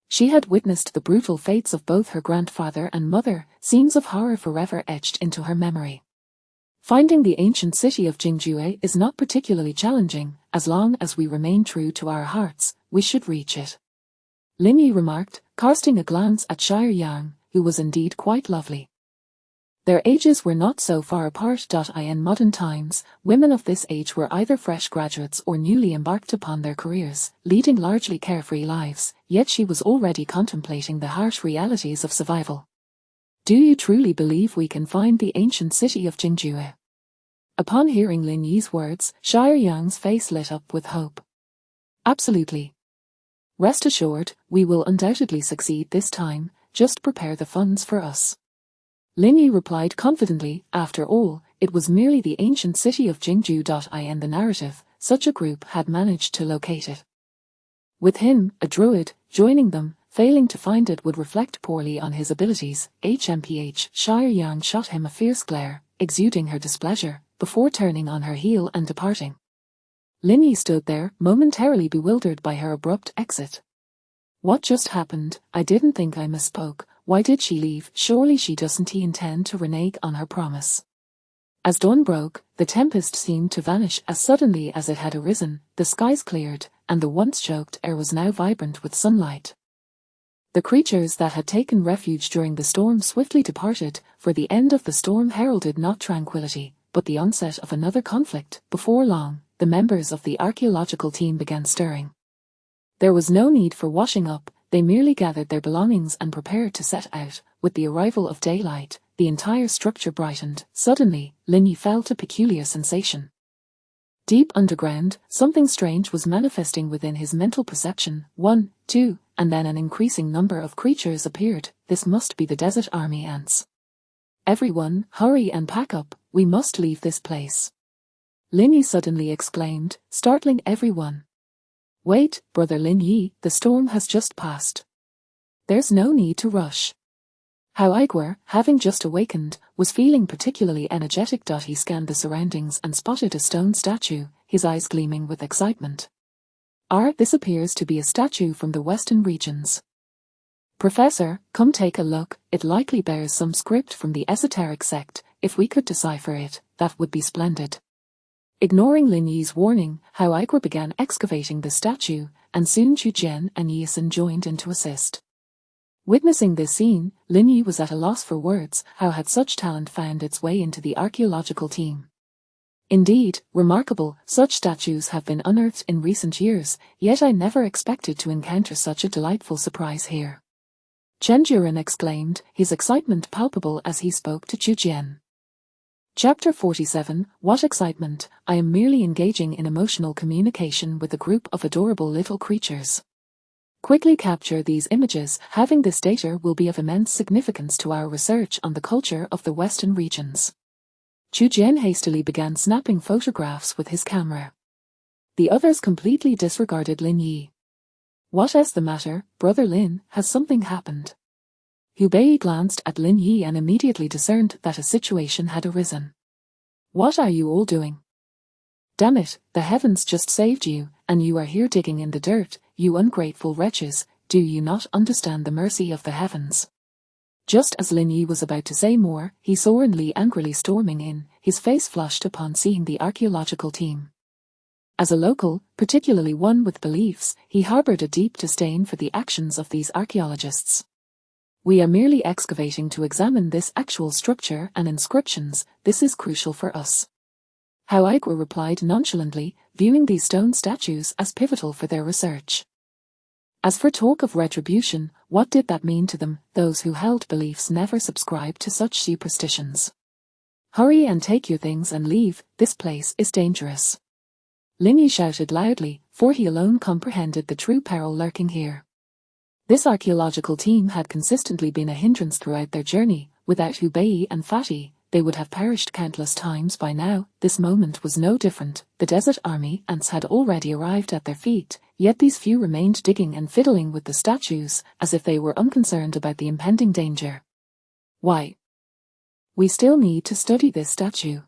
She had witnessed the brutal fates of both her grandfather and mother, scenes of horror forever etched into her memory. Finding the ancient city of Jingjue is not particularly challenging. As long as we remain true to our hearts, we should reach it. Lin Yi remarked, casting a glance at Shire Yang, who was indeed quite lovely. Their ages were not so far apart. In modern times, women of this age were either fresh graduates or newly embarked upon their careers, leading largely carefree lives, yet she was already contemplating the harsh realities of survival. Do you truly believe we can find the ancient city of Jingjue? Upon hearing Lin Yi's words, Shire Yang's face lit up with hope. Absolutely. Rest assured, we will undoubtedly succeed this time. Just prepare the funds for us. Lin Yi replied confidently. After all, it was merely the ancient city of Jingjue. In the narrative, such a group had managed to locate it. With him, a druid, joining them, failing to find it would reflect poorly on his abilities. Shire Yang shot him a fierce glare, exuding her displeasure, before turning on her heel and departing. Lin Yi stood there, momentarily bewildered by her abrupt exit. What just happened? I didn't think I misspoke. Why did she leave? Surely she doesn't intend to renege on her promise. As dawn broke, the tempest seemed to vanish as suddenly as it had arisen, the skies cleared, and the once choked air was now vibrant with sunlight. The creatures that had taken refuge during the storm swiftly departed, for the end of the storm heralded not tranquility, but the onset of another conflict. Before long, the members of the archaeological team began stirring. There was no need for washing up, they merely gathered their belongings and prepared to set out. With the arrival of daylight, the entire structure brightened. Suddenly, Linyi felt a peculiar sensation. Deep underground, something strange was manifesting within his mental perception. 1, 2, and then an increasing number of creatures appeared. This must be the desert army ants. Everyone, hurry and pack up, we must leave this place. Linyi suddenly exclaimed, startling everyone. Wait, Brother Linyi, the storm has just passed. There's no need to rush. Hao Igwer, having just awakened, was feeling particularly energetic. He scanned the surroundings and spotted a stone statue, his eyes gleaming with excitement. This appears to be a statue from the western regions. Professor, come take a look, it likely bears some script from the esoteric sect. If we could decipher it, that would be splendid. Ignoring Linyi's warning, Hao Igwer began excavating the statue, and soon Chu Jian and Yisun joined in to assist. Witnessing this scene, Linyi was at a loss for words. How had such talent found its way into the archaeological team? Indeed, remarkable, such statues have been unearthed in recent years, yet I never expected to encounter such a delightful surprise here. Chen Juren exclaimed, his excitement palpable as he spoke to Chu Jian. Chapter 47, What excitement! I am merely engaging in emotional communication with a group of adorable little creatures. Quickly capture these images. Having this data will be of immense significance to our research on the culture of the western regions. Chu Jian hastily began snapping photographs with his camera. The others completely disregarded Lin Yi. What is the matter, Brother Lin? Has something happened? Hu Bei glanced at Lin Yi and immediately discerned that a situation had arisen. What are you all doing? Damn it, the heavens just saved you, and you are here digging in the dirt, you ungrateful wretches, do you not understand the mercy of the heavens? Just as Lin Yi was about to say more, he saw Ren Li angrily storming in, his face flushed upon seeing the archaeological team. As a local, particularly one with beliefs, he harbored a deep disdain for the actions of these archaeologists. We are merely excavating to examine this actual structure and inscriptions, this is crucial for us. Hao Igwer replied nonchalantly, viewing these stone statues as pivotal for their research. As for talk of retribution, what did that mean to them? Those who held beliefs never subscribed to such superstitions. Hurry and take your things and leave, this place is dangerous. Lin Yi shouted loudly, for he alone comprehended the true peril lurking here. This archaeological team had consistently been a hindrance throughout their journey. Without Hu Bei and Fatih, they would have perished countless times by now. This moment was no different. The desert army ants had already arrived at their feet, yet these few remained digging and fiddling with the statues, as if they were unconcerned about the impending danger. Why? We still need to study this statue.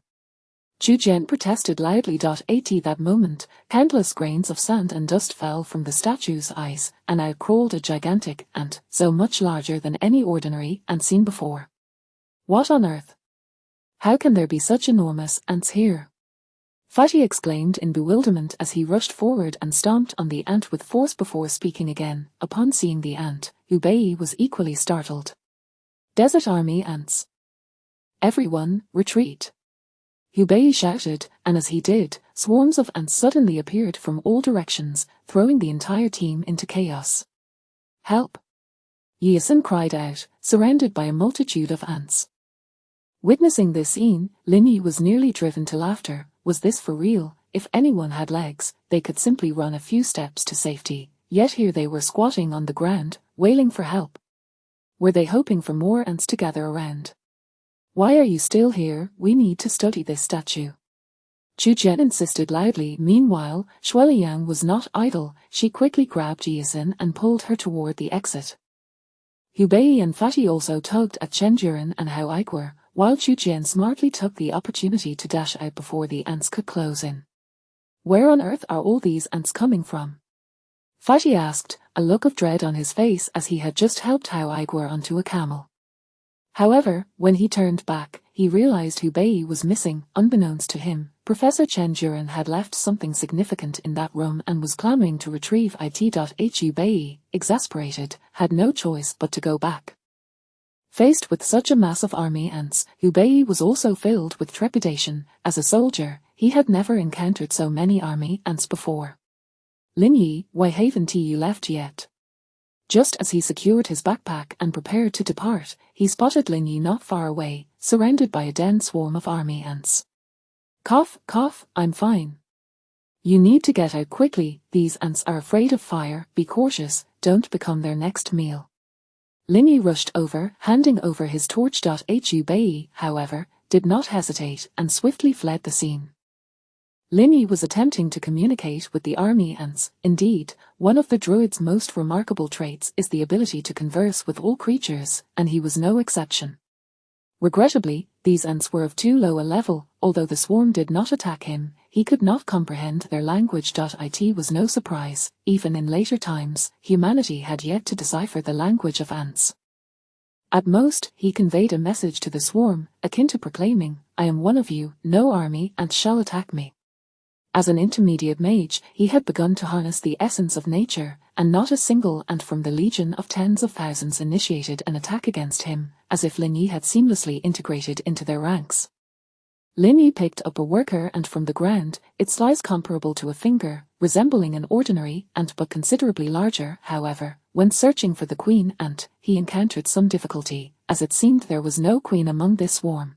Chu Jian protested loudly. At that moment, countless grains of sand and dust fell from the statue's eyes, and out crawled a gigantic ant, so much larger than any ordinary ant seen before. What on earth? How can there be such enormous ants here? Fatih exclaimed in bewilderment as he rushed forward and stomped on the ant with force before speaking again. Upon seeing the ant, Hu Bei was equally startled. Desert army ants. Everyone, retreat. Hu Bei shouted, and as he did, swarms of ants suddenly appeared from all directions, throwing the entire team into chaos. Help! Yisun cried out, surrounded by a multitude of ants. Witnessing this scene, Lin Yi was nearly driven to laughter. Was this for real? If anyone had legs, they could simply run a few steps to safety, yet here they were squatting on the ground, wailing for help. Were they hoping for more ants to gather around? Why are you still here? We need to study this statue. Chu Jian insisted loudly. Meanwhile, Shuiliyang was not idle. She quickly grabbed Yisun and pulled her toward the exit. Hu Bei and Fatih also tugged at Chen Juren and Hao Igwer, while Chu Jian smartly took the opportunity to dash out before the ants could close in. Where on earth are all these ants coming from? Fatih asked, a look of dread on his face as he had just helped Hao Igor onto a camel. However, when he turned back, he realized Hu Bei was missing. Unbeknownst to him, Professor Chen Juren had left something significant in that room and was clamoring to retrieve it. Hu Bei, exasperated, had no choice but to go back. Faced with such a mass of army ants, Hu Bei was also filled with trepidation. As a soldier, he had never encountered so many army ants before. Lin Yi, why haven't you left yet? Just as he secured his backpack and prepared to depart, he spotted Lin Yi not far away, surrounded by a dense swarm of army ants. Cough, cough, I'm fine. You need to get out quickly, these ants are afraid of fire, be cautious, don't become their next meal. Lin Yi rushed over, handing over his torch. Hu Bei, however, did not hesitate and swiftly fled the scene. Lin Yi was attempting to communicate with the army ants. Indeed, one of the Druid's most remarkable traits is the ability to converse with all creatures, and he was no exception. Regrettably, these ants were of too low a level. Although the swarm did not attack him, he could not comprehend their language. It was no surprise, even in later times, humanity had yet to decipher the language of ants. At most, he conveyed a message to the swarm, akin to proclaiming, I am one of you, no army ant shall attack me. As an intermediate mage, he had begun to harness the essence of nature, and not a single ant from the legion of tens of thousands initiated an attack against him, as if Lin Yi had seamlessly integrated into their ranks. Lin Yi picked up a worker ant from the ground, its size comparable to a finger, resembling an ordinary ant but considerably larger. However, when searching for the queen ant, he encountered some difficulty, as it seemed there was no queen among this swarm.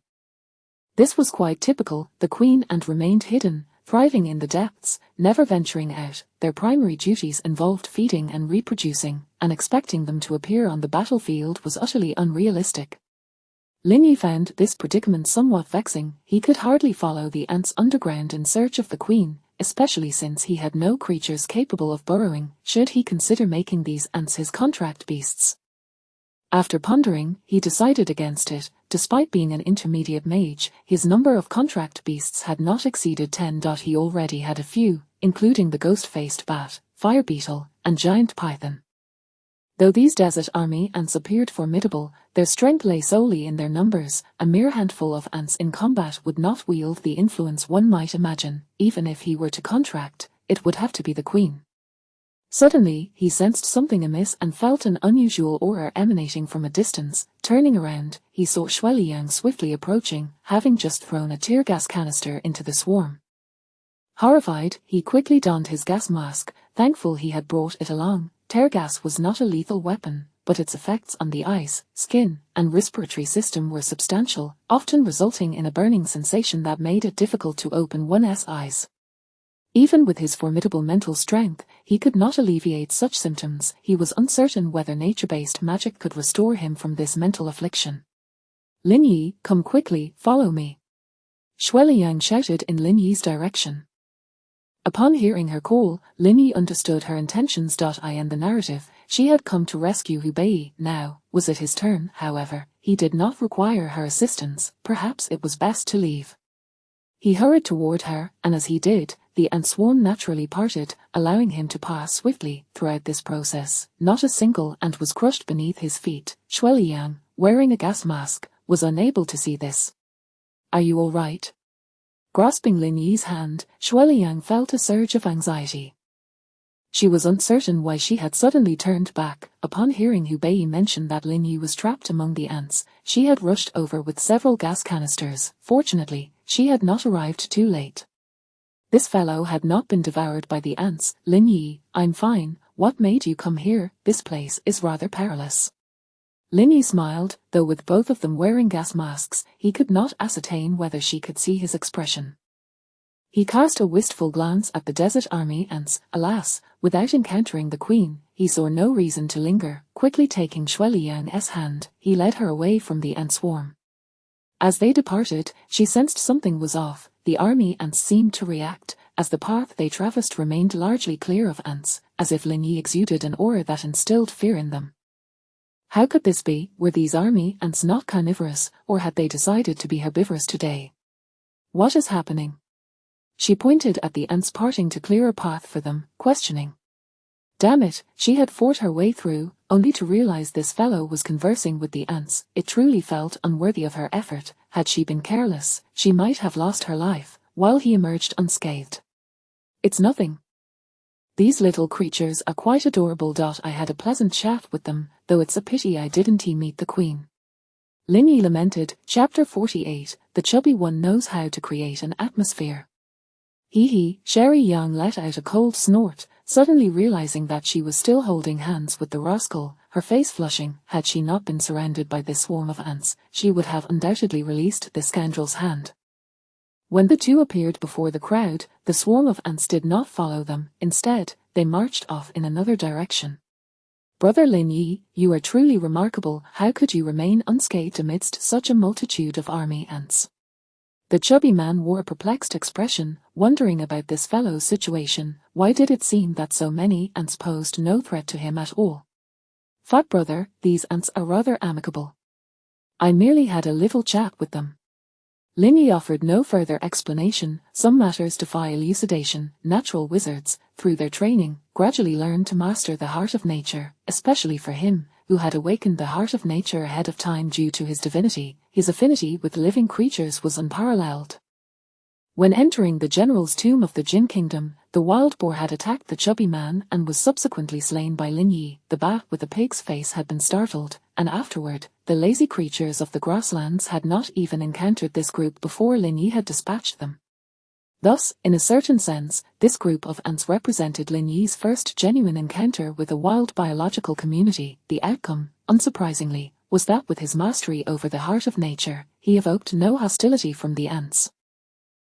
This was quite typical. The queen ant remained hidden, thriving in the depths, never venturing out. Their primary duties involved feeding and reproducing, and expecting them to appear on the battlefield was utterly unrealistic. Lin Yi found this predicament somewhat vexing. He could hardly follow the ants underground in search of the queen, especially since he had no creatures capable of burrowing. Should he consider making these ants his contract beasts? After pondering, he decided against it. Despite being an intermediate mage, his number of contract beasts had not exceeded 10. He already had a few, including the ghost-faced bat, fire beetle, and giant python. Though these desert army ants appeared formidable, their strength lay solely in their numbers. A mere handful of ants in combat would not wield the influence one might imagine. Even if he were to contract, it would have to be the queen. Suddenly, he sensed something amiss and felt an unusual aura emanating from a distance. Turning around, he saw Shuiliang swiftly approaching, having just thrown a tear gas canister into the swarm. Horrified, he quickly donned his gas mask, thankful he had brought it along. Tear gas was not a lethal weapon, but its effects on the eyes, skin, and respiratory system were substantial, often resulting in a burning sensation that made it difficult to open one's eyes. Even with his formidable mental strength, he could not alleviate such symptoms. He was uncertain whether nature-based magic could restore him from this mental affliction. Lin Yi, come quickly, follow me. Shuiliang shouted in Lin Yi's direction. Upon hearing her call, Lin Yi understood her intentions. In the narrative, she had come to rescue Hu Bei. Now, was it his turn? However, he did not require her assistance. Perhaps it was best to leave. He hurried toward her, and as he did, the ant swarm naturally parted, allowing him to pass swiftly. Throughout this process, not a single ant was crushed beneath his feet. Shuiliang, wearing a gas mask, was unable to see this. Are you all right? Grasping Lin Yi's hand, Shuiliang felt a surge of anxiety. She was uncertain why she had suddenly turned back. Upon hearing Hu Bei mention that Lin Yi was trapped among the ants, she had rushed over with several gas canisters. Fortunately, she had not arrived too late. This fellow had not been devoured by the ants. Lin Yi, I'm fine. What made you come here? This place is rather perilous. Lin Yi smiled, though with both of them wearing gas masks, he could not ascertain whether she could see his expression. He cast a wistful glance at the desert army ants. Alas, without encountering the queen, he saw no reason to linger. Quickly taking Shuiliang's hand, he led her away from the ant swarm. As they departed, she sensed something was off. The army ants seemed to react, as the path they traversed remained largely clear of ants, as if Lin Yi exuded an aura that instilled fear in them. How could this be? Were these army ants not carnivorous, or had they decided to be herbivorous today? What is happening? She pointed at the ants parting to clear a path for them, questioning. Damn it, she had fought her way through, only to realize this fellow was conversing with the ants. It truly felt unworthy of her effort. Had she been careless, she might have lost her life, while he emerged unscathed. It's nothing. These little creatures are quite adorable. I had a pleasant chat with them, though it's a pity I didn't meet the queen. Lin Yi lamented. Chapter 48, The chubby one knows how to create an atmosphere. Hee. Sherry Yang let out a cold snort, suddenly realizing that she was still holding hands with the rascal, her face flushing. Had she not been surrounded by this swarm of ants, she would have undoubtedly released the scoundrel's hand. When the two appeared before the crowd, the swarm of ants did not follow them. Instead, they marched off in another direction. Brother Lin Yi, you are truly remarkable. How could you remain unscathed amidst such a multitude of army ants? The chubby man wore a perplexed expression, wondering about this fellow's situation. Why did it seem that so many ants posed no threat to him at all? Fat brother, these ants are rather amicable. I merely had a little chat with them. Lin Yi offered no further explanation. Some matters defy elucidation. Natural wizards, through their training, gradually learn to master the heart of nature, especially for him, who had awakened the heart of nature ahead of time due to his divinity. His affinity with living creatures was unparalleled. When entering the general's tomb of the Jin Kingdom, the wild boar had attacked the chubby man and was subsequently slain by Lin Yi. The bat with the pig's face had been startled, and afterward, the lazy creatures of the grasslands had not even encountered this group before Lin Yi had dispatched them. Thus, in a certain sense, this group of ants represented Lin Yi's first genuine encounter with a wild biological community. The outcome, unsurprisingly, was that with his mastery over the heart of nature, he evoked no hostility from the ants.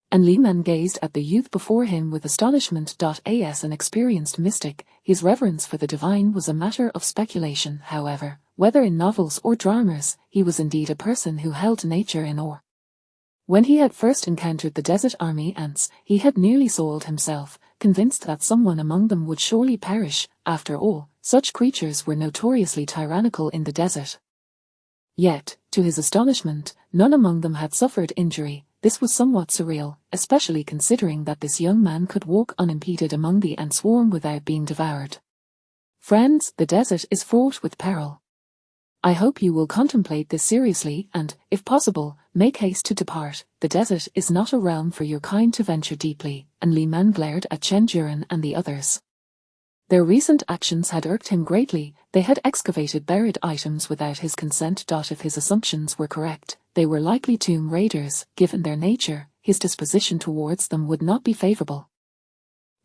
And Li Man gazed at the youth before him with astonishment. As an experienced mystic, his reverence for the divine was a matter of speculation. However, whether in novels or dramas, he was indeed a person who held nature in awe. When he had first encountered the desert army ants, he had nearly soiled himself, convinced that someone among them would surely perish. After all, such creatures were notoriously tyrannical in the desert. Yet, to his astonishment, none among them had suffered injury. This was somewhat surreal, especially considering that this young man could walk unimpeded among the ant swarm without being devoured. Friends, the desert is fraught with peril. I hope you will contemplate this seriously and, if possible, make haste to depart. The desert is not a realm for your kind to venture deeply. And Li Man glared at Chen Juren and the others. Their recent actions had irked him greatly. They had excavated buried items without his consent. If his assumptions were correct, they were likely tomb raiders. Given their nature, his disposition towards them would not be favorable.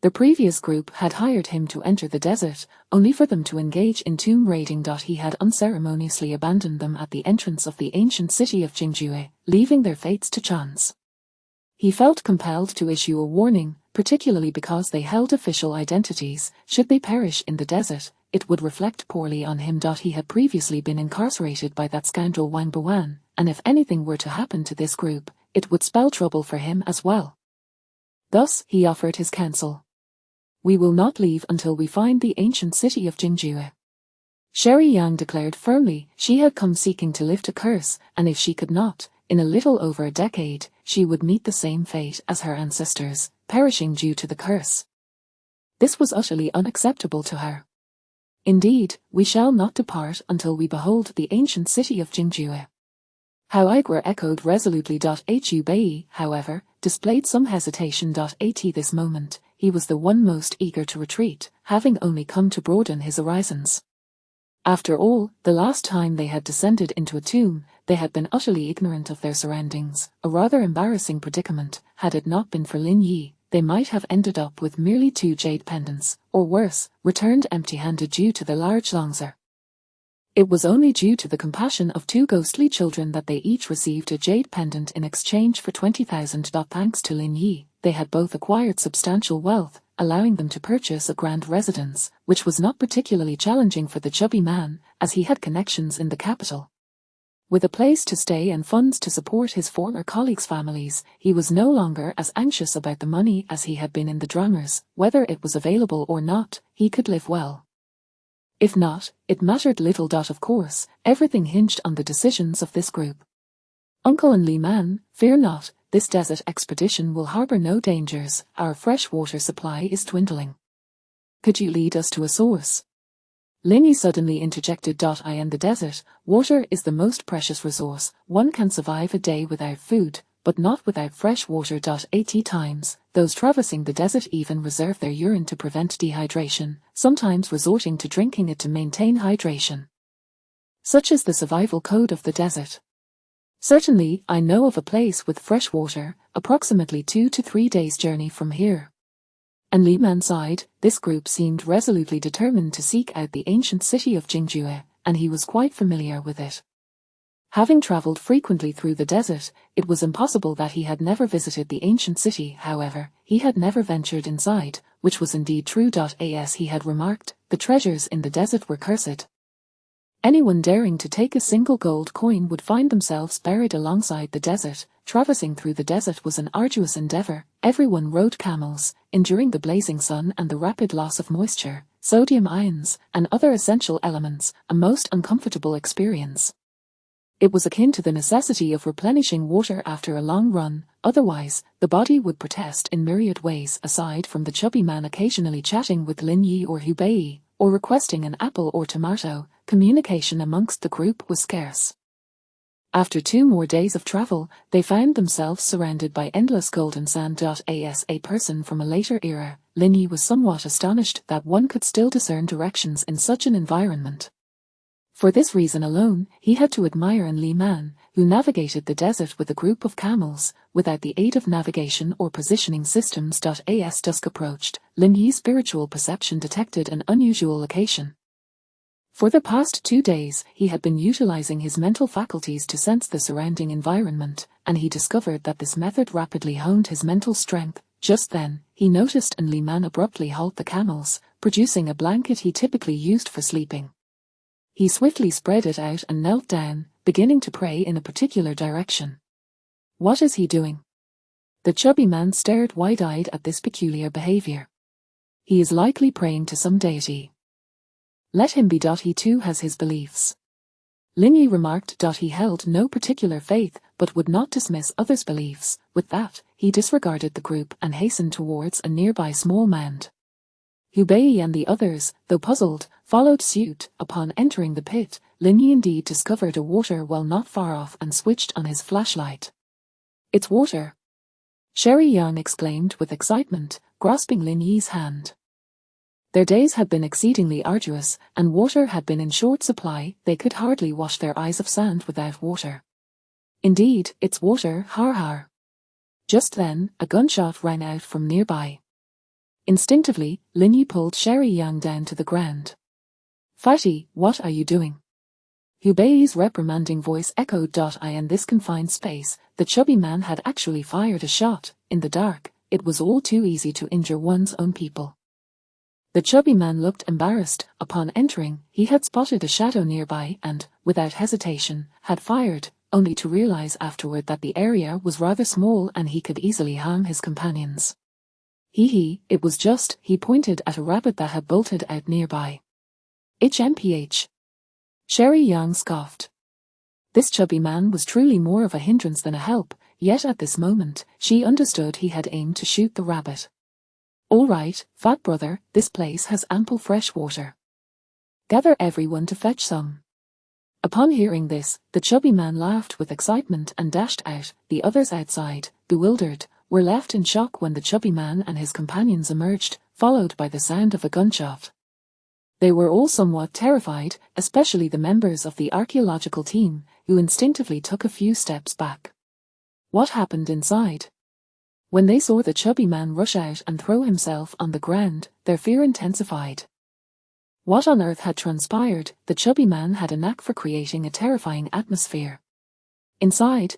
The previous group had hired him to enter the desert, only for them to engage in tomb raiding. He had unceremoniously abandoned them at the entrance of the ancient city of Jingjue, leaving their fates to chance. He felt compelled to issue a warning, particularly because they held official identities. Should they perish in the desert, it would reflect poorly on him. He had previously been incarcerated by that scoundrel Wang Buan, and if anything were to happen to this group, it would spell trouble for him as well. Thus, he offered his counsel. We will not leave until we find the ancient city of Jingjue. Sherry Yang declared firmly. She had come seeking to lift a curse, and if she could not, in a little over a decade, she would meet the same fate as her ancestors, perishing due to the curse. This was utterly unacceptable to her. Indeed, we shall not depart until we behold the ancient city of Jingjue. Hao Igor echoed resolutely. Hu Bei, however, displayed some hesitation. At this moment, he was the one most eager to retreat, having only come to broaden his horizons. After all, the last time they had descended into a tomb, they had been utterly ignorant of their surroundings, a rather embarrassing predicament. Had it not been for Lin Yi, they might have ended up with merely 2 jade pendants, or worse, returned empty-handed due to the large Longzer. It was only due to the compassion of 2 ghostly children that they each received a jade pendant in exchange for 20,000. Thanks to Lin Yi, they had both acquired substantial wealth, allowing them to purchase a grand residence, which was not particularly challenging for the chubby man, as he had connections in the capital. With a place to stay and funds to support his former colleagues' families, he was no longer as anxious about the money as he had been in the dramas. Whether it was available or not, he could live well. If not, it mattered little. Of course, everything hinged on the decisions of this group. Uncle and Li Man, fear not, this desert expedition will harbor no dangers. Our fresh water supply is dwindling. Could you lead us to a source? Linny suddenly interjected. I in the desert, water is the most precious resource. One can survive a day without food, but not without fresh water. 80 times, those traversing the desert even reserve their urine to prevent dehydration, sometimes resorting to drinking it to maintain hydration. Such is the survival code of the desert. Certainly, I know of a place with fresh water, approximately 2 to 3 days' journey from here. And Li Man sighed. This group seemed resolutely determined to seek out the ancient city of Jingjue, and he was quite familiar with it. Having traveled frequently through the desert, it was impossible that he had never visited the ancient city. However, he had never ventured inside, which was indeed true. As he had remarked, the treasures in the desert were cursed. Anyone daring to take a single gold coin would find themselves buried alongside the desert. Traversing through the desert was an arduous endeavor. Everyone rode camels, enduring the blazing sun and the rapid loss of moisture, sodium ions, and other essential elements, a most uncomfortable experience. It was akin to the necessity of replenishing water after a long run, otherwise, the body would protest in myriad ways. Aside from the chubby man occasionally chatting with Lin Yi or Hubei, or requesting an apple or tomato, communication amongst the group was scarce. After 2 more days of travel, they found themselves surrounded by endless golden sand. As a person from a later era, Lin Yi was somewhat astonished that one could still discern directions in such an environment. For this reason alone, he had to admire Li Man, who navigated the desert with a group of camels, without the aid of navigation or positioning systems. As dusk approached, Lin Yi's spiritual perception detected an unusual location. For the past 2 days, he had been utilizing his mental faculties to sense the surrounding environment, and he discovered that this method rapidly honed his mental strength. Just then, he noticed Li Man abruptly halt the camels, producing a blanket he typically used for sleeping. He swiftly spread it out and knelt down, beginning to pray in a particular direction. What is he doing? The chubby man stared wide-eyed at this peculiar behavior. He is likely praying to some deity. Let him be. He too has his beliefs. Lin Yi remarked. He held no particular faith, but would not dismiss others' beliefs. With that, he disregarded the group and hastened towards a nearby small mound. Hubei and the others, though puzzled, followed suit. Upon entering the pit, Lin Yi indeed discovered a water well not far off and switched on his flashlight. It's water! Sherry Yang exclaimed with excitement, grasping Lin Yi's hand. Their days had been exceedingly arduous, and water had been in short supply. They could hardly wash their eyes of sand without water. Indeed, it's water, har har. Just then, a gunshot rang out from nearby. Instinctively, Lin Yi pulled Sherry Yang down to the ground. Fatty, what are you doing? Hubei's reprimanding voice echoed. In this confined space, the chubby man had actually fired a shot. In the dark, it was all too easy to injure one's own people. The chubby man looked embarrassed. Upon entering, he had spotted a shadow nearby and, without hesitation, had fired, only to realize afterward that the area was rather small and he could easily harm his companions. It was just, he pointed at a rabbit that had bolted out nearby. HMPH. Sherry Yang scoffed. This chubby man was truly more of a hindrance than a help, yet at this moment, she understood he had aimed to shoot the rabbit. All right, fat brother, this place has ample fresh water. Gather everyone to fetch some. Upon hearing this, the chubby man laughed with excitement and dashed out. The others outside, bewildered, were left in shock when the chubby man and his companions emerged, followed by the sound of a gunshot. They were all somewhat terrified, especially the members of the archaeological team, who instinctively took a few steps back. What happened inside? When they saw the chubby man rush out and throw himself on the ground, their fear intensified. What on earth had transpired? The chubby man had a knack for creating a terrifying atmosphere. Inside.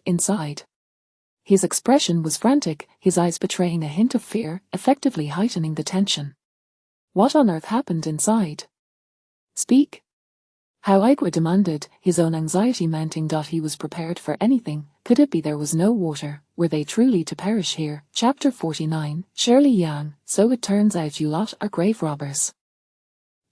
His expression was frantic, his eyes betraying a hint of fear, effectively heightening the tension. What on earth happened inside? Speak. How Igor demanded, his own anxiety mounting. He was prepared for anything. Could it be there was no water? Were they truly to perish here? Chapter 49, Shirley Yang. So it turns out you lot are grave robbers.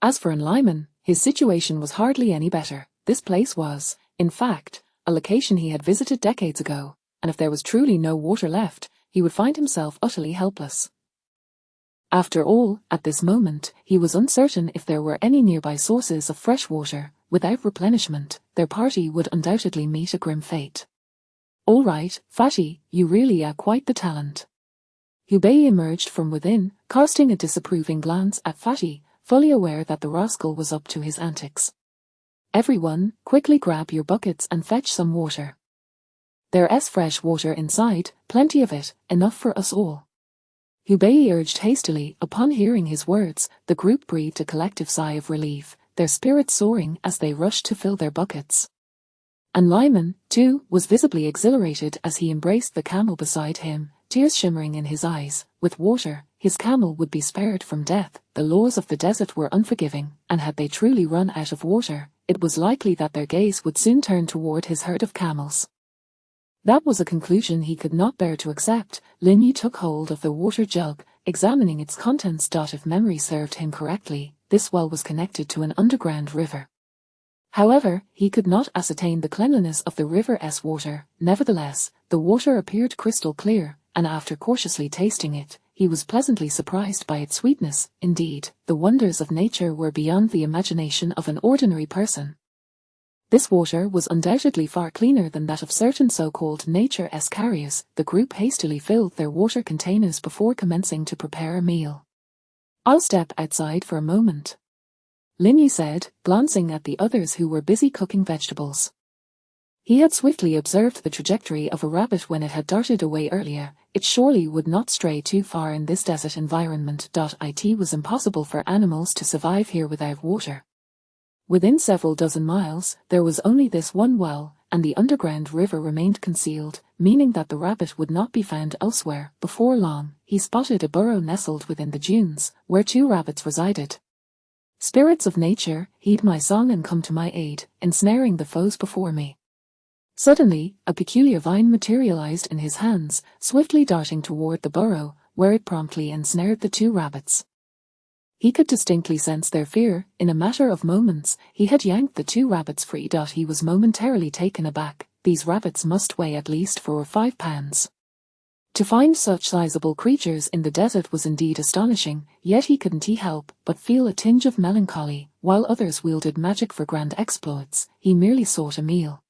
As for Lyman, his situation was hardly any better. This place was, in fact, a location he had visited decades ago, and if there was truly no water left, he would find himself utterly helpless. After all, at this moment, he was uncertain if there were any nearby sources of fresh water. Without replenishment, their party would undoubtedly meet a grim fate. "All right, Fatty, you really are quite the talent." Hubei emerged from within, casting a disapproving glance at Fatty, fully aware that the rascal was up to his antics. "Everyone, quickly grab your buckets and fetch some water. There's fresh water inside, plenty of it, enough for us all." Hubei urged hastily. Upon hearing his words, the group breathed a collective sigh of relief, their spirits soaring as they rushed to fill their buckets. And Lyman, too, was visibly exhilarated as he embraced the camel beside him, tears shimmering in his eyes. With water, his camel would be spared from death. The laws of the desert were unforgiving, and had they truly run out of water, it was likely that their gaze would soon turn toward his herd of camels. That was a conclusion he could not bear to accept. Lin Yi took hold of the water jug, examining its contents. If memory served him correctly, this well was connected to an underground river. However, he could not ascertain the cleanliness of the river's water. Nevertheless, the water appeared crystal clear, and after cautiously tasting it, he was pleasantly surprised by its sweetness. Indeed, the wonders of nature were beyond the imagination of an ordinary person. This water was undoubtedly far cleaner than that of certain so-called nature's carriers. The group hastily filled their water containers before commencing to prepare a meal. "I'll step outside for a moment," Lin Yi said, glancing at the others who were busy cooking vegetables. He had swiftly observed the trajectory of a rabbit when it had darted away earlier. It surely would not stray too far in this desert environment. It was impossible for animals to survive here without water. Within several dozen miles, there was only this one well, and the underground river remained concealed, meaning that the rabbit would not be found elsewhere. Before long, he spotted a burrow nestled within the dunes, where 2 rabbits resided. "Spirits of nature, heed my song and come to my aid, ensnaring the foes before me." Suddenly, a peculiar vine materialized in his hands, swiftly darting toward the burrow, where it promptly ensnared the 2 rabbits. He could distinctly sense their fear. In a matter of moments, he had yanked the 2 rabbits free. He was momentarily taken aback. These rabbits must weigh at least 4 or 5 pounds. To find such sizable creatures in the desert was indeed astonishing, yet he couldn't help but feel a tinge of melancholy. While others wielded magic for grand exploits, he merely sought a meal.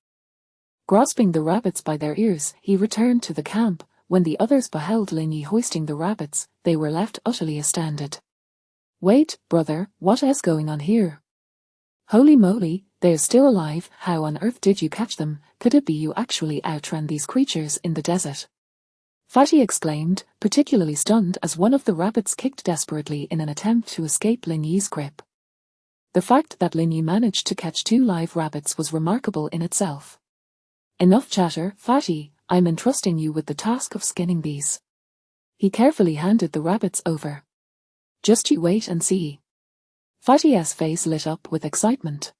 Grasping the rabbits by their ears, he returned to the camp. When the others beheld Lin Yi hoisting the rabbits, they were left utterly astounded. "Wait, brother, what is going on here? Holy moly, they're still alive. How on earth did you catch them? Could it be you actually outran these creatures in the desert?" Fatty exclaimed, particularly stunned as one of the rabbits kicked desperately in an attempt to escape Lin Yi's grip. The fact that Lin Yi managed to catch 2 live rabbits was remarkable in itself. "Enough chatter, Fatty, I'm entrusting you with the task of skinning these." He carefully handed the rabbits over. "Just you wait and see." Fatty's face lit up with excitement.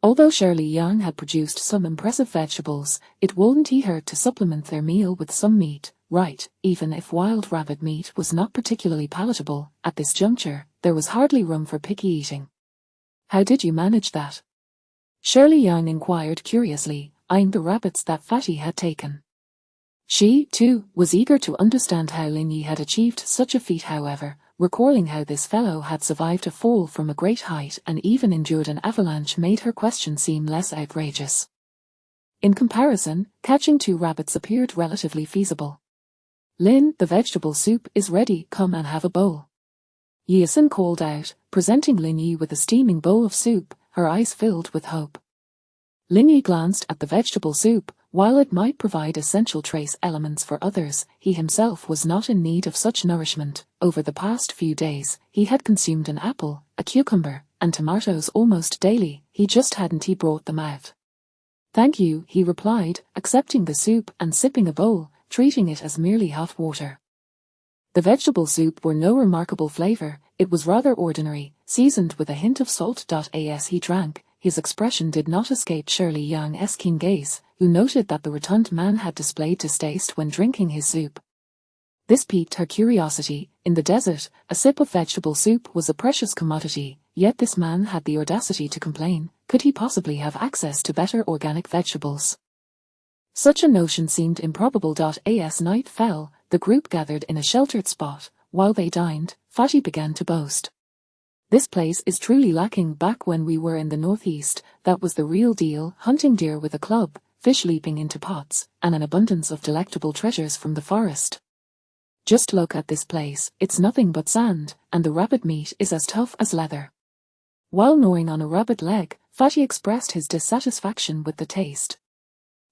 Although Shirley Yang had produced some impressive vegetables, it wouldn't hurt to supplement their meal with some meat, right? Even if wild rabbit meat was not particularly palatable, at this juncture, there was hardly room for picky eating. "How did you manage that?" Shirley Yang inquired curiously, eyeing the rabbits that Fatty had taken. She, too, was eager to understand how Lin Yi had achieved such a feat. However, recalling how this fellow had survived a fall from a great height and even endured an avalanche made her question seem less outrageous. In comparison, catching 2 rabbits appeared relatively feasible. "Lin, the vegetable soup is ready, come and have a bowl," Yiasin called out, presenting Lin Yi with a steaming bowl of soup, her eyes filled with hope. Lin Yi glanced at the vegetable soup. While it might provide essential trace elements for others, he himself was not in need of such nourishment. Over the past few days, he had consumed an apple, a cucumber, and tomatoes almost daily. He just hadn't brought them out. "Thank you," he replied, accepting the soup and sipping a bowl, treating it as merely hot water. The vegetable soup bore no remarkable flavor. It was rather ordinary, seasoned with a hint of salt. As he drank, his expression did not escape Shirley Yang's keen gaze, who noted that the rotund man had displayed distaste when drinking his soup. This piqued her curiosity. In the desert, a sip of vegetable soup was a precious commodity, yet this man had the audacity to complain. Could he possibly have access to better organic vegetables? Such a notion seemed improbable. As night fell, the group gathered in a sheltered spot, while they dined, Fatty began to boast. "This place is truly lacking. Back when we were in the northeast, that was the real deal, hunting deer with a club, fish leaping into pots, and an abundance of delectable treasures from the forest. Just look at this place, it's nothing but sand, and the rabbit meat is as tough as leather." While gnawing on a rabbit leg, Fatty expressed his dissatisfaction with the taste.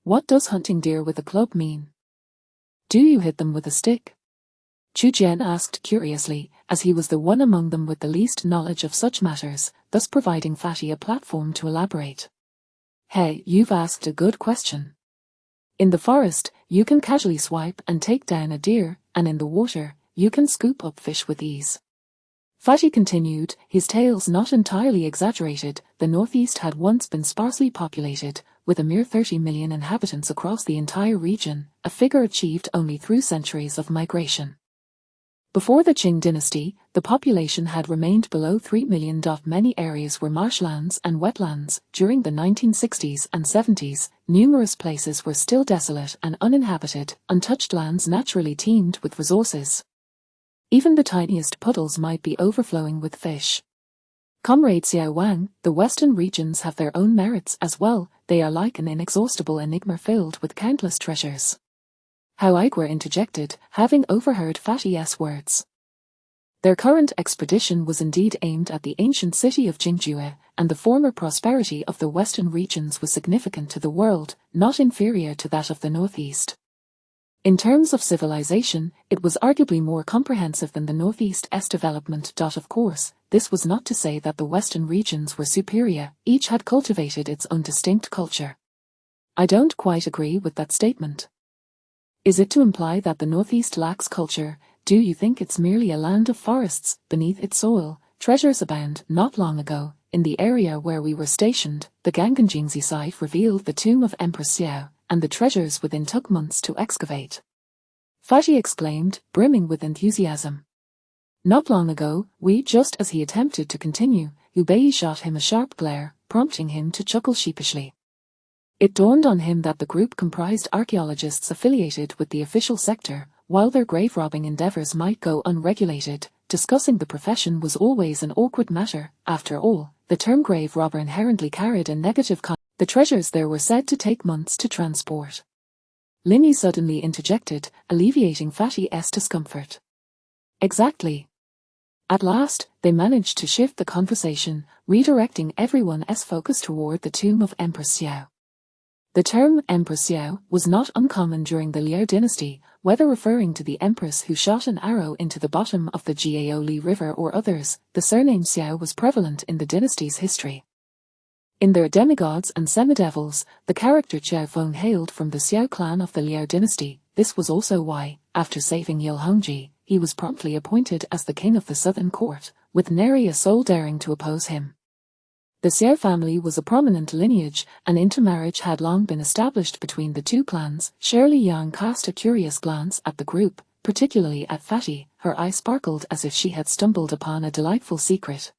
"What does hunting deer with a club mean? Do you hit them with a stick?" Chu Jian asked curiously, as he was the one among them with the least knowledge of such matters, thus providing Fatty a platform to elaborate. "Hey, you've asked a good question. In the forest, you can casually swipe and take down a deer, and in the water, you can scoop up fish with ease." Fatty continued, his tales not entirely exaggerated. The northeast had once been sparsely populated, with a mere 30 million inhabitants across the entire region, a figure achieved only through centuries of migration. Before the Qing dynasty, the population had remained below 3 million. Many areas were marshlands and wetlands. During the 1960s and 70s, numerous places were still desolate and uninhabited. Untouched lands naturally teemed with resources. Even the tiniest puddles might be overflowing with fish. Comrade Xiao Wang, the western regions have their own merits as well. They are like an inexhaustible enigma filled with countless treasures. How Igor interjected, having overheard Fatty's words. Their current expedition was indeed aimed at the ancient city of Jingjue, and the former prosperity of the western regions was significant to the world, not inferior to that of the northeast. In terms of civilization, it was arguably more comprehensive than the northeast's development. Of course, this was not to say that the western regions were superior, each had cultivated its own distinct culture. I don't quite agree with that statement. Is it to imply that the northeast lacks culture? Do you think it's merely a land of forests? Beneath its soil, treasures abound. Not long ago, in the area where we were stationed, the Ganganjingzi site revealed the tomb of Empress Xiao, and the treasures within took months to excavate. Fatty exclaimed, brimming with enthusiasm. Not long ago, just as he attempted to continue, Hu Bei shot him a sharp glare, prompting him to chuckle sheepishly. It dawned on him that the group comprised archaeologists affiliated with the official sector. While their grave-robbing endeavors might go unregulated, discussing the profession was always an awkward matter. After all, the term grave robber inherently carried a negative connotation. The treasures there were said to take months to transport. Lin Yi suddenly interjected, alleviating Fatty's discomfort. Exactly. At last, they managed to shift the conversation, redirecting everyone's focus toward the tomb of Empress Xiao. The term Empress Xiao was not uncommon during the Liao dynasty, whether referring to the empress who shot an arrow into the bottom of the Jiaoli River or others. The surname Xiao was prevalent in the dynasty's history. In their demigods and semidevils, the character Xiao Feng hailed from the Xiao clan of the Liao dynasty. This was also why, after saving Yil Hongji, he was promptly appointed as the king of the southern court, with nary a soul daring to oppose him. The Xiao family was a prominent lineage, and intermarriage had long been established between the two clans. Shirley Yang cast a curious glance at the group, particularly at Fatty. Her eye sparkled as if she had stumbled upon a delightful secret.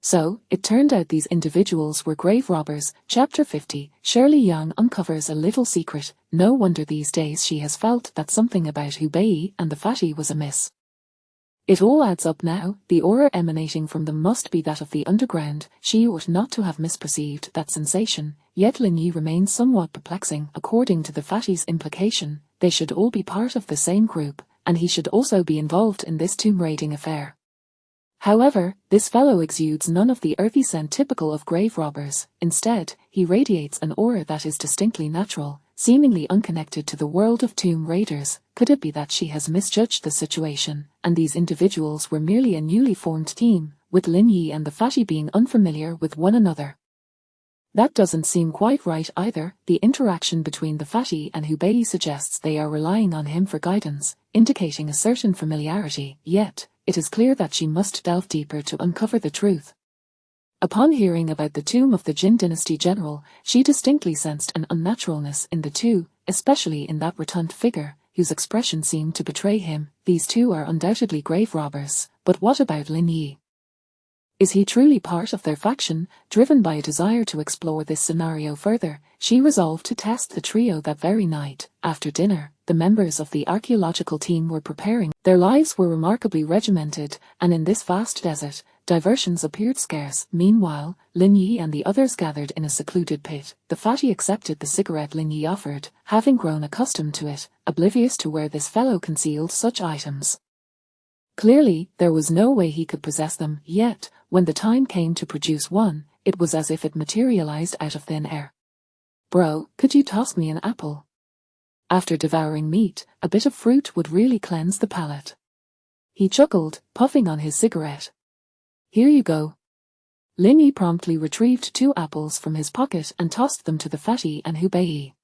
So, it turned out these individuals were grave robbers. Chapter 50, Shirley Yang uncovers a little secret. No wonder these days she has felt that something about Hu Bei and the Fatty was amiss. It all adds up now. The aura emanating from them must be that of the underground. She ought not to have misperceived that sensation, yet Lin Yi remains somewhat perplexing. According to the Fatty's implication, they should all be part of the same group, and he should also be involved in this tomb raiding affair. However, this fellow exudes none of the earthy scent typical of grave robbers. Instead, he radiates an aura that is distinctly natural, seemingly unconnected to the world of tomb raiders. Could it be that she has misjudged the situation, and these individuals were merely a newly formed team, with Lin Yi and the Fatty being unfamiliar with one another? That doesn't seem quite right either. The interaction between the Fatty and Hu Bei suggests they are relying on him for guidance, indicating a certain familiarity, yet it is clear that she must delve deeper to uncover the truth. Upon hearing about the tomb of the Jin dynasty general, she distinctly sensed an unnaturalness in the two, especially in that rotund figure, whose expression seemed to betray him. These two are undoubtedly grave robbers, but what about Lin Yi? Is he truly part of their faction? Driven by a desire to explore this scenario further, she resolved to test the trio that very night. After dinner, the members of the archaeological team were preparing. Their lives were remarkably regimented, and in this vast desert, diversions appeared scarce. Meanwhile, Lin Yi and the others gathered in a secluded pit. The fatty accepted the cigarette Lin Yi offered, having grown accustomed to it, oblivious to where this fellow concealed such items. Clearly, there was no way he could possess them, yet, when the time came to produce one, it was as if it materialized out of thin air. "Bro, could you toss me an apple?" After devouring meat, a bit of fruit would really cleanse the palate. He chuckled, puffing on his cigarette. "Here you go." Lin Yi promptly retrieved 2 apples from his pocket and tossed them to the fatty and Hubei.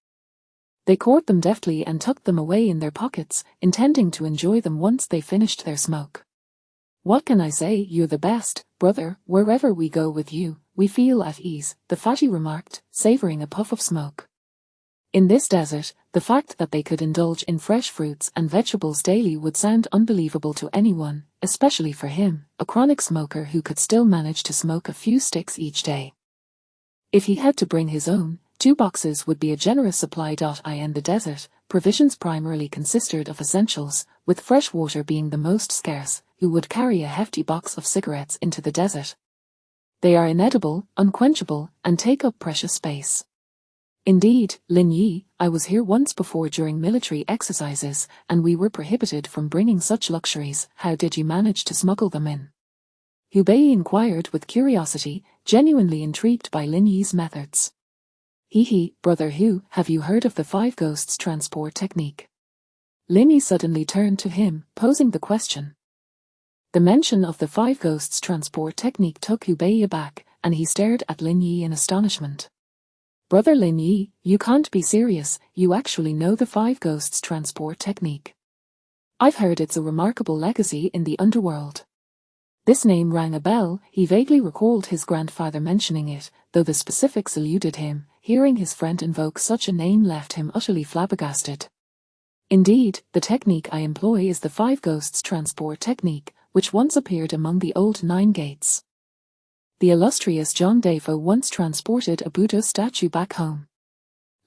They caught them deftly and tucked them away in their pockets, intending to enjoy them once they finished their smoke. "What can I say? You're the best, brother. Wherever we go with you, we feel at ease," the fatty remarked, savoring a puff of smoke. In this desert, the fact that they could indulge in fresh fruits and vegetables daily would sound unbelievable to anyone, especially for him, a chronic smoker who could still manage to smoke a few sticks each day. If he had to bring his own, 2 boxes would be a generous supply. In the desert, provisions primarily consisted of essentials, with fresh water being the most scarce. Who would carry a hefty box of cigarettes into the desert? They are inedible, unquenchable, and take up precious space. Indeed, Lin Yi, I was here once before during military exercises, and we were prohibited from bringing such luxuries. How did you manage to smuggle them in? Hubei inquired with curiosity, genuinely intrigued by Lin Yi's methods. Brother Hu, have you heard of the 5 ghosts transport technique? Lin Yi suddenly turned to him, posing the question. The mention of the 5 ghosts transport technique took Hubei aback, and he stared at Lin Yi in astonishment. "Brother Lin Yi, you can't be serious, you actually know the 5 ghosts transport technique." "I've heard it's a remarkable legacy in the underworld." This name rang a bell. He vaguely recalled his grandfather mentioning it, though the specifics eluded him. Hearing his friend invoke such a name left him utterly flabbergasted. "Indeed, the technique I employ is the 5 ghosts transport technique, which once appeared among the old 9 gates. The illustrious John Defoe once transported a Buddha statue back home."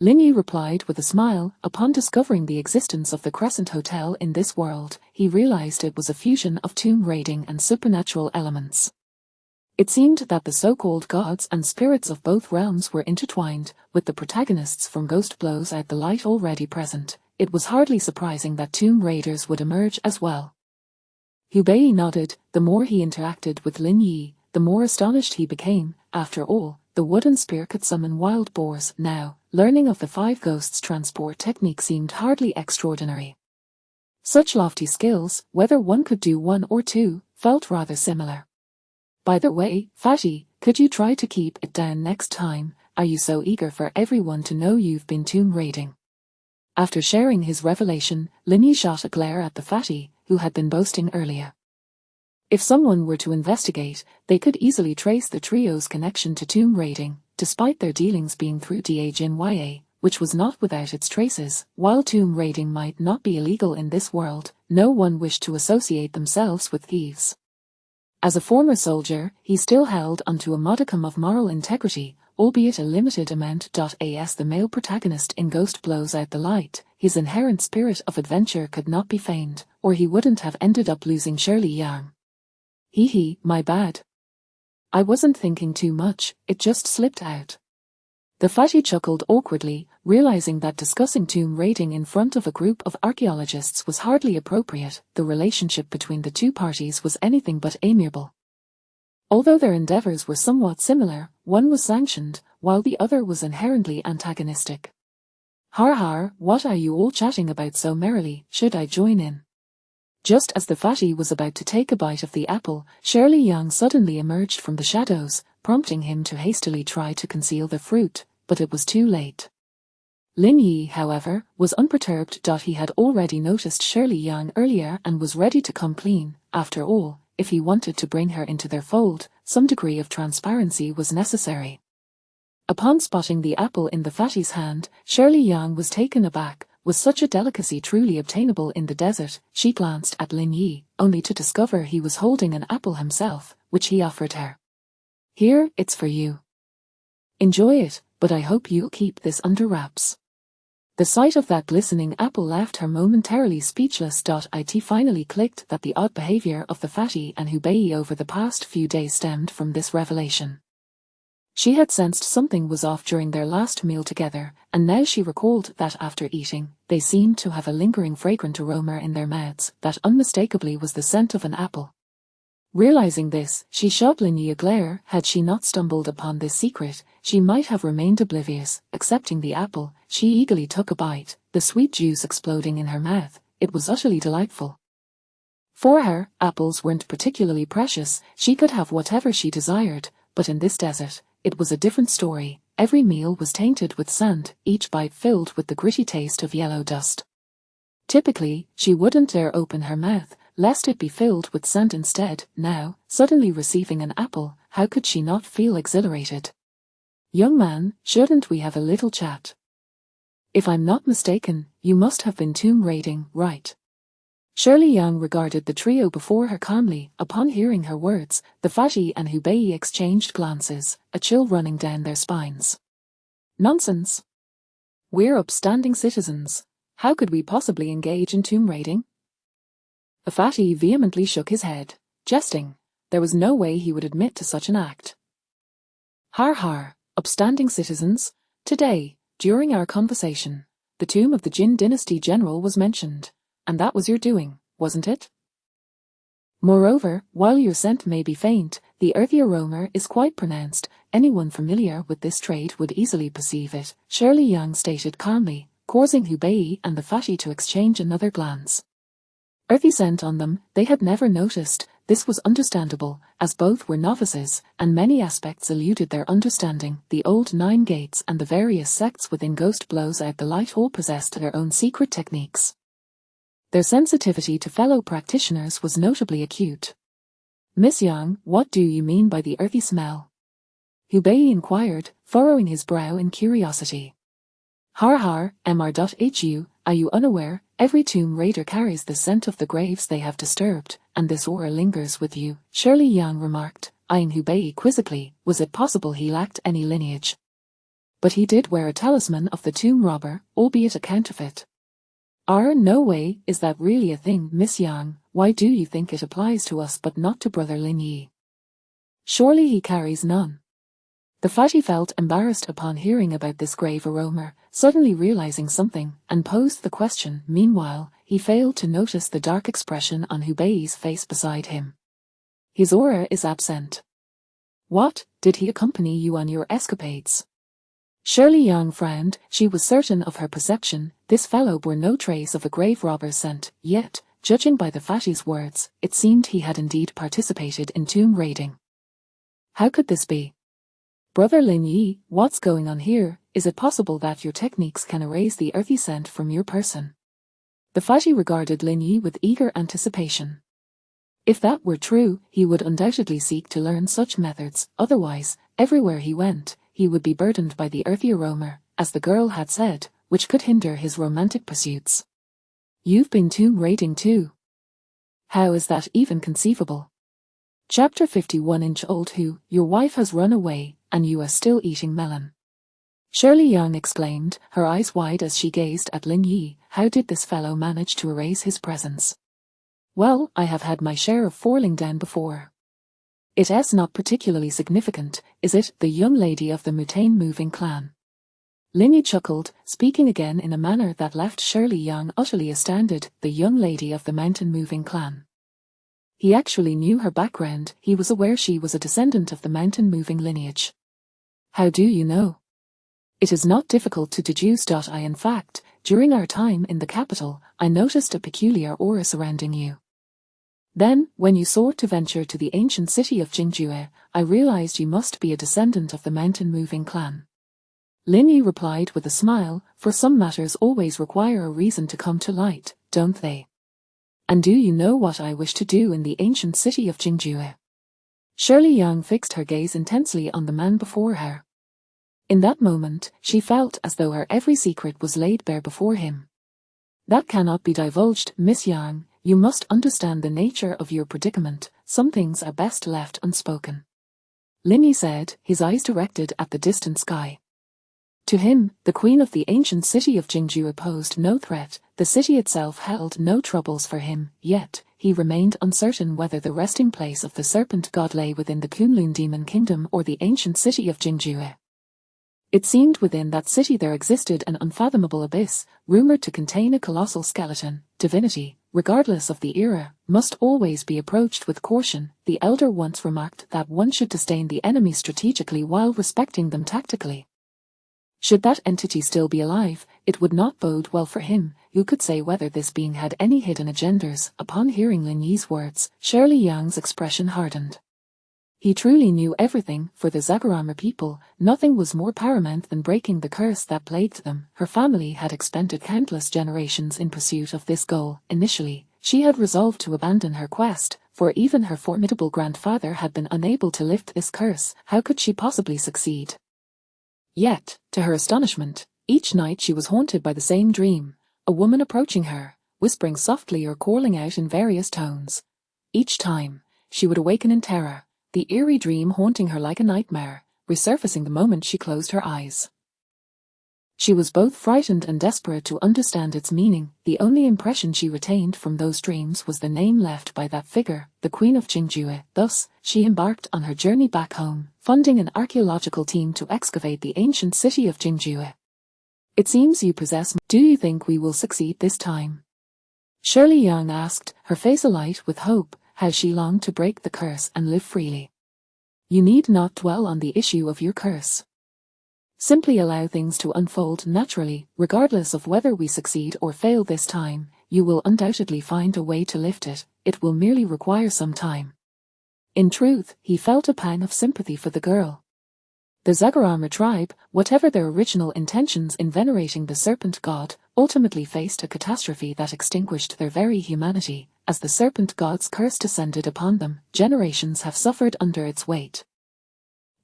Lin Yi replied with a smile. Upon discovering the existence of the Crescent Hotel in this world, he realized it was a fusion of tomb raiding and supernatural elements. It seemed that the so-called gods and spirits of both realms were intertwined, with the protagonists from Ghost Blows Out the Light already present. It was hardly surprising that tomb raiders would emerge as well. Hubei nodded. The more he interacted with Lin Yi, the more astonished he became. After all, the wooden spear could summon wild boars. Now, learning of the 5 ghosts transport technique seemed hardly extraordinary. Such lofty skills, whether one could do 1 or 2, felt rather similar. "By the way, Fatty, could you try to keep it down next time? Are you so eager for everyone to know you've been tomb raiding?" After sharing his revelation, Lin Yi shot a glare at the fatty, who had been boasting earlier. If someone were to investigate, they could easily trace the trio's connection to tomb raiding, despite their dealings being through Dajin, which was not without its traces. While tomb raiding might not be illegal in this world, no one wished to associate themselves with thieves. As a former soldier, he still held onto a modicum of moral integrity, albeit a limited amount. As the male protagonist in Ghost Blows Out the Light, his inherent spirit of adventure could not be feigned, or he wouldn't have ended up losing Shirley Yang. My bad. I wasn't thinking too much, it just slipped out." The fatty chuckled awkwardly, realizing that discussing tomb raiding in front of a group of archaeologists was hardly appropriate. The relationship between the 2 parties was anything but amiable. Although their endeavors were somewhat similar, one was sanctioned, while the other was inherently antagonistic. Har, what are you all chatting about so merrily? Should I join in?" Just as the fatty was about to take a bite of the apple, Shirley Yang suddenly emerged from the shadows, prompting him to hastily try to conceal the fruit, but it was too late. Lin Yi, however, was unperturbed. He had already noticed Shirley Yang earlier and was ready to come clean. After all, if he wanted to bring her into their fold, some degree of transparency was necessary. Upon spotting the apple in the fatty's hand, Shirley Yang was taken aback. Was such a delicacy truly obtainable in the desert? She glanced at Lin Yi, only to discover he was holding an apple himself, which he offered her. "Here, it's for you. Enjoy it, but I hope you'll keep this under wraps." The sight of that glistening apple left her momentarily speechless. It finally clicked that the odd behavior of the fatty and Hubei over the past few days stemmed from this revelation. She had sensed something was off during their last meal together, and now she recalled that after eating, they seemed to have a lingering fragrant aroma in their mouths that unmistakably was the scent of an apple. Realizing this, she shot Lin Yi a glare. Had she not stumbled upon this secret, she might have remained oblivious. Accepting the apple, she eagerly took a bite, the sweet juice exploding in her mouth. It was utterly delightful. For her, apples weren't particularly precious. She could have whatever she desired, but in this desert, it was a different story. Every meal was tainted with sand, each bite filled with the gritty taste of yellow dust. Typically, she wouldn't dare open her mouth, lest it be filled with sand instead. Now, suddenly receiving an apple, how could she not feel exhilarated? "Young man, shouldn't we have a little chat? If I'm not mistaken, you must have been tomb raiding, right?" Shirley Yang regarded the trio before her calmly. Upon hearing her words, the fatty and Hubei exchanged glances, a chill running down their spines. "Nonsense. We're upstanding citizens. How could we possibly engage in tomb raiding?" The fatty vehemently shook his head, jesting. There was no way he would admit to such an act. "Har har, upstanding citizens. Today, during our conversation, the tomb of the Jin dynasty general was mentioned. And that was your doing, wasn't it? Moreover, while your scent may be faint, the earthy aroma is quite pronounced. Anyone familiar with this trade would easily perceive it," Shirley Yang stated calmly, causing Hubei and the fatty to exchange another glance. Earthy scent on them, they had never noticed. This was understandable, as both were novices, and many aspects eluded their understanding. The old Nine Gates and the various sects within Ghost Blows Out the Light all possessed their own secret techniques. Their sensitivity to fellow practitioners was notably acute. "Miss Yang, what do you mean by the earthy smell?" Hubei inquired, furrowing his brow in curiosity. "Har har, mr.hu, are you unaware? Every tomb raider carries the scent of the graves they have disturbed, and this aura lingers with you," Shirley Yang remarked, eyeing Hubei quizzically. Was it possible he lacked any lineage? But he did wear a talisman of the tomb robber, albeit a counterfeit. No way, is that really a thing, Miss Yang? Why do you think it applies to us but not to Brother Lin Yi? Surely he carries none." The fatty felt embarrassed upon hearing about this grave aroma, suddenly realizing something, and posed the question. Meanwhile, he failed to notice the dark expression on Hubei's face beside him. "His aura is absent." "What, did he accompany you on your escapades?" Shirley Yang frowned. She was certain of her perception. This fellow bore no trace of a grave robber's scent, yet, judging by the fatty's words, it seemed he had indeed participated in tomb raiding. How could this be? "Brother Lin Yi, what's going on here? Is it possible that your techniques can erase the earthy scent from your person?" The fatty regarded Lin Yi with eager anticipation. If that were true, he would undoubtedly seek to learn such methods. Otherwise, everywhere he went, he would be burdened by the earthy aroma, as the girl had said, which could hinder his romantic pursuits. "You've been tomb raiding too. How is that even conceivable?" Chapter 51. Who, your wife has run away, and you are still eating melon. Shirley Yang exclaimed, her eyes wide as she gazed at Lin Yi. How did this fellow manage to erase his presence? "Well, I have had my share of falling down before." "It's not particularly significant, is it? The young lady of the Mutane moving clan." Lin Yi chuckled, speaking again in a manner that left Shirley Yang utterly astounded. The young lady of the mountain moving clan. He actually knew her background. He was aware she was a descendant of the mountain moving lineage. "How do you know?" "It is not difficult to deduce. In fact, during our time in the capital, I noticed a peculiar aura surrounding you. Then, when you sought to venture to the ancient city of Jingjue, I realized you must be a descendant of the mountain moving clan." Lin Yi replied with a smile, for some matters always require a reason to come to light, don't they? "And do you know what I wish to do in the ancient city of Jingjue?" Shirley Yang fixed her gaze intensely on the man before her. In that moment, she felt as though her every secret was laid bare before him. "That cannot be divulged, Miss Yang. You must understand the nature of your predicament. Some things are best left unspoken," Lin Yi said, his eyes directed at the distant sky. To him, the queen of the ancient city of Jingju posed no threat. The city itself held no troubles for him, yet he remained uncertain whether the resting place of the serpent god lay within the Kunlun demon kingdom or the ancient city of Jingju. It seemed within that city there existed an unfathomable abyss, rumored to contain a colossal skeleton. Divinity, regardless of the era, must always be approached with caution. The elder once remarked that one should disdain the enemy strategically while respecting them tactically. Should that entity still be alive, it would not bode well for him. Who could say whether this being had any hidden agendas? Upon hearing Lin Yi's words, Shirley Yang's expression hardened. He truly knew everything. For the Zagorama people, nothing was more paramount than breaking the curse that plagued them. Her family had expended countless generations in pursuit of this goal. Initially, she had resolved to abandon her quest, for even her formidable grandfather had been unable to lift this curse. How could she possibly succeed? Yet, to her astonishment, each night she was haunted by the same dream, a woman approaching her, whispering softly or calling out in various tones. Each time, she would awaken in terror, the eerie dream haunting her like a nightmare, resurfacing the moment she closed her eyes. She was both frightened and desperate to understand its meaning. The only impression she retained from those dreams was the name left by that figure, the Queen of Jingju. Thus, she embarked on her journey back home, funding an archaeological team to excavate the ancient city of Jingju. It seems you possess. Do you think we will succeed this time? Shirley Yang asked, her face alight with hope. How she longed to break the curse and live freely. You need not dwell on the issue of your curse. Simply allow things to unfold naturally. Regardless of whether we succeed or fail this time, you will undoubtedly find a way to lift it. It will merely require some time. In truth, he felt a pang of sympathy for the girl. The Zagorama tribe, whatever their original intentions in venerating the serpent god, ultimately faced a catastrophe that extinguished their very humanity. As the serpent god's curse descended upon them, generations have suffered under its weight.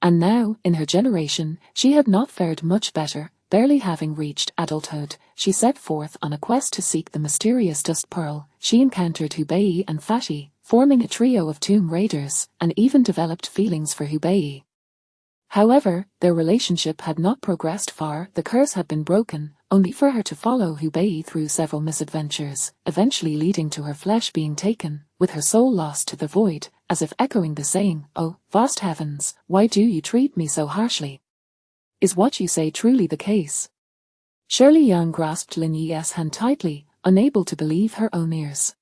And now, in her generation, she had not fared much better. Barely having reached adulthood, she set forth on a quest to seek the mysterious dust pearl. She encountered Hubei and Fatih, forming a trio of tomb raiders, and even developed feelings for Hubei. However, their relationship had not progressed far. The curse had been broken, only for her to follow Hubei through several misadventures, eventually leading to her flesh being taken, with her soul lost to the void, as if echoing the saying, "Oh, vast heavens, why do you treat me so harshly? Is what you say truly the case?" Shirley Yang grasped Lin Yi's hand tightly, unable to believe her own ears.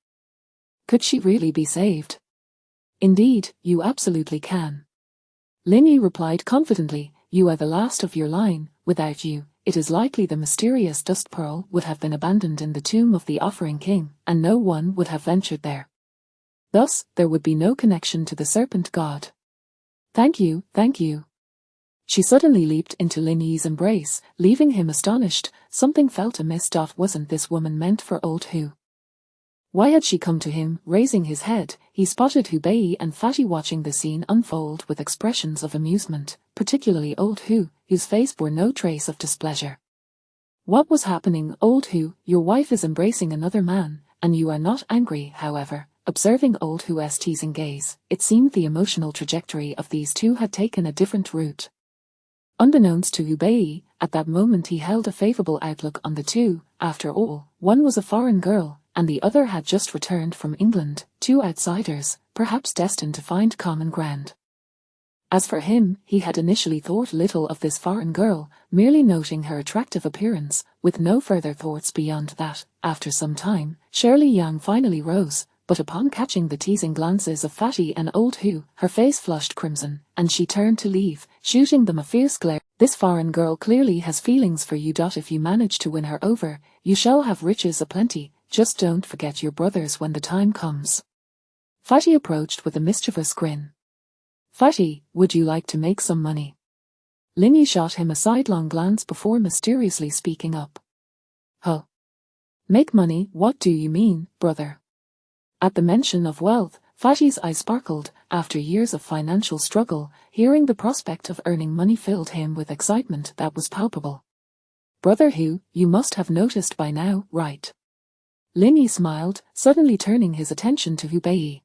Could she really be saved? Indeed, you absolutely can. Lin Yi replied confidently, you are the last of your line. Without you, it is likely the mysterious dust pearl would have been abandoned in the tomb of the Offering King, and no one would have ventured there. Thus, there would be no connection to the serpent god. Thank you, thank you. She suddenly leaped into Lin Yi's embrace, leaving him astonished. Something felt amiss. Wasn't this woman meant for old Hu? Why had she come to him? Raising his head, he spotted Hubei and Fatih watching the scene unfold with expressions of amusement, particularly old Hu, whose face bore no trace of displeasure. What was happening? Old Hu, your wife is embracing another man, and you are not angry, however. Observing old Hu's teasing gaze, it seemed the emotional trajectory of these two had taken a different route. Unbeknownst to Hubei, at that moment he held a favorable outlook on the two. After all, one was a foreign girl, and the other had just returned from England, two outsiders, perhaps destined to find common ground. As for him, he had initially thought little of this foreign girl, merely noting her attractive appearance, with no further thoughts beyond that. After some time, Shirley Yang finally rose, but upon catching the teasing glances of Fatih and old Hu, her face flushed crimson, and she turned to leave, shooting them a fierce glare. This foreign girl clearly has feelings for you. If you manage to win her over, you shall have riches aplenty. Just don't forget your brothers when the time comes. Fatih approached with a mischievous grin. Fatih, would you like to make some money? Lin Yi shot him a sidelong glance before mysteriously speaking up. Huh? Make money? What do you mean, brother? At the mention of wealth, Fatih's eyes sparkled. After years of financial struggle, hearing the prospect of earning money filled him with excitement that was palpable. Brother Hu, you must have noticed by now, right? Lin Yi smiled, suddenly turning his attention to Hubei.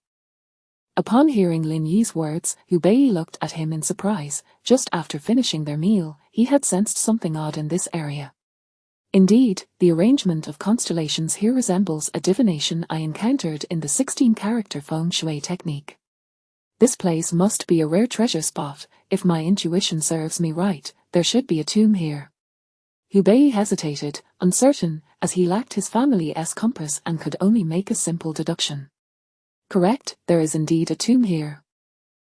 Upon hearing Lin Yi's words, Hubei looked at him in surprise. Just after finishing their meal, he had sensed something odd in this area. Indeed, the arrangement of constellations here resembles a divination I encountered in the 16-character feng shui technique. This place must be a rare treasure spot. If my intuition serves me right, there should be a tomb here. Hubei hesitated, uncertain, as he lacked his family's compass and could only make a simple deduction. Correct, there is indeed a tomb here.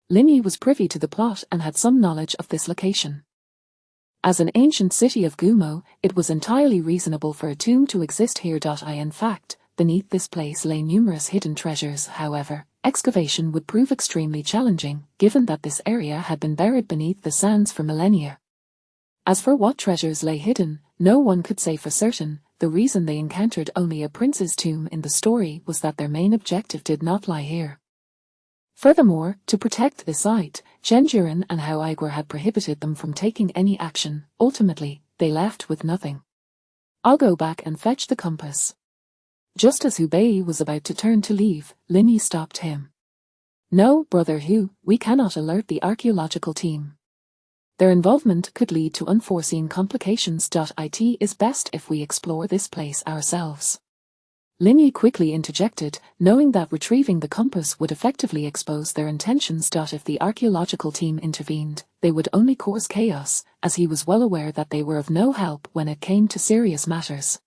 Lin Yi was privy to the plot and had some knowledge of this location. As an ancient city of Gumo, it was entirely reasonable for a tomb to exist here. In fact, beneath this place lay numerous hidden treasures. However, excavation would prove extremely challenging, given that this area had been buried beneath the sands for millennia. As for what treasures lay hidden, no one could say for certain. The reason they encountered only a prince's tomb in the story was that their main objective did not lie here. Furthermore, to protect the site, Zhenjuren and Hao Igor had prohibited them from taking any action. Ultimately, they left with nothing. I'll go back and fetch the compass. Just as Hubei was about to turn to leave, Lin Yi stopped him. No, Brother Hu, we cannot alert the archaeological team. Their involvement could lead to unforeseen complications. It is best if we explore this place ourselves. Lin Yi quickly interjected, knowing that retrieving the compass would effectively expose their intentions. If the archaeological team intervened, they would only cause chaos, as he was well aware that they were of no help when it came to serious matters.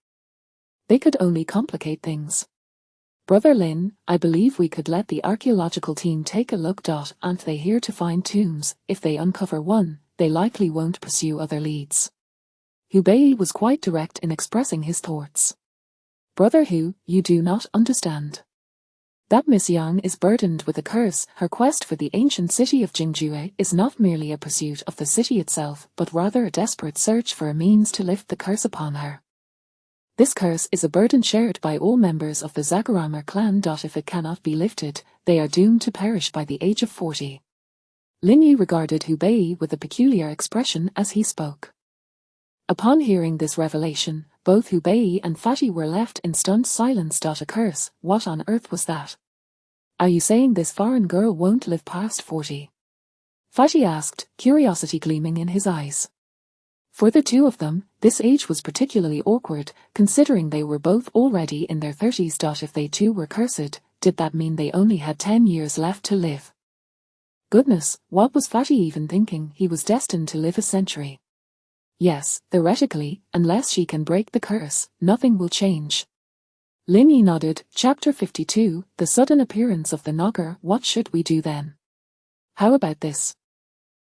They could only complicate things. Brother Lin, I believe we could let the archaeological team take a look. Aren't they here to find tombs? If they uncover one, they likely won't pursue other leads. Hubei was quite direct in expressing his thoughts. Brother Hu, you do not understand. That Miss Yang is burdened with a curse. Her quest for the ancient city of Jingjue is not merely a pursuit of the city itself, but rather a desperate search for a means to lift the curse upon her. This curse is a burden shared by all members of the Zagaramer clan. If it cannot be lifted, they are doomed to perish by the age of 40. Lin Yi regarded Hubei with a peculiar expression as he spoke. Upon hearing this revelation, both Hubei and Fatty were left in stunned silence. A curse, what on earth was that? Are you saying this foreign girl won't live past 40? Fatty asked, curiosity gleaming in his eyes. For the two of them, this age was particularly awkward, considering they were both already in their 30s. If they too were cursed, did that mean they only had 10 years left to live? Goodness, what was Fatty even thinking? He was destined to live a century. Yes, theoretically, unless she can break the curse, nothing will change. Lin Yi nodded. Chapter 52, The Sudden Appearance of the Knocker. What should we do then? How about this?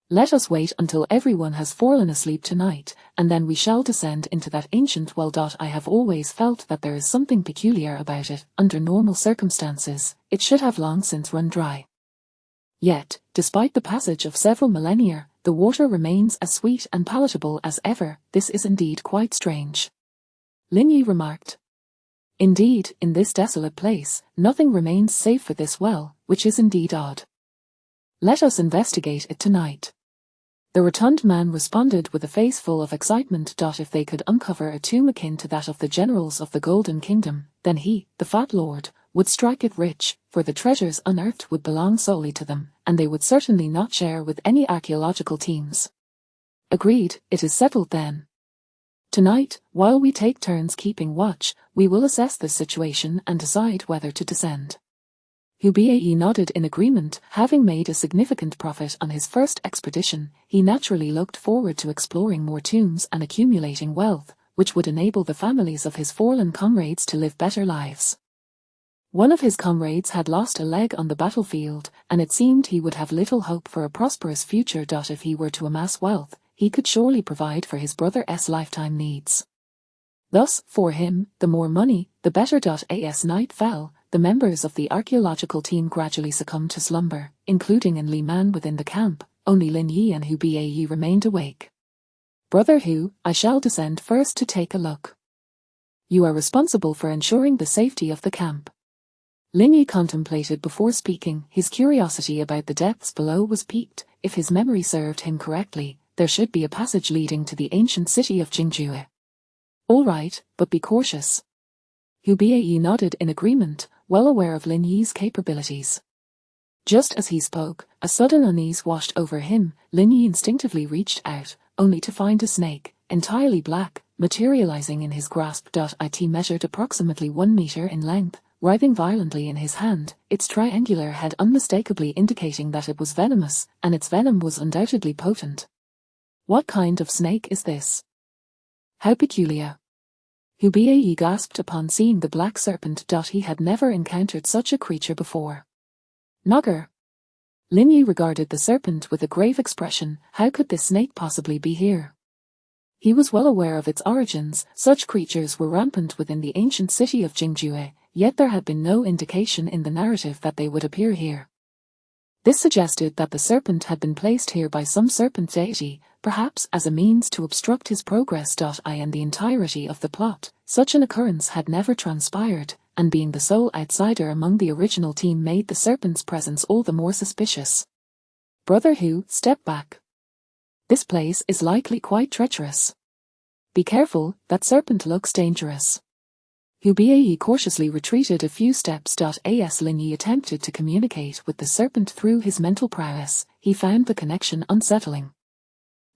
Let us wait until everyone has fallen asleep tonight, and then we shall descend into that ancient well. I have always felt that there is something peculiar about it. Under normal circumstances, it should have long since run dry. Yet, despite the passage of several millennia, the water remains as sweet and palatable as ever. This is indeed quite strange. Lin Yi remarked. Indeed, in this desolate place, nothing remains save for this well, which is indeed odd. Let us investigate it tonight. The rotund man responded with a face full of excitement. If they could uncover a tomb akin to that of the generals of the Golden Kingdom, then he, the Fat Lord, would strike it rich, for the treasures unearthed would belong solely to them, and they would certainly not share with any archaeological teams. Agreed, it is settled then. Tonight, while we take turns keeping watch, we will assess the situation and decide whether to descend. Hubei nodded in agreement. Having made a significant profit on his first expedition, he naturally looked forward to exploring more tombs and accumulating wealth, which would enable the families of his fallen comrades to live better lives. One of his comrades had lost a leg on the battlefield, and it seemed he would have little hope for a prosperous future. If he were to amass wealth, he could surely provide for his brother's lifetime needs. Thus, for him, the more money, the better. As night fell, the members of the archaeological team gradually succumbed to slumber, including in Li Man within the camp. Only Lin Yi and Hubei remained awake. Brother Hu, I shall descend first to take a look. You are responsible for ensuring the safety of the camp. Lin Yi contemplated before speaking. His curiosity about the depths below was piqued. If his memory served him correctly, there should be a passage leading to the ancient city of Jingjue. All right, but be cautious. Hubei nodded in agreement, well aware of Lin Yi's capabilities. Just as he spoke, a sudden unease washed over him. Lin Yi instinctively reached out, only to find a snake, entirely black, materializing in his grasp. It measured approximately 1 meter in length, writhing violently in his hand, its triangular head unmistakably indicating that it was venomous, and its venom was undoubtedly potent. What kind of snake is this? How peculiar. Hubiayi gasped upon seeing the black serpent. He had never encountered such a creature before. Nogger. Linyi regarded the serpent with a grave expression. How could this snake possibly be here? He was well aware of its origins. Such creatures were rampant within the ancient city of Jingjue, yet there had been no indication in the narrative that they would appear here. This suggested that the serpent had been placed here by some serpent deity, perhaps as a means to obstruct his progress. In the entirety of the plot, such an occurrence had never transpired, and being the sole outsider among the original team made the serpent's presence all the more suspicious. Brother Hu, step back. This place is likely quite treacherous. Be careful, that serpent looks dangerous. Hubiayi cautiously retreated a few steps. As Linyi attempted to communicate with the serpent through his mental prowess, he found the connection unsettling.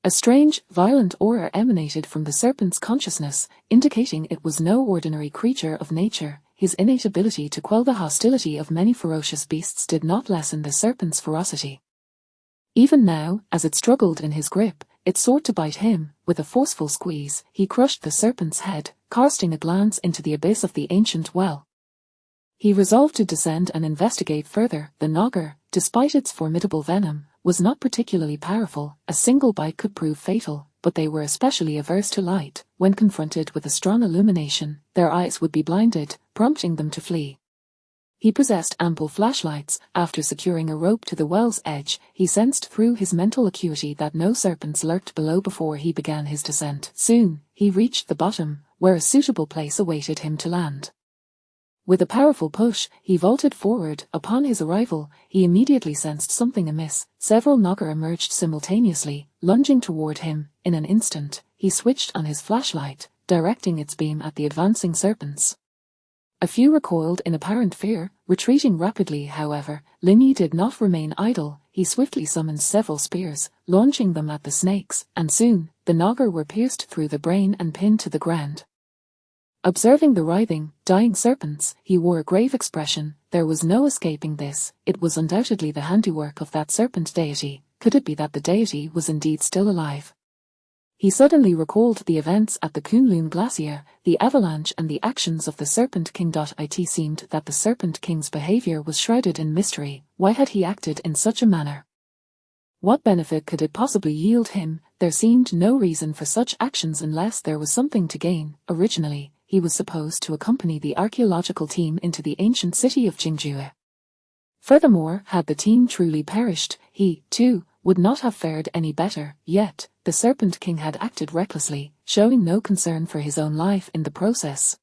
A strange, violent aura emanated from the serpent's consciousness, indicating it was no ordinary creature of nature. His innate ability to quell the hostility of many ferocious beasts did not lessen the serpent's ferocity. Even now, as it struggled in his grip, it sought to bite him. With a forceful squeeze, he crushed the serpent's head, casting a glance into the abyss of the ancient well. He resolved to descend and investigate further. The Nogger, despite its formidable venom, was not particularly powerful. A single bite could prove fatal, but they were especially averse to light. When confronted with a strong illumination, their eyes would be blinded, prompting them to flee. He possessed ample flashlights. After securing a rope to the well's edge, he sensed through his mental acuity that no serpents lurked below before he began his descent. Soon, he reached the bottom, where a suitable place awaited him to land. With a powerful push, he vaulted forward. Upon his arrival, he immediately sensed something amiss. Several Nogger emerged simultaneously, lunging toward him. In an instant, he switched on his flashlight, directing its beam at the advancing serpents. A few recoiled in apparent fear, retreating rapidly. However, Linyi did not remain idle. He swiftly summoned several spears, launching them at the snakes, and soon, the Nogger were pierced through the brain and pinned to the ground. Observing the writhing, dying serpents, he wore a grave expression. There was no escaping this. It was undoubtedly the handiwork of that serpent deity. Could it be that the deity was indeed still alive? He suddenly recalled the events at the Kunlun Glacier, the avalanche and the actions of the Serpent King. It seemed that the Serpent King's behavior was shrouded in mystery. Why had he acted in such a manner? What benefit could it possibly yield him? There seemed no reason for such actions unless there was something to gain. Originally, he was supposed to accompany the archaeological team into the ancient city of Jingjue. Furthermore, had the team truly perished, he, too, would not have fared any better. Yet, the Serpent King had acted recklessly, showing no concern for his own life in the process.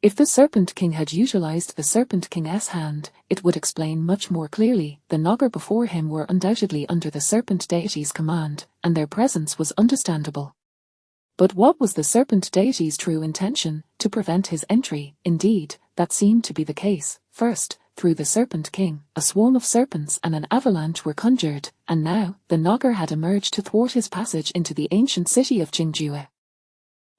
If the Serpent King had utilized the Serpent King's hand, it would explain much more clearly. The Nogger before him were undoubtedly under the Serpent Deity's command, and their presence was understandable. But what was the Serpent Deity's true intention? To prevent his entry. Indeed, that seemed to be the case. First, through the Serpent King, a swarm of serpents and an avalanche were conjured, and now, the Nogger had emerged to thwart his passage into the ancient city of Jingjue.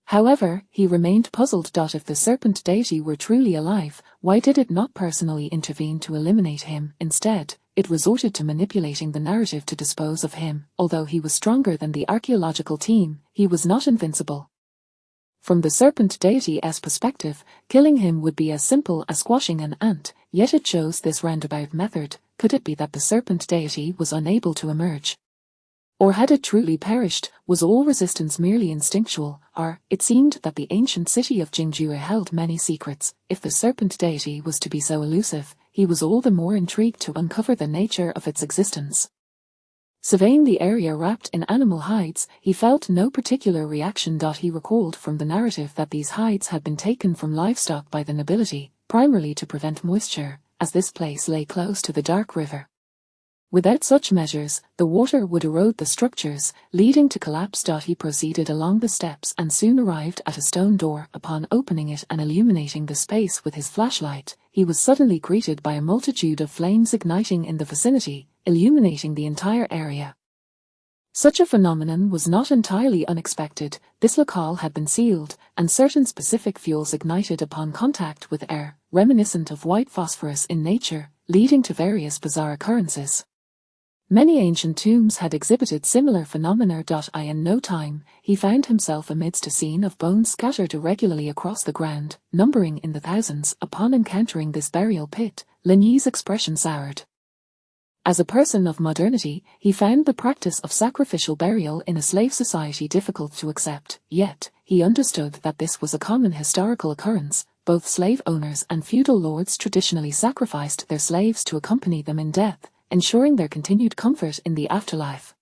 However, he remained puzzled. If the Serpent Deity were truly alive, why did it not personally intervene to eliminate him? Instead, it resorted to manipulating the narrative to dispose of him. Although he was stronger than the archaeological team, he was not invincible. From the Serpent Deity's perspective, killing him would be as simple as squashing an ant, yet it chose this roundabout method. Could it be that the Serpent Deity was unable to emerge? Or had it truly perished? Was all resistance merely instinctual? Or, it seemed that the ancient city of Jingjue held many secrets. If the Serpent Deity was to be so elusive, he was all the more intrigued to uncover the nature of its existence. Surveying the area wrapped in animal hides, he felt no particular reaction. He recalled from the narrative that these hides had been taken from livestock by the nobility, primarily to prevent moisture, as this place lay close to the dark river. Without such measures, the water would erode the structures, leading to collapse. He proceeded along the steps and soon arrived at a stone door. Upon opening it and illuminating the space with his flashlight, he was suddenly greeted by a multitude of flames igniting in the vicinity, illuminating the entire area. Such a phenomenon was not entirely unexpected. This locale had been sealed, and certain specific fuels ignited upon contact with air, reminiscent of white phosphorus in nature, leading to various bizarre occurrences. Many ancient tombs had exhibited similar phenomena. In no time, he found himself amidst a scene of bones scattered irregularly across the ground, numbering in the thousands. Upon encountering this burial pit, Lin Yi's expression soured. As a person of modernity, he found the practice of sacrificial burial in a slave society difficult to accept, yet, he understood that this was a common historical occurrence. Both slave owners and feudal lords traditionally sacrificed their slaves to accompany them in death, ensuring their continued comfort in the afterlife.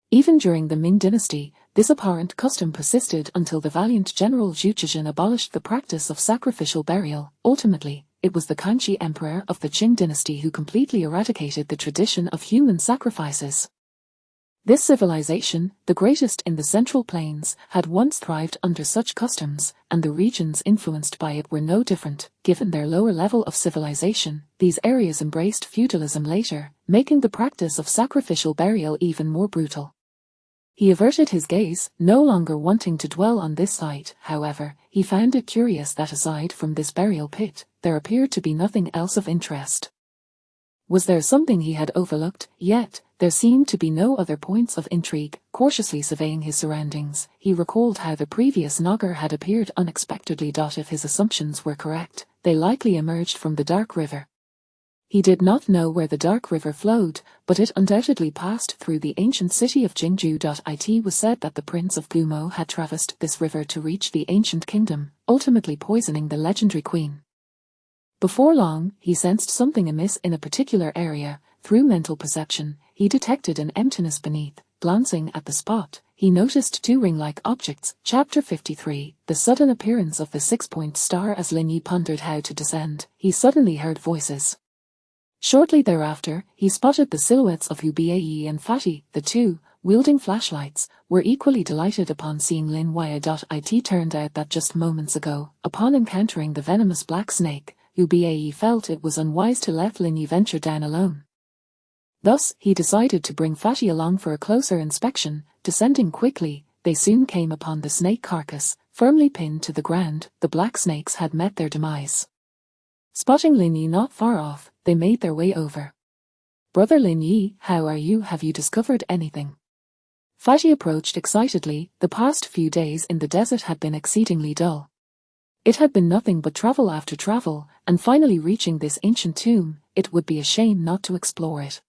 Even during the Ming dynasty, this abhorrent custom persisted until the valiant General Zhu Zhizhen abolished the practice of sacrificial burial. Ultimately, it was the Kangxi Emperor of the Qing dynasty who completely eradicated the tradition of human sacrifices. This civilization, the greatest in the Central Plains, had once thrived under such customs, and the regions influenced by it were no different. Given their lower level of civilization, these areas embraced feudalism later, making the practice of sacrificial burial even more brutal. He averted his gaze, no longer wanting to dwell on this site. However, he found it curious that aside from this burial pit, there appeared to be nothing else of interest. Was there something he had overlooked? Yet, there seemed to be no other points of intrigue. Cautiously surveying his surroundings, he recalled how the previous Nogger had appeared unexpectedly. If his assumptions were correct, they likely emerged from the Dark River. He did not know where the Dark River flowed, but it undoubtedly passed through the ancient city of Jingzhou. It was said that the Prince of Gumo had traversed this river to reach the ancient kingdom, ultimately poisoning the legendary queen. Before long, he sensed something amiss in a particular area. Through mental perception, he detected an emptiness beneath. Glancing at the spot, he noticed two ring-like objects. Chapter 53, the sudden appearance of the six-point star. As Lin Yi pondered how to descend, he suddenly heard voices. Shortly thereafter, he spotted the silhouettes of Hu Bae and Fatty. The two, wielding flashlights, were equally delighted upon seeing Lin Yi. It turned out that just moments ago, upon encountering the venomous black snake, Hu Bae felt it was unwise to let Lin Yi venture down alone. Thus, he decided to bring Fatty along for a closer inspection. Descending quickly, they soon came upon the snake carcass, firmly pinned to the ground. The black snakes had met their demise. Spotting Lin Yi not far off, they made their way over. "Brother Lin Yi, how are you? Have you discovered anything?" Fatty approached excitedly. The past few days in the desert had been exceedingly dull. It had been nothing but travel after travel, and finally reaching this ancient tomb, it would be a shame not to explore it.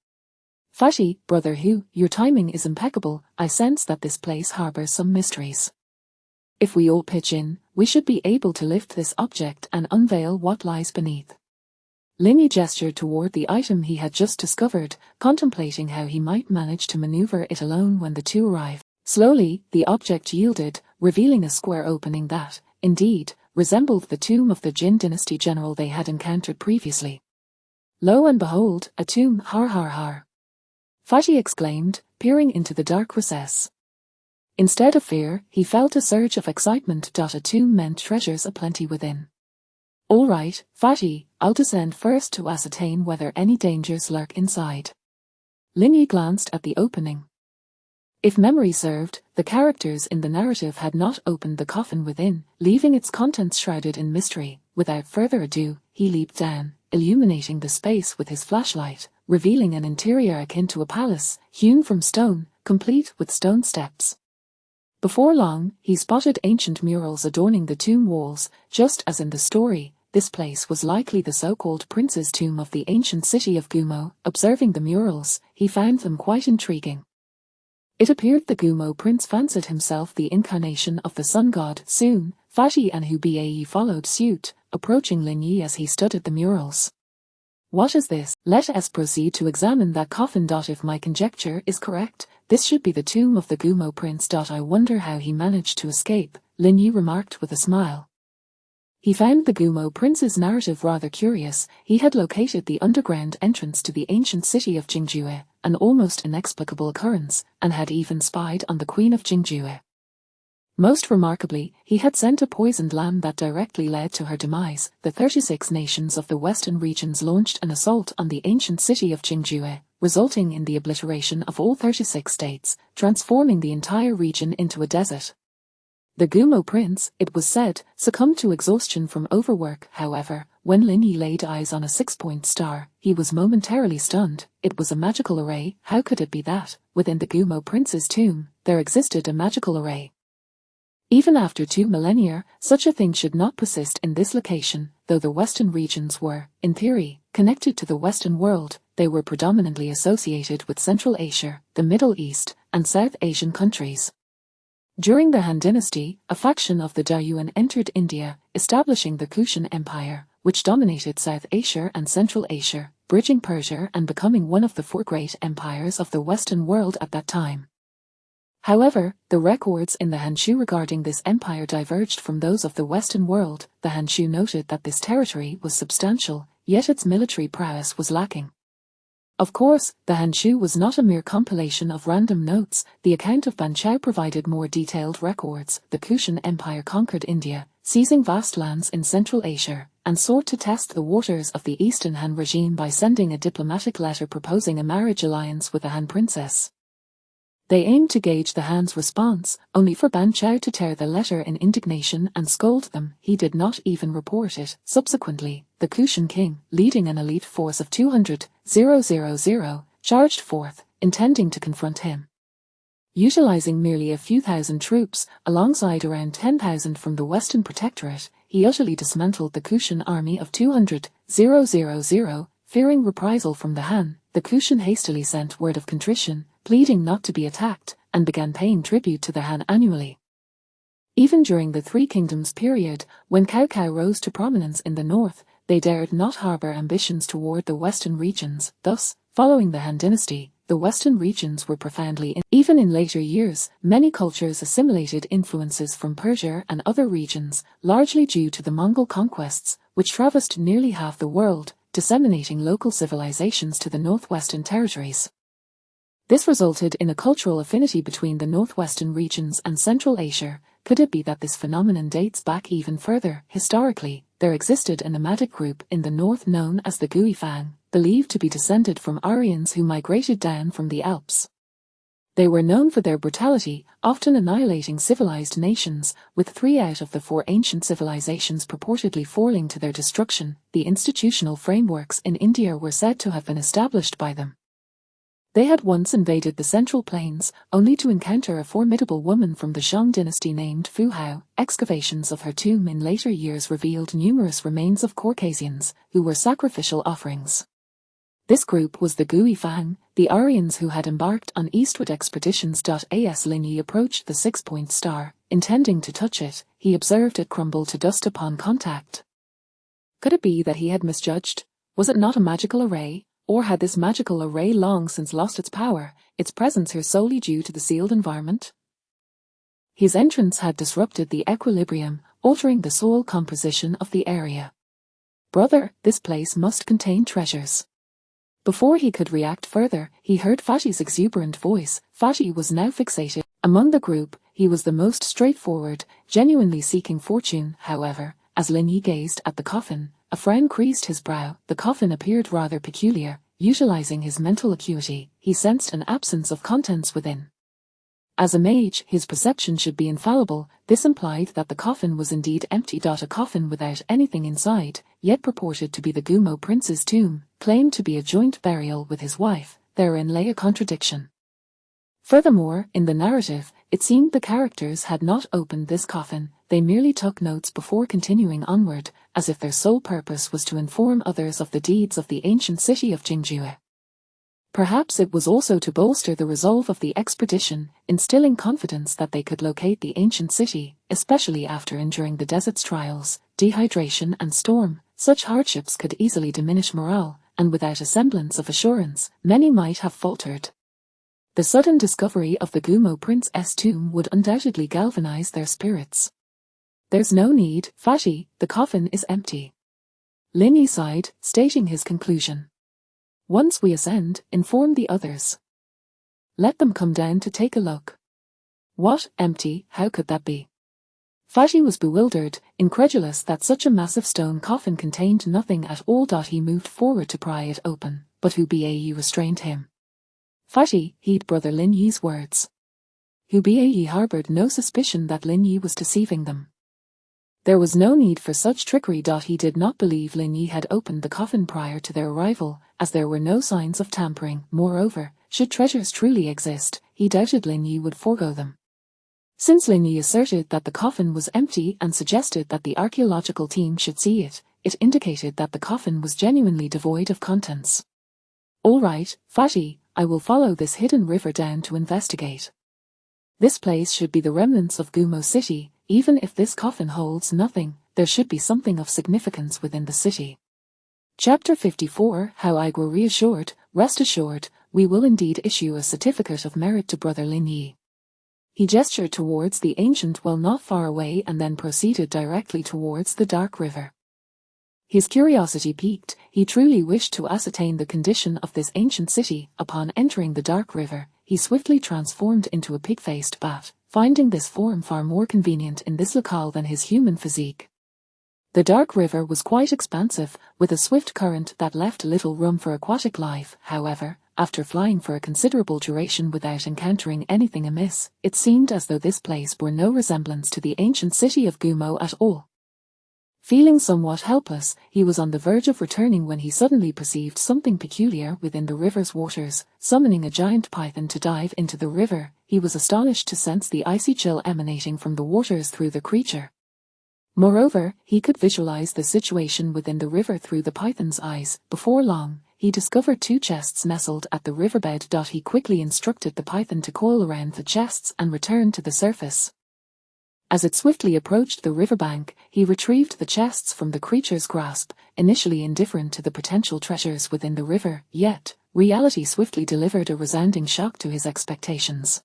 "Fatty, Brother Hu, your timing is impeccable. I sense that this place harbors some mysteries. If we all pitch in, we should be able to lift this object and unveil what lies beneath." Lin Yi gestured toward the item he had just discovered, contemplating how he might manage to maneuver it alone when the two arrived. Slowly, the object yielded, revealing a square opening that, indeed, resembled the tomb of the Jin dynasty general they had encountered previously. "Lo and behold, a tomb! Har har har!" Fatty exclaimed, peering into the dark recess. Instead of fear, he felt a surge of excitement. A tomb meant treasures aplenty within. "All right, Fatty, I'll descend first to ascertain whether any dangers lurk inside." Lin Yi glanced at the opening. If memory served, the characters in the narrative had not opened the coffin within, leaving its contents shrouded in mystery. Without further ado, he leaped down, illuminating the space with his flashlight, revealing an interior akin to a palace, hewn from stone, complete with stone steps. Before long, he spotted ancient murals adorning the tomb walls. Just as in the story, this place was likely the so-called prince's tomb of the ancient city of Gumo. Observing the murals, he found them quite intriguing. It appeared the Gumo prince fancied himself the incarnation of the sun god. Soon, Fatty and Hu Bae followed suit, approaching Lin Yi as he studied the murals. "What is this? Let us proceed to examine that coffin. If my conjecture is correct, this should be the tomb of the Gumo prince. I wonder how he managed to escape," Lin Yi remarked with a smile. He found the Gumo prince's narrative rather curious. He had located the underground entrance to the ancient city of Jingzhou, an almost inexplicable occurrence, and had even spied on the queen of Jingzhou. Most remarkably, he had sent a poisoned lamb that directly led to her demise. The 36 nations of the western regions launched an assault on the ancient city of Jingzhou, resulting in the obliteration of all 36 states, transforming the entire region into a desert. The Gumo prince, it was said, succumbed to exhaustion from overwork. However, when Lin Yi laid eyes on a 6-point star, he was momentarily stunned. It was a magical array. How could it be that, within the Gumo prince's tomb, there existed a magical array? Even after 2 millennia, such a thing should not persist in this location. Though the western regions were, in theory, connected to the Western world, they were predominantly associated with Central Asia, the Middle East, and South Asian countries. During the Han dynasty, a faction of the Dayuan entered India, establishing the Kushan Empire, which dominated South Asia and Central Asia, bridging Persia and becoming one of the 4 great empires of the Western world at that time. However, the records in the Hanshu regarding this empire diverged from those of the Western world. The Hanshu noted that this territory was substantial, yet its military prowess was lacking. Of course, the Hanshu was not a mere compilation of random notes. The account of Banchao provided more detailed records. The Kushan Empire conquered India, seizing vast lands in Central Asia, and sought to test the waters of the Eastern Han regime by sending a diplomatic letter proposing a marriage alliance with the Han princess. They aimed to gauge the Han's response, only for Banchao to tear the letter in indignation and scold them. He did not even report it. Subsequently, the Kushan king, leading an elite force of 200,000, charged forth, intending to confront him. Utilizing merely a few thousand troops, alongside around 10,000 from the Western Protectorate, he utterly dismantled the Kushan army of 200,000. Fearing reprisal from the Han, the Kushan hastily sent word of contrition, pleading not to be attacked, and began paying tribute to the Han annually. Even during the Three Kingdoms period, when Cao Cao rose to prominence in the north, they dared not harbor ambitions toward the western regions. Thus, following the Han dynasty, the western regions were profoundly even in later years, many cultures assimilated influences from Persia and other regions, largely due to the Mongol conquests, which traversed nearly half the world, disseminating local civilizations to the northwestern territories. This resulted in a cultural affinity between the northwestern regions and Central Asia. Could it be that this phenomenon dates back even further? Historically, there existed a nomadic group in the north known as the Gui Fang, believed to be descended from Aryans who migrated down from the Alps. They were known for their brutality, often annihilating civilized nations, with 3 out of the 4 ancient civilizations purportedly falling to their destruction. The institutional frameworks in India were said to have been established by them. They had once invaded the Central Plains, only to encounter a formidable woman from the Shang dynasty named Fu Hao. Excavations of her tomb in later years revealed numerous remains of Caucasians, who were sacrificial offerings. This group was the Gui Fang, the Aryans who had embarked on eastward expeditions. As Lin Yi approached the 6-point star, intending to touch it, he observed it crumble to dust upon contact. Could it be that he had misjudged? Was it not a magical array? Or had this magical array long since lost its power, its presence here solely due to the sealed environment? His entrance had disrupted the equilibrium, altering the soil composition of the area. Brother, this place must contain treasures. Before he could react further, he heard Fashi's exuberant voice. Fashi was now fixated. Among the group, he was the most straightforward, genuinely seeking fortune. However, as Lin Yi gazed at the coffin, a frown creased his brow. The coffin appeared rather peculiar. Utilizing his mental acuity, he sensed an absence of contents within. As a mage, his perception should be infallible. This implied that the coffin was indeed empty. A coffin without anything inside, yet purported to be the Gumo prince's tomb, claimed to be a joint burial with his wife. Therein lay a contradiction. Furthermore, in the narrative, it seemed the characters had not opened this coffin. They merely took notes before continuing onward, as if their sole purpose was to inform others of the deeds of the ancient city of Jingjue. Perhaps it was also to bolster the resolve of the expedition, instilling confidence that they could locate the ancient city, especially after enduring the desert's trials, dehydration and storm. Such hardships could easily diminish morale, and without a semblance of assurance, many might have faltered. The sudden discovery of the Gumo prince's tomb would undoubtedly galvanize their spirits. There's no need, Fashi, the coffin is empty. Lin Yi sighed, stating his conclusion. Once we ascend, inform the others. Let them come down to take a look. What, empty, how could that be? Fashi was bewildered, incredulous that such a massive stone coffin contained nothing at all. He moved forward to pry it open, but Hu Bau restrained him. Fatty heed brother Lin Yi's words. Hubae harbored no suspicion that Lin Yi was deceiving them. There was no need for such trickery. He did not believe Lin Yi had opened the coffin prior to their arrival, as there were no signs of tampering. Moreover, should treasures truly exist, he doubted Lin Yi would forego them. Since Lin Yi asserted that the coffin was empty and suggested that the archaeological team should see it, it indicated that the coffin was genuinely devoid of contents. All right, Fatty, I will follow this hidden river down to investigate. This place should be the remnants of Gumo City. Even if this coffin holds nothing, there should be something of significance within the city. Chapter 54 How I Grow Reassured. Rest assured, we will indeed issue a certificate of merit to Brother Lin Yi. He gestured towards the ancient well not far away and then proceeded directly towards the dark river. His curiosity piqued. He truly wished to ascertain the condition of this ancient city. Upon entering the dark river, he swiftly transformed into a pig-faced bat, finding this form far more convenient in this locale than his human physique. The dark river was quite expansive, with a swift current that left little room for aquatic life. However, after flying for a considerable duration without encountering anything amiss, it seemed as though this place bore no resemblance to the ancient city of Gumo at all. Feeling somewhat helpless, he was on the verge of returning when he suddenly perceived something peculiar within the river's waters. Summoning a giant python to dive into the river, he was astonished to sense the icy chill emanating from the waters through the creature. Moreover, he could visualize the situation within the river through the python's eyes. Before long, he discovered 2 chests nestled at the riverbed. He quickly instructed the python to coil around the chests and return to the surface. As it swiftly approached the riverbank, he retrieved the chests from the creature's grasp, initially indifferent to the potential treasures within the river. Yet, reality swiftly delivered a resounding shock to his expectations.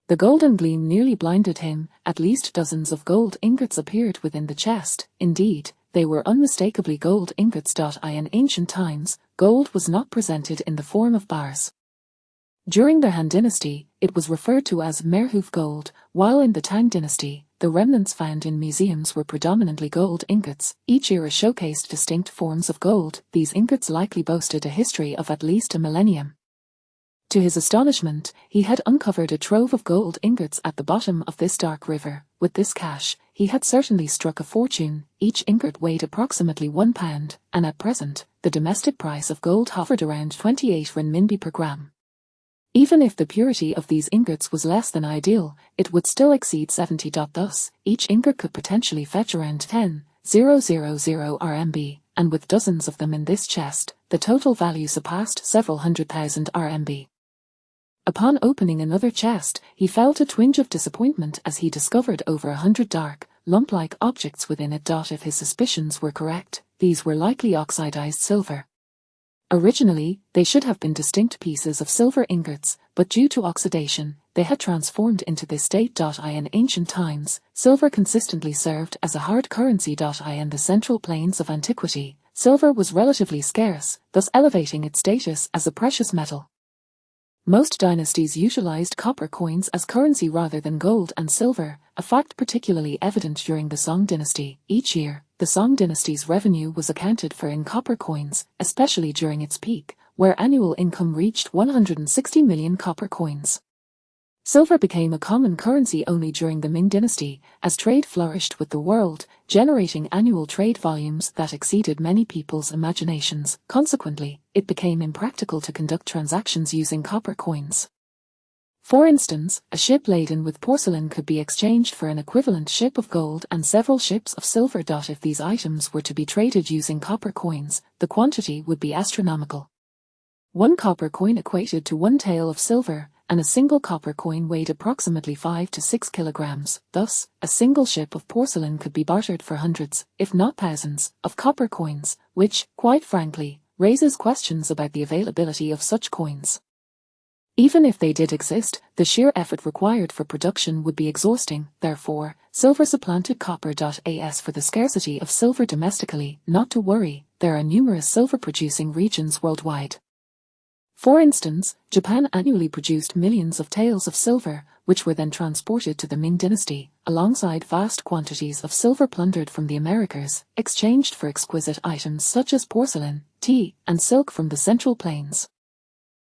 The golden gleam nearly blinded him. At least dozens of gold ingots appeared within the chest. Indeed, they were unmistakably gold ingots. In ancient times, gold was not presented in the form of bars. During the Han Dynasty, it was referred to as merhoof gold, while in the Tang Dynasty, the remnants found in museums were predominantly gold ingots. Each era showcased distinct forms of gold. These ingots likely boasted a history of at least a millennium. To his astonishment, he had uncovered a trove of gold ingots at the bottom of this dark river. With this cash, he had certainly struck a fortune. Each ingot weighed approximately 1 pound, and at present, the domestic price of gold hovered around 28 renminbi per gram. Even if the purity of these ingots was less than ideal, it would still exceed 70. Thus, each ingot could potentially fetch around 10,000 RMB, and with dozens of them in this chest, the total value surpassed several 100,000 RMB. Upon opening another chest, he felt a twinge of disappointment as he discovered over 100 dark, lump-like objects within it. If his suspicions were correct, these were likely oxidized silver. Originally, they should have been distinct pieces of silver ingots, but due to oxidation, they had transformed into this state. In ancient times, silver consistently served as a hard currency. In the central plains of antiquity, silver was relatively scarce, thus elevating its status as a precious metal. Most dynasties utilized copper coins as currency rather than gold and silver, a fact particularly evident during the Song dynasty. Each year, the Song dynasty's revenue was accounted for in copper coins, especially during its peak, where annual income reached 160 million copper coins. Silver became a common currency only during the Ming dynasty, as trade flourished with the world, generating annual trade volumes that exceeded many people's imaginations. Consequently, it became impractical to conduct transactions using copper coins. For instance, a ship laden with porcelain could be exchanged for an equivalent ship of gold and several ships of silver. If these items were to be traded using copper coins, the quantity would be astronomical. 1 copper coin equated to 1 tael of silver, and a single copper coin weighed approximately 5 to 6 kilograms. Thus, a single ship of porcelain could be bartered for hundreds, if not thousands, of copper coins, which, quite frankly, raises questions about the availability of such coins. Even if they did exist, the sheer effort required for production would be exhausting. Therefore, silver supplanted copper. As for the scarcity of silver domestically, not to worry, there are numerous silver-producing regions worldwide. For instance, Japan annually produced millions of taels of silver, which were then transported to the Ming dynasty. alongside vast quantities of silver plundered from the Americas, exchanged for exquisite items such as porcelain, tea, and silk from the Central Plains.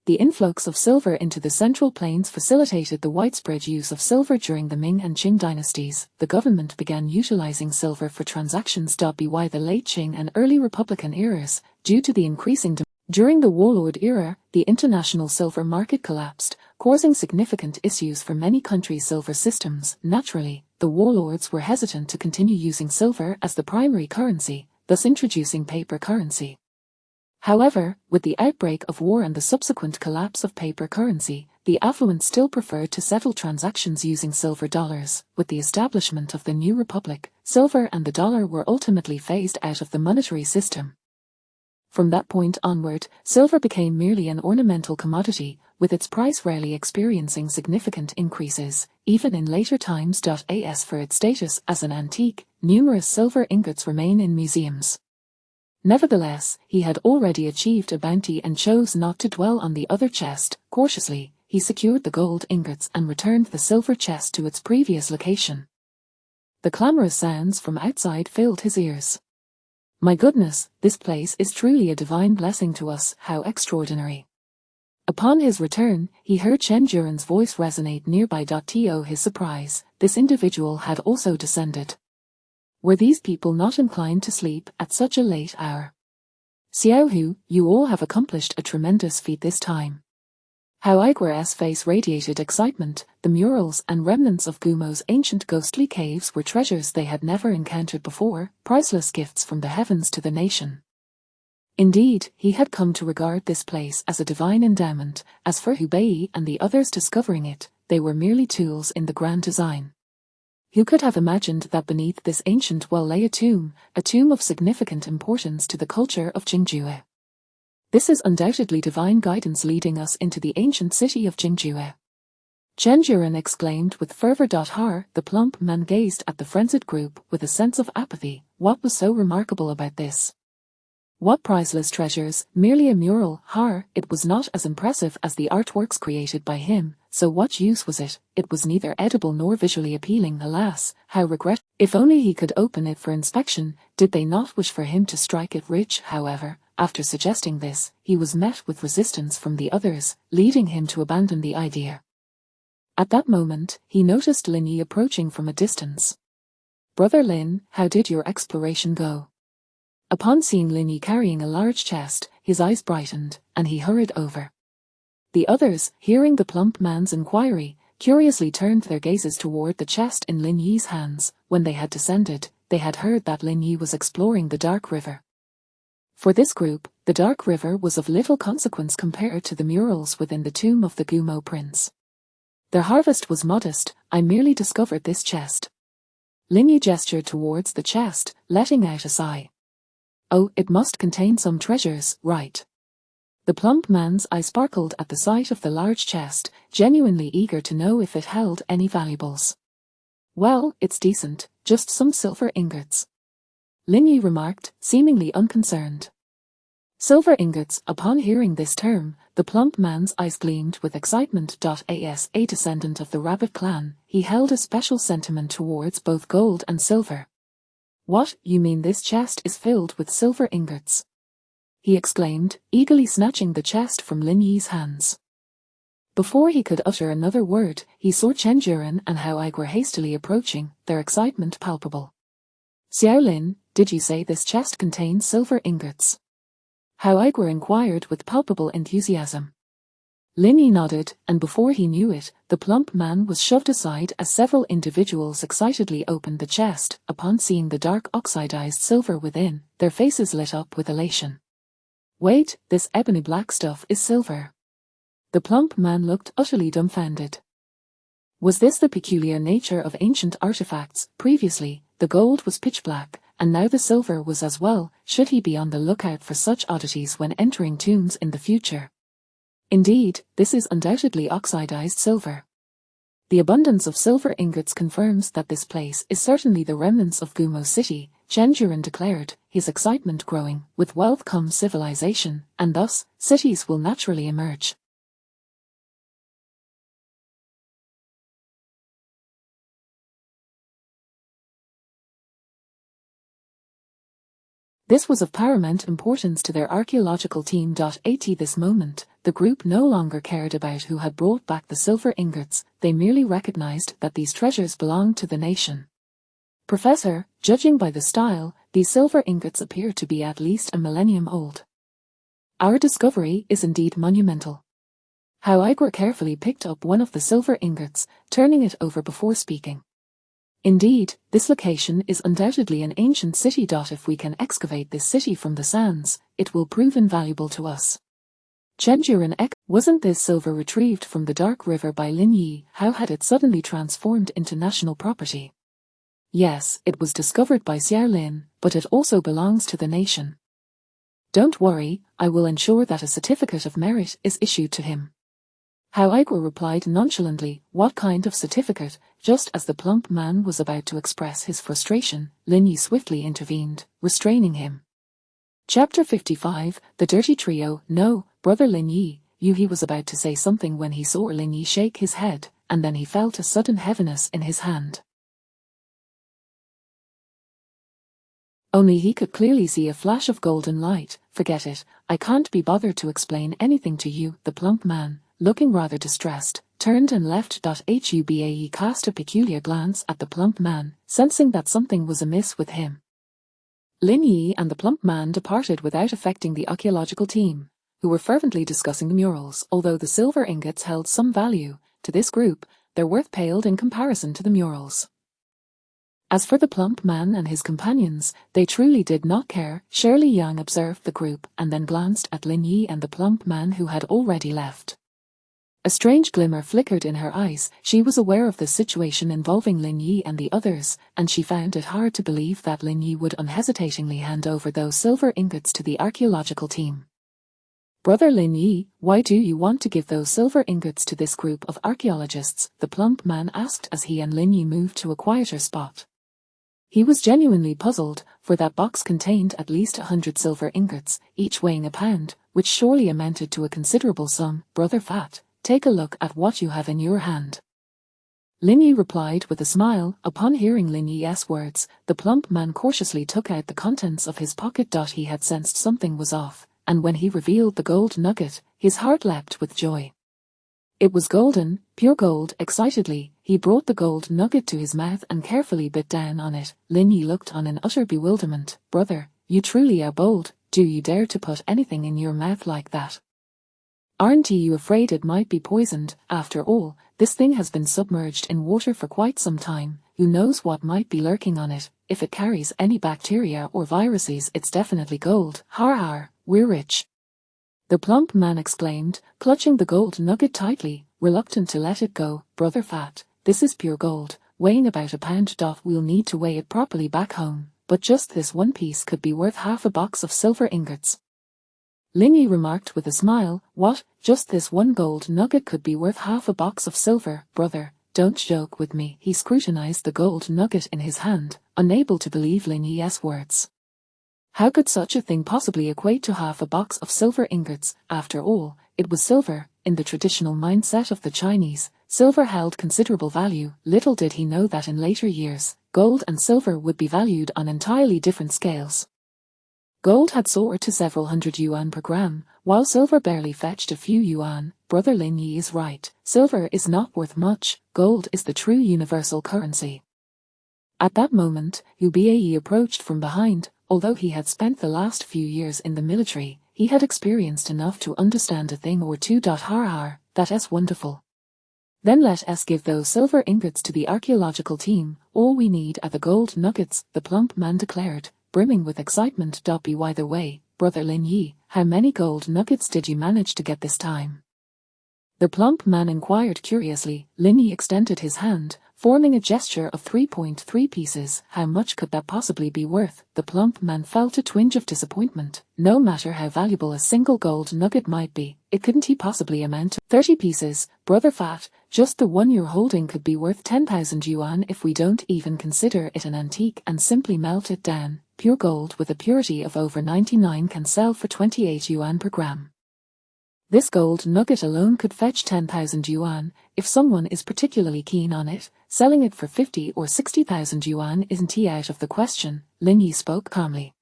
The influx of silver into the Central Plains facilitated the widespread use of silver during the Ming and Qing dynasties. The government began utilizing silver for transactions. By the late Qing and early Republican eras, due to the increasing demand. During the warlord era, the international silver market collapsed, causing significant issues for many countries' silver systems. Naturally, the warlords were hesitant to continue using silver as the primary currency, thus introducing paper currency. However, with the outbreak of war and the subsequent collapse of paper currency, the affluent still preferred to settle transactions using silver dollars. With the establishment of the new republic, silver and the dollar were ultimately phased out of the monetary system. From that point onward, silver became merely an ornamental commodity, with its price rarely experiencing significant increases, even in later times. As for its status as an antique, numerous silver ingots remain in museums. Nevertheless, he had already achieved a bounty and chose not to dwell on the other chest. Cautiously, he secured the gold ingots and returned the silver chest to its previous location. The clamorous sounds from outside filled his ears. My goodness, this place is truly a divine blessing to us, how extraordinary. Upon his return, he heard Chen Juren's voice resonate nearby. To his surprise, this individual had also descended. Were these people not inclined to sleep at such a late hour? Xiao Hu, you all have accomplished a tremendous feat this time. Hao Igwer's face radiated excitement. The murals and remnants of Gumo's ancient ghostly caves were treasures they had never encountered before, priceless gifts from the heavens to the nation. Indeed, he had come to regard this place as a divine endowment. As for Hubei and the others discovering it, they were merely tools in the grand design. Who could have imagined that beneath this ancient well lay a tomb of significant importance to the culture of Jingjue? This is undoubtedly divine guidance leading us into the ancient city of Jingjue. Chen Juren exclaimed with fervor. The plump man gazed at the frenzied group with a sense of apathy. What was so remarkable about this? What priceless treasures? Merely a mural. It was not as impressive as the artworks created by him, so what use was it? It was neither edible nor visually appealing. Alas, how regrettable. If only he could open it for inspection. Did they not wish for him to strike it rich? However, after suggesting this, he was met with resistance from the others, leading him to abandon the idea. At that moment, he noticed Lin Yi approaching from a distance. Brother Lin, how did your exploration go? Upon seeing Lin Yi carrying a large chest, his eyes brightened, and he hurried over. The others, hearing the plump man's inquiry, curiously turned their gazes toward the chest in Lin Yi's hands. When they had descended, they had heard that Lin Yi was exploring the Dark River. For this group, the Dark River was of little consequence compared to the murals within the tomb of the Gumo prince. Their harvest was modest. I merely discovered this chest. Lin Yi gestured towards the chest, letting out a sigh. Oh, it must contain some treasures, right? The plump man's eye sparkled at the sight of the large chest, genuinely eager to know if it held any valuables. Well, it's decent, just some silver ingots. Lin Yi remarked, seemingly unconcerned. Silver ingots. Upon hearing this term, the plump man's eyes gleamed with excitement. As a descendant of the Rabbit clan, he held a special sentiment towards both gold and silver. What, you mean this chest is filled with silver ingots? He exclaimed, eagerly snatching the chest from Lin Yi's hands. Before he could utter another word, he saw Chen Juren and Hao Igwer hastily approaching, their excitement palpable. Xiao Lin, did you say this chest contains silver ingots? Hao Igwer inquired with palpable enthusiasm. Lin Yi nodded, and before he knew it, the plump man was shoved aside as several individuals excitedly opened the chest. Upon seeing the dark oxidized silver within, their faces lit up with elation. Wait, this ebony black stuff is silver. The plump man looked utterly dumbfounded. Was this the peculiar nature of ancient artifacts? Previously, the gold was pitch black, and now the silver was as well. Should he be on the lookout for such oddities when entering tombs in the future? Indeed, this is undoubtedly oxidized silver. The abundance of silver ingots confirms that this place is certainly the remnants of Gumo city, Chen Juren declared, his excitement growing. With wealth comes civilization, and thus, cities will naturally emerge. This was of paramount importance to their archaeological team. At this moment, the group no longer cared about who had brought back the silver ingots, they merely recognized that these treasures belonged to the nation. Professor, judging by the style, these silver ingots appear to be at least a millennium old. Our discovery is indeed monumental. Haoigor carefully picked up one of the silver ingots, turning it over before speaking. Indeed, this location is undoubtedly an ancient city. If we can excavate this city from the sands, it will prove invaluable to us. Chenjuran Ek, wasn't this silver retrieved from the dark river by Lin Yi? How had it suddenly transformed into national property? Yes, it was discovered by Xiao Lin, but it also belongs to the nation. Don't worry, I will ensure that a certificate of merit is issued to him. Haoigor replied nonchalantly, what kind of certificate? Just as the plump man was about to express his frustration, Lin Yi swiftly intervened, restraining him. Chapter 55, The Dirty Trio. No, brother Lin Yi, he was about to say something when he saw Lin Yi shake his head, and then he felt a sudden heaviness in his hand. Only he could clearly see a flash of golden light. Forget it, I can't be bothered to explain anything to you. The plump man, looking rather distressed, turned and left. Hubae cast a peculiar glance at the plump man, sensing that something was amiss with him. Lin Yi and the plump man departed without affecting the archaeological team, who were fervently discussing the murals. Although the silver ingots held some value, to this group, their worth paled in comparison to the murals. As for the plump man and his companions, they truly did not care. Shirley Yang observed the group and then glanced at Lin Yi and the plump man who had already left. A strange glimmer flickered in her eyes. She was aware of the situation involving Lin Yi and the others, and she found it hard to believe that Lin Yi would unhesitatingly hand over those silver ingots to the archaeological team. Brother Lin Yi, why do you want to give those silver ingots to this group of archaeologists? The plump man asked as he and Lin Yi moved to a quieter spot. He was genuinely puzzled, for that box contained at least 100 silver ingots, each weighing a pound, which surely amounted to a considerable sum. Brother Fat, take a look at what you have in your hand. Lin Yi replied with a smile. Upon hearing Lin Yi's words, the plump man cautiously took out the contents of his pocket. He had sensed something was off, and when he revealed the gold nugget, his heart leapt with joy. It was golden, pure gold. Excitedly, he brought the gold nugget to his mouth and carefully bit down on it. Lin Yi looked on in utter bewilderment. Brother, you truly are bold. Do you dare to put anything in your mouth like that? Aren't you afraid it might be poisoned? After all, this thing has been submerged in water for quite some time. Who knows what might be lurking on it? If it carries any bacteria or viruses, it's definitely gold. Har har, we're rich. The plump man exclaimed, clutching the gold nugget tightly, reluctant to let it go. Brother Fat, this is pure gold, weighing about a pound. We'll need to weigh it properly back home, but just this one piece could be worth half a box of silver ingots. Lin Yi remarked with a smile. What? Just this one gold nugget could be worth half a box of silver? Brother, don't joke with me. He scrutinized the gold nugget in his hand, unable to believe Lin Yi's words. How could such a thing possibly equate to half a box of silver ingots? After all, it was silver. In the traditional mindset of the Chinese, silver held considerable value. Little did he know that in later years, gold and silver would be valued on entirely different scales. Gold had soared to several hundred yuan per gram, while silver barely fetched a few yuan. Brother Lin Yi is right. Silver is not worth much. Gold is the true universal currency. At that moment, Hubae approached from behind. Although he had spent the last few years in the military, he had experienced enough to understand a thing or two. Har har, that's wonderful. Then let us give those silver ingots to the archaeological team. All we need are the gold nuggets, the plump man declared, brimming with excitement. By the way, brother Lin Yi, how many gold nuggets did you manage to get this time? The plump man inquired curiously. Lin Yi extended his hand, forming a gesture of 3.3 pieces. How much could that possibly be worth? The plump man felt a twinge of disappointment. No matter how valuable a single gold nugget might be, it couldn't possibly amount to 30 pieces. Brother Fat, just the one you're holding could be worth 10,000 yuan if we don't even consider it an antique and simply melt it down. Pure gold with a purity of over 99 can sell for 28 yuan per gram. This gold nugget alone could fetch 10,000 yuan. If someone is particularly keen on it, selling it for 50 or 60,000 yuan isn't out of the question. Lin Yi spoke calmly.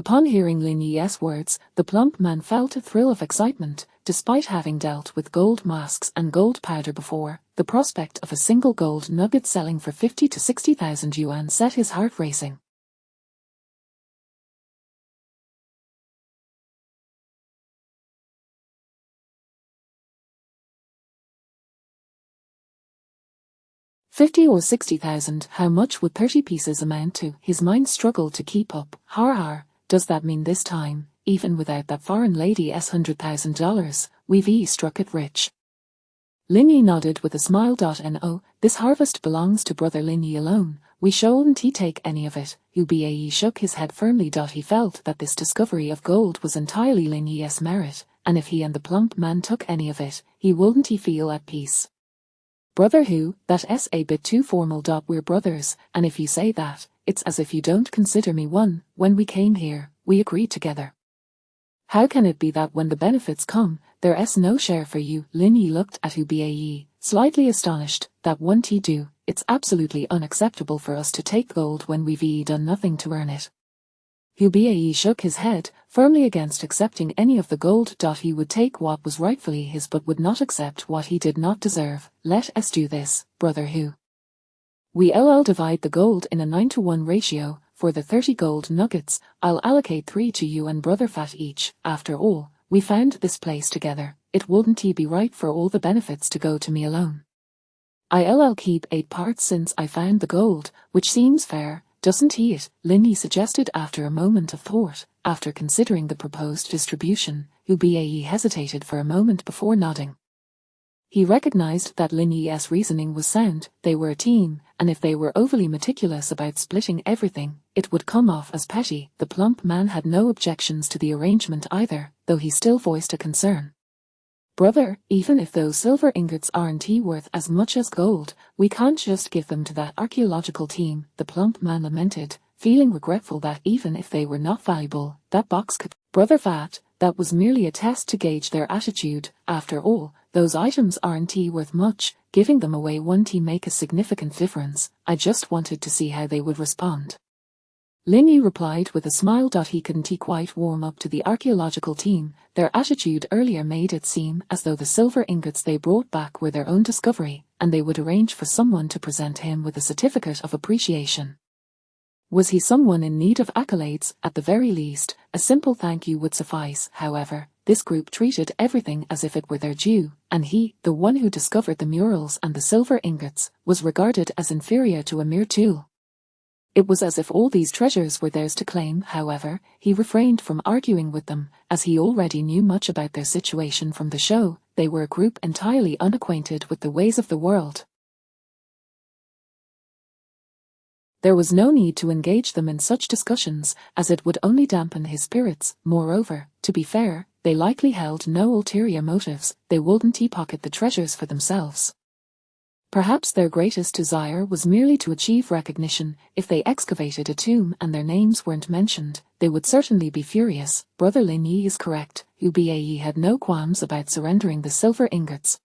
Upon hearing Lin Yi's words, the plump man felt a thrill of excitement. Despite having dealt with gold masks and gold powder before, the prospect of a single gold nugget selling for 50 to 60,000 yuan set his heart racing. $50 or 60,000, how much would 30 pieces amount to? His mind struggled to keep up. Har, does that mean this time, even without that foreign lady's $100,000, we've struck it rich? Lin Yi nodded with a smile. No, this harvest belongs to brother Lin Yi alone. We shouldn't take any of it. Bae shook his head firmly. He felt that this discovery of gold was entirely Lin Yi's merit, and if he and the plump man took any of it, he wouldn't feel at peace. Brother who, that's a bit too formal. We're brothers, and if you say that, it's as if you don't consider me one. When we came here, we agreed together. How can it be that when the benefits come, there's no share for you? Lin Yi looked at Bae, slightly astonished. That won't do. It's absolutely unacceptable for us to take gold when we've done nothing to earn it. Bae shook his head, firmly against accepting any of the gold. He would take what was rightfully his but would not accept what he did not deserve. Let us do this, brother Hu. We'll divide the gold in a 9-to-1 ratio. For the 30 gold nuggets, I'll allocate 3 to you and brother Fat each. After all, we found this place together. It wouldn't be right for all the benefits to go to me alone. I'll keep 8 parts since I found the gold, which seems fair, doesn't it? Lin Yi suggested after a moment of thought. After considering the proposed distribution, Bae hesitated for a moment before nodding. He recognized that Lin Yi's reasoning was sound. They were a team, and if they were overly meticulous about splitting everything, it would come off as petty. The plump man had no objections to the arrangement either, though he still voiced a concern. Brother, even if those silver ingots aren't worth as much as gold, we can't just give them to that archaeological team, the plump man lamented, feeling regretful that even if they were not valuable, that box could. Brother Fat, that was merely a test to gauge their attitude. After all, those items aren't worth much. Giving them away won't make a significant difference. I just wanted to see how they would respond. Lin Yi replied with a smile. He couldn't quite warm up to the archaeological team. Their attitude earlier made it seem as though the silver ingots they brought back were their own discovery, and they would arrange for someone to present him with a certificate of appreciation. Was he someone in need of accolades? At the very least, a simple thank you would suffice. However, this group treated everything as if it were their due, and he, the one who discovered the murals and the silver ingots, was regarded as inferior to a mere tool. It was as if all these treasures were theirs to claim. However, he refrained from arguing with them, as he already knew much about their situation from the show. They were a group entirely unacquainted with the ways of the world. There was no need to engage them in such discussions, as it would only dampen his spirits. Moreover, to be fair, they likely held no ulterior motives. They wouldn't pocket the treasures for themselves. Perhaps their greatest desire was merely to achieve recognition. If they excavated a tomb and their names weren't mentioned, they would certainly be furious. Brother Lin Yi is correct. Bae had no qualms about surrendering the silver ingots.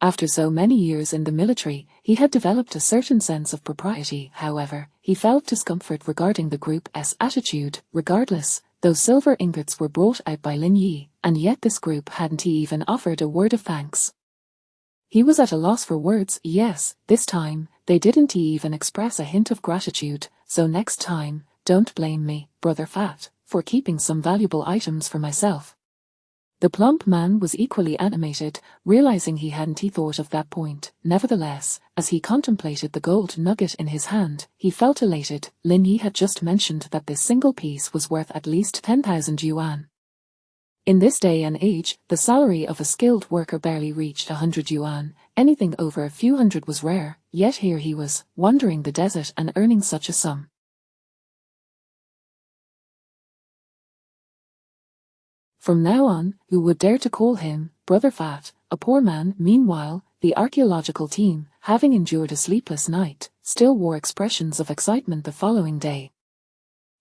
After so many years in the military, he had developed a certain sense of propriety. However, he felt discomfort regarding the group's attitude. Regardless, those silver ingots were brought out by Lin Yi, and yet this group hadn't even offered a word of thanks. He was at a loss for words. Yes, this time, they didn't even express a hint of gratitude. So next time, don't blame me, Brother Fat, for keeping some valuable items for myself. The plump man was equally animated, realizing he hadn't thought of that point. Nevertheless, as he contemplated the gold nugget in his hand, he felt elated. Lin Yi had just mentioned that this single piece was worth at least 10,000 yuan. In this day and age, the salary of a skilled worker barely reached 100 yuan. Anything over a few hundred was rare, yet here he was, wandering the desert and earning such a sum. From now on, who would dare to call him Brother Fat, a poor man? Meanwhile, the archaeological team, having endured a sleepless night, still wore expressions of excitement the following day.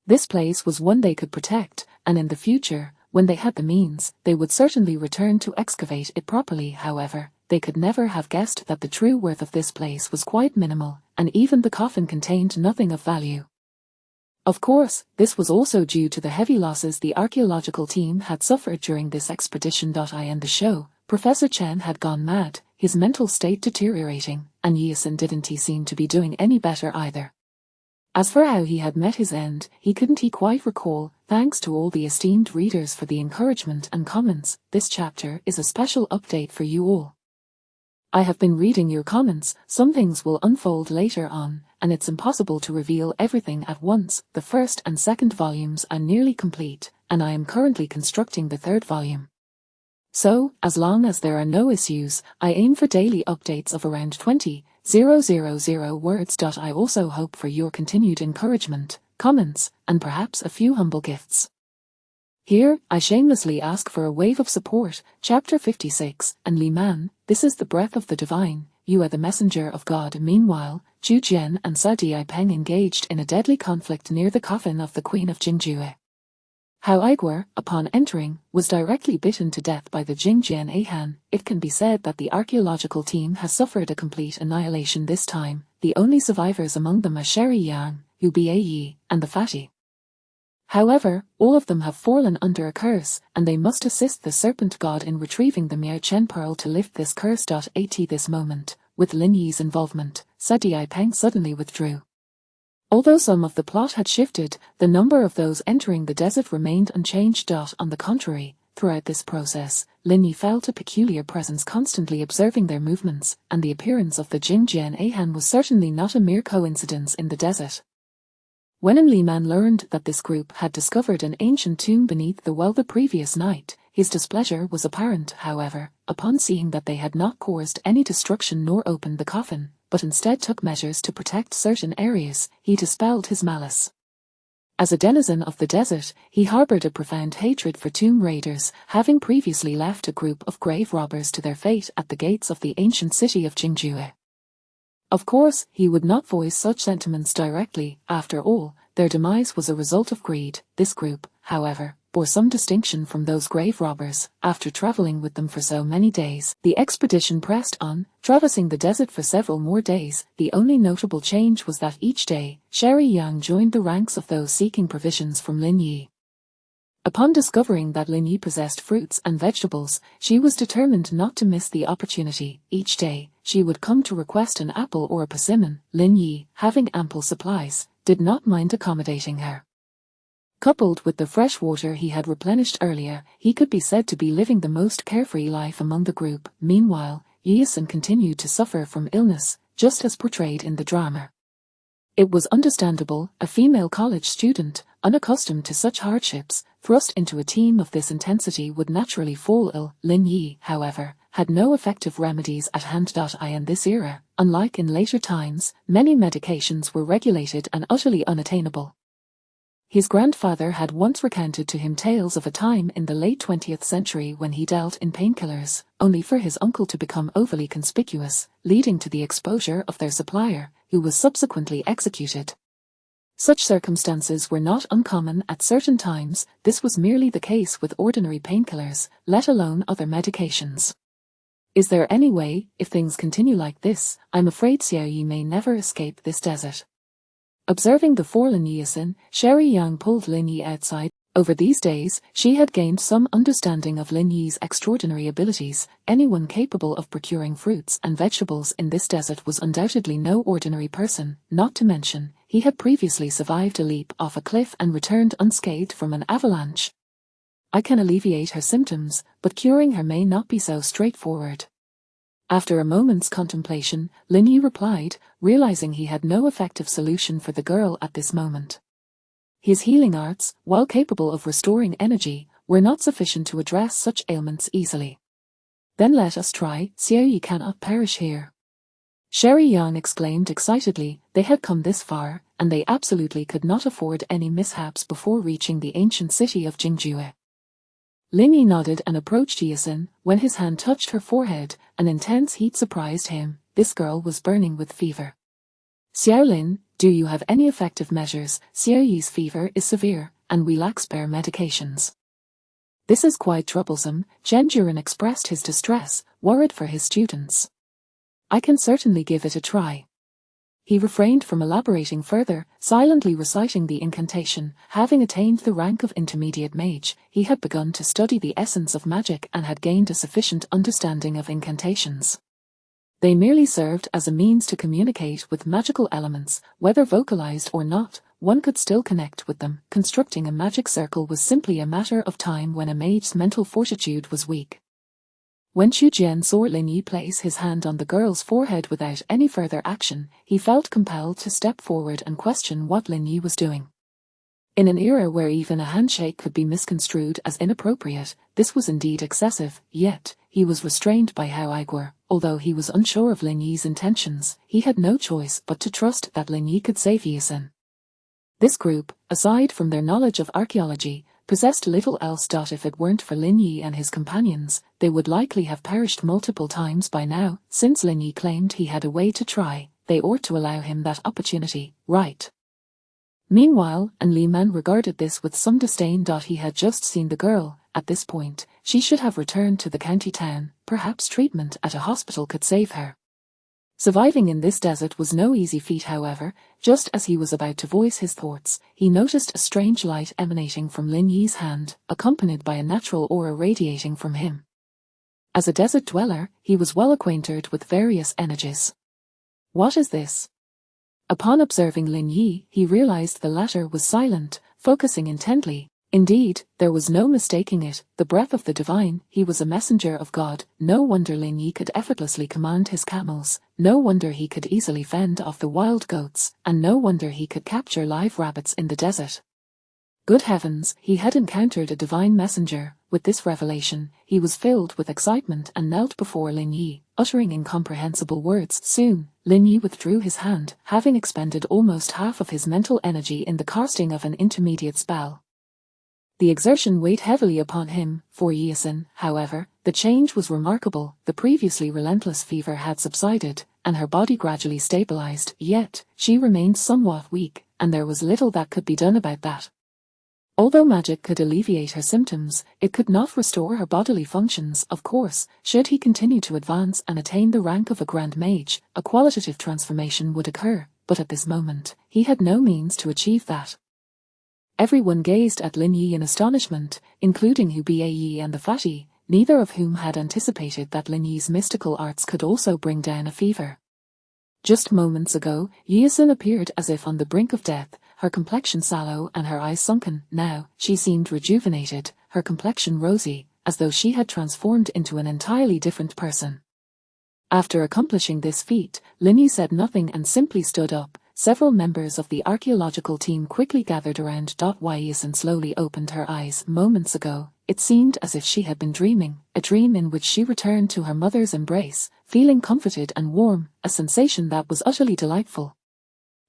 This place was one they could protect, and in the future, when they had the means, they would certainly return to excavate it properly. However, they could never have guessed that the true worth of this place was quite minimal, and even the coffin contained nothing of value. Of course, this was also due to the heavy losses the archaeological team had suffered during this expedition. In the show, Professor Chen had gone mad, his mental state deteriorating, and Yisun didn't seem to be doing any better either. As for how he had met his end, he couldn't quite recall. Thanks to all the esteemed readers for the encouragement and comments. This chapter is a special update for you all. I have been reading your comments. Some things will unfold later on, and it's impossible to reveal everything at once. The first and second volumes are nearly complete, and I am currently constructing the third volume. So, as long as there are no issues, I aim for daily updates of around 20,000 words. I also hope for your continued encouragement, comments, and perhaps a few humble gifts. Here, I shamelessly ask for a wave of support. Chapter 56, and Li Man, this is the breath of the divine, you are the messenger of God. Meanwhile, Zhu Jian and Sa Diapeng engaged in a deadly conflict near the coffin of the Queen of Jingjue. Hao Igor, upon entering, was directly bitten to death by the Jingjian Ahan. It can be said that the archaeological team has suffered a complete annihilation this time. The only survivors among them are Sherry Yang, Hu Bie, and the Fatty. However, all of them have fallen under a curse, and they must assist the serpent god in retrieving the Miao Chen pearl to lift this curse. At this moment, with Lin Yi's involvement, Sa Diapeng suddenly withdrew. Although some of the plot had shifted, the number of those entering the desert remained unchanged. On the contrary, throughout this process, Lin Yi felt a peculiar presence constantly observing their movements, and the appearance of the Jingjian Ahan was certainly not a mere coincidence in the desert. When Li Man learned that this group had discovered an ancient tomb beneath the well the previous night, his displeasure was apparent. However, upon seeing that they had not caused any destruction nor opened the coffin, but instead took measures to protect certain areas, he dispelled his malice. As a denizen of the desert, he harbored a profound hatred for tomb raiders, having previously left a group of grave robbers to their fate at the gates of the ancient city of Jingjue. Of course, he would not voice such sentiments directly. After all, their demise was a result of greed. This group, however, bore some distinction from those grave robbers. After traveling with them for so many days, the expedition pressed on, traversing the desert for several more days. The only notable change was that each day, Sherry Yang joined the ranks of those seeking provisions from Lin Yi. Upon discovering that Lin Yi possessed fruits and vegetables, she was determined not to miss the opportunity. Each day, she would come to request an apple or a persimmon. Lin Yi, having ample supplies, did not mind accommodating her. Coupled with the fresh water he had replenished earlier, he could be said to be living the most carefree life among the group. Meanwhile, Yisun continued to suffer from illness, just as portrayed in the drama. It was understandable, a female college student, unaccustomed to such hardships, thrust into a team of this intensity would naturally fall ill. Lin Yi, however, had no effective remedies at hand. In this era, unlike in later times, many medications were regulated and utterly unattainable. His grandfather had once recounted to him tales of a time in the late 20th century when he dealt in painkillers, only for his uncle to become overly conspicuous, leading to the exposure of their supplier, who was subsequently executed. Such circumstances were not uncommon at certain times. This was merely the case with ordinary painkillers, let alone other medications. Is there any way, if things continue like this, I'm afraid Xiao Yi may never escape this desert. Observing the forlorn Yisun, Sherry Yang pulled Lin Yi outside. Over these days, she had gained some understanding of Lin Yi's extraordinary abilities. Anyone capable of procuring fruits and vegetables in this desert was undoubtedly no ordinary person, not to mention, he had previously survived a leap off a cliff and returned unscathed from an avalanche. I can alleviate her symptoms, but curing her may not be so straightforward. After a moment's contemplation, Lin Yi replied, realizing he had no effective solution for the girl at this moment. His healing arts, while capable of restoring energy, were not sufficient to address such ailments easily. Then let us try. Xiao Yi cannot perish here. Sherry Yang exclaimed excitedly. They had come this far, and they absolutely could not afford any mishaps before reaching the ancient city of Jingjue. Lin Yi nodded and approached Yisun. When his hand touched her forehead, an intense heat surprised him. This girl was burning with fever. Xiao Lin, do you have any effective measures? Xiao Yi's fever is severe, and we lack spare medications. This is quite troublesome. Zhen Juren expressed his distress, worried for his students. I can certainly give it a try. He refrained from elaborating further, silently reciting the incantation. Having attained the rank of intermediate mage, he had begun to study the essence of magic and had gained a sufficient understanding of incantations. They merely served as a means to communicate with magical elements, whether vocalized or not. One could still connect with them. Constructing a magic circle was simply a matter of time when a mage's mental fortitude was weak. When Xu Jian saw Lin Yi place his hand on the girl's forehead without any further action, he felt compelled to step forward and question what Lin Yi was doing. In an era where even a handshake could be misconstrued as inappropriate, this was indeed excessive, yet he was restrained by Hao Igor. Although he was unsure of Lin Yi's intentions, he had no choice but to trust that Lin Yi could save Yisun. This group, aside from their knowledge of archaeology, possessed little else. If it weren't for Lin Yi and his companions, they would likely have perished multiple times by now. Since Lin Yi claimed he had a way to try, they ought to allow him that opportunity, right? Meanwhile, Li Man regarded this with some disdain. He had just seen the girl. At this point, she should have returned to the county town. Perhaps treatment at a hospital could save her. Surviving in this desert was no easy feat, however. Just as he was about to voice his thoughts, he noticed a strange light emanating from Lin Yi's hand, accompanied by a natural aura radiating from him. As a desert dweller, he was well acquainted with various energies. What is this? Upon observing Lin Yi, he realized the latter was silent, focusing intently. Indeed, there was no mistaking it, the breath of the divine. He was a messenger of God. No wonder Lin Yi could effortlessly command his camels, no wonder he could easily fend off the wild goats, and no wonder he could capture live rabbits in the desert. Good heavens, he had encountered a divine messenger. With this revelation, he was filled with excitement and knelt before Lin Yi, uttering incomprehensible words. Soon, Lin Yi withdrew his hand, having expended almost half of his mental energy in the casting of an intermediate spell. The exertion weighed heavily upon him. For Yisun, however, the change was remarkable. The previously relentless fever had subsided, and her body gradually stabilized. Yet, she remained somewhat weak, and there was little that could be done about that. Although magic could alleviate her symptoms, it could not restore her bodily functions. Of course, should he continue to advance and attain the rank of a grand mage, a qualitative transformation would occur, but at this moment, he had no means to achieve that. Everyone gazed at Lin Yi in astonishment, including Hu Bae and the Fatty, neither of whom had anticipated that Lin Yi's mystical arts could also bring down a fever. Just moments ago, Yisun appeared as if on the brink of death, her complexion sallow and her eyes sunken. Now, she seemed rejuvenated, her complexion rosy, as though she had transformed into an entirely different person. After accomplishing this feat, Lin Yi said nothing and simply stood up. Several members of the archaeological team quickly gathered around. Yisun slowly opened her eyes. Moments ago, it seemed as if she had been dreaming, a dream in which she returned to her mother's embrace, feeling comforted and warm, a sensation that was utterly delightful.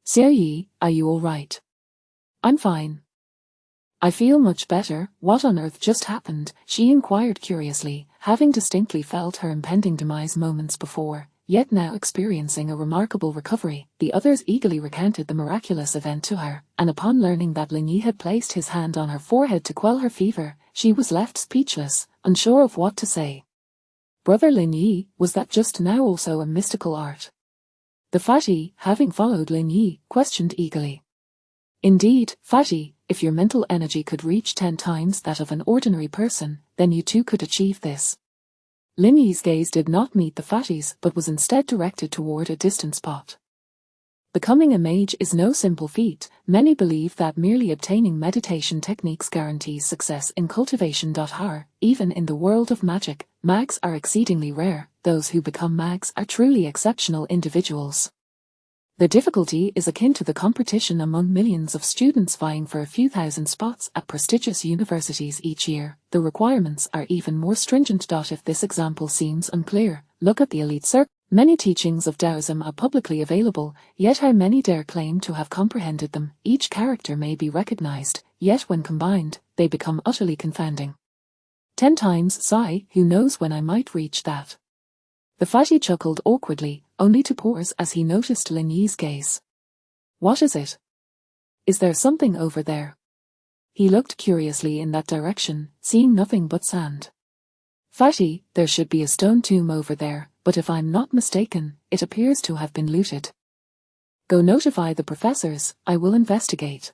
Xiao Yi, are you all right? I'm fine. I feel much better. What on earth just happened? She inquired curiously, having distinctly felt her impending demise moments before, yet now experiencing a remarkable recovery. The others eagerly recounted the miraculous event to her, and upon learning that Lin Yi had placed his hand on her forehead to quell her fever, she was left speechless, unsure of what to say. Brother Lin Yi, was that just now also a mystical art? The Fatty, having followed Lin Yi, questioned eagerly. Indeed, Fatty, if your mental energy could reach 10 times that of an ordinary person, then you too could achieve this. Lin Yi's gaze did not meet the Fatty's but was instead directed toward a distant spot. Becoming a mage is no simple feat. Many believe that merely obtaining meditation techniques guarantees success in cultivation. Even in the world of magic, mags are exceedingly rare. Those who become mags are truly exceptional individuals. The difficulty is akin to the competition among millions of students vying for a few thousand spots at prestigious universities each year. The requirements are even more stringent. If this example seems unclear, look at the elite circle. Many teachings of Taoism are publicly available, yet how many dare claim to have comprehended them? Each character may be recognized, yet when combined, they become utterly confounding. 10 times, sigh, who knows when I might reach that? The Fatty chuckled awkwardly, only to pause as he noticed Lin Yi's gaze. What is it? Is there something over there? He looked curiously in that direction, seeing nothing but sand. Fatty, there should be a stone tomb over there, but if I'm not mistaken, it appears to have been looted. Go notify the professors, I will investigate.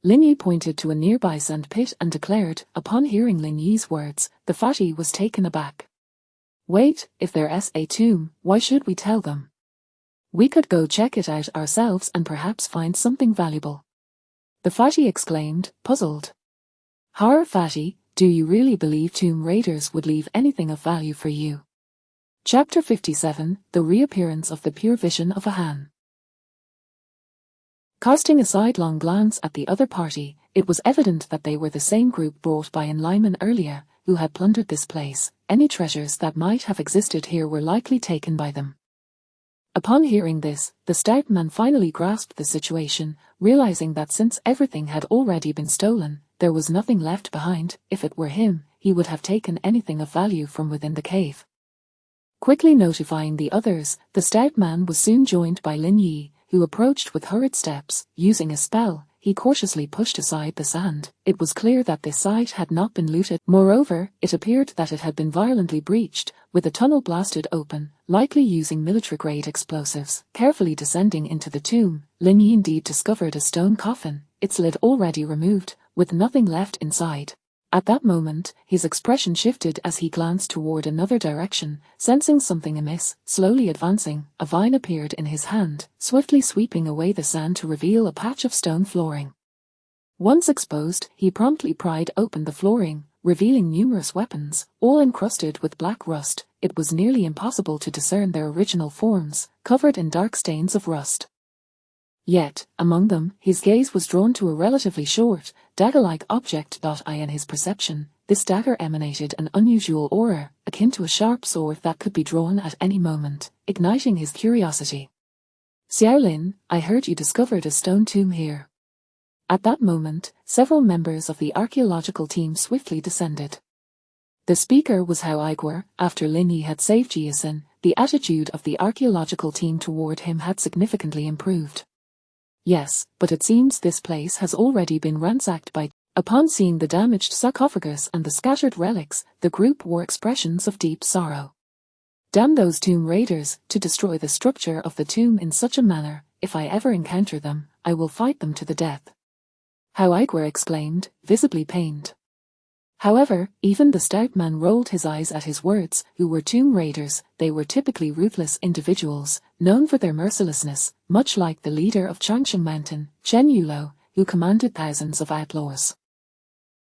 Lin Yi pointed to a nearby sand pit and declared. Upon hearing Lin Yi's words, the fatty was taken aback. Wait, if there's a tomb, why should we tell them? We could go check it out ourselves and perhaps find something valuable. The fatty exclaimed, puzzled. Har fatty, do you really believe tomb raiders would leave anything of value for you? Chapter 57, The Reappearance of the Pure Vision of a Han. Casting a sidelong glance at the other party, it was evident that they were the same group brought by Lyman earlier, who had plundered this place. Any treasures that might have existed here were likely taken by them. Upon hearing this, the stout man finally grasped the situation, realizing that since everything had already been stolen, there was nothing left behind. If it were him, he would have taken anything of value from within the cave. Quickly notifying the others, the stout man was soon joined by Lin Yi, who approached with hurried steps. Using a spell, he cautiously pushed aside the sand. It was clear that this site had not been looted. Moreover, it appeared that it had been violently breached, with a tunnel blasted open, likely using military-grade explosives. Carefully descending into the tomb, Lin Yi indeed discovered a stone coffin, its lid already removed, with nothing left inside. At that moment, his expression shifted as he glanced toward another direction, sensing something amiss. Slowly advancing, a vine appeared in his hand, swiftly sweeping away the sand to reveal a patch of stone flooring. Once exposed, he promptly pried open the flooring, revealing numerous weapons, all encrusted with black rust. It was nearly impossible to discern their original forms, covered in dark stains of rust. Yet, among them, his gaze was drawn to a relatively short, dagger-like object. In his perception, this dagger emanated an unusual aura, akin to a sharp sword that could be drawn at any moment, igniting his curiosity. Xiaolin, I heard you discovered a stone tomb here. At that moment, several members of the archaeological team swiftly descended. The speaker was Hao Igor. After Lin Yi had saved Jiasin, the attitude of the archaeological team toward him had significantly improved. Yes, but it seems this place has already been ransacked by... Upon seeing the damaged sarcophagus and the scattered relics, the group wore expressions of deep sorrow. Damn those tomb raiders, to destroy the structure of the tomb in such a manner. If I ever encounter them, I will fight them to the death. Hao Igor exclaimed, visibly pained. However, even the stout man rolled his eyes at his words. Who were tomb raiders? They were typically ruthless individuals, known for their mercilessness, much like the leader of Changshan Mountain, Chen Yulo, who commanded thousands of outlaws.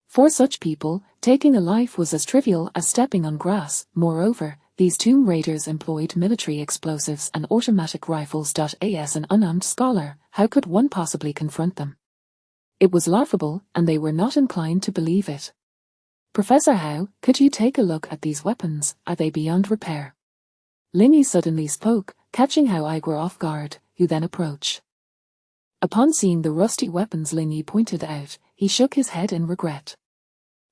For such people, taking a life was as trivial as stepping on grass. Moreover, these tomb raiders employed military explosives and automatic rifles. As an unarmed scholar, how could one possibly confront them? It was laughable, and they were not inclined to believe it. Professor Hao, could you take a look at these weapons? Are they beyond repair? Lin Yi suddenly spoke, catching Hao Igor off guard, who then approached. Upon seeing the rusty weapons Lin Yi pointed out, he shook his head in regret.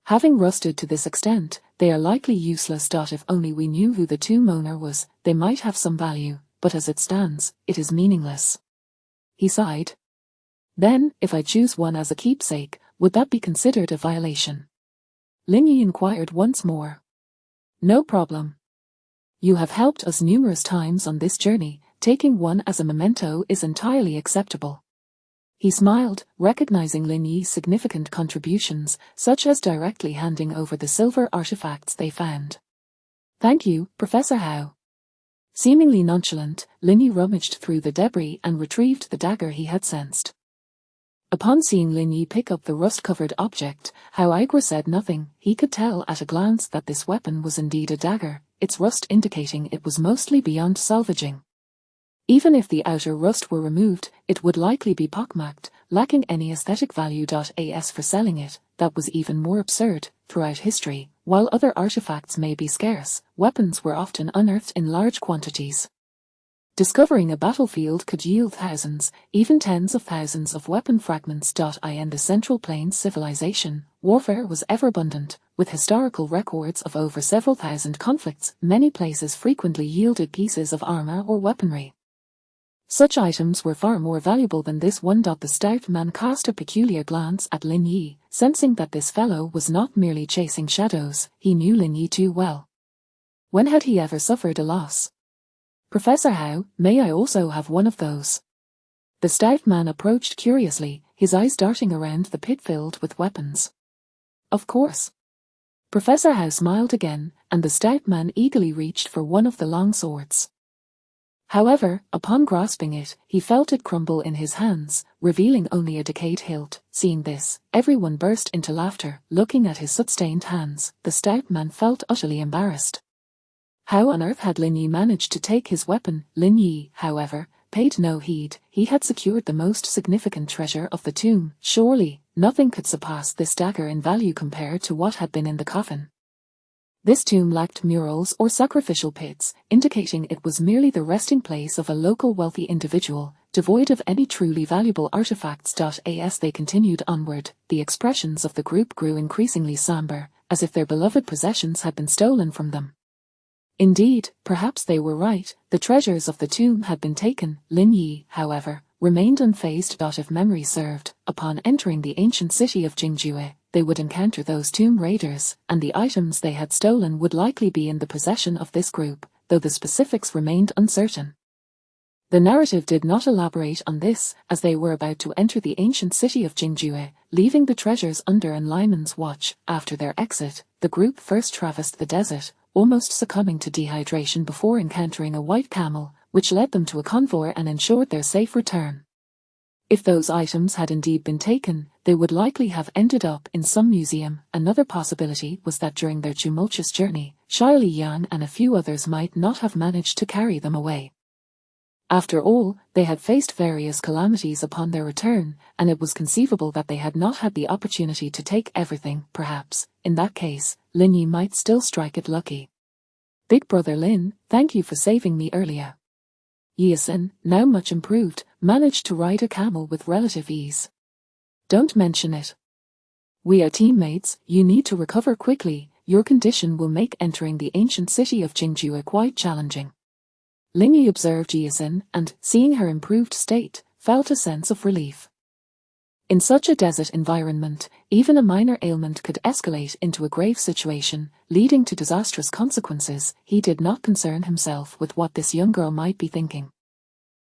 Having rusted to this extent, they are likely useless. If only we knew who the tomb owner was, they might have some value, but as it stands, it is meaningless. He sighed. Then, if I choose one as a keepsake, would that be considered a violation? Lin Yi inquired once more. No problem. You have helped us numerous times on this journey, taking one as a memento is entirely acceptable. He smiled, recognizing Lin Yi's significant contributions, such as directly handing over the silver artifacts they found. Thank you, Professor Hao. Seemingly nonchalant, Lin Yi rummaged through the debris and retrieved the dagger he had sensed. Upon seeing Lin Yi pick up the rust-covered object, Hao Igor said nothing. He could tell at a glance that this weapon was indeed a dagger, its rust indicating it was mostly beyond salvaging. Even if the outer rust were removed, it would likely be pockmarked, lacking any aesthetic value. As for selling it, that was even more absurd. Throughout history, while other artifacts may be scarce, weapons were often unearthed in large quantities. Discovering a battlefield could yield thousands, even tens of thousands of weapon fragments. In the Central Plains civilization, warfare was ever abundant, with historical records of over several thousand conflicts. Many places frequently yielded pieces of armor or weaponry. Such items were far more valuable than this one. The stout man cast a peculiar glance at Lin Yi, sensing that this fellow was not merely chasing shadows. He knew Lin Yi too well. When had he ever suffered a loss? Professor Hao, may I also have one of those? The stout man approached curiously, his eyes darting around the pit filled with weapons. Of course. Professor Howe smiled again, and the stout man eagerly reached for one of the long swords. However, upon grasping it, he felt it crumble in his hands, revealing only a decayed hilt. Seeing this, everyone burst into laughter. Looking at his soot-stained hands, the stout man felt utterly embarrassed. How on earth had Lin Yi managed to take his weapon? Lin Yi, however, paid no heed. He had secured the most significant treasure of the tomb. Surely, nothing could surpass this dagger in value compared to what had been in the coffin. This tomb lacked murals or sacrificial pits, indicating it was merely the resting place of a local wealthy individual, devoid of any truly valuable artifacts. As they continued onward, the expressions of the group grew increasingly somber, as if their beloved possessions had been stolen from them. Indeed, perhaps they were right, the treasures of the tomb had been taken. Lin Yi, however, remained unfazed. If memory served, upon entering the ancient city of Jingjue, they would encounter those tomb raiders, and the items they had stolen would likely be in the possession of this group, though the specifics remained uncertain. The narrative did not elaborate on this, as they were about to enter the ancient city of Jingjue, leaving the treasures under Lyman's watch. After their exit, the group first traversed the desert, almost succumbing to dehydration before encountering a white camel, which led them to a convoy and ensured their safe return. If those items had indeed been taken, they would likely have ended up in some museum. Another possibility was that during their tumultuous journey, Xia Liang and a few others might not have managed to carry them away. After all, they had faced various calamities upon their return, and it was conceivable that they had not had the opportunity to take everything. Perhaps, in that case, Lin Yi might still strike it lucky. Big brother Lin, thank you for saving me earlier. Yiasin, now much improved, managed to ride a camel with relative ease. Don't mention it. We are teammates, you need to recover quickly, your condition will make entering the ancient city of Jingjue quite challenging. Lin Yi observed Yiasin and, seeing her improved state, felt a sense of relief. In such a desert environment, even a minor ailment could escalate into a grave situation, leading to disastrous consequences. He did not concern himself with what this young girl might be thinking.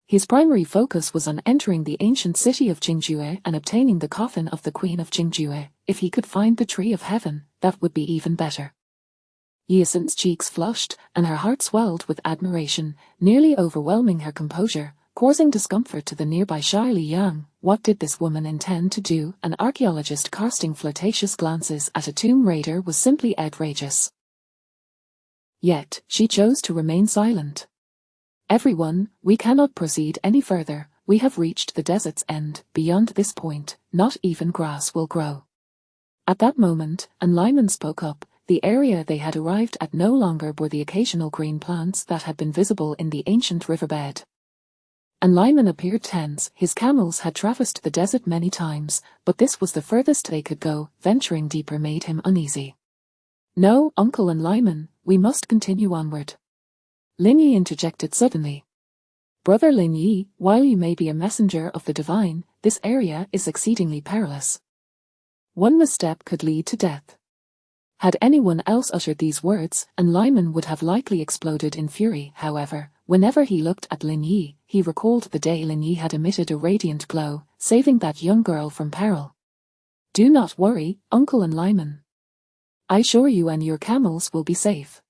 His primary focus was on entering the ancient city of Jingjue and obtaining the coffin of the Queen of Jingjue. If he could find the Tree of Heaven, that would be even better. Yiasin's cheeks flushed, and her heart swelled with admiration, nearly overwhelming her composure, causing discomfort to the nearby Xia Liang. What did this woman intend to do? An archaeologist casting flirtatious glances at a tomb raider was simply outrageous. Yet, she chose to remain silent. Everyone, we cannot proceed any further, we have reached the desert's end. Beyond this point, not even grass will grow. At that moment, Lyman spoke up. The area they had arrived at no longer bore the occasional green plants that had been visible in the ancient riverbed. Lyman appeared tense. His camels had traversed the desert many times, but this was the furthest they could go. Venturing deeper made him uneasy. No, Uncle Lyman, we must continue onward. Lin Yi interjected suddenly. Brother Lin Yi, while you may be a messenger of the divine, this area is exceedingly perilous. One misstep could lead to death. Had anyone else uttered these words, Lyman would have likely exploded in fury. However, whenever he looked at Lin Yi, he recalled the day Lin Yi had emitted a radiant glow, saving that young girl from peril. Do not worry, Uncle Lyman. I assure you and your camels will be safe.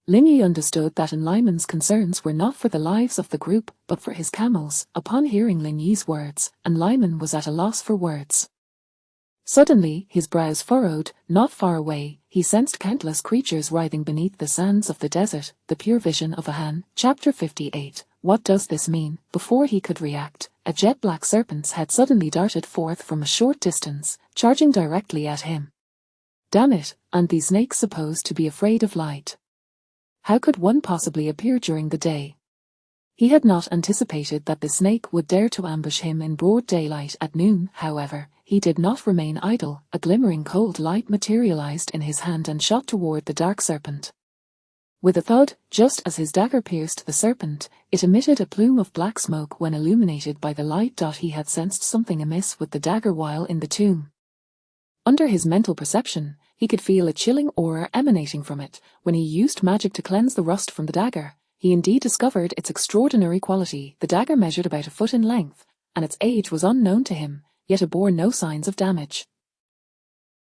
Lin Yi understood that Lyman's concerns were not for the lives of the group, but for his camels. Upon hearing Lin Yi's words, Lyman was at a loss for words. Suddenly, his brows furrowed. Not far away, he sensed countless creatures writhing beneath the sands of the desert, the pure vision of a Han. Chapter 58. What does this mean? Before he could react, a jet-black serpent's head suddenly darted forth from a short distance, charging directly at him. Damn it, and these snakes supposed to be afraid of light. How could one possibly appear during the day? He had not anticipated that the snake would dare to ambush him in broad daylight at noon. However, he did not remain idle. A glimmering cold light materialized in his hand and shot toward the dark serpent. With a thud, just as his dagger pierced the serpent, it emitted a plume of black smoke when illuminated by the light. He had sensed something amiss with the dagger while in the tomb. Under his mental perception, he could feel a chilling aura emanating from it. When he used magic to cleanse the rust from the dagger, he indeed discovered its extraordinary quality. The dagger measured about a foot in length, and its age was unknown to him, yet it bore no signs of damage.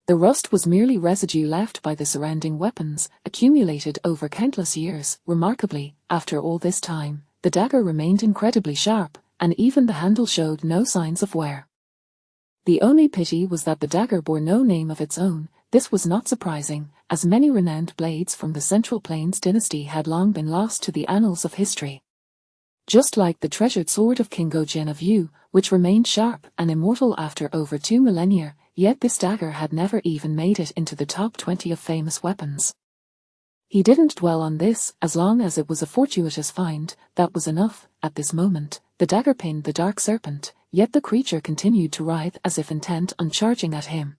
The rust was merely residue left by the surrounding weapons, accumulated over countless years. Remarkably, after all this time, the dagger remained incredibly sharp, and even the handle showed no signs of wear. The only pity was that the dagger bore no name of its own. This was not surprising, as many renowned blades from the Central Plains dynasty had long been lost to the annals of history. Just like the treasured sword of King Gojin of Yu, which remained sharp and immortal after over 2 millennia, yet this dagger had never even made it into the top 20 of famous weapons. He didn't dwell on this. As long as it was a fortuitous find, that was enough. At this moment, the dagger pinned the dark serpent, yet the creature continued to writhe as if intent on charging at him.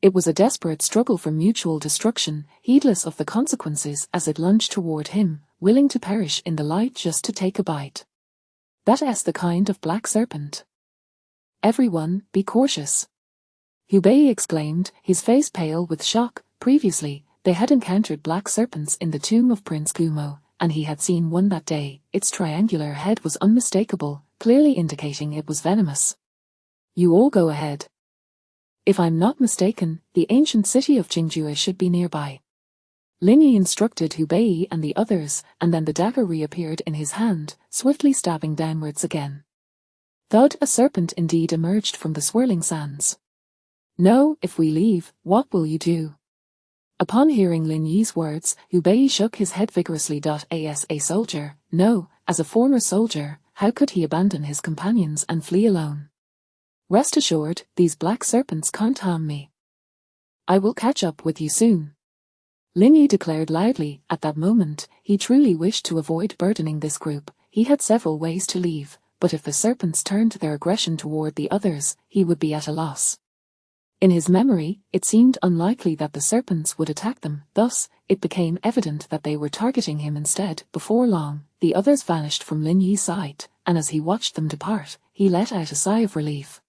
It was a desperate struggle for mutual destruction, heedless of the consequences as it lunged toward him, willing to perish in the light just to take a bite. That's the kind of black serpent. Everyone, be cautious. Hubei exclaimed, his face pale with shock. Previously, they had encountered black serpents in the tomb of Prince Gumo, and he had seen one that day. Its triangular head was unmistakable, clearly indicating it was venomous. You all go ahead. If I'm not mistaken, the ancient city of Jingjue should be nearby. Lin Yi instructed Hubei and the others, and then the dagger reappeared in his hand, swiftly stabbing downwards again. Thud! A serpent indeed emerged from the swirling sands. No, if we leave, what will you do? Upon hearing Lin Yi's words, Hubei shook his head vigorously. As a soldier, no, as a former soldier, how could he abandon his companions and flee alone? Rest assured, these black serpents can't harm me. I will catch up with you soon. Lin Yi declared loudly. At that moment, he truly wished to avoid burdening this group. He had several ways to leave, but if the serpents turned their aggression toward the others, he would be at a loss. In his memory, it seemed unlikely that the serpents would attack them, thus, it became evident that they were targeting him instead. Before long, the others vanished from Lin Yi's sight, and as he watched them depart, he let out a sigh of relief.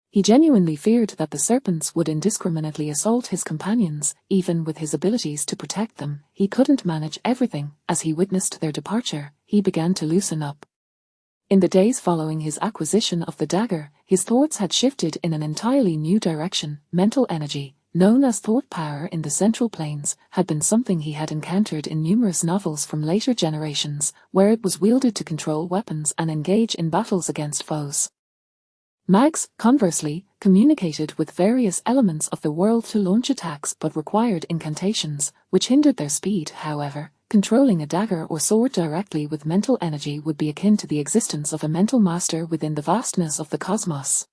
He genuinely feared that the serpents would indiscriminately assault his companions. Even with his abilities to protect them, he couldn't manage everything. As he witnessed their departure, he began to loosen up. In the days following his acquisition of the dagger, his thoughts had shifted in an entirely new direction. Mental energy, known as thought power in the Central Plains, had been something he had encountered in numerous novels from later generations, where it was wielded to control weapons and engage in battles against foes. Mags, conversely, communicated with various elements of the world to launch attacks but required incantations, which hindered their speed. However, controlling a dagger or sword directly with mental energy would be akin to the existence of a mental master within the vastness of the cosmos.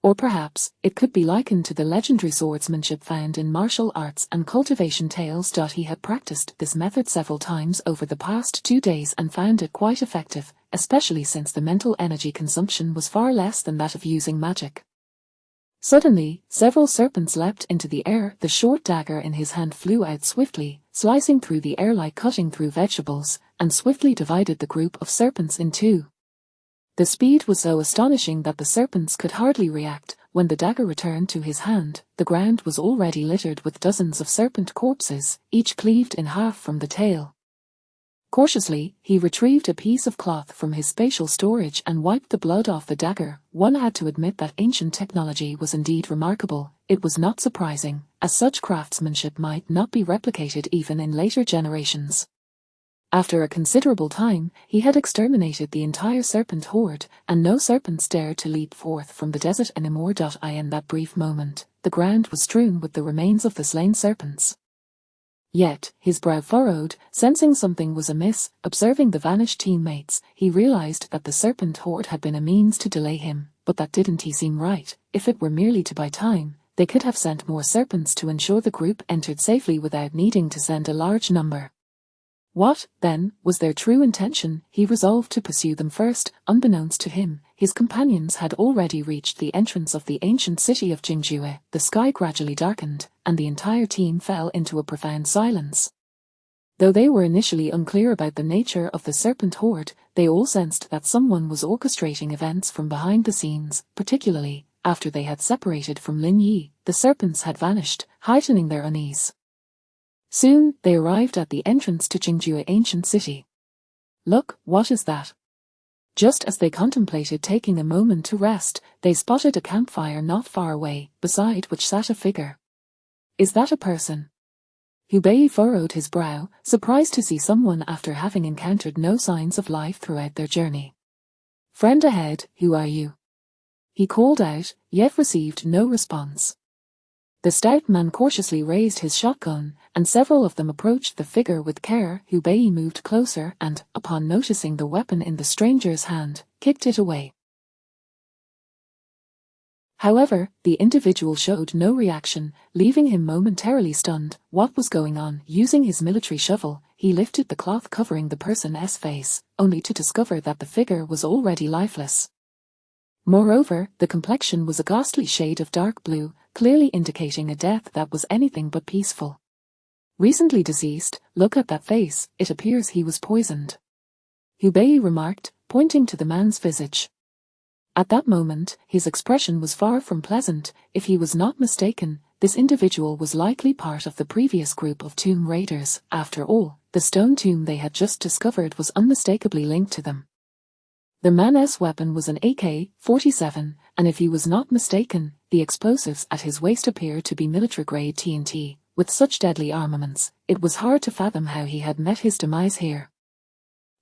Or perhaps, it could be likened to the legendary swordsmanship found in martial arts and cultivation tales. He had practiced this method several times over the past 2 days and found it quite effective, especially since the mental energy consumption was far less than that of using magic. Suddenly, several serpents leapt into the air. The short dagger in his hand flew out swiftly, slicing through the air like cutting through vegetables, and swiftly divided the group of serpents in two. The speed was so astonishing that the serpents could hardly react. When the dagger returned to his hand, the ground was already littered with dozens of serpent corpses, each cleaved in half from the tail. Cautiously, he retrieved a piece of cloth from his spatial storage and wiped the blood off the dagger. One had to admit that ancient technology was indeed remarkable. It was not surprising, as such craftsmanship might not be replicated even in later generations. After a considerable time, he had exterminated the entire serpent horde, and no serpents dared to leap forth from the desert anymore. In that brief moment, the ground was strewn with the remains of the slain serpents. Yet, his brow furrowed, sensing something was amiss. Observing the vanished teammates, he realized that the serpent horde had been a means to delay him, but that didn't seem right. If it were merely to buy time, they could have sent more serpents to ensure the group entered safely without needing to send a large number. What, then, was their true intention? He resolved to pursue them first. Unbeknownst to him, his companions had already reached the entrance of the ancient city of Jingjue. The sky gradually darkened, and the entire team fell into a profound silence. Though they were initially unclear about the nature of the serpent horde, they all sensed that someone was orchestrating events from behind the scenes, particularly after they had separated from Lin Yi. The serpents had vanished, heightening their unease. Soon, they arrived at the entrance to Jingjue ancient city. "Look, what is that?" Just as they contemplated taking a moment to rest, they spotted a campfire not far away, beside which sat a figure. "Is that a person?" Hubei furrowed his brow, surprised to see someone after having encountered no signs of life throughout their journey. "Friend ahead, who are you?" he called out, yet received no response. The stout man cautiously raised his shotgun, and several of them approached the figure with care. Hubei moved closer and, upon noticing the weapon in the stranger's hand, kicked it away. However, the individual showed no reaction, leaving him momentarily stunned. What was going on? Using his military shovel, he lifted the cloth covering the person's face, only to discover that the figure was already lifeless. Moreover, the complexion was a ghastly shade of dark blue, clearly indicating a death that was anything but peaceful. "Recently deceased, look at that face, it appears he was poisoned," Hubei remarked, pointing to the man's visage. At that moment, his expression was far from pleasant. If he was not mistaken, this individual was likely part of the previous group of tomb raiders. After all, the stone tomb they had just discovered was unmistakably linked to them. The man's weapon was an AK-47, and if he was not mistaken, the explosives at his waist appeared to be military-grade TNT. With such deadly armaments, it was hard to fathom how he had met his demise here.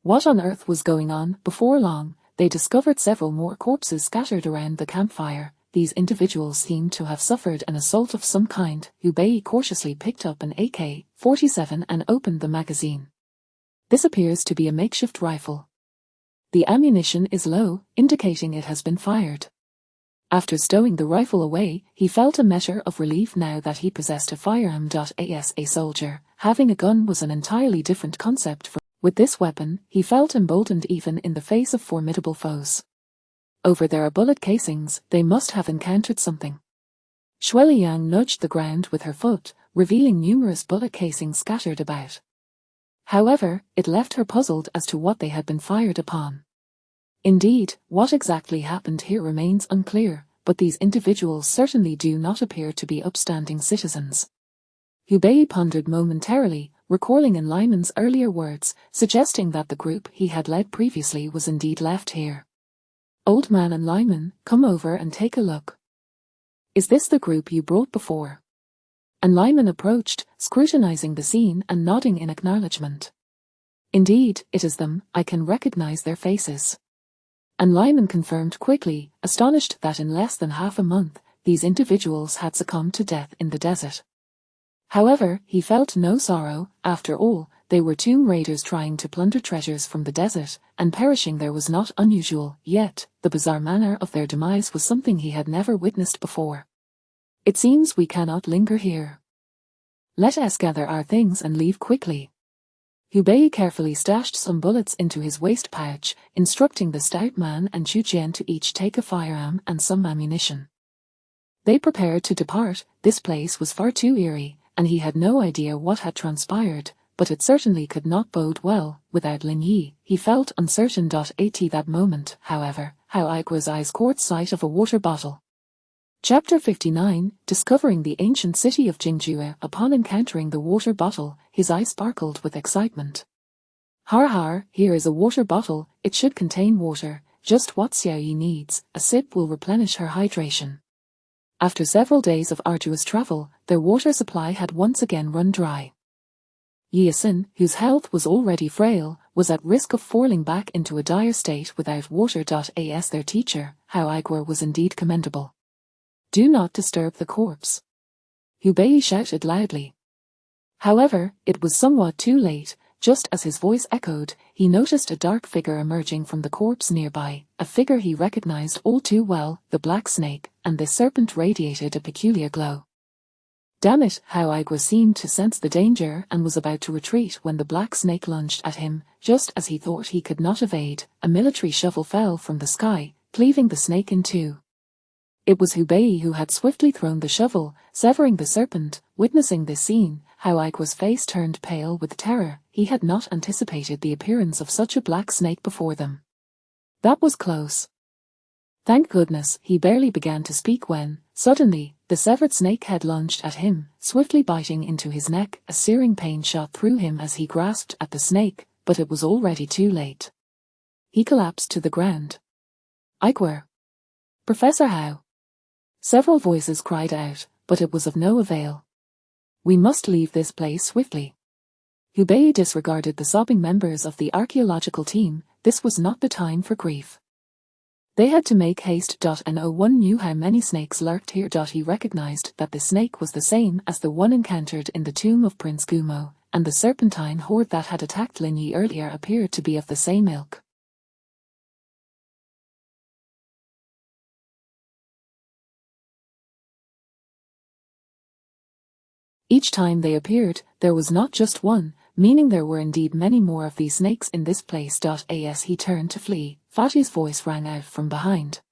What on earth was going on? Before long, they discovered several more corpses scattered around the campfire. These individuals seemed to have suffered an assault of some kind. Hubei cautiously picked up an AK-47 and opened the magazine. This appears to be a makeshift rifle. The ammunition is low, indicating it has been fired. After stowing the rifle away, he felt a measure of relief now that he possessed a firearm. As a soldier, having a gun was an entirely different concept for. With this weapon, he felt emboldened even in the face of formidable foes. Over there are bullet casings, they must have encountered something. Shuiliang nudged the ground with her foot, revealing numerous bullet casings scattered about. However, it left her puzzled as to what they had been fired upon. Indeed, what exactly happened here remains unclear, but these individuals certainly do not appear to be upstanding citizens. Hubei pondered momentarily, recalling Enliman's earlier words, suggesting that the group he had led previously was indeed left here. "Old man Enliman, come over and take a look. Is this the group you brought before?" Enliman approached, scrutinizing the scene and nodding in acknowledgement. "Indeed, it is them, I can recognize their faces." Enliman confirmed quickly, astonished that in less than half a month, these individuals had succumbed to death in the desert. However, he felt no sorrow. After all, they were tomb raiders trying to plunder treasures from the desert, and perishing there was not unusual. Yet, the bizarre manner of their demise was something he had never witnessed before. "It seems we cannot linger here. Let us gather our things and leave quickly." Hubei carefully stashed some bullets into his waist pouch, instructing the stout man and Chujian to each take a firearm and some ammunition. They prepared to depart. This place was far too eerie, and he had no idea what had transpired, but it certainly could not bode well. Without Lin Yi, he felt uncertain. At that moment, however, Hao Aigua's eyes caught sight of a water bottle. Chapter 59, Discovering the Ancient City of Jingjue. Upon encountering the water bottle, his eye sparkled with excitement. "Har har, here is a water bottle, it should contain water, just what Xiao Yi needs, a sip will replenish her hydration." After several days of arduous travel, their water supply had once again run dry. Yiasin, whose health was already frail, was at risk of falling back into a dire state without water. As their teacher, Hao Aigua was indeed commendable. "Do not disturb the corpse," Hubei shouted loudly. However, it was somewhat too late. Just as his voice echoed, he noticed a dark figure emerging from the corpse nearby, a figure he recognized all too well, the black snake, and this serpent radiated a peculiar glow. Damn it, Hao Aigua seemed to sense the danger and was about to retreat when the black snake lunged at him. Just as he thought he could not evade, a military shovel fell from the sky, cleaving the snake in two. It was Hubei who had swiftly thrown the shovel, severing the serpent. Witnessing this scene, Hao Aigua's face turned pale with terror. He had not anticipated the appearance of such a black snake before them. That was close. Thank goodness. He barely began to speak when, suddenly, the severed snake head lunged at him, swiftly biting into his neck. A searing pain shot through him as he grasped at the snake, but it was already too late. He collapsed to the ground. Igor! Professor How! Several voices cried out, but it was of no avail. We must leave this place swiftly. Hubei disregarded the sobbing members of the archaeological team. This was not the time for grief. They had to make haste. No one knew how many snakes lurked here. He recognized that the snake was the same as the one encountered in the tomb of Prince Gumo, and the serpentine horde that had attacked Lin Yi earlier appeared to be of the same ilk. Each time they appeared, there was not just one, meaning there were indeed many more of these snakes in this place. As he turned to flee, Fatty's voice rang out from behind.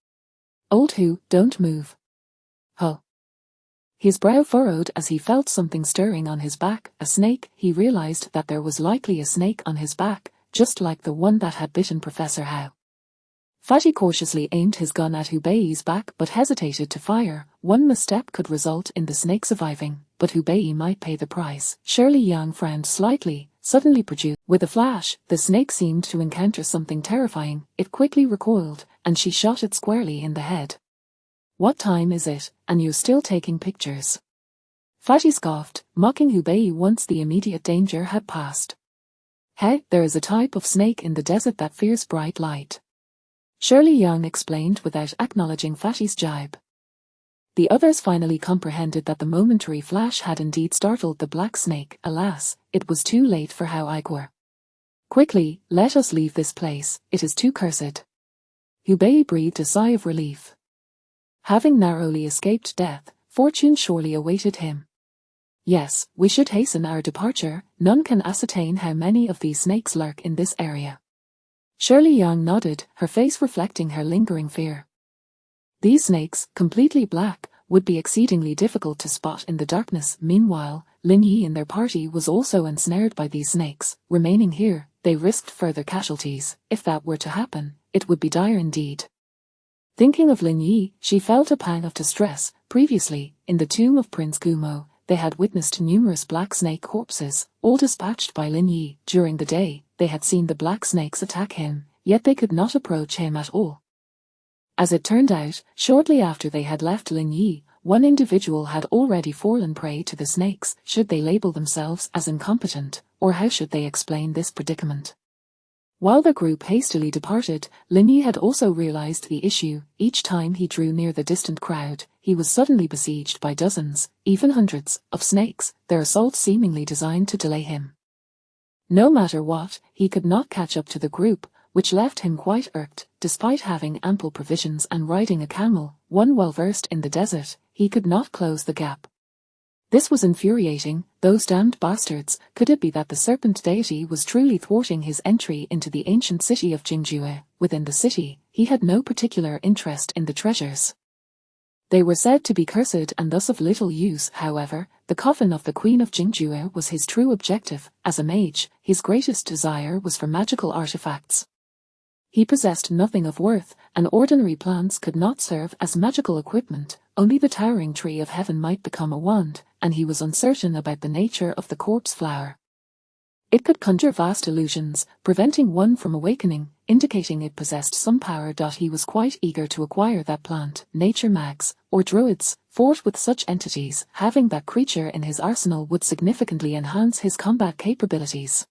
Old Hu, don't move. Huh. His brow furrowed as he felt something stirring on his back, a snake. He realized that there was likely a snake on his back, just like the one that had bitten Professor How. Fatty cautiously aimed his gun at Hubei's back but hesitated to fire. One misstep could result in the snake surviving, but Hubei might pay the price. Shirley Yang frowned slightly, suddenly produced. With a flash, the snake seemed to encounter something terrifying. It quickly recoiled, and she shot it squarely in the head. What time is it, and you're still taking pictures? Fatty scoffed, mocking Hubei once the immediate danger had passed. Hey, there is a type of snake in the desert that fears bright light. Shirley Yang explained without acknowledging Fatty's jibe. The others finally comprehended that the momentary flash had indeed startled the black snake. Alas, it was too late for How Igor. Quickly, let us leave this place, it is too cursed. Hubei breathed a sigh of relief. Having narrowly escaped death, fortune surely awaited him. Yes, we should hasten our departure. None can ascertain how many of these snakes lurk in this area. Shirley Yang nodded, her face reflecting her lingering fear. These snakes, completely black, would be exceedingly difficult to spot in the darkness. Meanwhile, Lin Yi and their party was also ensnared by these snakes. Remaining here, they risked further casualties. If that were to happen, it would be dire indeed. Thinking of Lin Yi, she felt a pang of distress. Previously, in the tomb of Prince Gumo, they had witnessed numerous black snake corpses, all dispatched by Lin Yi. During the day, they had seen the black snakes attack him, yet they could not approach him at all. As it turned out, shortly after they had left Lin Yi, one individual had already fallen prey to the snakes. Should they label themselves as incompetent, or how should they explain this predicament? While the group hastily departed, Lin Yi had also realized the issue. Each time he drew near the distant crowd, he was suddenly besieged by dozens, even hundreds, of snakes, their assault seemingly designed to delay him. No matter what, he could not catch up to the group, which left him quite irked. Despite having ample provisions and riding a camel, one well versed in the desert, he could not close the gap. This was infuriating. Those damned bastards. Could it be that the serpent deity was truly thwarting his entry into the ancient city of Jingjue? Within the city, he had no particular interest in the treasures. They were said to be cursed and thus of little use. However, the coffin of the Queen of Jingjue was his true objective. As a mage, his greatest desire was for magical artifacts. He possessed nothing of worth, and ordinary plants could not serve as magical equipment. Only the towering tree of heaven might become a wand, and he was uncertain about the nature of the corpse flower. It could conjure vast illusions, preventing one from awakening, indicating it possessed some power. He was quite eager to acquire that plant. Nature mags, or druids, fought with such entities. Having that creature in his arsenal would significantly enhance his combat capabilities.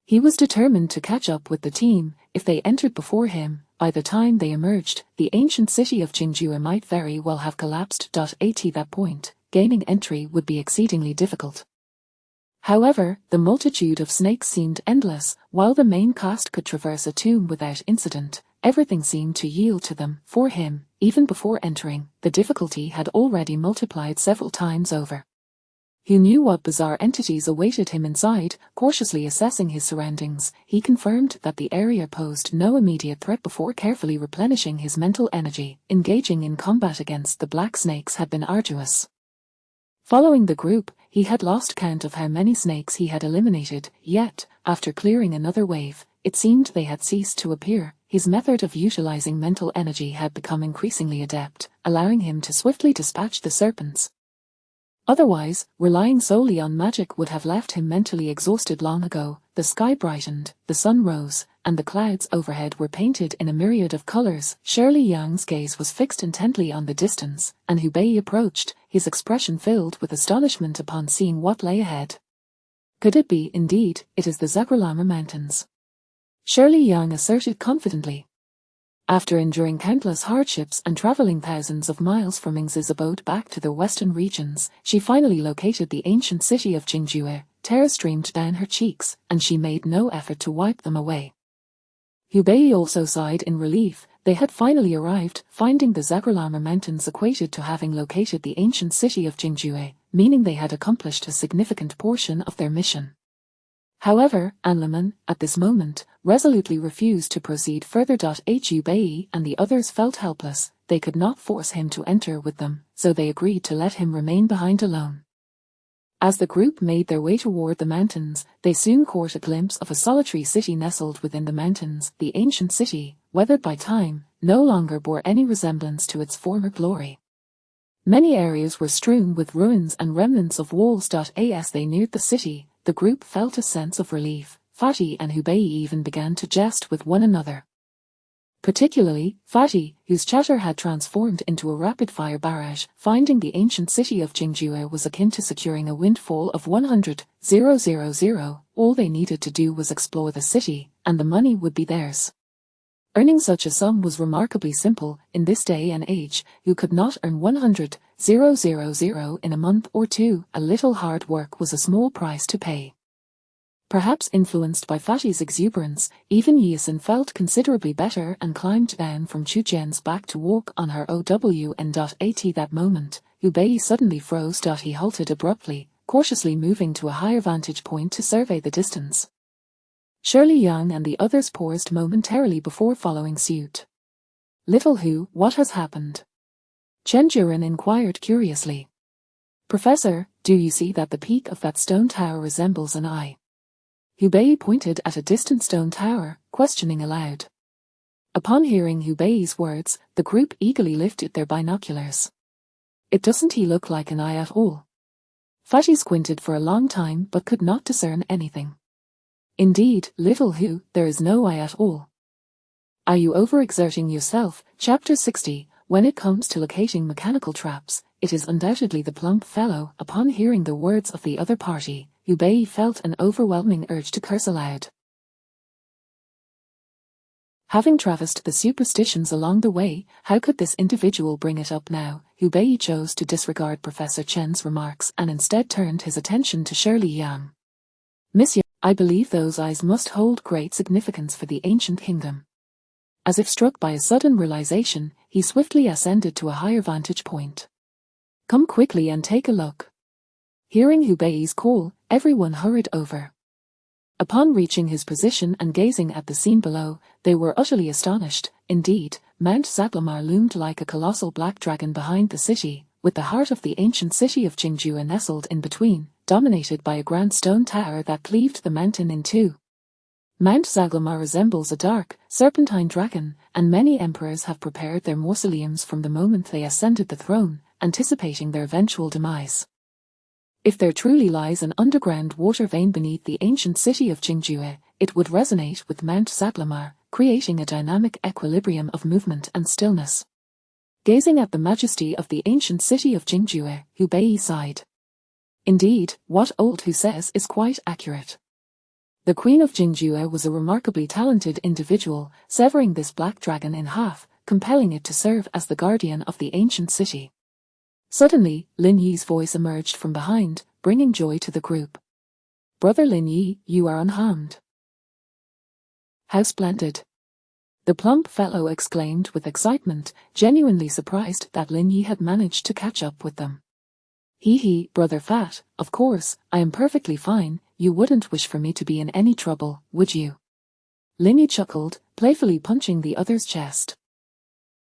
He was determined to catch up with the team. If they entered before him, by the time they emerged, the ancient city of Jingjue might very well have collapsed. At that point, gaining entry would be exceedingly difficult. However, the multitude of snakes seemed endless. While the main cast could traverse a tomb without incident, everything seemed to yield to them. For him, even before entering, the difficulty had already multiplied several times over. He knew what bizarre entities awaited him inside. Cautiously assessing his surroundings, he confirmed that the area posed no immediate threat before carefully replenishing his mental energy. Engaging in combat against the black snakes had been arduous. Following the group, he had lost count of how many snakes he had eliminated, yet, after clearing another wave, it seemed they had ceased to appear. His method of utilizing mental energy had become increasingly adept, allowing him to swiftly dispatch the serpents. Otherwise, relying solely on magic would have left him mentally exhausted long ago. The sky brightened, the sun rose, and the clouds overhead were painted in a myriad of colors. Shirley Yang's gaze was fixed intently on the distance, and Hubei approached, his expression filled with astonishment upon seeing what lay ahead. Could it be, indeed, it is the Zagralama Mountains? Shirley Yang asserted confidently. After enduring countless hardships and traveling thousands of miles from Ming's abode back to the western regions, she finally located the ancient city of Jingjue. Tears streamed down her cheeks, and she made no effort to wipe them away. Hubei also sighed in relief. They had finally arrived, finding the Zagralama Mountains equated to having located the ancient city of Jingjue, meaning they had accomplished a significant portion of their mission. However, Anlaman, at this moment, resolutely refused to proceed further. Hubei and the others felt helpless. They could not force him to enter with them, so they agreed to let him remain behind alone. As the group made their way toward the mountains, they soon caught a glimpse of a solitary city nestled within the mountains. The ancient city, weathered by time, no longer bore any resemblance to its former glory. Many areas were strewn with ruins and remnants of walls. As they neared the city, the group felt a sense of relief. Fatih and Hubei even began to jest with one another. Particularly, Fatih, whose chatter had transformed into a rapid-fire barrage. Finding the ancient city of Jingjue was akin to securing a windfall of 100,000. All they needed to do was explore the city, and the money would be theirs. Earning such a sum was remarkably simple. In this day and age, who could not earn 100,000 in a month or two? A little hard work was a small price to pay. Perhaps influenced by Fatih's exuberance, even Yisun felt considerably better and climbed down from Chujian's back to walk on her OWN.AT. That moment, Hubei suddenly froze. He halted abruptly, cautiously moving to a higher vantage point to survey the distance. Shirley Yang and the others paused momentarily before following suit. Little Hu, what has happened? Chen Juren inquired curiously. Professor, do you see that the peak of that stone tower resembles an eye? Hubei pointed at a distant stone tower, questioning aloud. Upon hearing Hubei's words, the group eagerly lifted their binoculars. Doesn't he look like an eye at all? Fatih squinted for a long time but could not discern anything. Indeed, little Hu, there is no eye at all. Are you overexerting yourself? Chapter 60. When it comes to locating mechanical traps, it is undoubtedly the plump fellow. Upon hearing the words of the other party, Hubei felt an overwhelming urge to curse aloud. Having traversed the superstitions along the way, how could this individual bring it up now? Hubei chose to disregard Professor Chen's remarks and instead turned his attention to Shirley Yang. Monsieur, I believe those eyes must hold great significance for the ancient kingdom. As if struck by a sudden realization, he swiftly ascended to a higher vantage point. Come quickly and take a look. Hearing Hubei's call, everyone hurried over. Upon reaching his position and gazing at the scene below, they were utterly astonished. Indeed, Mount Zaglamar loomed like a colossal black dragon behind the city, with the heart of the ancient city of Jingjue nestled in between, dominated by a grand stone tower that cleaved the mountain in two. Mount Zaglamar resembles a dark, serpentine dragon, and many emperors have prepared their mausoleums from the moment they ascended the throne, anticipating their eventual demise. If there truly lies an underground water vein beneath the ancient city of Jingjue, it would resonate with Mount Zaglamar, creating a dynamic equilibrium of movement and stillness. Gazing at the majesty of the ancient city of Jingjue, Hubei sighed. Indeed, what old Hu says is quite accurate. The Queen of Jingjue was a remarkably talented individual, severing this black dragon in half, compelling it to serve as the guardian of the ancient city. Suddenly, Lin Yi's voice emerged from behind, bringing joy to the group. Brother Lin Yi, you are unharmed. How splendid! The plump fellow exclaimed with excitement, genuinely surprised that Lin Yi had managed to catch up with them. He, Brother Fat, of course, I am perfectly fine, you wouldn't wish for me to be in any trouble, would you? Lin Yi chuckled, playfully punching the other's chest.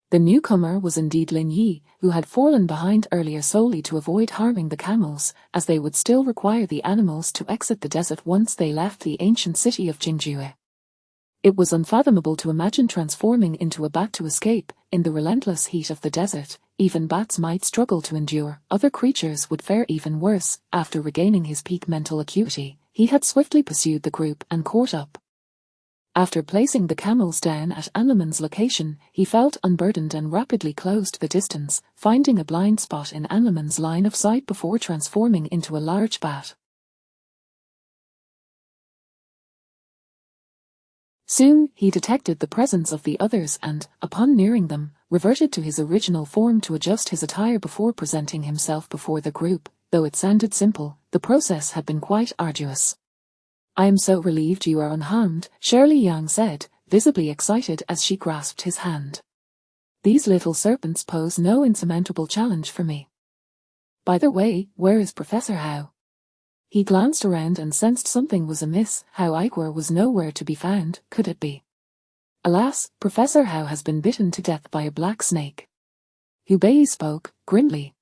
The newcomer was indeed Lin Yi, who had fallen behind earlier solely to avoid harming the camels, as they would still require the animals to exit the desert once they left the ancient city of Jingjue. It was unfathomable to imagine transforming into a bat to escape. In the relentless heat of the desert, even bats might struggle to endure. Other creatures would fare even worse. After regaining his peak mental acuity, he had swiftly pursued the group and caught up. After placing the camels down at Anlaman's location, he felt unburdened and rapidly closed the distance, finding a blind spot in Anlaman's line of sight before transforming into a large bat. Soon, he detected the presence of the others and, upon nearing them, reverted to his original form to adjust his attire before presenting himself before the group. Though it sounded simple, the process had been quite arduous. "I am so relieved you are unharmed," Shirley Yang said, visibly excited as she grasped his hand. "These little serpents pose no insurmountable challenge for me. By the way, where is Professor Howe?" He glanced around and sensed something was amiss. Howe Igor was nowhere to be found. Could it be? "Alas, Professor Howe has been bitten to death by a black snake." Hubei spoke, grimly.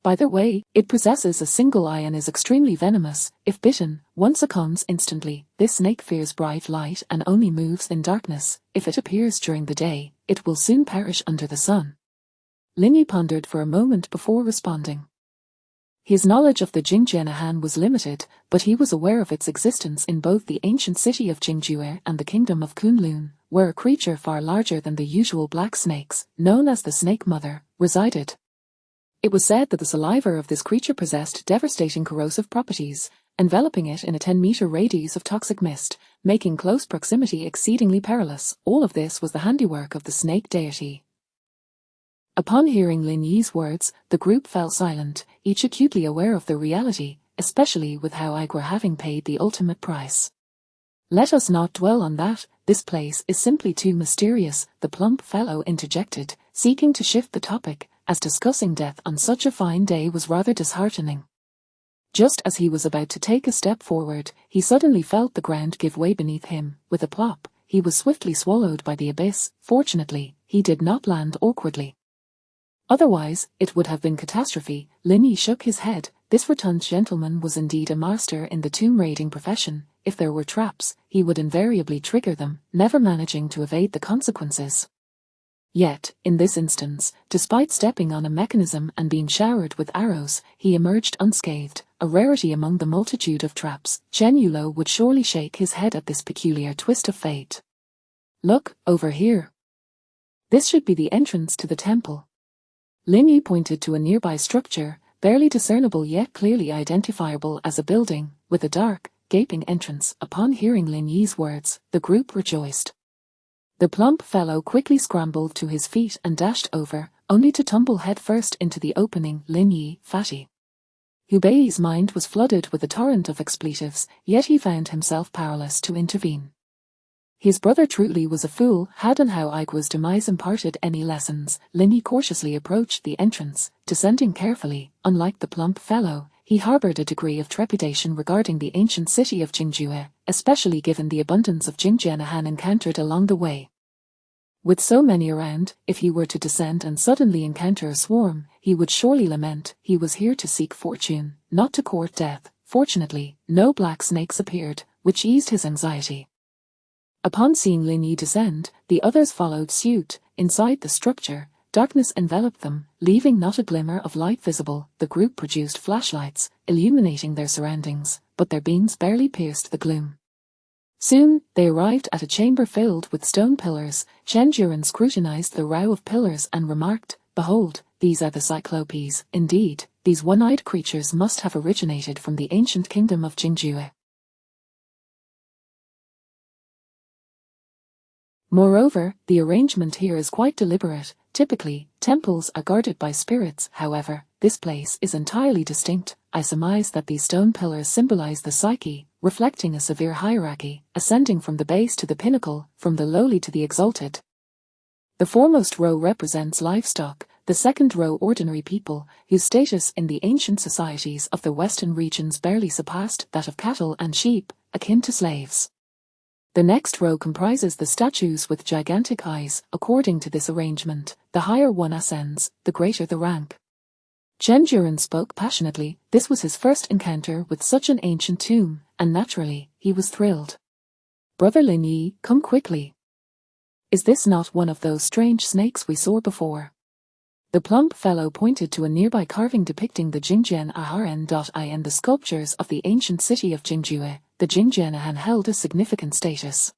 "By the way, it possesses a single eye and is extremely venomous. If bitten, one succumbs instantly. This snake fears bright light and only moves in darkness. If it appears during the day, it will soon perish under the sun." Lin Yi pondered for a moment before responding. His knowledge of the Jingjianahan was limited, but he was aware of its existence in both the ancient city of Jingjue and the kingdom of Kunlun, where a creature far larger than the usual black snakes, known as the Snake Mother, resided. It was said that the saliva of this creature possessed devastating corrosive properties, enveloping it in a 10-meter radius of toxic mist, making close proximity exceedingly perilous. All of this was the handiwork of the snake deity. Upon hearing Lin Yi's words, the group fell silent, each acutely aware of the reality, especially with Howe Igor having paid the ultimate price. "Let us not dwell on that, this place is simply too mysterious," the plump fellow interjected, seeking to shift the topic, as discussing death on such a fine day was rather disheartening. Just as he was about to take a step forward, he suddenly felt the ground give way beneath him. With a plop, he was swiftly swallowed by the abyss. Fortunately, he did not land awkwardly. Otherwise, it would have been catastrophe. Lin Yi shook his head. This rotund gentleman was indeed a master in the tomb-raiding profession. If there were traps, he would invariably trigger them, never managing to evade the consequences. Yet, in this instance, despite stepping on a mechanism and being showered with arrows, he emerged unscathed, a rarity among the multitude of traps. Chen Yulo would surely shake his head at this peculiar twist of fate. "Look, over here. This should be the entrance to the temple." Lin Yi pointed to a nearby structure, barely discernible yet clearly identifiable as a building, with a dark, gaping entrance. Upon hearing Lin Yi's words, the group rejoiced. The plump fellow quickly scrambled to his feet and dashed over, only to tumble headfirst into the opening. "Lin Yi, fatty." Hubei's mind was flooded with a torrent of expletives, yet he found himself powerless to intervene. His brother truly was a fool. Hadn't Howe Igor's demise imparted any lessons? Lin Yi cautiously approached the entrance, descending carefully. Unlike the plump fellow, he harbored a degree of trepidation regarding the ancient city of Jingjue, especially given the abundance of Jingjianahan encountered along the way. With so many around, if he were to descend and suddenly encounter a swarm, he would surely lament. He was here to seek fortune, not to court death. Fortunately, no black snakes appeared, which eased his anxiety. Upon seeing Lin Yi descend, the others followed suit. Inside the structure, darkness enveloped them, leaving not a glimmer of light visible. The group produced flashlights, illuminating their surroundings, but their beams barely pierced the gloom. Soon, they arrived at a chamber filled with stone pillars. Chen Juren scrutinized the row of pillars and remarked, "Behold, these are the Cyclopes. Indeed, these one-eyed creatures must have originated from the ancient kingdom of Jingjue." Moreover, the arrangement here is quite deliberate. Typically, temples are guarded by spirits. However, this place is entirely distinct. I surmise that these stone pillars symbolize the psyche, reflecting a severe hierarchy, ascending from the base to the pinnacle, from the lowly to the exalted. The foremost row represents livestock, the second row ordinary people, whose status in the ancient societies of the western regions barely surpassed that of cattle and sheep, akin to slaves. The next row comprises the statues with gigantic eyes. According to this arrangement, the higher one ascends, the greater the rank. Chen Juren spoke passionately. This was his first encounter with such an ancient tomb, and naturally, he was thrilled. Brother Lin Yi, come quickly. Is this not one of those strange snakes we saw before? The plump fellow pointed to a nearby carving depicting the Jingjian Aharn.in, the sculptures of the ancient city of Jingjue. The Jingjian Ahan held a significant status.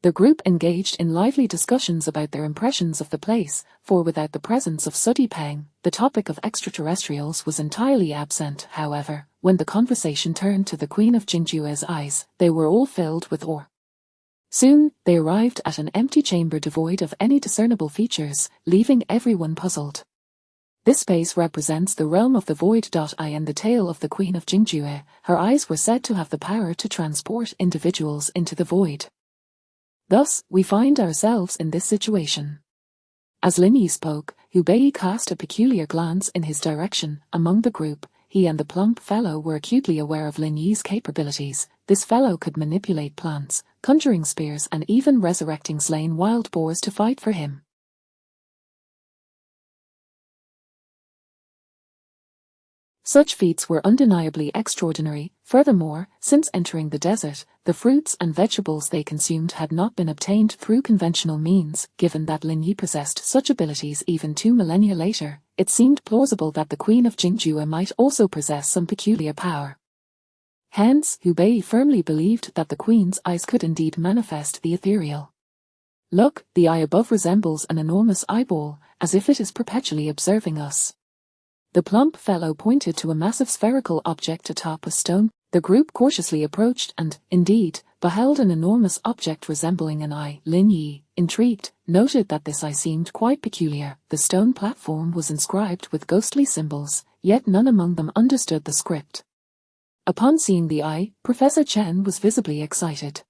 The group engaged in lively discussions about their impressions of the place, for without the presence of Sudi Peng, the topic of extraterrestrials was entirely absent. However, when the conversation turned to the Queen of Jingjue's eyes, they were all filled with awe. Soon, they arrived at an empty chamber devoid of any discernible features, leaving everyone puzzled. This space represents the realm of the void.in, the tale of the Queen of Jingjue. Her eyes were said to have the power to transport individuals into the void. Thus, we find ourselves in this situation. As Lin Yi spoke, Hubei cast a peculiar glance in his direction. Among the group, he and the plump fellow were acutely aware of Lin Yi's capabilities. This fellow could manipulate plants, conjuring spears, and even resurrecting slain wild boars to fight for him. Such feats were undeniably extraordinary. Furthermore, since entering the desert, the fruits and vegetables they consumed had not been obtained through conventional means. Given that Lin Yi possessed such abilities even 2 millennia later, it seemed plausible that the Queen of Jingjue might also possess some peculiar power. Hence, Hubei firmly believed that the Queen's eyes could indeed manifest the ethereal. Look, the eye above resembles an enormous eyeball, as if it is perpetually observing us. The plump fellow pointed to a massive spherical object atop a stone. The group cautiously approached and, indeed, beheld an enormous object resembling an eye. Lin Yi, intrigued, noted that this eye seemed quite peculiar. The stone platform was inscribed with ghostly symbols, yet none among them understood the script. Upon seeing the eye, Professor Chen was visibly excited.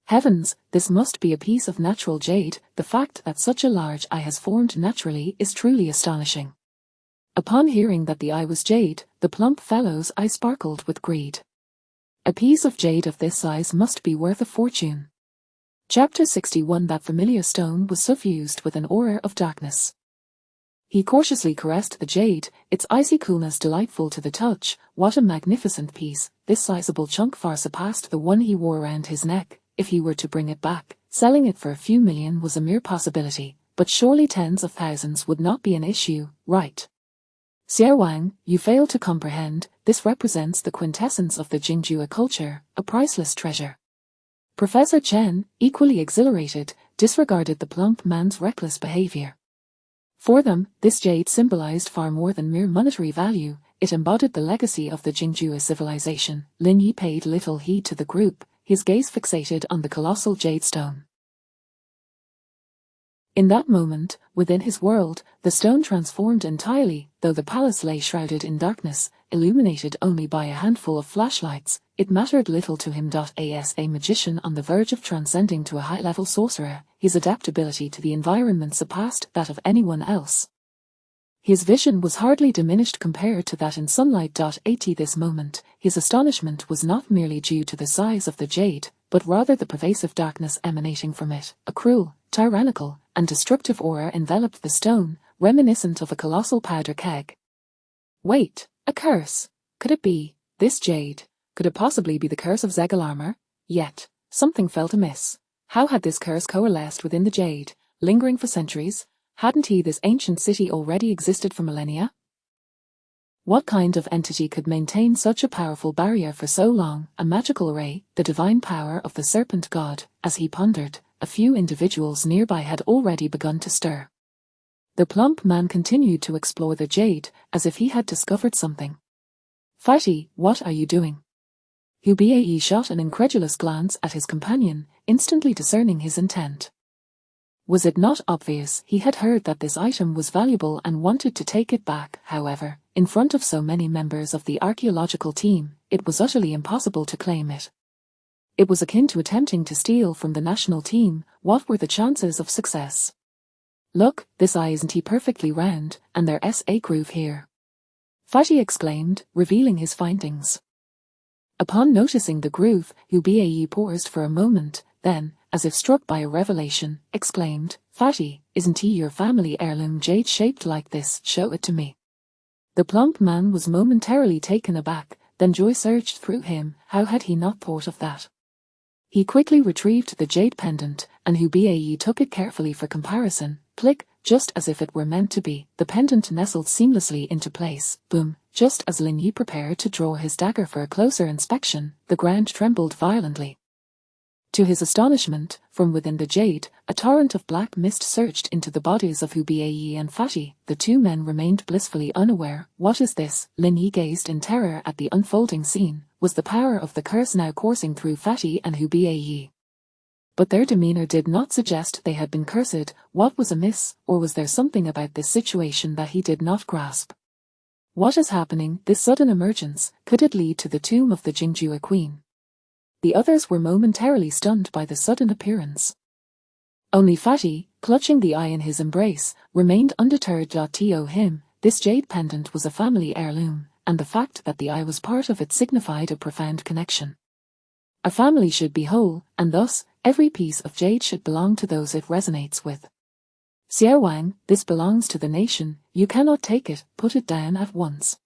Heavens, this must be a piece of natural jade. The fact that such a large eye has formed naturally is truly astonishing. Upon hearing that the eye was jade, the plump fellow's eye sparkled with greed. A piece of jade of this size must be worth a fortune. Chapter 61. That familiar stone was suffused with an aura of darkness. He cautiously caressed the jade, its icy coolness delightful to the touch. What a magnificent piece! This sizable chunk far surpassed the one he wore around his neck. If he were to bring it back, selling it for a few million was a mere possibility, but surely tens of thousands would not be an issue, right? Xiao Wang, you fail to comprehend. This represents the quintessence of the Jingjue culture, a priceless treasure. Professor Chen, equally exhilarated, disregarded the plump man's reckless behavior. For them, this jade symbolized far more than mere monetary value. It embodied the legacy of the Jingjue civilization. Lin Yi paid little heed to the group, his gaze fixated on the colossal jade stone. In that moment, within his world, the stone transformed entirely. Though the palace lay shrouded in darkness, illuminated only by a handful of flashlights, it mattered little to him. As a magician on the verge of transcending to a high-level sorcerer, his adaptability to the environment surpassed that of anyone else. His vision was hardly diminished compared to that in sunlight. At this moment, his astonishment was not merely due to the size of the jade, but rather the pervasive darkness emanating from it. A cruel, tyrannical, and destructive aura enveloped the stone, reminiscent of a colossal powder keg. Wait, a curse? Could it be this jade? Could it possibly be the curse of Zegalarmer? Yet, something felt amiss. How had this curse coalesced within the jade, lingering for centuries? Hadn't this ancient city already existed for millennia? What kind of entity could maintain such a powerful barrier for so long? A magical ray, the divine power of the serpent god. As he pondered, a few individuals nearby had already begun to stir. The plump man continued to explore the jade, as if he had discovered something. Fighty, what are you doing? Hubei shot an incredulous glance at his companion, instantly discerning his intent. Was it not obvious he had heard that this item was valuable and wanted to take it back? However, in front of so many members of the archaeological team, it was utterly impossible to claim it. It was akin to attempting to steal from the national team. What were the chances of success? Look, this eye isn't perfectly round, and there's a groove here. Fatty exclaimed, revealing his findings. Upon noticing the groove, Hubei paused for a moment, then, as if struck by a revelation, exclaimed, Fatty, isn't your family heirloom jade shaped like this? Show it to me. The plump man was momentarily taken aback, then joy surged through him. How had he not thought of that? He quickly retrieved the jade pendant, and Hubae took it carefully for comparison. Click, just as if it were meant to be. The pendant nestled seamlessly into place. Boom, just as Lin Yi prepared to draw his dagger for a closer inspection, the ground trembled violently. To his astonishment, from within the jade, a torrent of black mist surged into the bodies of Hubae and Fatty. The two men remained blissfully unaware. What is this? Lin Yi gazed in terror at the unfolding scene. Was the power of the curse now coursing through Fatty and Hubae? But their demeanor did not suggest they had been cursed. What was amiss, or was there something about this situation that he did not grasp? What is happening? This sudden emergence, could it lead to the tomb of the Jingjue queen? The others were momentarily stunned by the sudden appearance. Only Fatty, clutching the eye in his embrace, remained undeterred. To him, this jade pendant was a family heirloom, and the fact that the eye was part of it signified a profound connection. A family should be whole, and thus, every piece of jade should belong to those it resonates with. Xiao Wang, this belongs to the nation, you cannot take it, put it down at once.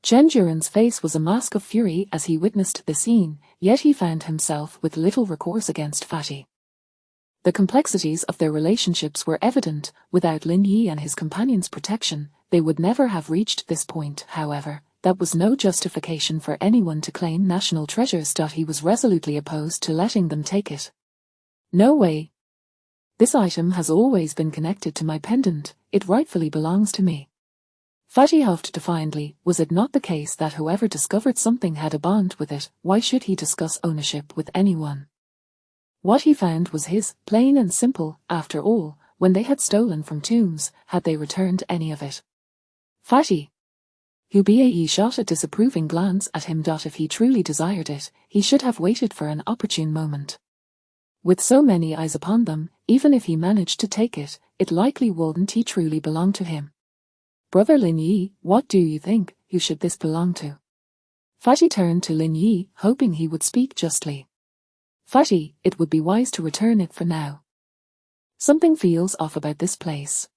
Chen Juren's face was a mask of fury as he witnessed the scene, yet he found himself with little recourse against Fatty. The complexities of their relationships were evident. Without Lin Yi and his companion's protection, they would never have reached this point. However, that was no justification for anyone to claim national treasures. He was resolutely opposed to letting them take it. No way. This item has always been connected to my pendant, it rightfully belongs to me. Fatty huffed defiantly. Was it not the case that whoever discovered something had a bond with it? Why should he discuss ownership with anyone? What he found was his, plain and simple. After all, when they had stolen from tombs, had they returned any of it? Fatty! Hubae shot a disapproving glance at him. If he truly desired it, he should have waited for an opportune moment. With so many eyes upon them, even if he managed to take it, it likely wouldn't truly belong to him. Brother Lin Yi, what do you think? Who should this belong to? Fatty turned to Lin Yi, hoping he would speak justly. Fatty, it would be wise to return it for now. Something feels off about this place.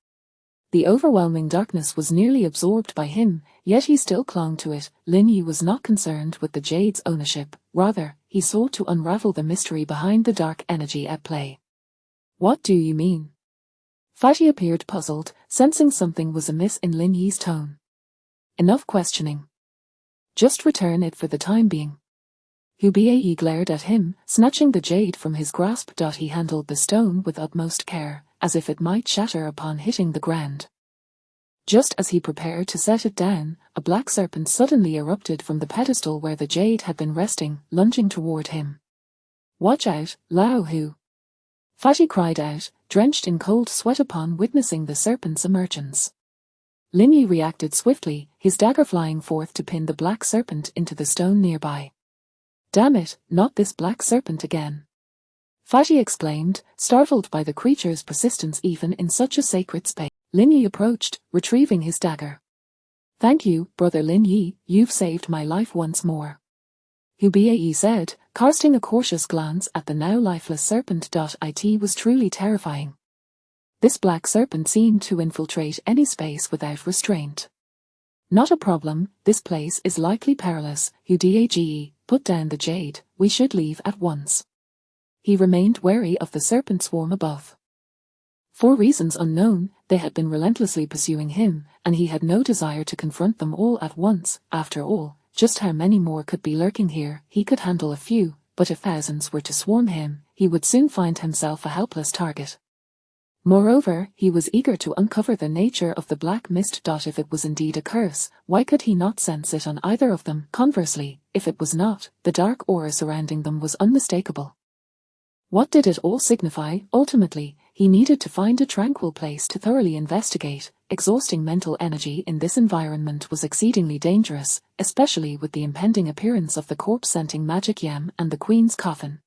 The overwhelming darkness was nearly absorbed by him, yet he still clung to it. Lin Yi was not concerned with the jade's ownership, rather, he sought to unravel the mystery behind the dark energy at play. What do you mean? Fatty appeared puzzled, sensing something was amiss in Lin Yi's tone. Enough questioning. Just return it for the time being. Hubae glared at him, snatching the jade from his grasp. He handled the stone with utmost care, as if it might shatter upon hitting the ground. Just as he prepared to set it down, a black serpent suddenly erupted from the pedestal where the jade had been resting, lunging toward him. Watch out, Lao Hu! Fatty cried out, drenched in cold sweat upon witnessing the serpent's emergence. Lin Yi reacted swiftly, his dagger flying forth to pin the black serpent into the stone nearby. Damn it, not this black serpent again! Fatty exclaimed, startled by the creature's persistence even in such a sacred space. Lin Yi approached, retrieving his dagger. Thank you, brother Lin Yi, you've saved my life once more. Hubae said, casting a cautious glance at the now lifeless serpent. It was truly terrifying. This black serpent seemed to infiltrate any space without restraint. Not a problem, this place is likely perilous. Hubae, put down the jade, we should leave at once. He remained wary of the serpent swarm above. For reasons unknown, they had been relentlessly pursuing him, and he had no desire to confront them all at once. After all, just how many more could be lurking here? He could handle a few, but if thousands were to swarm him, he would soon find himself a helpless target. Moreover, he was eager to uncover the nature of the black mist. If it was indeed a curse, why could he not sense it on either of them? Conversely, if it was not, the dark aura surrounding them was unmistakable. What did it all signify? Ultimately, he needed to find a tranquil place to thoroughly investigate. Exhausting mental energy in this environment was exceedingly dangerous, especially with the impending appearance of the corpse-scenting magic yam and the queen's coffin.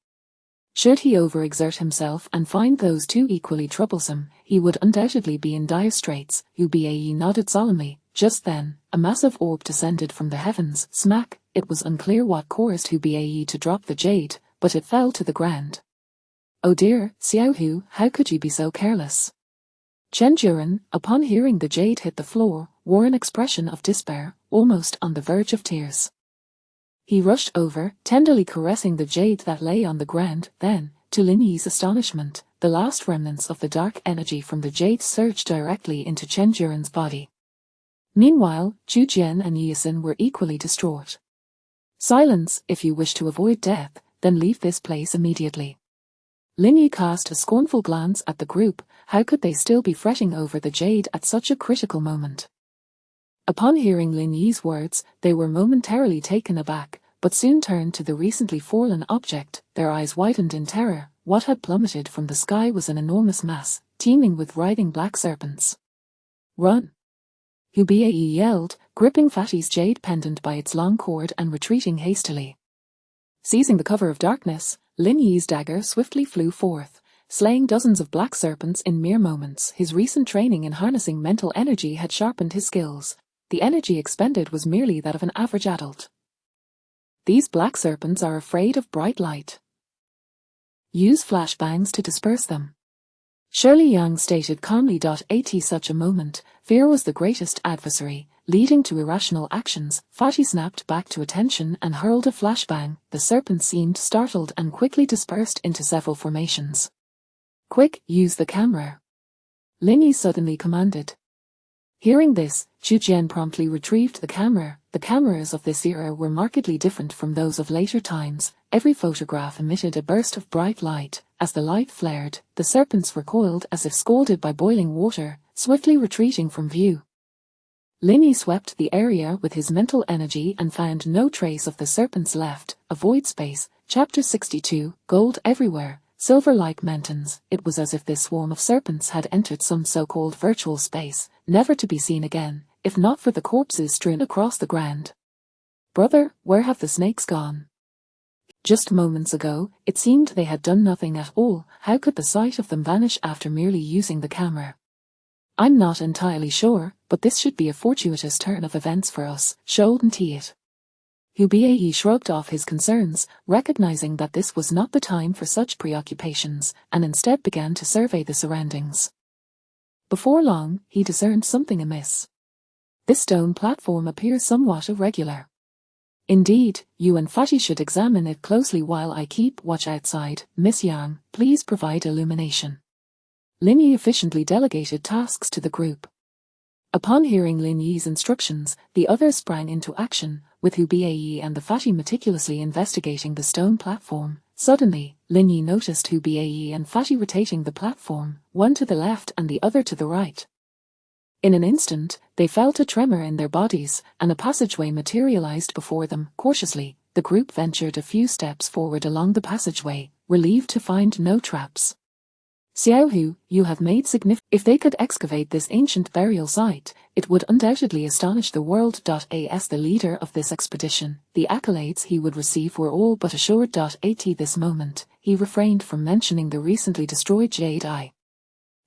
Should he overexert himself and find those two equally troublesome, he would undoubtedly be in dire straits. Hubae nodded solemnly. Just then, a massive orb descended from the heavens. Smack! It was unclear what caused Hubae to drop the jade, but it fell to the ground. Oh dear, Xiao Hu, how could you be so careless? Chen Juren, upon hearing the jade hit the floor, wore an expression of despair, almost on the verge of tears. He rushed over, tenderly caressing the jade that lay on the ground. Then, to Lin Yi's astonishment, the last remnants of the dark energy from the jade surged directly into Chen Juren's body. Meanwhile, Zhu Jian and Yi Xin were equally distraught. "Silence, if you wish to avoid death, then leave this place immediately." Lin Yi cast a scornful glance at the group. How could they still be fretting over the jade at such a critical moment? Upon hearing Lin Yi's words, they were momentarily taken aback, but soon turned to the recently fallen object. Their eyes widened in terror. What had plummeted from the sky was an enormous mass, teeming with writhing black serpents. "Run!" Hu Biayi yelled, gripping Fatty's jade pendant by its long cord and retreating hastily. Seizing the cover of darkness, Lin Yi's dagger swiftly flew forth, slaying dozens of black serpents in mere moments. His recent training in harnessing mental energy had sharpened his skills. The energy expended was merely that of an average adult. These black serpents are afraid of bright light. Use flashbangs to disperse them. Shirley Yang stated calmly. At such a moment, fear was the greatest adversary, leading to irrational actions. Fatty snapped back to attention and hurled a flashbang. The serpents seemed startled and quickly dispersed into several formations. "Quick, use the camera," Lin Yi suddenly commanded. Hearing this, Zhu Jian promptly retrieved the camera. The cameras of this era were markedly different from those of later times. Every photograph emitted a burst of bright light. As the light flared, the serpents recoiled as if scalded by boiling water, swiftly retreating from view. Lin Yi swept the area with his mental energy and found no trace of the serpents left. A void space. Chapter 62, Gold everywhere. Silver-like mountains. It was as if this swarm of serpents had entered some so-called virtual space, never to be seen again, if not for the corpses strewn across the ground. "Brother, where have the snakes gone?" Just moments ago, it seemed they had done nothing at all. How could the sight of them vanish after merely using the camera? "I'm not entirely sure, but this should be a fortuitous turn of events for us, shouldn't it?" Hu Biayi shrugged off his concerns, recognizing that this was not the time for such preoccupations, and instead began to survey the surroundings. Before long, he discerned something amiss. This stone platform appears somewhat irregular. "Indeed, you and Fatty should examine it closely while I keep watch outside. Miss Yang, please provide illumination." Lin Yi efficiently delegated tasks to the group. Upon hearing Lin Yi's instructions, the others sprang into action, with Hu Biayi and the Fatty meticulously investigating the stone platform. Suddenly, Lin Yi noticed Hu Biayi and Fatty rotating the platform, one to the left and the other to the right. In an instant, they felt a tremor in their bodies, and a passageway materialized before them. Cautiously, the group ventured a few steps forward along the passageway, relieved to find no traps. "Xiaohu, you have made significant. If they could excavate this ancient burial site, it would undoubtedly astonish the world. As the leader of this expedition, the accolades he would receive were all but assured. At this moment, he refrained from mentioning the recently destroyed Jade Eye.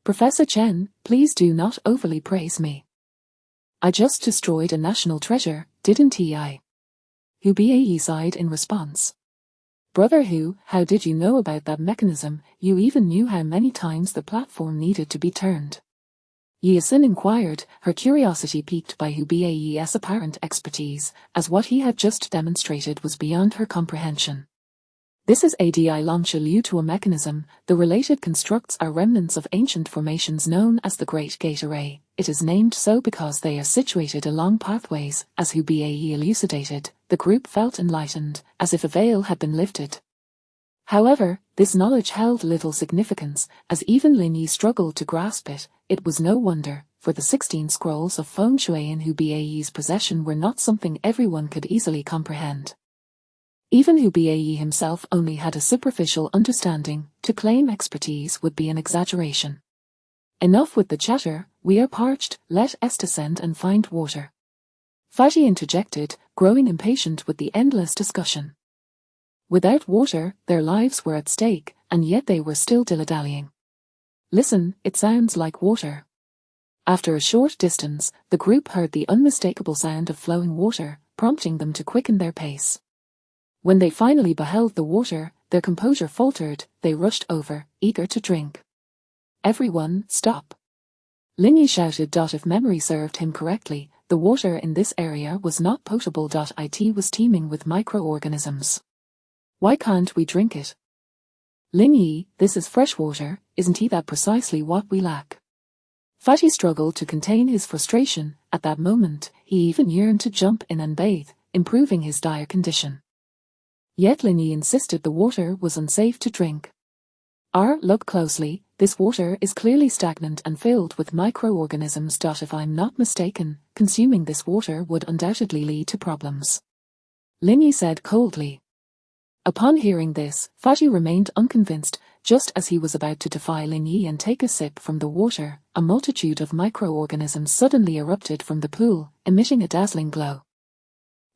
"Professor Chen, please do not overly praise me. I just destroyed a national treasure, didn't I?" Hu Biayi sighed in response. "Brother Hu, how did you know about that mechanism? You even knew how many times the platform needed to be turned?" Yi Xin inquired, her curiosity piqued by Hu Biayi's apparent expertise, as what he had just demonstrated was beyond her comprehension. "This is a Long-Liu to a mechanism. The related constructs are remnants of ancient formations known as the Great Gate Array. It is named so because they are situated along pathways." As Hu Biayi elucidated, the group felt enlightened, as if a veil had been lifted. However, this knowledge held little significance, as even Lin Yi struggled to grasp it. It was no wonder, for the 16 scrolls of feng shui in Hu Biayi's possession were not something everyone could easily comprehend. Even Hu Biayi himself only had a superficial understanding. To claim expertise would be an exaggeration. "Enough with the chatter, we are parched, let us descend and find water," Fatty interjected, growing impatient with the endless discussion. Without water, their lives were at stake, and yet they were still dilly-dallying. "Listen, it sounds like water." After a short distance, the group heard the unmistakable sound of flowing water, prompting them to quicken their pace. When they finally beheld the water, their composure faltered. They rushed over, eager to drink. "Everyone, stop!" Lin Yi shouted. If memory served him correctly, The water in this area was not potable. It was teeming with microorganisms. Why can't we drink it? Lin Yi, this is fresh water, isn't that precisely what we lack? Fatty struggled to contain his frustration. At that moment, he even yearned to jump in and bathe, improving his dire condition. Yet Lin Yi insisted the water was unsafe to drink. Look closely, this water is clearly stagnant and filled with microorganisms. If I'm not mistaken, consuming this water would undoubtedly lead to problems. Lin Yi said coldly. Upon hearing this, Fatty remained unconvinced. Just as he was about to defy Lin Yi and take a sip from the water, a multitude of microorganisms suddenly erupted from the pool, emitting a dazzling glow.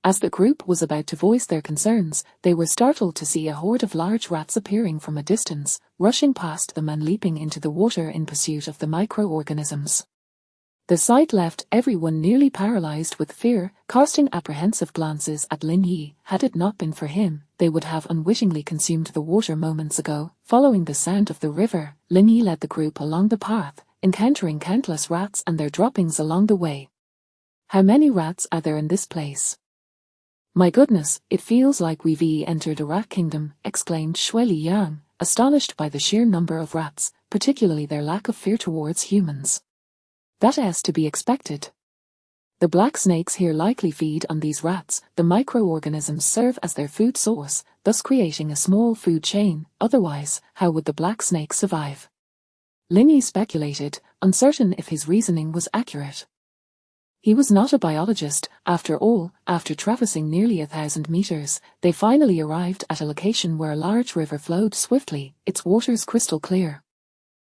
As the group was about to voice their concerns, they were startled to see a horde of large rats appearing from a distance, rushing past them and leaping into the water in pursuit of the microorganisms. The sight left everyone nearly paralyzed with fear, casting apprehensive glances at Lin Yi. Had it not been for him, they would have unwittingly consumed the water moments ago. Following the sound of the river, Lin Yi led the group along the path, encountering countless rats and their droppings along the way. How many rats are there in this place? My goodness, it feels like we've entered a rat kingdom, exclaimed Shui Yang, astonished by the sheer number of rats, particularly their lack of fear towards humans. That is to be expected. The black snakes here likely feed on these rats. The microorganisms serve as their food source, thus creating a small food chain. Otherwise, how would the black snakes survive? Lin Yi speculated, uncertain if his reasoning was accurate. He was not a biologist. After all, after traversing nearly 1,000 meters, they finally arrived at a location where a large river flowed swiftly, its waters crystal clear.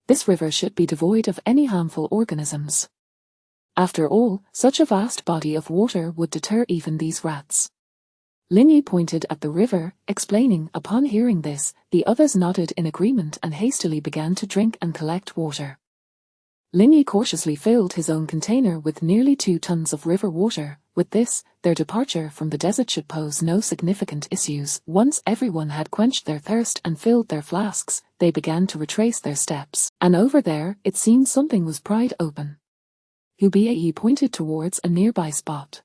This river should be devoid of any harmful organisms. After all, such a vast body of water would deter even these rats. Lin Yi pointed at the river, explaining. Upon hearing this, the others nodded in agreement and hastily began to drink and collect water. Lin Yi cautiously filled his own container with nearly 2 tons of river water. With this, their departure from the desert should pose no significant issues. Once everyone had quenched their thirst and filled their flasks, they began to retrace their steps. And over there, it seemed something was pried open. Hubei pointed towards a nearby spot.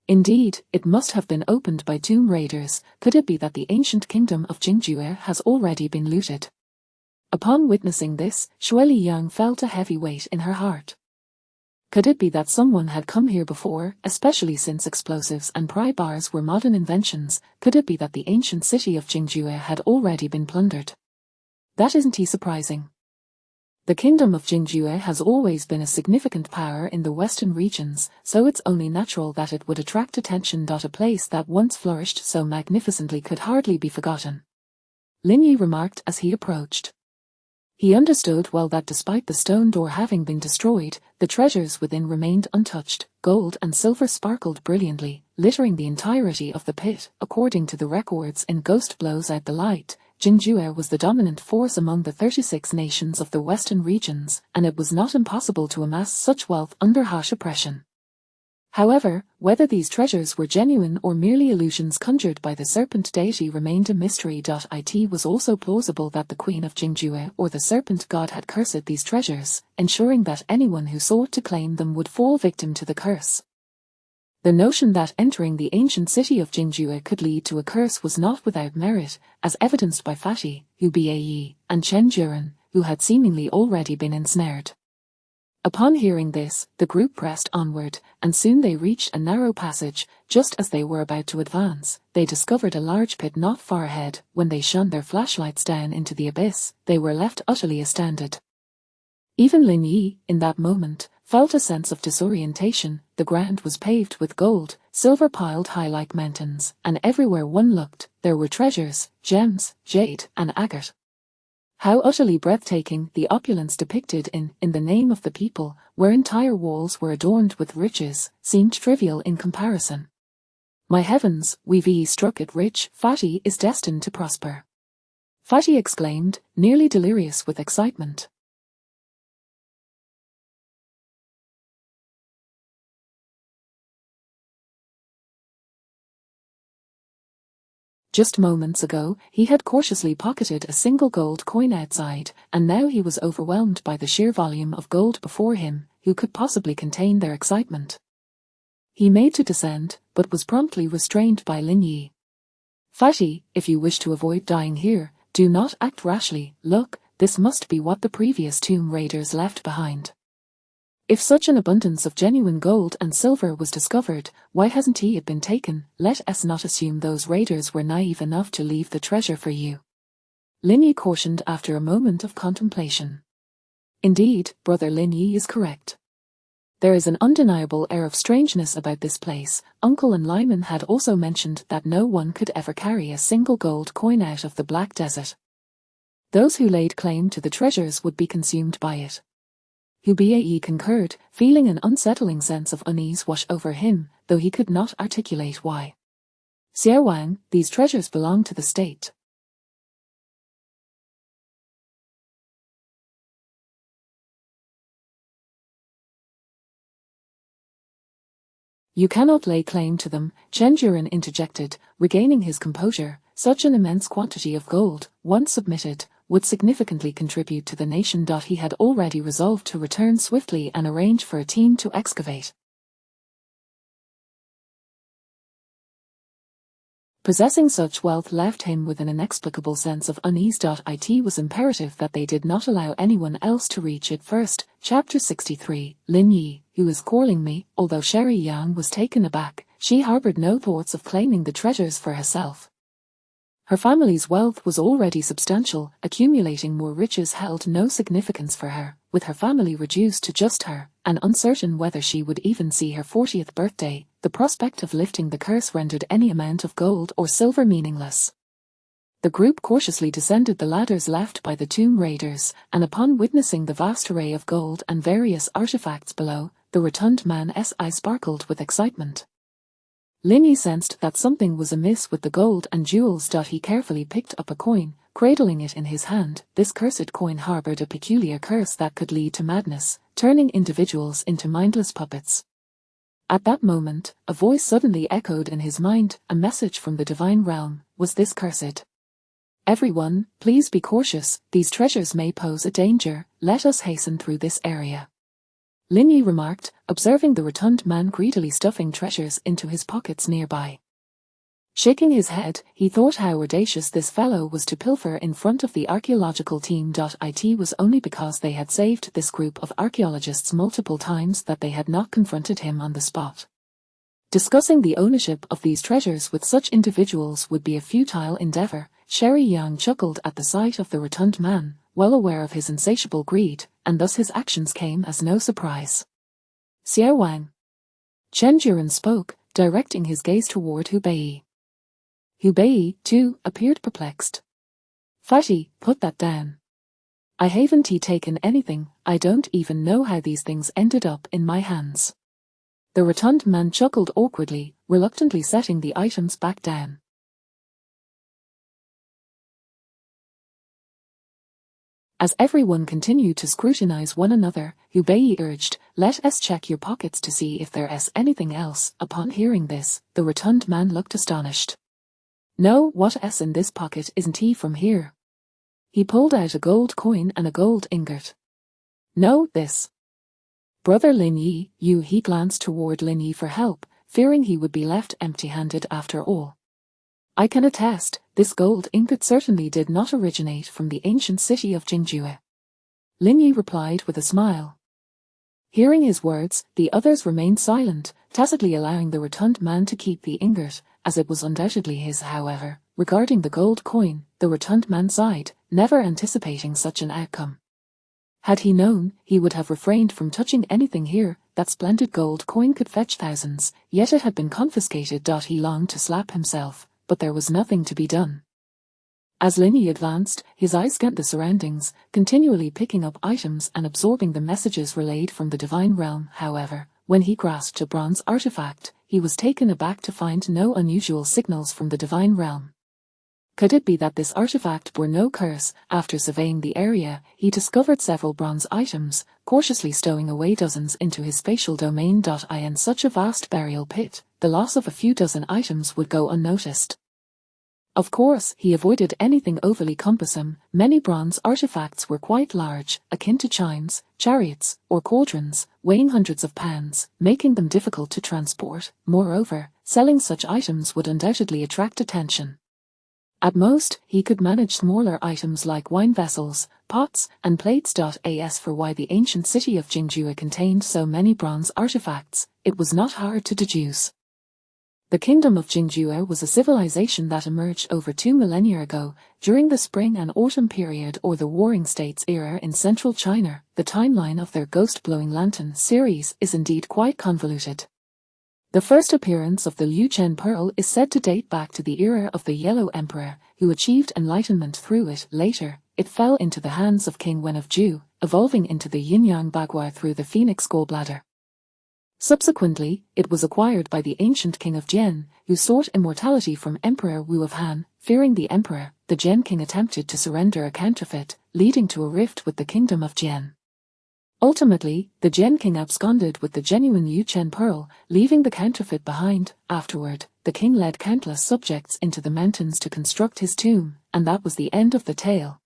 Indeed, it must have been opened by tomb raiders. Could it be that the ancient kingdom of Jingjue has already been looted? Upon witnessing this, Shui Yang felt a heavy weight in her heart. Could it be that someone had come here before, especially since explosives and pry bars were modern inventions? Could it be that the ancient city of Jingjue had already been plundered? That isn't surprising. The kingdom of Jingjue has always been a significant power in the western regions, so it's only natural that it would attract attention. A place that once flourished so magnificently could hardly be forgotten. Lin Yi remarked as he approached. He understood well that despite the stone door having been destroyed, the treasures within remained untouched. Gold and silver sparkled brilliantly, littering the entirety of the pit. According to the records in Ghost Blows Out the Light, Jingjue was the dominant force among the 36 nations of the western regions, and it was not impossible to amass such wealth under harsh oppression. However, whether these treasures were genuine or merely illusions conjured by the serpent deity remained a mystery. It was also plausible that the queen of Jingjue or the serpent god had cursed these treasures, ensuring that anyone who sought to claim them would fall victim to the curse. The notion that entering the ancient city of Jingjue could lead to a curse was not without merit, as evidenced by Fatty, Hubei, and Chen Juren, who had seemingly already been ensnared. Upon hearing this, the group pressed onward, and soon they reached a narrow passage. Just as they were about to advance, they discovered a large pit not far ahead. When they shone their flashlights down into the abyss, they were left utterly astounded. Even Lin Yi, in that moment, felt a sense of disorientation. The ground was paved with gold, silver piled high like mountains, and everywhere one looked, there were treasures, gems, jade, and agate. How utterly breathtaking the opulence depicted in the Name of the People, where entire walls were adorned with riches, seemed trivial in comparison. My heavens, we've struck it rich. Fatty is destined to prosper. Fatty exclaimed, nearly delirious with excitement. Just moments ago, he had cautiously pocketed a single gold coin outside, and now he was overwhelmed by the sheer volume of gold before him. Who could possibly contain their excitement? He made to descend, but was promptly restrained by Lin Yi. Fatty, if you wish to avoid dying here, do not act rashly. Look, this must be what the previous tomb raiders left behind. If such an abundance of genuine gold and silver was discovered, why hasn't it been taken? Let us not assume those raiders were naive enough to leave the treasure for you. Lin Yi cautioned after a moment of contemplation. Indeed, Brother Lin Yi is correct. There is an undeniable air of strangeness about this place. Uncle and Lyman had also mentioned that no one could ever carry a single gold coin out of the Black Desert. Those who laid claim to the treasures would be consumed by it. Hubei concurred, feeling an unsettling sense of unease wash over him, though he could not articulate why. Xiao Wang, these treasures belong to the state. You cannot lay claim to them, Chen Juren interjected, regaining his composure. Such an immense quantity of gold, once submitted, would significantly contribute to the nation. He had already resolved to return swiftly and arrange for a team to excavate. Possessing such wealth left him with an inexplicable sense of unease. It was imperative that they did not allow anyone else to reach it first. Chapter 63, Lin Yi, who is calling me. Although Sherry Yang was taken aback, she harbored no thoughts of claiming the treasures for herself. Her family's wealth was already substantial, accumulating more riches held no significance for her, with her family reduced to just her, and uncertain whether she would even see her 40th birthday. The prospect of lifting the curse rendered any amount of gold or silver meaningless. The group cautiously descended the ladders left by the tomb raiders, and upon witnessing the vast array of gold and various artifacts below, the rotund man's eye sparkled with excitement. Lin Yi sensed that something was amiss with the gold and jewels. He carefully picked up a coin, cradling it in his hand. This cursed coin harbored a peculiar curse that could lead to madness, turning individuals into mindless puppets. At that moment, a voice suddenly echoed in his mind, a message from the divine realm. Was this cursed? Everyone, please be cautious, these treasures may pose a danger, let us hasten through this area. Lin Yi remarked, observing the rotund man greedily stuffing treasures into his pockets nearby. Shaking his head, he thought how audacious this fellow was to pilfer in front of the archaeological team. It was only because they had saved this group of archaeologists multiple times that they had not confronted him on the spot. Discussing the ownership of these treasures with such individuals would be a futile endeavor. Sherry Yang chuckled at the sight of the rotund man, well aware of his insatiable greed, and thus his actions came as no surprise. Xiao Wang. Chen Juren spoke, directing his gaze toward Hubei. Hubei, too, appeared perplexed. Fatty, put that down. I haven't taken anything, I don't even know how these things ended up in my hands. The rotund man chuckled awkwardly, reluctantly setting the items back down. As everyone continued to scrutinize one another, Hubei urged, let us check your pockets to see if there's anything else. Upon hearing this, the rotund man looked astonished. No, what's in this pocket isn't from here. He pulled out a gold coin and a gold ingot. No, this. Brother Lin Yi, he glanced toward Lin Yi for help, fearing he would be left empty-handed after all. I can attest, this gold ingot certainly did not originate from the ancient city of Jingjue. Lin Yi replied with a smile. Hearing his words, the others remained silent, tacitly allowing the rotund man to keep the ingot, as it was undoubtedly his. However, regarding the gold coin, the rotund man sighed, never anticipating such an outcome. Had he known, he would have refrained from touching anything here. That splendid gold coin could fetch thousands, yet it had been confiscated. He longed to slap himself, but there was nothing to be done. As Lin Yi advanced, his eyes scanned the surroundings, continually picking up items and absorbing the messages relayed from the divine realm. However, when he grasped a bronze artifact, he was taken aback to find no unusual signals from the divine realm. Could it be that this artifact bore no curse? After surveying the area, he discovered several bronze items, cautiously stowing away dozens into his spatial domain. In such a vast burial pit, the loss of a few dozen items would go unnoticed. Of course, he avoided anything overly cumbersome. Many bronze artifacts were quite large, akin to chimes, chariots, or cauldrons, weighing hundreds of pounds, making them difficult to transport. Moreover, selling such items would undoubtedly attract attention. At most, he could manage smaller items like wine vessels, pots, and plates. As for why the ancient city of Jingjue contained so many bronze artifacts, it was not hard to deduce. The kingdom of Jingjue was a civilization that emerged over 2 millennia ago, during the Spring and Autumn period or the Warring States era in central China. The timeline of their Ghost-Blowing Lantern series is indeed quite convoluted. The first appearance of the Liu Chen Pearl is said to date back to the era of the Yellow Emperor, who achieved enlightenment through it. Later, it fell into the hands of King Wen of Zhou, evolving into the Yin-Yang Bagua through the Phoenix Gallbladder. Subsequently, it was acquired by the ancient king of Jian, who sought immortality from Emperor Wu of Han. Fearing the emperor, the Jian king attempted to surrender a counterfeit, leading to a rift with the kingdom of Jian. Ultimately, the Jian king absconded with the genuine Liu Chen Pearl, leaving the counterfeit behind. Afterward, the king led countless subjects into the mountains to construct his tomb, and that was the end of the tale.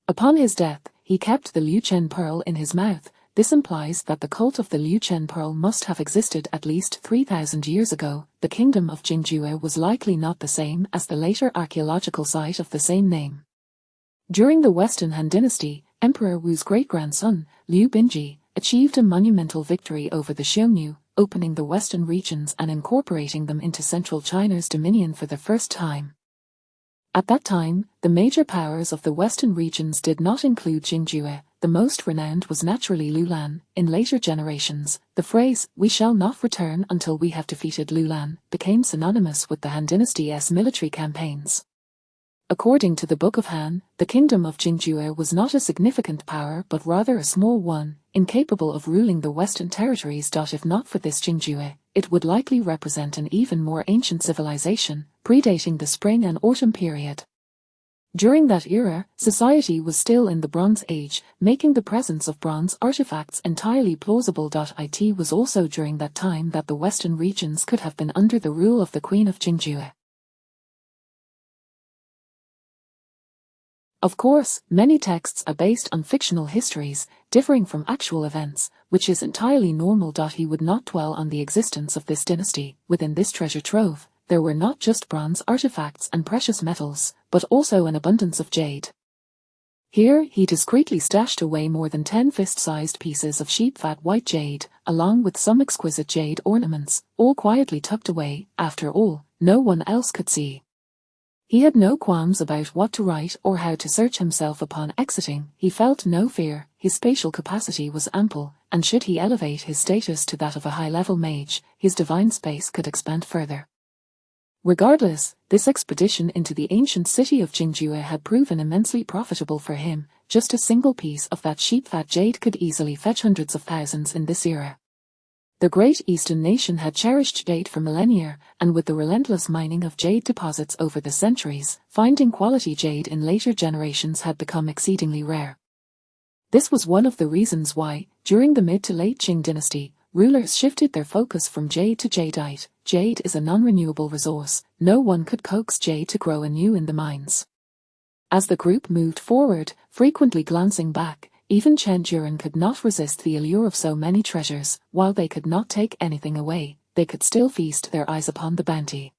Upon his death, he kept the Liu Chen Pearl in his mouth. This implies that the cult of the Liu Chen Pearl must have existed at least 3,000 years ago. The kingdom of Jingjue was likely not the same as the later archaeological site of the same name. During the Western Han Dynasty, Emperor Wu's great-grandson, Liu Binji, achieved a monumental victory over the Xiongnu, opening the western regions and incorporating them into central China's dominion for the first time. At that time, the major powers of the western regions did not include Jingjue. The most renowned was naturally Lulan. In later generations, the phrase, "we shall not return until we have defeated Lulan," became synonymous with the Han Dynasty's military campaigns. According to the Book of Han, the kingdom of Jingjue was not a significant power but rather a small one, incapable of ruling the western territories. If not for this Jingjue, it would likely represent an even more ancient civilization, predating the Spring and Autumn period. During that era, society was still in the Bronze Age, making the presence of bronze artifacts entirely plausible. It was also during that time that the western regions could have been under the rule of the Queen of Jingjue. Of course, many texts are based on fictional histories, differing from actual events, which is entirely normal. He would not dwell on the existence of this dynasty. Within this treasure trove, there were not just bronze artifacts and precious metals, but also an abundance of jade. Here, he discreetly stashed away more than 10 fist-sized pieces of sheep-fat white jade, along with some exquisite jade ornaments, all quietly tucked away. After all, no one else could see. He had no qualms about what to write or how to search himself upon exiting. He felt no fear. His spatial capacity was ample, and should he elevate his status to that of a high-level mage, his divine space could expand further. Regardless, this expedition into the ancient city of Jingjue had proven immensely profitable for him. Just a single piece of that sheep-fat jade could easily fetch hundreds of thousands in this era. The great Eastern nation had cherished jade for millennia, and with the relentless mining of jade deposits over the centuries, finding quality jade in later generations had become exceedingly rare. This was one of the reasons why, during the mid to late Qing dynasty, rulers shifted their focus from jade to jadeite. Jade is a non-renewable resource. No one could coax jade to grow anew in the mines. As the group moved forward, frequently glancing back, even Chen Juren could not resist the allure of so many treasures. While they could not take anything away, they could still feast their eyes upon the bounty.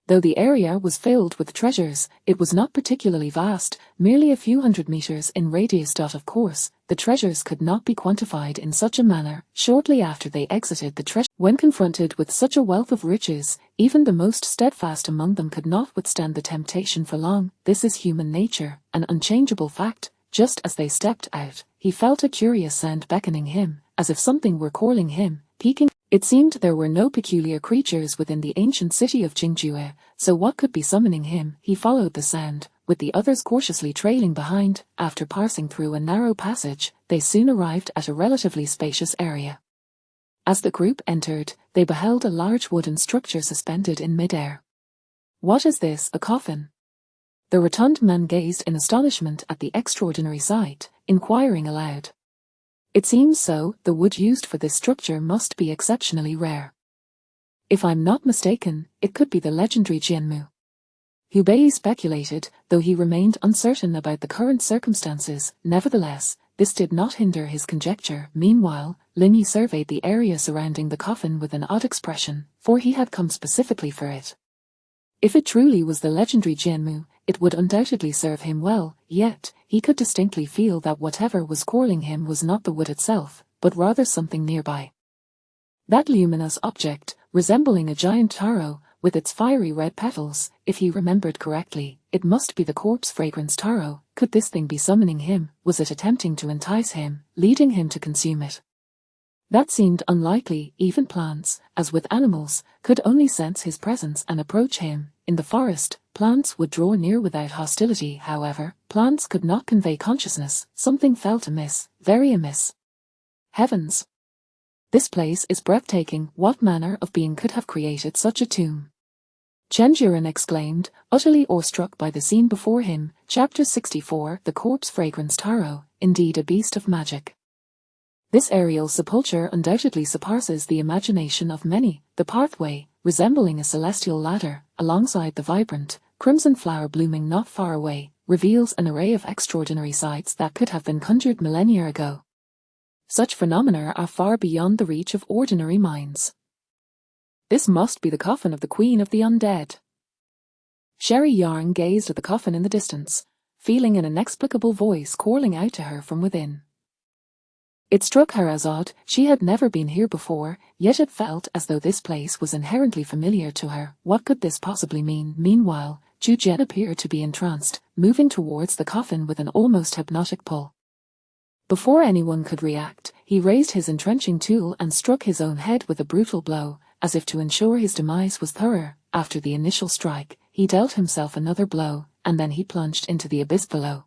Though the area was filled with treasures, it was not particularly vast, merely a few hundred meters in radius. Of course, the treasures could not be quantified in such a manner. Shortly after they exited the treasure, when confronted with such a wealth of riches, even the most steadfast among them could not withstand the temptation for long. This is human nature, an unchangeable fact. Just as they stepped out, he felt a curious sound beckoning him, as if something were calling him, peeking. It seemed there were no peculiar creatures within the ancient city of Jingjue, so what could be summoning him? He followed the sound, with the others cautiously trailing behind. After passing through a narrow passage, they soon arrived at a relatively spacious area. As the group entered, they beheld a large wooden structure suspended in mid-air. "What is this, a coffin?" The rotund man gazed in astonishment at the extraordinary sight, inquiring aloud. "It seems so. The wood used for this structure must be exceptionally rare. If I'm not mistaken, it could be the legendary Jianmu." Hubei speculated, though he remained uncertain about the current circumstances. Nevertheless, this did not hinder his conjecture. Meanwhile, Linyi surveyed the area surrounding the coffin with an odd expression, for he had come specifically for it. If it truly was the legendary Jianmu, it would undoubtedly serve him well, yet, he could distinctly feel that whatever was calling him was not the wood itself, but rather something nearby. That luminous object, resembling a giant taro, with its fiery red petals, if he remembered correctly, it must be the corpse fragrance taro. Could this thing be summoning him? Was it attempting to entice him, leading him to consume it? That seemed unlikely. Even plants, as with animals, could only sense his presence and approach him. In the forest, plants would draw near without hostility. However, plants could not convey consciousness. Something felt amiss, very amiss. Heavens! This place is breathtaking. What manner of being could have created such a tomb? Chen Juren exclaimed, utterly awestruck by the scene before him. Chapter 64. The Corpse Fragrance Taro, indeed a beast of magic. This aerial sepulchre undoubtedly surpasses the imagination of many. The pathway, resembling a celestial ladder, alongside the vibrant, crimson flower blooming not far away, reveals an array of extraordinary sights that could have been conjured millennia ago. Such phenomena are far beyond the reach of ordinary minds. This must be the coffin of the Queen of the Undead. Sherry Yarn gazed at the coffin in the distance, feeling an inexplicable voice calling out to her from within. It struck her as odd. She had never been here before, yet it felt as though this place was inherently familiar to her. What could this possibly mean? Meanwhile, Zhu Jian appeared to be entranced, moving towards the coffin with an almost hypnotic pull. Before anyone could react, he raised his entrenching tool and struck his own head with a brutal blow, as if to ensure his demise was thorough. After the initial strike, he dealt himself another blow, and then he plunged into the abyss below.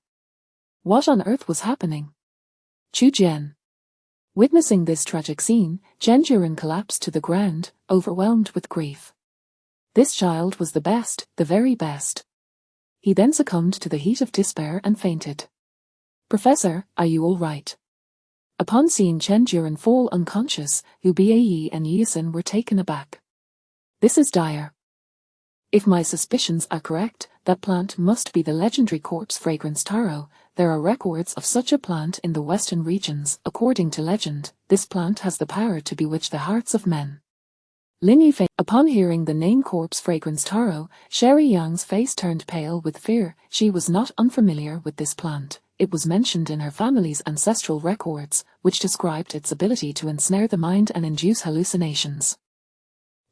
What on earth was happening? Zhu Jian. Witnessing this tragic scene, Chen Juren collapsed to the ground, overwhelmed with grief. This child was the best, the very best. He then succumbed to the heat of despair and fainted. Professor, are you all right? Upon seeing Chen Juren fall unconscious, Hu Baiyi and Yisun were taken aback. This is dire. If my suspicions are correct, that plant must be the legendary corpse fragrance taro. There are records of such a plant in the western regions. According to legend, this plant has the power to bewitch the hearts of men. Lin Yifei. Upon hearing the name corpse fragrance taro, Sherry Yang's face turned pale with fear. She was not unfamiliar with this plant. It was mentioned in her family's ancestral records, which described its ability to ensnare the mind and induce hallucinations.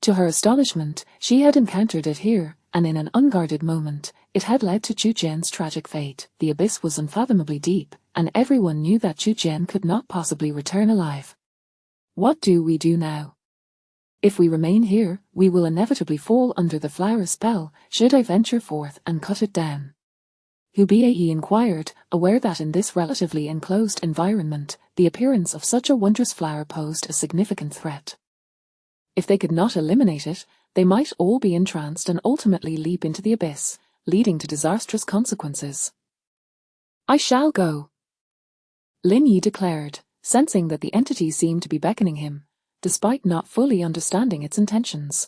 To her astonishment, she had encountered it here, and in an unguarded moment, it had led to Zhu Jian's tragic fate. The abyss was unfathomably deep, and everyone knew that Zhu Jian could not possibly return alive. What do we do now? If we remain here, we will inevitably fall under the flower spell. Should I venture forth and cut it down? Hu Baiyi inquired, aware that in this relatively enclosed environment, the appearance of such a wondrous flower posed a significant threat. If they could not eliminate it, they might all be entranced and ultimately leap into the abyss, leading to disastrous consequences. I shall go, Lin Yi declared, sensing that the entity seemed to be beckoning him, despite not fully understanding its intentions.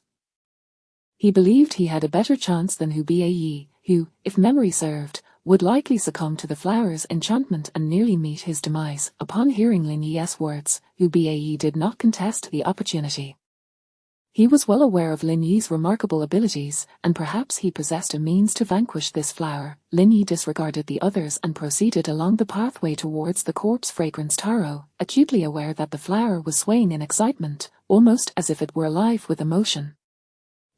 He believed he had a better chance than Hu Baiyi, who, if memory served, would likely succumb to the flower's enchantment and nearly meet his demise. Upon hearing Lin Yi's words, Hu Baiyi did not contest the opportunity. He was well aware of Lin Yi's remarkable abilities, and perhaps he possessed a means to vanquish this flower. Lin Yi disregarded the others and proceeded along the pathway towards the corpse fragrance taro, acutely aware that the flower was swaying in excitement, almost as if it were alive with emotion.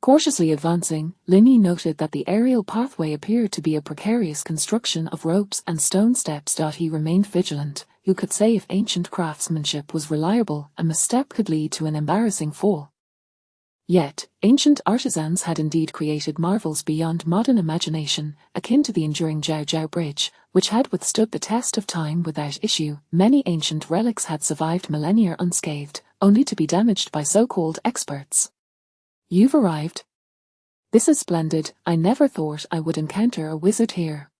Cautiously advancing, Lin Yi noted that the aerial pathway appeared to be a precarious construction of ropes and stone steps. He remained vigilant. Who could say if ancient craftsmanship was reliable? A misstep could lead to an embarrassing fall. Yet, ancient artisans had indeed created marvels beyond modern imagination, akin to the enduring Jiao Jiao Bridge, which had withstood the test of time without issue. Many ancient relics had survived millennia unscathed, only to be damaged by so-called experts. You've arrived. This is splendid. I never thought I would encounter a wizard here.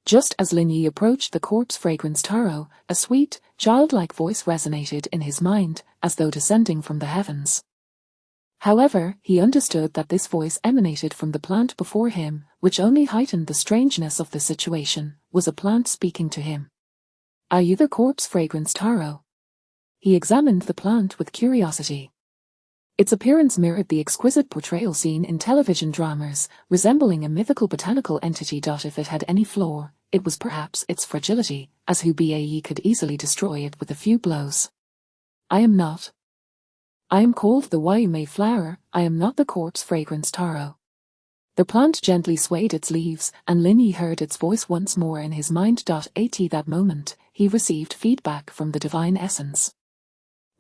Just as Lin Yi approached the corpse fragrance taro, a sweet, childlike voice resonated in his mind, as though descending from the heavens. However, he understood that this voice emanated from the plant before him, which only heightened the strangeness of the situation. Was a plant speaking to him? Are you the corpse fragrance taro? He examined the plant with curiosity. Its appearance mirrored the exquisite portrayal seen in television dramas, resembling a mythical botanical entity. If it had any flaw, it was perhaps its fragility, as Hubae could easily destroy it with a few blows. I am not. I am called the Wayume flower, I am not the corpse fragrance taro. The plant gently swayed its leaves, and Lin Yi heard its voice once more in his mind. At that moment, he received feedback from the divine essence.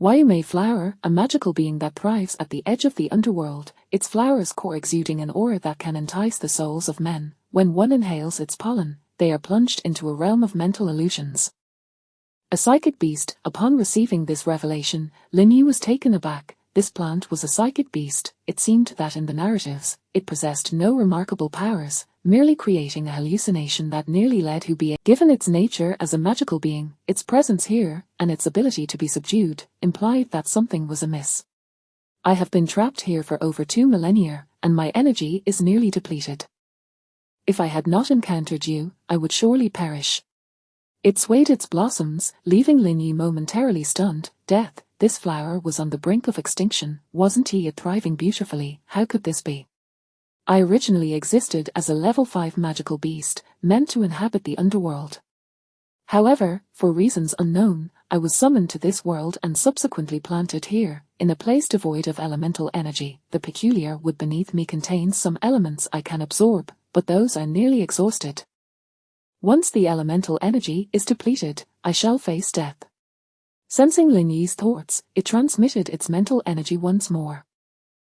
Wayume flower, a magical being that thrives at the edge of the underworld, its flowers core exuding an aura that can entice the souls of men. When one inhales its pollen, they are plunged into a realm of mental illusions. A psychic beast. Upon receiving this revelation, Lin Yi was taken aback. This plant was a psychic beast. It seemed that in the narratives, it possessed no remarkable powers, merely creating a hallucination that nearly led Hubae. Given its nature as a magical being, its presence here, and its ability to be subdued, implied that something was amiss. I have been trapped here for over 2 millennia, and my energy is nearly depleted. If I had not encountered you, I would surely perish. It swayed its blossoms, leaving Lin Yi momentarily stunned. Death, this flower was on the brink of extinction. Wasn't it thriving beautifully? How could this be? I originally existed as a level 5 magical beast, meant to inhabit the underworld. However, for reasons unknown, I was summoned to this world and subsequently planted here, in a place devoid of elemental energy. The peculiar wood beneath me contains some elements I can absorb, but those are nearly exhausted. Once the elemental energy is depleted, I shall face death. Sensing Lin Yi's thoughts, it transmitted its mental energy once more.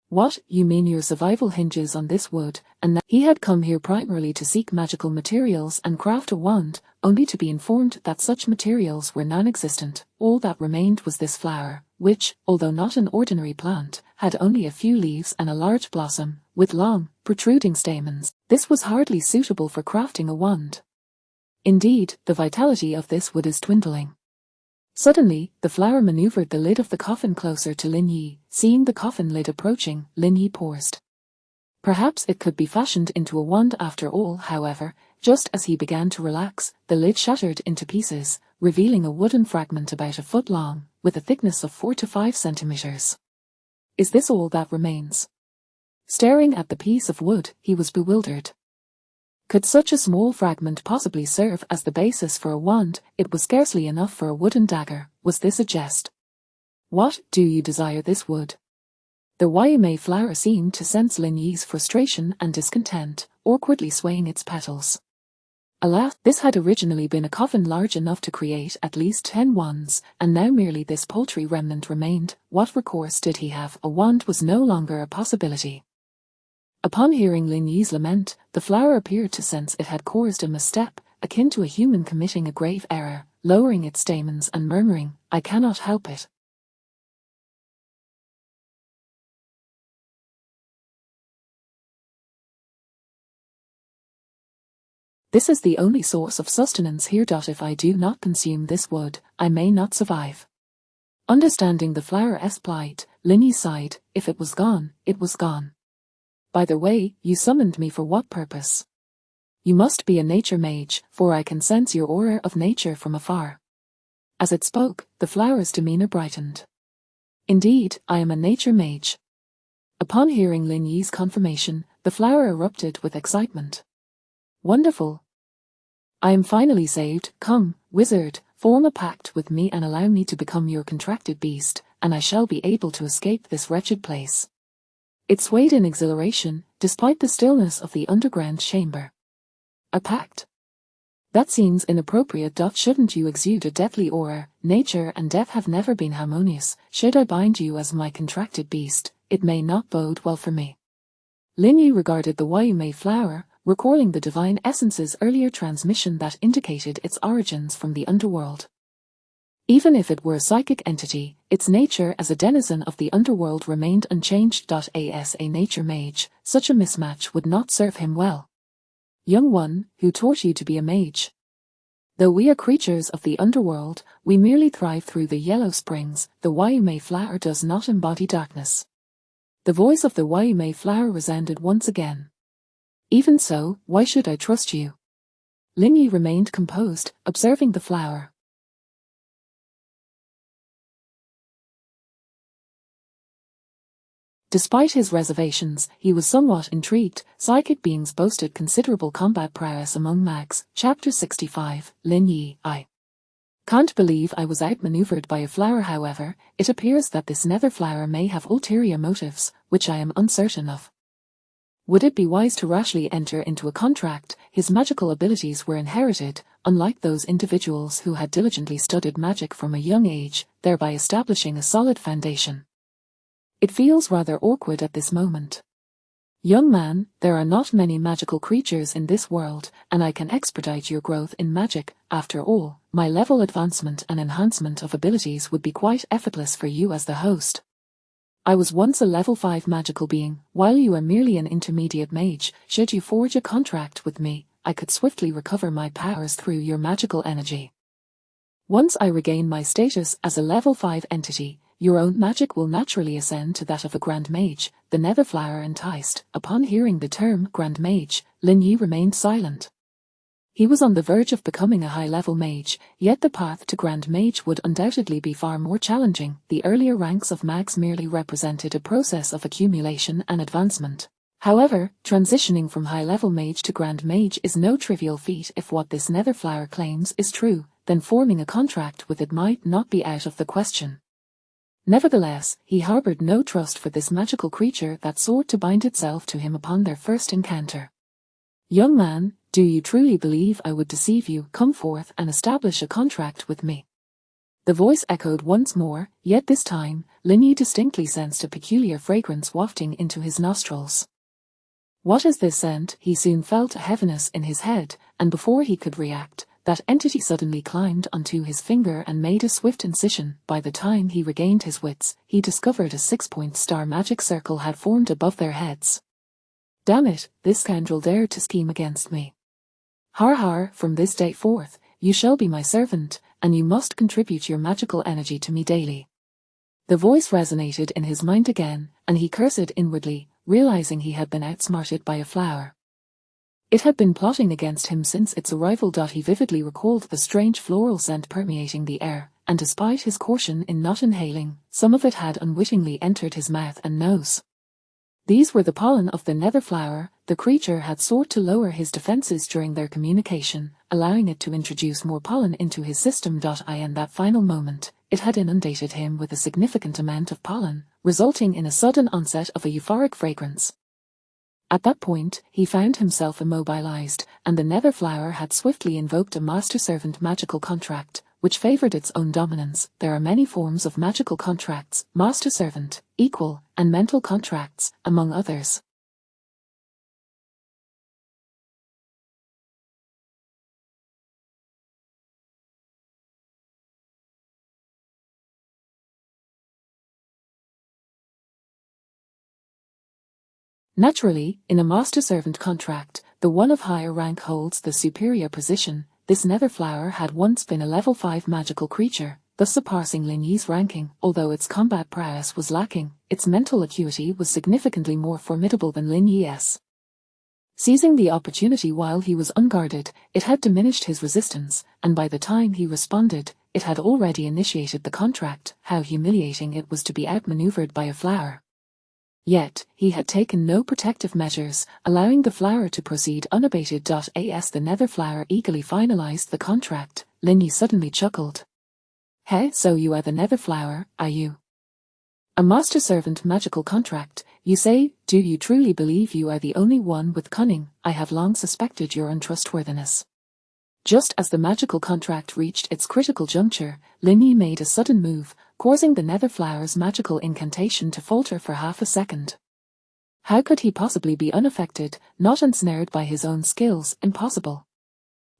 What, you mean your survival hinges on this wood, and that he had come here primarily to seek magical materials and craft a wand, only to be informed that such materials were non-existent. All that remained was this flower, which, although not an ordinary plant, had only a few leaves and a large blossom, with long, protruding stamens. This was hardly suitable for crafting a wand. Indeed, the vitality of this wood is dwindling. Suddenly, the flower maneuvered the lid of the coffin closer to Lin Yi. Seeing the coffin lid approaching, Lin Yi paused. Perhaps it could be fashioned into a wand after all. However, just as he began to relax, the lid shattered into pieces, revealing a wooden fragment about a foot long, with a thickness of 4 to 5 centimeters. Is this all that remains? Staring at the piece of wood, he was bewildered. Could such a small fragment possibly serve as the basis for a wand? It was scarcely enough for a wooden dagger. Was this a jest? What, do you desire this wood? The Wayume flower seemed to sense Lin Yi's frustration and discontent, awkwardly swaying its petals. Alas, this had originally been a coffin large enough to create at least 10 wands, and now merely this paltry remnant remained. What recourse did he have? A wand was no longer a possibility. Upon hearing Lin Yi's lament, the flower appeared to sense it had caused a misstep, akin to a human committing a grave error, lowering its stamens and murmuring, I cannot help it. This is the only source of sustenance here. If I do not consume this wood, I may not survive. Understanding the flower's plight, Lin Yi sighed. If it was gone, it was gone. By the way, you summoned me for what purpose? You must be a nature mage, for I can sense your aura of nature from afar. As it spoke, the flower's demeanor brightened. Indeed, I am a nature mage. Upon hearing Lin Yi's confirmation, the flower erupted with excitement. Wonderful! I am finally saved. Come, wizard, form a pact with me and allow me to become your contracted beast, and I shall be able to escape this wretched place. It swayed in exhilaration, despite the stillness of the underground chamber. A pact? That seems inappropriate. Shouldn't you exude a deathly aura? Nature and death have never been harmonious. Should I bind you as my contracted beast, it may not bode well for me. Lin Yi regarded the Wayume flower, recalling the divine essence's earlier transmission that indicated its origins from the underworld. Even if it were a psychic entity, its nature as a denizen of the underworld remained unchanged. As a nature mage, such a mismatch would not serve him well. Young one, who taught you to be a mage? Though we are creatures of the underworld, we merely thrive through the yellow springs. The Wayume flower does not embody darkness. The voice of the Wayume flower resounded once again. Even so, why should I trust you? Lin Yi remained composed, observing the flower. Despite his reservations, he was somewhat intrigued. Psychic beings boasted considerable combat prowess among mags. Chapter 65, Lin Yi, I can't believe I was outmaneuvered by a flower. However, it appears that this nether flower may have ulterior motives, which I am uncertain of. Would it be wise to rashly enter into a contract? His magical abilities were inherited, unlike those individuals who had diligently studied magic from a young age, thereby establishing a solid foundation. It feels rather awkward at this moment. Young man, there are not many magical creatures in this world, and I can expedite your growth in magic. After all, my level advancement and enhancement of abilities would be quite effortless for you as the host. I was once a level 5 magical being, while you are merely an intermediate mage. Should you forge a contract with me, I could swiftly recover my powers through your magical energy. Once I regain my status as a level 5 entity, your own magic will naturally ascend to that of a Grand Mage. The nether flower enticed. Upon hearing the term Grand Mage, Lin Yi remained silent. He was on the verge of becoming a high-level mage, yet the path to Grand Mage would undoubtedly be far more challenging. The earlier ranks of mags merely represented a process of accumulation and advancement. However, transitioning from high-level mage to Grand Mage is no trivial feat. If what this nether flower claims is true, then forming a contract with it might not be out of the question. Nevertheless, he harbored no trust for this magical creature that sought to bind itself to him upon their first encounter. Young man, do you truly believe I would deceive you? Come forth and establish a contract with me. The voice echoed once more, yet this time, Lin Yi distinctly sensed a peculiar fragrance wafting into his nostrils. What is this scent? He soon felt a heaviness in his head, and before he could react, that entity suddenly climbed onto his finger and made a swift incision. By the time he regained his wits, he discovered a 6-point star magic circle had formed above their heads. Damn it, this scoundrel dared to scheme against me. Har har, from this day forth, you shall be my servant, and you must contribute your magical energy to me daily. The voice resonated in his mind again, and he cursed inwardly, realizing he had been outsmarted by a flower. It had been plotting against him since its arrival. He vividly recalled the strange floral scent permeating the air, and despite his caution in not inhaling, some of it had unwittingly entered his mouth and nose. These were the pollen of the nether flower. The creature had sought to lower his defenses during their communication, allowing it to introduce more pollen into his system. In that final moment, it had inundated him with a significant amount of pollen, resulting in a sudden onset of a euphoric fragrance. At that point, he found himself immobilized, and the nether flower had swiftly invoked a master-servant magical contract, which favored its own dominance. There are many forms of magical contracts: master-servant, equal, and mental contracts, among others. Naturally, in a master-servant contract, the one of higher rank holds the superior position. This nether flower had once been a level 5 magical creature, thus surpassing Lin Yi's ranking. Although its combat prowess was lacking, its mental acuity was significantly more formidable than Lin Yi's. Seizing the opportunity while he was unguarded, it had diminished his resistance, and by the time he responded, it had already initiated the contract. How humiliating it was to be outmaneuvered by a flower. Yet, he had taken no protective measures, allowing the flower to proceed unabated. As the nether flower eagerly finalized the contract, Lin Yi suddenly chuckled. Hey, so you are the nether flower, are you? A master-servant magical contract, you say? Do you truly believe you are the only one with cunning? I have long suspected your untrustworthiness. Just as the magical contract reached its critical juncture, Lin Yi made a sudden move, causing the nether flower's magical incantation to falter for half a second. How could he possibly be unaffected, not ensnared by his own skills? Impossible.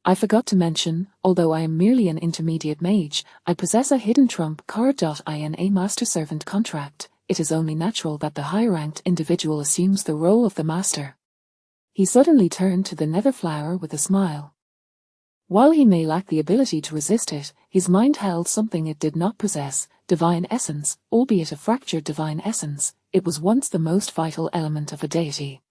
I forgot to mention, although I am merely an intermediate mage, I possess a hidden trump card. In a master-servant contract, it is only natural that the high-ranked individual assumes the role of the master. He suddenly turned to the nether flower with a smile. While he may lack the ability to resist it, his mind held something it did not possess, divine essence, albeit a fractured divine essence. It was once the most vital element of a deity.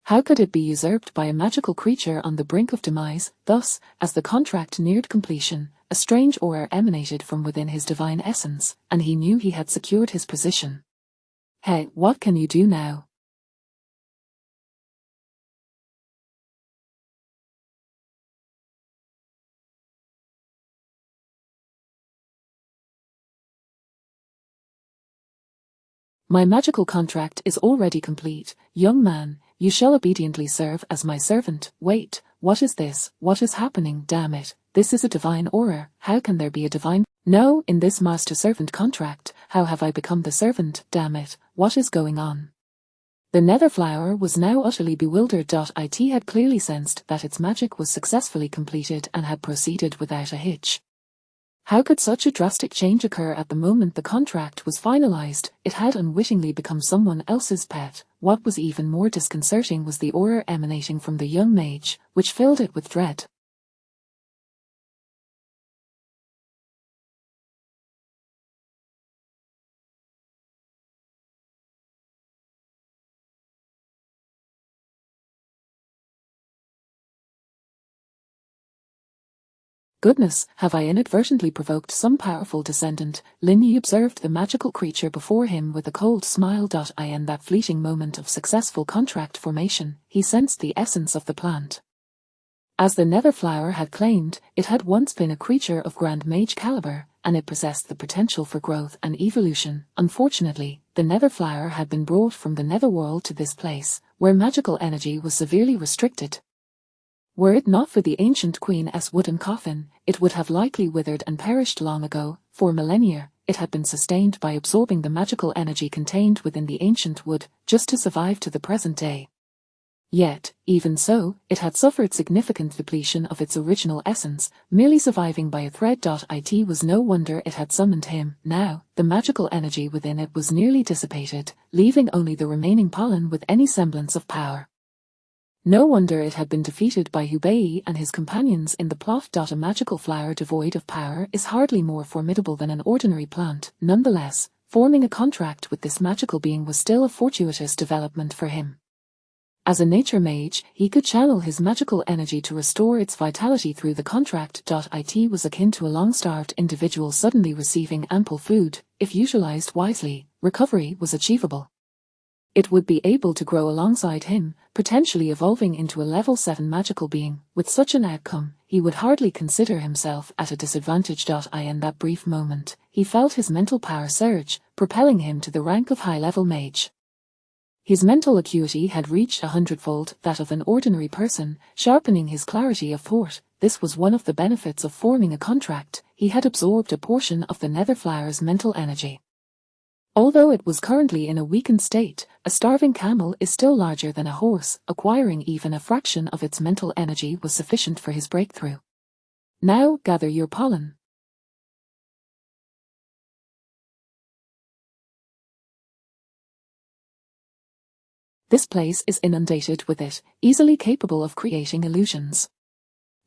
How could it be usurped by a magical creature on the brink of demise? Thus, as the contract neared completion, a strange aura emanated from within his divine essence, and he knew he had secured his position. Hey, what can you do now? My magical contract is already complete, young man. You shall obediently serve as my servant. Wait, what is this? What is happening? Damn it, this is a divine aura. How can there be a divine? No, in this master-servant contract, how have I become the servant? Damn it, what is going on? The Netherflower was now utterly bewildered. It had clearly sensed that its magic was successfully completed and had proceeded without a hitch. How could such a drastic change occur at the moment the contract was finalized? It had unwittingly become someone else's pet. What was even more disconcerting was the aura emanating from the young mage, which filled it with dread. Goodness, have I inadvertently provoked some powerful descendant? Lin Yi observed the magical creature before him with a cold smile. In that fleeting moment of successful contract formation, he sensed the essence of the plant. As the Netherflower had claimed, it had once been a creature of Grand Mage caliber, and it possessed the potential for growth and evolution. Unfortunately, the Netherflower had been brought from the Netherworld to this place, where magical energy was severely restricted. Were it not for the ancient Queen's wooden coffin, it would have likely withered and perished long ago. For millennia, it had been sustained by absorbing the magical energy contained within the ancient wood, just to survive to the present day. Yet, even so, it had suffered significant depletion of its original essence, merely surviving by a thread. It was no wonder it had summoned him. Now, the magical energy within it was nearly dissipated, leaving only the remaining pollen with any semblance of power. No wonder it had been defeated by Hubei and his companions in the plot. A magical flower devoid of power is hardly more formidable than an ordinary plant. Nonetheless, forming a contract with this magical being was still a fortuitous development for him. As a nature mage, he could channel his magical energy to restore its vitality through the contract. It was akin to a long-starved individual suddenly receiving ample food. If utilized wisely, recovery was achievable. It would be able to grow alongside him, potentially evolving into a level 7 magical being. With such an outcome, he would hardly consider himself at a disadvantage. In that brief moment, he felt his mental power surge, propelling him to the rank of high-level mage. His mental acuity had reached 100-fold that of an ordinary person, sharpening his clarity of thought. This was one of the benefits of forming a contract. He had absorbed a portion of the Netherflower's mental energy. Although it was currently in a weakened state, a starving camel is still larger than a horse. Acquiring even a fraction of its mental energy was sufficient for his breakthrough. Now, gather your pollen. This place is inundated with it, easily capable of creating illusions.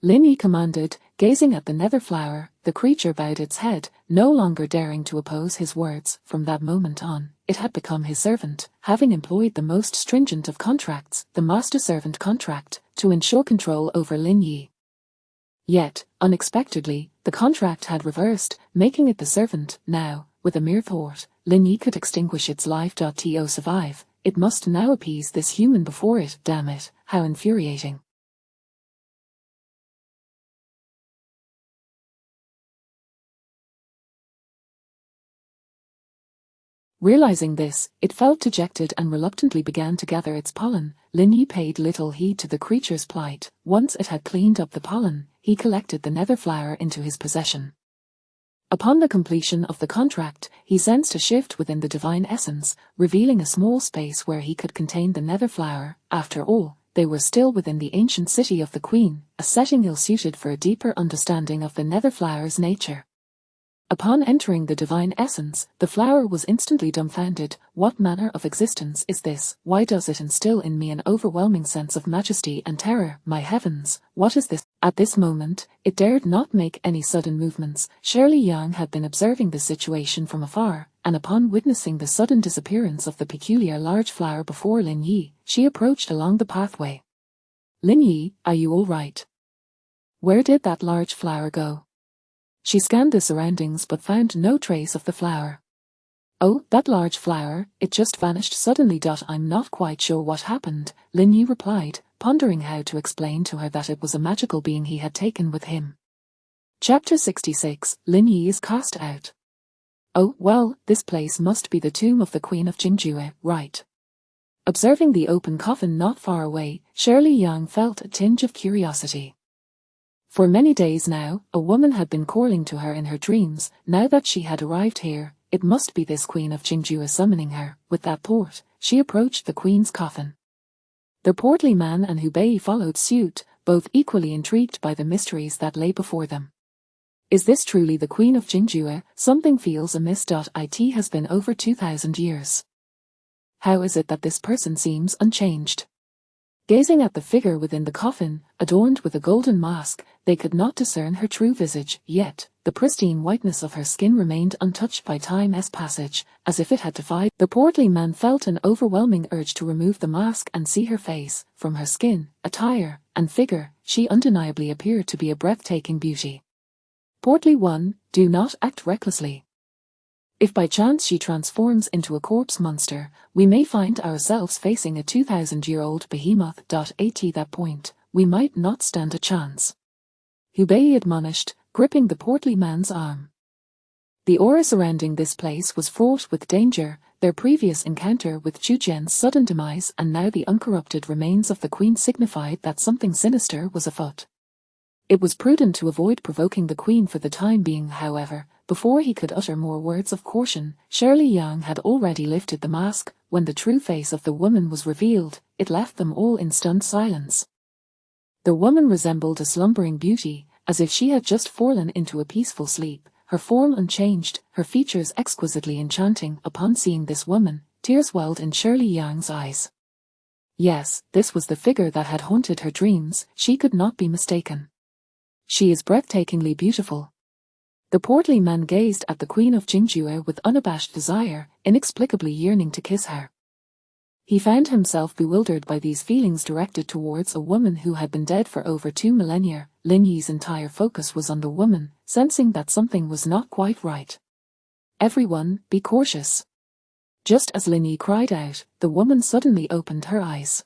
Lin Yi commanded, gazing at the Netherflower. The creature bowed its head, no longer daring to oppose his words. From that moment on, it had become his servant, having employed the most stringent of contracts, the master-servant contract, to ensure control over Lin Yi. Yet, unexpectedly, the contract had reversed, making it the servant. Now, with a mere thought, Lin Yi could extinguish its life. To survive, it must now appease this human before it. Damn it, how infuriating. Realizing this, it felt dejected and reluctantly began to gather its pollen. Lin Yi paid little heed to the creature's plight. Once it had cleaned up the pollen, he collected the Netherflower into his possession. Upon the completion of the contract, he sensed a shift within the divine essence, revealing a small space where he could contain the Netherflower. After all, they were still within the ancient city of the Queen, a setting ill-suited for a deeper understanding of the Netherflower's nature. Upon entering the divine essence, the flower was instantly dumbfounded. What manner of existence is this? Why does it instill in me an overwhelming sense of majesty and terror? My heavens, what is this? At this moment, it dared not make any sudden movements. Shirley Yang had been observing the situation from afar, and upon witnessing the sudden disappearance of the peculiar large flower before Lin Yi, she approached along the pathway. Lin Yi, are you all right? Where did that large flower go? She scanned the surroundings but found no trace of the flower. Oh, that large flower, it just vanished suddenly. I'm not quite sure what happened, Lin Yi replied, pondering how to explain to her that it was a magical being he had taken with him. Chapter 66, Lin Yi is cast out. Oh, well, this place must be the tomb of the Queen of Jingjue, right? Observing the open coffin not far away, Shirley Yang felt a tinge of curiosity. For many days now, a woman had been calling to her in her dreams. Now that she had arrived here, it must be this Queen of Jingjue summoning her. With that thought, she approached the Queen's coffin. The portly man and Hubei followed suit, both equally intrigued by the mysteries that lay before them. Is this truly the Queen of Jingjue? Something feels amiss. It has been over 2,000 years. How is it that this person seems unchanged? Gazing at the figure within the coffin, adorned with a golden mask, they could not discern her true visage, yet the pristine whiteness of her skin remained untouched by time's passage, as if it had defied. The portly man felt an overwhelming urge to remove the mask and see her face. From her skin, attire, and figure, she undeniably appeared to be a breathtaking beauty. Portly one, do not act recklessly. If by chance she transforms into a corpse monster, we may find ourselves facing a 2,000-year-old behemoth. At that point, we might not stand a chance. Hubei admonished, gripping the portly man's arm. The aura surrounding this place was fraught with danger, their previous encounter with Chu Jian's sudden demise and now the uncorrupted remains of the Queen signified that something sinister was afoot. It was prudent to avoid provoking the Queen for the time being, however. Before he could utter more words of caution, Shirley Yang had already lifted the mask. When the true face of the woman was revealed, it left them all in stunned silence. The woman resembled a slumbering beauty, as if she had just fallen into a peaceful sleep, her form unchanged, her features exquisitely enchanting. Upon seeing this woman, tears welled in Shirley Yang's eyes. Yes, this was the figure that had haunted her dreams. She could not be mistaken. She is breathtakingly beautiful. The portly man gazed at the Queen of Jingjue with unabashed desire, inexplicably yearning to kiss her. He found himself bewildered by these feelings directed towards a woman who had been dead for over 2 millennia. Lin Yi's entire focus was on the woman, sensing that something was not quite right. Everyone, be cautious. Just as Lin Yi cried out, the woman suddenly opened her eyes.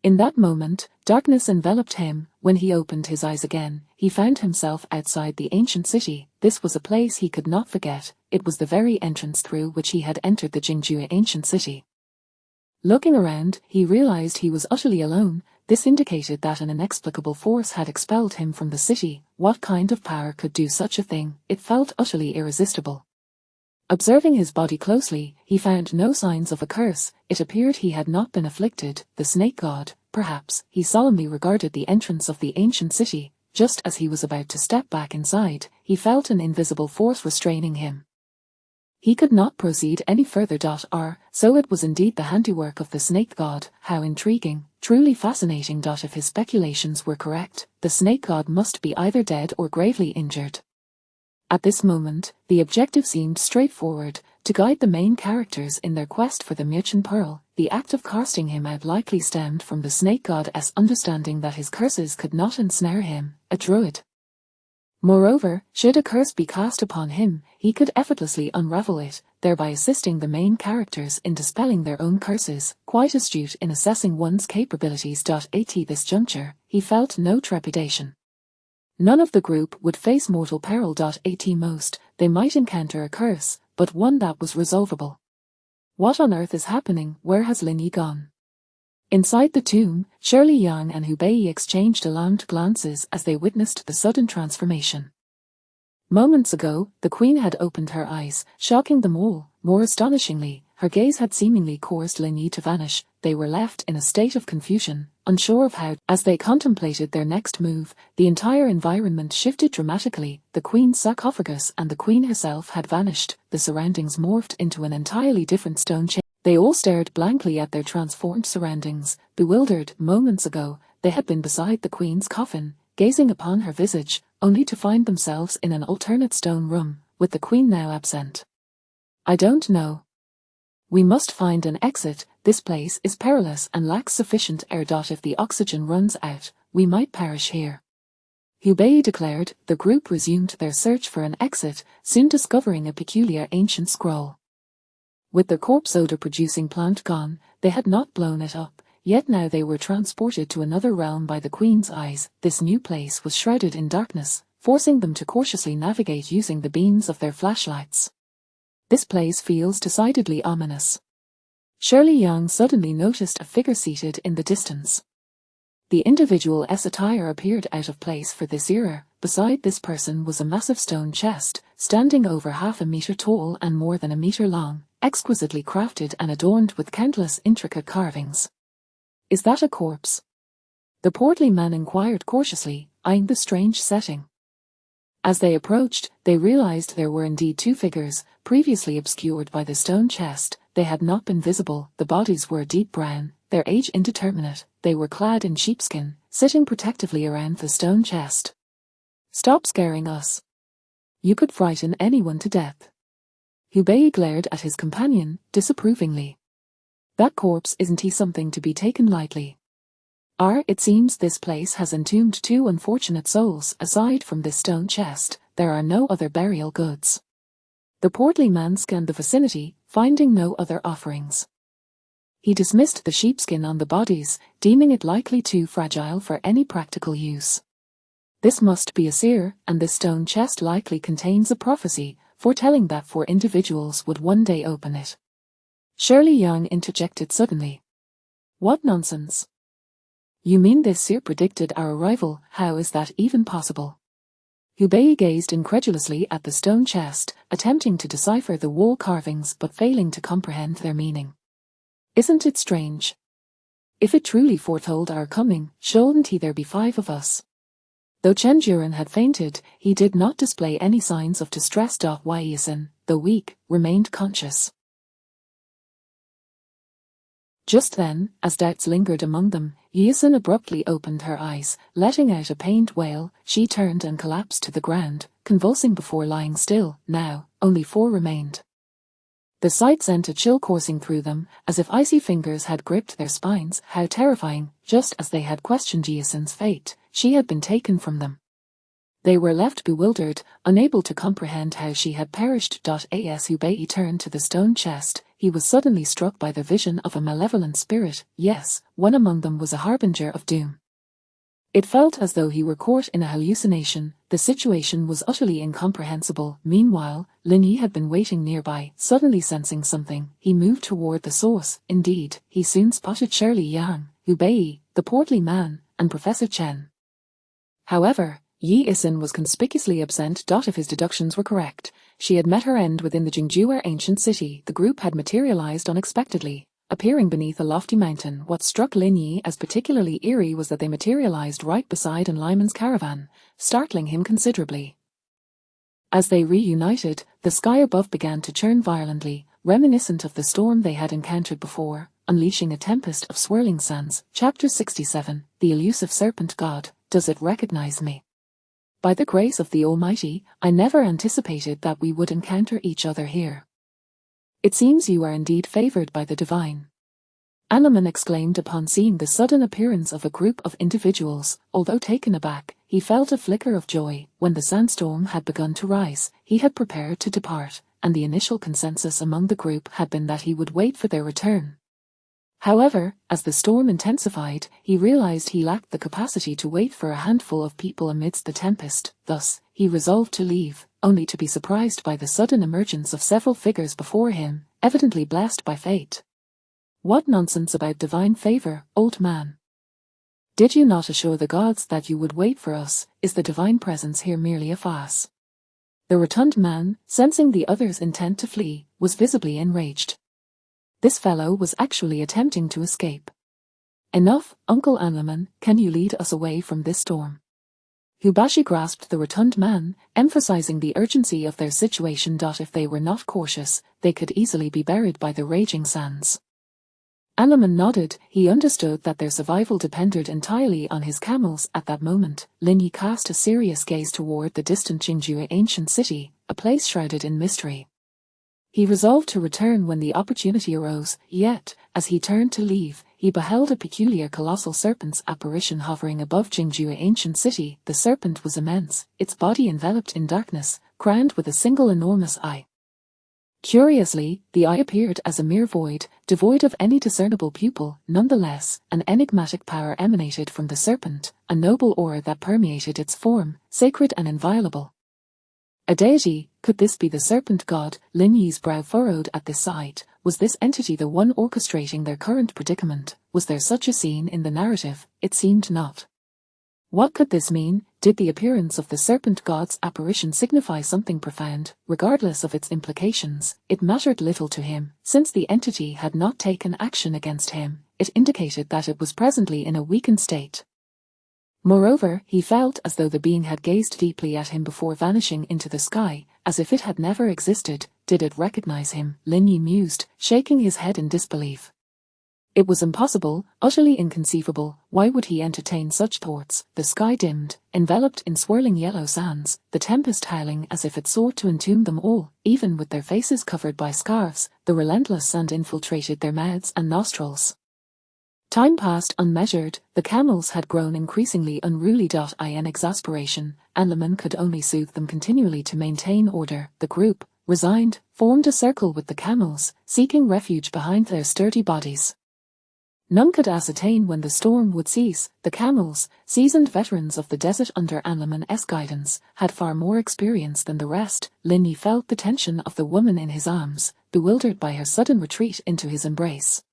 In that moment, darkness enveloped him. When he opened his eyes again, he found himself outside the ancient city. This was a place he could not forget. It was the very entrance through which he had entered the Jingjue ancient city. Looking around, he realized he was utterly alone. This indicated that an inexplicable force had expelled him from the city. What kind of power could do such a thing? It felt utterly irresistible. Observing his body closely, he found no signs of a curse. It appeared he had not been afflicted. The snake god, perhaps. He solemnly regarded the entrance of the ancient city. Just as he was about to step back inside, he felt an invisible force restraining him. He could not proceed any further. So it was indeed the handiwork of the snake god. How intriguing, truly fascinating. If his speculations were correct, the snake god must be either dead or gravely injured. At this moment, the objective seemed straightforward, to guide the main characters in their quest for the Merchant Pearl. The act of casting him out likely stemmed from the snake god's understanding that his curses could not ensnare him, a druid. Moreover, should a curse be cast upon him, he could effortlessly unravel it, thereby assisting the main characters in dispelling their own curses. Quite astute in assessing one's capabilities. At this juncture, he felt no trepidation. None of the group would face mortal peril. At most, they might encounter a curse, but one that was resolvable. What on earth is happening? Where has Lin Yi gone? Inside the tomb, Shirley Yang and Hubei exchanged alarmed glances as they witnessed the sudden transformation. Moments ago, the Queen had opened her eyes, shocking them all. More astonishingly, her gaze had seemingly caused Lin Yi to vanish. they were left in a state of confusion, unsure of how. As they contemplated their next move, the entire environment shifted dramatically. The queen's sarcophagus and the queen herself had vanished. The surroundings morphed into an entirely different stone chamber. They all stared blankly at their transformed surroundings, bewildered. Moments ago, they had been beside the queen's coffin, gazing upon her visage, only to find themselves in an alternate stone room, with the queen now absent. I don't know. We must find an exit. This place is perilous and lacks sufficient air. If the oxygen runs out, we might perish here. Hubei declared. The group resumed their search for an exit, soon discovering a peculiar ancient scroll. With the corpse odor-producing plant gone, they had not blown it up, yet now they were transported to another realm by the queen's eyes. This new place was shrouded in darkness, forcing them to cautiously navigate using the beams of their flashlights. This place feels decidedly ominous. Shirley Yang suddenly noticed a figure seated in the distance. The individual's attire appeared out of place for this era. Beside this person was a massive stone chest, standing over half a meter tall and more than a meter long, exquisitely crafted and adorned with countless intricate carvings. Is that a corpse? The portly man inquired cautiously, eyeing the strange setting. As they approached, they realized there were indeed two figures, previously obscured by the stone chest. They had not been visible. The bodies were deep brown, their age indeterminate. They were clad in sheepskin, sitting protectively around the stone chest. Stop scaring us. You could frighten anyone to death. Hubei glared at his companion, disapprovingly. That corpse isn't he something to be taken lightly. It seems this place has entombed two unfortunate souls. Aside from this stone chest, there are no other burial goods. The portly man scanned the vicinity, finding no other offerings. He dismissed the sheepskin on the bodies, deeming it likely too fragile for any practical use. This must be a seer, and this stone chest likely contains a prophecy, foretelling that four individuals would one day open it. Shirley Yang interjected suddenly. What nonsense! You mean this seer predicted our arrival? How is that even possible? Hubei gazed incredulously at the stone chest, attempting to decipher the wall carvings but failing to comprehend their meaning. Isn't it strange? If it truly foretold our coming, shouldn't there be 5 of us? Though Chen Juren had fainted, he did not display any signs of distress. Yisin, though weak, remained conscious. Just then, as doubts lingered among them, Yisin abruptly opened her eyes, letting out a pained wail. She turned and collapsed to the ground, convulsing before lying still. Now, only 4 remained. The sight sent a chill coursing through them, as if icy fingers had gripped their spines. How terrifying! Just as they had questioned Yisin's fate, she had been taken from them. They were left bewildered, unable to comprehend how she had perished. As Hubei turned to the stone chest, he was suddenly struck by the vision of a malevolent spirit. Yes, one among them was a harbinger of doom. It felt as though he were caught in a hallucination. The situation was utterly incomprehensible. Meanwhile, Lin Yi had been waiting nearby. Suddenly sensing something, he moved toward the source. Indeed, he soon spotted Shirley Yang, Hubei, the portly man, and Professor Chen. However, Yisin was conspicuously absent. If his deductions were correct, she had met her end within the Jingjuer ancient city. The group had materialized unexpectedly, appearing beneath a lofty mountain. What struck Lin Yi as particularly eerie was that they materialized right beside Enliman's caravan, startling him considerably. As they reunited, the sky above began to churn violently, reminiscent of the storm they had encountered before, unleashing a tempest of swirling sands. Chapter 67, The Elusive Serpent God. Does it recognize me? By the grace of the Almighty, I never anticipated that we would encounter each other here. It seems you are indeed favored by the divine. Anaman exclaimed upon seeing the sudden appearance of a group of individuals. Although taken aback, he felt a flicker of joy. When the sandstorm had begun to rise, he had prepared to depart, and the initial consensus among the group had been that he would wait for their return. However, as the storm intensified, he realized he lacked the capacity to wait for a handful of people amidst the tempest. Thus, he resolved to leave, only to be surprised by the sudden emergence of several figures before him, evidently blessed by fate. What nonsense about divine favor, old man! Did you not assure the gods that you would wait for us? Is the divine presence here merely a farce? The rotund man, sensing the others' intent to flee, was visibly enraged. This fellow was actually attempting to escape. Enough, Uncle Anlaman, can you lead us away from this storm? Hubashi grasped the rotund man, emphasizing the urgency of their situation. If they were not cautious, they could easily be buried by the raging sands. Anlaman nodded. He understood that their survival depended entirely on his camels. At that moment, Lin Yi cast a serious gaze toward the distant Jingjue ancient city, a place shrouded in mystery. He resolved to return when the opportunity arose, yet, as he turned to leave, he beheld a peculiar colossal serpent's apparition hovering above Jingjue ancient city. The serpent was immense, its body enveloped in darkness, crowned with a single enormous eye. Curiously, the eye appeared as a mere void, devoid of any discernible pupil. Nonetheless, an enigmatic power emanated from the serpent, a noble aura that permeated its form, sacred and inviolable. A deity, could this be the serpent god? Lin Yi's brow furrowed at this sight. Was this entity the one orchestrating their current predicament? Was there such a scene in the narrative? It seemed not. What could this mean? Did the appearance of the serpent god's apparition signify something profound? Regardless of its implications, it mattered little to him. Since the entity had not taken action against him, it indicated that it was presently in a weakened state. Moreover, he felt as though the being had gazed deeply at him before vanishing into the sky, as if it had never existed. Did it recognize him? Lin Yi mused, shaking his head in disbelief. It was impossible, utterly inconceivable. Why would he entertain such thoughts? The sky dimmed, enveloped in swirling yellow sands, the tempest howling as if it sought to entomb them all. Even with their faces covered by scarves, the relentless sand infiltrated their mouths and nostrils. Time passed unmeasured. The camels had grown increasingly unruly. In exasperation, Anlaman could only soothe them continually to maintain order. The group, resigned, formed a circle with the camels, seeking refuge behind their sturdy bodies. None could ascertain when the storm would cease. The camels, seasoned veterans of the desert under Anlaman's guidance, had far more experience than the rest. Lin Yi felt the tension of the woman in his arms, bewildered by her sudden retreat into his embrace.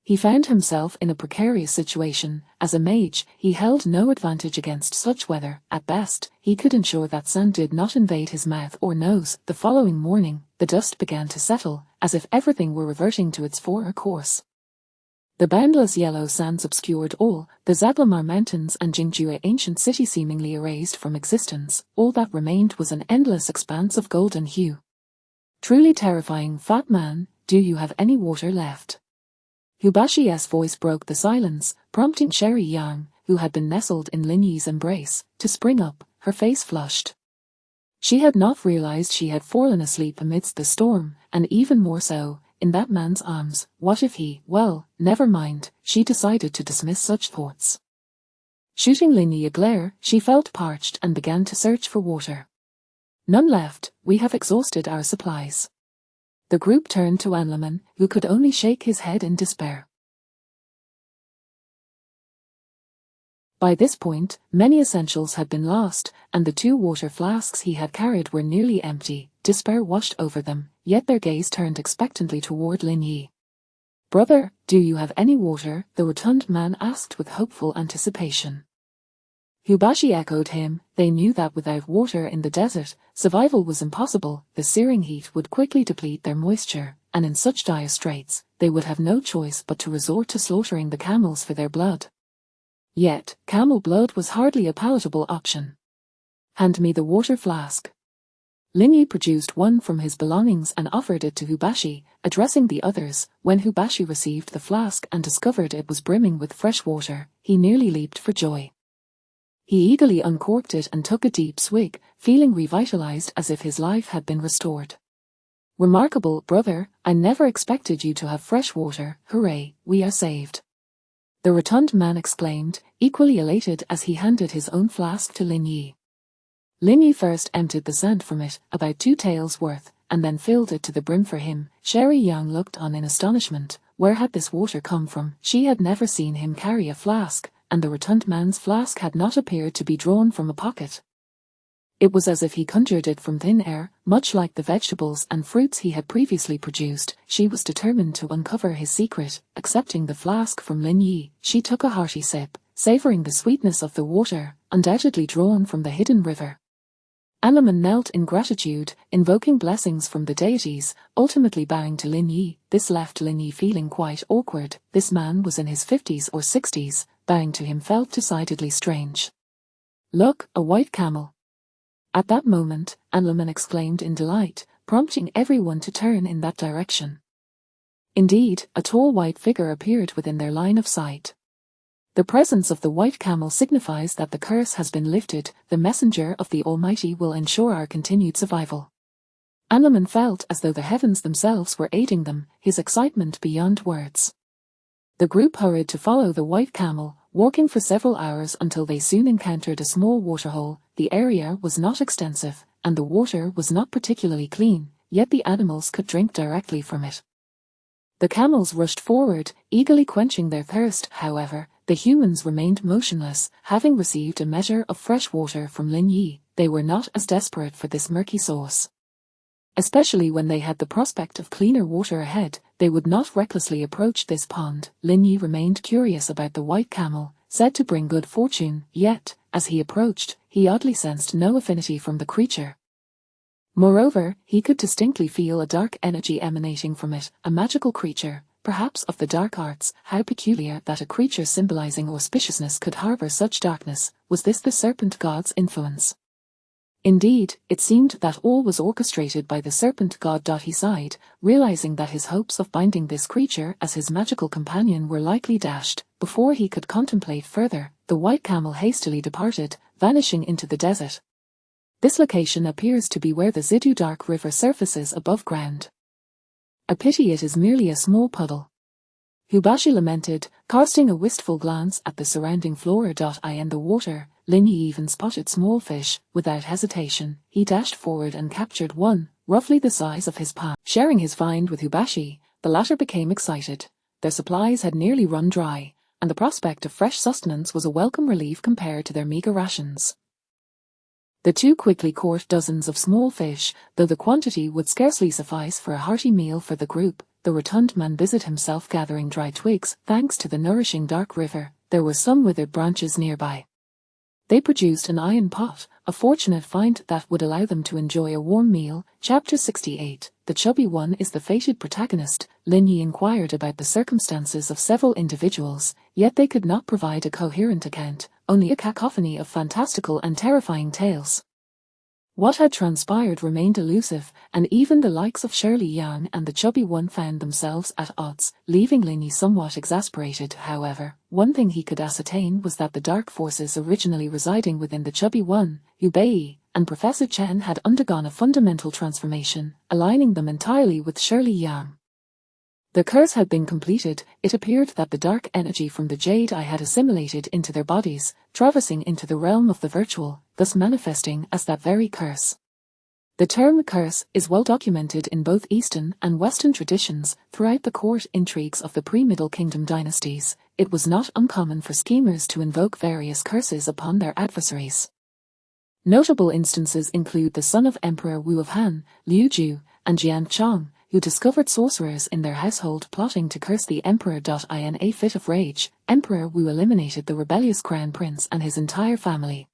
He found himself in a precarious situation. As a mage, he held no advantage against such weather. At best, he could ensure that sand did not invade his mouth or nose. The following morning, the dust began to settle, as if everything were reverting to its former course. The boundless yellow sands obscured all, the Zaglamar Mountains and Jingjue ancient city seemingly erased from existence. All that remained was an endless expanse of golden hue. Truly terrifying. Fat man, do you have any water left? Hubashi's voice broke the silence, prompting Sherry Yang, who had been nestled in Lin Yi's embrace, to spring up, her face flushed. She had not realized she had fallen asleep amidst the storm, and even more so, in that man's arms. What if he— well, never mind, she decided to dismiss such thoughts. Shooting Lin Yi a glare, she felt parched and began to search for water. None left, we have exhausted our supplies. The group turned to Anlaman, who could only shake his head in despair. By this point, many essentials had been lost, and the 2 water flasks he had carried were nearly empty. Despair washed over them, yet their gaze turned expectantly toward Lin Yi. Brother, do you have any water? The rotund man asked with hopeful anticipation. Hubashi echoed him. They knew that without water in the desert, survival was impossible. The searing heat would quickly deplete their moisture, and in such dire straits, they would have no choice but to resort to slaughtering the camels for their blood. Yet, camel blood was hardly a palatable option. Hand me the water flask. Lin Yi produced one from his belongings and offered it to Hubashi, addressing the others. When Hubashi received the flask and discovered it was brimming with fresh water, he nearly leaped for joy. He eagerly uncorked it and took a deep swig, feeling revitalized as if his life had been restored. Remarkable, brother, I never expected you to have fresh water. Hooray, we are saved. The rotund man exclaimed, equally elated as he handed his own flask to Lin Yi. Lin Yi first emptied the sand from it, about 2 taels worth, and then filled it to the brim for him. Sherry Yang looked on in astonishment. Where had this water come from? She had never seen him carry a flask, and the rotund man's flask had not appeared to be drawn from a pocket. It was as if he conjured it from thin air, much like the vegetables and fruits he had previously produced. She was determined to uncover his secret. Accepting the flask from Lin Yi, she took a hearty sip, savoring the sweetness of the water, undoubtedly drawn from the hidden river. Anlaman knelt in gratitude, invoking blessings from the deities, ultimately bowing to Lin Yi. This left Lin Yi feeling quite awkward. This man was in his 50s or 60s, bowing to him felt decidedly strange. "Look, a white camel." At that moment, Anlaman exclaimed in delight, prompting everyone to turn in that direction. Indeed, a tall white figure appeared within their line of sight. The presence of the white camel signifies that the curse has been lifted. The messenger of the Almighty will ensure our continued survival. Anlaman felt as though the heavens themselves were aiding them, his excitement beyond words. The group hurried to follow the white camel, walking for several hours until they soon encountered a small waterhole. The area was not extensive, and the water was not particularly clean, yet the animals could drink directly from it. The camels rushed forward, eagerly quenching their thirst. However, the humans remained motionless. Having received a measure of fresh water from Lin Yi, they were not as desperate for this murky source. Especially when they had the prospect of cleaner water ahead, they would not recklessly approach this pond. Lin Yi remained curious about the white camel, said to bring good fortune, yet, as he approached, he oddly sensed no affinity from the creature. Moreover, he could distinctly feel a dark energy emanating from it, a magical creature, perhaps of the dark arts. How peculiar that a creature symbolizing auspiciousness could harbor such darkness. Was this the serpent god's influence? Indeed, it seemed that all was orchestrated by the serpent god. He sighed, realizing that his hopes of binding this creature as his magical companion were likely dashed. Before he could contemplate further, the white camel hastily departed, vanishing into the desert. This location appears to be where the Zidu Dark River surfaces above ground. A pity it is merely a small puddle. Hubashi lamented, casting a wistful glance at the surrounding flora. In the water, Lin Yi even spotted small fish. Without hesitation, he dashed forward and captured one, roughly the size of his palm. Sharing his find with Hubashi, the latter became excited. Their supplies had nearly run dry, and the prospect of fresh sustenance was a welcome relief compared to their meager rations. The two quickly caught dozens of small fish, though the quantity would scarcely suffice for a hearty meal for the group. The rotund man busied himself gathering dry twigs. Thanks to the nourishing dark river, there were some withered branches nearby. They produced an iron pot, a fortunate find that would allow them to enjoy a warm meal. Chapter 68. The chubby one is the fated protagonist. Lin Yi inquired about the circumstances of several individuals, yet they could not provide a coherent account, only a cacophony of fantastical and terrifying tales. What had transpired remained elusive, and even the likes of Shirley Yang and the chubby one found themselves at odds, leaving Lin Yi somewhat exasperated. However, one thing he could ascertain was that the dark forces originally residing within the chubby one, Yu Bei, and Professor Chen had undergone a fundamental transformation, aligning them entirely with Shirley Yang. The curse had been completed. It appeared that the dark energy from the jade eye had assimilated into their bodies, traversing into the realm of the virtual, thus manifesting as that very curse. The term curse is well documented in both Eastern and Western traditions. Throughout the court intrigues of the pre-Middle Kingdom dynasties, it was not uncommon for schemers to invoke various curses upon their adversaries. Notable instances include the son of Emperor Wu of Han, Liu Ju, and Jian Chong, who discovered sorcerers in their household plotting to curse the emperor. In a fit of rage, Emperor Wu eliminated the rebellious crown prince and his entire family.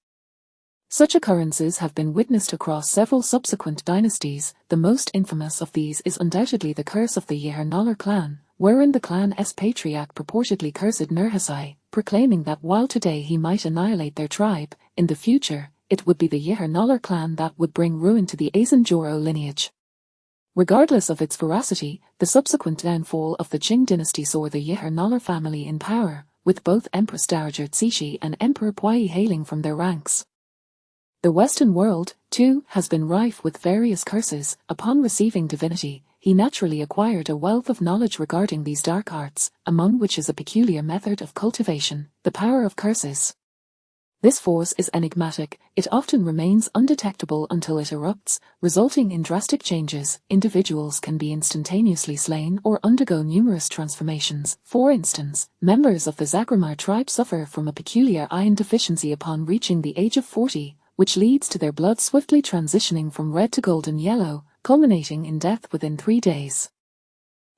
Such occurrences have been witnessed across several subsequent dynasties. The most infamous of these is undoubtedly the curse of the Yeher clan, wherein the clan's patriarch purportedly cursed Nurhasai, proclaiming that while today he might annihilate their tribe, in the future, it would be the Yeher clan that would bring ruin to the Azan-Joro lineage. Regardless of its veracity, the subsequent downfall of the Qing dynasty saw the Yeher family in power, with both Empress Dowager Cixi and Emperor Puyi hailing from their ranks. The Western world, too, has been rife with various curses. Upon receiving divinity, he naturally acquired a wealth of knowledge regarding these dark arts, among which is a peculiar method of cultivation, the power of curses. This force is enigmatic. It often remains undetectable until it erupts, resulting in drastic changes. Individuals can be instantaneously slain or undergo numerous transformations. For instance, members of the Zagramar tribe suffer from a peculiar iron deficiency upon reaching the age of 40, which leads to their blood swiftly transitioning from red to golden yellow, culminating in death within 3 days.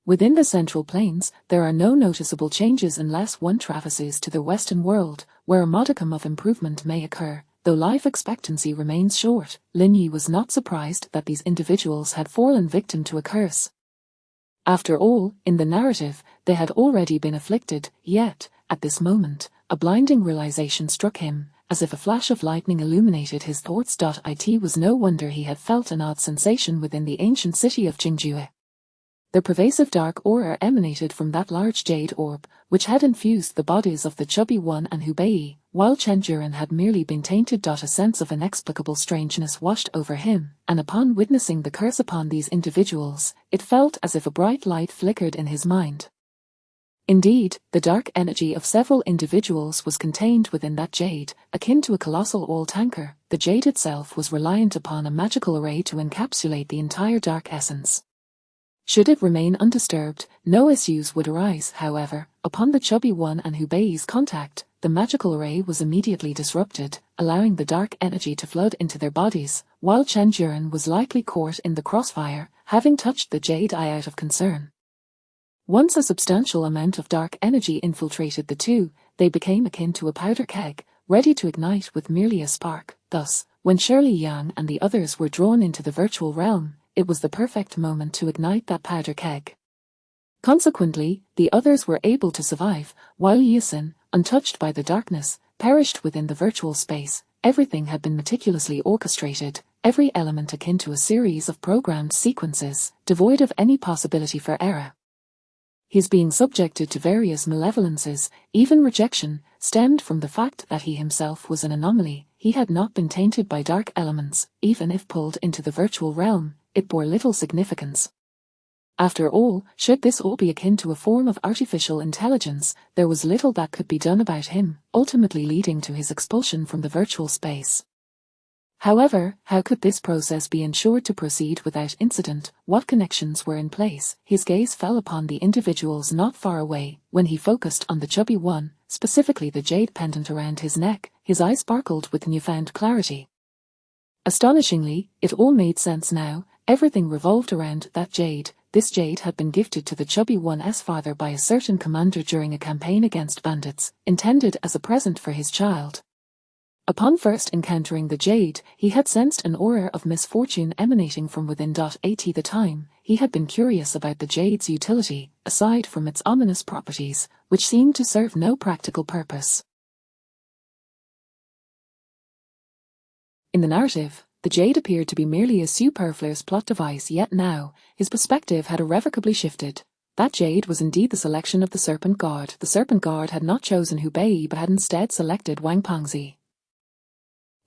Within the Central Plains, there are no noticeable changes unless one traverses to the Western world, where a modicum of improvement may occur. though life expectancy remains short, Lin Yi was not surprised that these individuals had fallen victim to a curse. After all, in the narrative, they had already been afflicted, yet, at this moment, a blinding realization struck him, as if a flash of lightning illuminated his thoughts. It was no wonder he had felt an odd sensation within the ancient city of Jingjue. The pervasive dark aura emanated from that large jade orb, which had infused the bodies of the chubby one and Hubei, while Chen Juren had merely been tainted. A sense of inexplicable strangeness washed over him, and upon witnessing the curse upon these individuals, it felt as if a bright light flickered in his mind. Indeed, the dark energy of several individuals was contained within that jade, akin to a colossal oil tanker. The jade itself was reliant upon a magical array to encapsulate the entire dark essence. Should it remain undisturbed, no issues would arise. However, upon the chubby one and Hubei's contact, the magical array was immediately disrupted, allowing the dark energy to flood into their bodies, while Chen Juren was likely caught in the crossfire, having touched the jade eye out of concern. Once a substantial amount of dark energy infiltrated the two, they became akin to a powder keg, ready to ignite with merely a spark. Thus, when Shirley Yang and the others were drawn into the virtual realm, it was the perfect moment to ignite that powder keg. Consequently, the others were able to survive, while Yisin, untouched by the darkness, perished within the virtual space. Everything had been meticulously orchestrated, every element akin to a series of programmed sequences, devoid of any possibility for error. His being subjected to various malevolences, even rejection, stemmed from the fact that he himself was an anomaly. He had not been tainted by dark elements. Even if pulled into the virtual realm, it bore little significance. After all, should this all be akin to a form of artificial intelligence, there was little that could be done about him, ultimately leading to his expulsion from the virtual space. However, how could this process be ensured to proceed without incident? What connections were in place? His gaze fell upon the individuals not far away. When he focused on the chubby one, specifically the jade pendant around his neck, his eyes sparkled with newfound clarity. Astonishingly, it all made sense now. Everything revolved around that jade. This jade had been gifted to the chubby one's father by a certain commander during a campaign against bandits, intended as a present for his child. Upon first encountering the jade, he had sensed an aura of misfortune emanating from within. At the time, he had been curious about the jade's utility, aside from its ominous properties, which seemed to serve no practical purpose. In the narrative, the jade appeared to be merely a superfluous plot device, yet now, his perspective had irrevocably shifted. That jade was indeed the selection of the Serpent Guard. The Serpent Guard had not chosen Hubei but had instead selected Wang Pengzi.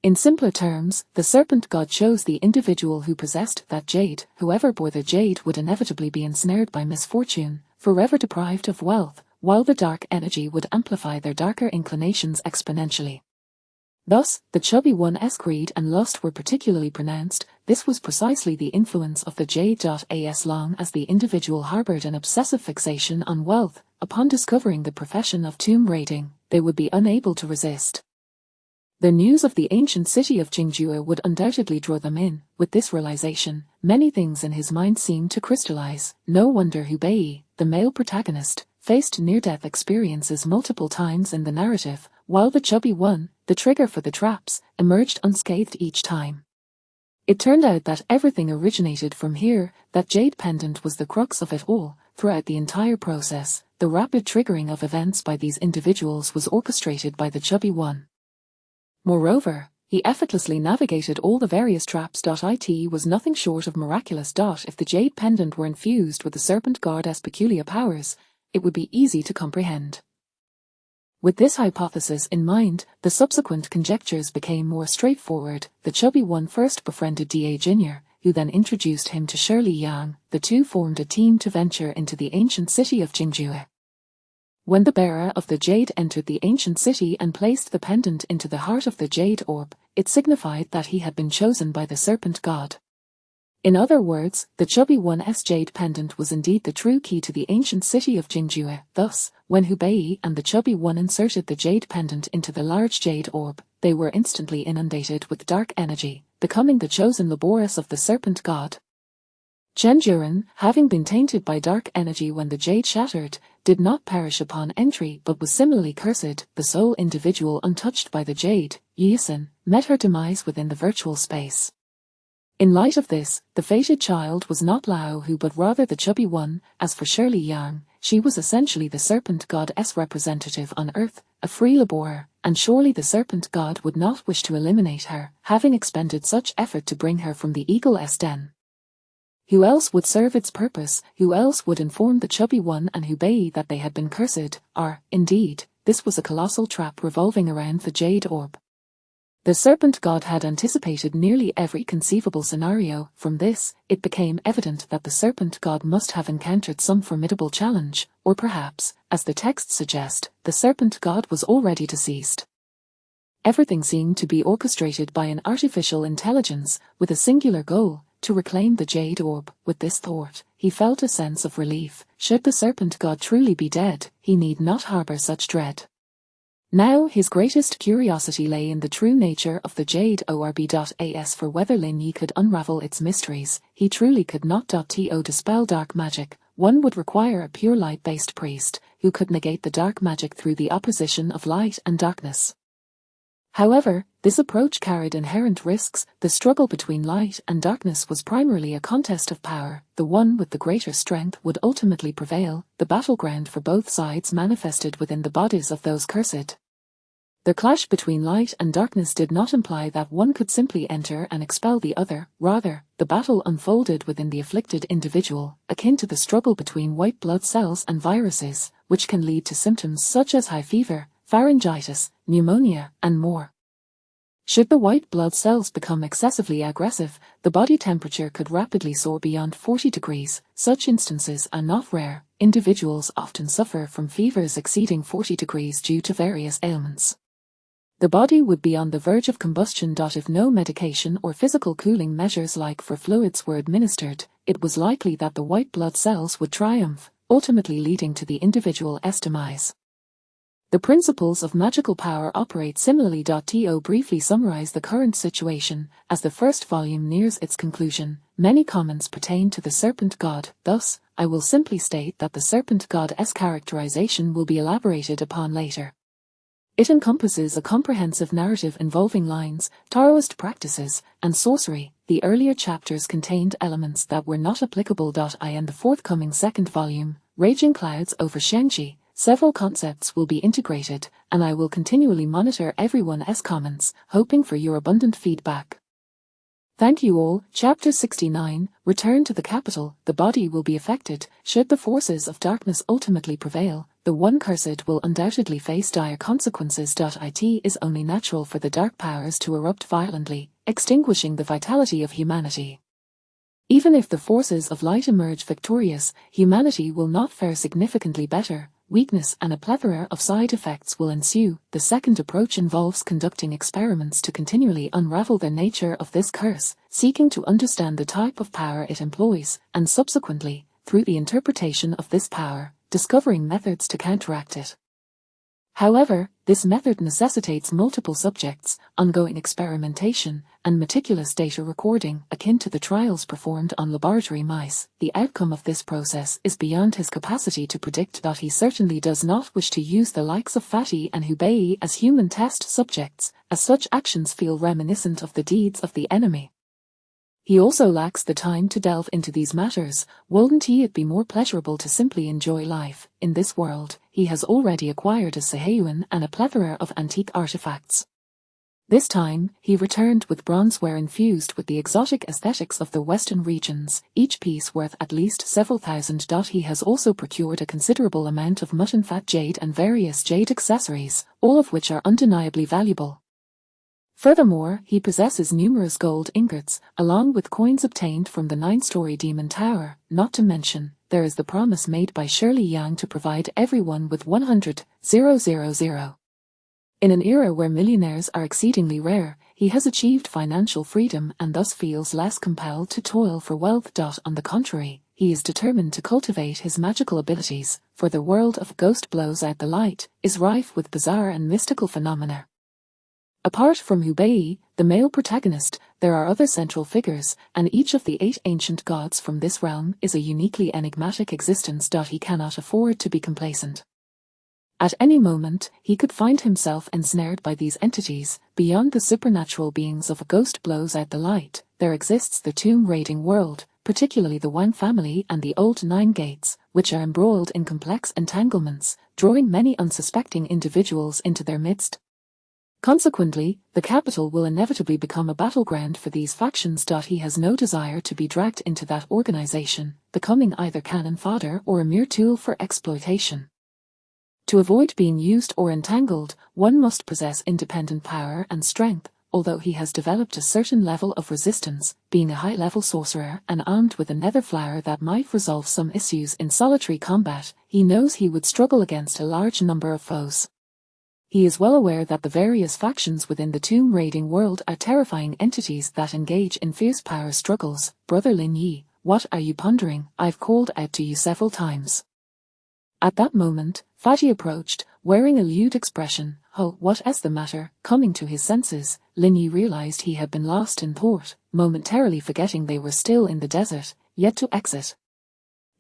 In simpler terms, the Serpent God chose the individual who possessed that jade. Whoever bore the jade would inevitably be ensnared by misfortune, forever deprived of wealth, while the dark energy would amplify their darker inclinations exponentially. Thus, the chubby one's greed and lust were particularly pronounced. This was precisely the influence of the jade. As long as the individual harbored an obsessive fixation on wealth, upon discovering the profession of tomb raiding, they would be unable to resist. The news of the ancient city of Jingjue would undoubtedly draw them in. With this realization, many things in his mind seemed to crystallize. No wonder Hubei, the male protagonist, faced near-death experiences multiple times in the narrative, while the chubby one, the trigger for the traps, emerged unscathed each time. It turned out that everything originated from here. That jade pendant was the crux of it all. Throughout the entire process, the rapid triggering of events by these individuals was orchestrated by the chubby one. Moreover, he effortlessly navigated all the various traps. It was nothing short of miraculous. If the jade pendant were infused with the Serpent Guard's peculiar powers, it would be easy to comprehend. With this hypothesis in mind, the subsequent conjectures became more straightforward. The chubby one first befriended Da Jr., who then introduced him to Shirley Yang. The two formed a team to venture into the ancient city of Jingjue. When the bearer of the jade entered the ancient city and placed the pendant into the heart of the jade orb, it signified that he had been chosen by the Serpent God. In other words, the chubby one's jade pendant was indeed the true key to the ancient city of Jingjue. Thus, when Hubei and the chubby one inserted the jade pendant into the large jade orb, they were instantly inundated with dark energy, becoming the chosen laboris of the Serpent God. Chen Juren, having been tainted by dark energy when the jade shattered, did not perish upon entry but was similarly cursed. The sole individual untouched by the jade, Yisin, met her demise within the virtual space. In light of this, the fated child was not Lao Hu but rather the chubby one. As for Shirley Yang, she was essentially the serpent god's representative on Earth, a free laborer, and surely the serpent god would not wish to eliminate her, having expended such effort to bring her from the eagle's den. Who else would serve its purpose, who else would inform the chubby one and Hubei that they had been cursed, or, indeed, this was a colossal trap revolving around the jade orb. The serpent god had anticipated nearly every conceivable scenario. From this, it became evident that the serpent god must have encountered some formidable challenge, or perhaps, as the texts suggest, the serpent god was already deceased. Everything seemed to be orchestrated by an artificial intelligence, with a singular goal, to reclaim the jade orb. With this thought, he felt a sense of relief. Should the serpent god truly be dead, he need not harbor such dread. Now his greatest curiosity lay in the true nature of the jade orb. As for whether Lin Yi could unravel its mysteries, he truly could not. To dispel dark magic, one would require a pure light-based priest, who could negate the dark magic through the opposition of light and darkness. However, this approach carried inherent risks. The struggle between light and darkness was primarily a contest of power. The one with the greater strength would ultimately prevail. The battleground for both sides manifested within the bodies of those cursed. The clash between light and darkness did not imply that one could simply enter and expel the other. Rather, the battle unfolded within the afflicted individual, akin to the struggle between white blood cells and viruses, which can lead to symptoms such as high fever, pharyngitis, pneumonia, and more. Should the white blood cells become excessively aggressive, the body temperature could rapidly soar beyond 40 degrees. Such instances are not rare. Individuals often suffer from fevers exceeding 40 degrees due to various ailments. The body would be on the verge of combustion. If no medication or physical cooling measures like for fluids were administered, it was likely that the white blood cells would triumph, ultimately leading to the individual's demise. The principles of magical power operate similarly. To briefly summarize the current situation, as the first volume nears its conclusion, many comments pertain to the serpent god. Thus, I will simply state that the serpent god's characterization will be elaborated upon later. It encompasses a comprehensive narrative involving lines, Taoist practices, and sorcery. The earlier chapters contained elements that were not applicable. In the forthcoming second volume, Raging Clouds over Shangji, several concepts will be integrated, and I will continually monitor everyone's comments, hoping for your abundant feedback. Thank you all. Chapter 69, Return to the Capital. The body will be affected. Should the forces of darkness ultimately prevail, the one cursed will undoubtedly face dire consequences. It is only natural for the dark powers to erupt violently, extinguishing the vitality of humanity. Even if the forces of light emerge victorious, humanity will not fare significantly better. Weakness and a plethora of side effects will ensue. The second approach involves conducting experiments to continually unravel the nature of this curse, seeking to understand the type of power it employs, and subsequently, through the interpretation of this power, discovering methods to counteract it. However, this method necessitates multiple subjects, ongoing experimentation, and meticulous data recording, akin to the trials performed on laboratory mice. The outcome of this process is beyond his capacity to predict. He certainly does not wish to use the likes of Fatty and Hubei as human test subjects, as such actions feel reminiscent of the deeds of the enemy. He also lacks the time to delve into these matters. Wouldn't it be more pleasurable to simply enjoy life? In this world, he has already acquired a Seheyuan and a plethora of antique artifacts. This time, he returned with bronzeware infused with the exotic aesthetics of the western regions, each piece worth at least several thousand. He has also procured a considerable amount of mutton fat jade and various jade accessories, all of which are undeniably valuable. Furthermore, he possesses numerous gold ingots, along with coins obtained from the 9-story Demon Tower. Not to mention, there is the promise made by Shirley Yang to provide everyone with 100,000. In an era where millionaires are exceedingly rare, he has achieved financial freedom and thus feels less compelled to toil for wealth. On the contrary, he is determined to cultivate his magical abilities, for the world of Ghost Blows Out the Light is rife with bizarre and mystical phenomena. Apart from Hubei, the male protagonist, there are other central figures, and each of the 8 ancient gods from this realm is a uniquely enigmatic existence. He cannot afford to be complacent. At any moment, he could find himself ensnared by these entities. Beyond the supernatural beings of a ghost blows out the light, there exists the tomb-raiding world, particularly the Wang family and the Old Nine Gates, which are embroiled in complex entanglements, drawing many unsuspecting individuals into their midst. Consequently, the capital will inevitably become a battleground for these factions. He has no desire to be dragged into that organization, becoming either cannon fodder or a mere tool for exploitation. To avoid being used or entangled, one must possess independent power and strength. Although he has developed a certain level of resistance, being a high-level sorcerer and armed with a nether flower that might resolve some issues in solitary combat, he knows he would struggle against a large number of foes. He is well aware that the various factions within the tomb-raiding world are terrifying entities that engage in fierce power struggles. Brother Lin Yi, what are you pondering? I've called out to you several times. At that moment, Faji approached, wearing a lewd expression. Oh, what is the matter? Coming to his senses, Lin Yi realized he had been lost in thought, momentarily forgetting they were still in the desert, yet to exit.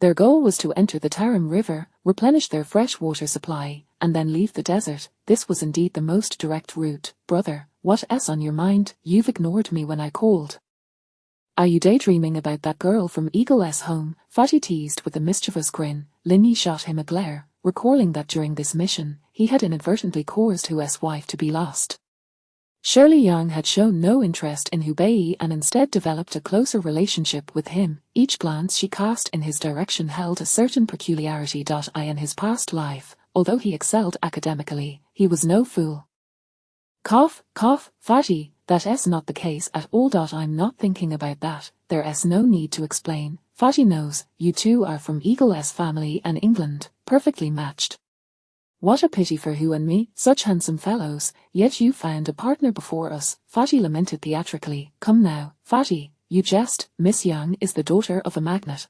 Their goal was to enter the Tarim River, replenish their fresh water supply, and then leave the desert. This was indeed the most direct route. Brother, what's on your mind? You've ignored me when I called. Are you daydreaming about that girl from Eagle's home? Faji teased with a mischievous grin. Lin Yi shot him a glare, recalling that during this mission, he had inadvertently caused Hu's wife to be lost. Shirley Yang had shown no interest in Hubei and instead developed a closer relationship with him. Each glance she cast in his direction held a certain peculiarity. In his past life, although he excelled academically, he was no fool. Cough, Faji, that's not the case at all. I'm not thinking about that. There's no need to explain. Faji knows, you two are from Eagle's family and England, perfectly matched. What a pity for Hu and me, such handsome fellows, yet you found a partner before us, Faji lamented theatrically. Come now, Faji, you jest. Miss Yang is the daughter of a magnate.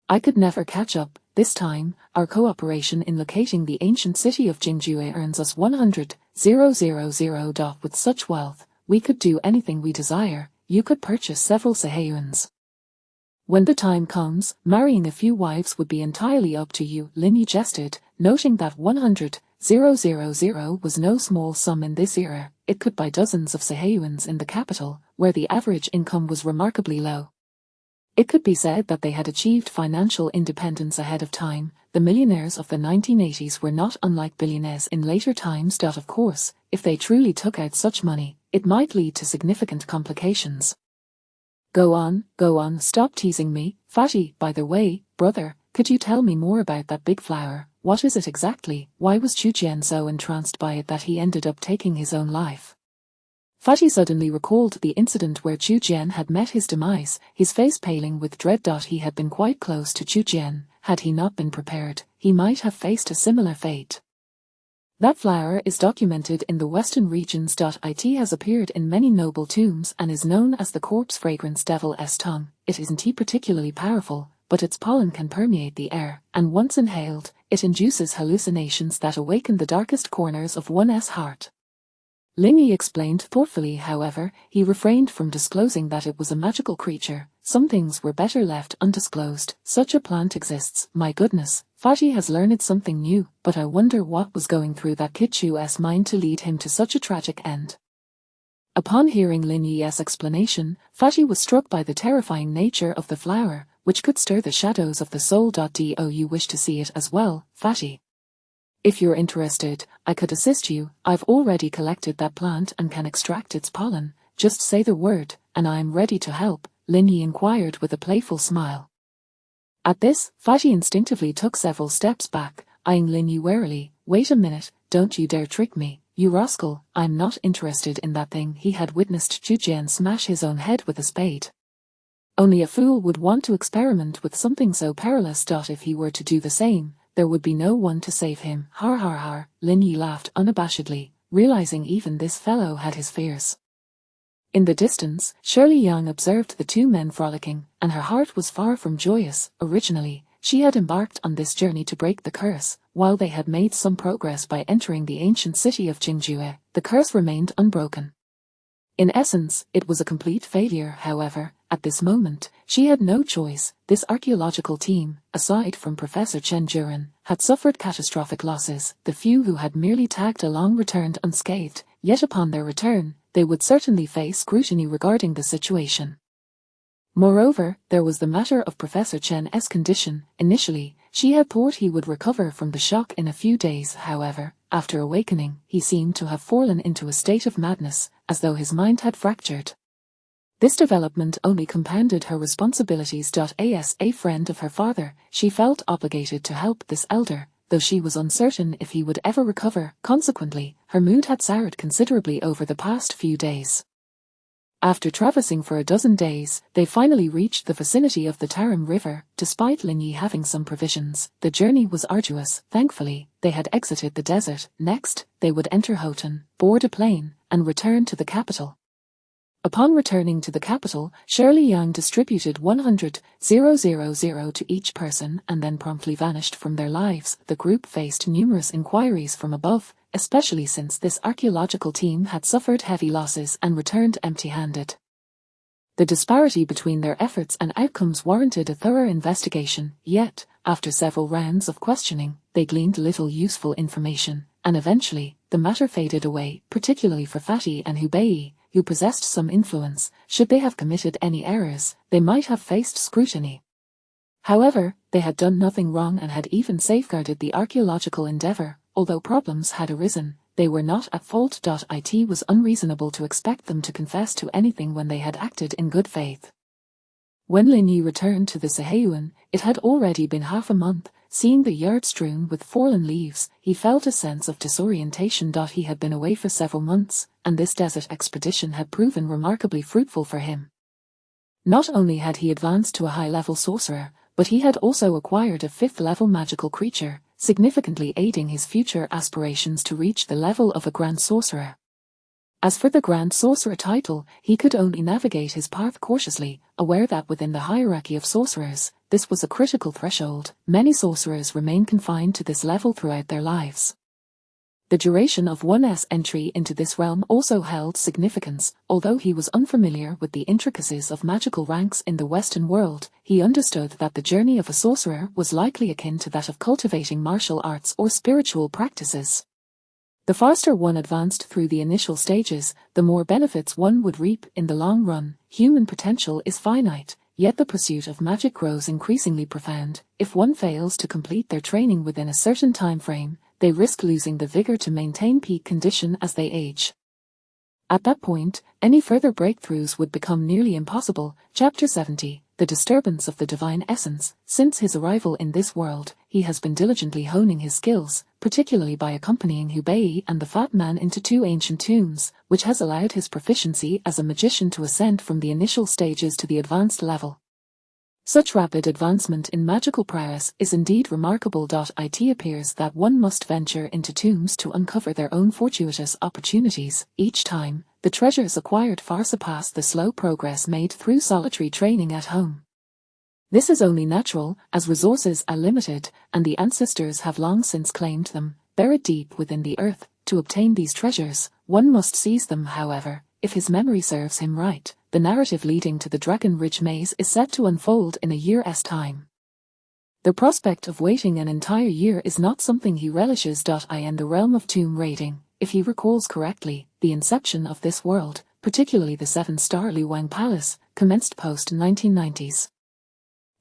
I could never catch up. This time, our cooperation in locating the ancient city of Jingjue earns us 100,000. With such wealth, we could do anything we desire. You could purchase several Seheyuans. When the time comes, marrying a few wives would be entirely up to you, Lin Yi jested, noting that 100,000 was no small sum in this era. It could buy dozens of Seheyuans in the capital, where the average income was remarkably low. It could be said that they had achieved financial independence ahead of time. The millionaires of the 1980s were not unlike billionaires in later times. Of course, if they truly took out such money, it might lead to significant complications. Go on, stop teasing me. Faji, by the way, brother, could you tell me more about that big flower? What is it exactly? Why was Chu Jian so entranced by it that he ended up taking his own life? Faji suddenly recalled the incident where Chu Jian had met his demise, his face paling with dread. He had been quite close to Chu Jian. Had he not been prepared, he might have faced a similar fate. That flower is documented in the western regions. It has appeared in many noble tombs and is known as the corpse fragrance devil's tongue. It isn't particularly powerful, but its pollen can permeate the air, and once inhaled, it induces hallucinations that awaken the darkest corners of one's heart. Lin Yi explained thoughtfully. However, he refrained from disclosing that it was a magical creature. Some things were better left undisclosed. Such a plant exists. My goodness, Faji has learned something new, but I wonder what was going through that kid Chu's mind to lead him to such a tragic end. Upon hearing Lin Yi's explanation, Faji was struck by the terrifying nature of the flower, which could stir the shadows of the soul. Do you wish to see it as well, Faji? If you're interested, I could assist you. I've already collected that plant and can extract its pollen. Just say the word, and I'm ready to help, Lin Yi inquired with a playful smile. At this, Faji instinctively took several steps back, eyeing Lin Yi warily. Wait a minute, don't you dare trick me, you rascal. I'm not interested in that thing. He had witnessed Chu Jian smash his own head with a spade. Only a fool would want to experiment with something so perilous. If he were to do the same, there would be no one to save him. Har har har, Lin Yi laughed unabashedly, realizing even this fellow had his fears. In the distance, Shirley Yang observed the two men frolicking, and her heart was far from joyous. Originally, she had embarked on this journey to break the curse. While they had made some progress by entering the ancient city of Jingjue, the curse remained unbroken. In essence, it was a complete failure. However, at this moment, she had no choice. This archaeological team, aside from Professor Chen Juren, had suffered catastrophic losses. The few who had merely tagged along returned unscathed, yet upon their return, they would certainly face scrutiny regarding the situation. Moreover, there was the matter of Professor Chen's condition. Initially, she had thought he would recover from the shock in a few days. However, after awakening, he seemed to have fallen into a state of madness, as though his mind had fractured. This development only compounded her responsibilities. As a friend of her father, she felt obligated to help this elder, though she was uncertain if he would ever recover. Consequently, her mood had soured considerably over the past few days. After traversing for a dozen days, they finally reached the vicinity of the Tarim River. Despite Lin Yi having some provisions, the journey was arduous. Thankfully, they had exited the desert. Next, they would enter Hotan, board a plane, and return to the capital. Upon returning to the capital, Shirley Yang distributed 100,000 to each person and then promptly vanished from their lives. The group faced numerous inquiries from above, especially since this archaeological team had suffered heavy losses and returned empty-handed. The disparity between their efforts and outcomes warranted a thorough investigation, yet, after several rounds of questioning, they gleaned little useful information, and eventually, the matter faded away, particularly for Fatih and Hubei, who possessed some influence. Should they have committed any errors, they might have faced scrutiny. However, they had done nothing wrong and had even safeguarded the archaeological endeavor. Although problems had arisen, they were not at fault. It was unreasonable to expect them to confess to anything when they had acted in good faith. When Lin Yi returned to the Sahayuan, it had already been half a month. Seeing the yard strewn with fallen leaves, he felt a sense of disorientation. He had been away for several months, and this desert expedition had proven remarkably fruitful for him. Not only had he advanced to a high-level sorcerer, but he had also acquired a 5th-level magical creature, significantly aiding his future aspirations to reach the level of a Grand Sorcerer. As for the Grand Sorcerer title, he could only navigate his path cautiously, aware that within the hierarchy of sorcerers, this was a critical threshold. Many sorcerers remain confined to this level throughout their lives. The duration of one's entry into this realm also held significance. Although he was unfamiliar with the intricacies of magical ranks in the Western world, he understood that the journey of a sorcerer was likely akin to that of cultivating martial arts or spiritual practices. The faster one advanced through the initial stages, the more benefits one would reap in the long run. Human potential is finite, yet the pursuit of magic grows increasingly profound. If one fails to complete their training within a certain time frame, they risk losing the vigor to maintain peak condition as they age. At that point, any further breakthroughs would become nearly impossible. Chapter 70, The Disturbance of the Divine Essence. Since his arrival in this world, he has been diligently honing his skills, particularly by accompanying Hubei and the Fat Man into 2 ancient tombs, which has allowed his proficiency as a magician to ascend from the initial stages to the advanced level. Such rapid advancement in magical prowess is indeed remarkable. It appears that one must venture into tombs to uncover their own fortuitous opportunities. Each time, the treasures acquired far surpass the slow progress made through solitary training at home. This is only natural, as resources are limited, and the ancestors have long since claimed them. Buried deep within the earth, to obtain these treasures, one must seize them. However, if his memory serves him right, the narrative leading to the Dragon Ridge Maze is set to unfold in a year's time. The prospect of waiting an entire year is not something he relishes. In the realm of tomb raiding, if he recalls correctly, the inception of this world, particularly the 7-star Luang Palace, commenced post-1990s.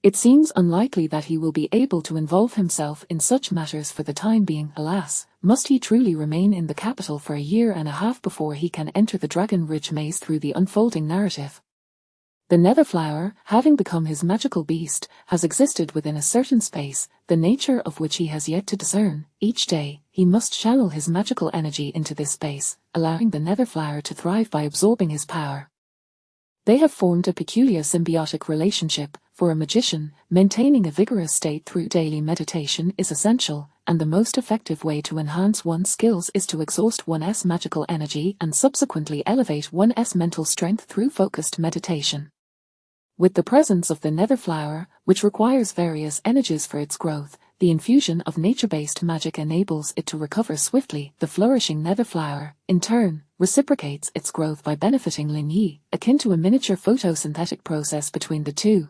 It seems unlikely that he will be able to involve himself in such matters for the time being. Alas, must he truly remain in the capital for a year and a half before he can enter the Dragon Ridge Maze through the unfolding narrative? The Nether Flower, having become his magical beast, has existed within a certain space, the nature of which he has yet to discern. Each day, he must channel his magical energy into this space, allowing the Nether Flower to thrive by absorbing his power. They have formed a peculiar symbiotic relationship. For a magician, maintaining a vigorous state through daily meditation is essential, and the most effective way to enhance one's skills is to exhaust one's magical energy and subsequently elevate one's mental strength through focused meditation. With the presence of the Nether Flower, which requires various energies for its growth, the infusion of nature-based magic enables it to recover swiftly. The flourishing nether flower, in turn, reciprocates its growth by benefiting Lin Yi, akin to a miniature photosynthetic process between the two.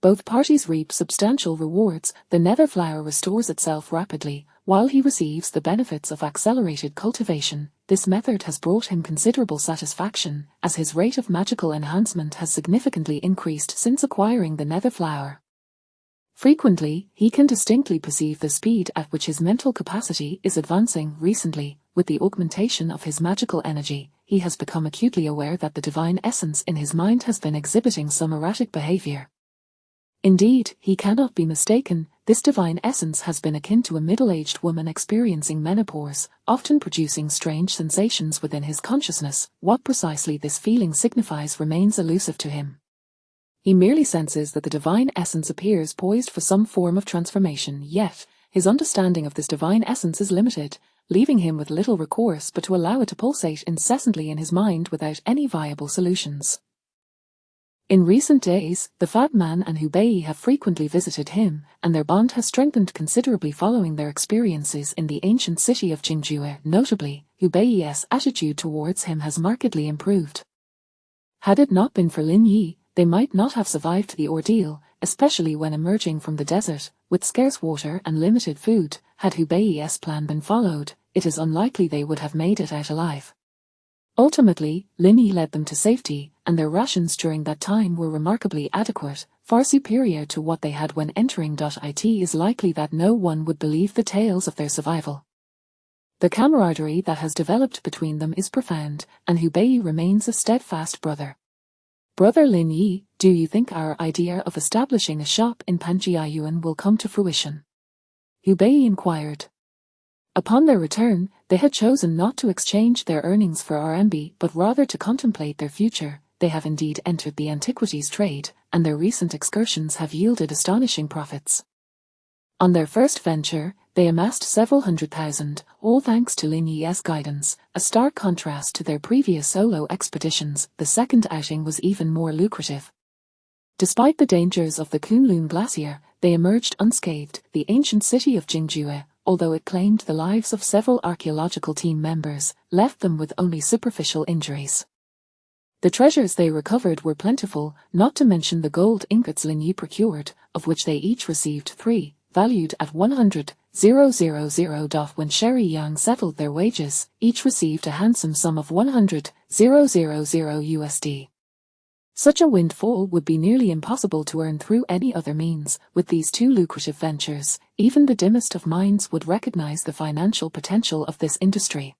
Both parties reap substantial rewards. The nether flower restores itself rapidly, while he receives the benefits of accelerated cultivation. This method has brought him considerable satisfaction, as his rate of magical enhancement has significantly increased since acquiring the nether flower. Frequently, he can distinctly perceive the speed at which his mental capacity is advancing. Recently, with the augmentation of his magical energy, he has become acutely aware that the divine essence in his mind has been exhibiting some erratic behavior. Indeed, he cannot be mistaken. This divine essence has been akin to a middle-aged woman experiencing menopause, often producing strange sensations within his consciousness. What precisely this feeling signifies remains elusive to him. He merely senses that the divine essence appears poised for some form of transformation, yet his understanding of this divine essence is limited, leaving him with little recourse but to allow it to pulsate incessantly in his mind without any viable solutions. In recent days, the Fat Man and Hubei have frequently visited him, and their bond has strengthened considerably following their experiences in the ancient city of Jingjue. Notably, Hubei's attitude towards him has markedly improved. Had it not been for Lin Yi, they might not have survived the ordeal, especially when emerging from the desert, with scarce water and limited food. Had Hubei's plan been followed, it is unlikely they would have made it out alive. Ultimately, Lin Yi led them to safety, and their rations during that time were remarkably adequate, far superior to what they had when entering. It is likely that no one would believe the tales of their survival. The camaraderie that has developed between them is profound, and Hubei remains a steadfast brother. Brother Lin Yi, do you think our idea of establishing a shop in Panjiayuan will come to fruition? Hubei inquired. Upon their return, they had chosen not to exchange their earnings for RMB but rather to contemplate their future. They have indeed entered the antiquities trade, and their recent excursions have yielded astonishing profits. On their first venture, they amassed several 100,000, all thanks to Lin Yi's guidance, a stark contrast to their previous solo expeditions. The second outing was even more lucrative. Despite the dangers of the Kunlun Glacier, they emerged unscathed. The ancient city of Jingjue, although it claimed the lives of several archaeological team members, left them with only superficial injuries. The treasures they recovered were plentiful, not to mention the gold ingots Lin Yi procured, of which they each received 3, valued at 100,000. When Sherry Yang settled their wages, each received a handsome sum of 100,000 USD. Such a windfall would be nearly impossible to earn through any other means. With these two lucrative ventures, even the dimmest of minds would recognize the financial potential of this industry.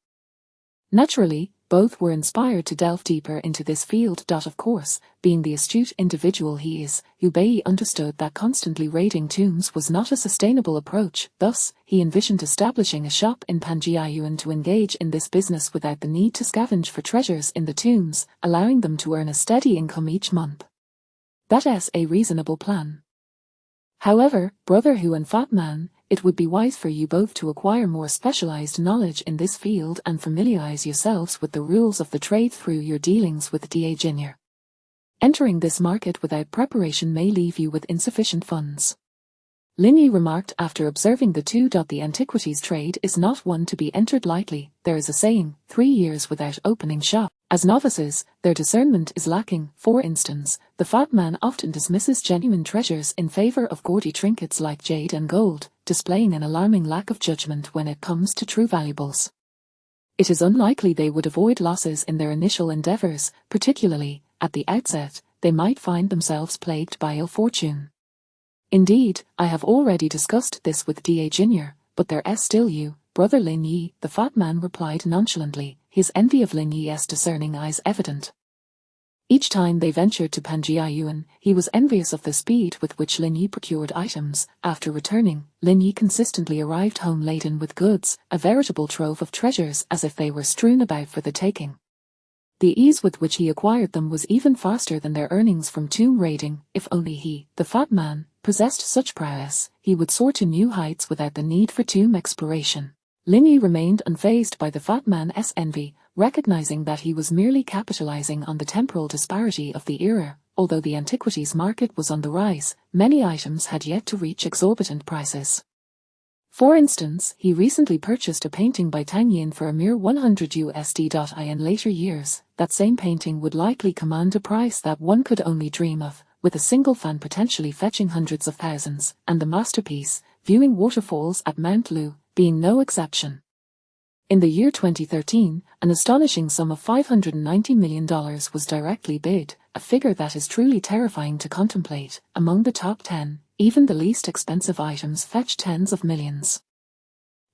Naturally, both were inspired to delve deeper into this field. Of course, being the astute individual he is, Hubei understood that constantly raiding tombs was not a sustainable approach. Thus, he envisioned establishing a shop in Panjiayuan to engage in this business without the need to scavenge for treasures in the tombs, allowing them to earn a steady income each month. That is a reasonable plan. However, Brother Hu and Fat Man, it would be wise for you both to acquire more specialized knowledge in this field and familiarize yourselves with the rules of the trade through your dealings with Da Jinier. Entering this market without preparation may leave you with insufficient funds. Lin Yi remarked after observing the two. The antiquities trade is not one to be entered lightly. There is a saying, 3 years without opening shop. As novices, their discernment is lacking. For instance, the Fat Man often dismisses genuine treasures in favor of gaudy trinkets like jade and gold, displaying an alarming lack of judgment when it comes to true valuables. It is unlikely they would avoid losses in their initial endeavors, particularly, at the outset, they might find themselves plagued by ill fortune. Indeed, I have already discussed this with Da Jinier, but there is still you, Brother Lin Yi, the Fat Man replied nonchalantly, his envy of Lin Yi's discerning eyes evident. Each time they ventured to Panjiayuan, he was envious of the speed with which Lin Yi procured items. After returning, Lin Yi consistently arrived home laden with goods, a veritable trove of treasures, as if they were strewn about for the taking. The ease with which he acquired them was even faster than their earnings from tomb raiding. If only he, the Fat Man, possessed such prowess, he would soar to new heights without the need for tomb exploration. Lin Yi remained unfazed by the Fat Man's envy, recognizing that he was merely capitalizing on the temporal disparity of the era. although the antiquities market was on the rise, many items had yet to reach exorbitant prices. For instance, he recently purchased a painting by Tang Yin for a mere $100. In later years, that same painting would likely command a price that one could only dream of, with a single fan potentially fetching hundreds of thousands, and the masterpiece, Viewing Waterfalls at Mount Lu, being no exception. In the year 2013, an astonishing sum of $590 million was directly bid, a figure that is truly terrifying to contemplate. Among the top 10, even the least expensive items fetch tens of millions.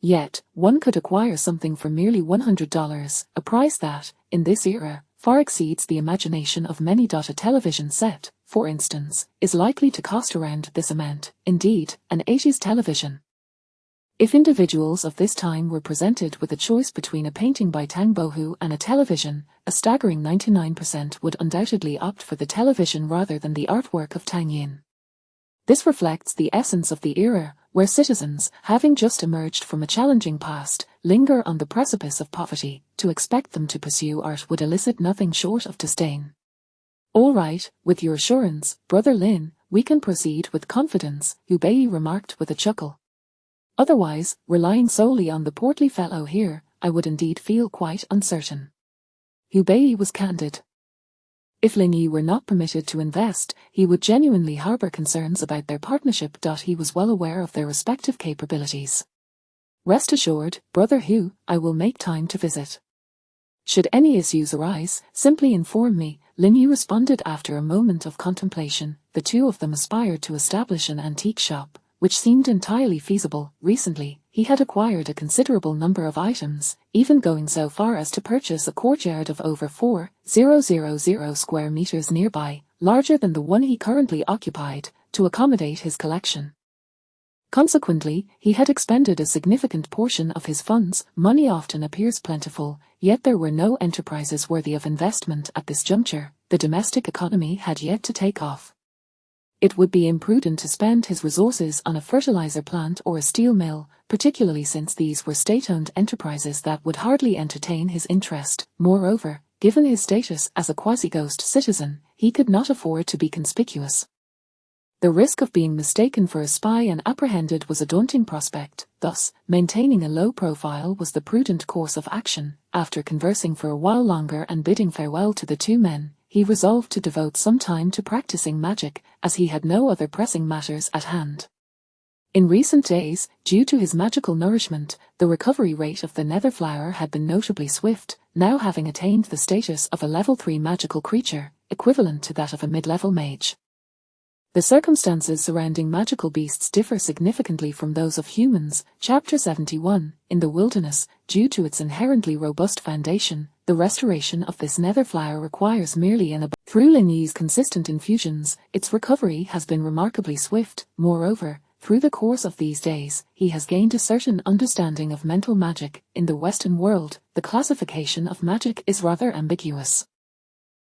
Yet, one could acquire something for merely $100, a price that, in this era, far exceeds the imagination of many. A television set, for instance, is likely to cost around this amount. Indeed, an 80s television. If individuals of this time were presented with a choice between a painting by Tang Bohu and a television, a staggering 99% would undoubtedly opt for the television rather than the artwork of Tang Yin. This reflects the essence of the era, where citizens, having just emerged from a challenging past, linger on the precipice of poverty. To expect them to pursue art would elicit nothing short of disdain. "All right, with your assurance, Brother Lin, we can proceed with confidence," Hu Bei remarked with a chuckle. "Otherwise, relying solely on the portly fellow here, I would indeed feel quite uncertain." Hu Bei was candid. If Lin Yi were not permitted to invest, he would genuinely harbor concerns about their partnership. He was well aware of their respective capabilities. "Rest assured, Brother Hu, I will make time to visit. Should any issues arise, simply inform me," Lin Yi responded after a moment of contemplation. The two of them aspired to establish an antique shop, which seemed entirely feasible. Recently, he had acquired a considerable number of items, even going so far as to purchase a courtyard of over 4,000 square meters nearby, larger than the one he currently occupied, to accommodate his collection. Consequently, he had expended a significant portion of his funds. Money often appears plentiful, yet there were no enterprises worthy of investment at this juncture. The domestic economy had yet to take off. It would be imprudent to spend his resources on a fertilizer plant or a steel mill, particularly since these were state-owned enterprises that would hardly entertain his interest. Moreover, given his status as a quasi-ghost citizen, he could not afford to be conspicuous. The risk of being mistaken for a spy and apprehended was a daunting prospect. Thus, maintaining a low profile was the prudent course of action. After conversing for a while longer and bidding farewell to the two men, he resolved to devote some time to practicing magic, as he had no other pressing matters at hand. In recent days, due to his magical nourishment, the recovery rate of the Nether Flower had been notably swift, now having attained the status of a level 3 magical creature, equivalent to that of a mid-level mage. The circumstances surrounding magical beasts differ significantly from those of humans. Chapter 71, In the Wilderness. Due to its inherently robust foundation, the restoration of this nether flower requires merely an Through Lin Yi's consistent infusions, its recovery has been remarkably swift. Moreover, through the course of these days, he has gained a certain understanding of mental magic. In the Western world, the classification of magic is rather ambiguous.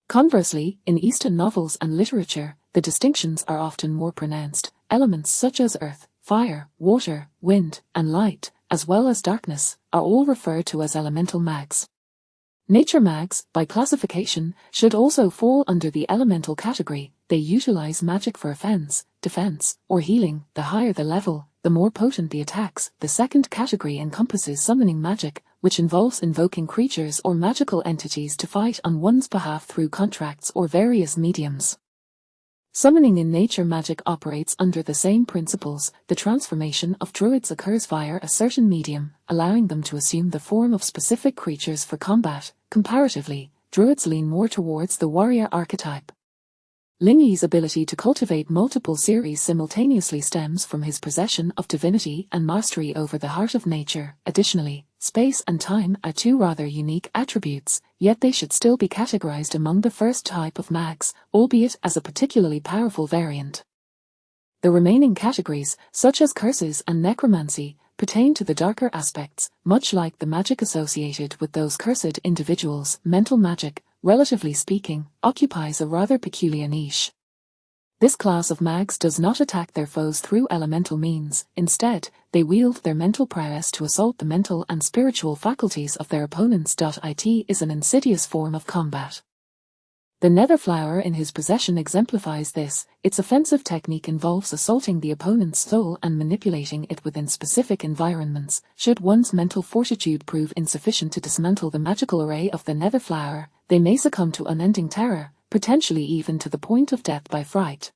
Conversely, in Eastern novels and literature, the distinctions are often more pronounced. Elements such as earth, fire, water, wind, and light, as well as darkness, are all referred to as elemental mags. Nature mags, by classification, should also fall under the elemental category. They utilize magic for offense, defense, or healing. The higher the level, the more potent the attacks. The second category encompasses summoning magic, which involves invoking creatures or magical entities to fight on one's behalf through contracts or various mediums. Summoning in nature magic operates under the same principles. The transformation of druids occurs via a certain medium, allowing them to assume the form of specific creatures for combat. Comparatively, druids lean more towards the warrior archetype. Lin Yi's ability to cultivate multiple series simultaneously stems from his possession of divinity and mastery over the heart of nature. Additionally, space and time are two rather unique attributes, yet they should still be categorized among the first type of mags, albeit as a particularly powerful variant. The remaining categories, such as curses and necromancy, pertain to the darker aspects, much like the magic associated with those cursed individuals. Mental magic, relatively speaking, occupies a rather peculiar niche. This class of mags does not attack their foes through elemental means. Instead, they wield their mental prowess to assault the mental and spiritual faculties of their opponents. It is an insidious form of combat. The nether flower in his possession exemplifies this. Its offensive technique involves assaulting the opponent's soul and manipulating it within specific environments. Should one's mental fortitude prove insufficient to dismantle the magical array of the nether flower, they may succumb to unending terror, potentially even to the point of death by fright.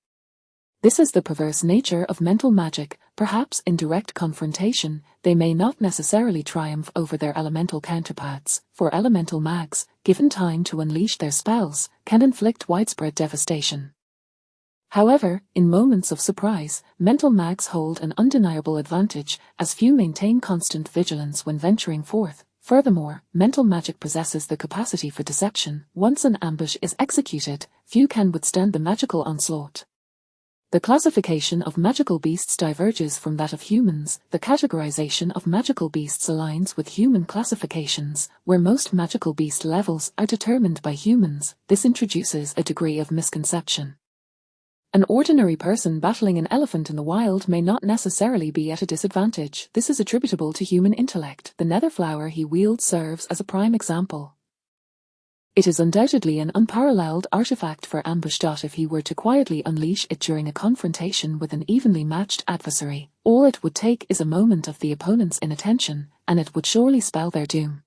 This is the perverse nature of mental magic. Perhaps in direct confrontation, they may not necessarily triumph over their elemental counterparts, for elemental mags, given time to unleash their spells, can inflict widespread devastation. However, in moments of surprise, mental mags hold an undeniable advantage, as few maintain constant vigilance when venturing forth. Furthermore, mental magic possesses the capacity for deception. Once an ambush is executed, few can withstand the magical onslaught. The classification of magical beasts diverges from that of humans. The categorization of magical beasts aligns with human classifications, where most magical beast levels are determined by humans. This introduces a degree of misconception. An ordinary person battling an elephant in the wild may not necessarily be at a disadvantage. This is attributable to human intellect. The nether flower he wields serves as a prime example. It is undoubtedly an unparalleled artifact for ambush. If he were to quietly unleash it during a confrontation with an evenly matched adversary, all it would take is a moment of the opponent's inattention, and it would surely spell their doom.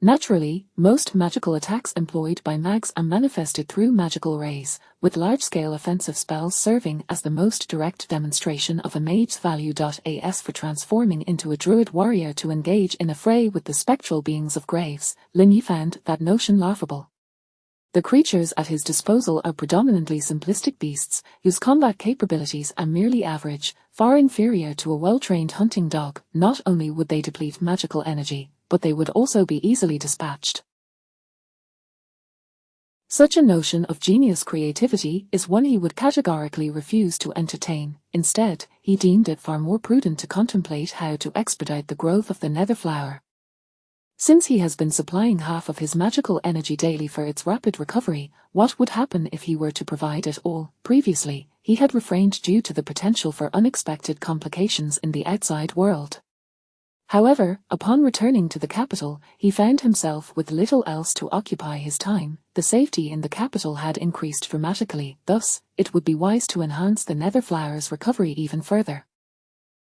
Naturally, most magical attacks employed by mags are manifested through magical rays, with large-scale offensive spells serving as the most direct demonstration of a mage's value. As for transforming into a druid warrior to engage in a fray with the spectral beings of graves, Lin Yi found that notion laughable. The creatures at his disposal are predominantly simplistic beasts, whose combat capabilities are merely average, far inferior to a well-trained hunting dog. Not only would they deplete magical energy, but they would also be easily dispatched. Such a notion of genius creativity is one he would categorically refuse to entertain. Instead, he deemed it far more prudent to contemplate how to expedite the growth of the nether flower. Since he has been supplying half of his magical energy daily for its rapid recovery, what would happen if he were to provide it all? Previously, he had refrained due to the potential for unexpected complications in the outside world. However, upon returning to the capital, he found himself with little else to occupy his time. The safety in the capital had increased dramatically, thus, it would be wise to enhance the nether flower's recovery even further.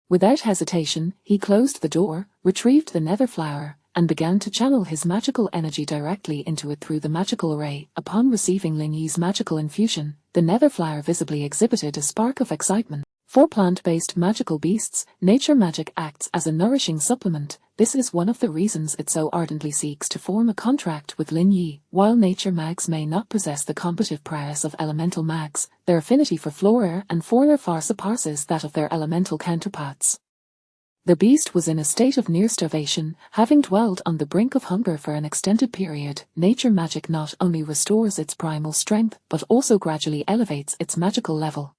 Without hesitation, he closed the door, retrieved the nether flower, and began to channel his magical energy directly into it through the magical array. Upon receiving Lin Yi's magical infusion, the nether flower visibly exhibited a spark of excitement. For plant-based magical beasts, nature magic acts as a nourishing supplement. This is one of the reasons it so ardently seeks to form a contract with Lin Yi. While nature mags may not possess the combative prowess of elemental mags, their affinity for flora and fauna far surpasses that of their elemental counterparts. The beast was in a state of near starvation, having dwelled on the brink of hunger for an extended period. Nature magic not only restores its primal strength, but also gradually elevates its magical level.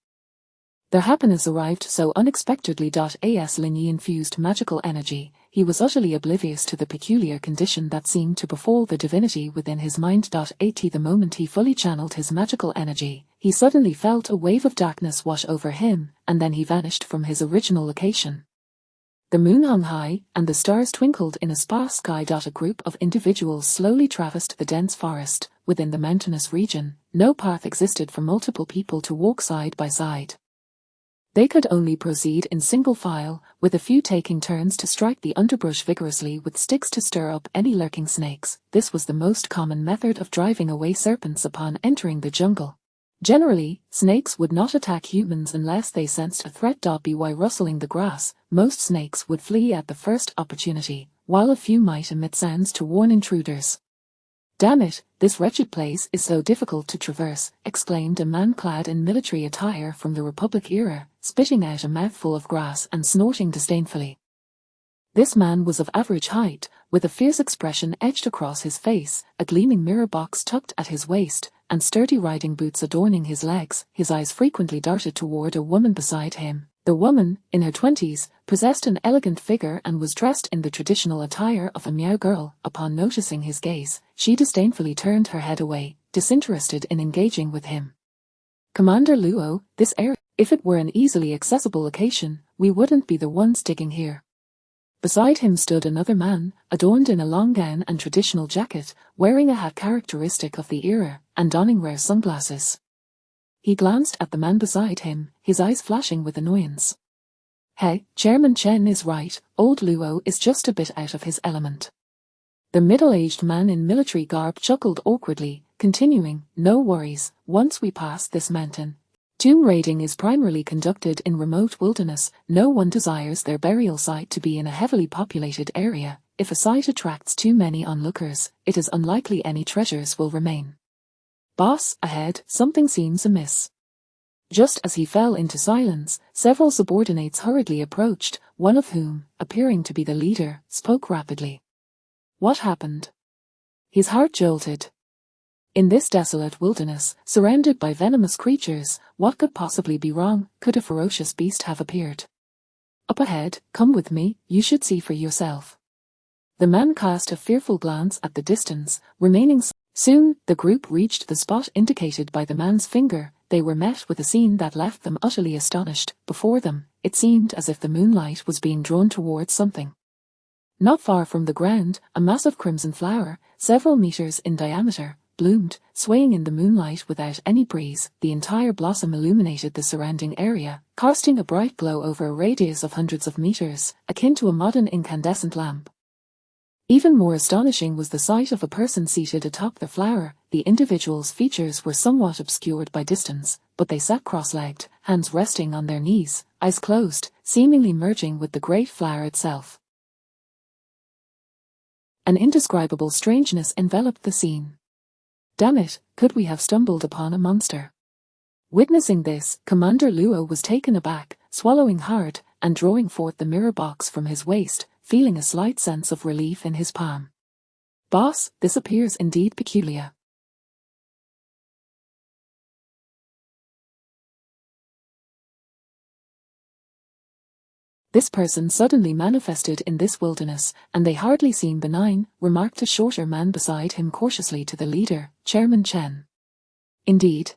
Their happiness arrived so unexpectedly. As Lin Yi infused magical energy, he was utterly oblivious to the peculiar condition that seemed to befall the divinity within his mind. The moment he fully channeled his magical energy, he suddenly felt a wave of darkness wash over him, and then he vanished from his original location. The moon hung high, and the stars twinkled in a sparse sky. A group of individuals slowly traversed the dense forest. Within the mountainous region, no path existed for multiple people to walk side by side. They could only proceed in single file, with a few taking turns to strike the underbrush vigorously with sticks to stir up any lurking snakes. This was the most common method of driving away serpents upon entering the jungle. Generally, snakes would not attack humans unless they sensed a threat. By rustling the grass, most snakes would flee at the first opportunity, while a few might emit sounds to warn intruders. "Damn it, this wretched place is so difficult to traverse," exclaimed a man clad in military attire from the Republic era, spitting out a mouthful of grass and snorting disdainfully. This man was of average height, with a fierce expression etched across his face, a gleaming mirror box tucked at his waist, and sturdy riding boots adorning his legs. His eyes frequently darted toward a woman beside him. The woman, in her 20s, possessed an elegant figure and was dressed in the traditional attire of a Miao girl. Upon noticing his gaze, she disdainfully turned her head away, disinterested in engaging with him. "Commander Luo, this area, if it were an easily accessible location, we wouldn't be the ones digging here." Beside him stood another man, adorned in a long gown and traditional jacket, wearing a hat characteristic of the era. and donning rare sunglasses. He glanced at the man beside him, his eyes flashing with annoyance. Hey, Chairman Chen is right, old Luo is just a bit out of his element. The middle-aged man in military garb chuckled awkwardly, continuing, no worries, once we pass this mountain. Tomb raiding is primarily conducted in remote wilderness. No one desires their burial site to be in a heavily populated area. If a site attracts too many onlookers, it is unlikely any treasures will remain. Boss, ahead, something seems amiss. Just as he fell into silence, several subordinates hurriedly approached, one of whom, appearing to be the leader, spoke rapidly. What happened? His heart jolted. In this desolate wilderness, surrounded by venomous creatures, what could possibly be wrong? Could a ferocious beast have appeared? Up ahead, come with me, you should see for yourself. The man cast a fearful glance at the distance, remaining soon, the group reached the spot indicated by the man's finger. They were met with a scene that left them utterly astonished. Before them, it seemed as if the moonlight was being drawn towards something. Not far from the ground, a massive crimson flower, several meters in diameter, bloomed, swaying in the moonlight without any breeze. The entire blossom illuminated the surrounding area, casting a bright glow over a radius of hundreds of meters, akin to a modern incandescent lamp. Even more astonishing was the sight of a person seated atop the flower. The individual's features were somewhat obscured by distance, but they sat cross-legged, hands resting on their knees, eyes closed, seemingly merging with the great flower itself. An indescribable strangeness enveloped the scene. Damn it, could we have stumbled upon a monster? Witnessing this, Commander Luo was taken aback, swallowing hard, and drawing forth the mirror box from his waist, feeling a slight sense of relief in his palm. Boss, this appears indeed peculiar. This person suddenly manifested in this wilderness, and they hardly seem benign, remarked a shorter man beside him cautiously to the leader, Chairman Chen. Indeed.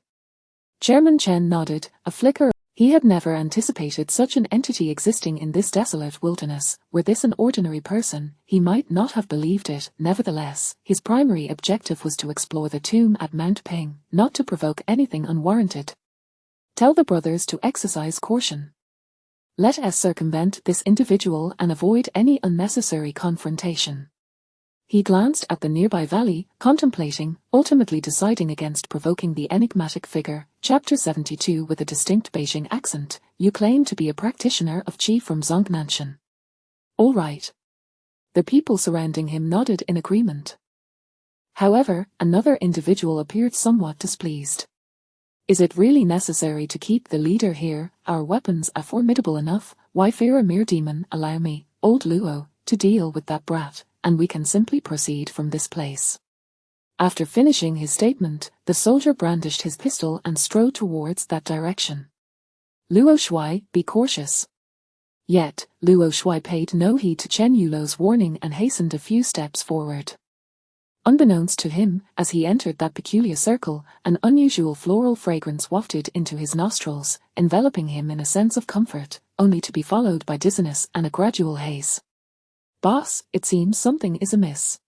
Chairman Chen nodded, a flicker. He had never anticipated such an entity existing in this desolate wilderness. Were this an ordinary person, he might not have believed it. Nevertheless, his primary objective was to explore the tomb at Mount Ping, not to provoke anything unwarranted. Tell the brothers to exercise caution. Let us circumvent this individual and avoid any unnecessary confrontation. He glanced at the nearby valley, contemplating, ultimately deciding against provoking the enigmatic figure. Chapter 72 with a distinct Beijing accent, you claim to be a practitioner of Qi from Zhongnanshan. All right. The people surrounding him nodded in agreement. However, another individual appeared somewhat displeased. Is it really necessary to keep the leader here? Our weapons are formidable enough. Why fear a mere demon? Allow me, old Luo, to deal with that brat, and we can simply proceed from this place. After finishing his statement, the soldier brandished his pistol and strode towards that direction. Luo Shuai, be cautious. Yet, Luo Shuai paid no heed to Chen Yulo's warning and hastened a few steps forward. Unbeknownst to him, as he entered that peculiar circle, an unusual floral fragrance wafted into his nostrils, enveloping him in a sense of comfort, only to be followed by dizziness and a gradual haze. Boss, it seems something is amiss.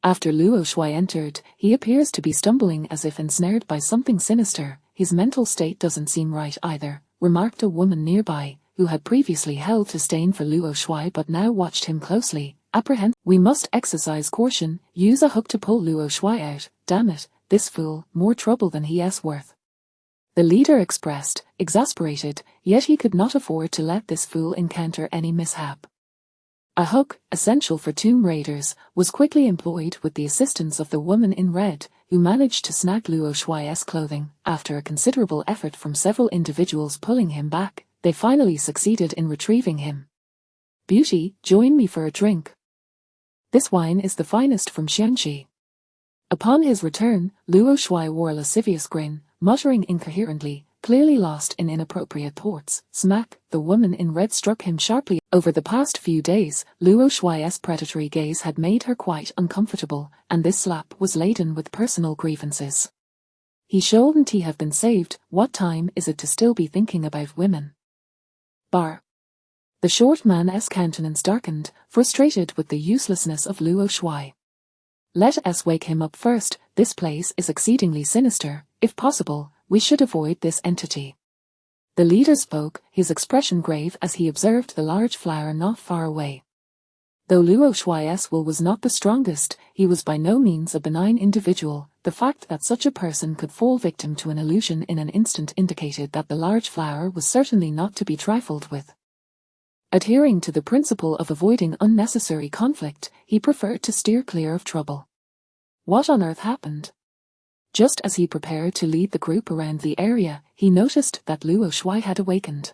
After Luo Shuai entered, he appears to be stumbling as if ensnared by something sinister. His mental state doesn't seem right either, remarked a woman nearby, who had previously held disdain for Luo Shuai but now watched him closely. We must exercise caution, use a hook to pull Luo Shuai out. Damn it, this fool, more trouble than he is worth. The leader expressed, exasperated, yet he could not afford to let this fool encounter any mishap. A hook, essential for tomb raiders, was quickly employed with the assistance of the woman in red, who managed to snag Luo Shuai's clothing. After a considerable effort from several individuals pulling him back, they finally succeeded in retrieving him. Beauty, join me for a drink. This wine is the finest from Xiangxi. Upon his return, Luo Shuai wore a lascivious grin, muttering incoherently, clearly lost in inappropriate thoughts. Smack, the woman in red struck him sharply. Over the past few days, Luo Shuai's predatory gaze had made her quite uncomfortable, and this slap was laden with personal grievances. He shouldn't he have been saved? What time is it to still be thinking about women? Bar. The short man's countenance darkened, frustrated with the uselessness of Luo Shuai. Let us wake him up first. This place is exceedingly sinister. If possible, we should avoid this entity. The leader spoke, his expression grave as he observed the large flower not far away. Though Luo Shuai's will was not the strongest, he was by no means a benign individual. The fact that such a person could fall victim to an illusion in an instant indicated that the large flower was certainly not to be trifled with. Adhering to the principle of avoiding unnecessary conflict, he preferred to steer clear of trouble. What on earth happened? Just as he prepared to lead the group around the area, he noticed that Luo Shuai had awakened.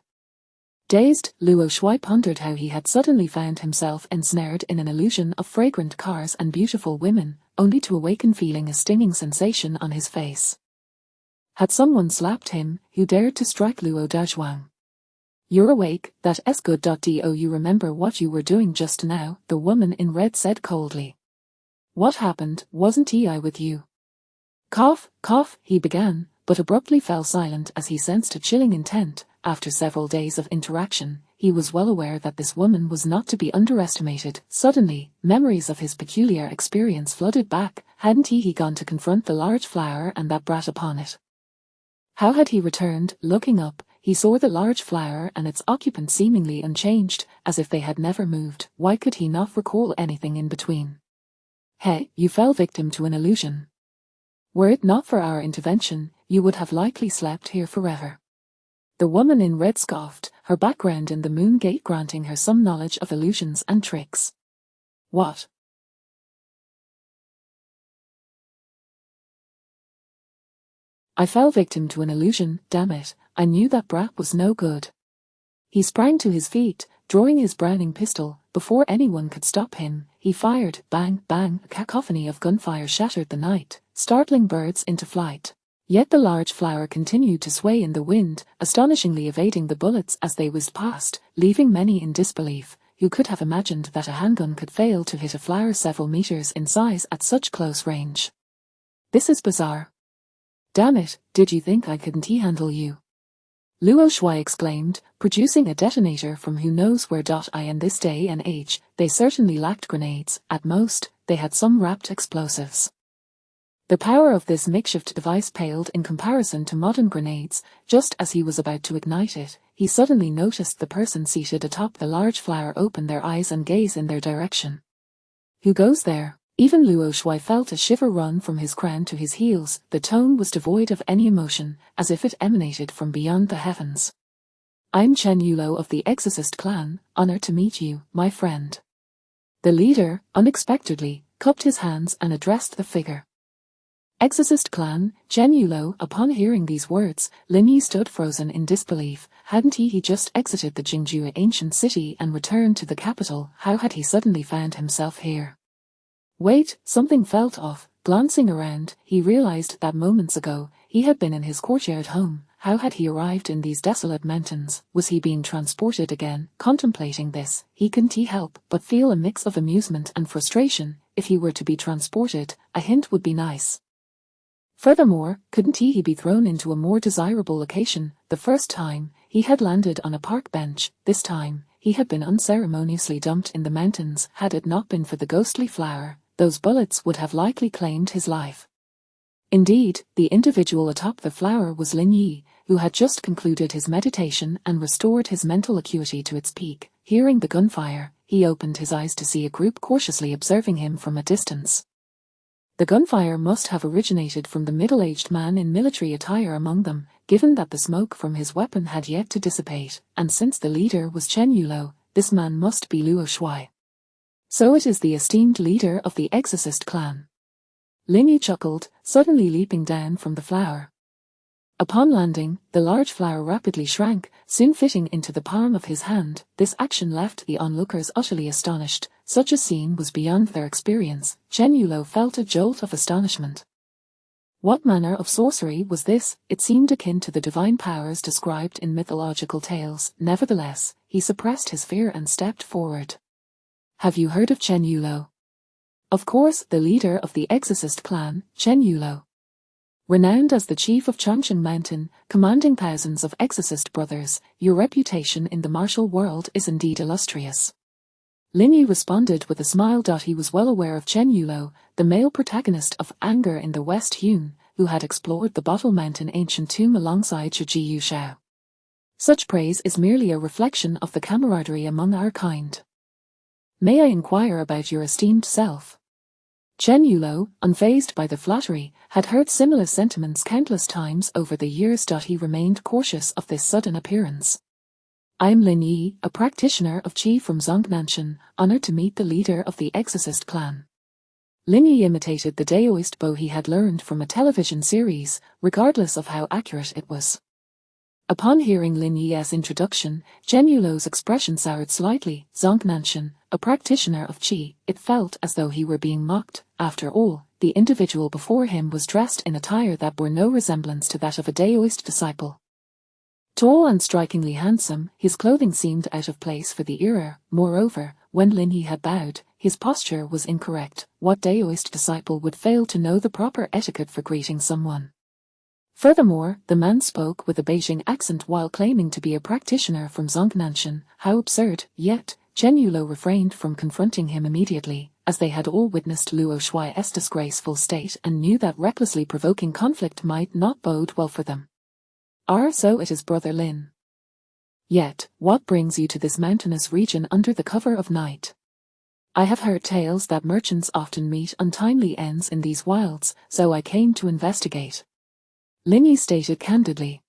Dazed, Luo Shuai pondered how he had suddenly found himself ensnared in an illusion of fragrant cars and beautiful women, only to awaken feeling a stinging sensation on his face. Had someone slapped him, who dared to strike Luo Dazhuang? You're awake, that's good. Do you remember what you were doing just now? The woman in red said coldly. What happened? Wasn't I with you? Cough, cough, he began, but abruptly fell silent as he sensed a chilling intent. After several days of interaction, he was well aware that this woman was not to be underestimated. Suddenly, memories of his peculiar experience flooded back. Hadn't he gone to confront the large flower and that brat upon it? How had he returned? Looking up, he saw the large flower and its occupant seemingly unchanged, as if they had never moved. Why could he not recall anything in between? Hey, you fell victim to an illusion. Were it not for our intervention, you would have likely slept here forever. The woman in red scoffed, her background in the moon gate granting her some knowledge of illusions and tricks. What? I fell victim to an illusion, damn it, I knew that brat was no good. He sprang to his feet, drawing his Browning pistol. Before anyone could stop him, he fired. Bang, bang, a cacophony of gunfire shattered the night, startling birds into flight. Yet the large flower continued to sway in the wind, astonishingly evading the bullets as they whizzed past, leaving many in disbelief. Who could have imagined that a handgun could fail to hit a flower several meters in size at such close range? This is bizarre. Damn it, did you think I couldn't handle you? Luo Shuai exclaimed, producing a detonator from who knows where. In this day and age, they certainly lacked grenades. At most, they had some wrapped explosives. The power of this makeshift device paled in comparison to modern grenades. Just as he was about to ignite it, he suddenly noticed the person seated atop the large flower open their eyes and gaze in their direction. Who goes there? Even Luo Shuai felt a shiver run from his crown to his heels. The tone was devoid of any emotion, as if it emanated from beyond the heavens. I'm Chen Yulo of the Exorcist clan, honored to meet you, my friend. The leader, unexpectedly, cupped his hands and addressed the figure. Exorcist clan, Chen Yulo. Upon hearing these words, Lin Yi stood frozen in disbelief. Hadn't he just exited the Jingzhou ancient city and returned to the capital? How had he suddenly found himself here? Wait, something felt off. Glancing around, he realized that moments ago, he had been in his courtyard home. How had he arrived in these desolate mountains? Was he being transported again? Contemplating this, he couldn't help but feel a mix of amusement and frustration. If he were to be transported, a hint would be nice. Furthermore, couldn't he be thrown into a more desirable location? The first time, he had landed on a park bench. This time, he had been unceremoniously dumped in the mountains. Had it not been for the ghostly flower, those bullets would have likely claimed his life. Indeed, the individual atop the flower was Lin Yi, who had just concluded his meditation and restored his mental acuity to its peak. Hearing the gunfire, he opened his eyes to see a group cautiously observing him from a distance. The gunfire must have originated from the middle-aged man in military attire among them, given that the smoke from his weapon had yet to dissipate, and since the leader was Chen Yulo, this man must be Luo Shuai. So it is the esteemed leader of the Exorcist clan. Lin Yi chuckled, suddenly leaping down from the flower. Upon landing, the large flower rapidly shrank, soon fitting into the palm of his hand. This action left the onlookers utterly astonished. Such a scene was beyond their experience. Chen Yulo felt a jolt of astonishment. What manner of sorcery was this? It seemed akin to the divine powers described in mythological tales. Nevertheless, he suppressed his fear and stepped forward. Have you heard of Chen Yulo? Of course, the leader of the Exorcist clan, Chen Yulo. Renowned as the chief of Changcheng Mountain, commanding thousands of exorcist brothers, your reputation in the martial world is indeed illustrious. Lin Yi responded with a smile. He was well aware of Chen Yulo, the male protagonist of Anger in the West Hewn, who had explored the Bottle Mountain ancient tomb alongside Zhi Yu Shao. Such praise is merely a reflection of the camaraderie among our kind. May I inquire about your esteemed self? Chen Yulo, unfazed by the flattery, had heard similar sentiments countless times over the years. He remained cautious of this sudden appearance. I am Lin Yi, a practitioner of Qi from Zhongnanshan, honored to meet the leader of the Exorcist clan. Lin Yi imitated the Daoist bow he had learned from a television series, regardless of how accurate it was. Upon hearing Lin Yi's introduction, Chen Yulo's expression soured slightly. Zhongnanshan, a practitioner of Qi, it felt as though he were being mocked. After all, the individual before him was dressed in attire that bore no resemblance to that of a Daoist disciple. Tall and strikingly handsome, his clothing seemed out of place for the era. Moreover, when Lin Yi had bowed, his posture was incorrect. What Daoist disciple would fail to know the proper etiquette for greeting someone? Furthermore, the man spoke with a Beijing accent while claiming to be a practitioner from Zhongnanshan. How absurd! Yet, Chen Yulo refrained from confronting him immediately, as they had all witnessed Luo Shuai's disgraceful state and knew that recklessly provoking conflict might not bode well for them. So it is Brother Lin. Yet, what brings you to this mountainous region under the cover of night? I have heard tales that merchants often meet untimely ends in these wilds, so I came to investigate. Lin Yi stated candidly.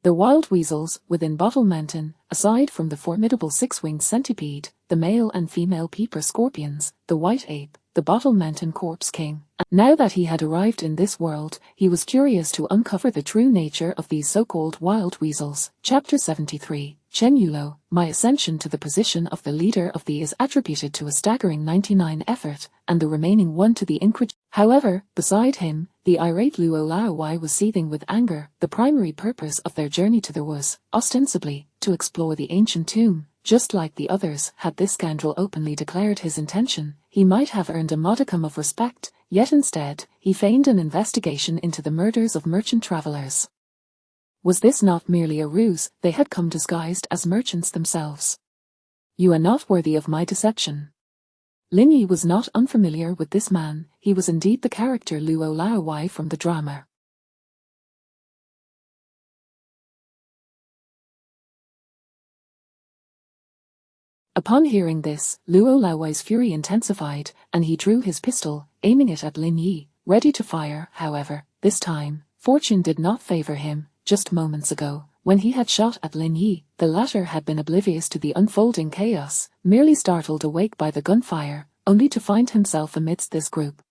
The wild weasels within Bottle Mountain, aside from the formidable six-winged centipede, the male and female peeper scorpions, the white ape, the Bottle Mountain Corpse King, and now that he had arrived in this world, he was curious to uncover the true nature of these so-called wild weasels. Chapter 73, Chen Yulo, my ascension to the position of the leader of the is attributed to a staggering 99 effort, and the remaining 1 to the incredulous. However, beside him, the irate Luo Laowai was seething with anger. The primary purpose of their journey thither was, ostensibly, to explore the ancient tomb. Just like the others, had this scoundrel openly declared his intention, he might have earned a modicum of respect, yet instead, he feigned an investigation into the murders of merchant travelers. Was this not merely a ruse? They had come disguised as merchants themselves. You are not worthy of my deception. Lin Yi was not unfamiliar with this man. He was indeed the character Luo Laowai from the drama. Upon hearing this, Luo Laowai's fury intensified, and he drew his pistol, aiming it at Lin Yi, ready to fire. However, this time, fortune did not favor him. Just moments ago, when he had shot at Lin Yi, the latter had been oblivious to the unfolding chaos, merely startled awake by the gunfire, only to find himself amidst this group.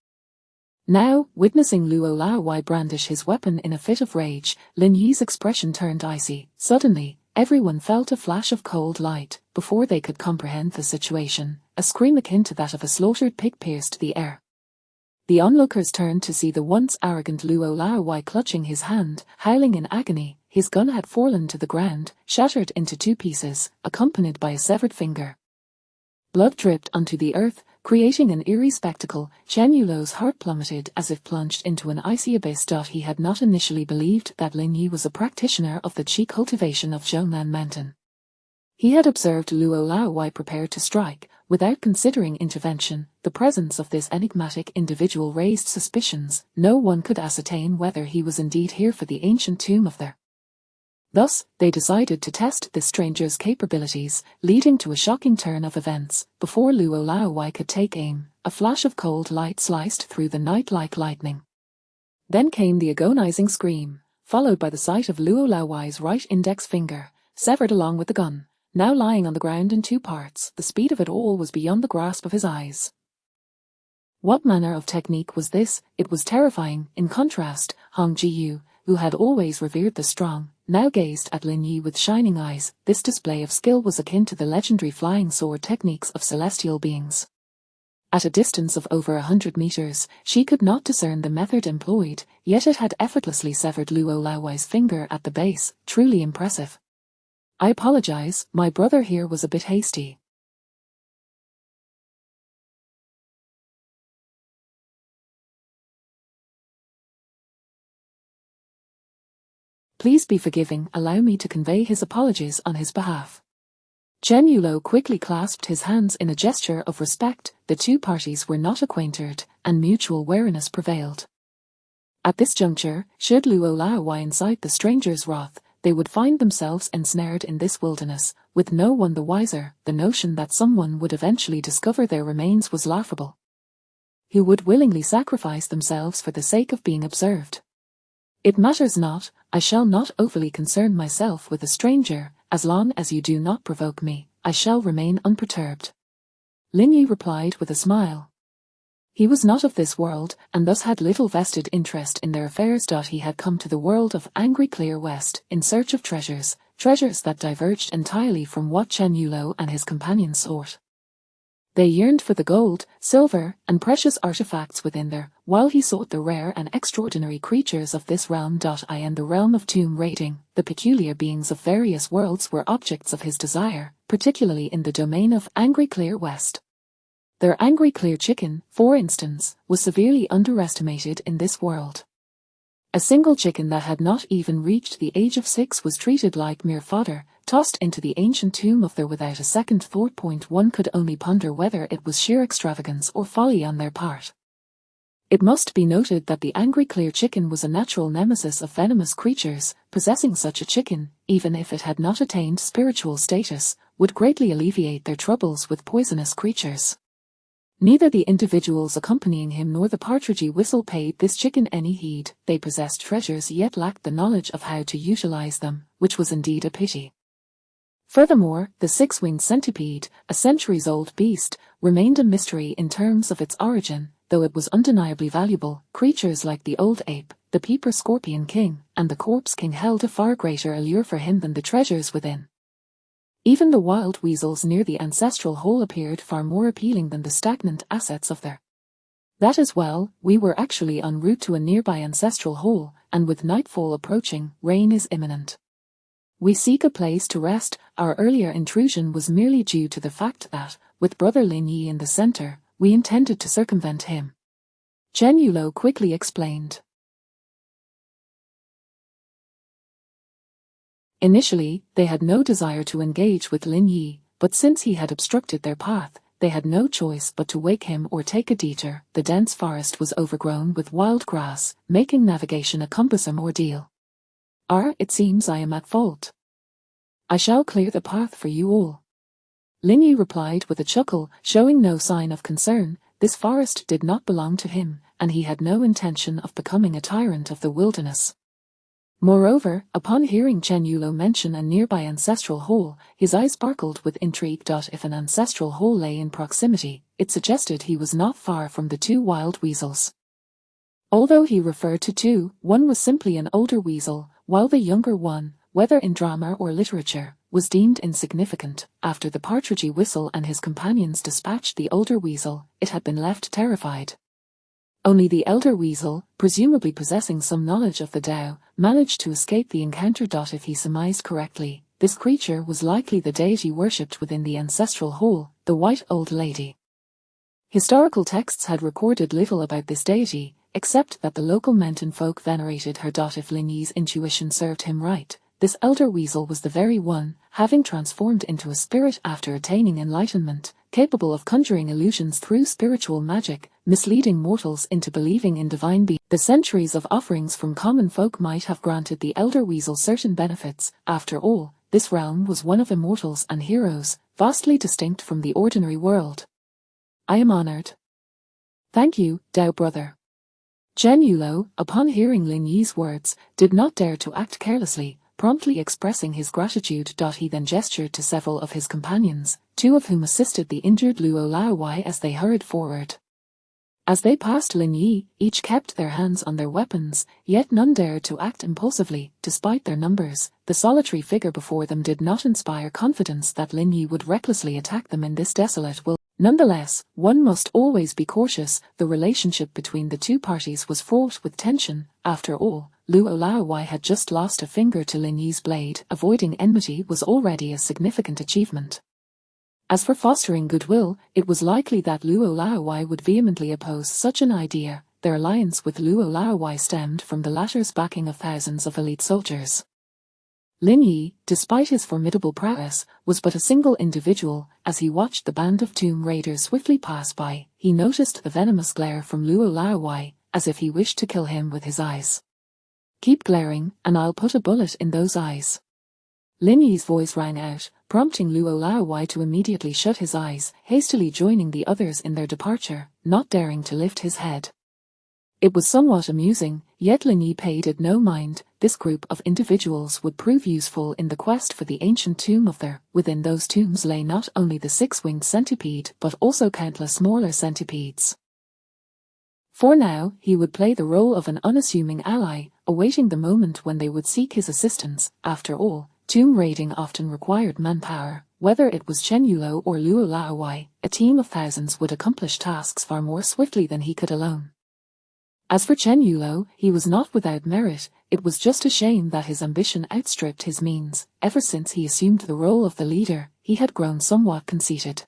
Now, witnessing Luo Laowai brandish his weapon in a fit of rage, Lin Yi's expression turned icy. Suddenly, everyone felt a flash of cold light. Before they could comprehend the situation, a scream akin to that of a slaughtered pig pierced the air. The onlookers turned to see the once arrogant Luo Laowai clutching his hand, howling in agony. His gun had fallen to the ground, shattered into 2 pieces, accompanied by a severed finger. Blood dripped onto the earth, creating an eerie spectacle. Chen Yulo's heart plummeted as if plunged into an icy abyss. He had not initially believed that Lin Yi was a practitioner of the Qi cultivation of Zhongnan Mountain. He had observed Luo Laowai prepare to strike, without considering intervention. The presence of this enigmatic individual raised suspicions. No one could ascertain whether he was indeed here for the ancient tomb of their. Thus, they decided to test this stranger's capabilities, leading to a shocking turn of events. Before Luo Laowai could take aim, a flash of cold light sliced through the night like lightning. Then came the agonizing scream, followed by the sight of Luo Laowai's right index finger, severed along with the gun, now lying on the ground in 2 parts. The speed of it all was beyond the grasp of his eyes. What manner of technique was this? It was terrifying. In contrast, Hong Jiyu, who had always revered the strong, now gazed at Lin Yi with shining eyes. This display of skill was akin to the legendary flying sword techniques of celestial beings. At a distance of over 100 meters, she could not discern the method employed, yet it had effortlessly severed Luo Laowai's finger at the base. Truly impressive. I apologize, my brother here was a bit hasty. Please be forgiving. Allow me to convey his apologies on his behalf. Chen Yulo quickly clasped his hands in a gesture of respect. The two parties were not acquainted, and mutual wariness prevailed. At this juncture, should Luo Laowai incite the stranger's wrath, they would find themselves ensnared in this wilderness, with no one the wiser. The notion that someone would eventually discover their remains was laughable. Who would willingly sacrifice themselves for the sake of being observed? It matters not, I shall not overly concern myself with a stranger, as long as you do not provoke me, I shall remain unperturbed. Lin Yi replied with a smile. He was not of this world, and thus had little vested interest in their affairs. He had come to the world of Angry Clear West in search of treasures that diverged entirely from what Chen Yulo and his companions sought. They yearned for the gold, silver, and precious artifacts within there, while he sought the rare and extraordinary creatures of this realm. In the realm of tomb raiding, the peculiar beings of various worlds were objects of his desire, particularly in the domain of Angry Clear West. Their angry clear chicken, for instance, was severely underestimated in this world. A single chicken that had not even reached the age of 6 was treated like mere fodder, tossed into the ancient tomb of there without a second thought. One could only ponder whether it was sheer extravagance or folly on their part. It must be noted that the angry clear chicken was a natural nemesis of venomous creatures. Possessing such a chicken, even if it had not attained spiritual status, would greatly alleviate their troubles with poisonous creatures. Neither the individuals accompanying him nor the partridge whistle paid this chicken any heed. They possessed treasures yet lacked the knowledge of how to utilize them, which was indeed a pity. Furthermore, the six-winged centipede, a centuries-old beast, remained a mystery in terms of its origin, though it was undeniably valuable. Creatures like the old ape, the peeper scorpion king, and the corpse king held a far greater allure for him than the treasures within. Even the wild weasels near the ancestral hole appeared far more appealing than the stagnant assets of there. That is well, we were actually en route to a nearby ancestral hole, and with nightfall approaching, rain is imminent. We seek a place to rest. Our earlier intrusion was merely due to the fact that, with Brother Lin Yi in the center, we intended to circumvent him. Chen Yulo quickly explained. Initially, they had no desire to engage with Lin Yi, but since he had obstructed their path, they had no choice but to wake him or take a detour. The dense forest was overgrown with wild grass, making navigation a cumbersome ordeal. It seems I am at fault. I shall clear the path for you all. Lin Yi replied with a chuckle, showing no sign of concern. This forest did not belong to him, and he had no intention of becoming a tyrant of the wilderness. Moreover, upon hearing Chen Yulo mention a nearby ancestral hole, his eyes sparkled with intrigue. If an ancestral hole lay in proximity, it suggested he was not far from the two wild weasels. Although he referred to two, one was simply an older weasel, while the younger one, whether in drama or literature, was deemed insignificant. After the partridge whistle and his companions dispatched the older weasel, it had been left terrified. Only the elder weasel, presumably possessing some knowledge of the Tao, managed to escape the encounter. If he surmised correctly, this creature was likely the deity worshipped within the ancestral hole, the White Old Lady. Historical texts had recorded little about this deity, except that the local mountain folk venerated her. If Lin Yi's intuition served him right, this elder weasel was the very one, having transformed into a spirit after attaining enlightenment, capable of conjuring illusions through spiritual magic, misleading mortals into believing in divine beings. The centuries of offerings from common folk might have granted the elder weasel certain benefits. After all, this realm was one of immortals and heroes, vastly distinct from the ordinary world. I am honored. Thank you, Tao brother. Chen Yulo, upon hearing Lin Yi's words, did not dare to act carelessly, promptly expressing his gratitude. He then gestured to several of his companions, two of whom assisted the injured Luo Laowai as they hurried forward. As they passed Lin Yi, each kept their hands on their weapons, yet none dared to act impulsively. Despite their numbers, the solitary figure before them did not inspire confidence that Lin Yi would recklessly attack them in this desolate wilderness. Nonetheless, one must always be cautious. The relationship between the two parties was fraught with tension. After all, Luo Laowai had just lost a finger to Lin Yi's blade. Avoiding enmity was already a significant achievement. As for fostering goodwill, it was likely that Luo Laowai would vehemently oppose such an idea. Their alliance with Luo Laowai stemmed from the latter's backing of thousands of elite soldiers. Lin Yi, despite his formidable prowess, was but a single individual. As he watched the band of tomb raiders swiftly pass by, he noticed the venomous glare from Luo Laowai, as if he wished to kill him with his eyes. "Keep glaring, and I'll put a bullet in those eyes." Lin Yi's voice rang out, prompting Luo Laowai to immediately shut his eyes, hastily joining the others in their departure, not daring to lift his head. It was somewhat amusing, yet Lin Yi paid it no mind. This group of individuals would prove useful in the quest for the ancient tomb of their. Within those tombs lay not only the six-winged centipede but also countless smaller centipedes. For now, he would play the role of an unassuming ally, awaiting the moment when they would seek his assistance. After all, tomb raiding often required manpower. Whether it was Chen Yulo or Luo Laowai, a team of thousands would accomplish tasks far more swiftly than he could alone. As for Chen Yulo, he was not without merit. It was just a shame that his ambition outstripped his means. Ever since he assumed the role of the leader, he had grown somewhat conceited.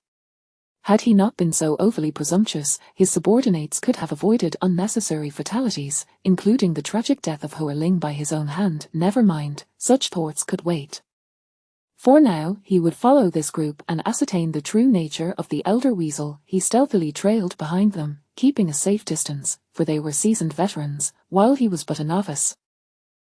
Had he not been so overly presumptuous, his subordinates could have avoided unnecessary fatalities, including the tragic death of Hoa Ling by his own hand. Never mind, such thoughts could wait. For now, he would follow this group and ascertain the true nature of the elder weasel. He stealthily trailed behind them, keeping a safe distance, for they were seasoned veterans, while he was but a novice.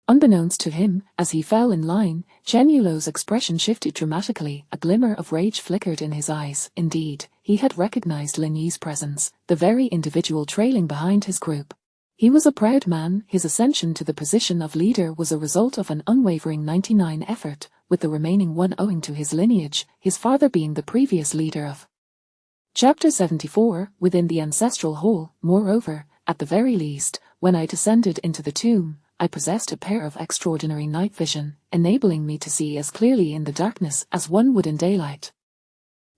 Unbeknownst to him, as he fell in line, Chen Yulo's expression shifted dramatically. A glimmer of rage flickered in his eyes. Indeed, he had recognized Lin Yi's presence, the very individual trailing behind his group. He was a proud man. His ascension to the position of leader was a result of an unwavering 99 effort, with the remaining one owing to his lineage, his father being the previous leader of. Chapter 74, Within the Ancestral Hall. Moreover, at the very least, when I descended into the tomb, I possessed a pair of extraordinary night vision, enabling me to see as clearly in the darkness as one would in daylight.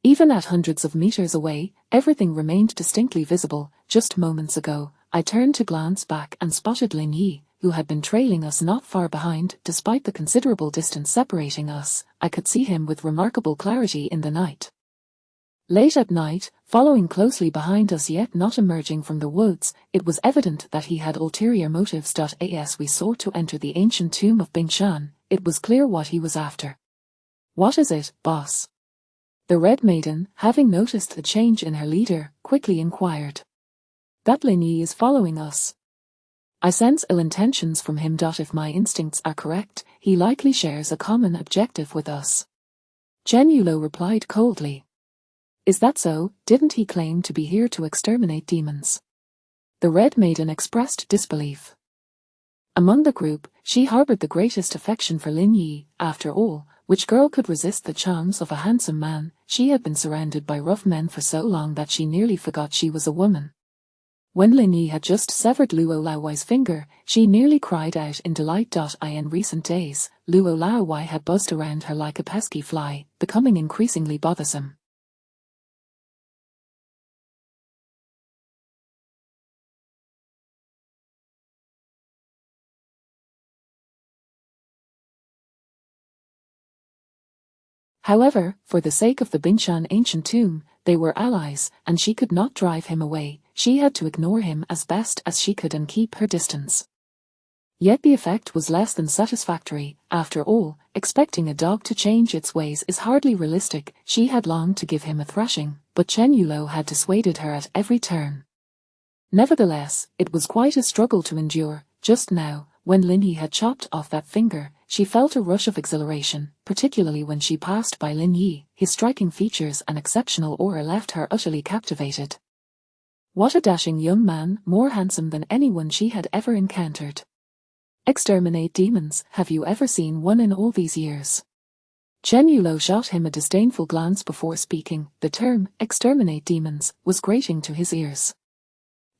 Even at hundreds of meters away, everything remained distinctly visible. Just moments ago, I turned to glance back and spotted Lin Yi, who had been trailing us not far behind. Despite the considerable distance separating us, I could see him with remarkable clarity in the night. Late at night, following closely behind us yet not emerging from the woods, it was evident that he had ulterior motives. As we sought to enter the ancient tomb of Bingshan, it was clear what he was after. "What is it, boss?" The Red Maiden, having noticed the change in her leader, quickly inquired. "That Lin Yi is following us. I sense ill intentions from him. If my instincts are correct, he likely shares a common objective with us." Chen Yulo replied coldly. "Is that so? Didn't he claim to be here to exterminate demons?" The Red Maiden expressed disbelief. Among the group, she harbored the greatest affection for Lin Yi. After all, which girl could resist the charms of a handsome man? She had been surrounded by rough men for so long that she nearly forgot she was a woman. When Lin Yi had just severed Luo Laowai's finger, she nearly cried out in delight. In recent days, Luo Laowai had buzzed around her like a pesky fly, becoming increasingly bothersome. However, for the sake of the Bingshan ancient tomb, they were allies, and she could not drive him away. She had to ignore him as best as she could and keep her distance. Yet the effect was less than satisfactory. After all, expecting a dog to change its ways is hardly realistic. She had longed to give him a thrashing, but Chen Yulo had dissuaded her at every turn. Nevertheless, it was quite a struggle to endure. Just now, when Lin Yi had chopped off that finger, she felt a rush of exhilaration, particularly when she passed by Lin Yi. His striking features and exceptional aura left her utterly captivated. What a dashing young man, more handsome than anyone she had ever encountered. Exterminate demons, have you ever seen one in all these years? Chen Yulo shot him a disdainful glance before speaking. The term, exterminate demons, was grating to his ears.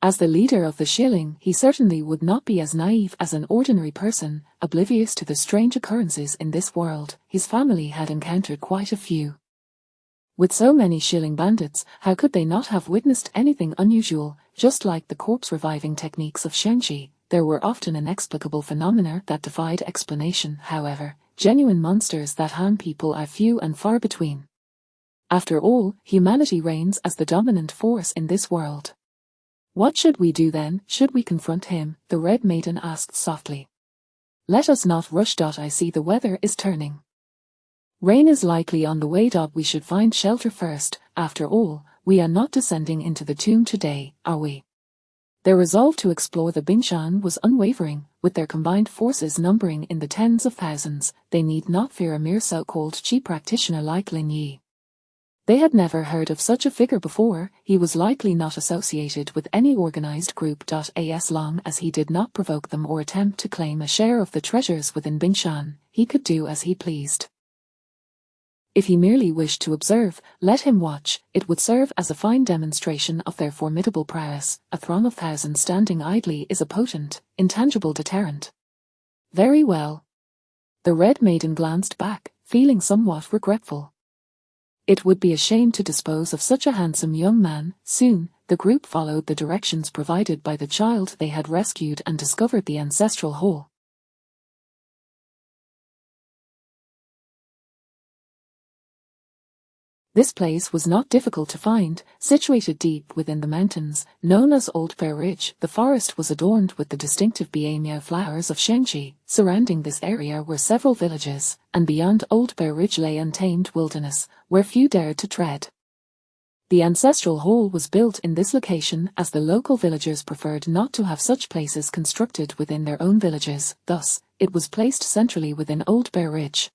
As the leader of the Shilling, he certainly would not be as naive as an ordinary person, oblivious to the strange occurrences in this world. His family had encountered quite a few. With so many Shilling bandits, how could they not have witnessed anything unusual? Just like the corpse reviving techniques of Shenxi, there were often inexplicable phenomena that defied explanation. However, genuine monsters that harm people are few and far between. After all, humanity reigns as the dominant force in this world. What should we do then? Should we confront him? The Red Maiden asked softly. Let us not rush. I see the weather is turning. Rain is likely on the way. We should find shelter first. After all, we are not descending into the tomb today, are we? Their resolve to explore the Bingshan was unwavering. With their combined forces numbering in the tens of thousands, they need not fear a mere so-called chi practitioner like Lin Yi. They had never heard of such a figure before. He was likely not associated with any organized group. As long as he did not provoke them or attempt to claim a share of the treasures within Bingshan, he could do as he pleased. If he merely wished to observe, let him watch. It would serve as a fine demonstration of their formidable prowess. A throng of thousands standing idly is a potent, intangible deterrent. Very well. The Red Maiden glanced back, feeling somewhat regretful. It would be a shame to dispose of such a handsome young man. Soon, the group followed the directions provided by the child they had rescued and discovered the ancestral hall. This place was not difficult to find, situated deep within the mountains, known as Old Bear Ridge. The forest was adorned with the distinctive biennial flowers of Shangxi. Surrounding this area were several villages, and beyond Old Bear Ridge lay untamed wilderness, where few dared to tread. The ancestral hall was built in this location as the local villagers preferred not to have such places constructed within their own villages. Thus, it was placed centrally within Old Bear Ridge.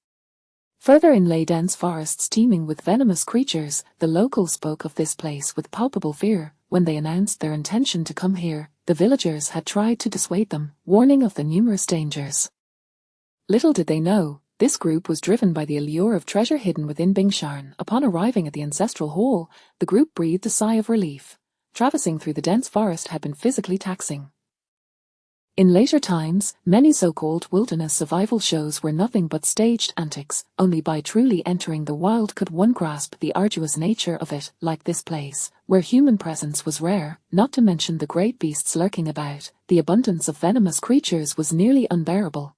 Further in lay dense forests teeming with venomous creatures. The locals spoke of this place with palpable fear. When they announced their intention to come here, the villagers had tried to dissuade them, warning of the numerous dangers. Little did they know, this group was driven by the allure of treasure hidden within Bingshan. Upon arriving at the ancestral hall, the group breathed a sigh of relief. Traversing through the dense forest had been physically taxing. In later times, many so-called wilderness survival shows were nothing but staged antics. Only by truly entering the wild could one grasp the arduous nature of it. Like this place, where human presence was rare, not to mention the great beasts lurking about, the abundance of venomous creatures was nearly unbearable.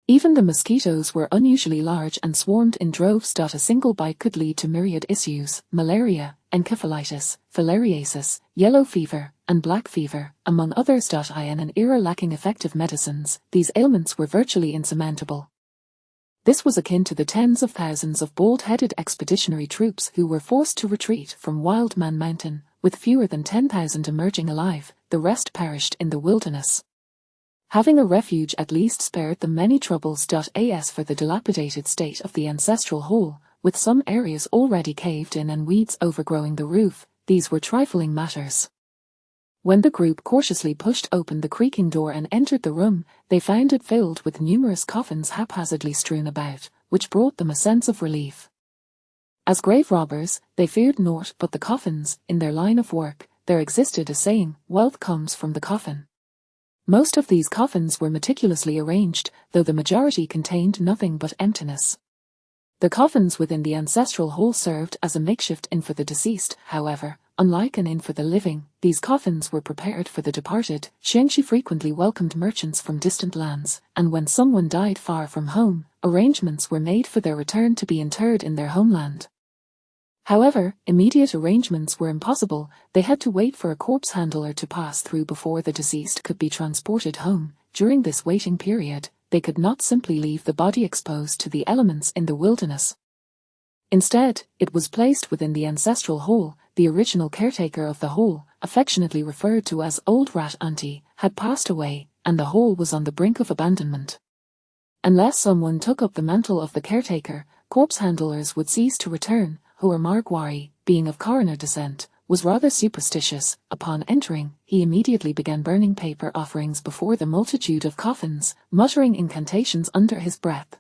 Even the mosquitoes were unusually large and swarmed in droves. A single bite could lead to myriad issues: malaria, encephalitis, filariasis, yellow fever, and black fever, among others. In an era lacking effective medicines, these ailments were virtually insurmountable. This was akin to the tens of thousands of bald-headed expeditionary troops who were forced to retreat from Wild Man Mountain, with fewer than 10,000 emerging alive. The rest perished in the wilderness. Having a refuge at least spared them many troubles. As for the dilapidated state of the ancestral hall, with some areas already caved in and weeds overgrowing the roof, these were trifling matters. When the group cautiously pushed open the creaking door and entered the room, they found it filled with numerous coffins haphazardly strewn about, which brought them a sense of relief. As grave robbers, they feared naught but the coffins. In their line of work, there existed a saying: wealth comes from the coffin. Most of these coffins were meticulously arranged, though the majority contained nothing but emptiness. The coffins within the ancestral hall served as a makeshift inn for the deceased. However, unlike an inn for the living, these coffins were prepared for the departed. Shangxi frequently welcomed merchants from distant lands, and when someone died far from home, arrangements were made for their return to be interred in their homeland. However, immediate arrangements were impossible. They had to wait for a corpse handler to pass through before the deceased could be transported home. During this waiting period, they could not simply leave the body exposed to the elements in the wilderness. Instead, it was placed within the ancestral hall. The original caretaker of the hall, affectionately referred to as Old Rat Auntie, had passed away, and the hall was on the brink of abandonment. Unless someone took up the mantle of the caretaker, corpse handlers would cease to return. Houar Margwari, being of coroner descent, was rather superstitious. Upon entering, he immediately began burning paper offerings before the multitude of coffins, muttering incantations under his breath.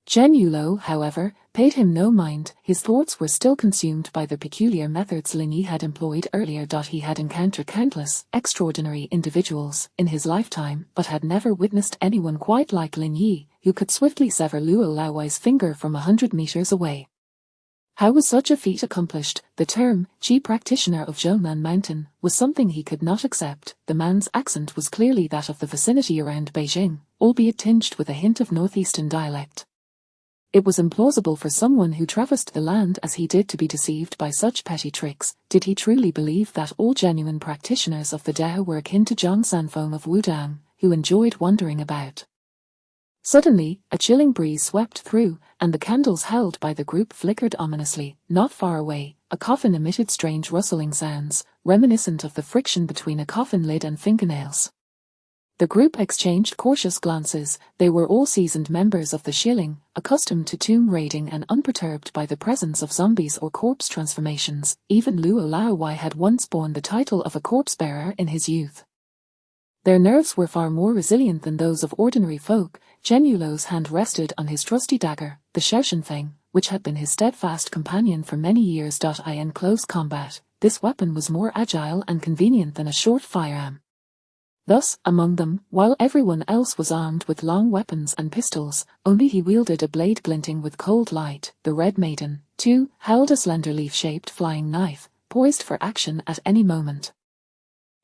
Chen Yulo, however, paid him no mind. His thoughts were still consumed by the peculiar methods Lin Yi had employed earlier. He had encountered countless, extraordinary individuals in his lifetime, but had never witnessed anyone quite like Lin Yi, who could swiftly sever Luo Laowai's finger from 100 meters away. How was such a feat accomplished? The term, Chi practitioner of Zhongnan Mountain, was something he could not accept. The man's accent was clearly that of the vicinity around Beijing, albeit tinged with a hint of northeastern dialect. It was implausible for someone who traversed the land as he did to be deceived by such petty tricks. Did he truly believe that all genuine practitioners of the Dao were akin to Zhang Sanfeng of Wudang, who enjoyed wandering about? Suddenly, a chilling breeze swept through, and the candles held by the group flickered ominously. Not far away, a coffin emitted strange rustling sounds, reminiscent of the friction between a coffin lid and fingernails. The group exchanged cautious glances. They were all seasoned members of the shilling, accustomed to tomb raiding and unperturbed by the presence of zombies or corpse transformations. Even Luo Laowai had once borne the title of a corpse-bearer in his youth. Their nerves were far more resilient than those of ordinary folk. Chen Yulo's hand rested on his trusty dagger, the Xiaoshenfeng, which had been his steadfast companion for many years. In close combat, this weapon was more agile and convenient than a short firearm. Thus, among them, while everyone else was armed with long weapons and pistols, only he wielded a blade glinting with cold light. The Red Maiden, too, held a slender leaf-shaped flying knife, poised for action at any moment.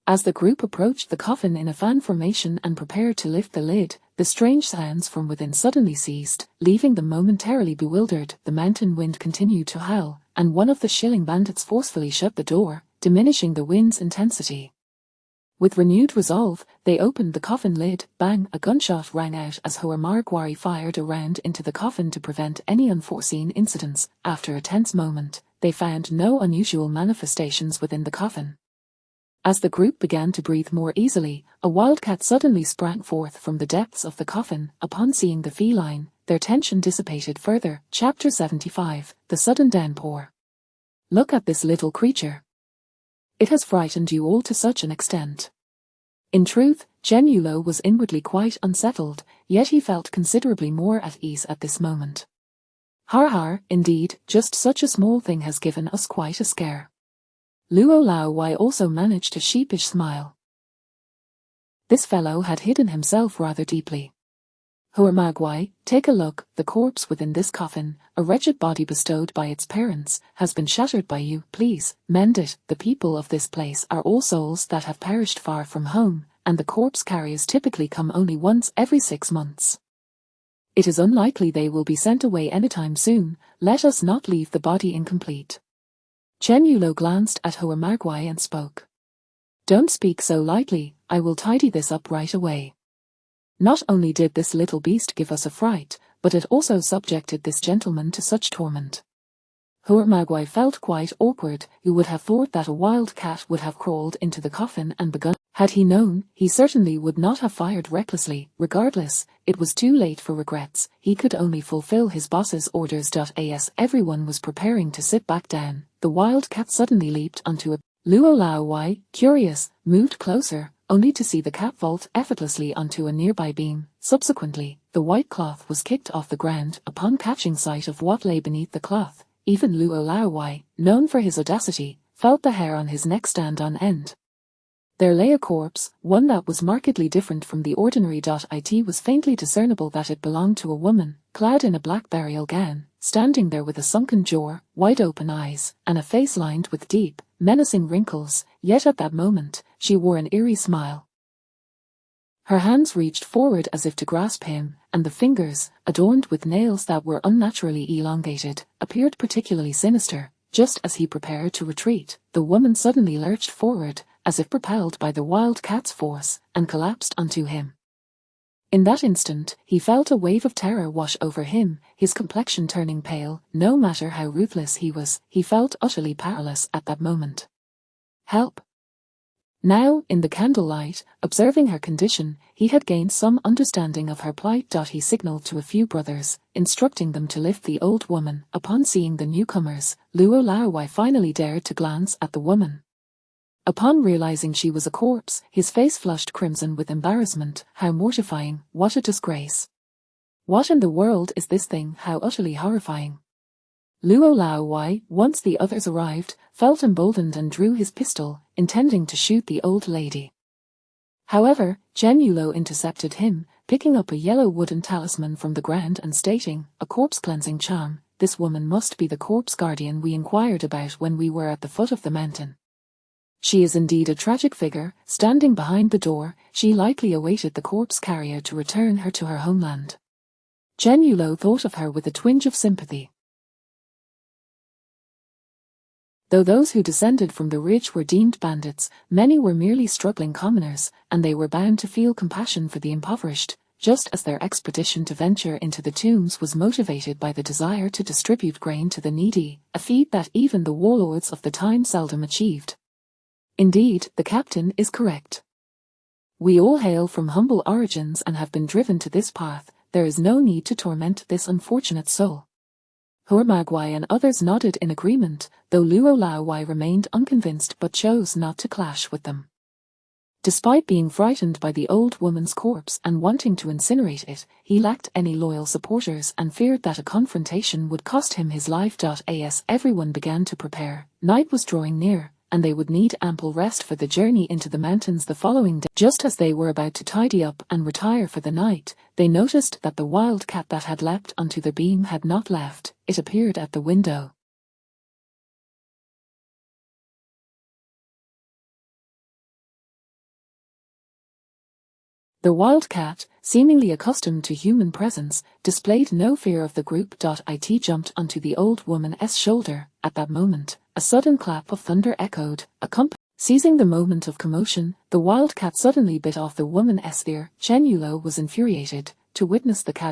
As the group approached the coffin in a fan formation and prepared to lift the lid, the strange sounds from within suddenly ceased, leaving them momentarily bewildered. The mountain wind continued to howl, and one of the shilling bandits forcefully shut the door, diminishing the wind's intensity. With renewed resolve, they opened the coffin lid. Bang! A gunshot rang out as Hoa Margwari fired a round into the coffin to prevent any unforeseen incidents. After a tense moment, they found no unusual manifestations within the coffin. As the group began to breathe more easily, a wildcat suddenly sprang forth from the depths of the coffin. Upon seeing the feline, their tension dissipated further. Chapter 75, The Sudden Downpour. Look at this little creature. It has frightened you all to such an extent. In truth, Chen Yulo was inwardly quite unsettled, yet he felt considerably more at ease at this moment. Har, indeed, just such a small thing has given us quite a scare. Luo Laowai also managed a sheepish smile. This fellow had hidden himself rather deeply. Hoa Magwai, take a look. The corpse within this coffin, a wretched body bestowed by its parents, has been shattered by you. Please, mend it. The people of this place are all souls that have perished far from home, and the corpse carriers typically come only once every 6 months. It is unlikely they will be sent away anytime soon. Let us not leave the body incomplete. Chen Yulo glanced at Hoa Magwai and spoke. Don't speak so lightly, I will tidy this up right away. Not only did this little beast give us a fright, but it also subjected this gentleman to such torment. Hoa Magwai felt quite awkward. Who would have thought that a wild cat would have crawled into the coffin and begun? Had he known, he certainly would not have fired recklessly. Regardless, it was too late for regrets. He could only fulfill his boss's orders. As everyone was preparing to sit back down, the wild cat suddenly leaped onto a Luo Laowai, curious, moved closer, only to see the cat vault effortlessly onto a nearby beam. Subsequently, the white cloth was kicked off the ground. Upon catching sight of what lay beneath the cloth, even Luo Laowai, known for his audacity, felt the hair on his neck stand on end. There lay a corpse, one that was markedly different from the ordinary. It was faintly discernible that it belonged to a woman, clad in a black burial gown, standing there with a sunken jaw, wide-open eyes, and a face lined with deep, menacing wrinkles, yet at that moment, she wore an eerie smile. Her hands reached forward as if to grasp him, and the fingers, adorned with nails that were unnaturally elongated, appeared particularly sinister. Just as he prepared to retreat, the woman suddenly lurched forward, as if propelled by the wild cat's force, and collapsed onto him. In that instant, he felt a wave of terror wash over him, his complexion turning pale. No matter how ruthless he was, he felt utterly powerless at that moment. Help! Now, in the candlelight, observing her condition, he had gained some understanding of her plight. He signaled to a few brothers, instructing them to lift the old woman. Upon seeing the newcomers, Luo Laowai finally dared to glance at the woman. Upon realizing she was a corpse, his face flushed crimson with embarrassment. How mortifying, what a disgrace. What in the world is this thing? How utterly horrifying. Luo Laowai, once the others arrived, felt emboldened and drew his pistol, intending to shoot the old lady. However, Chen Yulo intercepted him, picking up a yellow wooden talisman from the ground and stating, a corpse-cleansing charm. This woman must be the corpse guardian we inquired about when we were at the foot of the mountain. She is indeed a tragic figure, standing behind the door. She likely awaited the corpse carrier to return her to her homeland. Chen Yulo thought of her with a twinge of sympathy. Though those who descended from the ridge were deemed bandits, many were merely struggling commoners, and they were bound to feel compassion for the impoverished. just as their expedition to venture into the tombs was motivated by the desire to distribute grain to the needy, a feat that even the warlords of the time seldom achieved. Indeed, the captain is correct. We all hail from humble origins and have been driven to this path. There is no need to torment this unfortunate soul. Hormagwai and others nodded in agreement, though Luo Laowai remained unconvinced but chose not to clash with them. Despite being frightened by the old woman's corpse and wanting to incinerate it, he lacked any loyal supporters and feared that a confrontation would cost him his life. As everyone began to prepare, night was drawing near, and they would need ample rest for the journey into the mountains the following day. Just as they were about to tidy up and retire for the night, they noticed that the wildcat that had leapt onto the beam had not left. It appeared at the window. The wildcat, seemingly accustomed to human presence, displayed no fear of the group. It jumped onto the old woman's shoulder. At that moment, a sudden clap of thunder echoed, seizing the moment of commotion, the wildcat suddenly bit off the woman's ear. Chen Yulo was infuriated to witness the cat